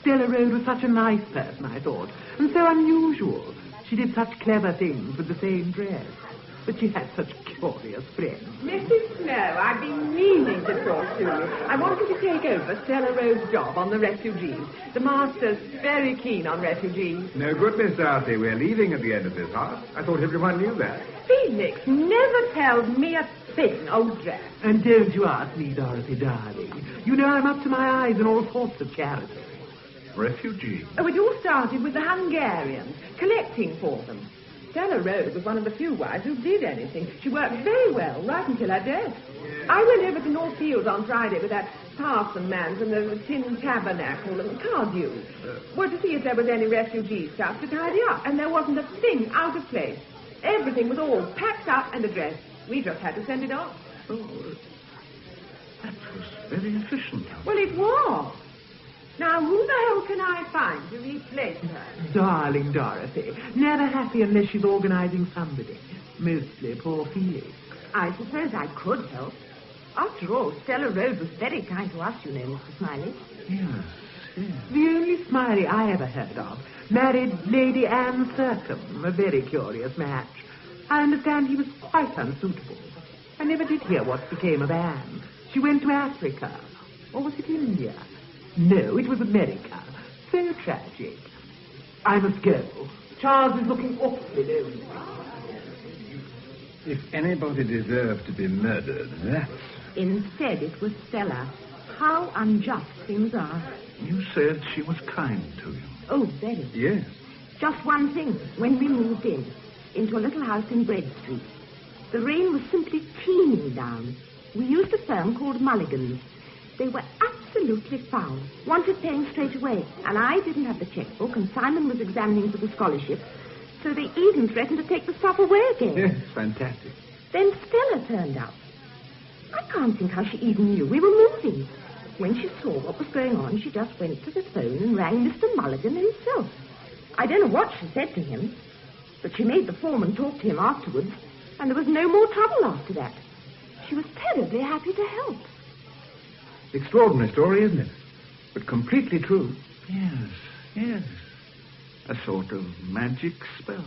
Stella Road was such a nice person, I thought, and so unusual. She did such clever things with the same dress. But she had such curious friends. Mrs. Snow, I've been meaning to talk to you. I want you to take over Stella Road's job on the refugees. The master's very keen on refugees. No good, Miss Darcy. We're leaving at the end of this half. I thought everyone knew that. Felix never tells me a thing, old Jack. And don't you ask me, Dorothy, darling. You know I'm up to my eyes in all sorts of charity. Refugees? Oh, it all started with the Hungarians, collecting for them. Stella Rhodes was one of the few wives who did anything. She worked very well, right until her death. I went over to North Fields on Friday with that parson man from the Tin Tabernacle and Cardew. Well, to see if there was any refugee stuff to tidy up, and there wasn't a thing out of place. Everything was all packed up and addressed. We just had to send it off. Oh, that was very efficient. Well, it was. Now, who the hell can I find to replace her? Darling Dorothy. Never happy unless she's organizing somebody. Mostly poor Felix. I suppose I could help. After all, Stella Road was very kind to us, you know, Mr. Smiley. Yes. The only Smiley I ever heard of married Lady Anne Thurcombe, a very curious match. I understand he was quite unsuitable. I never did hear what became of Anne. She went to Africa. Or was it India? No, it was America. So tragic. I must go. Charles is looking awfully lonely. If anybody deserved to be murdered, that's... Instead, it was Stella. How unjust things are. You said she was kind to you. Oh, very. Yes. Just one thing. When we moved into a little house in Bread Street, the rain was simply teeming down. We used a firm called Mulligan's. They were absolutely foul. Wanted paying straight away. And I didn't have the checkbook, and Simon was examining for the scholarship. So they even threatened to take the stuff away again. Yes, fantastic. Then Stella turned up. I can't think how she even knew we were moving. When she saw what was going on, she just went to the phone and rang Mr. Mulligan himself. I don't know what she said to him, but she made the foreman talk to him afterwards, and there was no more trouble after that. She was terribly happy to help. Extraordinary story, isn't it? But completely true. Yes. A sort of magic spell.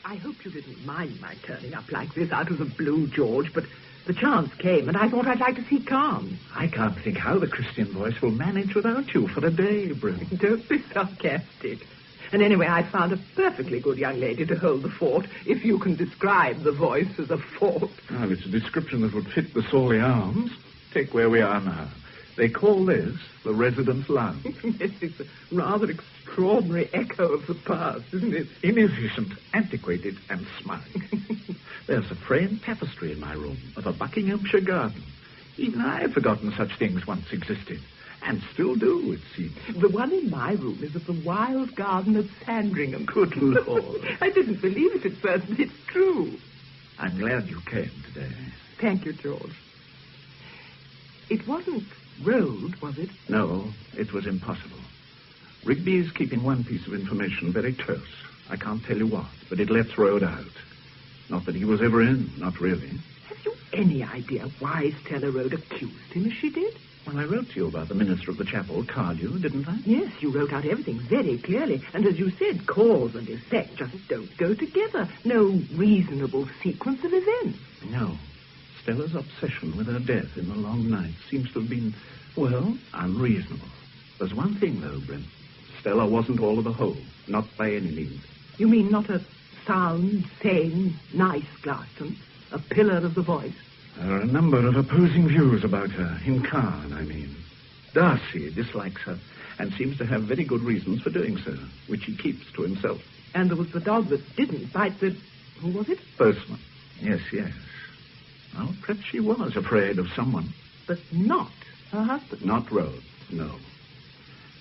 I hope you didn't mind my turning up like this out of the blue, George, but the chance came, and I thought I'd like to see calm. I can't think how the Christian voice will manage without you for a day, Brim. Don't be sarcastic. And anyway, I found a perfectly good young lady to hold the fort, if you can describe the voice as a fort. Well, it's a description that would fit the Sawley Arms. Take where we are now. They call this the residence lounge. Yes, it's a rather extraordinary echo of the past, isn't it? Inefficient, antiquated, and smart. There's a framed tapestry in my room of a Buckinghamshire garden. Even I had forgotten such things once existed. And still do, it seems. The one in my room is of the wild garden of Sandringham. Good Lord. I didn't believe it at first, but it's true. I'm glad you came today. Thank you, George. It wasn't road, was it? No, it was impossible. Rigby is keeping one piece of information very close. I can't tell you what, but it lets road out. Not that he was ever in, not really. Have you any idea why Stella Road accused him as she did? Well, I wrote to you about the minister of the chapel, Cardew, didn't I? Yes, you wrote out everything very clearly. And as you said, cause and effect just don't go together. No reasonable sequence of events. No. Stella's obsession with her death in the long night seems to have been, well, unreasonable. There's one thing, though, Brent. Stella wasn't all of a whole. Not by any means. You mean not a sound, sane, nice Glaston? A pillar of the voice? There are a number of opposing views about her. In Caen, I mean. Darcy dislikes her and seems to have very good reasons for doing so, which he keeps to himself. And there was the dog that didn't bite the... Who was it? Postman. Yes. Well, perhaps she was afraid of someone. But not her husband. Not Rhodes, no.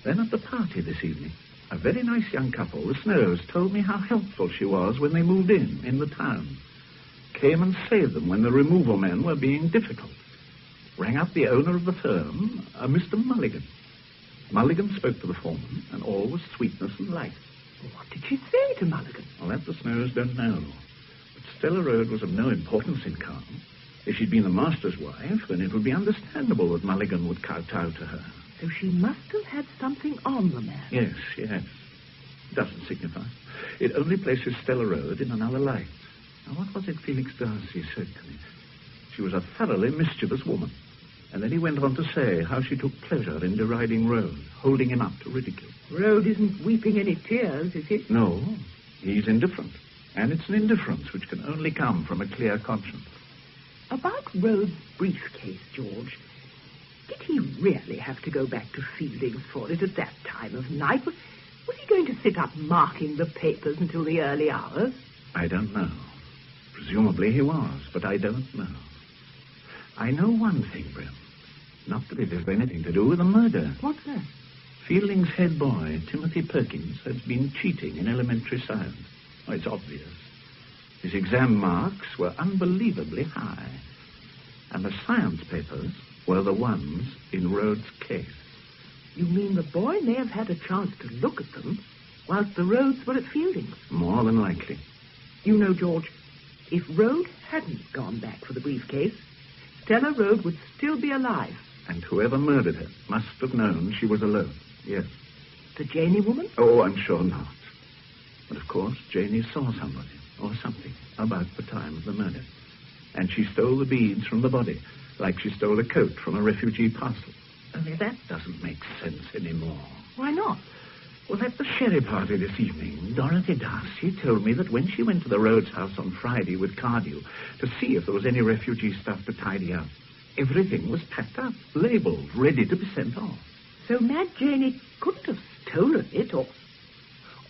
Then at the party this evening, a very nice young couple, the Snows, told me how helpful she was when they moved in the town. Came and saved them when the removal men were being difficult. Rang up the owner of the firm, a Mr. Mulligan. Mulligan spoke to the foreman, and all was sweetness and light. What did she say to Mulligan? Well, that the Snows don't know. But Stella Road was of no importance in Caen. If she'd been the master's wife, then it would be understandable that Mulligan would kowtow to her. So she must have had something on the man. Yes. Doesn't signify. It only places Stella Road in another light. Now, what was it Felix Darcy said to me? She was a thoroughly mischievous woman. And then he went on to say how she took pleasure in deriding Rhodes, holding him up to ridicule. Rhodes isn't weeping any tears, is he? No, he's indifferent. And it's an indifference which can only come from a clear conscience. About Rhodes' briefcase, George, did he really have to go back to Fielding's for it at that time of night? Was he going to sit up marking the papers until the early hours? I don't know. Presumably he was, but I don't know. I know one thing, Brim. Not that it has anything to do with the murder. What's that? Fielding's head boy, Timothy Perkins, has been cheating in elementary science. Oh, it's obvious. His exam marks were unbelievably high. And the science papers were the ones in Rhodes' case. You mean the boy may have had a chance to look at them whilst the Rhodes were at Fielding's? More than likely. You know, George, if Rhodes hadn't gone back for the briefcase, Stella Rhodes would still be alive. And whoever murdered her must have known she was alone. Yes. The Janey woman? Oh, I'm sure not. But of course, Janey saw somebody or something about the time of the murder. And she stole the beads from the body, like she stole a coat from a refugee parcel. Only that doesn't make sense anymore. Why not? Well, at the sherry party this evening, Dorothy Darcy told me that when she went to the Rhodes house on Friday with Cardew to see if there was any refugee stuff to tidy up, everything was packed up, labelled, ready to be sent off. So Mad Janey couldn't have stolen it,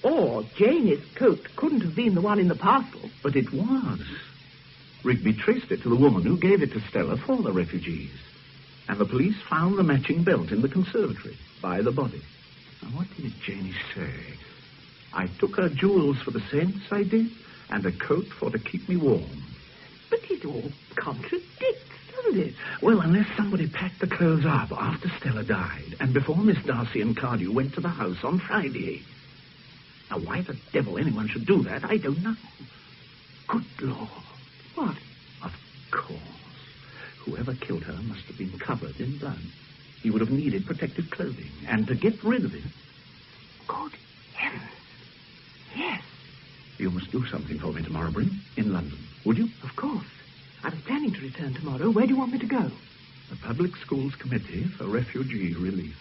or Janey's coat couldn't have been the one in the parcel. But it was. Rigby traced it to the woman who gave it to Stella for the refugees. And the police found the matching belt in the conservatory by the body. Now, what did Janey say? I took her jewels for the scents, I did, and a coat for to keep me warm. But it all contradicts, doesn't it? Well, unless somebody packed the clothes up after Stella died and before Miss Darcy and Cardew went to the house on Friday. Now, why the devil anyone should do that, I don't know. Good Lord. What? Of course. Whoever killed her must have been covered in blood. He would have needed protective clothing. And to get rid of it... Good heavens. Yes. You must do something for me tomorrow, Bryn, in London. Would you? Of course. I was planning to return tomorrow. Where do you want me to go? The Public Schools Committee for Refugee Relief.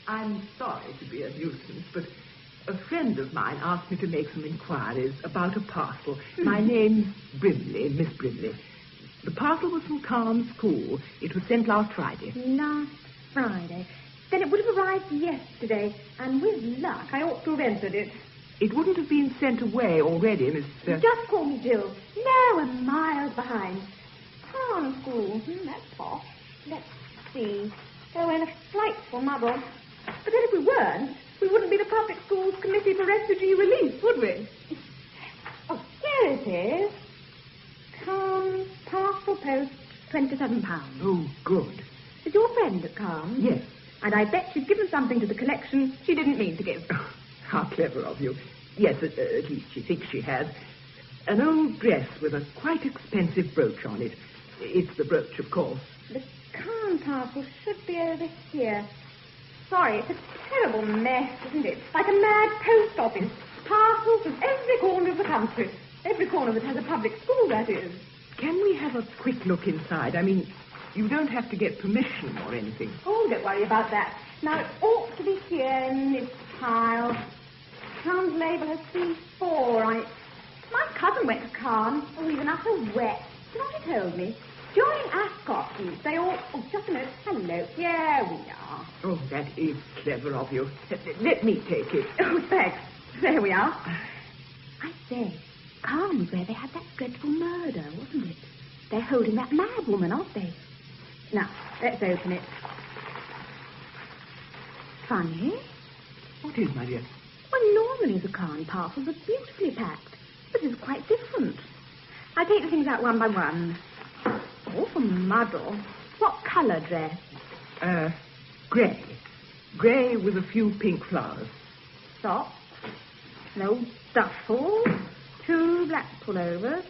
I'm sorry to be a nuisance, but a friend of mine asked me to make some inquiries about a parcel. My name's Brimley, Miss Brimley. The parcel was from Calm School. It was sent last Friday. Last Friday? Then it would have arrived yesterday, and with luck, I ought to have entered it. It wouldn't have been sent away already, Miss... Just call me Jill. No, we're miles behind. Calm School. That's posh. Let's see. Oh, we're in a frightful muddle. But then if we weren't, we wouldn't be the Public Schools Committee for Refugee Relief, would we? Oh, here it is. Calm, parcel post, £27. Oh, good. Is your friend at Calm? Yes. And I bet she's given something to the collection she didn't mean to give. Oh, how clever of you. Yes, at least she thinks she has. An old dress with a quite expensive brooch on it. It's the brooch, of course. The Calm parcel should be over here. Sorry, it's a terrible mess, isn't it? Like a mad post office. Parcels from every corner of the country. Every corner that has a public school, that is. Can we have a quick look inside? I mean, you don't have to get permission or anything. Oh, don't worry about that. Now, it ought to be here in this pile. Calm's label has C4 on it. My cousin went to Calm. Oh, he's an utter wet. You know what he told me? During Ascot week, they all... Oh, just a minute. Hello. Here we are. Oh, that is clever of you. Let me take it. Oh, thanks. There we are. I say, Calm was where they had that dreadful murder, wasn't it? They're holding that mad woman, aren't they? Now, let's open it. Funny. What is, my dear? Well, normally the Calm parcels are beautifully packed. This is quite different. I'll take the things out one by one. Awful muddle. What colour dress? Grey. Grey with a few pink flowers. Socks. An old duffel. 2 black pullovers.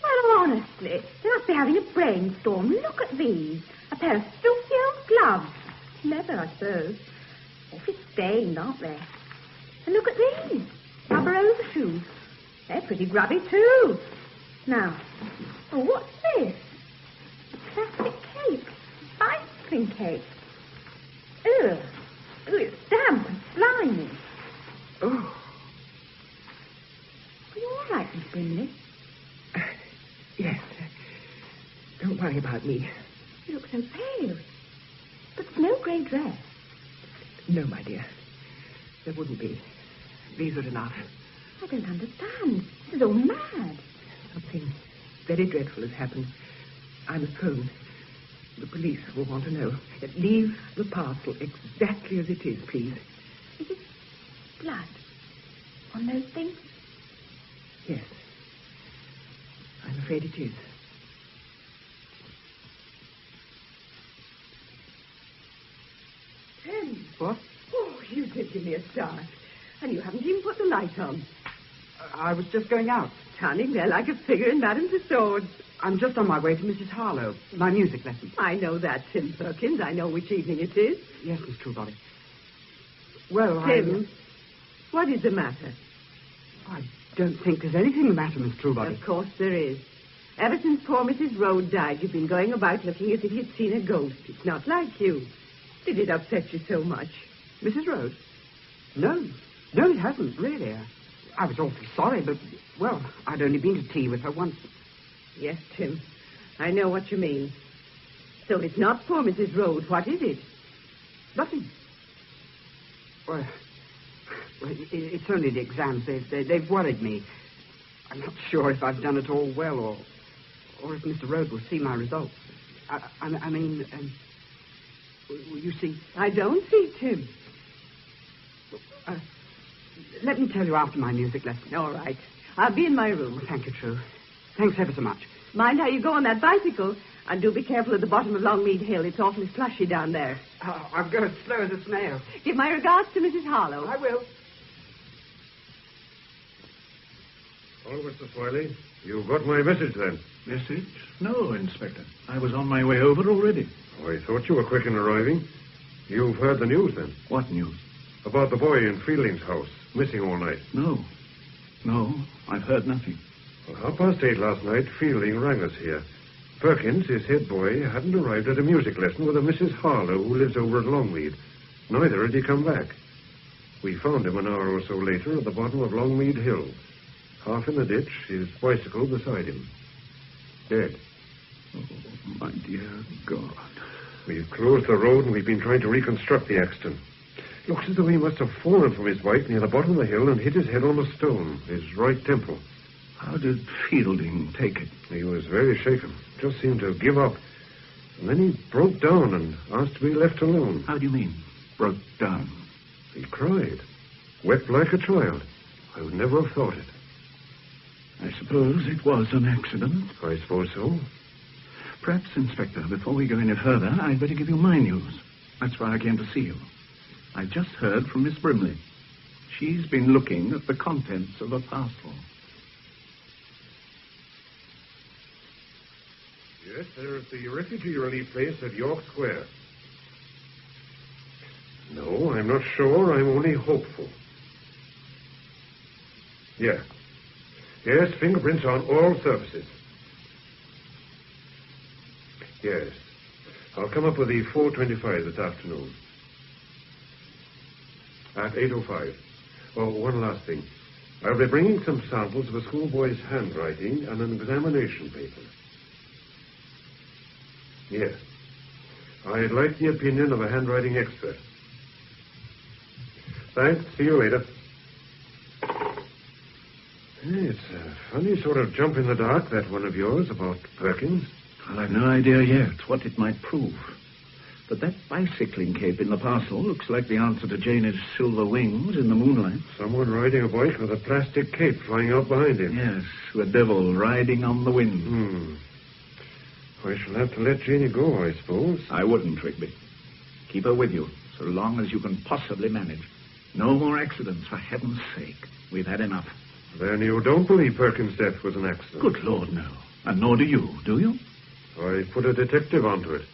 Well, honestly, they must be having a brainstorm. Look at these. A pair of filthy old gloves. Leather, I suppose. Awfully stained, aren't they? And look at these. Rubber overshoes. They're pretty grubby, too. Now, oh, what's this? A plastic cape. Bicycling cape. Ugh. Oh, it's damp and slimy. Oh. Are you all right, Miss Brimley? Yes. Don't worry about me. You look so pale. But there's no grey dress. No, my dear. There wouldn't be. These are enough. I don't understand. This is all mad. Something very dreadful has happened. I must phone. The police will want to know. Leave the parcel exactly as it is, please. Is it blood on those things? Yes. I'm afraid afraid it is. Tim. What? Oh, you did give me a start. And you haven't even put the light on. I was just going out. Standing there like a figure in Madame Tussauds. I'm just on my way to Mrs. Harlow, my music lesson. I know that, Tim Perkins. I know which evening it is. Yes, Miss Truebody. Well, Tim, what is the matter? I don't think there's anything the matter, Miss Truebody. Of course there is. Ever since poor Mrs. Rhodes died, you've been going about looking as if you'd seen a ghost. It's not like you. Did it upset you so much? Mrs. Rhodes? No, it hasn't, really. I was awfully sorry, but, well, I'd only been to tea with her once. Yes, Tim. I know what you mean. So it's not poor Mrs. Rhodes. What is it? Nothing. Well, it's only the exams. They've worried me. I'm not sure if I've done it all well or if Mr. Rhodes will see my results. I mean, you see... I don't see, Tim. Let me tell you after my music lesson. All right. I'll be in my room. Thank you, True. Thanks ever so much. Mind how you go on that bicycle. And do be careful at the bottom of Longmead Hill. It's awfully slushy down there. Oh, I'll go as slow as a snail. Give my regards to Mrs. Harlow. I will. Oh, Mr. Smiley, you got my message then? Message? No, Inspector. I was on my way over already. Oh, I thought you were quick in arriving. You've heard the news then? What news? About the boy in Fielding's house, missing all night. No, I've heard nothing. Well, 8:30 last night, Fielding rang us here. Perkins, his head boy, hadn't arrived at a music lesson with a Mrs. Harlow who lives over at Longmead. Neither had he come back. We found him an hour or so later at the bottom of Longmead Hill, half in the ditch, his bicycle beside him. Dead. Oh, my dear God. We've closed the road and we've been trying to reconstruct the accident. Looks as though he must have fallen from his bike near the bottom of the hill and hit his head on a stone, his right temple. How did Fielding take it? He was very shaken. Just seemed to give up. And then he broke down and asked to be left alone. How do you mean, broke down? He cried. Wept like a child. I would never have thought it. I suppose it was an accident. I suppose so. Perhaps, Inspector, before we go any further, I'd better give you my news. That's why I came to see you. I just heard from Miss Brimley. She's been looking at the contents of a parcel. Yes, there's the refugee relief place at York Square. No, I'm not sure. I'm only hopeful. Yeah. Yes, fingerprints on all surfaces. Yes. I'll come up with the 4:25 this afternoon. At 8:05. Oh, one last thing. I'll be bringing some samples of a schoolboy's handwriting and an examination paper. Yes. I'd like the opinion of a handwriting expert. Thanks. See you later. It's a funny sort of jump in the dark, that one of yours, about Perkins. Well, I've no idea yet what it might prove. But that bicycling cape in the parcel looks like the answer to Janie's silver wings in the moonlight. Someone riding a bike with a plastic cape flying out behind him. Yes, a devil riding on the wind. I shall have to let Janie go, I suppose. I wouldn't, Rigby. Keep her with you, so long as you can possibly manage. No more accidents, for heaven's sake. We've had enough. Then you don't believe Perkins' death was an accident? Good Lord, no. And nor do you, do you? I put a detective onto it.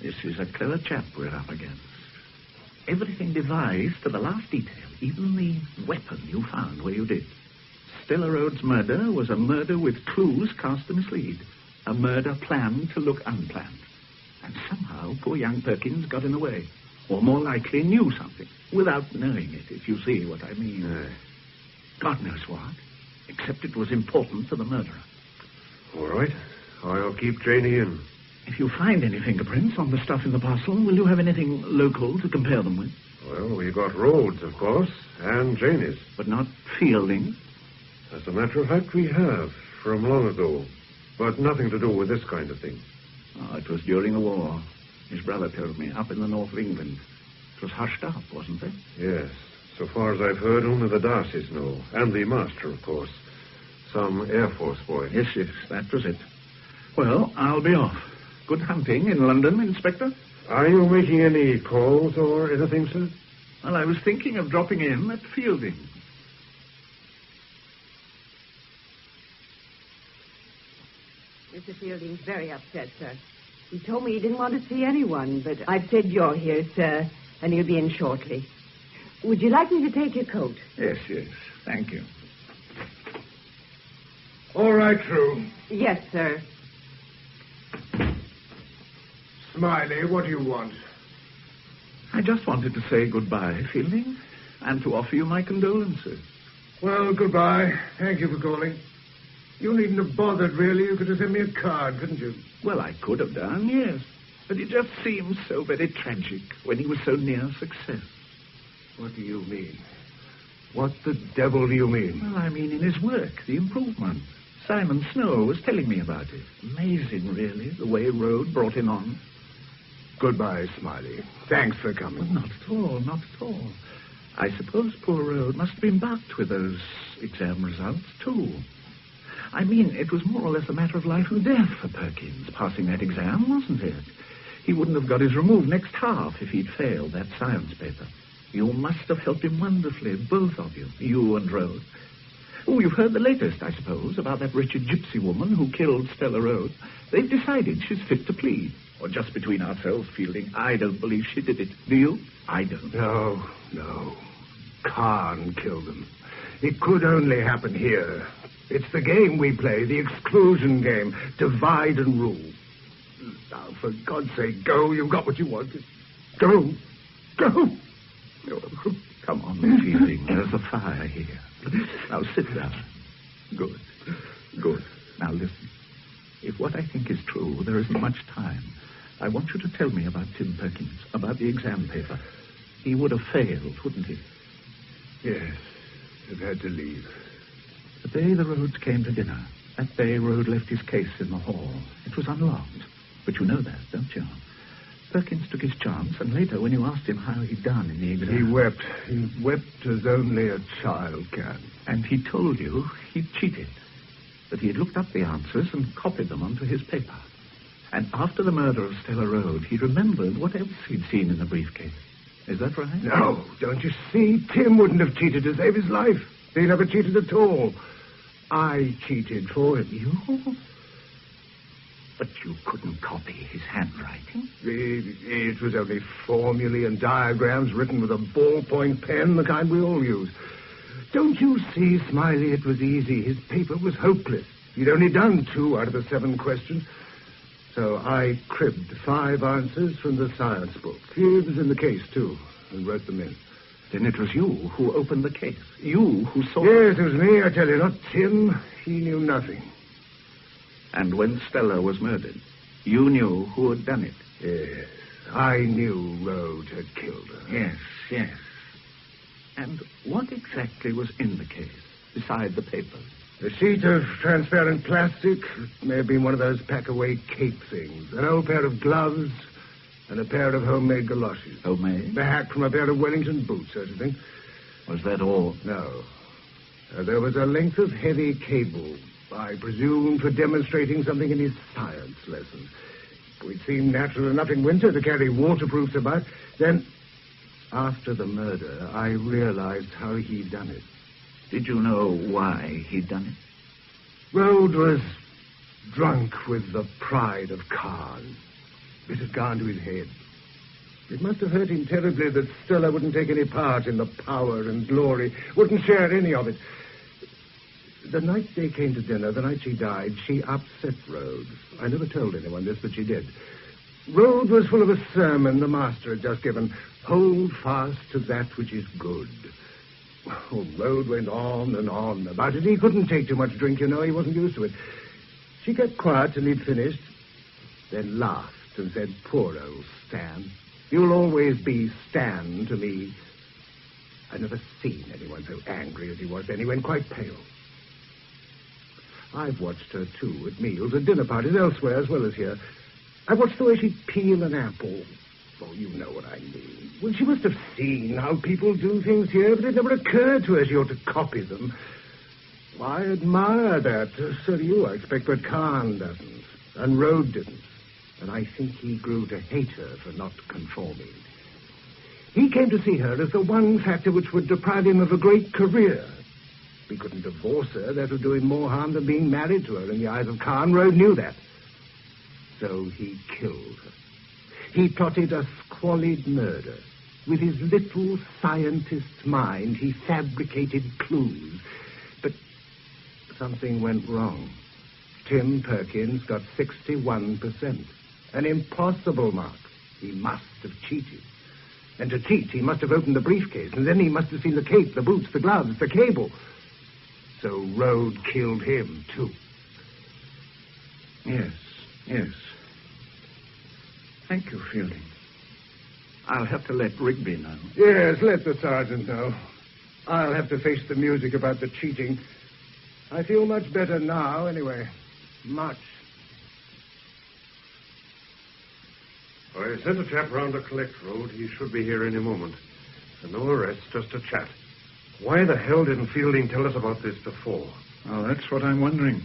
This is a clever chap we're up against. Everything devised to the last detail, even the weapon you found where you did. Stella Rhodes' murder was a murder with clues cast to mislead. A murder planned to look unplanned. And somehow poor young Perkins got in the way. Or more likely knew something, without knowing it, if you see what I mean. God knows what, except it was important to the murderer. All right. I'll keep Janie in. If you find any fingerprints on the stuff in the parcel, will you have anything local to compare them with? Well, we got Rhodes, of course, and Janie's. But not Fielding? As a matter of fact, we have, from long ago. But nothing to do with this kind of thing. Oh, it was during the war. His brother told me, up in the north of England. It was hushed up, wasn't it? Yes. So far as I've heard, only the Darcys know. And the master, of course. Some Air Force boy. Yes, that was it. Well, I'll be off. Good hunting in London, Inspector. Are you making any calls or anything, sir? Well, I was thinking of dropping in at Fielding. Mr. Fielding's very upset, sir. He told me he didn't want to see anyone, but I've said you're here, sir, and he'll be in shortly. Would you like me to take your coat? Yes. Thank you. All right, True. Yes, sir. Smiley, what do you want? I just wanted to say goodbye, Fielding, and to offer you my condolences. Well, goodbye. Thank you for calling. You needn't have bothered, really. You could have sent me a card, couldn't you? Well, I could have done, yes. But it just seems so very tragic when he was so near success. What do you mean? What the devil do you mean? Well, I mean in his work, the improvement. Simon Snow was telling me about it. Amazing, really, the way Rhodes brought him on. Goodbye, Smiley. Thanks for coming. Well, not at all. I suppose poor Rhodes must have been bucked with those exam results, too. I mean, it was more or less a matter of life and death for Perkins, passing that exam, wasn't it? He wouldn't have got his remove next half if he'd failed that science paper. You must have helped him wonderfully, both of you and Rhodes. Oh, you've heard the latest, I suppose, about that wretched gypsy woman who killed Stella Rhodes. They've decided she's fit to plead. Or just between ourselves, Fielding, I don't believe she did it. Do you? I don't. No. Khan killed them. It could only happen here. It's the game we play, the exclusion game. Divide and rule. Now, for God's sake, go. You've got what you wanted. Go. Oh, come on, Fielding. There's a fire here. Now, sit down. Good. Now, listen. If what I think is true, there isn't much time. I want you to tell me about Tim Perkins, about the exam paper. He would have failed, wouldn't he? Yes. I've had to leave. The day the Rhodes came to dinner, that day Rhodes left his case in the hall. It was unlocked. But you know that, don't you? Perkins took his chance, and later, when you asked him how he'd done in the exam... He wept. He wept as only a child can. And he told you he'd cheated. That he had looked up the answers and copied them onto his paper. And after the murder of Stella Rhodes, he remembered what else he'd seen in the briefcase. Is that right? No, don't you see? Tim wouldn't have cheated to save his life. He never cheated at all. I cheated for him. You? But you couldn't copy his handwriting. It was only formulae and diagrams written with a ballpoint pen, the kind we all use. Don't you see, Smiley, it was easy. His paper was hopeless. He'd only done 2 out of the 7 questions. So I cribbed 5 answers from the science book. He was in the case, too, and wrote them in. Then it was you who opened the case. You who saw... Yes, it was me, I tell you, not Tim. He knew nothing. And when Stella was murdered, you knew who had done it? Yes, I knew Rhodes had killed her. Yes. And what exactly was in the case, beside the papers? A sheet of transparent plastic. It may have been one of those pack-away cape things. An old pair of gloves and a pair of homemade galoshes. Homemade? The hack from a pair of Wellington boots, I should think. Was that all? No. There was a length of heavy cable, I presume for demonstrating something in his science lesson. It seemed natural enough in winter to carry waterproofs about. Then, after the murder, I realized how he'd done it. Did you know why he'd done it? Rhodes was drunk with the pride of Khan. It had gone to his head. It must have hurt him terribly that Stella wouldn't take any part in the power and glory, wouldn't share any of it. The night they came to dinner, the night she died, she upset Rhodes. I never told anyone this, but she did. Rhodes was full of a sermon the master had just given. Hold fast to that which is good. Oh, Rhodes went on and on about it. He couldn't take too much drink, you know. He wasn't used to it. She kept quiet till he'd finished, then laughed and said, poor old Stan. You'll always be Stan to me. I've never seen anyone so angry as he was then. He went quite pale. I've watched her, too, at meals, at dinner parties, elsewhere as well as here. I've watched the way she'd peel an apple. Oh, you know what I mean. Well, she must have seen how people do things here, but it never occurred to her she ought to copy them. I admire that. So do you, I expect, but Khan doesn't. And Rhodes didn't. And I think he grew to hate her for not conforming. He came to see her as the one factor which would deprive him of a great career. If he couldn't divorce her, that would do him more harm than being married to her in the eyes of Khan. Rhodes knew that. So he killed her. He plotted a squalid murder. With his little scientist's mind, he fabricated clues. But something went wrong. Tim Perkins got 61%. An impossible mark. He must have cheated. And to cheat, he must have opened the briefcase, and then he must have seen the cape, the boots, the gloves, the cable. So Rhodes killed him, too. Yes. Thank you, Fielding. I'll have to let Rigby know. Yes, let the sergeant know. I'll have to face the music about the cheating. I feel much better now, anyway. Much. I sent a chap round to collect Road. He should be here any moment. And no arrests, just a chat. Why the hell didn't Fielding tell us about this before? Oh, that's what I'm wondering.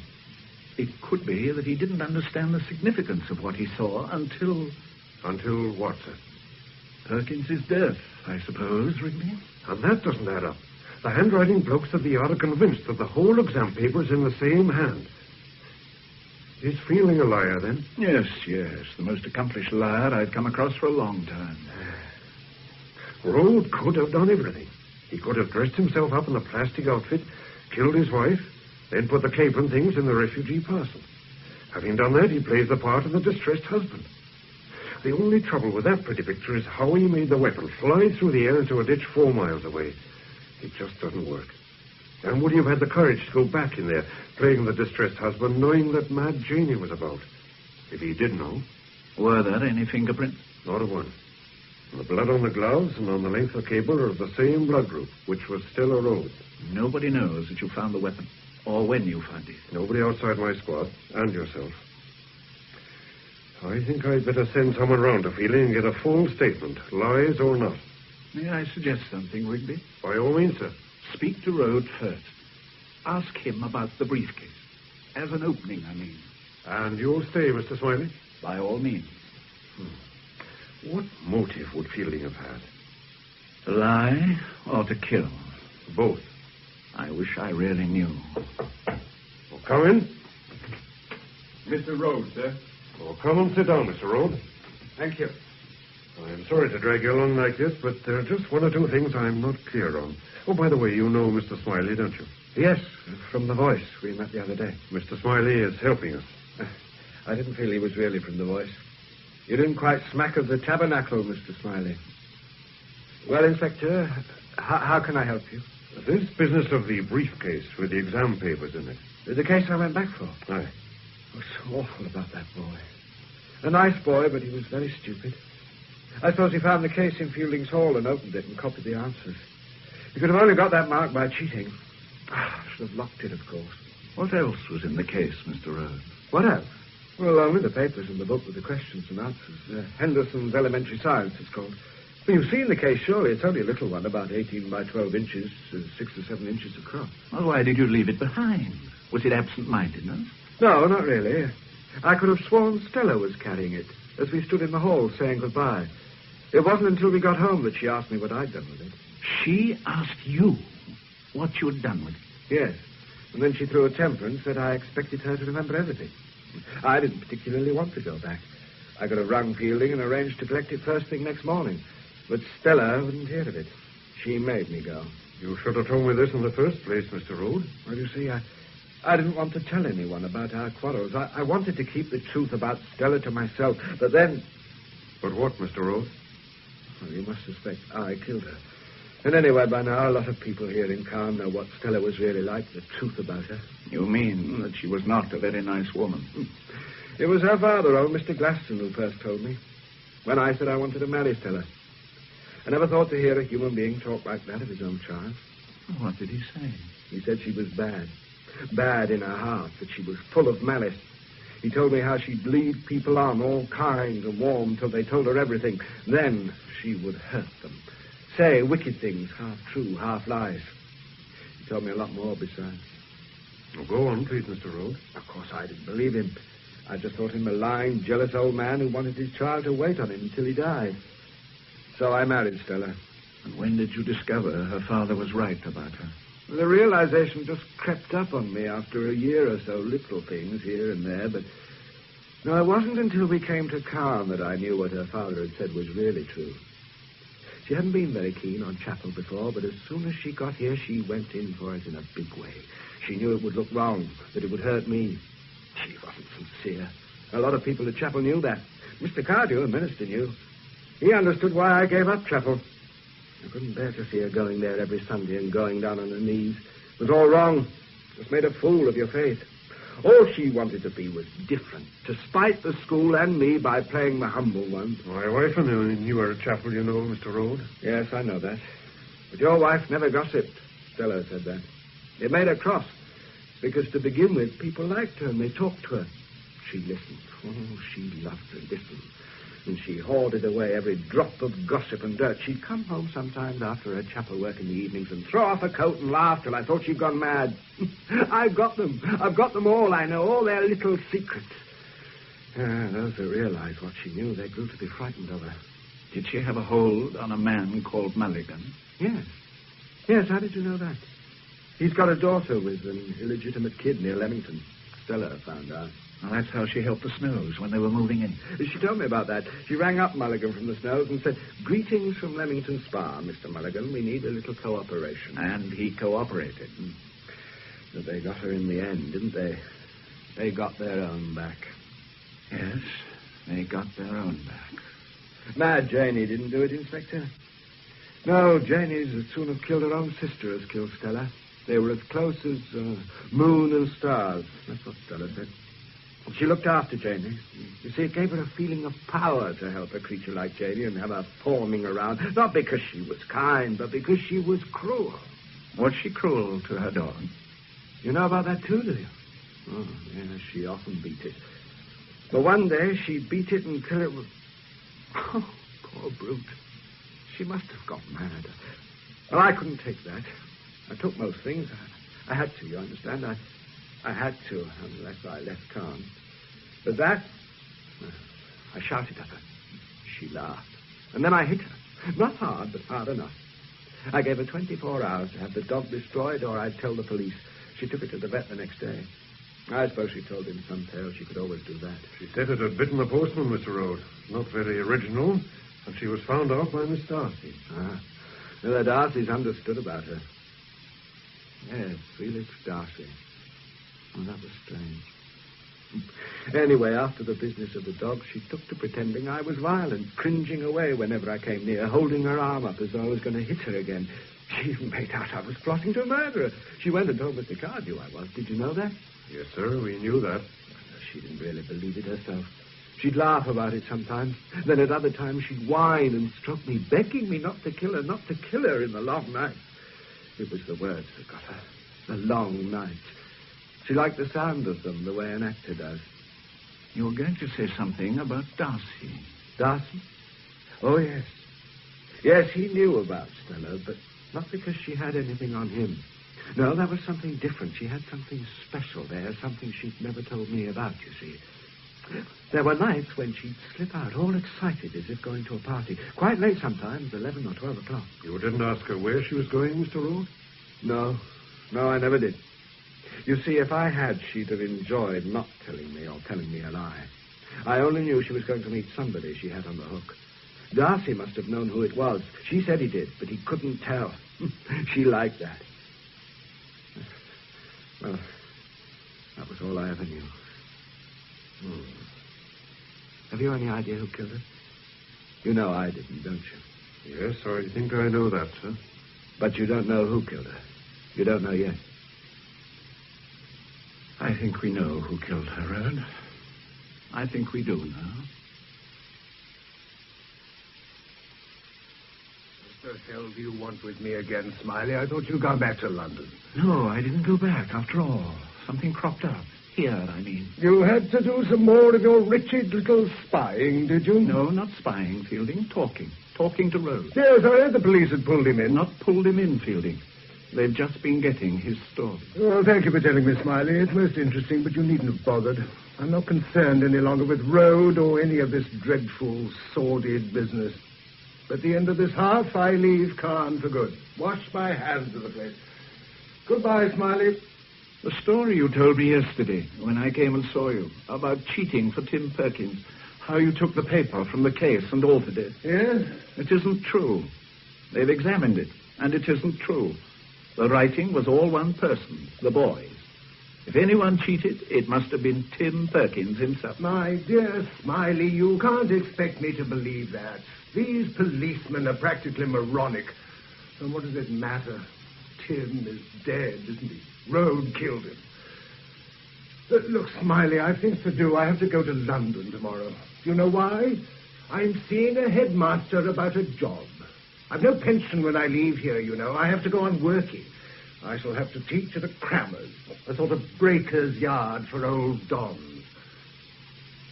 It could be that he didn't understand the significance of what he saw until... Until what, sir? Perkins's death, I suppose, Rigby. And that doesn't add up. The handwriting blokes at the yard are convinced that the whole exam paper's in the same hand. Is Fielding a liar, then? Yes. The most accomplished liar I've come across for a long time. Rhodes could have done everything. He could have dressed himself up in a plastic outfit, killed his wife, then put the cape and things in the refugee parcel. Having done that, he plays the part of the distressed husband. The only trouble with that pretty picture is how he made the weapon fly through the air into a ditch 4 miles away. It just doesn't work. And would he have had the courage to go back in there, playing the distressed husband, knowing that Mad Janie was about? If he did know. Were there any fingerprints? Not a one. The blood on the gloves and on the length of the cable are of the same blood group, which was Stella Rhodes. Nobody knows that you found the weapon, or when you found it. Nobody outside my squad, and yourself. I think I'd better send someone round to Fielding and get a full statement, lies or not. May I suggest something, Rigby? By all means, sir. Speak to Rhodes first. Ask him about the briefcase. As an opening, I mean. And you'll stay, Mr. Smiley? By all means. What motive would Fielding have had? To lie or to kill? Both. I wish I really knew. Well, come in. Mr. Rhodes, sir. Well, come and sit down, Mr. Rhodes. Thank you. I'm sorry to drag you along like this, but there are just one or two things I'm not clear on. Oh, by the way, you know Mr. Smiley, don't you? Yes, from the Voice. We met the other day. Mr. Smiley is helping us. I didn't feel he was really from the Voice. You didn't quite smack of the tabernacle, Mr. Smiley. Well, Inspector, how can I help you? This business of the briefcase with the exam papers in it. The case I went back for. Aye. Oh, so awful about that boy. A nice boy, but he was very stupid. I suppose he found the case in Fielding's Hall and opened it and copied the answers. He could have only got that mark by cheating. I should have locked it, of course. What else was in the case, Mr. Rhodes? What else? Well, only the papers and the book with the questions and answers. Henderson's Elementary Science, it's called. Well, you've seen the case, surely. It's only a little one, about 18 by 12 inches, 6 or 7 inches across. Well, why did you leave it behind? Was it absent-mindedness? No, not really. I could have sworn Stella was carrying it as we stood in the hall saying goodbye. It wasn't until we got home that she asked me what I'd done with it. She asked you what you'd done with it? Yes. And then she threw a temper and said I expected her to remember everything. I didn't particularly want to go back. I could have rung Fielding and arranged to collect it first thing next morning. But Stella wouldn't hear of it. She made me go. You should have told me this in the first place, Mr. Rhodes. Well, you see, I didn't want to tell anyone about our quarrels. I wanted to keep the truth about Stella to myself. But then... But what, Mr. Rhodes? Well, you must suspect I killed her. And anyway, by now, a lot of people here in Calm know what Stella was really like, the truth about her. You mean that she was not a very nice woman? It was her father, old Mr. Glaston, who first told me. When I said I wanted to marry Stella. I never thought to hear a human being talk like that of his own child. What did he say? He said she was bad. Bad in her heart, that she was full of malice. He told me how she'd lead people on, all kind and warm, till they told her everything. Then she would hurt them. Say wicked things, half true, half lies. He told me a lot more besides. Oh, go on, please, Mr. Rhodes. Of course, I didn't believe him. I just thought him a lying, jealous old man who wanted his child to wait on him until he died. So I married Stella. And when did you discover her father was right about her? The realization just crept up on me after a year or so, little things here and there, but... No, it wasn't until we came to Caen that I knew what her father had said was really true. She hadn't been very keen on chapel before, but as soon as she got here, she went in for it in a big way. She knew it would look wrong, that it would hurt me. She wasn't sincere. A lot of people at chapel knew that. Mr. Cardew, the minister, knew. He understood why I gave up chapel. I couldn't bear to see her going there every Sunday and going down on her knees. It was all wrong. Just made a fool of your faith. All she wanted to be was different, to spite the school and me by playing the humble one. My wife and you were at chapel, you know, Mr. Rhodes. Yes, I know that. But your wife never gossiped. Stella said that. It made her cross, because to begin with, people liked her and they talked to her. She listened. Oh, she loved to listen. And she hoarded away every drop of gossip and dirt. She'd come home sometimes after her chapel work in the evenings and throw off her coat and laugh till I thought she'd gone mad. I've got them. I've got them all, I know, all their little secrets. Those who realized what she knew, they grew to be frightened of her. Did she have a hold on a man called Mulligan? Yes. Yes, how did you know that? He's got a daughter with an illegitimate kid near Leamington. Stella found out. Well, that's how she helped the Snows when they were moving in. She told me about that. She rang up Mulligan from the Snows and said, "Greetings from Leamington Spa, Mr. Mulligan. We need a little cooperation." And he cooperated. But they got her in the end, didn't they? They got their own back. Yes, they got their own back. Mad Janie didn't do it, Inspector. No, Janie's as soon have killed her own sister as killed Stella. They were as close as moon and stars. That's what Stella said. She looked after Janie. You see, it gave her a feeling of power to help a creature like Janie and have her fawning around. Not because she was kind, but because she was cruel. Was she cruel to her dog? You know about that too, do you? Oh, yes, she often beat it. But one day she beat it until it was... Oh, poor brute. She must have got mad. Well, I couldn't take that. I took most things. I had to, you understand? I had to, unless I left Caen. But that, I shouted at her. She laughed. And then I hit her. Not hard, but hard enough. I gave her 24 hours to have the dog destroyed, or I'd tell the police. She took it to the vet the next day. I suppose she told him some tale. She could always do that. She said it had bitten the postman, Mr. Rhodes. Not very original. And she was found out by Miss Darcy. The Darcys understood about her. Yes, Felix Darcy. Oh, that was strange. Anyway, after the business of the dog, she took to pretending I was violent, cringing away whenever I came near, holding her arm up as though I was going to hit her again. She even made out I was plotting to murder her. She went and told Mr. Cardew I was. Did you know that? Yes, sir, we knew that. She didn't really believe it herself. She'd laugh about it sometimes. Then at other times she'd whine and stroke me, begging me not to kill her in the long night. It was the words that got her. The long nights. She liked the sound of them, the way an actor does. You were going to say something about Darcy. Darcy? Oh, yes. Yes, he knew about Stella, but not because she had anything on him. No, that was something different. She had something special there, something she'd never told me about, you see. There were nights when she'd slip out, all excited, as if going to a party. Quite late sometimes, 11 or 12 o'clock. You didn't ask her where she was going, Mr. Rhodes? No, I never did. You see, if I had, she'd have enjoyed not telling me or telling me a lie. I only knew she was going to meet somebody she had on the hook. Darcy must have known who it was. She said he did, but he couldn't tell. She liked that. Well, that was all I ever knew. Have you any idea who killed her? You know I didn't, don't you? Yes, I think I know that, sir. But you don't know who killed her. You don't know yet. I think we know who killed her, Rhodes. I think we do now. What the hell do you want with me again, Smiley? I thought you'd gone back to London. No, I didn't go back after all. Something cropped up. Here, I mean. You had to do some more of your wretched little spying, did you? No, not spying, Fielding. Talking. Talking to Rhodes. Yes, I heard the police had pulled him in. Not pulled him in, Fielding. They've just been getting his story. Well, thank you for telling me, Smiley. It's most interesting, but you needn't have bothered. I'm not concerned any longer with Road or any of this dreadful, sordid business. At the end of this half, I leave Caen for good. Wash my hands of the place. Goodbye, Smiley. The story you told me yesterday when I came and saw you about cheating for Tim Perkins, how you took the paper from the case and altered it. Yes? It isn't true. They've examined it, and it isn't true. The writing was all one person, the boy's. If anyone cheated, it must have been Tim Perkins himself. My dear Smiley, you can't expect me to believe that. These policemen are practically moronic. And what does it matter? Tim is dead, isn't he? Road killed him. Look, Smiley, I've things to do. I have to go to London tomorrow. Do you know why? I'm seeing a headmaster about a job. I've no pension when I leave here, you know. I have to go on working. I shall have to teach at a crammer's, a sort of breaker's yard for old dons.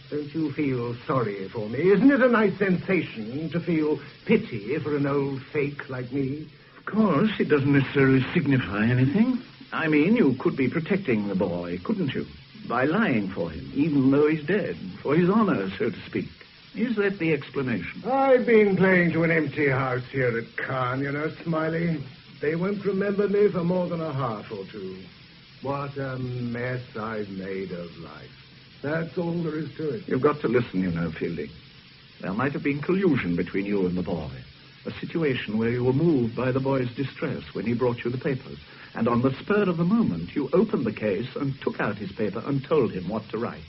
Don't you feel sorry for me? Isn't it a nice sensation to feel pity for an old fake like me? Of course, it doesn't necessarily signify anything. I mean, you could be protecting the boy, couldn't you? By lying for him, even though he's dead, for his honor, so to speak. Is that the explanation? I've been playing to an empty house here at Caen, you know, Smiley. They won't remember me for more than a half or two. What a mess I've made of life. That's all there is to it. You've got to listen, you know, Fielding. There might have been collusion between you and the boy. A situation where you were moved by the boy's distress when he brought you the papers. And on the spur of the moment, you opened the case and took out his paper and told him what to write.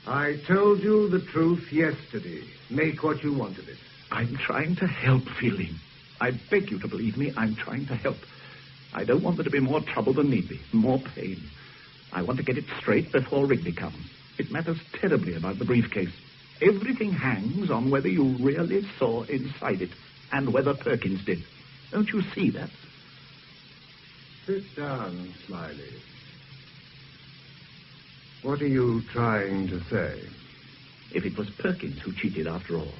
I told you the truth yesterday. Make what you want of it. I'm trying to help, Fielding. I beg you to believe me, I'm trying to help. I don't want there to be more trouble than need be, more pain. I want to get it straight before Wrigley comes. It matters terribly about the briefcase. Everything hangs on whether you really saw inside it and whether Perkins did. Don't you see that? Sit down, Smiley. What are you trying to say? If it was Perkins who cheated after all,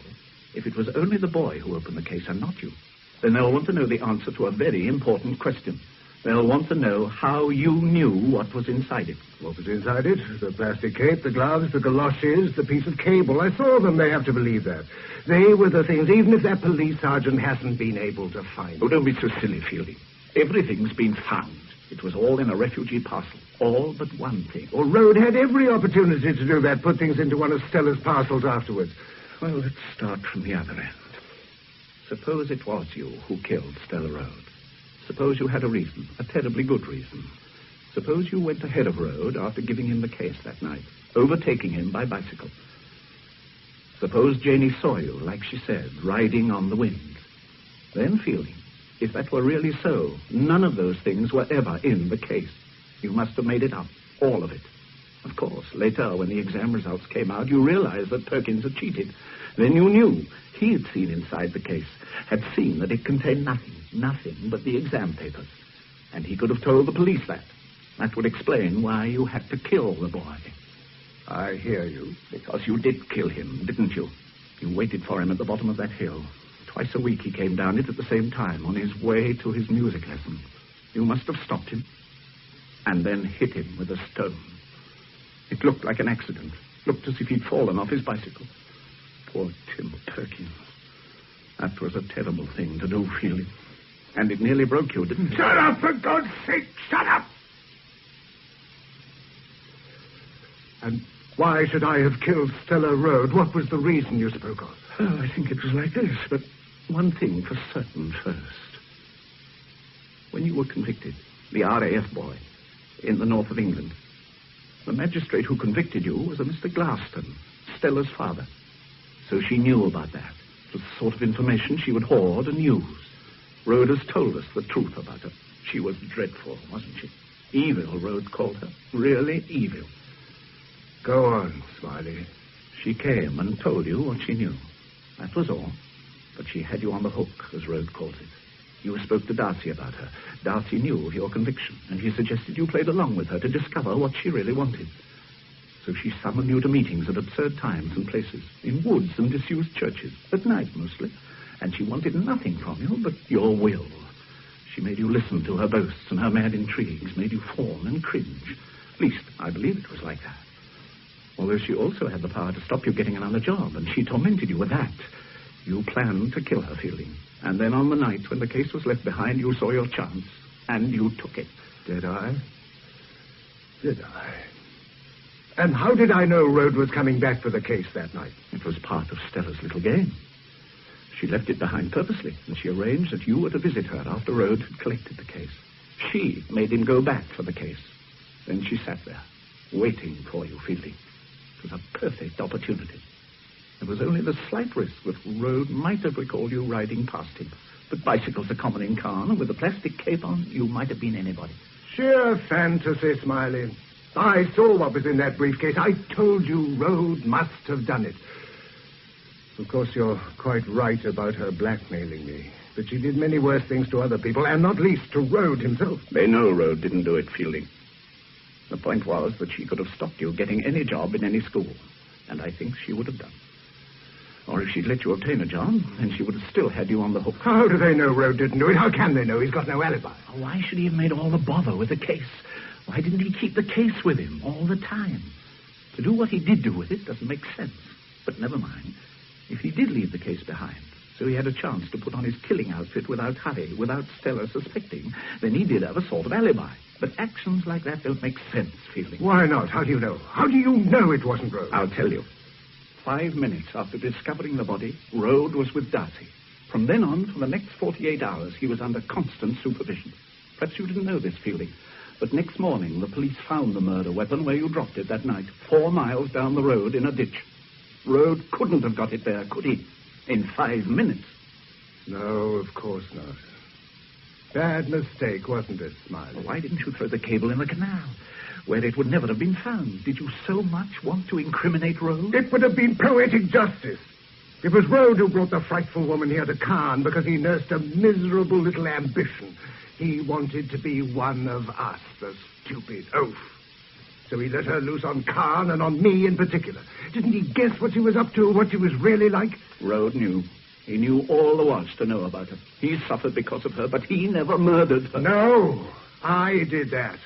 if it was only the boy who opened the case and not you, then they'll want to know the answer to a very important question. They'll want to know how you knew what was inside it. What was inside it? The plastic cape, the gloves, the galoshes, the piece of cable. I saw them. They have to believe that. They were the things, even if that police sergeant hasn't been able to find them. Oh, don't be so silly, Fielding. Everything's been found. It was all in a refugee parcel. All but one thing. Well, Rode had every opportunity to do that, put things into one of Stella's parcels afterwards. Well, let's start from the other end. Suppose it was you who killed Stella Rode. Suppose you had a reason, a terribly good reason. Suppose you went ahead of Rode after giving him the case that night, overtaking him by bicycle. Suppose Janie saw you, like she said, riding on the wind. Then, Fielding, if that were really so, none of those things were ever in the case. You must have made it up, all of it. Of course, later, when the exam results came out, you realized that Perkins had cheated. Then you knew he had seen inside the case, had seen that it contained nothing but the exam papers. And he could have told the police that. That would explain why you had to kill the boy. I hear you. Because you did kill him, didn't you? You waited for him at the bottom of that hill. Twice a week he came down it at the same time on his way to his music lesson. You must have stopped him and then hit him with a stone. It looked like an accident. Looked as if he'd fallen off his bicycle. Poor Tim Perkins. That was a terrible thing to do, Fielding. And it nearly broke you, didn't it? Shut up, for God's sake! Shut up! And why should I have killed Stella Rode? What was the reason you spoke of? Oh, I think it was like this, but one thing for certain first. When you were convicted, the RAF boy, in the north of England, the magistrate who convicted you was a Mr. Glaston, Stella's father. So she knew about that. It was the sort of information she would hoard and use. Rode has told us the truth about her. She was dreadful, wasn't she? Evil, Rode called her. Really evil. Go on, Smiley. She came and told you what she knew. That was all. But she had you on the hook, as Rode calls it. You spoke to Darcy about her. Darcy knew of your conviction, and he suggested you played along with her to discover what she really wanted. So she summoned you to meetings at absurd times and places, in woods and disused churches, at night mostly. And she wanted nothing from you but your will. She made you listen to her boasts and her mad intrigues, made you fawn and cringe. At least, I believe it was like that. Although she also had the power to stop you getting another job, and she tormented you with that. You planned to kill her, Fielding. And then on the night when the case was left behind, you saw your chance, and you took it. Did I? Did I? And how did I know Rhodes was coming back for the case that night? It was part of Stella's little game. She left it behind purposely, and she arranged that you were to visit her after Rhodes had collected the case. She made him go back for the case. Then she sat there, waiting for you, Fielding. It was a perfect opportunity. There was only the slight risk that Rhodes might have recalled you riding past him. But bicycles are common in Caen, and with a plastic cape on, you might have been anybody. Sheer fantasy, Smiley. I saw what was in that briefcase. I told you Rhodes must have done it. Of course, you're quite right about her blackmailing me. But she did many worse things to other people, and not least to Rhodes himself. They know Rhodes didn't do it, Fielding. The point was that she could have stopped you getting any job in any school. And I think she would have done. Or if she'd let you obtain a job, then she would have still had you on the hook. How do they know Rhodes didn't do it? How can they know? He's got no alibi. Why should he have made all the bother with the case? Why didn't he keep the case with him all the time? To do what he did do with it doesn't make sense. But never mind. If he did leave the case behind, so he had a chance to put on his killing outfit without hurry, without Stella suspecting, then he did have a sort of alibi. But actions like that don't make sense, Fielding. Why not? How do you know? How do you know it wasn't Rhodes? I'll tell you. 5 minutes after discovering the body, Rhodes was with Darcy. From then on, for the next 48 hours, he was under constant supervision. Perhaps you didn't know this, Fielding. But next morning, the police found the murder weapon where you dropped it that night, 4 miles down the road in a ditch. Rhodes couldn't have got it there, could he? In 5 minutes. No, of course not. Bad mistake, wasn't it, Smiley? Well, why didn't you throw the cable in the canal, where it would never have been found? Did you so much want to incriminate Rhodes? It would have been poetic justice. It was Rhodes who brought the frightful woman here to Caen because he nursed a miserable little ambition. He wanted to be one of us, the stupid oaf. So he let her loose on Caen and on me in particular. Didn't he guess what she was up to, what she was really like? Rhodes knew. He knew all there was to know about her. He suffered because of her, but he never murdered her. No, I did that.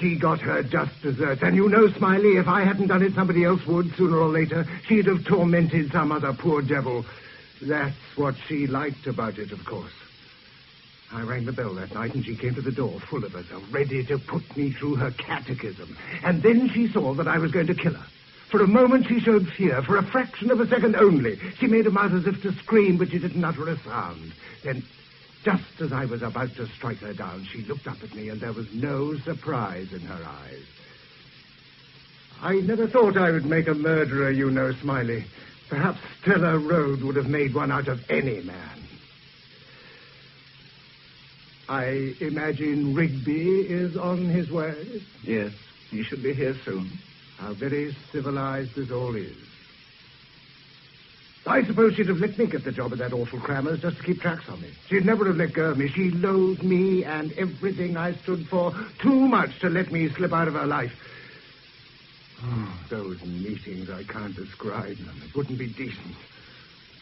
She got her just deserts. And you know, Smiley, if I hadn't done it, somebody else would, sooner or later. She'd have tormented some other poor devil. That's what she liked about it, of course. I rang the bell that night, and she came to the door, full of herself, ready to put me through her catechism. And then she saw that I was going to kill her. For a moment, she showed fear. For a fraction of a second only. She made a mouth as if to scream, but she didn't utter a sound. Then, just as I was about to strike her down, she looked up at me, and there was no surprise in her eyes. I never thought I would make a murderer, you know, Smiley. Perhaps Stella Rhodes would have made one out of any man. I imagine Rigby is on his way. Yes, he should be here soon. How very civilized this all is. I suppose she'd have let me get the job at that awful Crammer's just to keep tracks on me. She'd never have let go of me. She loathed me and everything I stood for too much to let me slip out of her life. Oh, those meetings, I can't describe them. It wouldn't be decent.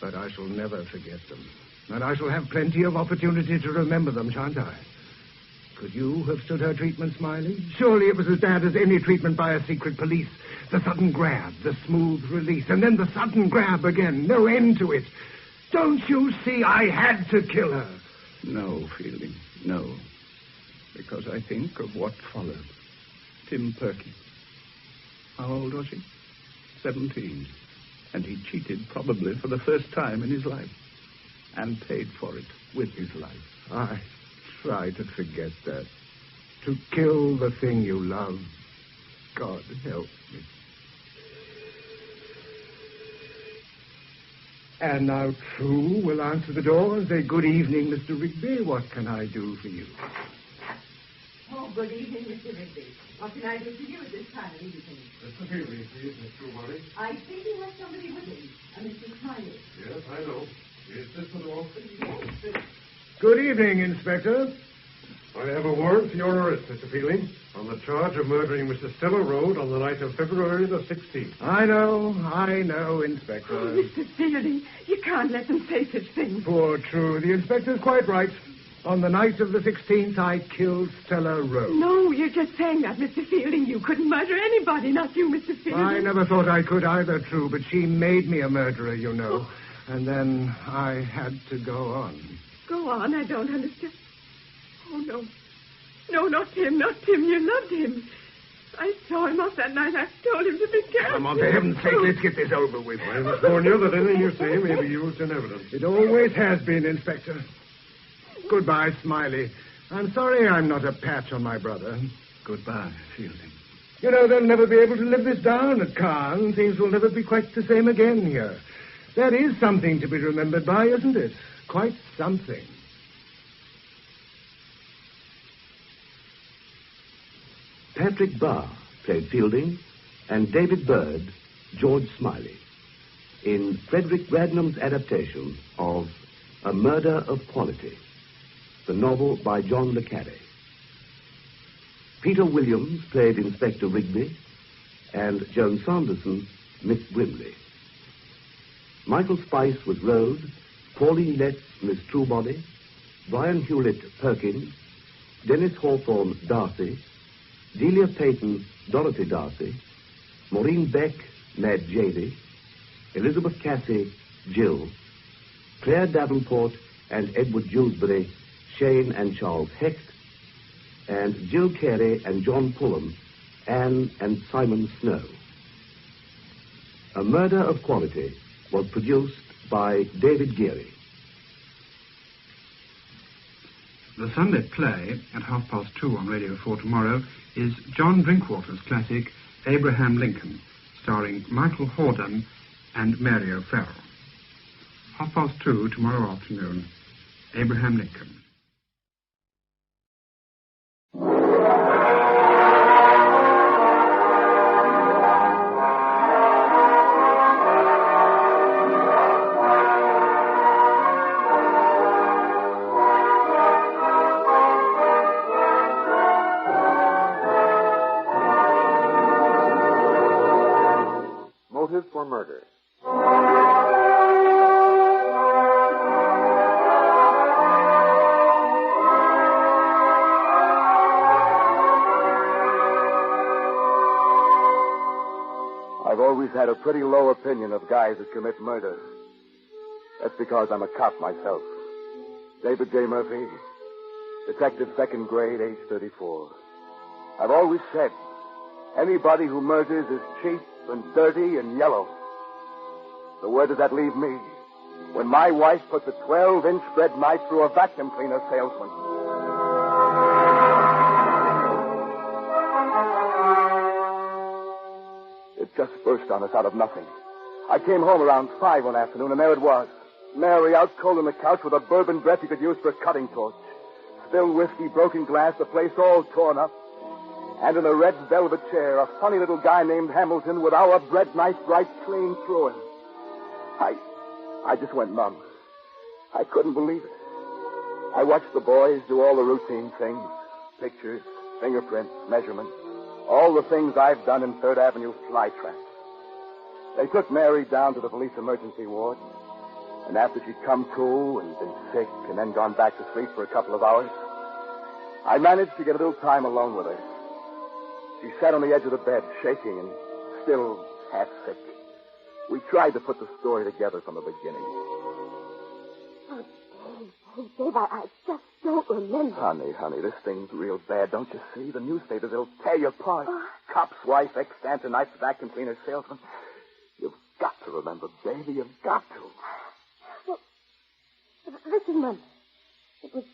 But I shall never forget them. And I shall have plenty of opportunity to remember them, shan't I? Could you have stood her treatment, Smiley? Surely it was as bad as any treatment by a secret police. The sudden grab, the smooth release, and then the sudden grab again. No end to it. Don't you see I had to kill her? No, Fielding, no. Because I think of what followed. Tim Perky. How old was he? 17. And he cheated probably for the first time in his life. And paid for it with his life. I try to forget that. To kill the thing you love. God help me. And now True will answer the door and say, "Good evening, Mr. Rigby. What can I do for you?" Oh, good evening, Mr. Rigby. What can I do for you at this time of evening? Mr. Fielding, please, Miss Trueworthy. I think he has somebody with him, a Mr. Smiley. Yes, I know. Is this the door? Yes. Good evening, Inspector. I have a warrant for your arrest, Mr. Fielding, on the charge of murdering Mrs. Stella Rhodes on the night of February the 16th. I know, Inspector. Oh, Mr. Fielding, you can't let them say such things. Poor True. The Inspector's quite right. On the night of the 16th, I killed Stella Rose. No, you're just saying that, Mr. Fielding. You couldn't murder anybody, not you, Mr. Fielding. I never thought I could either, True, but she made me a murderer, you know. And then I had to go on. Go on, I don't understand. Oh, no. No, not Tim, not Tim. You loved him. I saw him off that night. I told him to be careful. Come on, for heaven's sake, let's get this over with. I must warn you that anything you say may be used in evidence. It always has been, Inspector. Goodbye, Smiley. I'm sorry I'm not a patch on my brother. Goodbye, Fielding. You know, they'll never be able to live this down at Cairn. Things will never be quite the same again here. That is something to be remembered by, isn't it? Quite something. Patrick Barr played Fielding, and David Bird, George Smiley, in Frederick Radnam's adaptation of A Murder of Quality, the novel by John le Carre. Peter Williams played Inspector Rigby, and Joan Sanderson, Miss Brimley. Michael Spice was Rose, Pauline Letts, Miss Truebody, Brian Hewlett, Perkins, Dennis Hawthorne, Darcy, Delia Payton, Dorothy Darcy, Maureen Beck, Mad Jady, Elizabeth Cassie, Jill, Claire Davenport and Edward Dewsbury, Shane and Charles Hecht, and Jill Carey and John Pullen, Anne and Simon Snow. A Murder of Quality was produced by David Geary. The Sunday play at 2:30 on Radio 4 tomorrow is John Drinkwater's classic Abraham Lincoln, starring Michael Hordern and Mary O'Farrell. 2:30 tomorrow afternoon, Abraham Lincoln. For murder. I've always had a pretty low opinion of guys that commit murder. That's because I'm a cop myself. David J. Murphy, detective, second grade, age 34. I've always said, anybody who murders is cheap and dirty and yellow. So where does that leave me? When my wife puts a 12-inch bread knife through a vacuum cleaner salesman. It just burst on us out of nothing. I came home around 5 one afternoon, and there it was. Mary out cold on the couch with a bourbon breath you could use for a cutting torch. Spilled whiskey, broken glass, the place all torn up. And in a red velvet chair, a funny little guy named Hamilton with our bread knife right clean through him. I just went numb. I couldn't believe it. I watched the boys do all the routine things. Pictures, fingerprints, measurements. All the things I've done in 3rd Avenue flytrap. They took Mary down to the police emergency ward. And after she'd come to and been sick and then gone back to sleep for a couple of hours, I managed to get a little time alone with her. She sat on the edge of the bed, shaking and still half sick. We tried to put the story together from the beginning. Oh, Dave, I just don't remember. Honey, this thing's real bad, don't you see? The newspapers, they'll tear you apart. Cop's wife, ex-Stanton Knife's vacuum cleaner salesman. You've got to remember, baby. You've got to. Well, this is Monday. It was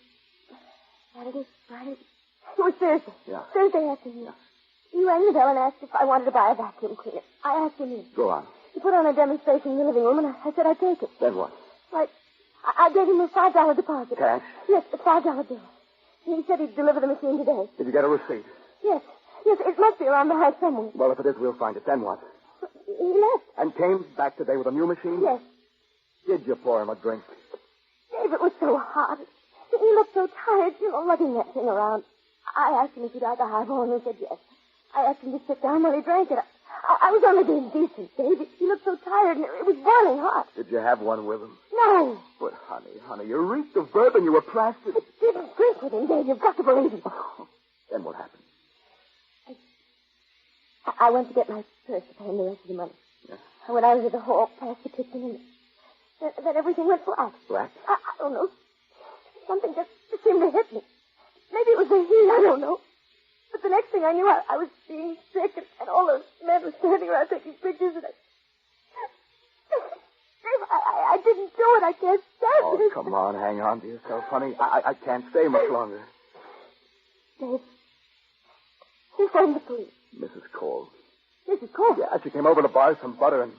Saturday, Friday. It was Thursday. Yeah. Thursday afternoon. Yeah. He rang the bell and asked if I wanted to buy a vacuum cleaner. I asked him in. Go on. He put on a demonstration in the living room, and I said I'd take it. Then what? I gave him a $5 deposit. Cash? Yes, a $5 bill. He said he'd deliver the machine today. Did you get a receipt? Yes, it must be around the house somewhere. Well, if it is, we'll find it. Then what? He left. And came back today with a new machine? Yes. Did you pour him a drink? Dave, it was so hot. He looked so tired, lugging that thing around. I asked him if he'd like a highball, and he said yes. I asked him to sit down while he drank it. I was only being decent, Dave. He looked so tired, and it was boiling hot. Did you have one with him? No. But, honey, you reeked of bourbon. You were plastered. But, didn't drink with him, Dave. You've got to believe me. Then what happened? I went to get my purse to pay him the rest of the money. Yeah. I went out into the hall, past the kitchen, and then everything went black. Black? I don't know. Something just seemed to hit me. Maybe it was the heat, I don't know. But the next thing I knew, I was being sick, and all those men were standing around taking pictures, and I didn't do it. I can't stand it. Oh, come on. Hang on to yourself, honey. I can't stay much longer. Dave, who phoned the police? Mrs. Cole. Mrs. Cole? Yeah, she came over to buy some butter and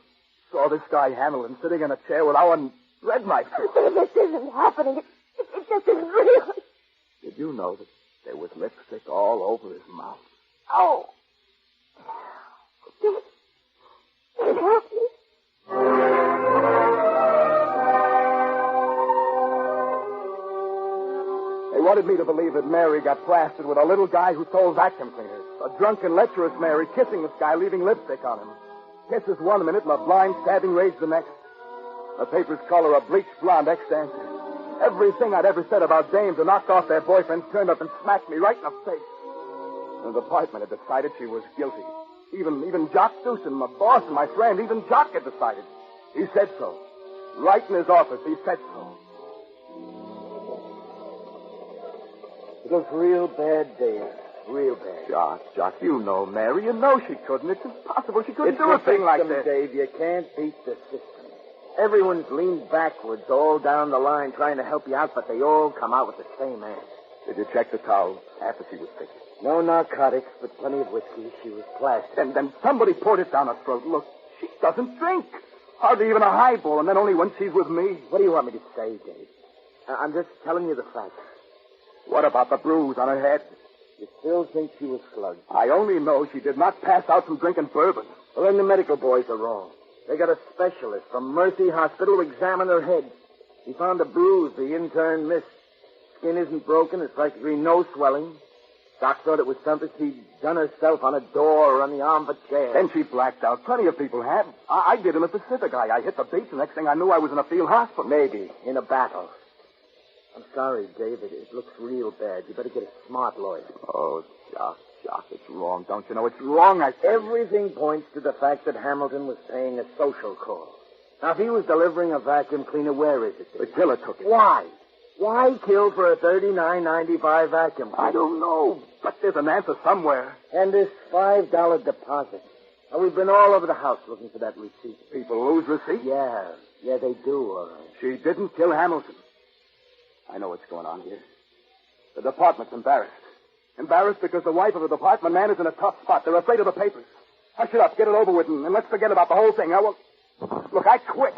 saw this guy Hamilton sitting in a chair with our bread knife. This isn't happening. It just isn't real. Did you know that there was lipstick all over his mouth? Oh. Dave, help me. They wanted me to believe that Mary got plastered with a little guy who sold vacuum cleaners. A drunken, lecherous Mary kissing this guy, leaving lipstick on him. Kisses 1 minute and a blind, stabbing rage the next. The papers call her a bleached blonde ex-dancer. Everything I'd ever said about dames who knocked off their boyfriends turned up and smacked me right in the face. The department had decided she was guilty. Even Jock Doosan, my boss and my friend, even Jock had decided. He said so. Right in his office, he said so. It looks real bad, Dave. Real bad. Jock, you know Mary. You know she couldn't. It's impossible. She couldn't do a thing like this. Dave. You can't beat the system. Everyone's leaned backwards all down the line trying to help you out, but they all come out with the same answer. Did you check the towel after she was fixed? No narcotics, but plenty of whiskey. She was plastered. And then somebody poured it down her throat. Look, she doesn't drink. Hardly even a highball, and then only when she's with me. What do you want me to say, Dave? I'm just telling you the facts. What about the bruise on her head? You still think she was slugged? I only know she did not pass out from drinking bourbon. Well, then the medical boys are wrong. They got a specialist from Mercy Hospital to examine her head. He found a bruise the intern missed. Skin isn't broken. There's practically no swelling. Doc thought it was something she'd done herself on a door or on the arm of a chair. Then she blacked out. Plenty of people have. I did in the Pacific. I hit the beach. The next thing I knew, I was in a field hospital. Maybe. In a battle. I'm sorry, David. It looks real bad. You better get a smart lawyer. Oh, Jock, it's wrong. Don't you know? It's wrong, I tell you. Everything points to the fact that Hamilton was paying a social call. Now, if he was delivering a vacuum cleaner, where is it? The killer took it. Why? Why kill for a $39.95 vacuum cleaner? I don't know, but there's an answer somewhere. And this $5 deposit. Now, we've been all over the house looking for that receipt. People lose receipts? Yeah, they do, all right. She didn't kill Hamilton. I know what's going on here. The department's embarrassed. Embarrassed because the wife of the department man is in a tough spot. They're afraid of the papers. Hush it up, get it over with, and let's forget about the whole thing. Look, I quit.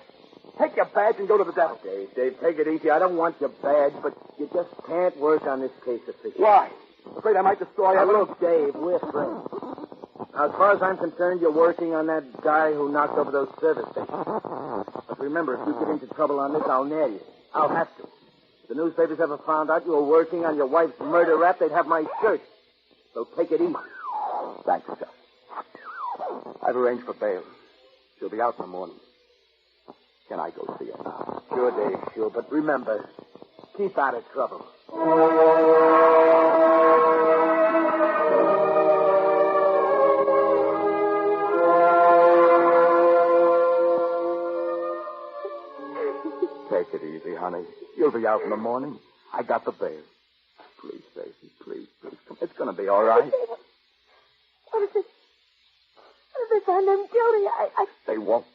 Take your badge and go to the devil. Dave, take it easy. I don't want your badge, but you just can't work on this case officially. Why? Afraid I might destroy evidence? Look, Dave, we're friends. Now, as far as I'm concerned, you're working on that guy who knocked over those service stations. But remember, if you get into trouble on this, I'll nail you. I'll have to. If the newspapers ever found out you were working on your wife's murder rap, they'd have my shirt. So take it easy. Thanks, Chuck. I've arranged for bail. She'll be out in the morning. Can I go see her now? Sure, Dave, sure. But remember, keep out of trouble. Take it easy, honey. You'll be out in the morning. I got the bail. Please, Stacy, please. It's going to be all right. What if they find them guilty? They won't.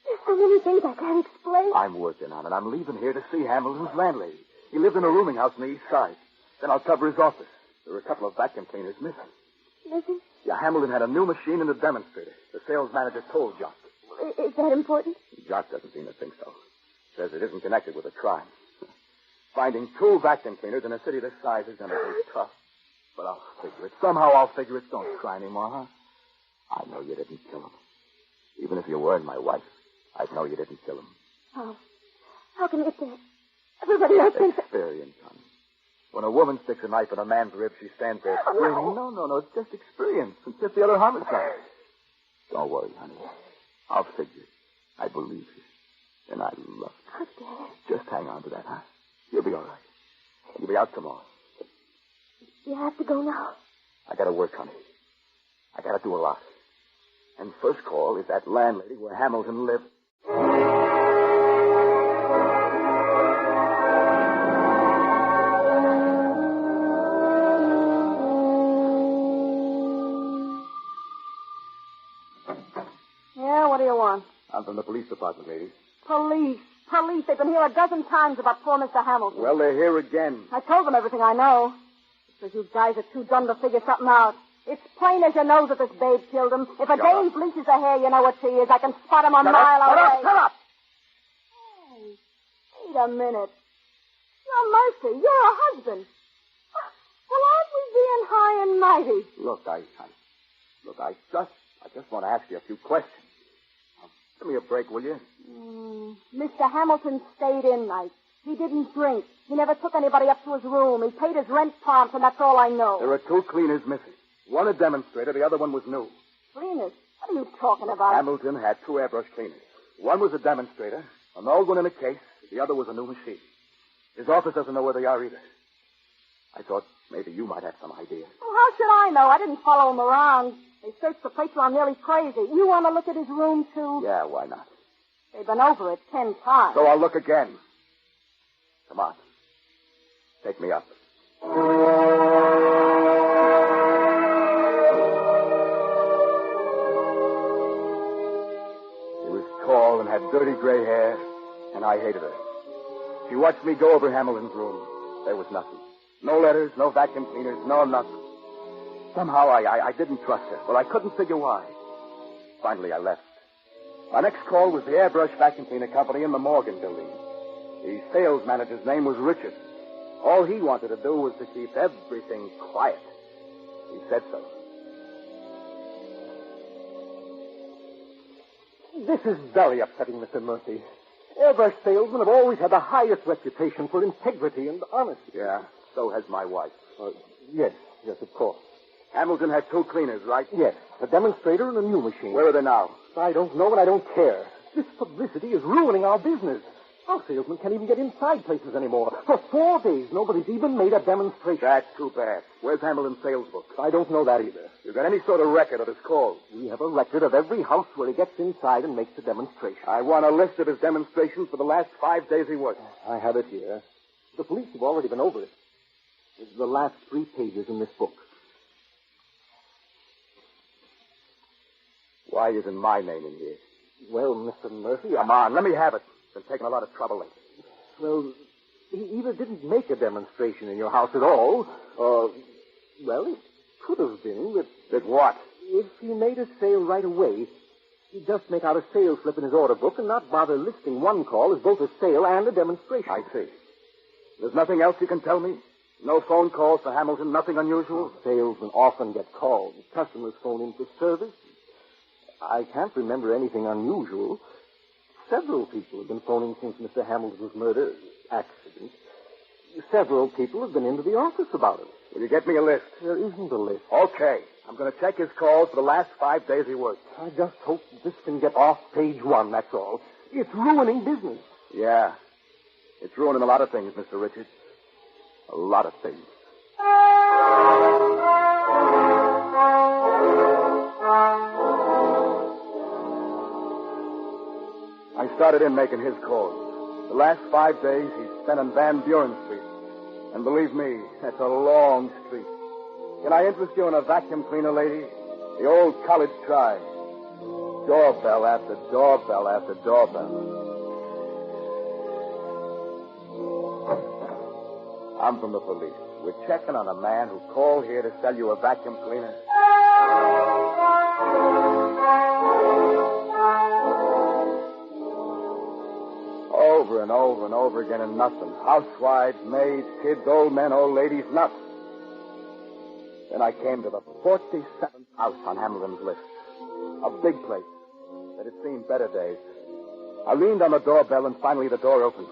There's so many things I can't explain. I'm working on it. I'm leaving here to see Hamilton's landlady. He lived in a rooming house on the east side. Then I'll cover his office. There are a couple of vacuum cleaners missing. Missing? Yeah, Hamilton had a new machine and a demonstrator. The sales manager told Jock. Is that important? Jock doesn't seem to think so. Says it isn't connected with a crime. Finding 2 vacuum cleaners in a city this size is going to be tough. But I'll figure it. Somehow I'll figure it. Don't cry anymore, huh? I know you didn't kill him. Even if you weren't my wife, I'd know you didn't kill him. How can you say it? Everybody else thinks experience, honey. When a woman sticks a knife in a man's ribs, she stands there screaming. No. It's just experience. It's just the other homicide. Don't worry, honey. I'll figure it. I believe you. And I love you. Oh, Dad. Just hang on to that, huh? You'll be all right. You'll be out tomorrow. You have to go now. I gotta work, honey. I gotta do a lot. And first call is that landlady where Hamilton lived. Yeah, what do you want? I'm from the police department, lady. Police. They've been here a dozen times about poor Mr. Hamilton. Well, they're here again. I told them everything I know. Because you guys are too dumb to figure something out. It's plain as your nose that this babe killed him. If a dame bleaches her hair, you know what she is. I can spot him a mile away. Shut up! Hey, wait a minute. No mercy, you're a husband. Well, aren't we being high and mighty? Look, I just want to ask you a few questions. Now, give me a break, will you? Mr. Hamilton stayed in night. He didn't drink. He never took anybody up to his room. He paid his rent prompt, and that's all I know. There are 2 cleaners missing. One a demonstrator, the other one was new. Cleaners? What are you talking about? Hamilton had 2 airbrush cleaners. One was a demonstrator, an old one in a case. The other was a new machine. His office doesn't know where they are either. I thought maybe you might have some idea. Well, how should I know? I didn't follow him around. They searched the place till I'm nearly crazy. You want to look at his room, too? Yeah, why not? They've been over it 10 times. So I'll look again. Come on. Take me up. She was tall and had dirty gray hair, and I hated her. She watched me go over Hamilton's room. There was nothing. No letters, no vacuum cleaners, no nothing. Somehow I didn't trust her. Well, I couldn't figure why. Finally, I left. My next call was the Airbrush Vacuum Cleaner Company in the Morgan building. The sales manager's name was Richard. All he wanted to do was to keep everything quiet. He said so. This is very upsetting, Mr. Murphy. Airbrush salesmen have always had the highest reputation for integrity and honesty. Yeah, so has my wife. Yes, of course. Hamilton had 2 cleaners, right? Yes, a demonstrator and a new machine. Where are they now? I don't know, and I don't care. This publicity is ruining our business. Our salesmen can't even get inside places anymore. For 4 days, nobody's even made a demonstration. That's too bad. Where's Hamilton's sales book? I don't know that either. You got any sort of record of his calls? We have a record of every house where he gets inside and makes a demonstration. I want a list of his demonstrations for the last 5 days he worked. I have it here. The police have already been over it. It's the last 3 pages in this book. Why isn't my name in here? Well, Mr. Murphy... Come on, let me have it. Been taking a lot of trouble lately. Well, he either didn't make a demonstration in your house at all, or... Well, it could have been that... That what? If he made a sale right away, he'd just make out a sales slip in his order book and not bother listing one call as both a sale and a demonstration. I see. There's nothing else you can tell me? No phone calls for Hamilton, nothing unusual? Salesmen often get calls. Customers phone in for service. I can't remember anything unusual. Several people have been phoning since Mr. Hamilton's murder accident. Several people have been into the office about it. Will you get me a list? There isn't a list. Okay. I'm going to check his calls for the last 5 days he worked. I just hope this can get off page 1, that's all. It's ruining business. Yeah. It's ruining a lot of things, Mr. Richards. A lot of things. I started in making his calls. The last 5 days he spent on Van Buren Street. And believe me, that's a long street. Can I interest you in a vacuum cleaner, lady? The old college try. Doorbell after doorbell after doorbell. I'm from the police. We're checking on a man who called here to sell you a vacuum cleaner. Over and over and over again and nothing. Housewives, maids, kids, old men, old ladies, nothing. Then I came to the 47th house on Hamilton's list. A big place that had seen better days. I leaned on the doorbell and finally the door opened.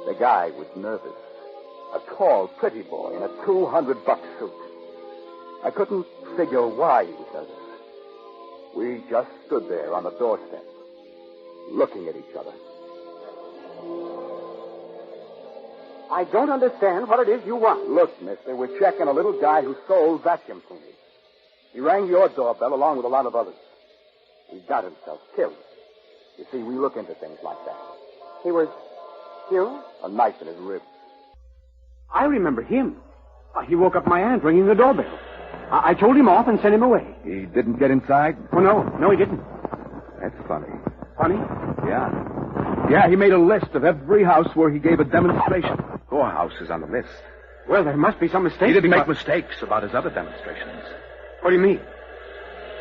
The guy was nervous. A tall, pretty boy in a $200 suit. I couldn't figure why he was nervous. We just stood there on the doorstep, looking at each other. I don't understand what it is you want. Look, mister, we're checking a little guy who sold vacuum cleaners. He rang your doorbell along with a lot of others. He got himself killed. You see, we look into things like that. He was killed? A knife in his ribs. I remember him. He woke up my aunt ringing the doorbell. I told him off and sent him away. He didn't get inside? Oh, no, he didn't. That's funny. Funny? Yeah. Yeah, he made a list of every house where he gave a demonstration. Your house is on the list. Well, there must be some mistake. He didn't make mistakes about his other demonstrations. What do you mean?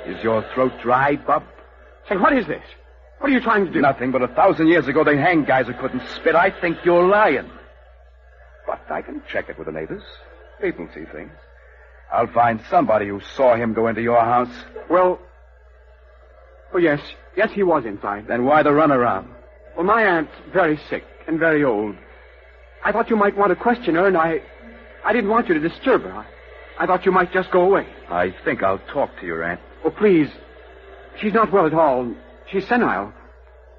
Is your throat dry, Bub? Say, what is this? What are you trying to do? Nothing, but 1,000 years ago they hanged guys who couldn't spit. I think you're lying. But I can check it with the neighbors. People see things. I'll find somebody who saw him go into your house. Well, yes. Yes, he was inside. Then why the runaround? Well, my aunt's very sick and very old. I thought you might want to question her, and I didn't want you to disturb her. I thought you might just go away. I think I'll talk to your aunt. Oh, please. She's not well at all. She's senile.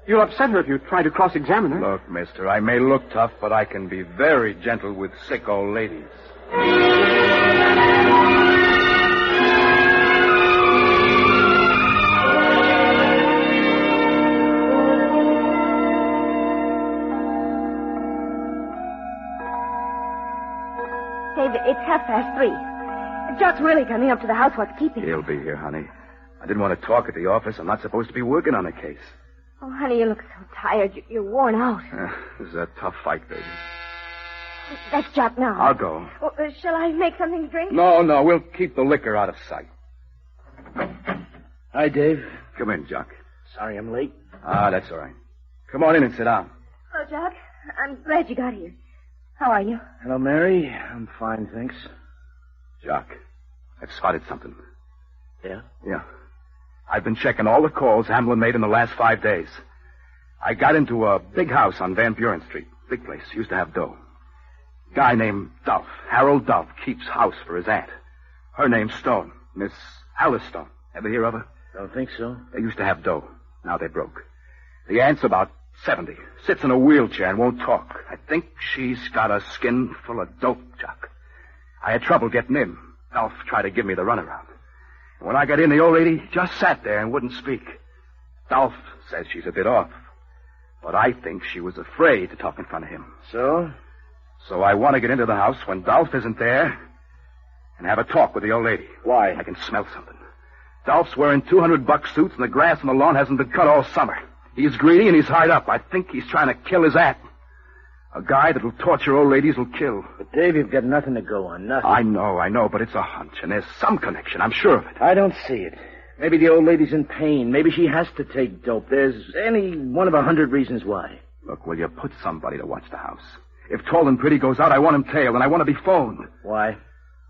You'll upset her if you try to cross-examine her. Look, mister, I may look tough, but I can be very gentle with sick old ladies. Dave, it's 3:30. Jock's really coming up to the house. What's keeping him? He'll be here, honey. I didn't want to talk at the office. I'm not supposed to be working on a case. Oh, honey, you look so tired. You're worn out. This is a tough fight, baby. That's Jock now. I'll go. Well, shall I make something to drink? No, we'll keep the liquor out of sight. Hi, Dave. Come in, Jock. Sorry I'm late. That's all right. Come on in and sit down. Oh, Jock, I'm glad you got here. How are you? Hello, Mary. I'm fine, thanks. Jock, I've spotted something. Yeah? Yeah. I've been checking all the calls Hamlin made in the last 5 days. I got into a big house on Van Buren Street. Big place. Used to have dough. Guy named Duff, Harold Duff, keeps house for his aunt. Her name's Stone. Miss Alice Stone. Ever hear of her? Don't think so. They used to have dough. Now they broke. The aunt's about 70. Sits in a wheelchair and won't talk. I think she's got a skin full of dope, Jock. I had trouble getting in. Duff tried to give me the runaround. When I got in, the old lady just sat there and wouldn't speak. Dolph says she's a bit off. But I think she was afraid to talk in front of him. So? So I want to get into the house when Dolph isn't there and have a talk with the old lady. Why? I can smell something. Dolph's wearing $200 suits and the grass on the lawn hasn't been cut all summer. He's greedy and he's hard up. I think he's trying to kill his aunt. A guy that'll torture old ladies will kill. But, Dave, you've got nothing to go on, nothing. I know, but it's a hunch, and there's some connection. I'm sure of it. I don't see it. Maybe the old lady's in pain. Maybe she has to take dope. There's any one of 100 reasons why. Look, will you put somebody to watch the house? If Tall and Pretty goes out, I want him tailed, and I want to be phoned. Why?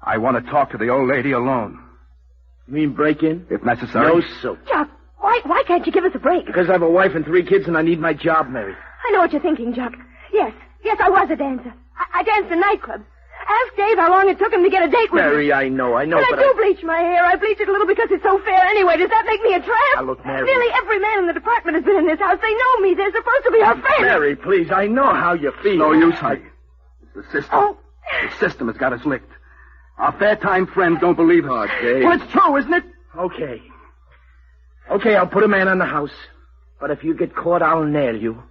I want to talk to the old lady alone. You mean break in? If necessary. No soap. Jock, why can't you give us a break? Because I have a wife and 3 kids, and I need my job, Mary. I know what you're thinking, Jock. Yes, I was a dancer. I danced in nightclubs. Ask Dave how long it took him to get a date with me. Mary, I know, but but I do bleach my hair. I bleach it a little because it's so fair anyway. Does that make me a tramp? Now, look, Mary. Nearly every man in the department has been in this house. They know me. They're supposed to be our friends. Mary, please, I know how you feel. No use, honey. It's the system. Oh. The system has got us licked. Our fair-time friends don't believe her. Dave. Well, it's true, isn't it? Okay, I'll put a man on the house. But if you get caught, I'll nail you.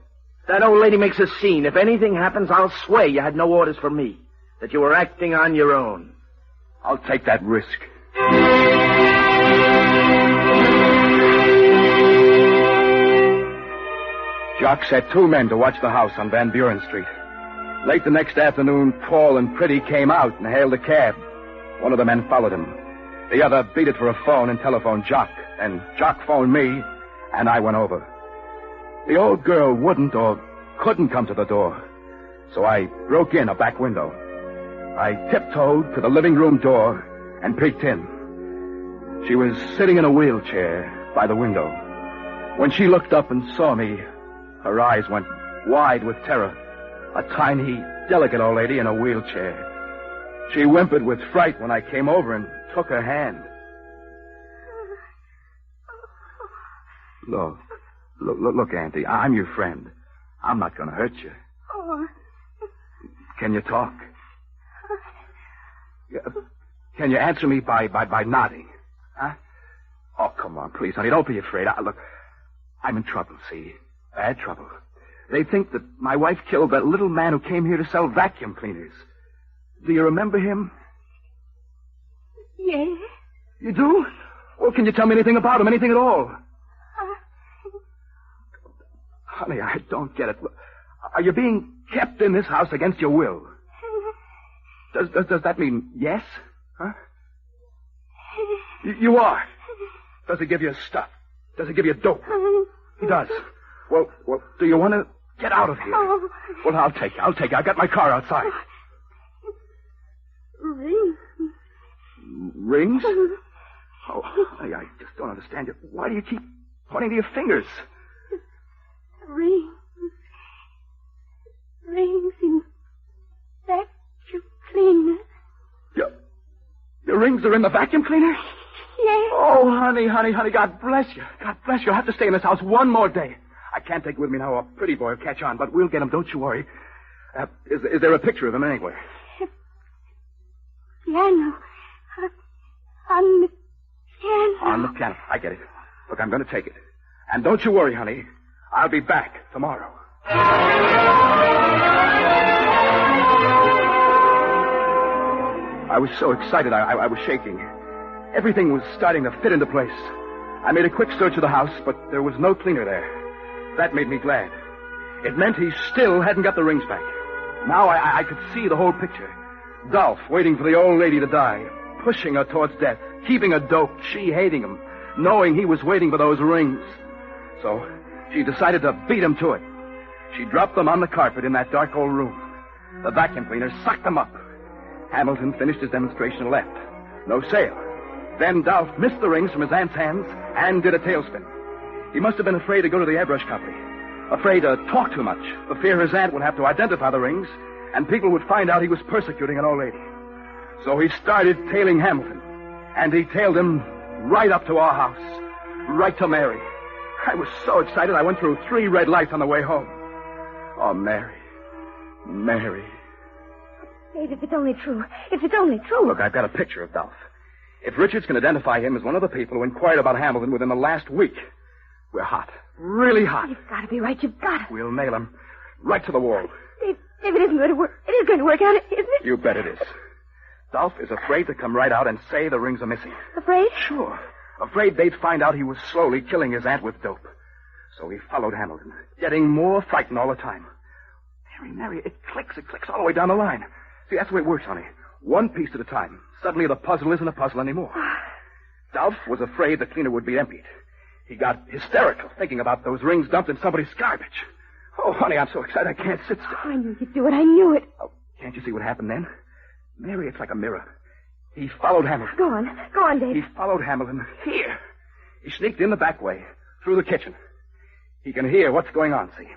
That old lady makes a scene. If anything happens, I'll swear you had no orders from me. That you were acting on your own. I'll take that risk. Jock set 2 men to watch the house on Van Buren Street. Late the next afternoon, Tall and Pretty came out and hailed a cab. One of the men followed him. The other beat it for a phone and telephoned Jock. And Jock phoned me, and I went over. The old girl wouldn't or couldn't come to the door, so I broke in a back window. I tiptoed to the living room door and peeked in. She was sitting in a wheelchair by the window. When she looked up and saw me, her eyes went wide with terror. A tiny, delicate old lady in a wheelchair. She whimpered with fright when I came over and took her hand. Look, Auntie, I'm your friend. I'm not going to hurt you. Oh. Can you talk? Can you answer me by nodding? Huh? Oh, come on, please, honey. Don't be afraid. Look, I'm in trouble, see? Bad trouble. They think that my wife killed that little man who came here to sell vacuum cleaners. Do you remember him? Yes. You do? Well, can you tell me anything about him? Anything at all? Honey, I don't get it. Look, are you being kept in this house against your will? Does that mean yes? Huh? You are. Does he give you stuff? Does he give you dope? He does. Well, do you want to get out of here? Oh. Well, I'll take you. I got my car outside. Rings. Rings? Oh, honey, I just don't understand you. Why do you keep pointing to your fingers? Rings. Rings in vacuum cleaner. Your rings are in the vacuum cleaner? Yes. Oh, honey, God bless you. God bless you. I'll have to stay in this house one more day. I can't take with me now a pretty boy will catch on, but we'll get him, don't you worry. Is there a picture of him anywhere? Piano. On the piano. On the piano. I get it. Look, I'm going to take it. And don't you worry, honey. I'll be back tomorrow. I was so excited, I was shaking. Everything was starting to fit into place. I made a quick search of the house, but there was no cleaner there. That made me glad. It meant he still hadn't got the rings back. Now I could see the whole picture. Dolph waiting for the old lady to die, pushing her towards death, keeping her doped, she hating him, knowing he was waiting for those rings. So she decided to beat him to it. She dropped them on the carpet in that dark old room. The vacuum cleaner sucked them up. Hamilton finished his demonstration and left. No sale. Then Dolph missed the rings from his aunt's hands and did a tailspin. He must have been afraid to go to the airbrush company. Afraid to talk too much. For fear his aunt would have to identify the rings and people would find out he was persecuting an old lady. So he started tailing Hamilton. And he tailed him right up to our house. Right to Mary. I was so excited I went through 3 red lights on the way home. Oh, Mary. Mary. Dave, if it's only true. If it's only true. Look, I've got a picture of Dolph. If Richards can identify him as one of the people who inquired about Hamilton within the last week, we're hot. Really hot. You've got to be right. You've got to. We'll nail him right to the wall. Dave, it isn't going to work. It is going to work out, isn't it? You bet it is. Dolph is afraid to come right out and say the rings are missing. Afraid? Sure. Afraid they'd find out he was slowly killing his aunt with dope. So he followed Hamilton, getting more frightened all the time. Mary, it clicks all the way down the line. See, that's the way it works, honey. One piece at a time. Suddenly the puzzle isn't a puzzle anymore. Dolph was afraid the cleaner would be emptied. He got hysterical thinking about those rings dumped in somebody's garbage. Oh, honey, I'm so excited I can't sit still. I knew you'd do it. I knew it. Oh, can't you see what happened then? Mary, it's like a mirror. He followed Hamilton. Go on, Dave. He followed Hamilton here. He sneaked in the back way, through the kitchen. He can hear what's going on, see?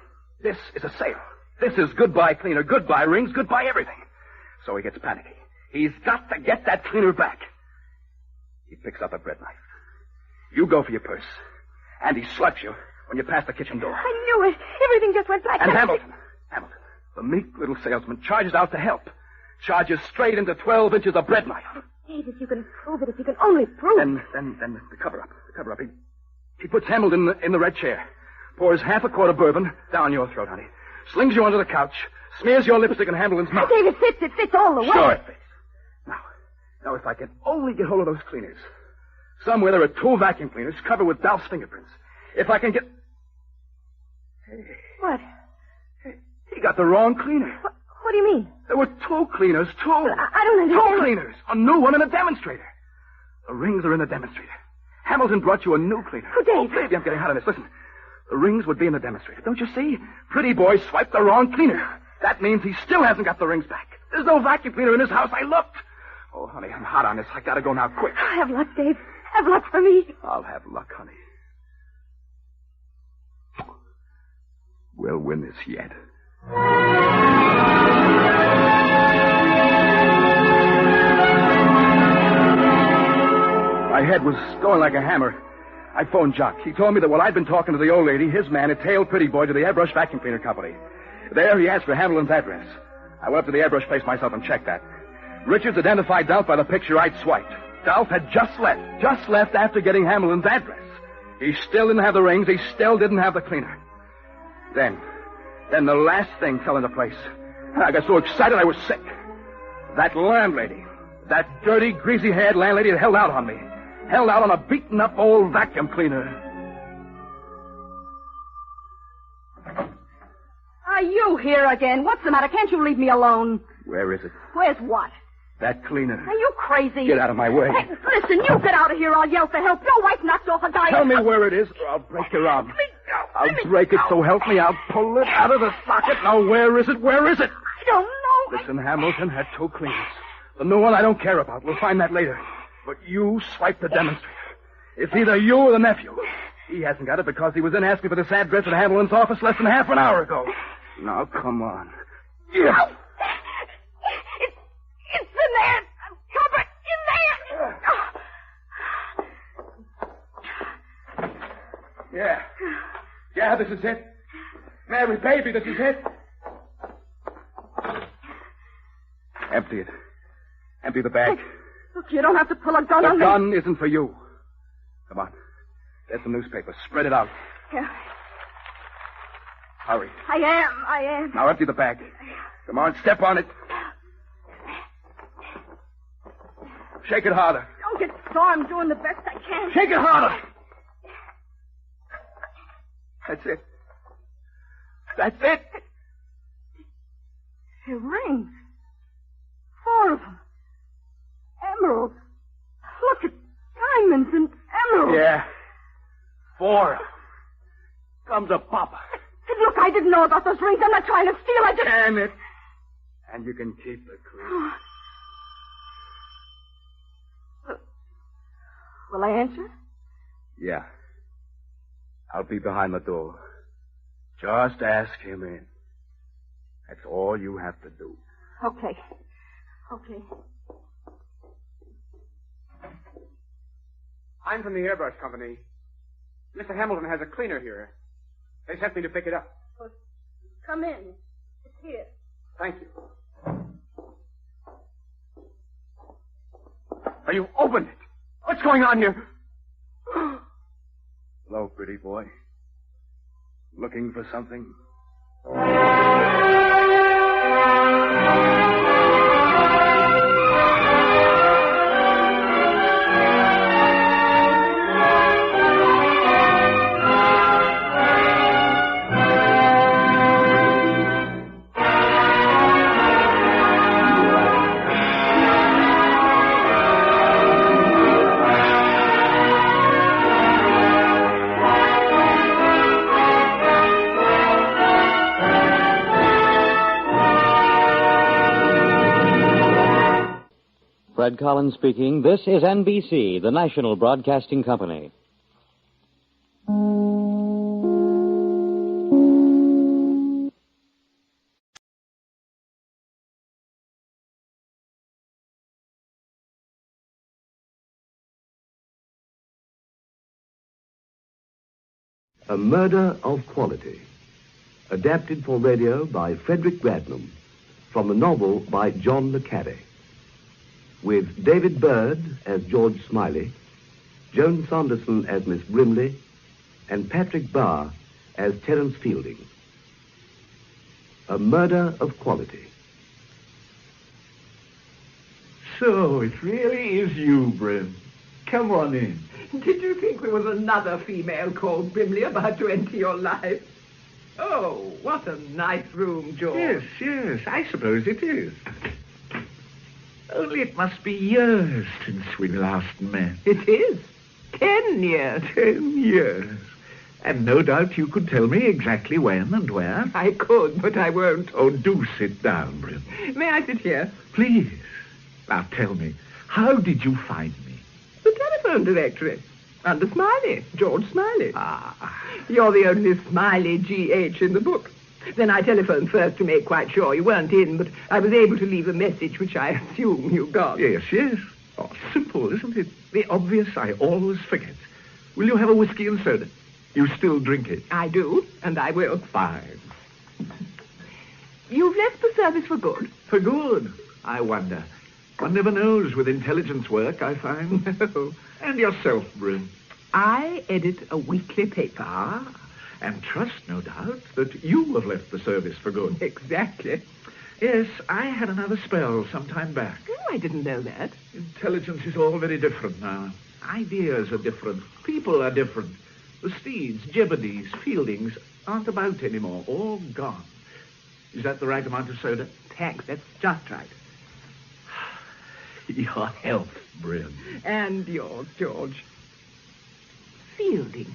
This is a sale. This is goodbye cleaner, goodbye rings, goodbye everything. So he gets panicky. He's got to get that cleaner back. He picks up a bread knife. You go for your purse. And he slaps you when you pass the kitchen door. I knew it. Everything just went black. And Hamilton, the meek little salesman, charges out to help. Charges straight into 12 inches of bread knife. Oh, Dave, if you can prove it, if you can only prove it. Then the cover-up. He puts Hamilton in the red chair. Pours half a quart of bourbon down your throat, honey. Slings you onto the couch. Smears your lipstick in Hamilton's mouth. Dave, it fits all the way. Sure it fits. Now, if I can only get hold of those cleaners. Somewhere there are 2 vacuum cleaners covered with Dolph's fingerprints. If I can get... Hey. What? He got the wrong cleaner. What do you mean? There were 2 cleaners, 2. I don't understand. 2 cleaners. A new one and a demonstrator. The rings are in the demonstrator. Hamilton brought you a new cleaner. Oh, Dave. Oh, baby, I'm getting hot on this. Listen. The rings would be in the demonstrator. Don't you see? Pretty boy swiped the wrong cleaner. That means he still hasn't got the rings back. There's no vacuum cleaner in his house. I looked. Oh, honey, I'm hot on this. I gotta go now, quick. Have luck, Dave. Have luck for me. I'll have luck, honey. We'll win this yet. My head was going like a hammer. I phoned Jock. He told me that while I'd been talking to the old lady, his man had tailed Pretty Boy to the airbrush vacuum cleaner company. There he asked for Hamilton's address. I went up to the airbrush place myself and checked that. Richards identified Dolph by the picture I'd swiped. Dolph had just left after getting Hamilton's address. He still didn't have the rings. He still didn't have the cleaner. Then the last thing fell into place. I got so excited I was sick. That landlady, that dirty, greasy-haired landlady had held out on me. Held out on a beaten-up old vacuum cleaner. Are you here again? What's the matter? Can't you leave me alone? Where is it? Where's what? That cleaner. Are you crazy? Get out of my way. Hey, listen, you get out of here. I'll yell for help. Your wife knocked off a guy. Tell me where it is, or I'll break your arm. I'll break it, so help me. I'll pull it out of the socket. Now, where is it? Where is it? I don't know. Listen, Hamilton had 2 cleaners. The new one I don't care about. We'll find that later. But you swiped the demonstrator. It's either you or the nephew. He hasn't got it because he was in asking for this address at Hamilton's office less than half an hour ago. Now, come on. Yeah. It's in there. Cover in there. Yeah, this is it. Mary, baby, this is it. Empty it. Empty the bag. Look, you don't have to pull a gun on me. The gun isn't for you. Come on. There's some newspaper. Spread it out. Yeah. Hurry. I am. Now empty the bag. Come on, step on it. Shake it harder. Don't get sore. I'm doing the best I can. Shake it harder. That's it. That's it. Your rings. 4 of them. Emeralds. Look at diamonds and emeralds. Yeah. 4. Comes a papa. Look, I didn't know about those rings. I'm not trying to steal. I just... Damn it. And you can keep the crew. Will I answer? Yeah. I'll be behind the door. Just ask him in. That's all you have to do. Okay. I'm from the airbrush company. Mr. Hamilton has a cleaner here. They sent me to pick it up. Well, come in. It's here. Thank you. Now you opened it. What's going on here? Hello, pretty boy. Looking for something? Fred Collins speaking. This is NBC, the national broadcasting company. A Murder of Quality. Adapted for radio by Frederick Radnam. From the novel by John le Carre. With David Bird as George Smiley, Joan Saunderson as Miss Brimley, and Patrick Barr as Terence Fielding. A Murder of Quality. So, it really is you, Brim. Come on in. Did you think there was another female called Brimley about to enter your life? Oh, what a nice room, George. Yes, I suppose it is. Only it must be years since we last met. It is. 10 years. 10 years. And no doubt you could tell me exactly when and where. I could, but I won't. Oh, do sit down, Brim. May I sit here? Please. Now tell me, how did you find me? The telephone directory. Under Smiley. George Smiley. Ah. You're the only Smiley G.H. in the book. Then I telephoned first to make quite sure you weren't in, but I was able to leave a message which I assume you got. Yes. Oh, simple, isn't it? The obvious I always forget. Will you have a whiskey and soda? You still drink it? I do, and I will. Fine. You've left the service for good? For good, I wonder. One never knows with intelligence work, I find. No. And yourself, Brim. I edit a weekly paper. Ah, and trust, no doubt, that you have left the service for good. Exactly. Yes, I had another spell some time back. Oh, I didn't know that. Intelligence is all very different now. Ideas are different. People are different. The Steeds, Jeopardies, Fieldings aren't about anymore. All gone. Is that the right amount of soda? Thanks, that's just right. Your health, Brim. And yours, George. Fielding.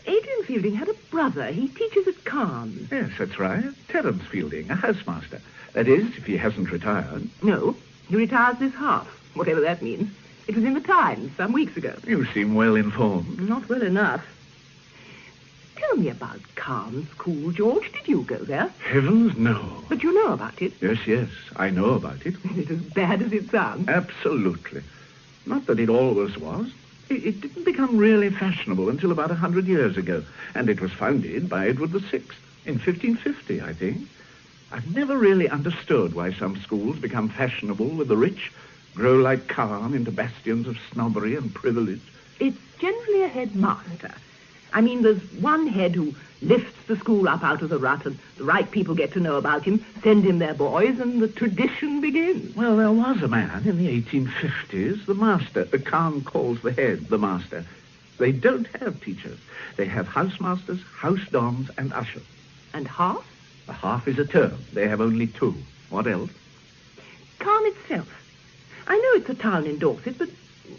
Adrian Fielding had a brother. He teaches at Cairns. Yes, that's right. Terence Fielding, a housemaster. That is, if he hasn't retired. No, he retires this half, whatever that means. It was in the Times some weeks ago. You seem well informed. Not well enough. Tell me about Cairns School, George. Did you go there? Heavens, no. But you know about it. Yes, I know about it. Is it as bad as it sounds? Absolutely. Not that it always was. It didn't become really fashionable until about 100 years ago, and it was founded by Edward VI in 1550, I think. I've never really understood why some schools become fashionable with the rich, grow like Cairn into bastions of snobbery and privilege. It's generally a headmaster. I mean, there's one head who lifts the school up out of the rut, and the right people get to know about him, send him their boys, and the tradition begins. Well, there was a man in the 1850s, the master. Cairn calls the head the master. They don't have teachers. They have housemasters, house dons, and ushers. And half? A half is a term. They have only 2. What else? Cairn itself. I know it's a town in Dorset, but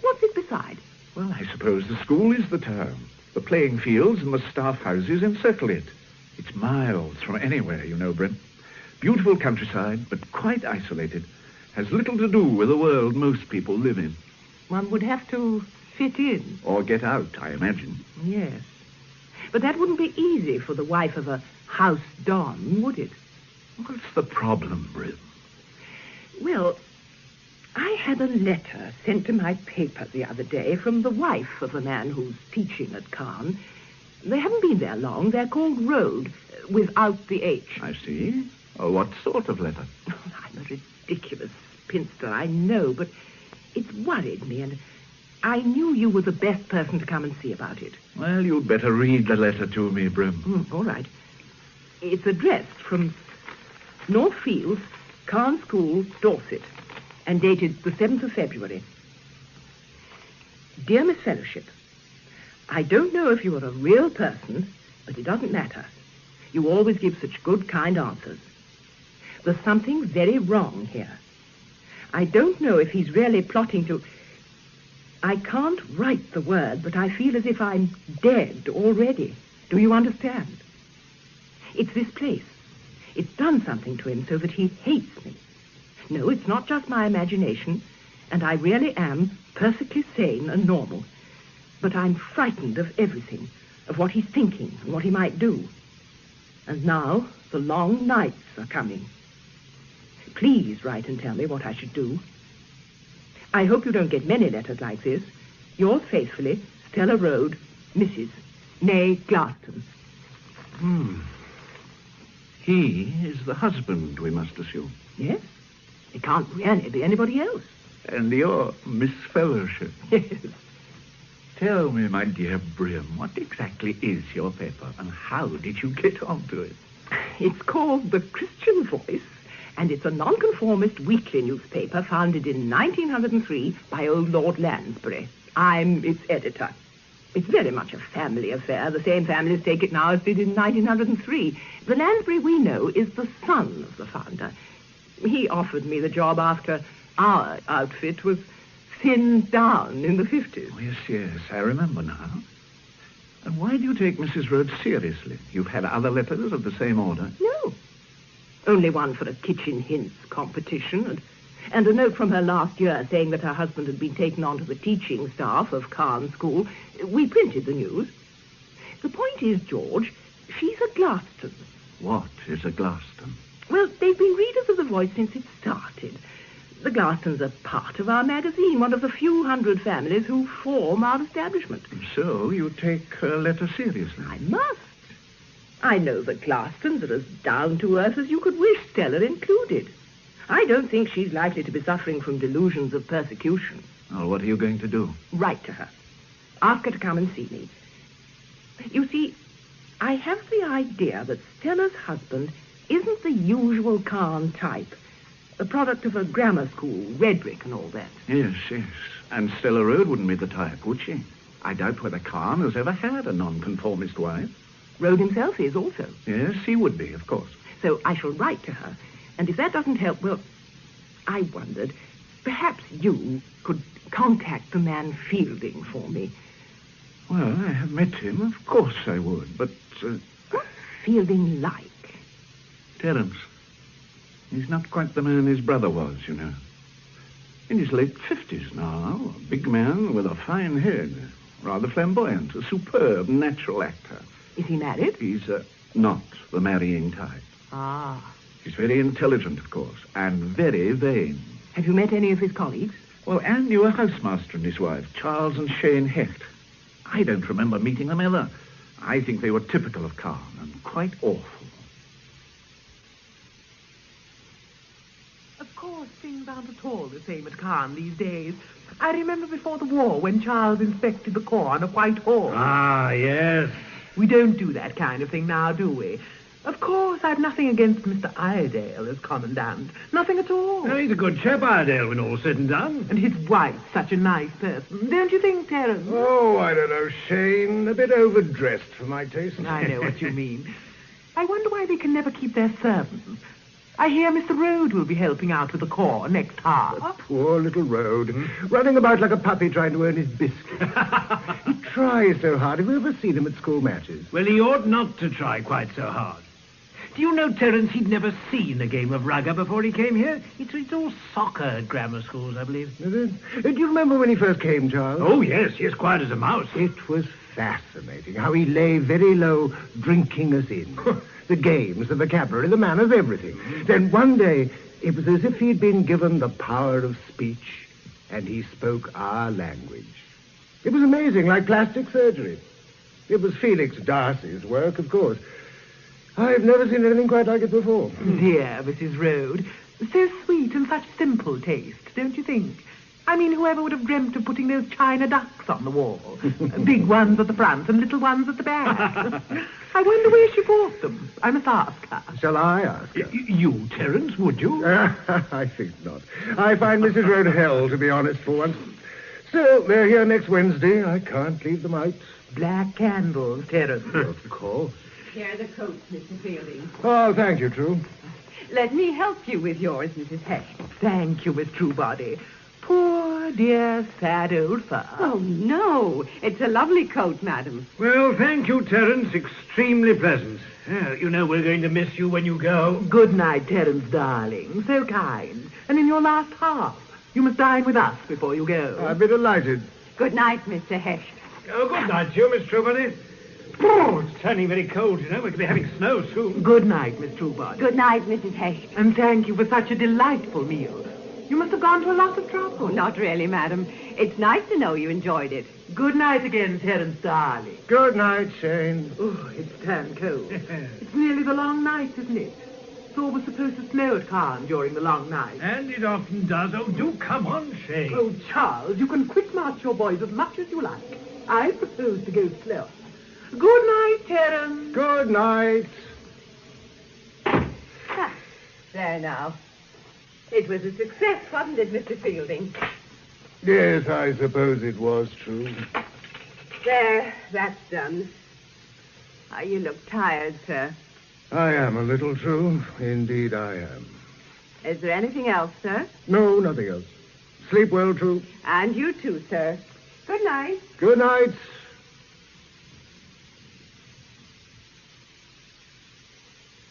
what's it beside? Well, I suppose the school is the town. The playing fields and the staff houses encircle it. It's miles from anywhere, you know, Brim. Beautiful countryside, but quite isolated. Has little to do with the world most people live in. One would have to fit in. Or get out, I imagine. Yes. But that wouldn't be easy for the wife of a house don, would it? What's the problem, Brim? Well, I had a letter sent to my paper the other day from the wife of the man who's teaching at Cairn. They haven't been there long. They're called Road, without the H. I see. Oh, what sort of letter? Oh, I'm a ridiculous spinster, I know, but it's worried me, and I knew you were the best person to come and see about it. Well, you'd better read the letter to me, Brim. All right. It's addressed from North Fields, Cairn School, Dorset, and dated the 7th of February. Dear Miss Fellowship, I don't know if you are a real person, but it doesn't matter. You always give such good, kind answers. There's something very wrong here. I don't know if he's really plotting to... I can't write the word, but I feel as if I'm dead already. Do you understand? It's this place. It's done something to him so that he hates me. No, it's not just my imagination, and I really am perfectly sane and normal. But I'm frightened of everything, of what he's thinking and what he might do. And now the long nights are coming. Please write and tell me what I should do. I hope you don't get many letters like this. Yours faithfully, Stella Road, Mrs. Nay Glaston. He is the husband, we must assume. Yes. It can't really be anybody else. And you're Miss Fellowship. Yes. Tell me, my dear Brim, what exactly is your paper, and how did you get onto it? It's called The Christian Voice, and it's a nonconformist weekly newspaper founded in 1903 by old Lord Lansbury. I'm its editor. It's very much a family affair. The same families take it now as did in 1903. The Lansbury we know is the son of the founder. He offered me the job after our outfit was thinned down in the 50s. Oh, yes, I remember now. And why do you take Mrs. Rhodes seriously? You've had other letters of the same order? No. Only one for a kitchen hints competition, and a note from her last year saying that her husband had been taken onto the teaching staff of Cairn School. We printed the news. The point is, George, she's a Glaston. What is a Glaston? Well, they've been readers of The Voice since it started. The Glastons are part of our magazine, one of the few hundred families who form our establishment. So you take her letter seriously? I must. I know the Clarstons are as down-to-earth as you could wish, Stella included. I don't think she's likely to be suffering from delusions of persecution. Well, what are you going to do? Write to her. Ask her to come and see me. You see, I have the idea that Stella's husband isn't the usual Khan type. A product of a grammar school, rhetoric and all that. Yes. And Stella Road wouldn't be the type, would she? I doubt whether Khan has ever had a nonconformist wife. Road himself is also. Yes, he would be, of course. So I shall write to her. And if that doesn't help, well, I wondered, perhaps you could contact the man Fielding for me. Well, I have met him. Of course I would, but... What's Fielding like? Terence. He's not quite the man his brother was, you know. In his late 50s now, a big man with a fine head, rather flamboyant, a superb natural actor. Is he married? He's not the marrying type. Ah. He's very intelligent, of course, and very vain. Have you met any of his colleagues? Well, Anne knew a housemaster and his wife, Charles and Shane Hecht. I don't remember meeting them ever. I think they were typical of Khan and quite awful. Of course, things aren't at all the same at Caen these days. I remember before the war when Charles inspected the corn of Whitehall. Ah, yes. We don't do that kind of thing now, do we? Of course, I've nothing against Mr. Iredale as commandant. Nothing at all. Oh, he's a good chap, Iredale, when all's said and done. And his wife's such a nice person. Don't you think, Terence? Oh, I don't know, Shane. A bit overdressed for my taste. I know what you mean. I wonder why they can never keep their servants. I hear Mr. Road will be helping out with the corps next half. Poor little Road, running about like a puppy trying to earn his biscuit. He tries so hard. Have you ever seen him at school matches? Well, he ought not to try quite so hard. Do you know, Terence, he'd never seen a game of rugger before he came here? It's all soccer at grammar schools, I believe. Is it? Do you remember when he first came, Charles? Oh, yes, quiet as a mouse. It was fascinating how he lay very low, drinking us in. The games, the vocabulary, the manners, everything. Then one day, it was as if he'd been given the power of speech, and he spoke our language. It was amazing, like plastic surgery. It was Felix Darcy's work, of course. I've never seen anything quite like it before. Dear Mrs. Road. So sweet and such simple taste, don't you think? I mean, whoever would have dreamt of putting those china ducks on the wall? Big ones at the front and little ones at the back. I wonder where she bought them. I must ask her. Shall I ask her? You, Terence, would you? I think not. I find Mrs. Road hell, to be honest, for once. So, they're here next Wednesday. I can't leave them out. Black candles, Terence. Of course. Here are the coats, Mr. Fielding. Oh, thank you, True. Let me help you with yours, Mrs. Hecht. Thank you, Miss Truebody. Poor, dear, sad old fur. Oh, no. It's a lovely coat, madam. Well, thank you, Terence. Extremely pleasant. You know we're going to miss you when you go. Good night, Terence, darling. So kind. And in your last half, you must dine with us before you go. I'd be delighted. Good night, Mr. Hecht. Oh, good night to you, Miss Truebody. Oh, it's turning very cold, you know. We could be having snow soon. Good night, Miss Truebody. Good night, Mrs. Hecht. And thank you for such a delightful meal. You must have gone to a lot of trouble. Oh, not really, madam. It's nice to know you enjoyed it. Good night again, Terence, darling. Good night, Shane. Oh, it's turned cold. It's nearly the long night, isn't it? It's always supposed to snow at Caen during the long night. And it often does. Oh, do come on, Shane. Oh, Charles, you can quick march your boys as much as you like. I propose to go slower. Good night, Terence. Good night. There now. It was a success, wasn't it, Mr. Fielding? Yes, I suppose it was true. There, that's done. You look tired, sir. I am a little, True. Indeed, I am. Is there anything else, sir? No, nothing else. Sleep well, True. And you too, sir. Good night. Good night.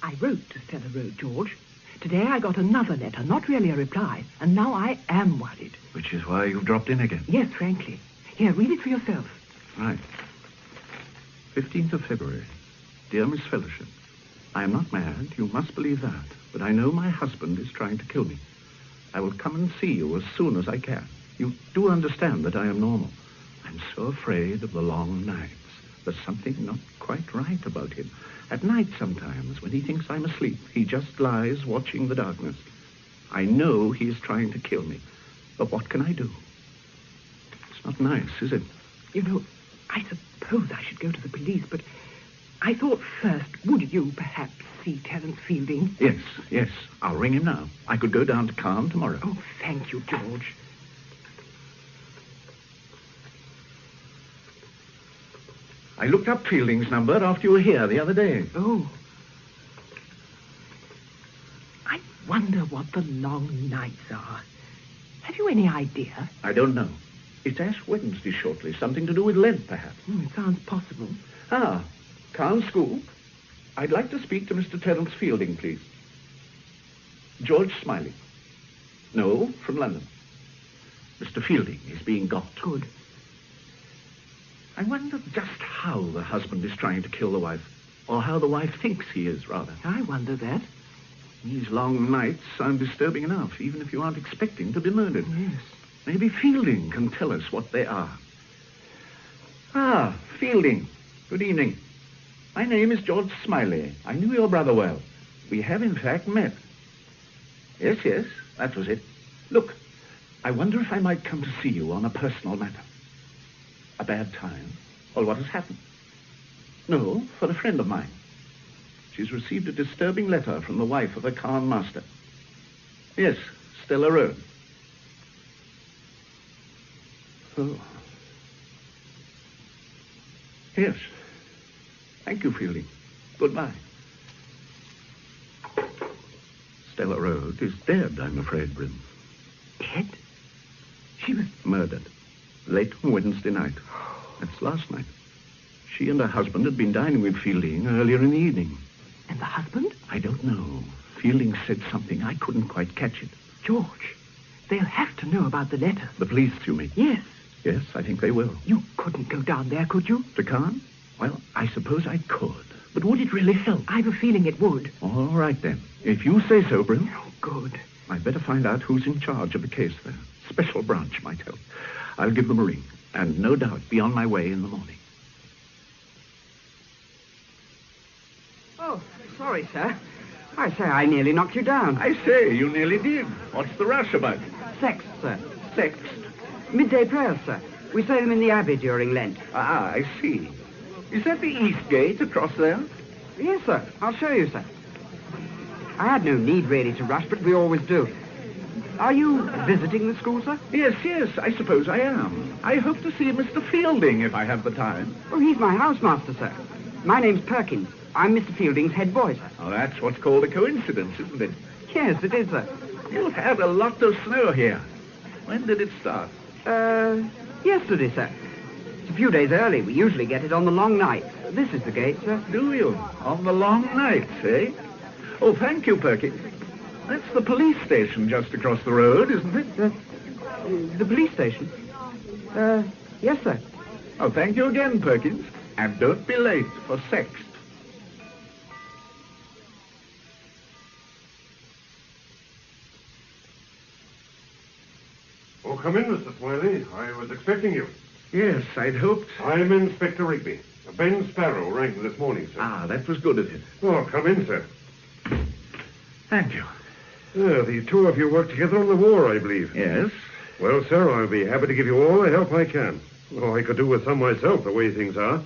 I wrote to Stella Road, George. Today I got another letter, not really a reply, and now I am worried. Which is why you've dropped in again. Yes, frankly. Here, read it for yourself. Right. 15th of February. Dear Miss Fellowship, I am not mad, you must believe that, but I know my husband is trying to kill me. I will come and see you as soon as I can. You do understand that I am normal. I'm so afraid of the long nights, There's something not quite right about him. At night sometimes, when he thinks I'm asleep, he just lies watching the darkness. I know he is trying to kill me. But what can I do? It's not nice, is it? You know, I suppose I should go to the police, but I thought first, would you perhaps see Terence Fielding? Yes. I'll ring him now. I could go down to Calm tomorrow. Oh, thank you, George. I looked up Fielding's number after you were here the other day. Oh. I wonder what the long nights are. Have you any idea? I don't know. It's Ash Wednesday shortly. Something to do with Lent, perhaps. It sounds possible. Calm School. I'd like to speak to Mr. Terence Fielding, please. George Smiley. No, from London. Mr. Fielding is being got. Good. I wonder just how the husband is trying to kill the wife. Or how the wife thinks he is, rather. I wonder that. These long nights sound disturbing enough, even if you aren't expecting to be murdered. Yes. Maybe Fielding can tell us what they are. Fielding. Good evening. My name is George Smiley. I knew your brother well. We have, in fact, met. Yes, that was it. Look, I wonder if I might come to see you on a personal matter. A bad time? Well, what has happened? No, for a friend of mine. She's received a disturbing letter from the wife of a Khan master. Yes, Stella Road. Oh. Yes. Thank you, Fielding. Goodbye. Stella Road is dead, I'm afraid, Brim. Dead? She was murdered. Late on Wednesday night. That's last night. She and her husband had been dining with Fielding earlier in the evening. And the husband? I don't know. Fielding said something. I couldn't quite catch it. George, they'll have to know about the letter. The police, you mean? Yes. Yes, I think they will. You couldn't go down there, could you? To Khan? Well, I suppose I could. But would it really help? I've a feeling it would. All right, then. If you say so, Brim. Oh, good. I'd better find out who's in charge of the case there. Special branch might help. I'll give them a ring, and no doubt be on my way in the morning. Oh, sorry, sir. I say, I nearly knocked you down. I say, you nearly did. What's the rush about? Sext, sir. Sext? Midday prayers, sir. We say them in the Abbey during Lent. I see. Is that the East Gate across there? Yes, sir. I'll show you, sir. I had no need really to rush, but we always do. Are you visiting the school, sir? Yes, I suppose I am. I hope to see Mr. Fielding if I have the time. Well, he's my housemaster, sir. My name's Perkins. I'm Mr. Fielding's head boy, sir. Oh, that's what's called a coincidence, isn't it? Yes, it is, sir. You've had a lot of snow here. When did it start? Yesterday, sir. It's a few days early. We usually get it on the long night. This is the gate, sir. Do you? On the long nights, eh? Oh, thank you, Perkins. That's the police station just across the road, isn't it? The police station? Yes, sir. Oh, thank you again, Perkins. And don't be late for Sext. Oh, come in, Mr. Smiley. I was expecting you. Yes, I'd hoped. I'm Inspector Rigby. Ben Sparrow rang this morning, sir. Ah, that was good of him. Oh, come in, sir. Thank you. The two of you work together on the war, I believe. Yes. Well, sir, I'll be happy to give you all the help I can. Oh, I could do with some myself, the way things are.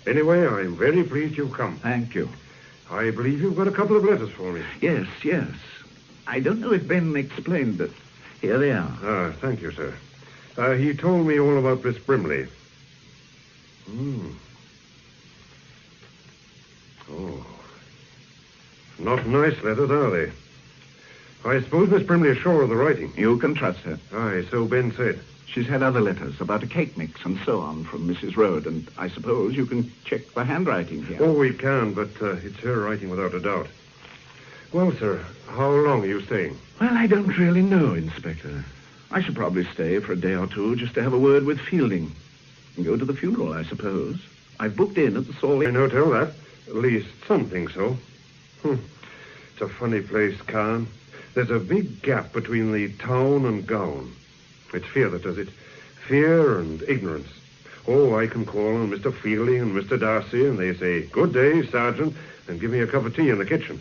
Anyway, I'm very pleased you've come. Thank you. I believe you've got a couple of letters for me. Yes. I don't know if Ben explained that. Here they are. Ah, thank you, sir. He told me all about Miss Brimley. Oh. Not nice letters, are they? I suppose Miss Brimley is sure of the writing. You can trust her. Aye, so Ben said. She's had other letters about a cake mix and so on from Mrs. Rhodes, and I suppose you can check the handwriting here. Oh, we can, but it's her writing without a doubt. Well, sir, how long are you staying? Well, I don't really know, Inspector. I should probably stay for a day or two just to have a word with Fielding. And go to the funeral, I suppose. I've booked in at the Salt Lake... I know, tell that. At least some think so. It's a funny place, Khan. There's a big gap between the town and gown. It's fear that does it. Fear and ignorance. Oh, I can call on Mr. Fielding and Mr. Darcy, and they say, "Good day, Sergeant," and give me a cup of tea in the kitchen.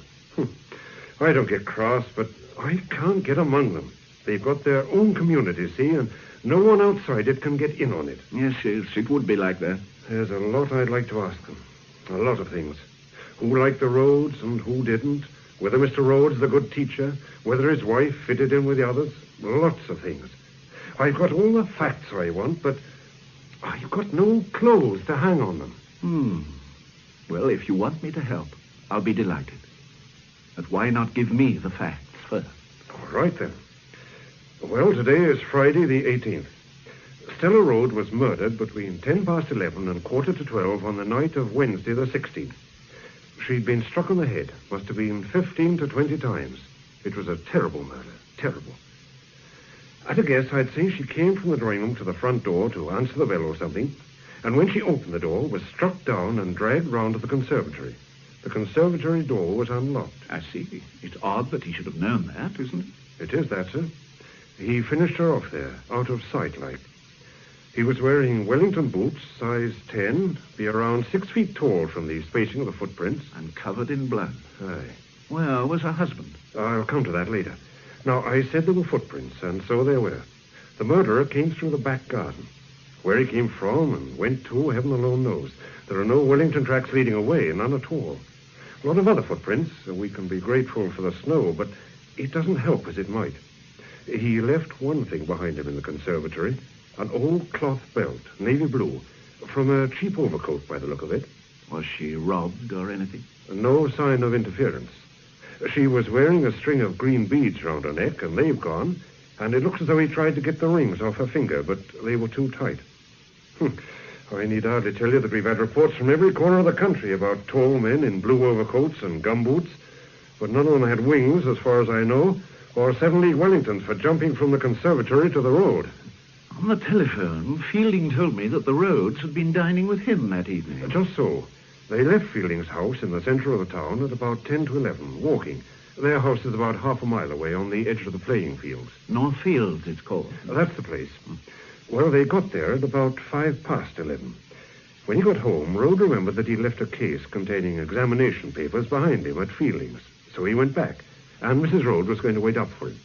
I don't get cross, but I can't get among them. They've got their own community, see, and no one outside it can get in on it. Yes, it would be like that. There's a lot I'd like to ask them. A lot of things. Who liked the Rhodes and who didn't? Whether Mr. Rhodes, the good teacher, whether his wife fitted in with the others. Lots of things. I've got all the facts I want, but I've got no clothes to hang on them. Well, if you want me to help, I'll be delighted. But why not give me the facts first? All right, then. Well, today is Friday the 18th. Stella Rhodes was murdered between 11:10 and 11:45 on the night of Wednesday the 16th. She'd been struck on the head, must have been 15 to 20 times. It was a terrible murder, terrible. At a guess, I'd say she came from the drawing room to the front door to answer the bell or something, and when she opened the door, was struck down and dragged round to the conservatory. The conservatory door was unlocked. I see. It's odd that he should have known that, isn't it? It is that, sir. He finished her off there, out of sight, like. He was wearing Wellington boots, size 10, be around 6 feet tall from the spacing of the footprints. And covered in blood. Aye. Where was her husband? I'll come to that later. Now, I said there were footprints, and so there were. The murderer came through the back garden. Where he came from and went to, heaven alone knows. There are no Wellington tracks leading away, none at all. A lot of other footprints. We can be grateful for the snow, but it doesn't help as it might. He left one thing behind him in the conservatory, an old cloth belt, navy blue, from a cheap overcoat by the look of it. Was she robbed or anything? No sign of interference. She was wearing a string of green beads round her neck, and they've gone, and it looks as though he tried to get the rings off her finger, but they were too tight. I need hardly tell you that we've had reports from every corner of the country about tall men in blue overcoats and gumboots, but none of them had wings, as far as I know, or 7-league Wellingtons for jumping from the conservatory to the road. On the telephone, Fielding told me that the Rhodes had been dining with him that evening. Just so. They left Fielding's house in the center of the town at about 10 to 11, walking. Their house is about half a mile away on the edge of the playing fields. North Fields, it's called. That's the place. Well, they got there at about 11:05. When he got home, Rhodes remembered that he'd left a case containing examination papers behind him at Fielding's. So he went back, and Mrs. Rhodes was going to wait up for him.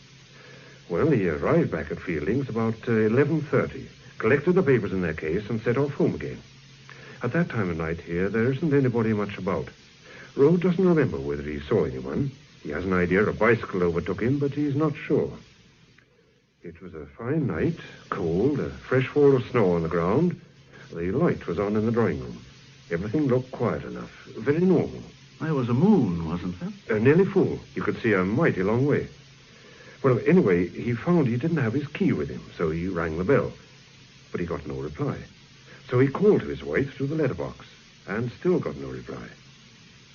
Well, he arrived back at Fielding's about 11:30, collected the papers in their case, and set off home again. At that time of night here, there isn't anybody much about. Rhodes doesn't remember whether he saw anyone. He has an idea a bicycle overtook him, but he's not sure. It was a fine night, cold, a fresh fall of snow on the ground. The light was on in the drawing room. Everything looked quiet enough, very normal. There was a moon, wasn't there? Nearly full. You could see a mighty long way. Well, anyway, he found he didn't have his key with him, so he rang the bell. But he got no reply. So he called to his wife through the letterbox, and still got no reply.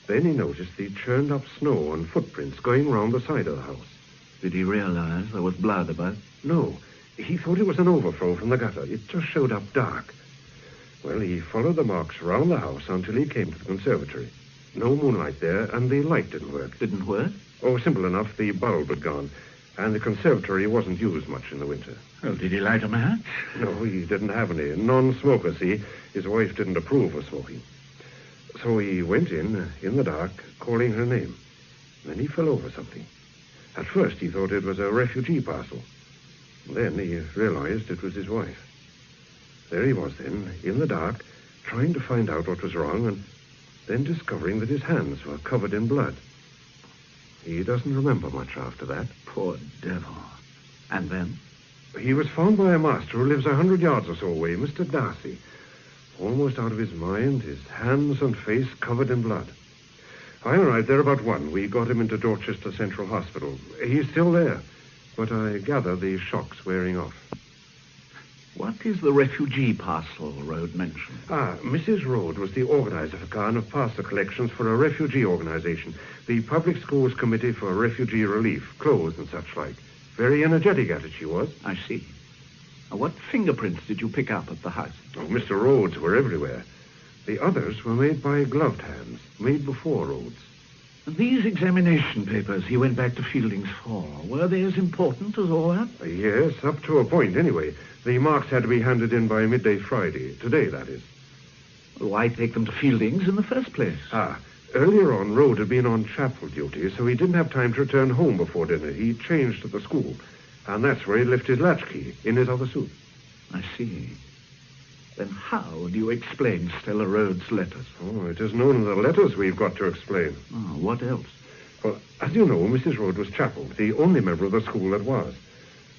Then he noticed the churned up snow and footprints going round the side of the house. Did he realize there was blood about? No. He thought it was an overflow from the gutter. It just showed up dark. Well, he followed the marks round the house until he came to the conservatory. No moonlight there, and the light didn't work. Didn't work? Oh, simple enough. The bulb had gone, and the conservatory wasn't used much in the winter. Well, did he light a match? No, he didn't have any. Non-smoker, see. His wife didn't approve of smoking. So he went in the dark, calling her name. Then he fell over something. At first, he thought it was a refugee parcel. Then he realized it was his wife. There he was then, in the dark, trying to find out what was wrong, and then discovering that his hands were covered in blood. He doesn't remember much after that. Poor devil. And then? He was found by a master who lives 100 yards or so away, Mr. Darcy. Almost out of his mind, his hands and face covered in blood. I arrived there about 1. We got him into Dorchester Central Hospital. He's still there, but I gather the shock's wearing off. What is the refugee parcel Rhodes mentioned? Mrs. Rhodes was the organizer for Caen of parcel collections for a refugee organization, the Public Schools Committee for Refugee Relief, clothes and such like. Very energetic at it, she was. I see. What fingerprints did you pick up at the house? Oh, Mr. Rhodes were everywhere. The others were made by gloved hands, made before Rhodes. These examination papers he went back to Fielding's for, were they as important as all that? Yes, up to a point, anyway. The marks had to be handed in by midday Friday. Today, that is. Why take them to Fielding's in the first place? Earlier on, Rhodes had been on chapel duty, so he didn't have time to return home before dinner. He changed at the school, and that's where he left his latchkey, in his other suit. I see. Then how do you explain Stella Rhodes' letters? Oh, it is known in the letters we've got to explain. Oh, what else? Well, as you know, Mrs. Rhodes was chapel, the only member of the school that was.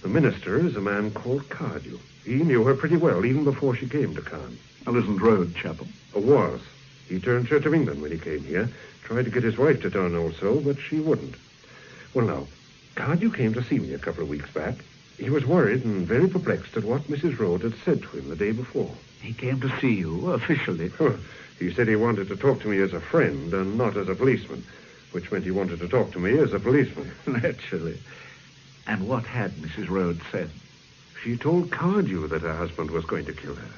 The minister is a man called Cardew. He knew her pretty well, even before she came to Caen. Well, isn't Rhodes chapel? Was. He turned Church of England when he came here. Tried to get his wife to turn also, but she wouldn't. Well, now, Cardew came to see me a couple of weeks back. He was worried and very perplexed at what Mrs. Rhodes had said to him the day before. He came to see you, officially? He said he wanted to talk to me as a friend and not as a policeman, which meant he wanted to talk to me as a policeman. Naturally. And what had Mrs. Rhodes said? She told Cardew that her husband was going to kill her.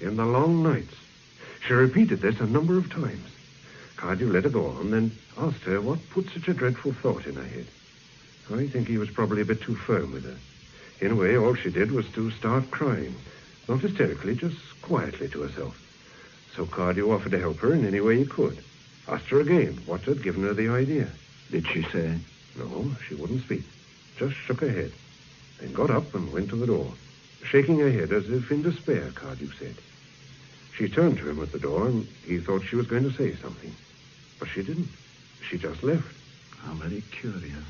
In the long nights. She repeated this a number of times. Cardew let her go on, then asked her what put such a dreadful thought in her head. I think he was probably a bit too firm with her. Anyway, all she did was to start crying. Not hysterically, just quietly to herself. So Cardew offered to help her in any way he could. Asked her again what had given her the idea. Did she say? No, she wouldn't speak. Just shook her head. Then got up and went to the door. Shaking her head as if in despair, Cardew said. She turned to him at the door, and he thought she was going to say something. But she didn't. She just left. How very curious.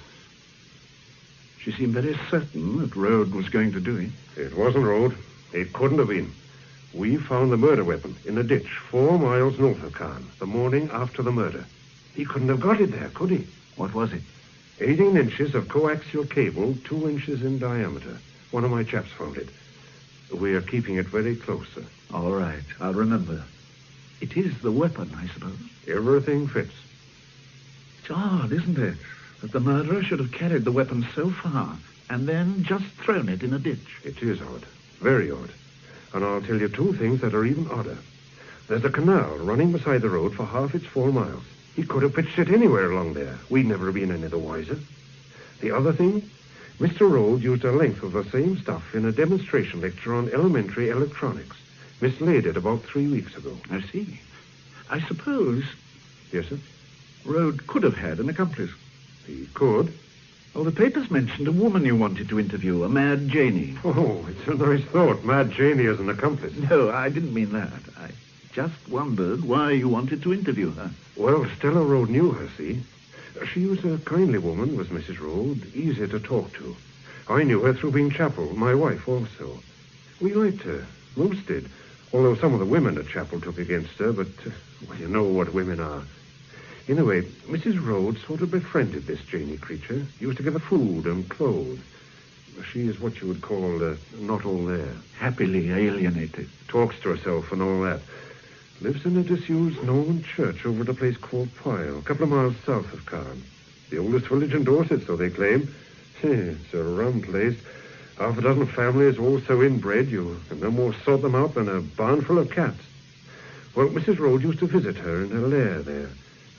She seemed very certain that Rhodes was going to do it. It wasn't Rhodes. It couldn't have been. We found the murder weapon in a ditch 4 miles north of Caen, the morning after the murder. He couldn't have got it there, could he? What was it? 18 inches of coaxial cable, 2 inches in diameter. One of my chaps found it. We're keeping it very close, sir. All right, I'll remember. It is the weapon, I suppose. Everything fits. It's odd, isn't it, that the murderer should have carried the weapon so far and then just thrown it in a ditch. It is odd. Very odd. And I'll tell you 2 things that are even odder. There's a canal running beside the road for half its 4 miles. He could have pitched it anywhere along there. We'd never have been any the wiser. The other thing, Mr. Rhodes used a length of the same stuff in a demonstration lecture on elementary electronics. Mislaid it about 3 weeks ago. I see. I suppose... Yes, sir? Rhodes could have had an accomplice. He could. Well, the papers mentioned a woman you wanted to interview, a Mad Janie. Oh, it's a nice thought. Mad Janie as an accomplice. No, I didn't mean that. I just wondered why you wanted to interview her. Well, Stella Rhodes knew her, see? She was a kindly woman, was Mrs. Rhodes, easy to talk to. I knew her through being chapel, my wife also. We liked her. Most did. Although some of the women at chapel took against her, but, well, you know what women are. Anyway, Mrs. Rhodes sort of befriended this Janie creature. Used to give her food and clothes. She is what you would call not all there. Happily alienated. Talks to herself and all that. Lives in a disused Norman church over at a place called Pyle, a couple of miles south of Caen. The oldest village in Dorset, so they claim. It's a rum place. Half a dozen families, all so inbred, you can no more sort them out than a barn full of cats. Well, Mrs. Rhodes used to visit her in her lair there.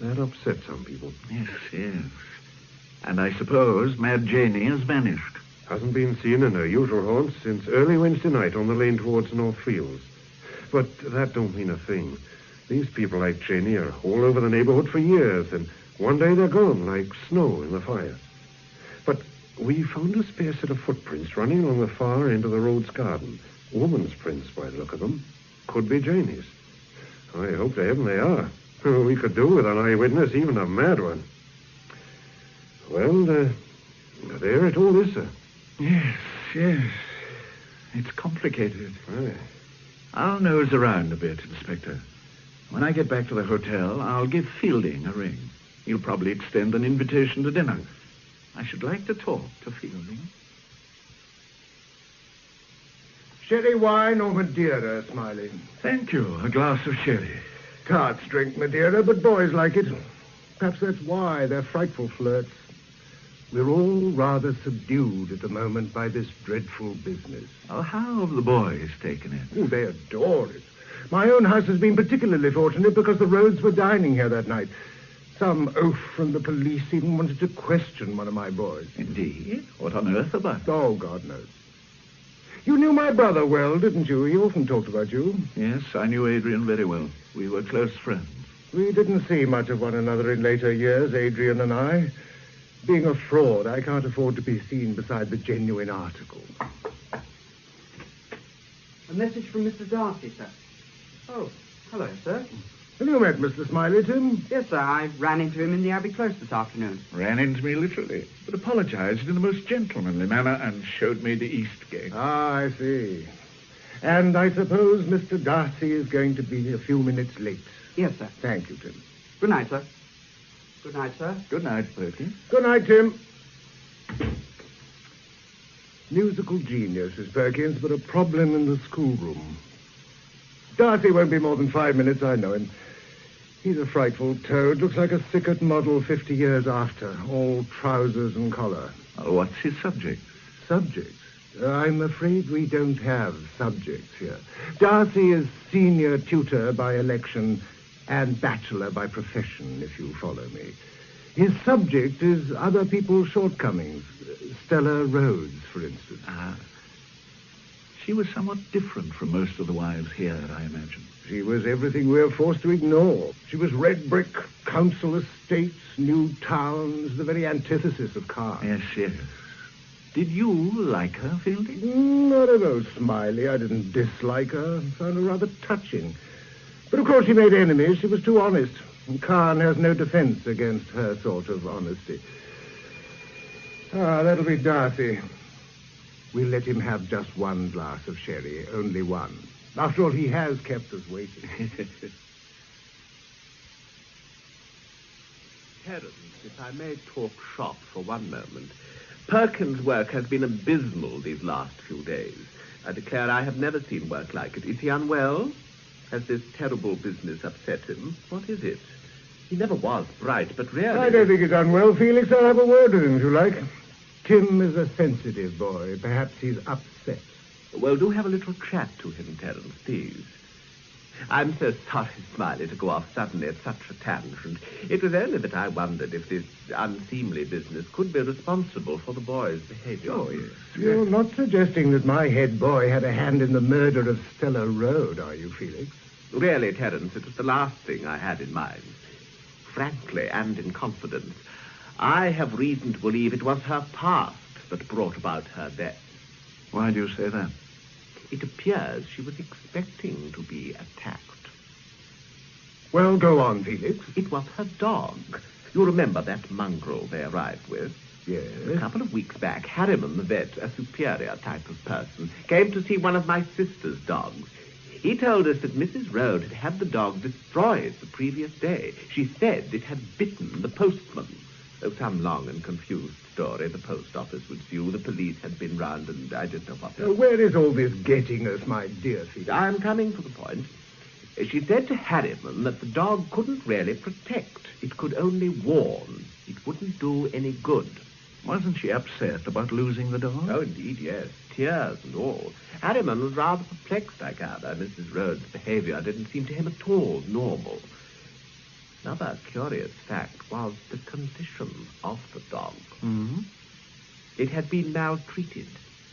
That upset some people. Yes, yes. And I suppose Mad Janie has vanished. Hasn't been seen in her usual haunts since early Wednesday night on the lane towards North Fields. But that don't mean a thing. These people like Janie are all over the neighborhood for years, and one day they're gone like snow in the fire. But we found a spare set of footprints running along the far end of the Rhodes garden. Woman's prints, by the look of them. Could be Janie's. I hope to heaven they are. We could do with an eyewitness, even a mad one. Well, there it all is, sir. Yes, yes. It's complicated. Aye. I'll nose around a bit, Inspector. When I get back to the hotel, I'll give Fielding a ring. He'll probably extend an invitation to dinner. I should like to talk to Fielding. Sherry wine or Madeira, Smiley? Thank you. A glass of sherry. Tarts drink Madeira, but boys like it. Perhaps that's why they're frightful flirts. We're all rather subdued at the moment by this dreadful business. Oh, how have the boys taken it? Oh, they adore it. My own house has been particularly fortunate because the Rhodes were dining here that night. Some oaf from the police even wanted to question one of my boys. Indeed? What on earth about? Oh, God knows. You knew my brother well, didn't you? He often talked about you. Yes, I knew Adrian very well. We were close friends. We didn't see much of one another in later years, Adrian and I. Being a fraud, I can't afford to be seen beside the genuine article. A message from Mr. Darcy, sir. Oh, hello, sir. Have you met Mr. Smiley, Tim? Yes, sir. I ran into him in the Abbey Close this afternoon. Ran into me literally, but apologized in the most gentlemanly manner and showed me the East Gate. Ah, I see. And I suppose Mr. Darcy is going to be a few minutes late. Yes, sir. Thank you, Tim. Good night, sir. Good night, sir. Good night, Perkins. Good night, Tim. Musical genius is Perkins, but a problem in the schoolroom. Darcy won't be more than 5 minutes, I know him. He's a frightful toad. Looks like a Sickert model 50 years after. All trousers and collar. Oh, what's his subject? Subjects? I'm afraid we don't have subjects here. Darcy is senior tutor by election and bachelor by profession, if you follow me. His subject is other people's shortcomings. Stella Rhodes, for instance. Ah. She was somewhat different from most of the wives here, I imagine. She was everything we're forced to ignore. She was red brick, council estates, new towns, the very antithesis of Carr. Yes, yes. Did you like her, Fielding? Not at all, Smiley. I didn't dislike her. I found her rather touching. But of course she made enemies. She was too honest. And Khan has no defense against her sort of honesty. Ah, that'll be Darcy. We'll let him have just one glass of sherry, only one. After all, he has kept us waiting. Terence, if I may talk shop for one moment. Perkins' work has been abysmal these last few days. I declare I have never seen work like it. Is he unwell? Has this terrible business upset him? What is it? He never was bright, but really... I don't think he's unwell, Felix. I'll have a word with him, if you like. Tim is a sensitive boy. Perhaps he's upset. Well, do have a little chat to him, Terence, please. I'm so sorry, Smiley, to go off suddenly at such a tangent. It was only that I wondered if this unseemly business could be responsible for the boy's behavior. Oh, yes. You're not suggesting that my head boy had a hand in the murder of Stella Rhodes, are you, Felix? Really, Terence, it was the last thing I had in mind. Frankly and in confidence, I have reason to believe it was her past that brought about her death. Why do you say that? It appears she was expecting to be attacked. Well, go on, Felix. It was her dog. You remember that mongrel they arrived with? Yes. A couple of weeks back, Harriman, the vet, a superior type of person, came to see one of my sister's dogs. He told us that Mrs. Rhodes had had the dog destroyed the previous day. She said it had bitten the postman. Oh, some long and confused story. The post office was due, the police had been round, and I don't know what else. Where is all this getting us, my dear Felix? I'm coming to the point. She said to Harriman that the dog couldn't really protect. It could only warn. It wouldn't do any good. Wasn't she upset about losing the dog? Oh, indeed, yes. Tears and all. Harriman was rather perplexed, I gather. Mrs. Rhodes' behavior didn't seem to him at all normal. Another curious fact was the condition of the dog. Mm-hmm. It had been maltreated,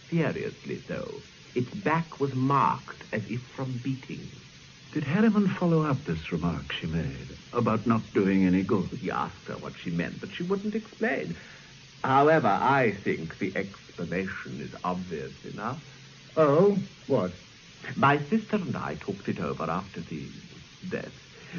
seriously so. Its back was marked as if from beating. Did Harriman follow up this remark she made about not doing any good? He asked her what she meant, but she wouldn't explain. However, I think the explanation is obvious enough. Oh? What? My sister and I talked it over after the death.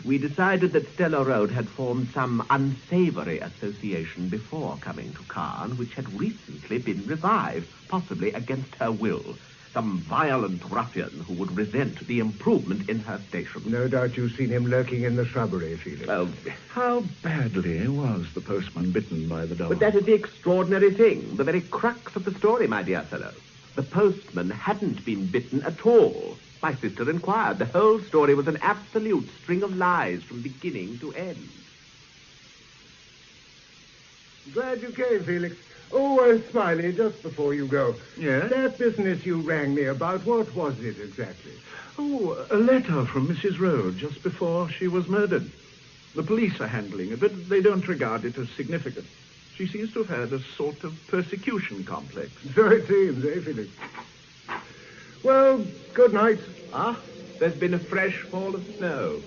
We decided that Stella Rhodes had formed some unsavory association before coming to Caen, which had recently been revived, possibly against her will. Some violent ruffian who would resent the improvement in her station. No doubt you've seen him lurking in the shrubbery, Felix. Well, how badly was the postman bitten by the dog? But that is the extraordinary thing, the very crux of the story, my dear fellow. The postman hadn't been bitten at all. My sister inquired. The whole story was an absolute string of lies from beginning to end. Glad you came, Felix. Oh, Smiley, just before you go. Yes? That business you rang me about, what was it exactly? Oh, a letter from Mrs. Rhodes just before she was murdered. The police are handling it, but they don't regard it as significant. She seems to have had a sort of persecution complex. So it seems, Felix? Well, good night. Ah, there's been a fresh fall of snow.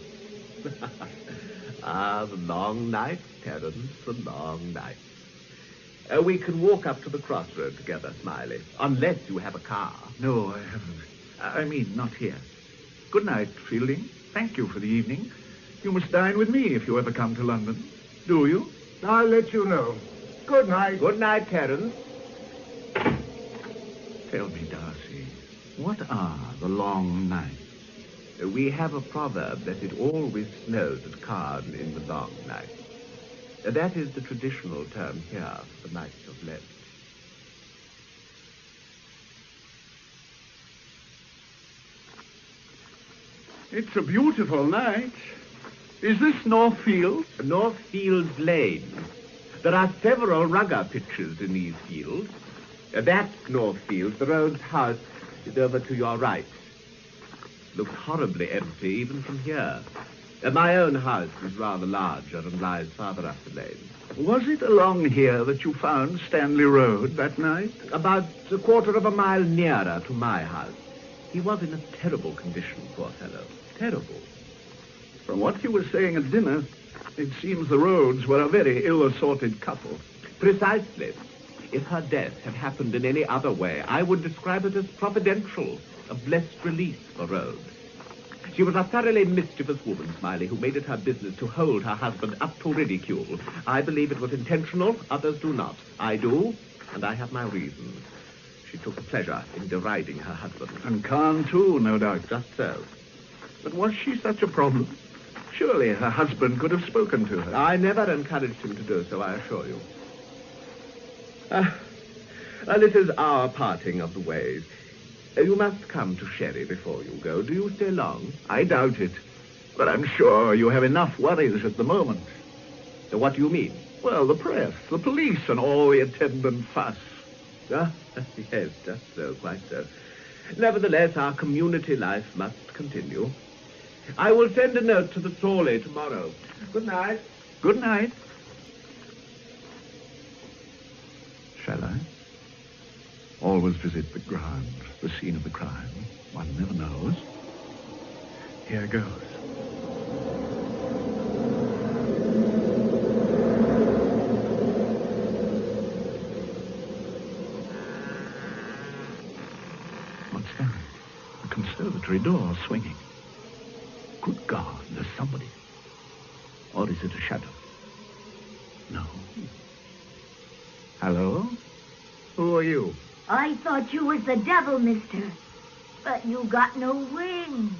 The long night, Terence, the long night. We can walk up to the crossroad together, Smiley, unless you have a car. No, I haven't. I mean, not here. Good night, Fielding. Thank you for the evening. You must dine with me if you ever come to London. Do you? I'll let you know. Good night. Good night, Terence. Tell me, Darcy, what are the long nights? We have a proverb that it always snows at Caen in the long night. That is the traditional term here for the nights of Lent. It's a beautiful night. Is this Northfield? Northfield Lane. There are several rugger pitches in these fields. That's Northfield. The road's house is over to your right. Looks horribly empty even from here. My own house is rather larger and lies farther up the lane. Was it along here that you found Stanley Road that night? About a quarter of a mile nearer to my house. He was in a terrible condition, poor fellow. Terrible. From what you were saying at dinner, it seems the Rhodes were a very ill-assorted couple. Precisely. If her death had happened in any other way, I would describe it as providential, a blessed release for Rhodes. She was a thoroughly mischievous woman, Smiley, who made it her business to hold her husband up to ridicule. I believe it was intentional, others do not. I do, and I have my reasons. She took a pleasure in deriding her husband. And Khan, too, no doubt. Just so. But was she such a problem? Surely her husband could have spoken to her. I never encouraged him to do so, I assure you. This is our parting of the ways. You must come to Sherry before you go. Do you stay long? I doubt it. But I'm sure you have enough worries at the moment. So what do you mean? Well, the press, the police, and all the attendant fuss. Yes, just so, quite so. Nevertheless, our community life must continue. I will send a note to the trolley tomorrow. Good night. Good night. Shall I? Always visit the ground, the scene of the crime. One never knows. Here goes. What's that? The conservatory door swinging. Good God, there's somebody. Or is it a shadow? No. Hello? Who are you? I thought you was the devil, mister. But you got no wings.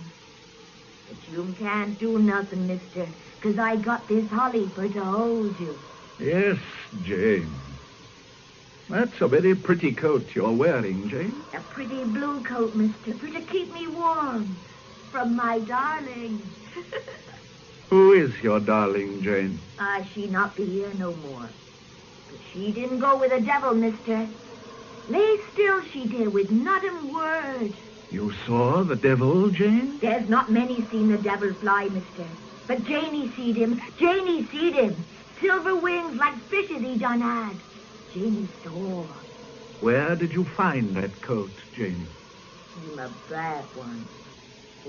But you can't do nothing, mister, 'cause I got this holly for to hold you. Yes, Jane. That's a very pretty coat you're wearing, Jane. A pretty blue coat, mister, for to keep me warm. From my darling. Who is your darling, Jane? She not be here no more. But she didn't go with the devil, mister. Lay still she did, with not a word. You saw the devil, Jane? There's not many seen the devil fly, mister. But Janey seed him. Janey seed him. Silver wings like fishes he done had. Janey saw. Where did you find that coat, Jane? Him a bad one.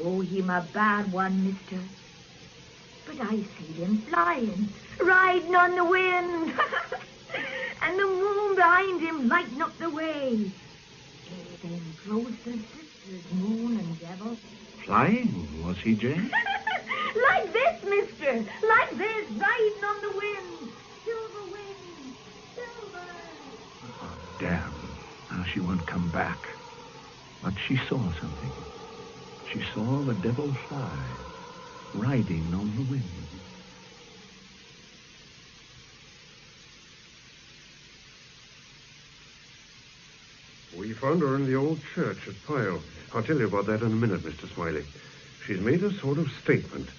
Oh, him a bad one, mister. But I seed him flying, riding on the wind. And the moon behind him lighting up the way. Them closer sisters, moon and devil. Flying, was he, Jane? Like this, mister. Like this, riding on the wind. Silver wings, silver. Oh, damn. Now she won't come back. But she saw something. She saw the devil fly, riding on the wind. We found her in the old church at Pyle. I'll tell you about that in a minute, Mr. Smiley. She's made a sort of statement.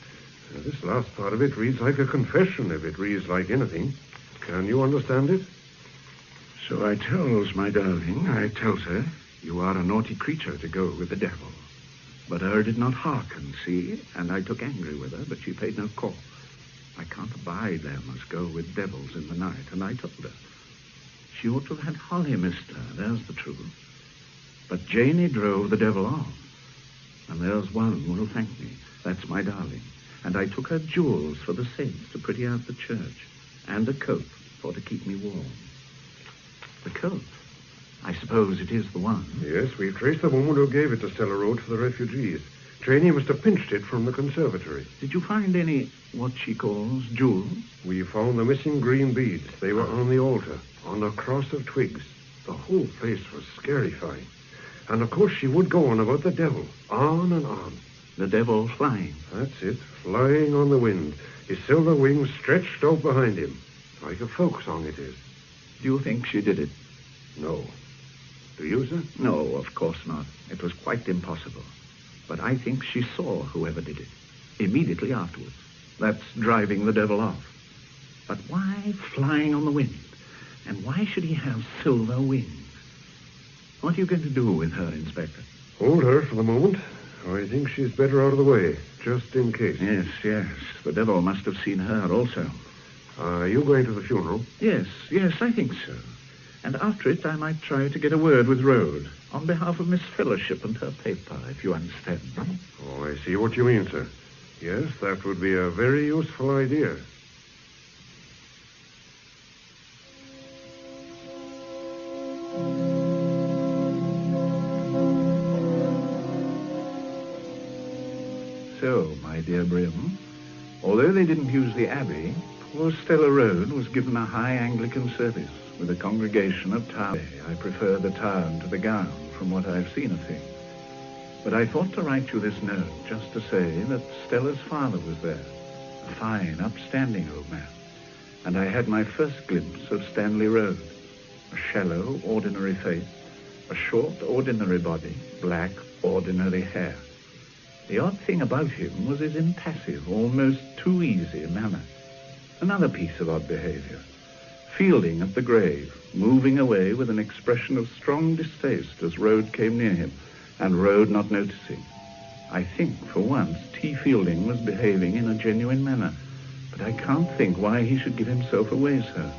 This last part of it reads like a confession, if it reads like anything. Can you understand it? So I tells my darling, I tells her, you are a naughty creature to go with the devil. But her did not hearken, see, and I took angry with her, but she paid no call. I can't abide there must go with devils in the night, and I told her. She ought to have had Holly, mister, there's the truth. But Janie drove the devil off. And there's one will thank me. That's my darling. And I took her jewels for the saints to pretty out the church. And a coat for to keep me warm. The coat? I suppose it is the one. Yes, we've traced the woman who gave it to Stella Road for the refugees. Janie must have pinched it from the conservatory. Did you find any, what she calls, jewels? We found the missing green beads. They were on the altar, on a cross of twigs. The whole place was scarifying. And, of course, she would go on about the devil. On and on. The devil flying. That's it. Flying on the wind. His silver wings stretched out behind him. Like a folk song it is. Do you think she did it? No. Do you, sir? No, of course not. It was quite impossible. But I think she saw whoever did it. Immediately afterwards. That's driving the devil off. But why flying on the wind? And why should he have silver wings? What are you going to do with her, Inspector? Hold her for the moment. I think she's better out of the way, just in case. Yes, yes. The devil must have seen her also. Are you going to the funeral? Yes, I think so. And after it, I might try to get a word with Rhodes on behalf of Miss Fellowship and her paper, if you understand. Oh, I see what you mean, sir. Yes, that would be a very useful idea. So, my dear Brim, although they didn't use the Abbey, poor Stella Road was given a high Anglican service with a congregation of town. I prefer the town to the gown from what I've seen of things. But I thought to write you this note just to say that Stella's father was there, a fine, upstanding old man. And I had my first glimpse of Stanley Road, a shallow, ordinary face, a short, ordinary body, black, ordinary hair. The odd thing about him was his impassive, almost too easy manner. Another piece of odd behavior. Fielding at the grave, moving away with an expression of strong distaste as Rhodes came near him, and Rhodes not noticing. I think, for once, T. Fielding was behaving in a genuine manner, but I can't think why he should give himself away so.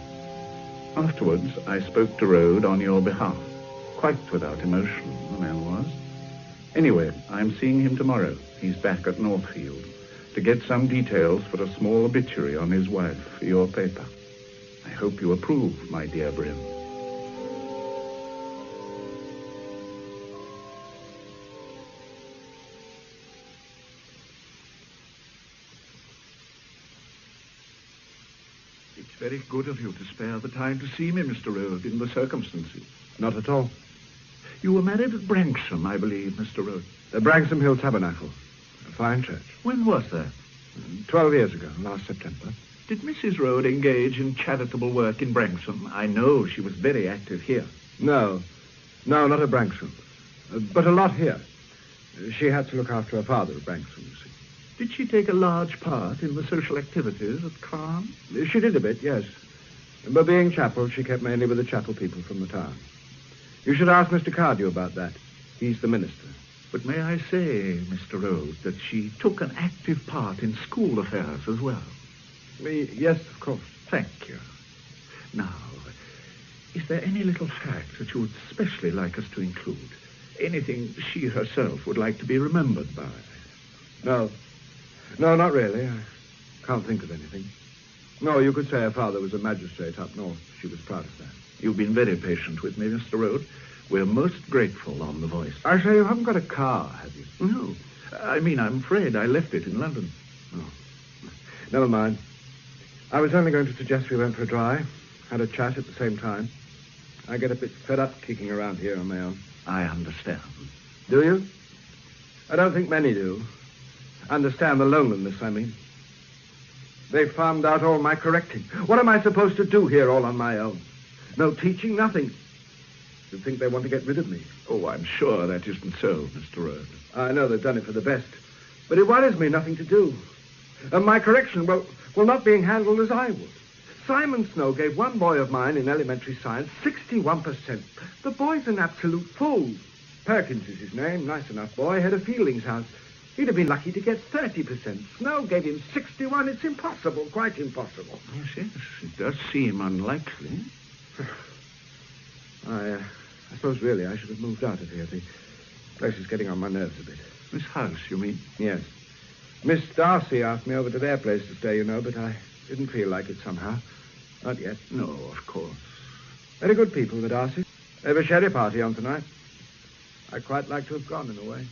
Afterwards, I spoke to Rhodes on your behalf, quite without emotion, the man was. Anyway, I'm seeing him tomorrow. He's back at Northfield to get some details for a small obituary on his wife for your paper. I hope you approve, my dear Brim. It's very good of you to spare the time to see me, Mr. Rhodes, in the circumstances. Not at all. You were married at Branksome, I believe, Mr. Rhodes. The Branksome Hill Tabernacle. A fine church. When was that? 12 years ago, last September. Did Mrs. Rhodes engage in charitable work in Branksome? I know she was very active here. No, not at Branksome. But a lot here. She had to look after her father at Branksome, you see. Did she take a large part in the social activities at Carn? She did a bit, yes. But being chapel, she kept mainly with the chapel people from the town. You should ask Mr. Cardew about that. He's the minister. But may I say, Mr. Rhodes, that she took an active part in school affairs as well? Yes, of course. Thank you. Now, is there any little fact that you would especially like us to include? Anything she herself would like to be remembered by? No, not really. I can't think of anything. No, you could say her father was a magistrate up north. She was proud of that. You've been very patient with me, Mr. Rhodes. We're most grateful on the Voice. I say, you haven't got a car, have you? No. I'm afraid I left it in London. Oh. Never mind. I was only going to suggest we went for a drive, had a chat at the same time. I get a bit fed up kicking around here on my own. I understand. Do you? I don't think many do. Understand the loneliness, I mean. They farmed out all my correcting. What am I supposed to do here all on my own? No teaching, nothing. You think they want to get rid of me? Oh, I'm sure that isn't so, Mr. Rhodes. I know they've done it for the best. But it worries me nothing to do. And my correction, well, not being handled as I would. Simon Snow gave one boy of mine in elementary science 61%. The boy's an absolute fool. Perkins is his name, nice enough boy, head of Fielding's house. He'd have been lucky to get 30%. Snow gave him 61. It's impossible, quite impossible. Yes, it does seem unlikely. I suppose really I should have moved out of here. The place is getting on my nerves a bit. This house, you mean? Yes. Miss Darcy asked me over to their place to stay, you know, but I didn't feel like it somehow. Not yet. No, of course. Very good people, the Darcy. They have a sherry party on tonight. I'd quite like to have gone in a way.